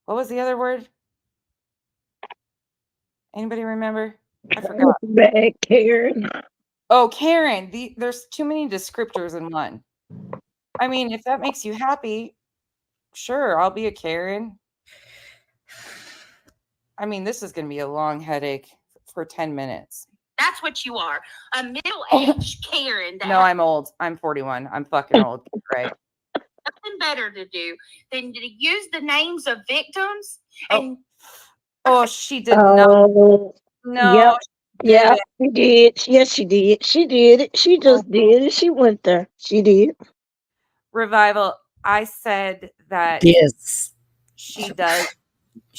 What was the other word? Anybody remember? I forgot. Bag Karen. Oh, Karen. There's too many descriptors in one. I mean, if that makes you happy, sure, I'll be a Karen. I mean, this is going to be a long headache for 10 minutes. That's what you are. A middle-aged Karen. No, I'm old. I'm 41. I'm fucking old. Right. Nothing better to do than to use the names of victims. And she did not. No. No. Yeah, she did. Yes, she did. She did it. She just did it. She went there. She did. Revival. I said that Yes. she does.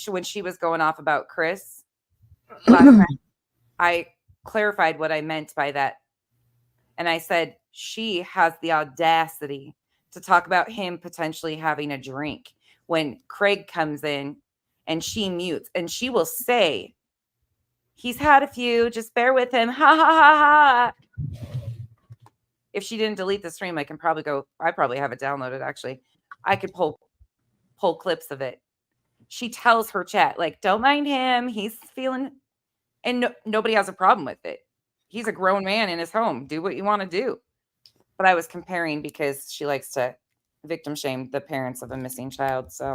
When she was going off about Chris last night, I clarified what I meant by that. And I said she has the audacity to talk about him potentially having a drink when Craig comes in and she mutes and she will say, he's had a few, just bear with him. Ha ha ha ha. If she didn't delete the stream, I can probably go. I probably have it downloaded. Actually, I could pull clips of it. She tells her chat, like, don't mind him. He's feeling, and nobody has a problem with it. He's a grown man in his home. Do what you want to do. But I was comparing because she likes to victim shame the parents of a missing child. So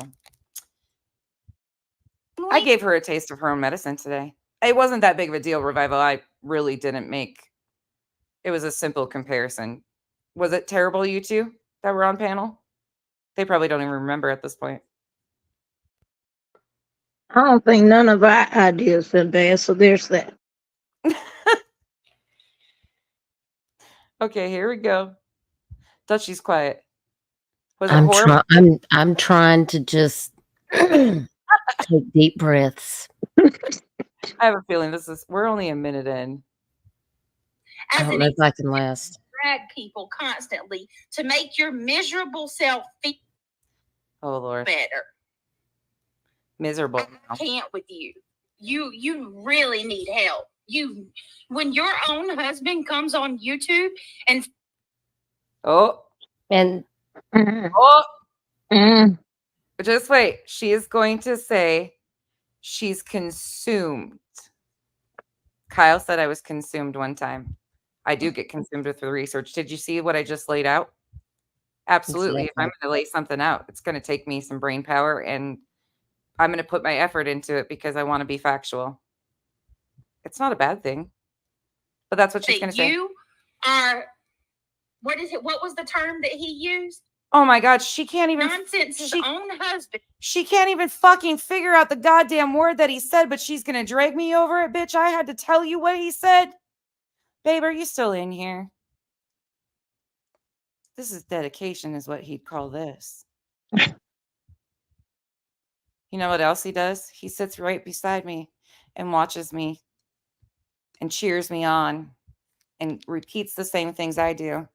I gave her a taste of her own medicine today. It wasn't that big of a deal, Revival. I really didn't make. It was a simple comparison. Was it terrible, you two that were on panel? They probably don't even remember at this point. I don't think none of our ideas been bad, so there's that. Okay, here we go. Thought she's quiet. Was it horrible? I'm trying to just take deep breaths. I have a feeling we're only a minute in. I don't know if I can last. drag people constantly to make your miserable self feel Oh Lord. better. Miserable. I can't with you. You really need help. When your own husband comes on YouTube and Oh. And Oh. Just wait. She is going to say she's consumed. Kyle said I was consumed one time. I do get consumed with the research. Did you see what I just laid out? Absolutely. If I'm going to lay something out, it's going to take me some brain power, and I'm going to put my effort into it because I want to be factual. It's not a bad thing, but that's what she's going to say. You are, what is it? What was the term that he used? Oh my God, she can't even Nonsense. His own husband. She can't even fucking figure out the goddamn word that he said, but she's gonna drag me over it, bitch. I had to tell you what he said. Babe, are you still in here? This is dedication, is what he'd call this. You know what else he does? He sits right beside me and watches me and cheers me on and repeats the same things I do.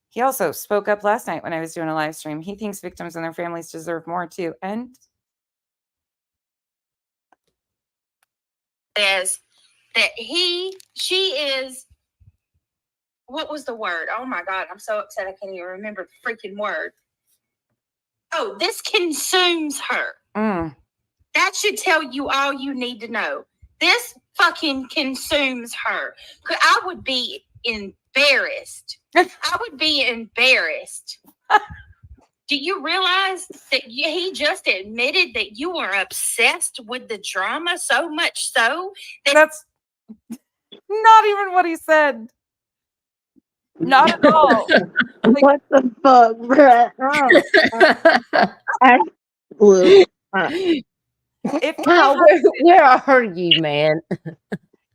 He also spoke up last night when I was doing a live stream. He thinks victims and their families deserve more too. And says that she is, what was the word? Oh my God, I'm so upset I can't even remember the freaking word. Oh, this consumes her. That should tell you all you need to know. This fucking consumes her. I would be embarrassed. I would be embarrassed. Do you realize that he just admitted that you are obsessed with the drama so much so that that's not even what he said. Not at all. What the fuck, bruh? Where are you, man?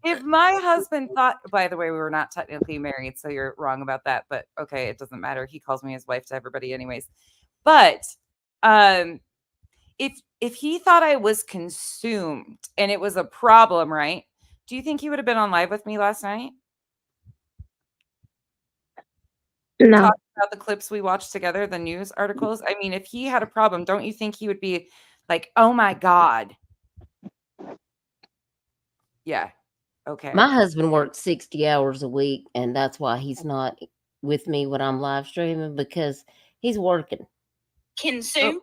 If my husband thought, by the way, we were not technically married, so you're wrong about that, but okay, it doesn't matter. He calls me his wife to everybody anyways. But if he thought I was consumed and it was a problem, right? Do you think he would have been on live with me last night? No. Talking about the clips we watched together, the news articles. I mean, if he had a problem, don't you think he would be like, oh my God. Yeah. Okay. My husband works 60 hours a week, and that's why he's not with me when I'm live streaming, because he's working. Consume?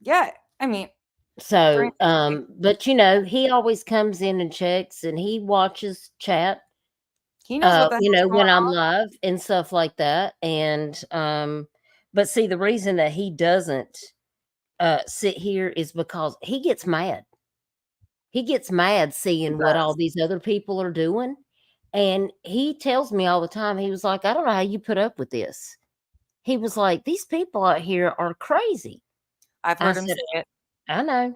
Yeah. I mean, so, but you know, he always comes in and checks, and he watches chat. He knows what you know, when I'm on. live and stuff like that. And, but see, the reason that he doesn't sit here is because he gets mad. He gets mad seeing what all these other people are doing. And he tells me all the time, he was like, I don't know how you put up with this. He was like, these people out here are crazy. I've heard him say it. I know.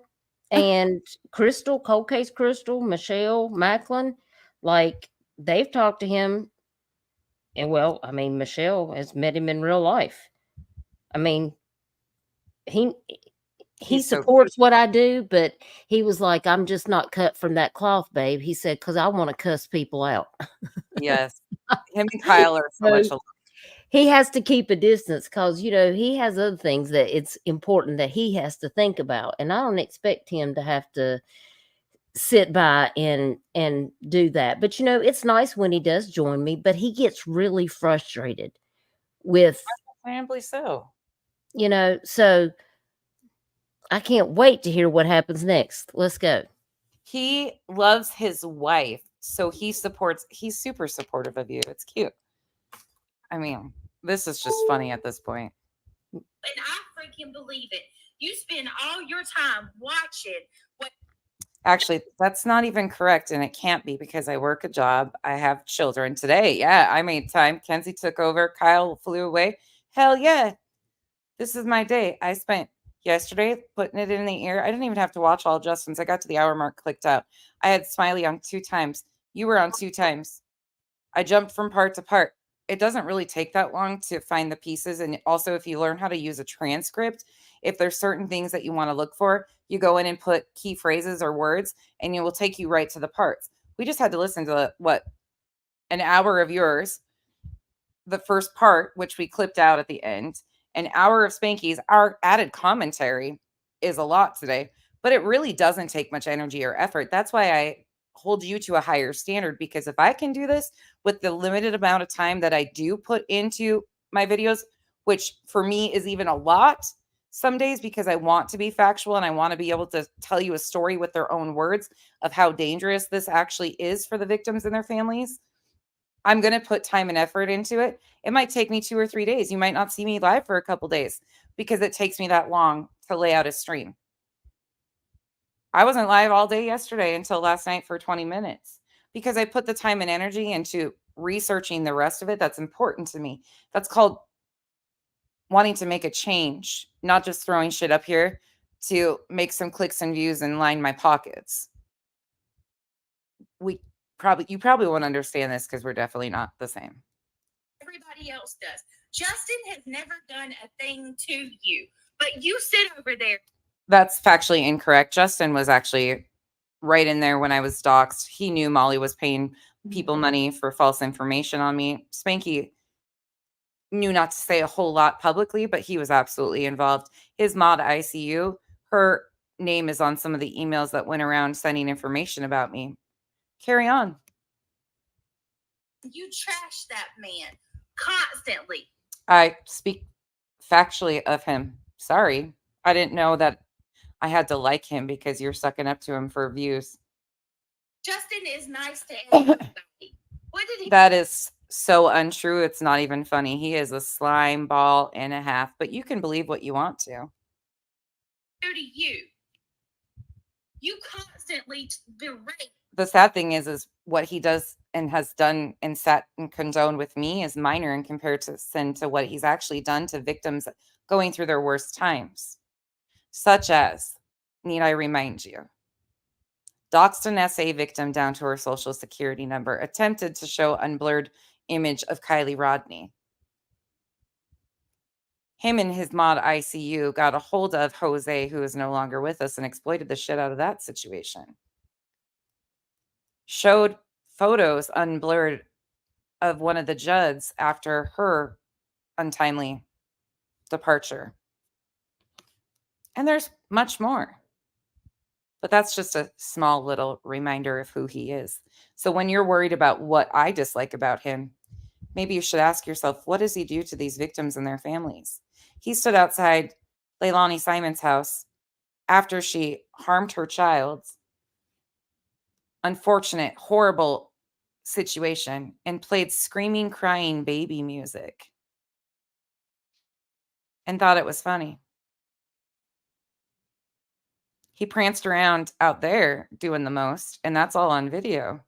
And Crystal, Cold Case Crystal, Michelle Macklin, like, they've talked to him. And well, I mean, Michelle has met him in real life. I mean, he supports what I do, but he was like, I'm just not cut from that cloth, babe. He said, because I want to cuss people out. Yes. Him and Kyle are so much alike. He has to keep a distance because, you know, he has other things that it's important that he has to think about. And I don't expect him to have to sit by and do that. But, you know, it's nice when he does join me, but he gets really frustrated with, understandably so. You know, so I can't wait to hear what happens next. Let's go. He loves his wife, so he's super supportive of you. It's cute. I mean, this is just funny at this point. And I freaking believe it. You spend all your time watching what. Actually, that's not even correct, and it can't be because I work a job. I have children today. Yeah, I made time. Kenzie took over. Kyle flew away. Hell yeah. This is my day. I spent yesterday putting it in the ear. I didn't even have to watch all Justin's. I got to the hour mark, clicked out. I had Smiley on 2 times. You were on 2 times. I jumped from part to part. It doesn't really take that long to find the pieces. And also, if you learn how to use a transcript, if there's certain things that you want to look for, you go in and put key phrases or words, and it will take you right to the parts. We just had to listen to, an hour of yours the first part, which we clipped out at the end, an hour of Spanky's, our added commentary is a lot today, but it really doesn't take much energy or effort. That's why I hold you to a higher standard, because if I can do this with the limited amount of time that I do put into my videos, which for me is even a lot some days, because I want to be factual and I want to be able to tell you a story with their own words of how dangerous this actually is for the victims and their families. I'm going to put time and effort into it. It might take me 2 or 3 days. You might not see me live for a couple days because it takes me that long to lay out a stream. I wasn't live all day yesterday until last night for 20 minutes because I put the time and energy into researching the rest of it. That's important to me. That's called wanting to make a change, not just throwing shit up here to make some clicks and views and line my pockets. You probably won't understand this because we're definitely not the same. Everybody else does. Justin has never done a thing to you, but you sit over there. That's factually incorrect. Justin was actually right in there when I was doxxed. He knew Molly was paying people money for false information on me. Spanky knew not to say a whole lot publicly, but he was absolutely involved. His mod ICU, her name is on some of the emails that went around sending information about me. Carry on. You trash that man constantly. I speak factually of him. Sorry. I didn't know that I had to like him because you're sucking up to him for views. Justin is nice to everybody. What did he? That is so untrue. It's not even funny. He is a slime ball and a half, but you can believe what you want to. Do to you? You constantly berate. The sad thing is what he does and has done and sat and condoned with me is minor in comparison to what he's actually done to victims going through their worst times. Such as, need I remind you, doxed an SA victim down to her social security number, attempted to show unblurred image of Kylie Rodney. Him and his mod ICU got a hold of Jose, who is no longer with us, and exploited the shit out of that situation. Showed photos unblurred of one of the Judds after her untimely departure. And there's much more. But that's just a small little reminder of who he is. So when you're worried about what I dislike about him, maybe you should ask yourself, what does he do to these victims and their families? He stood outside Leilani Simon's house after she harmed her child. Unfortunate, horrible situation, and played screaming, crying baby music and thought it was funny. He pranced around out there doing the most, and that's all on video.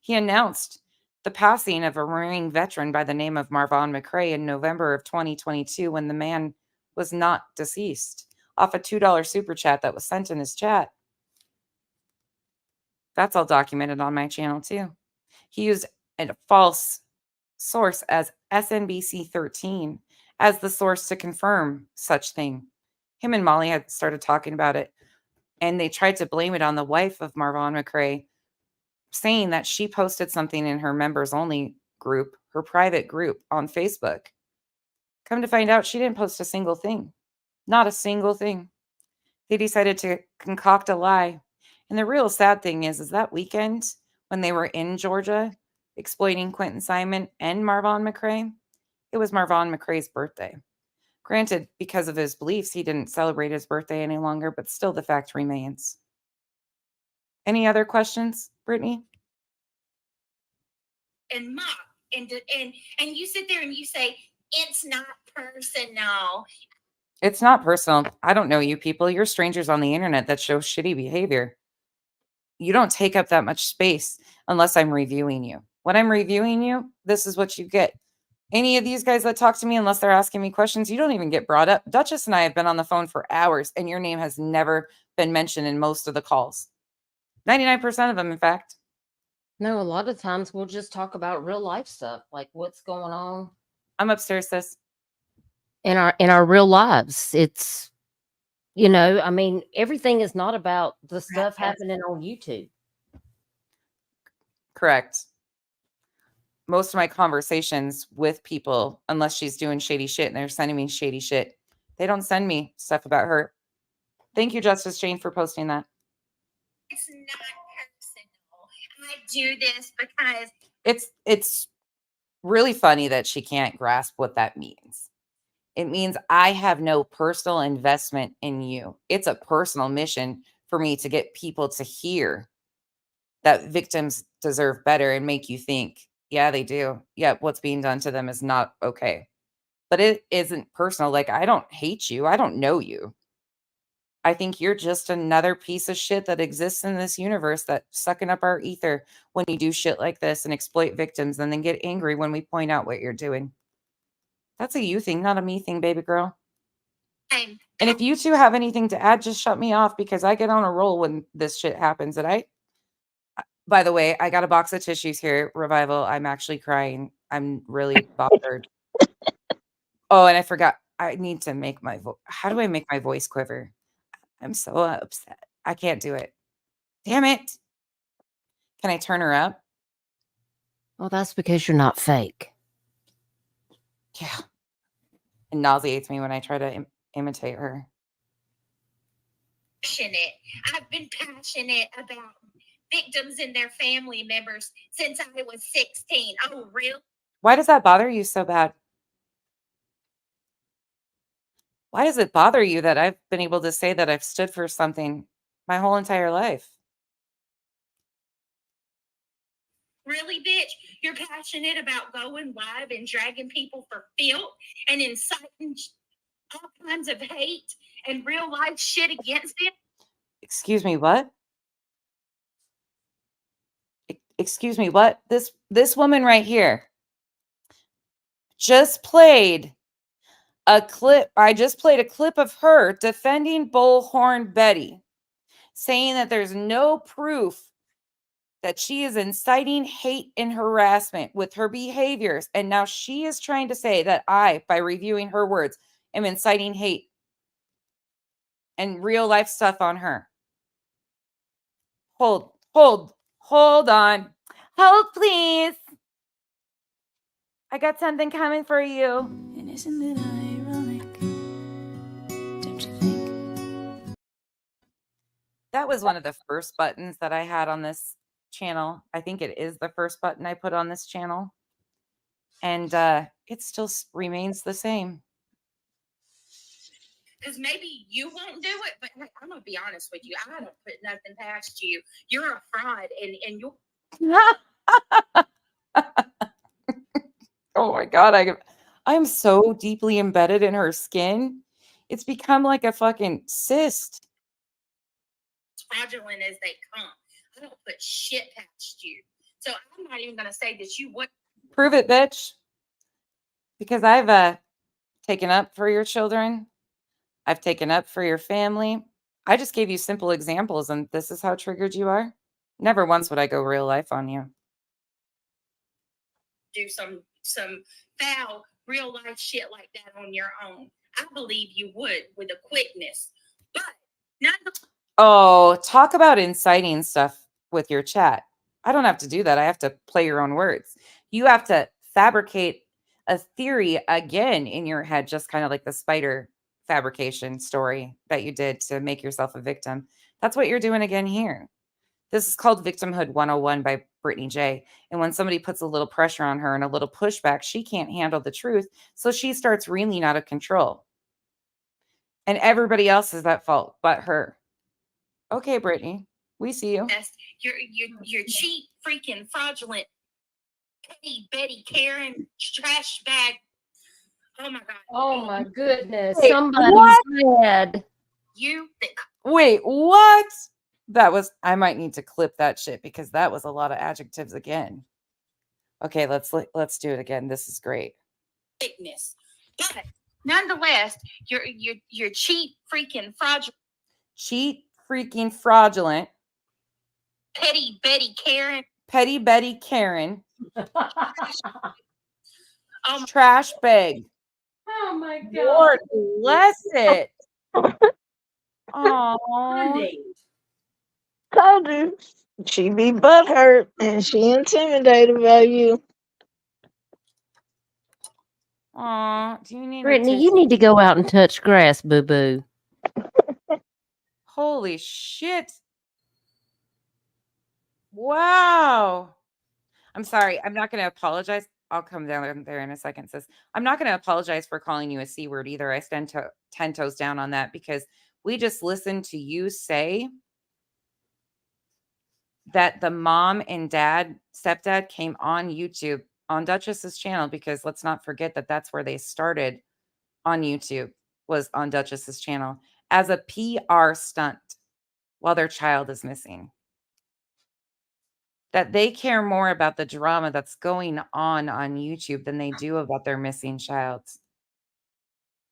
He announced the passing of a Marine veteran by the name of Marvon McCray in November of 2022 when the man was not deceased, off a $2 super chat that was sent in his chat. That's all documented on my channel too. He used a false source as SNBC 13 as the source to confirm such thing. Him and Molly had started talking about it, and they tried to blame it on the wife of Marvon McCray, saying that she posted something in her members only group, her private group on Facebook. Come to find out, she didn't post a single thing. Not a single thing. They decided to concoct a lie. And the real sad thing is that weekend when they were in Georgia exploiting Quentin Simon and Marvon McCray, it was Marvon McCray's birthday. Granted, because of his beliefs, he didn't celebrate his birthday any longer, but still the fact remains. Any other questions, Brittany? And mock and you sit there and you say it's not personal. It's not personal. I don't know you people. You're strangers on the internet that show shitty behavior. You don't take up that much space unless I'm reviewing you. When I'm reviewing you, this is what you get. Any of these guys that talk to me, unless they're asking me questions, you don't even get brought up. Duchess and I have been on the phone for hours, and your name has never been mentioned in most of the calls. 99% of them, in fact. No, a lot of times we'll just talk about real life stuff, like what's going on. I'm upstairs, sis. In our real lives. It's, you know, I mean, everything is not about the stuff happening on YouTube. Correct. most of my conversations with people, unless she's doing shady shit and they're sending me shady shit, they don't send me stuff about her. Thank you, Justice Jane, for posting that. It's not personal. I do this because It's really funny that she can't grasp what that means. It means I have no personal investment in you. It's a personal mission for me to get people to hear that victims deserve better and make you think, yeah, they do. Yeah, what's being done to them is not okay. But it isn't personal. Like, I don't hate you. I don't know you. I think you're just another piece of shit that exists in this universe that's sucking up our ether when you do shit like this and exploit victims and then get angry when we point out what you're doing. That's a you thing, not a me thing, baby girl. And if you two have anything to add, just shut me off because I get on a roll when this shit happens. And by the way, I got a box of tissues here, Revival. I'm actually crying. I'm really bothered. Oh, and I forgot. I need to make my voice. How do I make my voice quiver? I'm so upset. I can't do it. Damn it. Can I turn her up? Well, that's because you're not fake. Yeah. It nauseates me when I try to imitate her. passionate. I've been passionate about victims and their family members since I was 16. Oh, really? Why does that bother you so bad? Why does it bother you that I've been able to say that I've stood for something my whole entire life? Really, bitch? You're passionate about going live and dragging people for filth and inciting all kinds of hate and real life shit against it? Excuse me, what? Excuse me, what? This woman right here just played a clip. I just played a clip of her defending Bullhorn Betty, saying that there's no proof that she is inciting hate and harassment with her behaviors. And now she is trying to say that I, by reviewing her words, am inciting hate and real life stuff on her. Hold on. Hold, please. I got something coming for you. And isn't it ironic? Don't you think? That was one of the first buttons that I had on this channel. I think it is the first button I put on this channel. And it still remains the same. Because maybe you won't do it, but hey, I'm going to be honest with you. I don't put nothing past you. You're a fraud, and you're... Oh my God, I'm so deeply embedded in her skin. It's become like a fucking cyst. as fraudulent as they come. I don't put shit past you. So I'm not even going to say that you would. Prove it, bitch. Because I've taken up for your children. I've taken up for your family. I just gave you simple examples, and this is how triggered you are. Never once would I go real life on you. Do some foul real life shit like that on your own. I believe you would with a quickness, but not. Oh, talk about inciting stuff with your chat. I don't have to do that. I have to play your own words. You have to fabricate a theory again in your head, just kind of like the spider fabrication story that you did to make yourself a victim. That's what you're doing again here. This is called Victimhood 101 by Brittany J. And when somebody puts a little pressure on her and a little pushback, she can't handle the truth. So she starts reeling out of control. And everybody else is at fault but her. Okay, Brittany, we see you. You're cheap, freaking fraudulent, petty Betty Karen trash bag. Oh my God. Oh my goodness. Wait, Somebody's what? dead. You Wait, what? That was, I might need to clip that shit because that was a lot of adjectives again. Okay, let's do it again. This is great. thickness. But nonetheless, you're cheap, freaking fraudulent. Cheat, freaking fraudulent. Petty Betty Karen. Petty Betty Karen. Trash bag. Oh my God. Lord bless it. Oh. Told you. She be butthurt and she intimidated by you. Aw, do you need Brittany, to you need to go out and touch grass, boo boo. Holy shit. Wow. I'm sorry. I'm not going to apologize. I'll come down there in a second, sis. I'm not going to apologize for calling you a C word either. I stand 10 toes down on that because we just listened to you say that the mom and stepdad came on YouTube on Duchess's channel, because let's not forget that that's where they started on YouTube, was on Duchess's channel as a PR stunt while their child is missing. That they care more about the drama that's going on YouTube than they do about their missing child.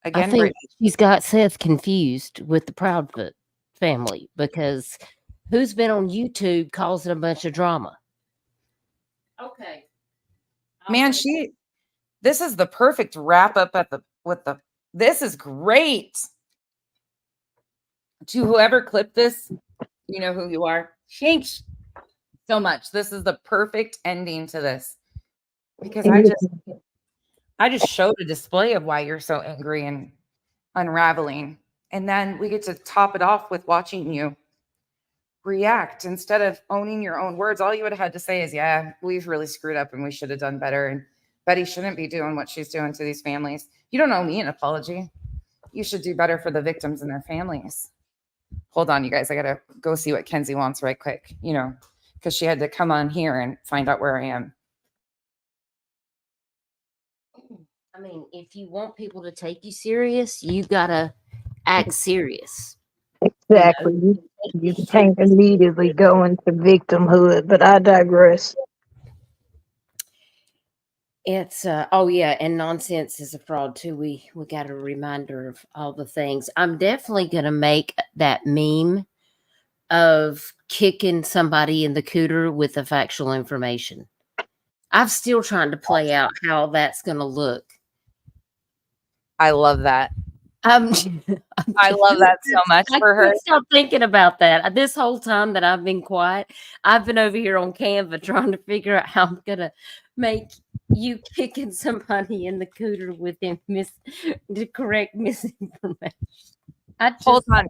I Again, think Brittany, she's got Seth confused with the Proudfoot family, because who's been on YouTube causing a bunch of drama? Okay. man, this is the perfect wrap up this is great. To whoever clipped this, you know who you are. Thanks so much. This is the perfect ending to this, because I just showed a display of why you're so angry and unraveling. And then we get to top it off with watching you react instead of owning your own words. All you would have had to say is, yeah, we've really screwed up and we should have done better. And Betty shouldn't be doing what she's doing to these families. You don't owe me an apology. You should do better for the victims and their families. Hold on, you guys. I got to go see what Kenzie wants right quick, because she had to come on here and find out where I am. I mean, if you want people to take you serious, you gotta act serious. Exactly. You can't immediately go into victimhood, but I digress. It's oh yeah, and nonsense is a fraud too. We got a reminder of all the things. I'm definitely gonna make that meme of kicking somebody in the cooter with the factual information. I'm still trying to play out how that's gonna look. I love that. I love that so much for her. I can't stop thinking about that. This whole time that I've been quiet, I've been over here on Canva trying to figure out how I'm gonna make you kicking somebody in the cooter with the correct misinformation. Hold on.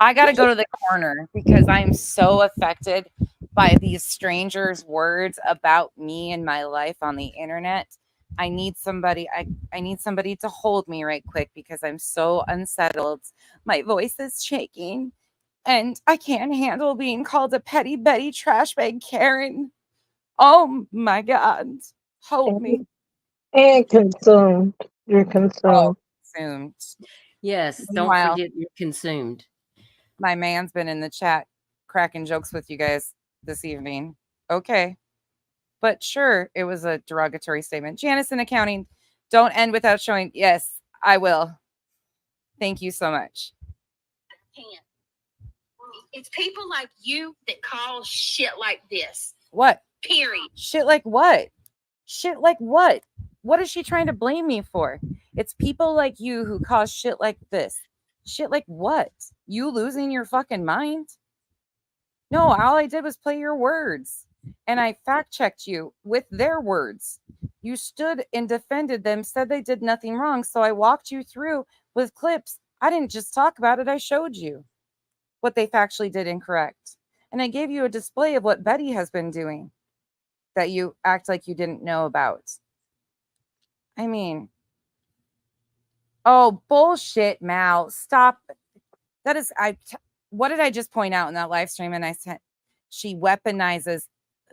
I got to go to the corner because I'm so affected by these strangers' words about me and my life on the internet. I need somebody. I need somebody to hold me right quick because I'm so unsettled. My voice is shaking and I can't handle being called a petty Betty trash bag Karen. Oh my God. Hold me. And consumed. You're consumed. Consumed. Yes, don't Meanwhile, forget you're consumed. my man's been in the chat cracking jokes with you guys this evening. Okay. But sure, it was a derogatory statement. Janice in accounting, don't end without showing. Yes, I will. Thank you so much. It's people like you that call shit like this. What? Period. Shit like what? Shit like what? What is she trying to blame me for? It's people like you who cause shit like this. Shit like what? You losing your fucking mind? No, all I did was play your words. And I fact checked you with their words. You stood and defended them, said they did nothing wrong. So I walked you through with clips. I didn't just talk about it. I showed you what they factually did incorrect. And I gave you a display of what Betty has been doing that you act like you didn't know about. I mean, oh, bullshit, Mal. Stop. That is, what did I just point out in that live stream? And I said, she weaponizes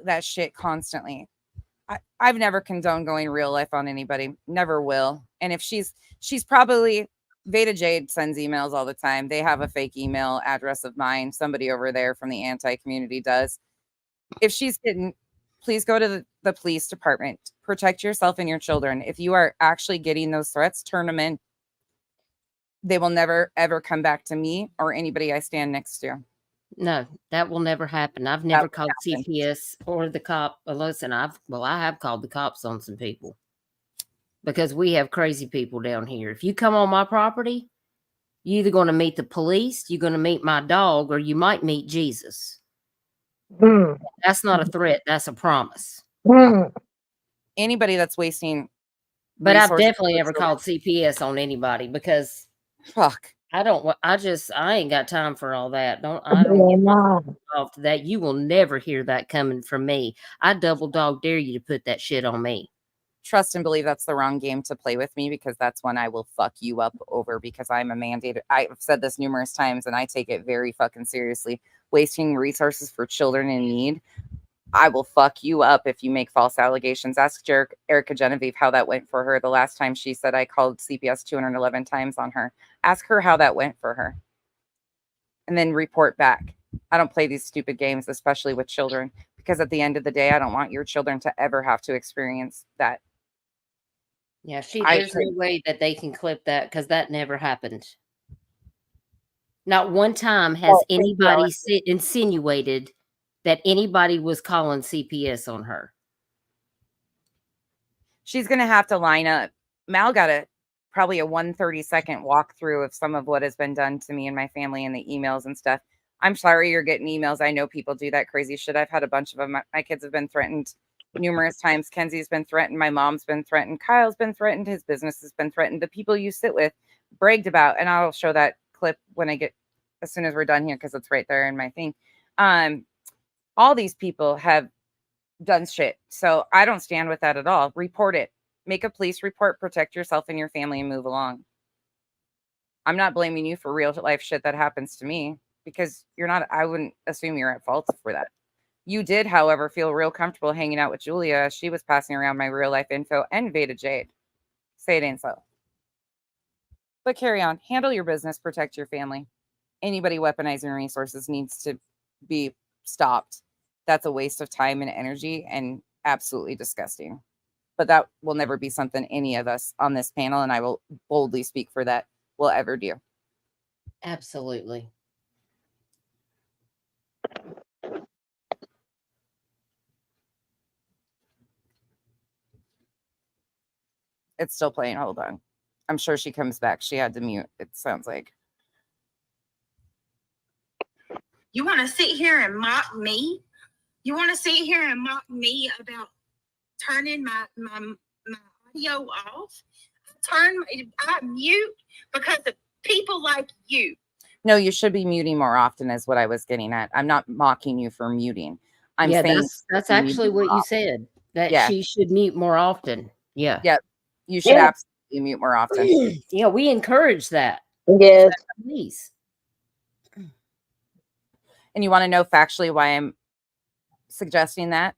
that shit constantly. I've never condoned going real life on anybody. Never will. And if she's probably, Veda Jade sends emails all the time. They have a fake email address of mine. Somebody over there from the anti-community does. If she's hidden, please go to the police department. Protect yourself and your children. If you are actually getting those threats, turn them in. They will never, ever come back to me or anybody I stand next to. No, that will never happen. I've never called CPS or the cop. Listen, I have called the cops on some people because we have crazy people down here. If you come on my property, you're either going to meet the police, you're going to meet my dog, or you might meet Jesus. That's not a threat. That's a promise. Anybody that's wasting But I've resources definitely for never children. called CPS on anybody because Fuck. I don't. I ain't got time for all that. I don't get involved to that. You will never hear that coming from me. I double dog dare you to put that shit on me. Trust and believe that's the wrong game to play with me, because that's when I will fuck you up over, because I'm a mandated. I've said this numerous times and I take it very fucking seriously. Wasting resources for children in need. I will fuck you up if you make false allegations. Ask Erica Genevieve how that went for her the last time she said I called CPS 211 times on her. Ask her how that went for her. And then report back. I don't play these stupid games, especially with children, because at the end of the day, I don't want your children to ever have to experience that. Yeah, there's no way that they can clip that because that never happened. Not one time has anybody insinuated that anybody was calling CPS on her. She's going to have to line up. Mal got probably a 130-second walkthrough of some of what has been done to me and my family and the emails and stuff. I'm sorry you're getting emails. I know people do that crazy shit. I've had a bunch of them. My kids have been threatened numerous times. Kenzie's been threatened. My mom's been threatened. Kyle's been threatened. His business has been threatened. The people you sit with bragged about, and I'll show that clip as soon as we're done here, because it's right there in my thing. All these people have done shit. So I don't stand with that at all. Report it. Make a police report, protect yourself and your family, and move along. I'm not blaming you for real life shit that happens to me, because I wouldn't assume you're at fault for that. You did, however, feel real comfortable hanging out with Julia. She was passing around my real life info and Veda Jade. Say it ain't so. But carry on. Handle your business. Protect your family. Anybody weaponizing resources needs to be stopped. That's a waste of time and energy and absolutely disgusting. But that will never be something any of us on this panel, and I will boldly speak for that, will ever do. Absolutely. It's still playing. Hold on. I'm sure she comes back. She had to mute, it sounds like. You want to sit here and mock me? You want to sit here and mock me about turning my audio off? I mute because of people like you. No, you should be muting more often is what I was getting at. I'm not mocking you for muting. I'm saying that's actually what you said, that she should mute more often. Yeah. Yep. You should absolutely mute more often. Yeah, we encourage that. Yes. Please. And you want to know factually why I'm suggesting that?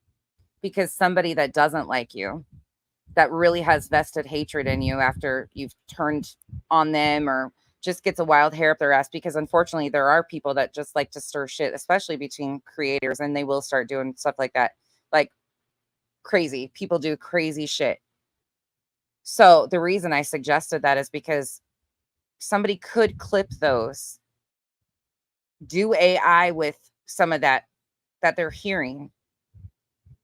Because somebody that doesn't like you, that really has vested hatred in you after you've turned on them, or just gets a wild hair up their ass, because unfortunately there are people that just like to stir shit, especially between creators, and they will start doing stuff like that. Like crazy. People do crazy shit. So the reason I suggested that is because somebody could clip those, do AI with some of that they're hearing.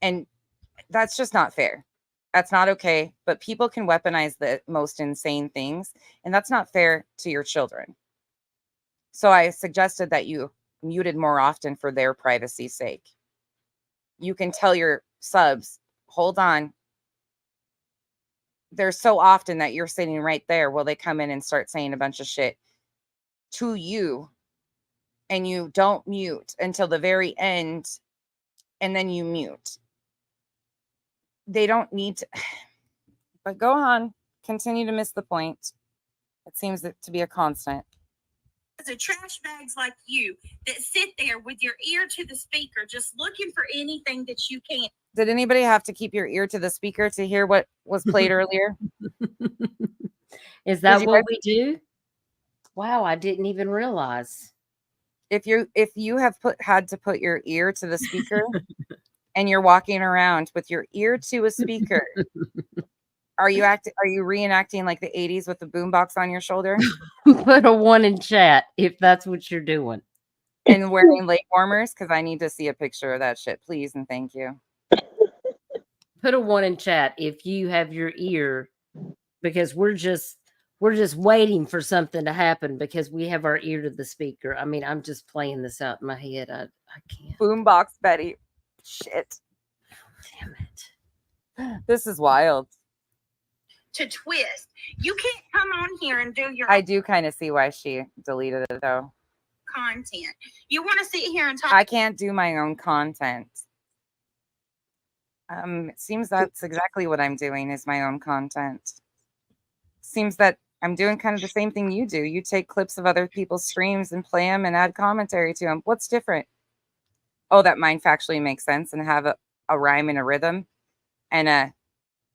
And that's just not fair. That's not okay. But people can weaponize the most insane things, and that's not fair to your children. So I suggested that you muted more often for their privacy's sake. You can tell your subs, hold on. There's so often that you're sitting right there while they come in and start saying a bunch of shit to you, and you don't mute until the very end, and then you mute. They don't need to, but go on, continue to miss the point. It seems to be a constant. The trash bags like you that sit there with your ear to the speaker, just looking for anything that you can. Did anybody have to keep your ear to the speaker to hear what was played earlier? Is that what we do? Wow, I didn't even realize. If you have had to put your ear to the speaker and you're walking around with your ear to a speaker, are you reenacting like the 80s with the boombox on your shoulder? Put a 1 in chat if that's what you're doing. And wearing leg warmers, because I need to see a picture of that shit, please and thank you. Put a 1 in chat if you have your ear, because we're just waiting for something to happen because we have our ear to the speaker. I mean, I'm just playing this out in my head. I can't. Boombox Betty. Shit. Damn it. This is wild. to twist. You can't come on here and do your I do kind of see why she deleted it though. content. You want to sit here and talk. I can't do my own content. It seems that's exactly what I'm doing is my own content. Seems that I'm doing kind of the same thing you do. You take clips of other people's streams and play them and add commentary to them. What's different? Oh, that mine factually makes sense and have a rhyme and a rhythm and a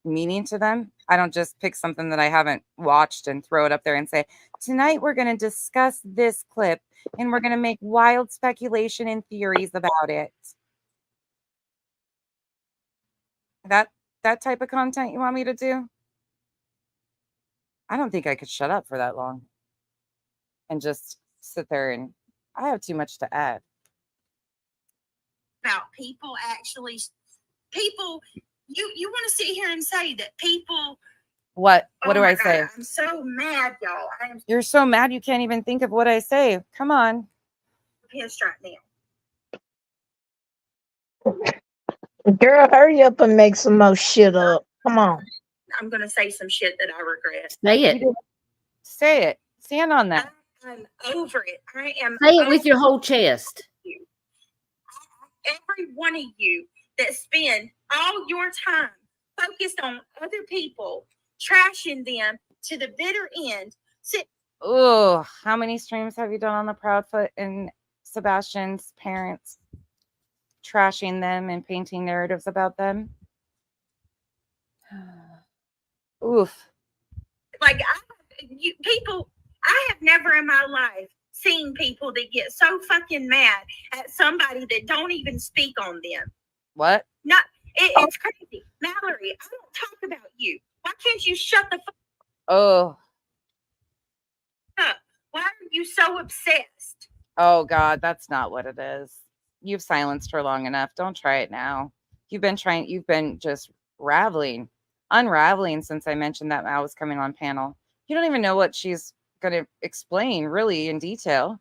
meaning to them. I don't just pick something that I haven't watched and throw it up there and say, tonight we're going to discuss this clip and we're going to make wild speculation and theories about it. That type of content you want me to do? I don't think I could shut up for that long and just sit there and I have too much to add. About people actually, people, you want to sit here and say that people. What Oh do my I God, say? I'm so mad, y'all. I am You're so mad you can't even think of what I say. Come on. pissed right now. Girl, hurry up and make some more shit up. Come on. I'm gonna say some shit that I regret. Say it. Say it. Stand on that. I'm over it. I am. Say it with over your whole chest. you. Every one of you that spend all your time focused on other people, trashing them to the bitter end. Oh, how many streams have you done on the Proudfoot and Sebastian's parents? Trashing them and painting narratives about them? Oof. Like I have never in my life seen people that get so fucking mad at somebody that don't even speak on them. What? It's crazy. Mallory, I don't talk about you. Why can't you shut the fuck Oh. up? Why are you so obsessed? Oh God, that's not what it is. You've silenced her long enough. Don't try it now. You've been just unraveling since I mentioned that Mal was coming on panel. You don't even know what she's going to explain really in detail.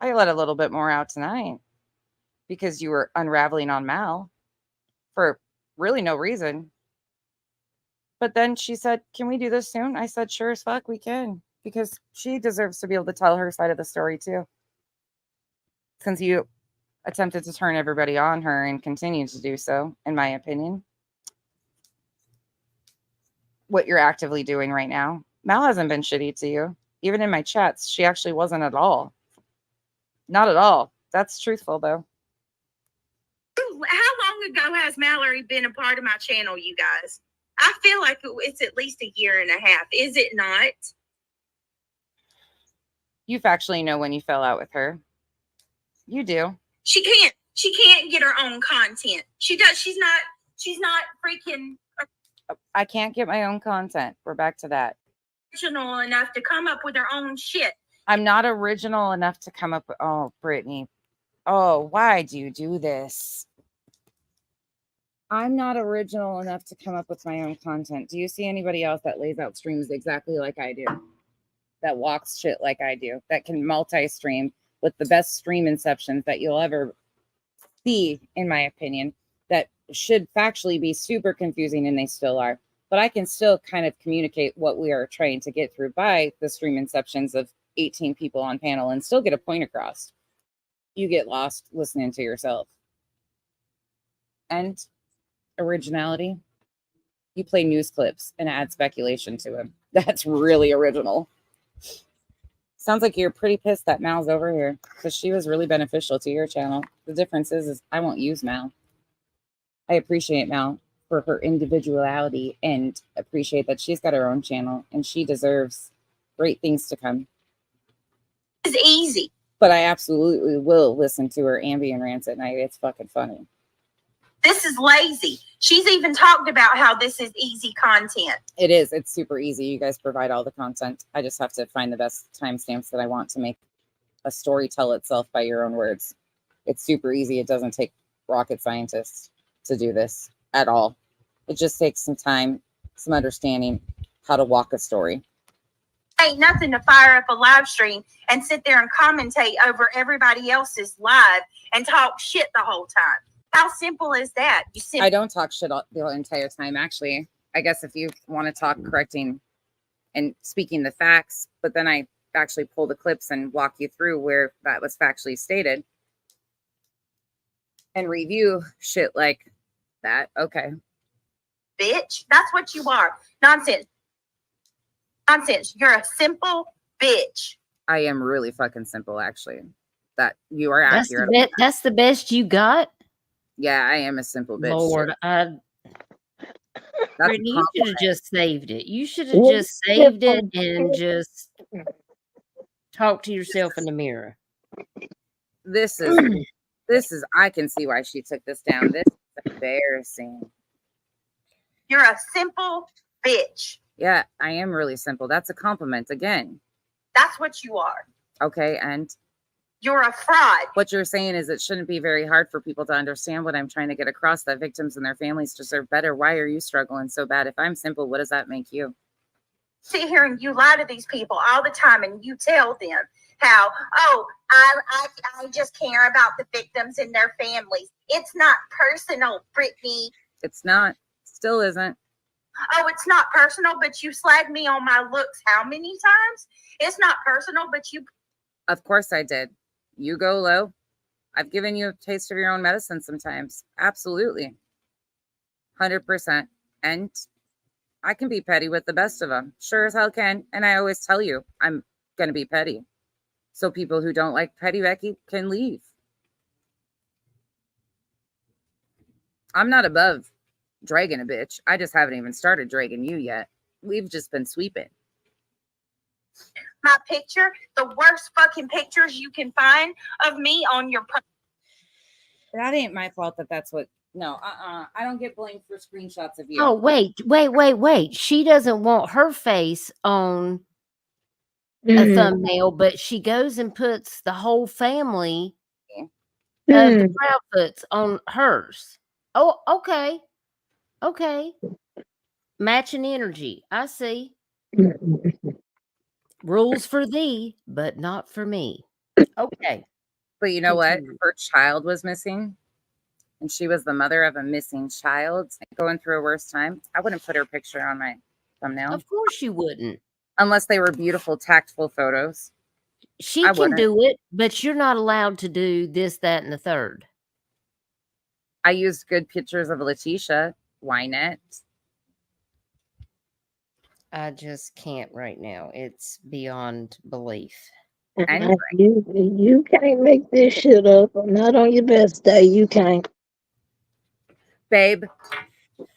I let a little bit more out tonight because you were unraveling on Mal for really no reason. But then she said, can we do this soon? I said, sure as fuck we can, because she deserves to be able to tell her side of the story too. Since you attempted to turn everybody on her and continue to do so, in my opinion. What you're actively doing right now. Mal hasn't been shitty to you. Even in my chats, she actually wasn't at all. Not at all. That's truthful, though. How long ago has Mallory been a part of my channel, you guys? I feel like it's at least a year and a half. Is it not? You factually know when you fell out with her. You do. She can't get her own content. She's not freaking I can't get my own content. We're back to that. original enough to come up with her own shit. I'm not original enough to come up with, oh, Brittany. Oh, why do you do this? I'm not original enough to come up with my own content. Do you see anybody else that lays out streams exactly like I do? That walks shit like I do? That can multi-stream with the best stream inceptions that you'll ever see, in my opinion, that should factually be super confusing, and they still are. But I can still kind of communicate what we are trying to get through by the stream inceptions of 18 people on panel and still get a point across. You get lost listening to yourself. And originality. You play news clips and add speculation to them. That's really original. Sounds like you're pretty pissed that Mal's over here because she was really beneficial to your channel. The difference is I won't use Mal. I appreciate Mal for her individuality and appreciate that she's got her own channel and she deserves great things to come. It's easy. But I absolutely will listen to her ambient rants at night. It's fucking funny. This is lazy. She's even talked about how this is easy content. It is. It's super easy. You guys provide all the content. I just have to find the best timestamps that I want to make a story tell itself by your own words. It's super easy. It doesn't take rocket scientists to do this at all. It just takes some time, some understanding how to walk a story. Ain't nothing to fire up a live stream and sit there and commentate over everybody else's live and talk shit the whole time. How simple is that? I don't talk shit all, the entire time. Actually, I guess if you want to talk correcting and speaking the facts, but then I actually pull the clips and walk you through where that was factually stated and review shit like that. Okay. Bitch. That's what you are. Nonsense. Nonsense. You're a simple bitch. I am really fucking simple, actually. That you are That's accurate. that's the best you got. Yeah, I am a simple bitch. Lord, That's Brittany, you should have compliment. just saved it. You should have just saved it and just talk to yourself in the mirror. This is I can see why she took this down. This is embarrassing. You're a simple bitch. Yeah, I am really simple. That's a compliment again. That's what you are. Okay, and you're a fraud. What you're saying is it shouldn't be very hard for people to understand what I'm trying to get across, that victims and their families deserve better. Why are you struggling so bad? If I'm simple, what does that make you? Sit here and you lie to these people all the time and you tell them how, oh, I just care about the victims and their families. It's not personal, Brittany. It's not. Still isn't. Oh, it's not personal, but you slagged me on my looks how many times? It's not personal, but you... Of course I did. You go low. I've given you a taste of your own medicine sometimes. Absolutely. 100%. And I can be petty with the best of them. Sure as hell can. And I always tell you, I'm going to be petty. So people who don't like petty Becky can leave. I'm not above dragging a bitch. I just haven't even started dragging you yet. We've just been sweeping. My picture, the worst fucking pictures you can find of me on your... That ain't my fault that's what... No, I don't get blamed for screenshots of you. Oh, wait. She doesn't want her face on a thumbnail, but she goes and puts the whole family of the Proudfoots on hers. Oh, okay. Okay. Matching energy. I see. Rules for thee, but not for me. Okay. But you know what? Her child was missing. And she was the mother of a missing child going through a worse time. I wouldn't put her picture on my thumbnail. Of course you wouldn't. Unless they were beautiful, tactful photos. She can do it, but you're not allowed to do this, that, and the third. I used good pictures of Letitia. Why not? I just can't right now. It's beyond belief. Anyway. You can't make this shit up. Not on your best day. You can't. Babe,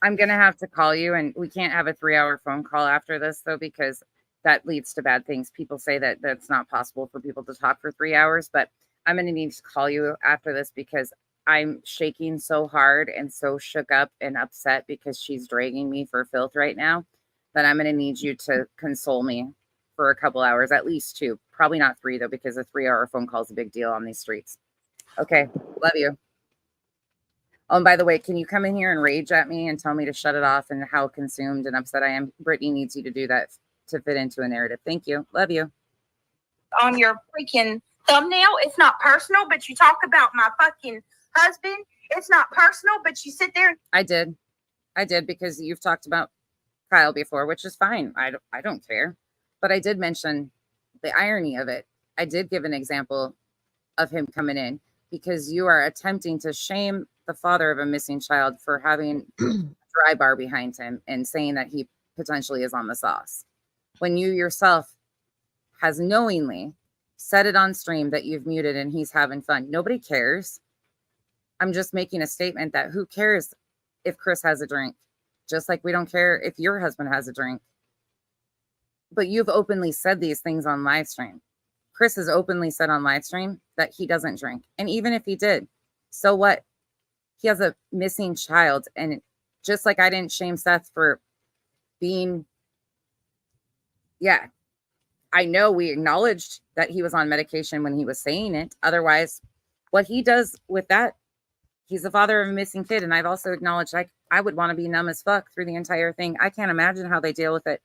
I'm going to have to call you, and we can't have a 3-hour phone call after this, though, because that leads to bad things. People say that that's not possible for people to talk for 3 hours, but I'm going to need to call you after this because I'm shaking so hard and so shook up and upset because she's dragging me for filth right now that I'm going to need you to console me for a couple hours, at least 2. Probably not 3, though, because a 3-hour phone call is a big deal on these streets. Okay, love you. Oh, and by the way, can you come in here and rage at me and tell me to shut it off and how consumed and upset I am? Brittany needs you to do that to fit into a narrative. Thank you. Love you. On your freaking thumbnail, it's not personal, but you talk about my fucking husband. It's not personal, but you sit there. I did because you've talked about Kyle before, which is fine. I don't care. But I did mention the irony of it. I did give an example of him coming in because you are attempting to shame the father of a missing child for having a dry bar behind him and saying that he potentially is on the sauce. When you yourself has knowingly said it on stream that you've muted and he's having fun. Nobody cares. I'm just making a statement that who cares if Chris has a drink? Just like we don't care if your husband has a drink. But you've openly said these things on live stream. Chris has openly said on live stream that he doesn't drink. And even if he did, so what? He has a missing child. And just like I didn't shame Seth for being, I know we acknowledged that he was on medication when he was saying it. Otherwise, what he does with that, he's the father of a missing kid. And I've also acknowledged I would want to be numb as fuck through the entire thing. I can't imagine how they deal with it.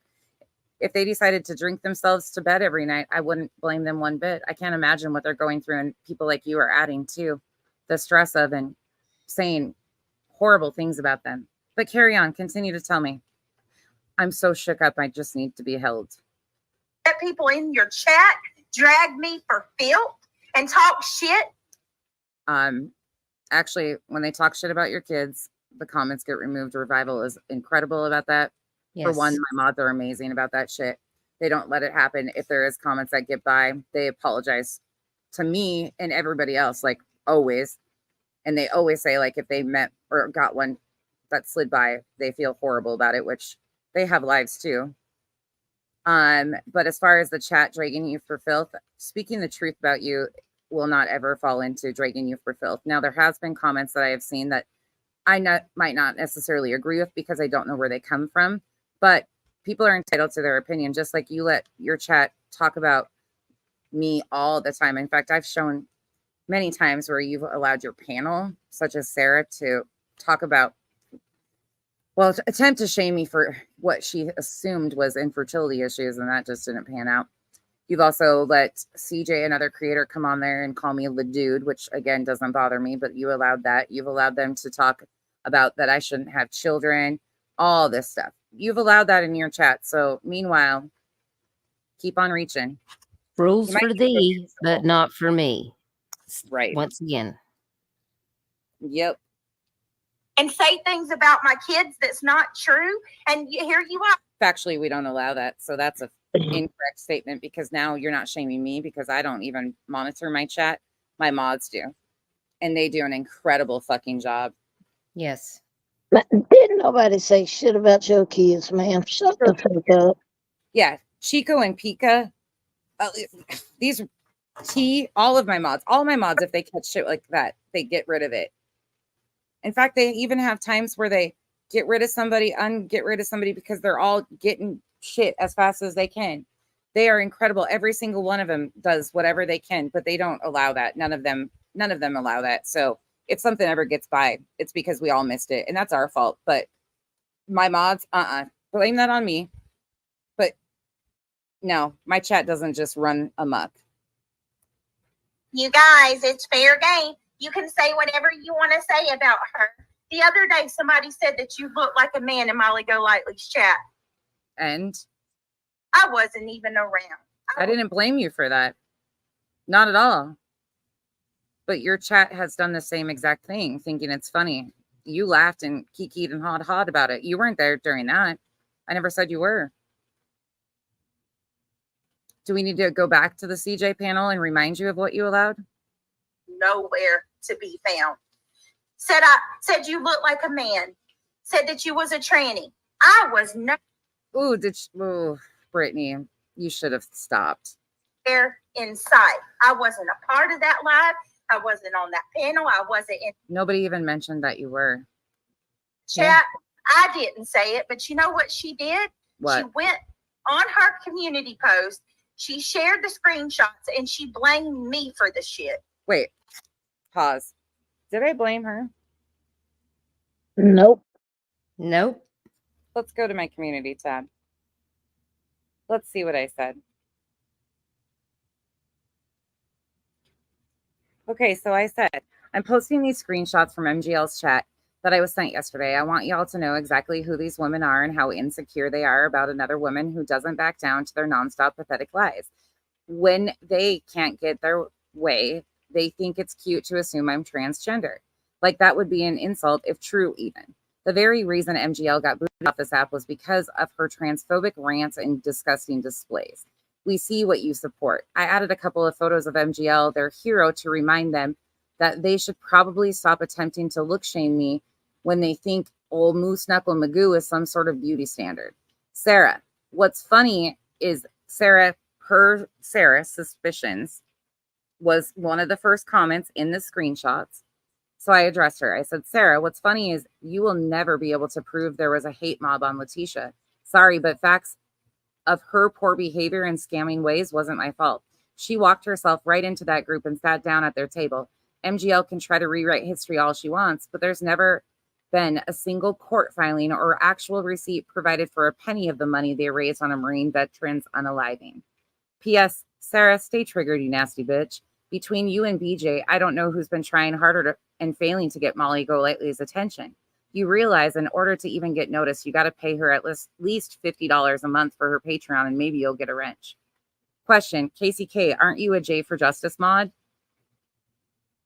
If they decided to drink themselves to bed every night, I wouldn't blame them one bit. I can't imagine what they're going through. And people like you are adding to the stress of and saying horrible things about them. But carry on. Continue to tell me. I'm so shook up. I just need to be held. Let people in your chat drag me for filth and talk shit. Actually, when they talk shit about your kids, the comments get removed. Revival is incredible about that. For one, Yes. my mods are amazing about that shit. They don't let it happen. If there is comments that get by, they apologize to me and everybody else, like always. And they always say, like, if they met or got one that slid by, they feel horrible about it, which they have lives too. But as far as the chat dragging you for filth, speaking the truth about you will not ever fall into dragging you for filth. Now, there has been comments that I have seen that I might not necessarily agree with because I don't know where they come from, but people are entitled to their opinion, just like you let your chat talk about me all the time. In fact, I've shown many times where you've allowed your panel, such as Sarah, to talk about, well, to attempt to shame me for what she assumed was infertility issues, and that just didn't pan out. You've also let CJ, another creator, come on there and call me the dude, which again doesn't bother me, but you allowed that. You've allowed them to talk about that I shouldn't have children, all this stuff. You've allowed that in your chat. So meanwhile, keep on reaching. Rules You might for need to go get thee, but not for me. Right. Once again. Yep. And say things about my kids that's not true. And here you are. Factually, we don't allow that. So that's a incorrect statement, because now you're not shaming me because I don't even monitor my chat. My mods do. And they do an incredible fucking job. Yes. But didn't nobody say shit about your kids, ma'am? Shut the fuck up. Yeah. Chico and Pika. These all of my mods, if they catch shit like that, they get rid of it. In fact, they even have times where they get rid of somebody, get rid of somebody because they're all getting shit as fast as they can. They are incredible. Every single one of them does whatever they can, but they don't allow that. None of them allow that. So if something ever gets by, it's because we all missed it, and that's our fault. But my mods, blame that on me. But no, my chat doesn't just run amok. You guys, it's fair game. You can say whatever you want to say about her. The other day, somebody said that you look like a man in Molly Golightly's chat. And I wasn't even around. I didn't blame you for that. Not at all. But your chat has done the same exact thing, thinking it's funny. You laughed and kikied and hawed about it. You weren't there during that. I never said you were. Do we need to go back to the CJ panel and remind you of what you allowed? Nowhere to be found. Said you look like a man. Said that you was a tranny. I was not Brittany, you should have stopped. there in sight. I wasn't a part of that live. I wasn't on that panel. I wasn't in Nobody even mentioned that you were. chat. Yeah. I didn't say it, but you know what she did? What? She went on her community post. She shared the screenshots and she blamed me for the shit. Wait, pause. Did I blame her? Nope. Nope. Let's go to my community tab. Let's see what I said. Okay, so I said, I'm posting these screenshots from MGL's chat that I was sent yesterday. I want y'all to know exactly who these women are and how insecure they are about another woman who doesn't back down to their nonstop pathetic lies. When they can't get their way, they think it's cute to assume I'm transgender. Like that would be an insult if true even. The very reason MGL got booted off this app was because of her transphobic rants and disgusting displays. We see what you support. I added a couple of photos of MGL, their hero, to remind them that they should probably stop attempting to look shame me when they think old Moose Knuckle Magoo is some sort of beauty standard. Sarah, what's funny is her suspicions was one of the first comments in the screenshots. So I addressed her. I said, Sarah, what's funny is you will never be able to prove there was a hate mob on Letitia. Sorry, but facts of her poor behavior and scamming ways wasn't my fault. She walked herself right into that group and sat down at their table. MGL can try to rewrite history all she wants, but there's never been a single court filing or actual receipt provided for a penny of the money they raised on a Marine veteran's unaliving. P.S. Sarah, stay triggered, you nasty bitch. Between you and BJ, I don't know who's been trying harder and failing to get Molly Golightly's attention. You realize in order to even get noticed, you got to pay her at least $50 a month for her Patreon, and maybe you'll get a wrench. Question, Casey K, aren't you a J for Justice mod?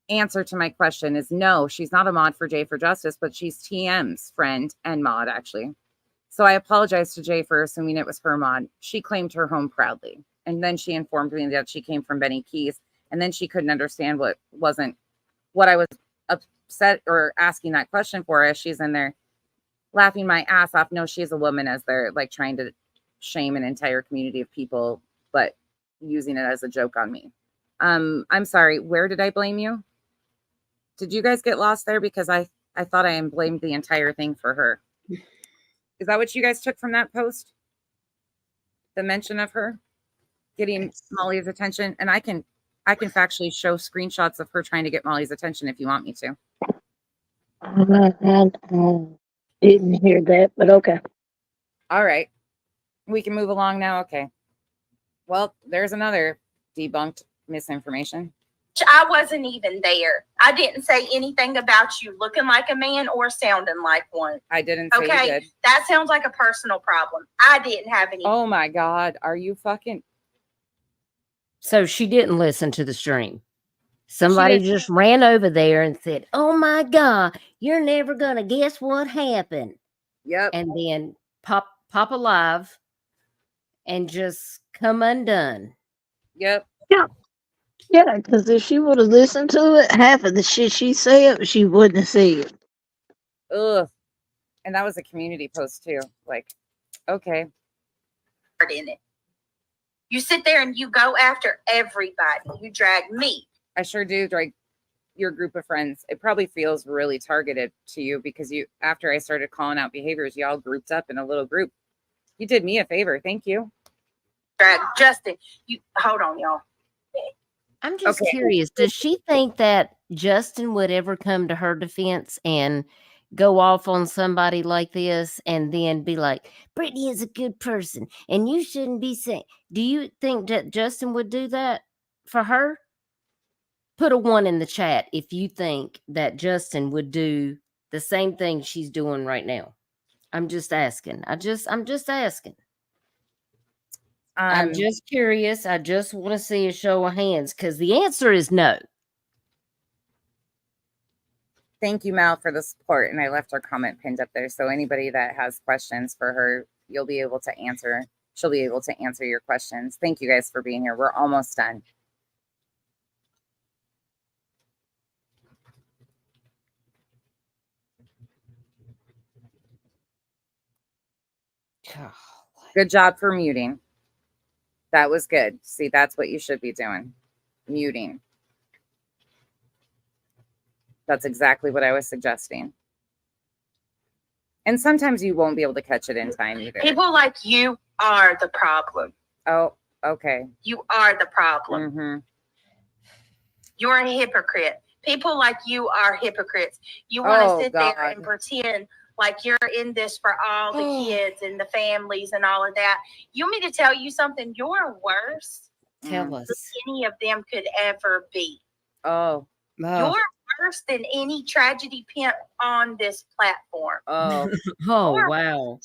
Answer to my question is no, she's not a mod for J for Justice, but she's TM's friend and mod, actually. So I apologize to J for assuming it was her mod. She claimed her home proudly. And then she informed me that she came from Benny Keys. And then she couldn't understand what I was upset or asking that question for, as she's in there laughing my ass off. No, she's a woman, as they're like trying to shame an entire community of people, but using it as a joke on me. I'm sorry. Where did I blame you? Did you guys get lost there? Because I thought I blamed the entire thing for her. Is that what you guys took from that post? The mention of her getting Molly's attention? And I can factually show screenshots of her trying to get Molly's attention if you want me to. I didn't hear that, but okay. All right. We can move along now. Okay. Well, there's another debunked misinformation. I wasn't even there. I didn't say anything about you looking like a man or sounding like one. I didn't say you did. That sounds like a personal problem. I didn't have any. Oh my God. Are you fucking... So she didn't listen to the stream. Somebody just ran over there and said, oh my God, you're never going to guess what happened. Yep. And then pop alive and just come undone. Yep. Yeah. Yeah, because if she would have listened to it, half of the shit she said, she wouldn't have said it. Ugh. And that was a community post too. Like, okay. In it. You sit there and you go after everybody. You drag me. I sure do drag your group of friends. It probably feels really targeted to you because after I started calling out behaviors, y'all grouped up in a little group. You did me a favor. Thank you. Drag Justin. You hold on, y'all. I'm just curious. Does she think that Justin would ever come to her defense and go off on somebody like this and then be like, Brittany is a good person and you shouldn't be saying? Do you think that Justin would do that for her? Put a 1 in the chat if you think that Justin would do the same thing she's doing right now. I'm just asking. I'm just asking. I'm just curious. I just want to see a show of hands because the answer is no. Thank you, Mal, for the support. And I left her comment pinned up there. So anybody that has questions for her, you'll be able to answer. She'll be able to answer your questions. Thank you guys for being here. We're almost done. Good job for muting. That was good. See, that's what you should be doing. Muting. That's exactly what I was suggesting. And sometimes you won't be able to catch it in time either. People like you are the problem. Oh, okay. You are the problem. Mm-hmm. You're a hypocrite. People like you are hypocrites. You want to sit there and pretend like you're in this for all the kids and the families and all of that. You want me to tell you something? You're worse Tell us. than any of them could ever be. Oh. You're worse than any tragedy pimp on this platform. Oh. Oh, You're wow.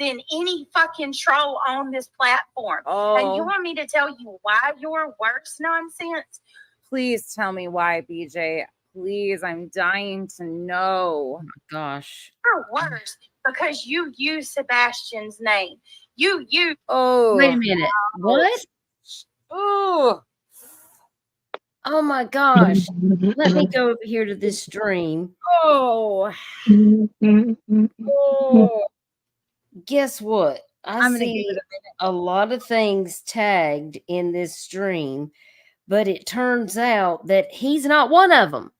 than any fucking troll on this platform. Oh. And you want me to tell you why you're worse nonsense? Please tell me why, BJ. Please, I'm dying to know. Oh my gosh. You're worse because you use Sebastian's name. Oh. Wait a minute. What? Oh. Oh my gosh. Let me go over here to this stream. Oh. Oh. Guess what? I see a lot of things tagged in this stream, but it turns out that he's not one of them.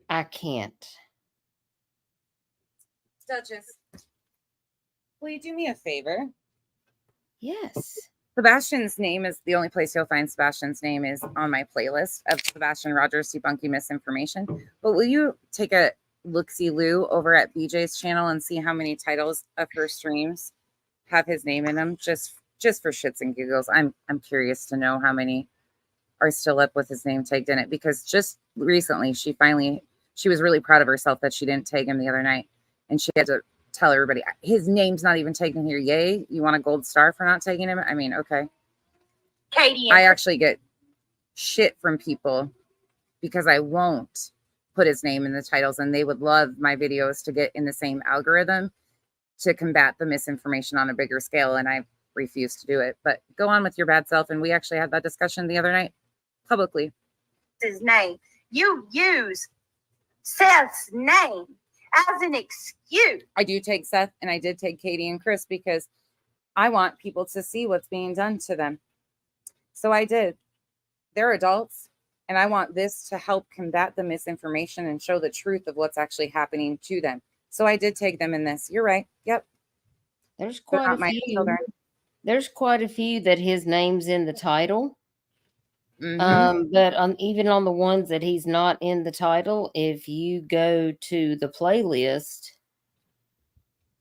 I can't. Duchess, will you do me a favor? Yes. Sebastian's name is the only place you'll find Sebastian's name is on my playlist of Sebastian Rogers debunking misinformation. But will you take a look-see-loo over at BJ's channel and see how many titles of her streams have his name in them? Just just for shits and giggles, I'm curious to know how many are still up with his name tagged in it, because just recently she was really proud of herself that she didn't tag him the other night, and she had to tell everybody his name's not even taken here. Yay, you want a gold star for not taking him? I mean, okay. Katie, I actually get shit from people because I won't put his name in the titles, and they would love my videos to get in the same algorithm to combat the misinformation on a bigger scale, and I refuse to do it. But go on with your bad self, and we actually had that discussion the other night publicly. his name. You use Seth's name as an excuse. I do take Seth, and I did take Katie and Chris because I want people to see what's being done to them. So I did. They're adults, and I want this to help combat the misinformation and show the truth of what's actually happening to them. So I did take them in this. You're right. Yep. There's They're quite not a my few. children. There's quite a few that his name's in the title. Mhm. But even on the ones that he's not in the title, if you go to the playlist,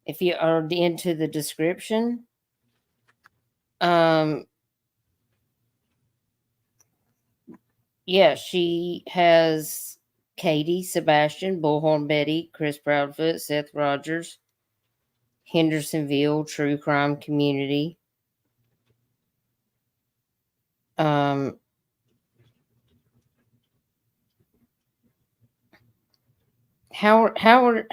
if you are into the description, yeah, she has Katie, Sebastian, Bullhorn Betty, Chris Proudfoot, Seth Rogers, Hendersonville, True Crime Community. Howard,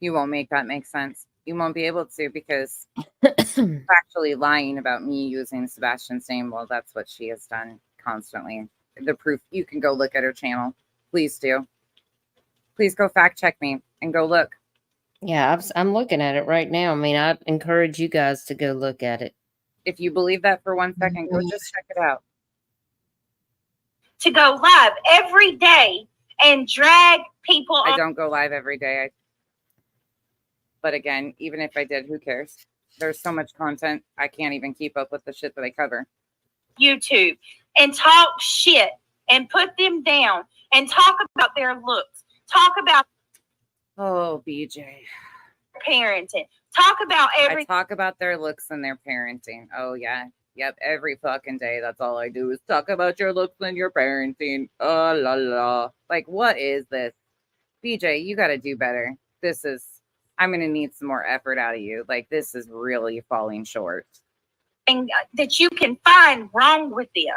You won't make that make sense. You won't be able to, because actually lying about me using Sebastian's name, well, that's what she has done constantly. The proof, you can go look at her channel. Please do. Please go fact check me and go look. yeah, I'm looking at it right now. I mean, I encourage you guys to go look at it. If you believe that for 1 second, go just check it out. To go live every day and drag people I on don't go live every day. But again, even if I did, who cares? There's so much content. I can't even keep up with the shit that I cover. YouTube and talk shit and put them down and talk about their looks. Talk about Oh, BJ. parenting. Talk about I everything. talk about their looks and their parenting. Oh, yeah. Yep. Every fucking day. That's all I do is talk about your looks and your parenting. Oh, la, la. Like, what is this? BJ, you got to do better. I'm going to need some more effort out of you. Like, this is really falling short. That you can find wrong with them.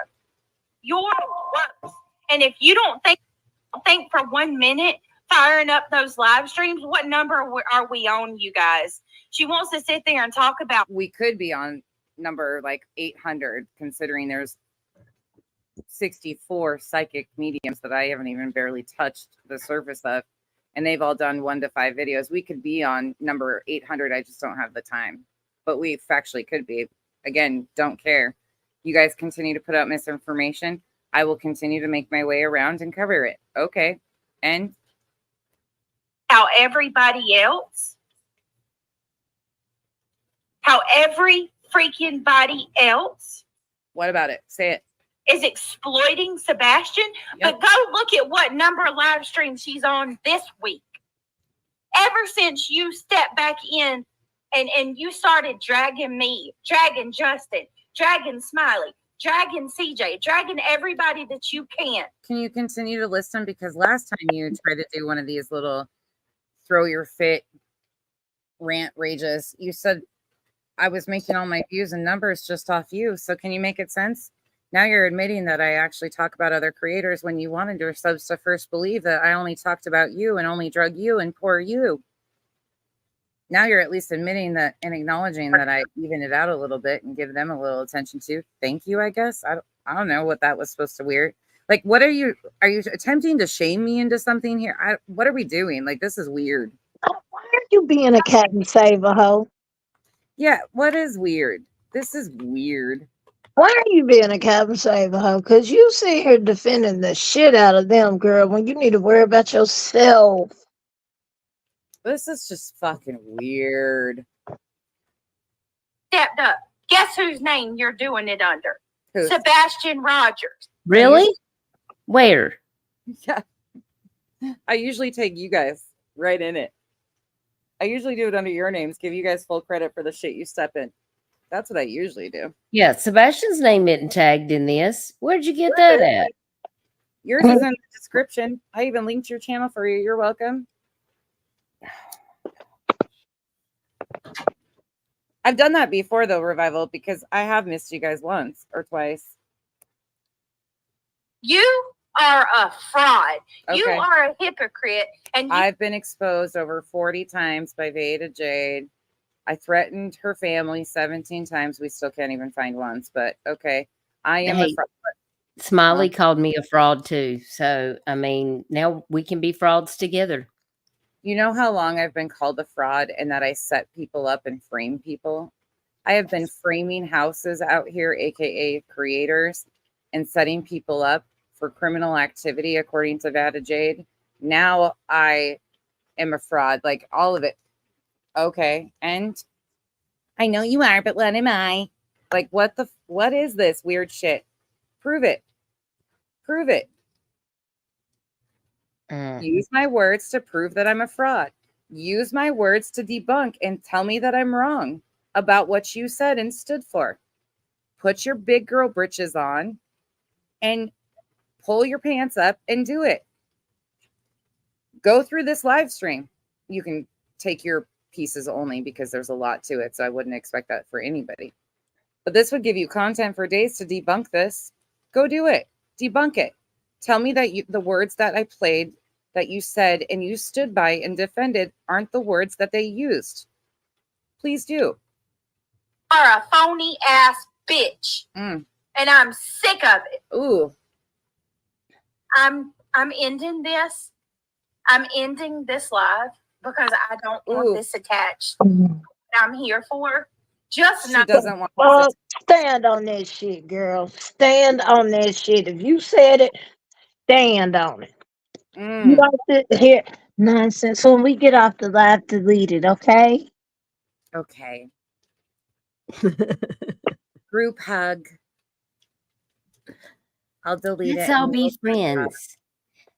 Your works. And if you don't think for 1 minute firing up those live streams, what number are we on, you guys? She wants to sit there and talk about. We could be on number like 800, considering there's 64 psychic mediums that I haven't even barely touched the surface of, and they've all done 1 to 5 videos. We could be on number 800. I just don't have the time, but we factually could be. Again, don't care. You guys continue to put out misinformation. I will continue to make my way around and cover it. Okay. And how every freaking body else. What about it? Say it. Is exploiting Sebastian. Yep. But go look at what number of live streams she's on this week. Ever since you stepped back in and you started dragging me, dragging Justin, dragging Smiley, dragging CJ, dragging everybody that you can. Can you continue to listen? Because last time you tried to do one of these little throw your fit rant rages, you said I was making all my views and numbers just off you. So can you make it sense? Now you're admitting that I actually talk about other creators when you wanted your subs to first believe that I only talked about you and only drug you and poor you. Now you're at least admitting that and acknowledging that I even it out a little bit and give them a little attention too. Thank you, I guess. I don't know what that was supposed to weird. Like, what are you attempting to shame me into something here? What are we doing? Like, this is weird. Why are you being a cat and save a hoe? Yeah, what is weird? This is weird. Why are you being a cat and save a hoe? Because you sit here defending the shit out of them, girl, when you need to worry about yourself. This is just fucking weird. Stepped up. Guess whose name you're doing it under? Who? Sebastian Rogers. Really? Where? Yeah. I usually take you guys right in it. I usually do it under your names, give you guys full credit for the shit you step in. That's what I usually do. Yeah, Sebastian's name isn't tagged in this. Where'd you get that at? Yours is in the description. I even linked your channel for you. You're welcome. I've done that before, though, Revival, because I have missed you guys once or twice. You are a fraud. You Okay. are a hypocrite. And you I've been exposed over 40 times by Veda Jade. I threatened her family 17 times. We still can't even find once, but okay. I am a Hey, fraud. Smiley called me a fraud too. So, I mean, now we can be frauds together. You know how long I've been called a fraud and that I set people up and frame people? I have been framing houses out here, aka creators, and setting people up for criminal activity, according to Vada Jade. Now I am a fraud, like all of it. Okay. And I know you are, but what am I? Like, what is this weird shit? Prove it. Prove it. Use my words to prove that I'm a fraud. Use my words to debunk and tell me that I'm wrong about what you said and stood for. Put your big girl britches on and pull your pants up and do it. Go through this live stream. You can take your pieces only because there's a lot to it, so I wouldn't expect that for anybody. But this would give you content for days to debunk this. Go do it. Debunk it. Tell me that the words that I played, that you said and you stood by and defended aren't the words that they used. Please do. are a phony ass bitch. And I'm sick of it. Ooh. I'm ending this. I'm ending this live because I don't want this attached. I'm here for. Just She not doesn't want Stand on that shit, girl. Stand on that shit. If you said it, stand on it. You don't sit here nonsense. So when we get off the live, delete it, okay? Okay. Group hug. I'll delete Let's it. all and be we'll put it up. friends.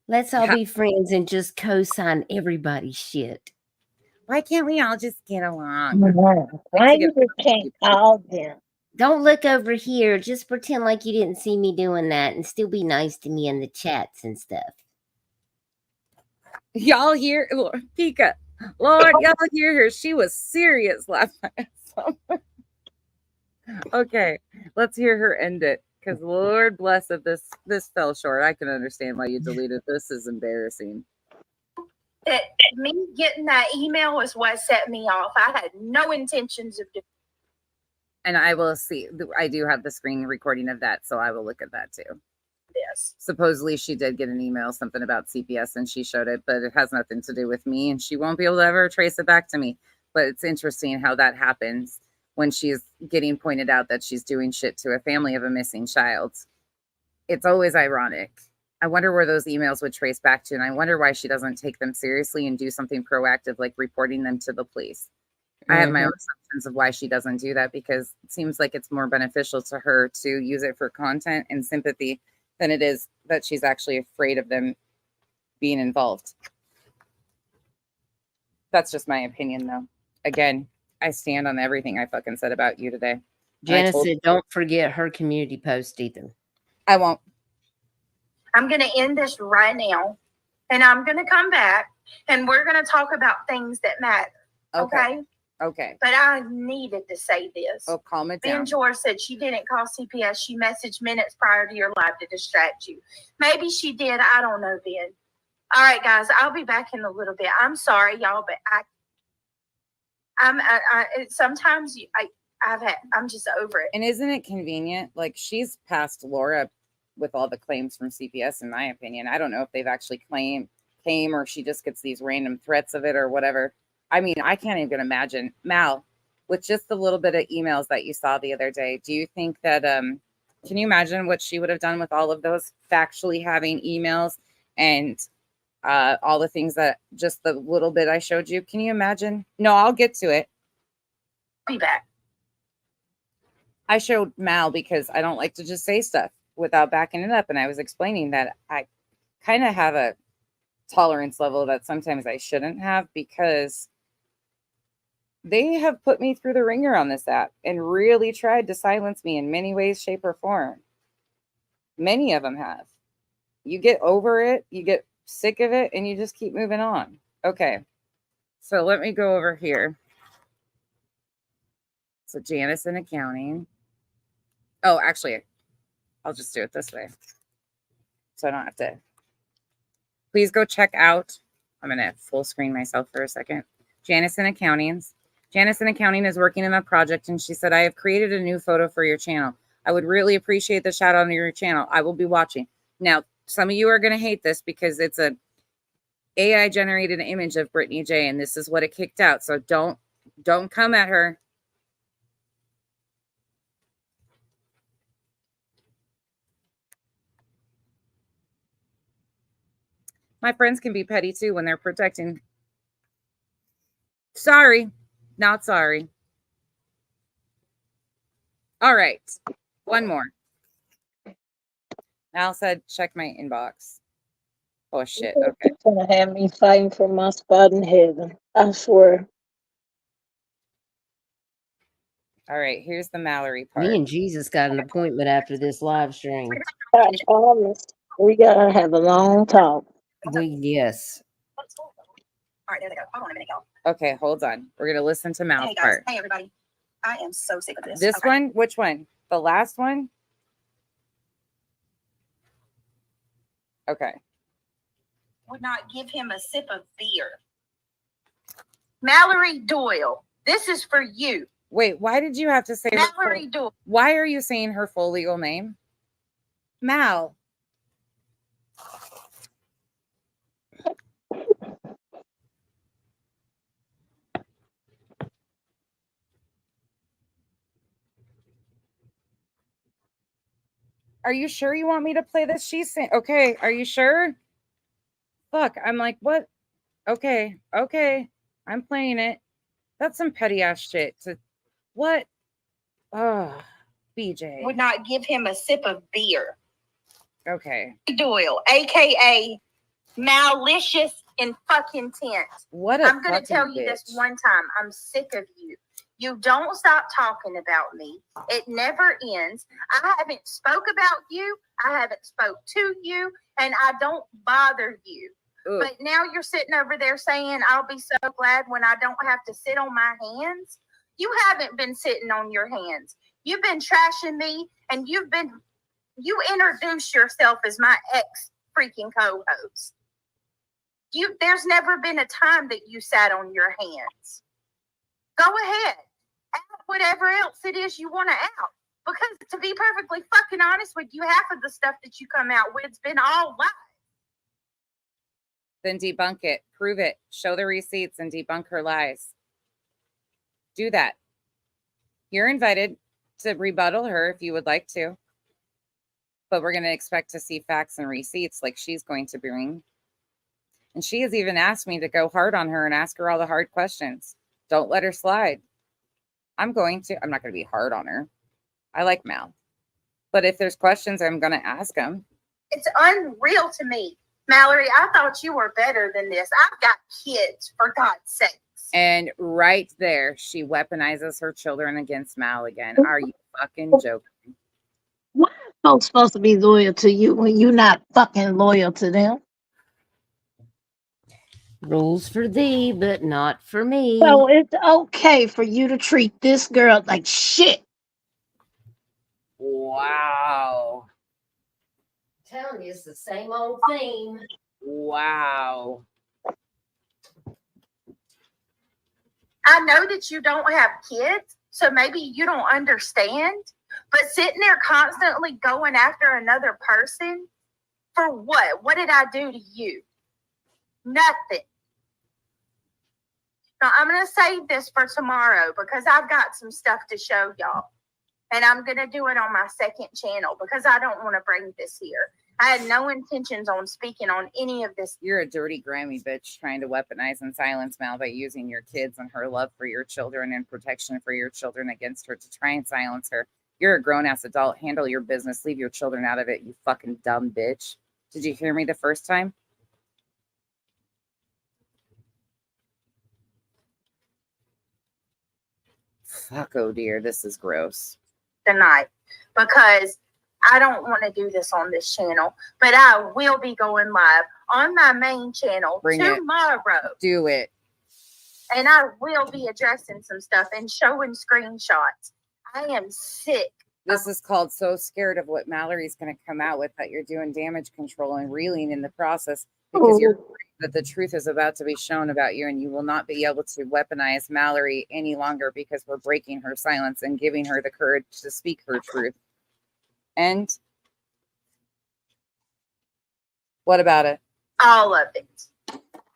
Let's all be friends and just co-sign everybody's shit. Why can't we all just get along? Why you just can't call them? Don't look over here. Just pretend like you didn't see me doing that and still be nice to me in the chats and stuff. Y'all hear Pika? Lord, y'all hear her. She was serious last night. Okay, let's hear her end it. Because Lord bless if this fell short. I can understand why you deleted this. Is embarrassing. that me getting that email was what set me off. I had no intentions of doing And I will see. I do have the screen recording of that, so I will look at that too. this. Supposedly she did get an email, something about CPS, and she showed it, but it has nothing to do with me, and she won't be able to ever trace it back to me. But it's interesting how that happens when she's getting pointed out that she's doing shit to a family of a missing child. It's always ironic. I wonder where those emails would trace back to, and I wonder why she doesn't take them seriously and do something proactive like reporting them to the police. I have my own assumptions of why she doesn't do that, because it seems like it's more beneficial to her to use it for content and sympathy than it is that she's actually afraid of them being involved. That's just my opinion, though. Again, I stand on everything I fucking said about you today. Janice said, don't forget her community post either. I won't. I'm going to end this right now, and I'm going to come back, and we're going to talk about things that matter. Okay? Okay. But I needed to say this. Oh, calm it down. Ben Jor said she didn't call CPS. She messaged minutes prior to your live to distract you. Maybe she did. I don't know, Ben. All right, guys. I'll be back in a little bit. I'm sorry, y'all, but sometimes I'm just over it. And isn't it convenient? Like, she's passed Laura with all the claims from CPS, in my opinion. I don't know if they've actually came or she just gets these random threats of it or whatever. I mean, I can't even imagine. Mal, with just the little bit of emails that you saw the other day, do you think that, can you imagine what she would have done with all of those factually having emails and all the things that just the little bit I showed you? Can you imagine? No, I'll get to it. Be back. I showed Mal because I don't like to just say stuff without backing it up. And I was explaining that I kind of have a tolerance level that sometimes I shouldn't have, because They have put me through the ringer on this app and really tried to silence me in many ways, shape, or form. Many of them have. You get over it, you get sick of it, and you just keep moving on. Okay. So let me go over here. So Janice in accounting. Oh, actually, I'll just do it this way. So I don't have to. Please go check out. I'm going to full screen myself for a second. Janice in accounting. Janice in accounting is working on a project, and she said, I have created a new photo for your channel. I would really appreciate the shout out on your channel. I will be watching. Now, some of you are going to hate this because it's a AI generated image of Brittany J, and this is what it kicked out. So don't come at her. My friends can be petty too when they're protecting. Sorry, not sorry. All right, one more. Mal said, check my inbox. Oh shit. Okay. You're gonna have me fighting for my spot in heaven. I swear. All right, here's the Mallory part. Me and Jesus got an appointment after this live stream. I promise. We gotta have a long talk. Yes. All right, there they go. Hold on a minute, y'all. Okay, hold on. We're gonna listen to Mal's Hey guys, part. hey everybody. I am so sick of this. This Okay. one, which one? The last one? Okay. Would not give him a sip of beer. Mallory Doyle, this is for you. Wait, why did you have to say her Mallory Doyle. Why are you saying her full legal name? Mal. Are you sure you want me to play this? She's saying, okay, are you sure? Fuck, I'm like, what? Okay, I'm playing it. That's some petty ass shit. To what? Oh, BJ. Would not give him a sip of beer. Okay. Doyle, aka malicious and fucking tent. What a I'm gonna fucking tell you this bitch. one time. I'm sick of you. You don't stop talking about me. It never ends. I haven't spoke about you. I haven't spoke to you, and I don't bother you. Ugh. But now you're sitting over there saying, I'll be so glad when I don't have to sit on my hands. You haven't been sitting on your hands. You've been trashing me, and you introduced yourself as my ex freaking co-host. There's never been a time that you sat on your hands. Go ahead, out whatever else it is you want to out. Because to be perfectly fucking honest with you, half of the stuff that you come out with has been all lies. Then debunk it. Prove it. Show the receipts and debunk her lies. Do that. You're invited to rebuttal her if you would like to. But we're going to expect to see facts and receipts like she's going to bring. And she has even asked me to go hard on her and ask her all the hard questions. Don't let her slide. I'm not going to be hard on her. I like Mal. But if there's questions, I'm going to ask them. It's unreal to me. Mallory, I thought you were better than this. I've got kids, for God's sake. And right there, she weaponizes her children against Mal again. Are you fucking joking? Why are folks supposed to be loyal to you when you're not fucking loyal to them? Rules for thee, but not for me. So it's okay for you to treat this girl like shit. Wow. Telling you, it's the same old theme. Wow. I know that you don't have kids, so maybe you don't understand. But sitting there constantly going after another person, for what? What did I do to you? Nothing. Now, I'm going to save this for tomorrow because I've got some stuff to show y'all. And I'm going to do it on my second channel because I don't want to bring this here. I had no intentions on speaking on any of this. You're a dirty Grammy bitch trying to weaponize and silence Mal by using your kids and her love for your children and protection for your children against her to try and silence her. You're a grown-ass adult. Handle your business. Leave your children out of it, you fucking dumb bitch. Did you hear me the first time? Fuck, oh dear, this is gross. Tonight, because I don't want to do this on this channel, but I will be going live on my main channel Bring it. tomorrow. Do it. And I will be addressing some stuff and showing screenshots. I am sick. This is called So Scared of What Mallory's going to come out with, that you're doing damage control and reeling in the process because you're afraid that the truth is about to be shown about you, and you will not be able to weaponize Mallory any longer because we're breaking her silence and giving her the courage to speak her truth. And what about it? All of it.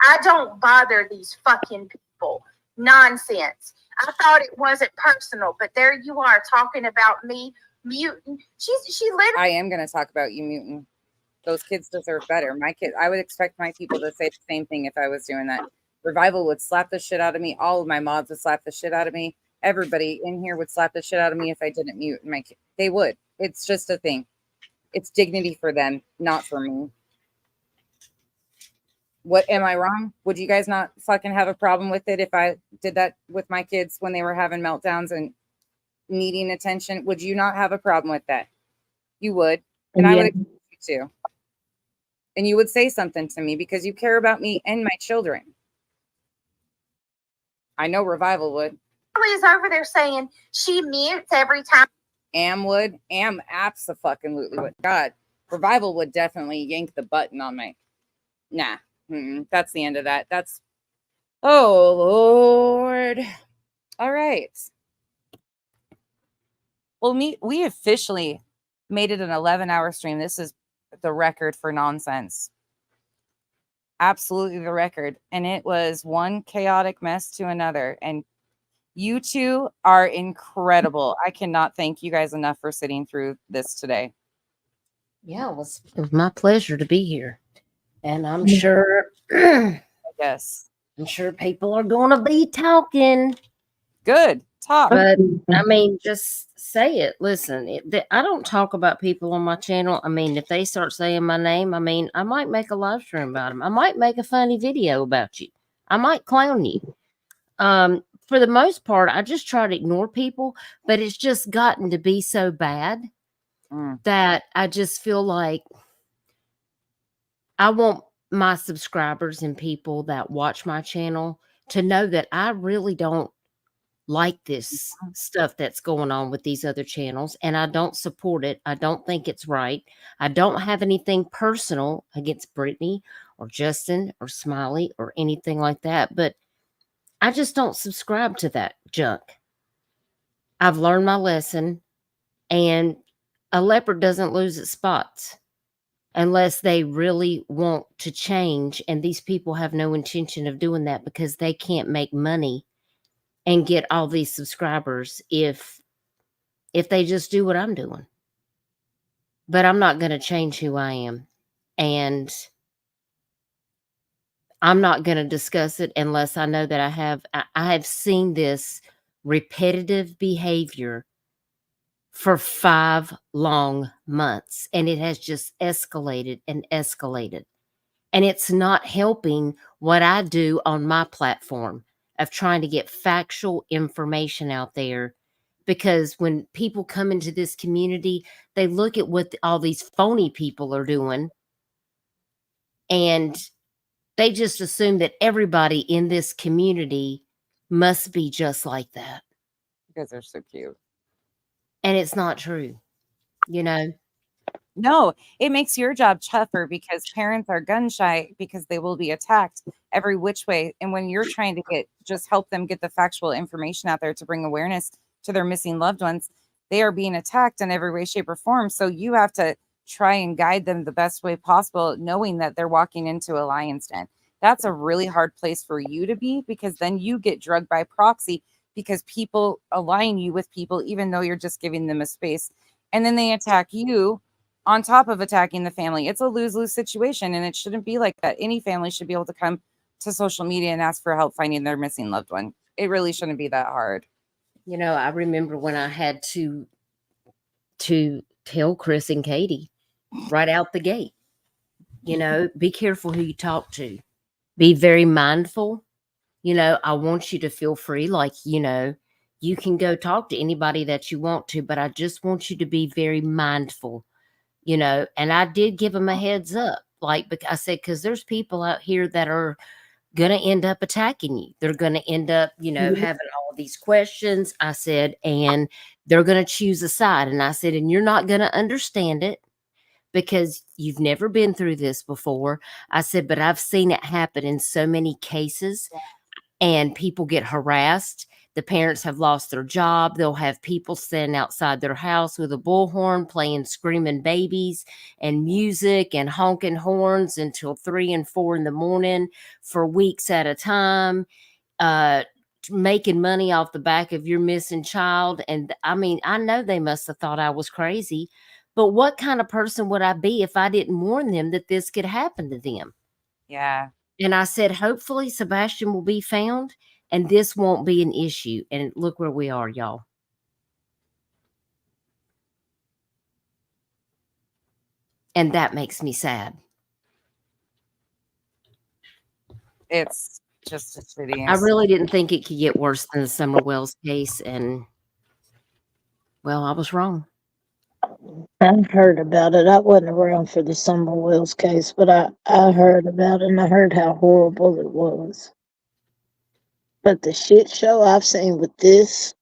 I don't bother these fucking people. Nonsense. I thought it wasn't personal, but there you are talking about me mutant. She literally. I am going to talk about you, mutant. Those kids deserve better. My kid, I would expect my people to say the same thing if I was doing that. Revival would slap the shit out of me. All of my mods would slap the shit out of me. Everybody in here would slap the shit out of me if I didn't mute my kid. They would. It's just a thing. It's dignity for them, not for me. What, am I wrong? Would you guys not fucking have a problem with it if I did that with my kids when they were having meltdowns and needing attention? Would you not have a problem with that? You would. And I would expect you to. And you would say something to me because you care about me and my children. I know Revival would. is over there saying she mutes every time. Am would. Am abso-fucking-lutely would. God, Revival would definitely yank the button on my... Nah. That's the end of that. That's, oh Lord. All right. Well, we officially made it an 11-hour stream. This is the record for nonsense. Absolutely the record. And it was one chaotic mess to another. And you two are incredible. I cannot thank you guys enough for sitting through this today. Yeah, it was my pleasure to be here. And I'm sure, yes, I'm sure people are going to be talking. Good. Talk. But I mean, just say it. Listen, I don't talk about people on my channel. I mean, if they start saying my name, I mean, I might make a live stream about them. I might make a funny video about you. I might clown you. For the most part, I just try to ignore people, but it's just gotten to be so bad that I just feel like I want my subscribers and people that watch my channel to know that I really don't like this stuff that's going on with these other channels, and I don't support it. I don't think it's right. I don't have anything personal against Brittany or Justin or Smiley or anything like that, but I just don't subscribe to that junk. I've learned my lesson, and a leopard doesn't lose its spots unless they really want to change, and these people have no intention of doing that because they can't make money and get all these subscribers if they just do what I'm doing. But I'm not going to change who I am, and I'm not going to discuss it unless I know that I have seen this repetitive behavior for 5 long months, and it has just escalated and escalated. And it's not helping what I do on my platform of trying to get factual information out there, because when people come into this community, they look at what all these phony people are doing, and they just assume that everybody in this community must be just like that. You guys are so cute. And it's not true, you know? No, it makes your job tougher because parents are gun shy because they will be attacked every which way. And when you're trying to just help them get the factual information out there to bring awareness to their missing loved ones, they are being attacked in every way, shape, or form. So you have to try and guide them the best way possible, knowing that they're walking into a lion's den. That's a really hard place for you to be, because then you get drugged by proxy because people align you with people, even though you're just giving them a space. And then they attack you on top of attacking the family. It's a lose-lose situation, and it shouldn't be like that. Any family should be able to come to social media and ask for help finding their missing loved one. It really shouldn't be that hard. You know, I remember when I had to tell Chris and Katie right out the gate, you know, be careful who you talk to. Be very mindful. You know, I want you to feel free, like, you know, you can go talk to anybody that you want to, but I just want you to be very mindful, you know. And I did give them a heads up, like, I said, because there's people out here that are going to end up attacking you. They're going to end up, you know, having all these questions. I said, and they're going to choose a side. And I said, and you're not going to understand it because you've never been through this before. I said, but I've seen it happen in so many cases, and people get harassed. The parents have lost their job. They'll have people standing outside their house with a bullhorn playing screaming babies and music and honking horns until 3 and 4 in the morning for weeks at a time, making money off the back of your missing child. And I mean, I know they must have thought I was crazy, but what kind of person would I be if I didn't warn them that this could happen to them? Yeah. And I said, hopefully Sebastian will be found and this won't be an issue. And look where we are, y'all. And that makes me sad. It's just a shitty. I really didn't think it could get worse than the Summer Wells case. And, well, I was wrong. I heard about it. I wasn't around for the Summer Wells case, but I heard about it, and I heard how horrible it was. But the shit show I've seen with this,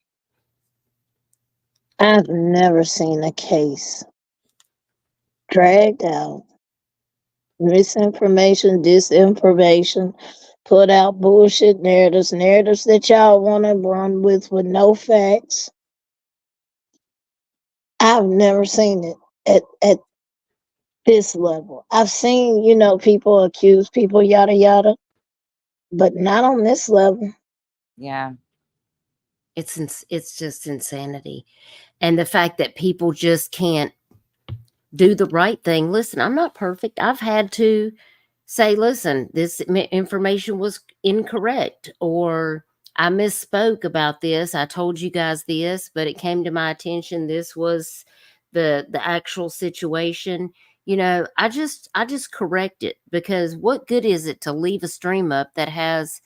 I've never seen a case dragged out. Misinformation, disinformation, put out bullshit narratives that y'all want to run with no facts. I've never seen it at this level. I've seen, you know, people accuse people, yada yada, but not on this level. Yeah. It's just insanity. And the fact that people just can't do the right thing. Listen, I'm not perfect. I've had to say, listen, this information was incorrect, or I misspoke about this. I told you guys this, but it came to my attention this was the actual situation. You know, I just correct it, because what good is it to leave a stream up that has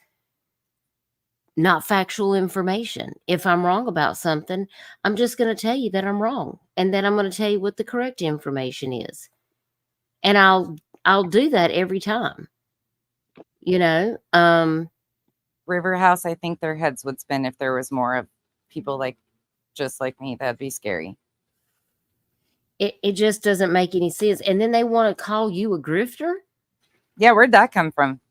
not factual information? If I'm wrong about something, I'm just going to tell you that I'm wrong, and then I'm going to tell you what the correct information is. And I'll do that every time. You know, River House, I think their heads would spin if there was more of people like just like me. That'd be scary. It just doesn't make any sense. And then they want to call you a grifter? Yeah, where'd that come from?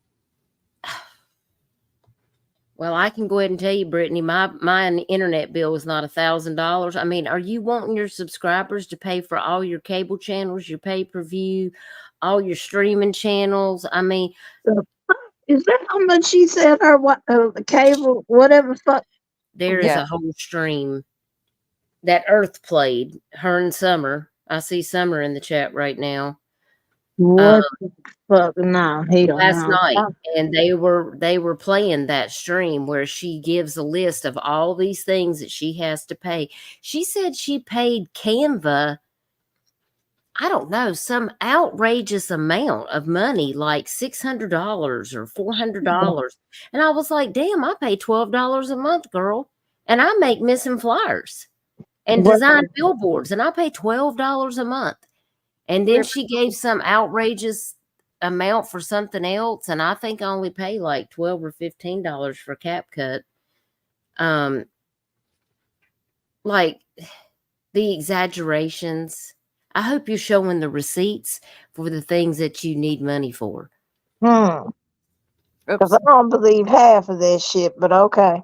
Well, I can go ahead and tell you, Brittany, my internet bill is not $1,000. I mean, are you wanting your subscribers to pay for all your cable channels, your pay-per-view, all your streaming channels? I mean, is that how much she said her cable, whatever fuck? There is a whole stream that Earth played, her and Summer. I see Summer in the chat right now. What the fuck? No, last night, and they were playing that stream where she gives a list of all these things that she has to pay. She said she paid Canva, I don't know, some outrageous amount of money, like $600 or $400. And I was like, damn, I pay $12 a month, girl. And I make missing flyers and design billboards, and I pay $12 a month. And then she gave some outrageous amount for something else, and I think I only pay like $12 or $15 for CapCut. Like the exaggerations. I hope you're showing the receipts for the things that you need money for. Because I don't believe half of this shit, but okay.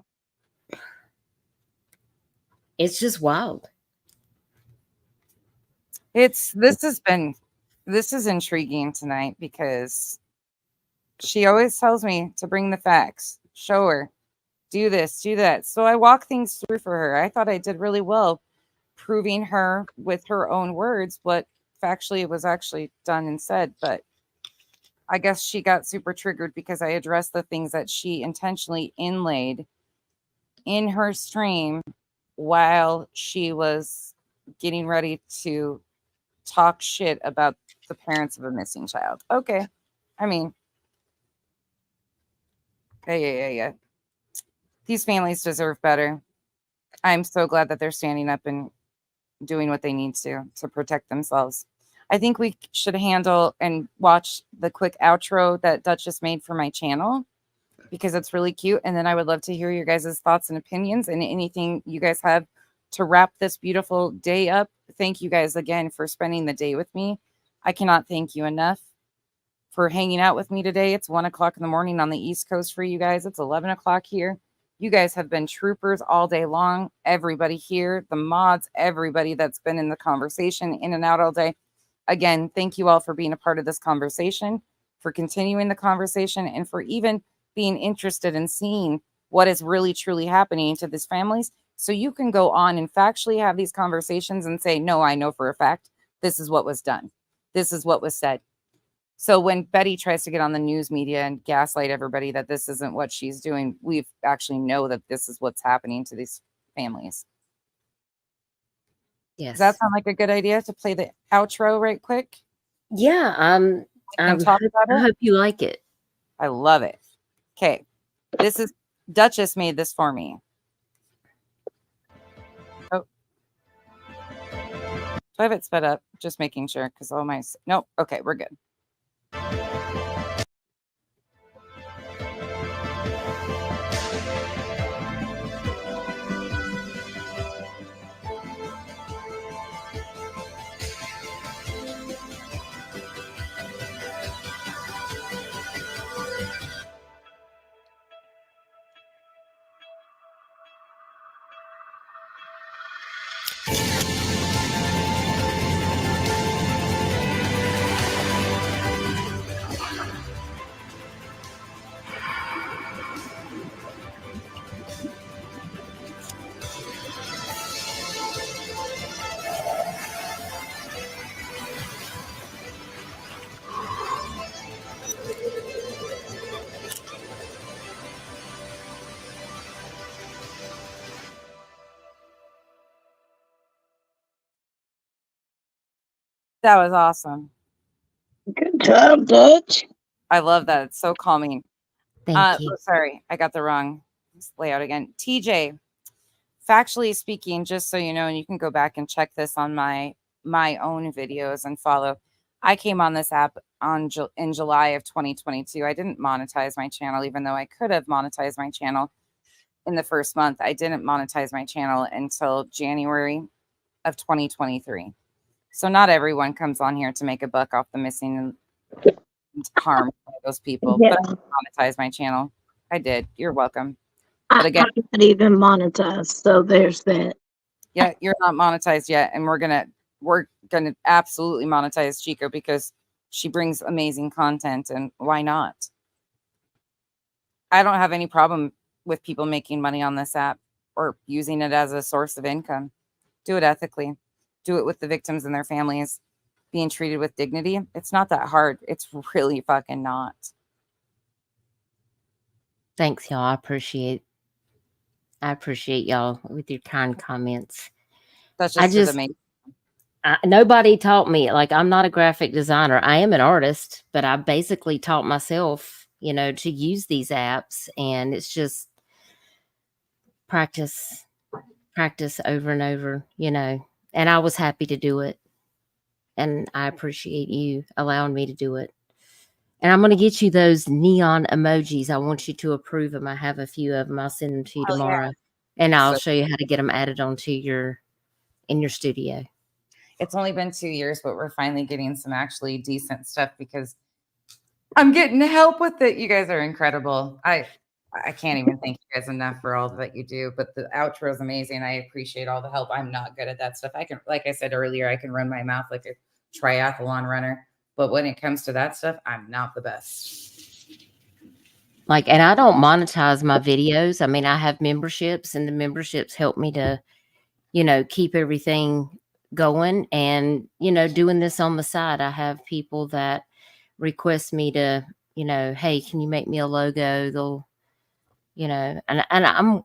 It's just wild. This is intriguing tonight, because she always tells me to bring the facts, show her, do this, do that. So I walk things through for her. I thought I did really well proving her with her own words what factually was actually done and said. But I guess she got super triggered because I addressed the things that she intentionally inlaid in her stream while she was getting ready to talk shit about the parents of a missing child. Okay. I mean, yeah. These families deserve better. I'm so glad that they're standing up and doing what they need to protect themselves. I think we should handle and watch the quick outro that Duchess made for my channel because it's really cute. And then I would love to hear your guys' thoughts and opinions and anything you guys have to wrap this beautiful day up. Thank you guys again for spending the day with me. I cannot thank you enough for hanging out with me today. It's 1 o'clock in the morning on the East Coast for you guys. It's 11 o'clock here. You guys have been troopers all day long. Everybody here, the mods, everybody that's been in the conversation, in and out all day. Again, thank you all for being a part of this conversation, for continuing the conversation, and for even being interested in seeing what is really truly happening to these families. So you can go on and factually have these conversations and say, no, I know for a fact this is what was done. This is what was said. So when Betty tries to get on the news media and gaslight everybody that this isn't what she's doing, we actually know that this is what's happening to these families. Yes. Does that sound like a good idea to play the outro right quick? Yeah. And talk about I it? hope you like it. I love it. Okay. This is Duchess made this for me. Oh. Do I have it sped up? Just making sure because all my nope. Okay, we're good. That was awesome. Good job, Dutch. I love that. It's so calming. Thank you. Sorry, I got the wrong layout again. TJ, factually speaking, just so you know, and you can go back and check this on my own videos and follow. I came on this app in July of 2022. I didn't monetize my channel, even though I could have monetized my channel in the first month. I didn't monetize my channel until January of 2023. So not everyone comes on here to make a buck off the missing and harm by those people. Yeah. But I monetized my channel. I did. You're welcome. I'm But again, not even monetized, so there's that. yeah, you're not monetized yet, and we're gonna absolutely monetize Chico because she brings amazing content, and why not? I don't have any problem with people making money on this app or using it as a source of income. Do it ethically. Do it with the victims and their families being treated with dignity. It's not that hard. It's really fucking not. Thanks, y'all. I appreciate y'all with your kind comments. That's just amazing. Nobody taught me. Like, I'm not a graphic designer. I am an artist, but I basically taught myself, to use these apps, and it's just practice over and over, and I was happy to do it. And I appreciate you allowing me to do it. And I'm going to get you those neon emojis. I want you to approve them. I have a few of them. I'll send them to you tomorrow. Yeah. And I'll show you how to get them added onto in your studio. It's only been 2 years, but we're finally getting some actually decent stuff because I'm getting help with it. You guys are incredible. I can't even thank you guys enough for all that you do, but the outro is amazing. I appreciate all the help. I'm not good at that stuff. I can, like I said earlier, I can run my mouth like a triathlon runner, but when it comes to that stuff, I'm not the best. And I don't monetize my videos. I mean, I have memberships, and the memberships help me to, keep everything going, and, doing this on the side. I have people that request me to, hey, can you make me a logo? They'll, and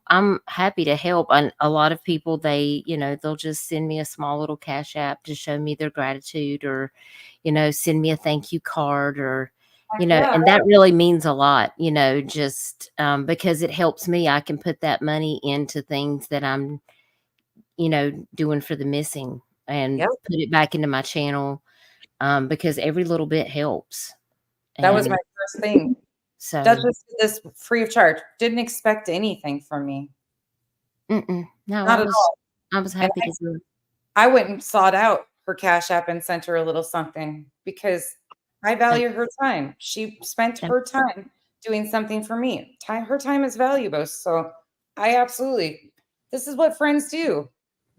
I'm happy to help. And a lot of people, they'll just send me a small little cash app to show me their gratitude, or, send me a thank you card, or, and that really means a lot, just because it helps me. I can put that money into things that I'm, doing for the missing and Yep. put it back into my channel because every little bit helps. That was And my first thing. so Duchess did this free of charge. Didn't expect anything from me. no, Not at all. I was And happy to do it. I went and sought out her Cash App and sent her a little something because I value her time. She spent her time doing something for me. Her time is valuable. So this is what friends do.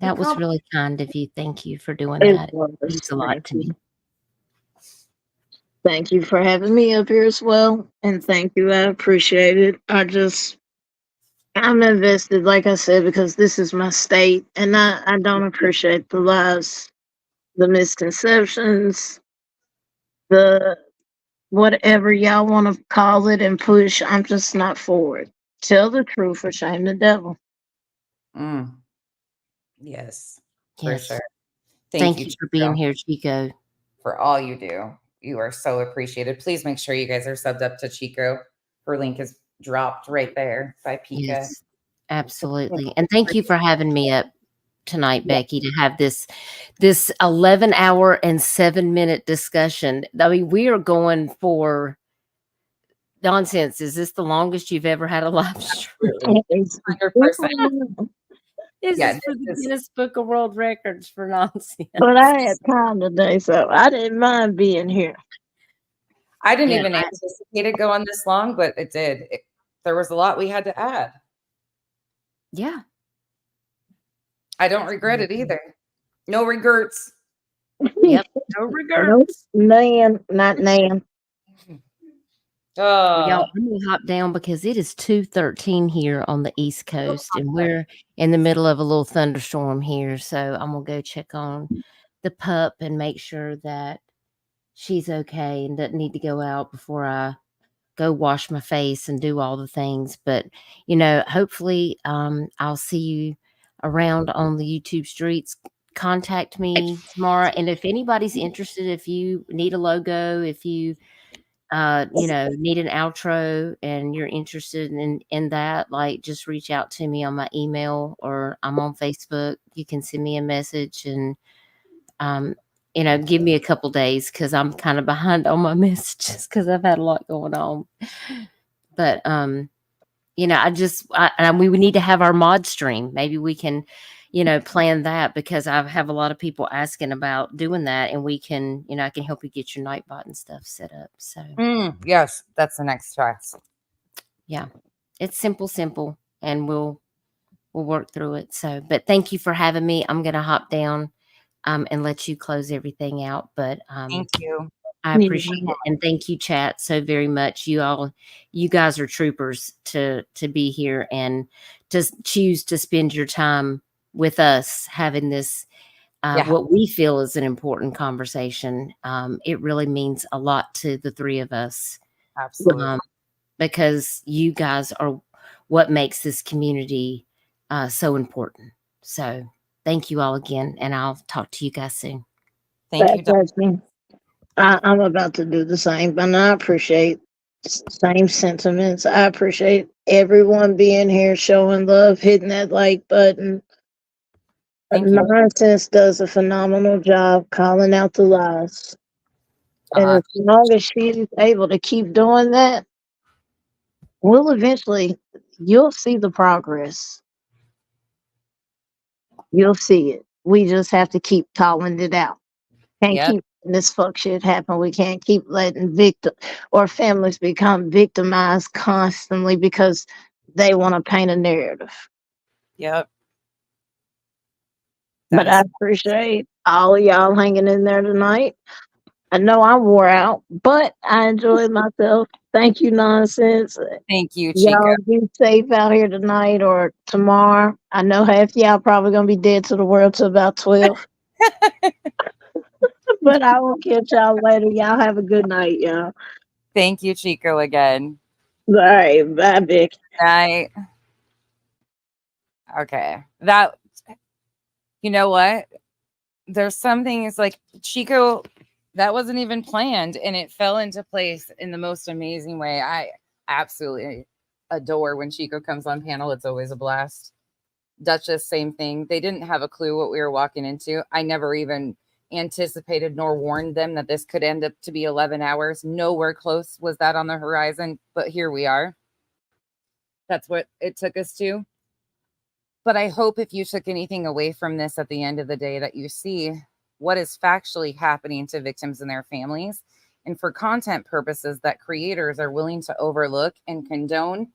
That was really kind of you. Thank you for doing It that. It was. means a lot to me. Thank you for having me up here as well. And thank you. I appreciate it. I'm invested, like I said, because this is my state and I don't appreciate the lies, the misconceptions, the whatever y'all want to call it and push. I'm just not for it. Tell the truth or shame the devil. Yes, for Yes. sure. Thank you for being Chico, here, Chico. for all you do. You are so appreciated. Please make sure you guys are subbed up to Chico. Her link is dropped right there by Pika. Yes, absolutely. And thank you for having me up tonight, Becky, to have this 11-hour and 7-minute discussion. I mean, we are going for nonsense. Is this the longest you've ever had a live stream? 100%. This Yeah, is for the Guinness Book of World Records for nonsense. But I had time today, so I didn't mind being here. I didn't even anticipate it going this long, but it did. There was a lot we had to add. Yeah. I don't regret it either. No regrets. Yep. No regrets. Not Nan. Well, y'all, I'm gonna hop down because it is 2:13 here on the East Coast, and we're in the middle of a little thunderstorm here. So I'm gonna go check on the pup and make sure that she's okay and doesn't need to go out before I go wash my face and do all the things. But hopefully, I'll see you around on the YouTube streets. Contact me tomorrow, and if anybody's interested, if you need a logo, if you need an outro and you're interested in that, like, just reach out to me on my email, or I'm on Facebook. You can send me a message and give me a couple days because I'm kind of behind on my messages because I've had a lot going on. But we would need to have our mod stream. Maybe we can plan that, because I have a lot of people asking about doing that, and we can, I can help you get your Nightbot and stuff set up. So yes, that's the next choice. Yeah, it's simple, and we'll work through it. So, but thank you for having me. I'm gonna hop down and let you close everything out. But thank you. I appreciate it, and thank you, chat, so very much. You guys are troopers to be here and to choose to spend your time with us having this what we feel is an important conversation. It really means a lot to the three of us. Absolutely. Because you guys are what makes this community so important. So thank you all again, and I'll talk to you guys soon. Thank you. I'm about to do the same, but I appreciate same sentiments. I appreciate everyone being here, showing love, hitting that like button. Nonsense does a phenomenal job calling out the lies. And as long as she's able to keep doing that, you'll see the progress. You'll see it. We just have to keep calling it out. Can't keep letting this fuck shit happen. We can't keep letting families become victimized constantly because they want to paint a narrative. Yep. But I appreciate all of y'all hanging in there tonight. I know I wore out, but I enjoyed myself. Thank you, Nonsense. Thank you, Chica. Y'all be safe out here tonight or tomorrow. I know half y'all probably gonna be dead to the world till about 12. But I will catch y'all later. Y'all have a good night, y'all. Thank you, Chico, again. All right, bye, Vic. Night. Okay. You know what? There's some things like Chico that wasn't even planned, and it fell into place in the most amazing way. I absolutely adore when Chico comes on panel. It's always a blast. Duchess, same thing. They didn't have a clue what we were walking into. I never even anticipated nor warned them that this could end up to be 11 hours. Nowhere close was that on the horizon, but here we are. That's what it took us to. But I hope if you took anything away from this at the end of the day, that you see what is factually happening to victims and their families. And for content purposes, that creators are willing to overlook and condone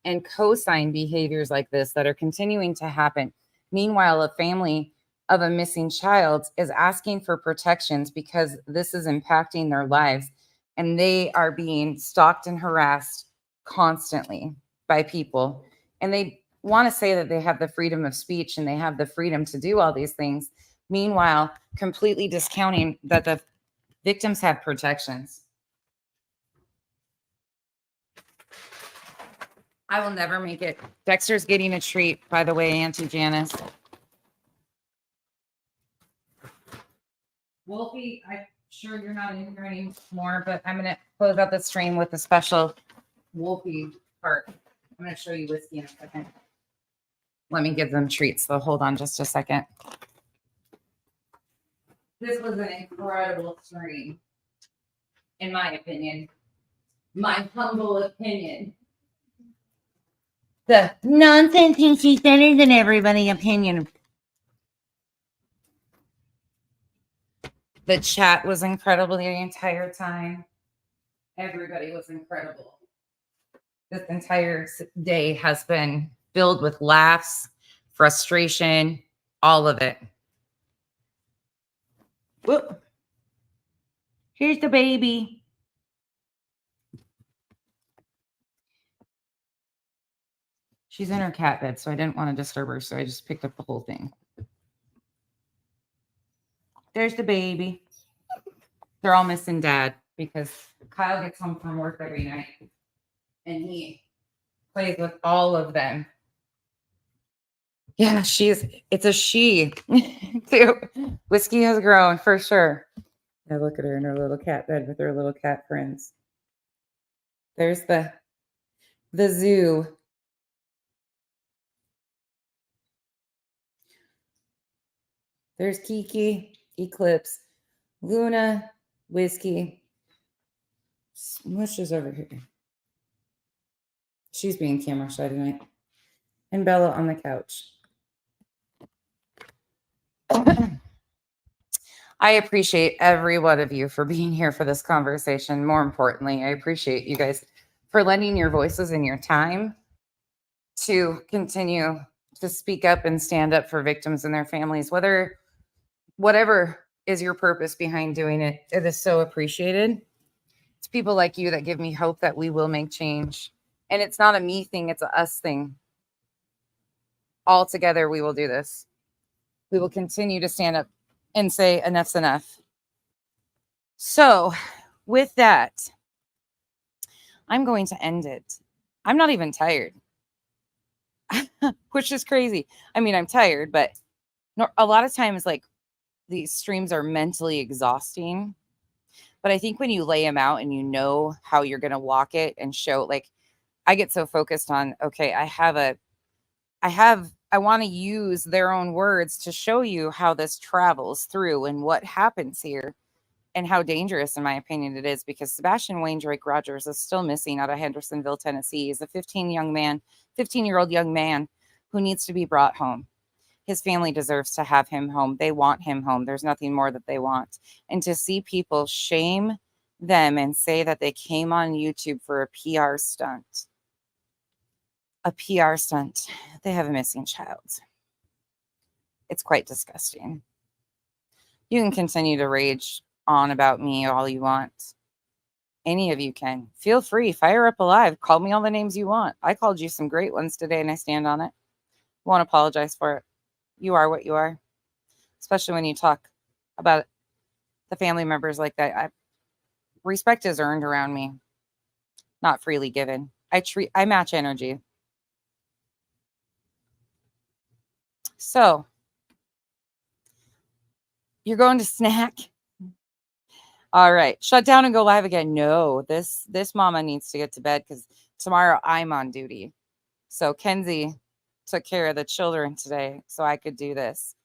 and co-sign behaviors like this that are continuing to happen. Meanwhile, a family of a missing child is asking for protections because this is impacting their lives, and they are being stalked and harassed constantly by people. And they want to say that they have the freedom of speech and they have the freedom to do all these things. Meanwhile, completely discounting that the victims have protections. I will never make it. Dexter's getting a treat, by the way, Auntie Janice. Wolfie, I'm sure you're not in here anymore, but I'm going to close out the stream with a special Wolfie part. I'm going to show you whiskey in a second. Let me give them treats, though. Hold on just a second. This was an incredible stream, in my opinion. My humble opinion. The nonsense thinks she's better than everybody opinion. The chat was incredible the entire time. Everybody was incredible. This entire day has been filled with laughs, frustration, all of it. Whoop. Here's the baby. She's in her cat bed, so I didn't want to disturb her, so I just picked up the whole thing. There's the baby. They're all missing Dad because Kyle gets home from work every night and he plays with all of them. Yeah, it's a she too. Whiskey has grown for sure. Now look at her in her little cat bed with her little cat friends. There's the zoo. There's Kiki, Eclipse, Luna, Whiskey. Smush is over here. She's being camera shy tonight. And Bella on the couch. I appreciate every one of you for being here for this conversation. More importantly, I appreciate you guys for lending your voices and your time to continue to speak up and stand up for victims and their families, whatever is your purpose behind doing it. It is so appreciated. It's people like you that give me hope that we will make change. And it's not a me thing, it's a us thing. All together, we will do this. We will continue to stand up and say enough's enough. So with that, I'm going to end it. I'm not even tired, which is crazy. I mean, I'm tired, but a lot of times, like, these streams are mentally exhausting. But I think when you lay them out and you know how you're going to walk it and show, like, I get so focused on, okay, I want to use their own words to show you how this travels through and what happens here and how dangerous, in my opinion, it is, because Sebastian Wayne Drake Rogers is still missing out of Hendersonville, Tennessee. He's a 15-year-old young man who needs to be brought home. His family deserves to have him home. They want him home. There's nothing more that they want. And to see people shame them and say that they came on YouTube for a PR stunt. A PR stunt. They have a missing child. It's quite disgusting. You can continue to rage on about me all you want. Any of you can. Feel free. Fire up alive. Call me all the names you want. I called you some great ones today and I stand on it. Won't apologize for it. You are what you are. Especially when you talk about the family members like that. Respect is earned around me, not freely given. I match energy. So, you're going to snack? All right. Shut down and go live again. No, this mama needs to get to bed because tomorrow I'm on duty. So, Kenzie, took care of the children today so I could do this.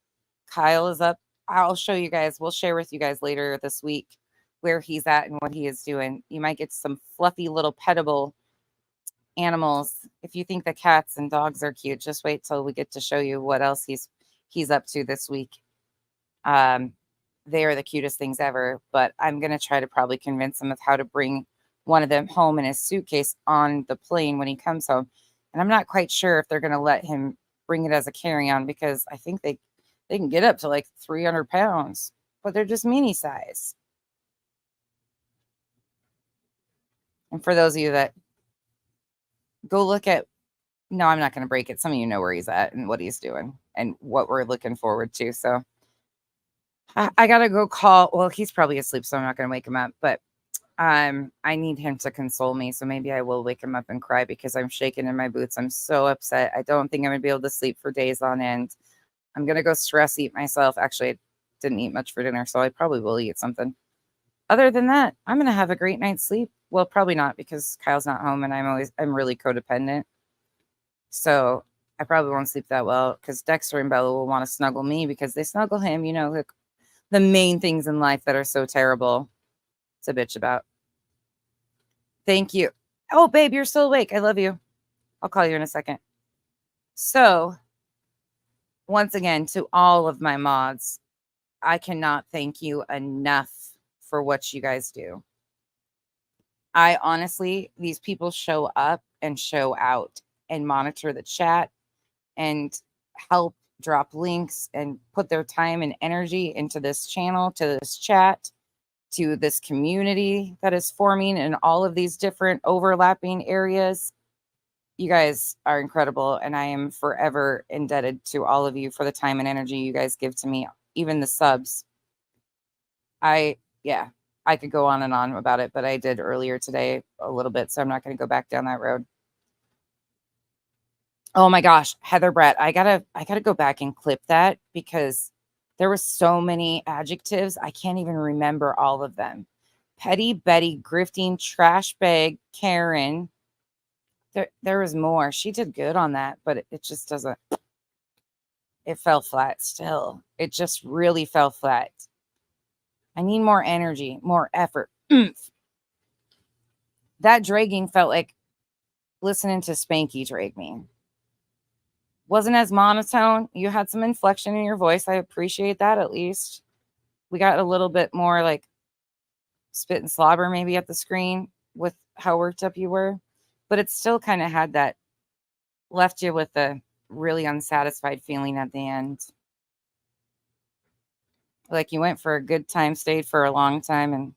Kyle is up. I'll show you guys. We'll share with you guys later this week where he's at and what he is doing. You might get some fluffy little petable animals. If you think the cats and dogs are cute, just wait till we get to show you what else he's up to this week. They are the cutest things ever, but I'm going to try to probably convince him of how to bring one of them home in his suitcase on the plane when he comes home. And I'm not quite sure if they're going to let him bring it as a carry-on, because I think they can get up to like 300 pounds, but they're just mini size. And for those of you that go look at, no, I'm not going to break it. Some of you know where he's at and what he's doing and what we're looking forward to. So I got to go call. Well, he's probably asleep, so I'm not going to wake him up, but I need him to console me. So maybe I will wake him up and cry because I'm shaking in my boots. I'm so upset. I don't think I'm going to be able to sleep for days on end. I'm going to go stress eat myself. Actually, I didn't eat much for dinner, so I probably will eat something. Other than that, I'm going to have a great night's sleep. Well, probably not, because Kyle's not home and I'm really codependent. So I probably won't sleep that well, because Dexter and Bella will want to snuggle me because they snuggle him, you know, the main things in life that are so terrible to bitch about. Thank you. Oh, babe, you're still awake. I love you. I'll call you in a second. So once again, to all of my mods, I cannot thank you enough for what you guys do. I honestly, these people show up and show out and monitor the chat and help drop links and put their time and energy into this channel, to this chat, to this community that is forming in all of these different overlapping areas. You guys are incredible, and I am forever indebted to all of you for the time and energy you guys give to me, even the subs. I could go on and on about it, but I did earlier today a little bit, so I'm not going to go back down that road. Oh my gosh, Heather Brett, I gotta go back and clip that, because there were so many adjectives. I can't even remember all of them. Petty, Betty, grifting, trash bag, Karen. There was more. She did good on that, but it just doesn't. It fell flat still. It just really fell flat. I need more energy, more effort. That dragging felt like listening to Spanky drag me. Wasn't as monotone. You had some inflection in your voice. I appreciate that, at least. We got a little bit more like spit and slobber maybe at the screen with how worked up you were. But it still kind of had that, left you with a really unsatisfied feeling at the end. Like you went for a good time, stayed for a long time, and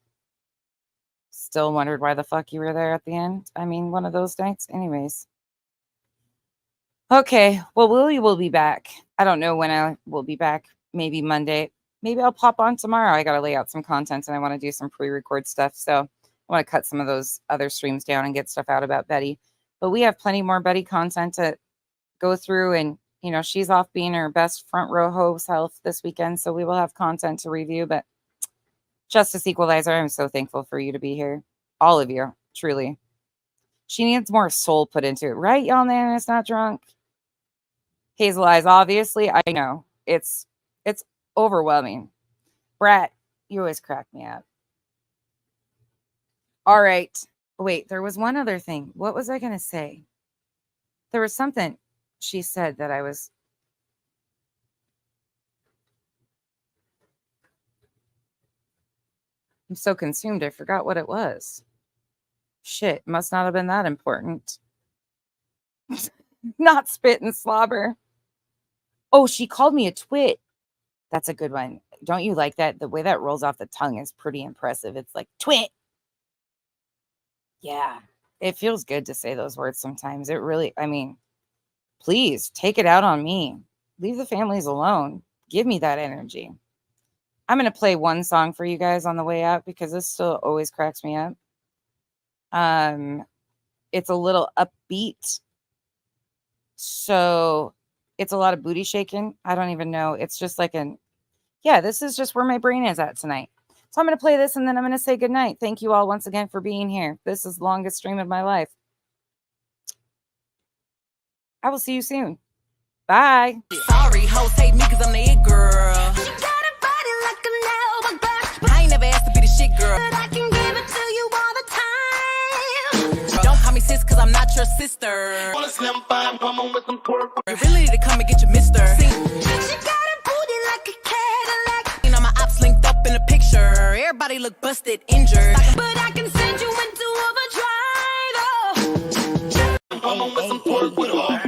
still wondered why the fuck you were there at the end. I mean, one of those nights. Anyways. Okay, well, Willie will be back. I don't know when I will be back. Maybe Monday. Maybe I'll pop on tomorrow. I got to lay out some content, and I want to do some pre-record stuff. So I want to cut some of those other streams down and get stuff out about Betty. But we have plenty more Betty content to go through. And, you know, she's off being her best front row host health this weekend. So we will have content to review. But Justice Equalizer, I'm so thankful for you to be here. All of you, truly. She needs more soul put into it. Right, y'all, man? It's not drunk. Hazel Eyes, obviously, I know. It's overwhelming. Brat, you always crack me up. All right. Wait, there was one other thing. What was I going to say? There was something she said that I was... I'm so consumed, I forgot what it was. Shit, must not have been that important. Not spit and slobber. Oh, she called me a twit. That's a good one. Don't you like that? The way that rolls off the tongue is pretty impressive. It's like twit. Yeah, it feels good to say those words sometimes. It really, I mean, please take it out on me. Leave the families alone. Give me that energy. I'm going to play one song for you guys on the way out, because this still always cracks me up. It's a little upbeat. So it's a lot of booty shaking. I don't even know. It's just like this is just where my brain is at tonight. So I'm going to play this, and then I'm going to say goodnight. Thank you all once again for being here. This is the longest stream of my life. I will see you soon. Bye. Sorry, hoes hate me cause I'm the it girl. She got a body like a nail, but I ain't never asked to be the shit girl. But I can give it to you all the time. Don't call me sis cause I'm not your sister. Want a slim fine woman with some pork. You really need to come and get your mister. See, she got a booty like a Cadillac. You know my ops linked up in the picture. Everybody look busted, injured. But I can send you into overdrive. Woman with some pork with my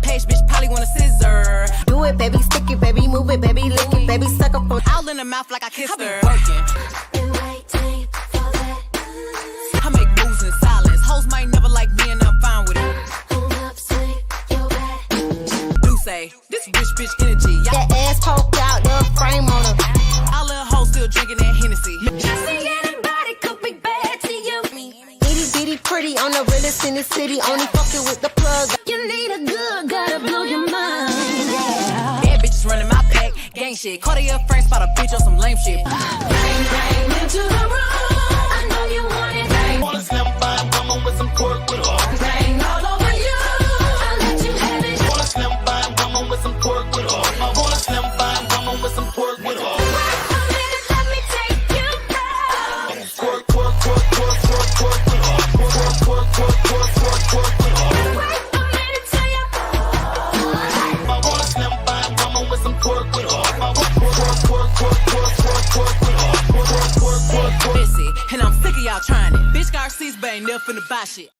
page bitch probably want a scissor. Do it, baby, stick it, baby, move it, baby, lick it, baby, suck up on. All in her mouth like I kissed her. I make moves in silence. Hoes might never like me and I'm fine with it. Do say this bitch energy. That ass poked out, the frame on her. All little hoes still drinking that Hennessy. See anybody could be bad to you. Itty bitty pretty on the realest in the city. Only fucking with the plug. You need a good, gotta blow your mind. Yeah. Bad bitches running my pack, gang shit. Cartier frames spot a bitch on some lame shit. Bang, bang into the room. I know you want it. Bang. Want a slim fine woman with some pork with her. Bang all over you. I'll let you have it. Want a slim fine woman with some pork with her. I want a slim fine woman with some pork with her. Let me take you down. Pork, pork, pork, pork, pork, pork with her. Pork, pork, pork, pork, pork, pork with her. And I'm sick of y'all trying it. Bitch Garcia's but ain't never finna buy shit.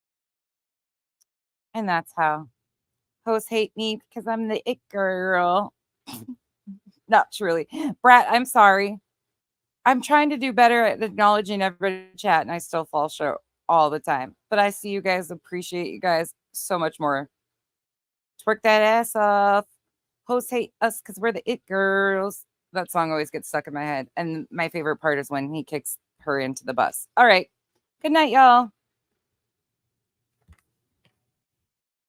And that's how hoes hate me because I'm the it girl. Not truly. Brat, I'm sorry. I'm trying to do better at acknowledging everybody in chat, and I still fall short all the time. But I see you guys, appreciate you guys so much more. Twerk that ass off. Hoes hate us because we're the it girls. That song always gets stuck in my head. And my favorite part is when he kicks her into the bus. All right. Good night, y'all.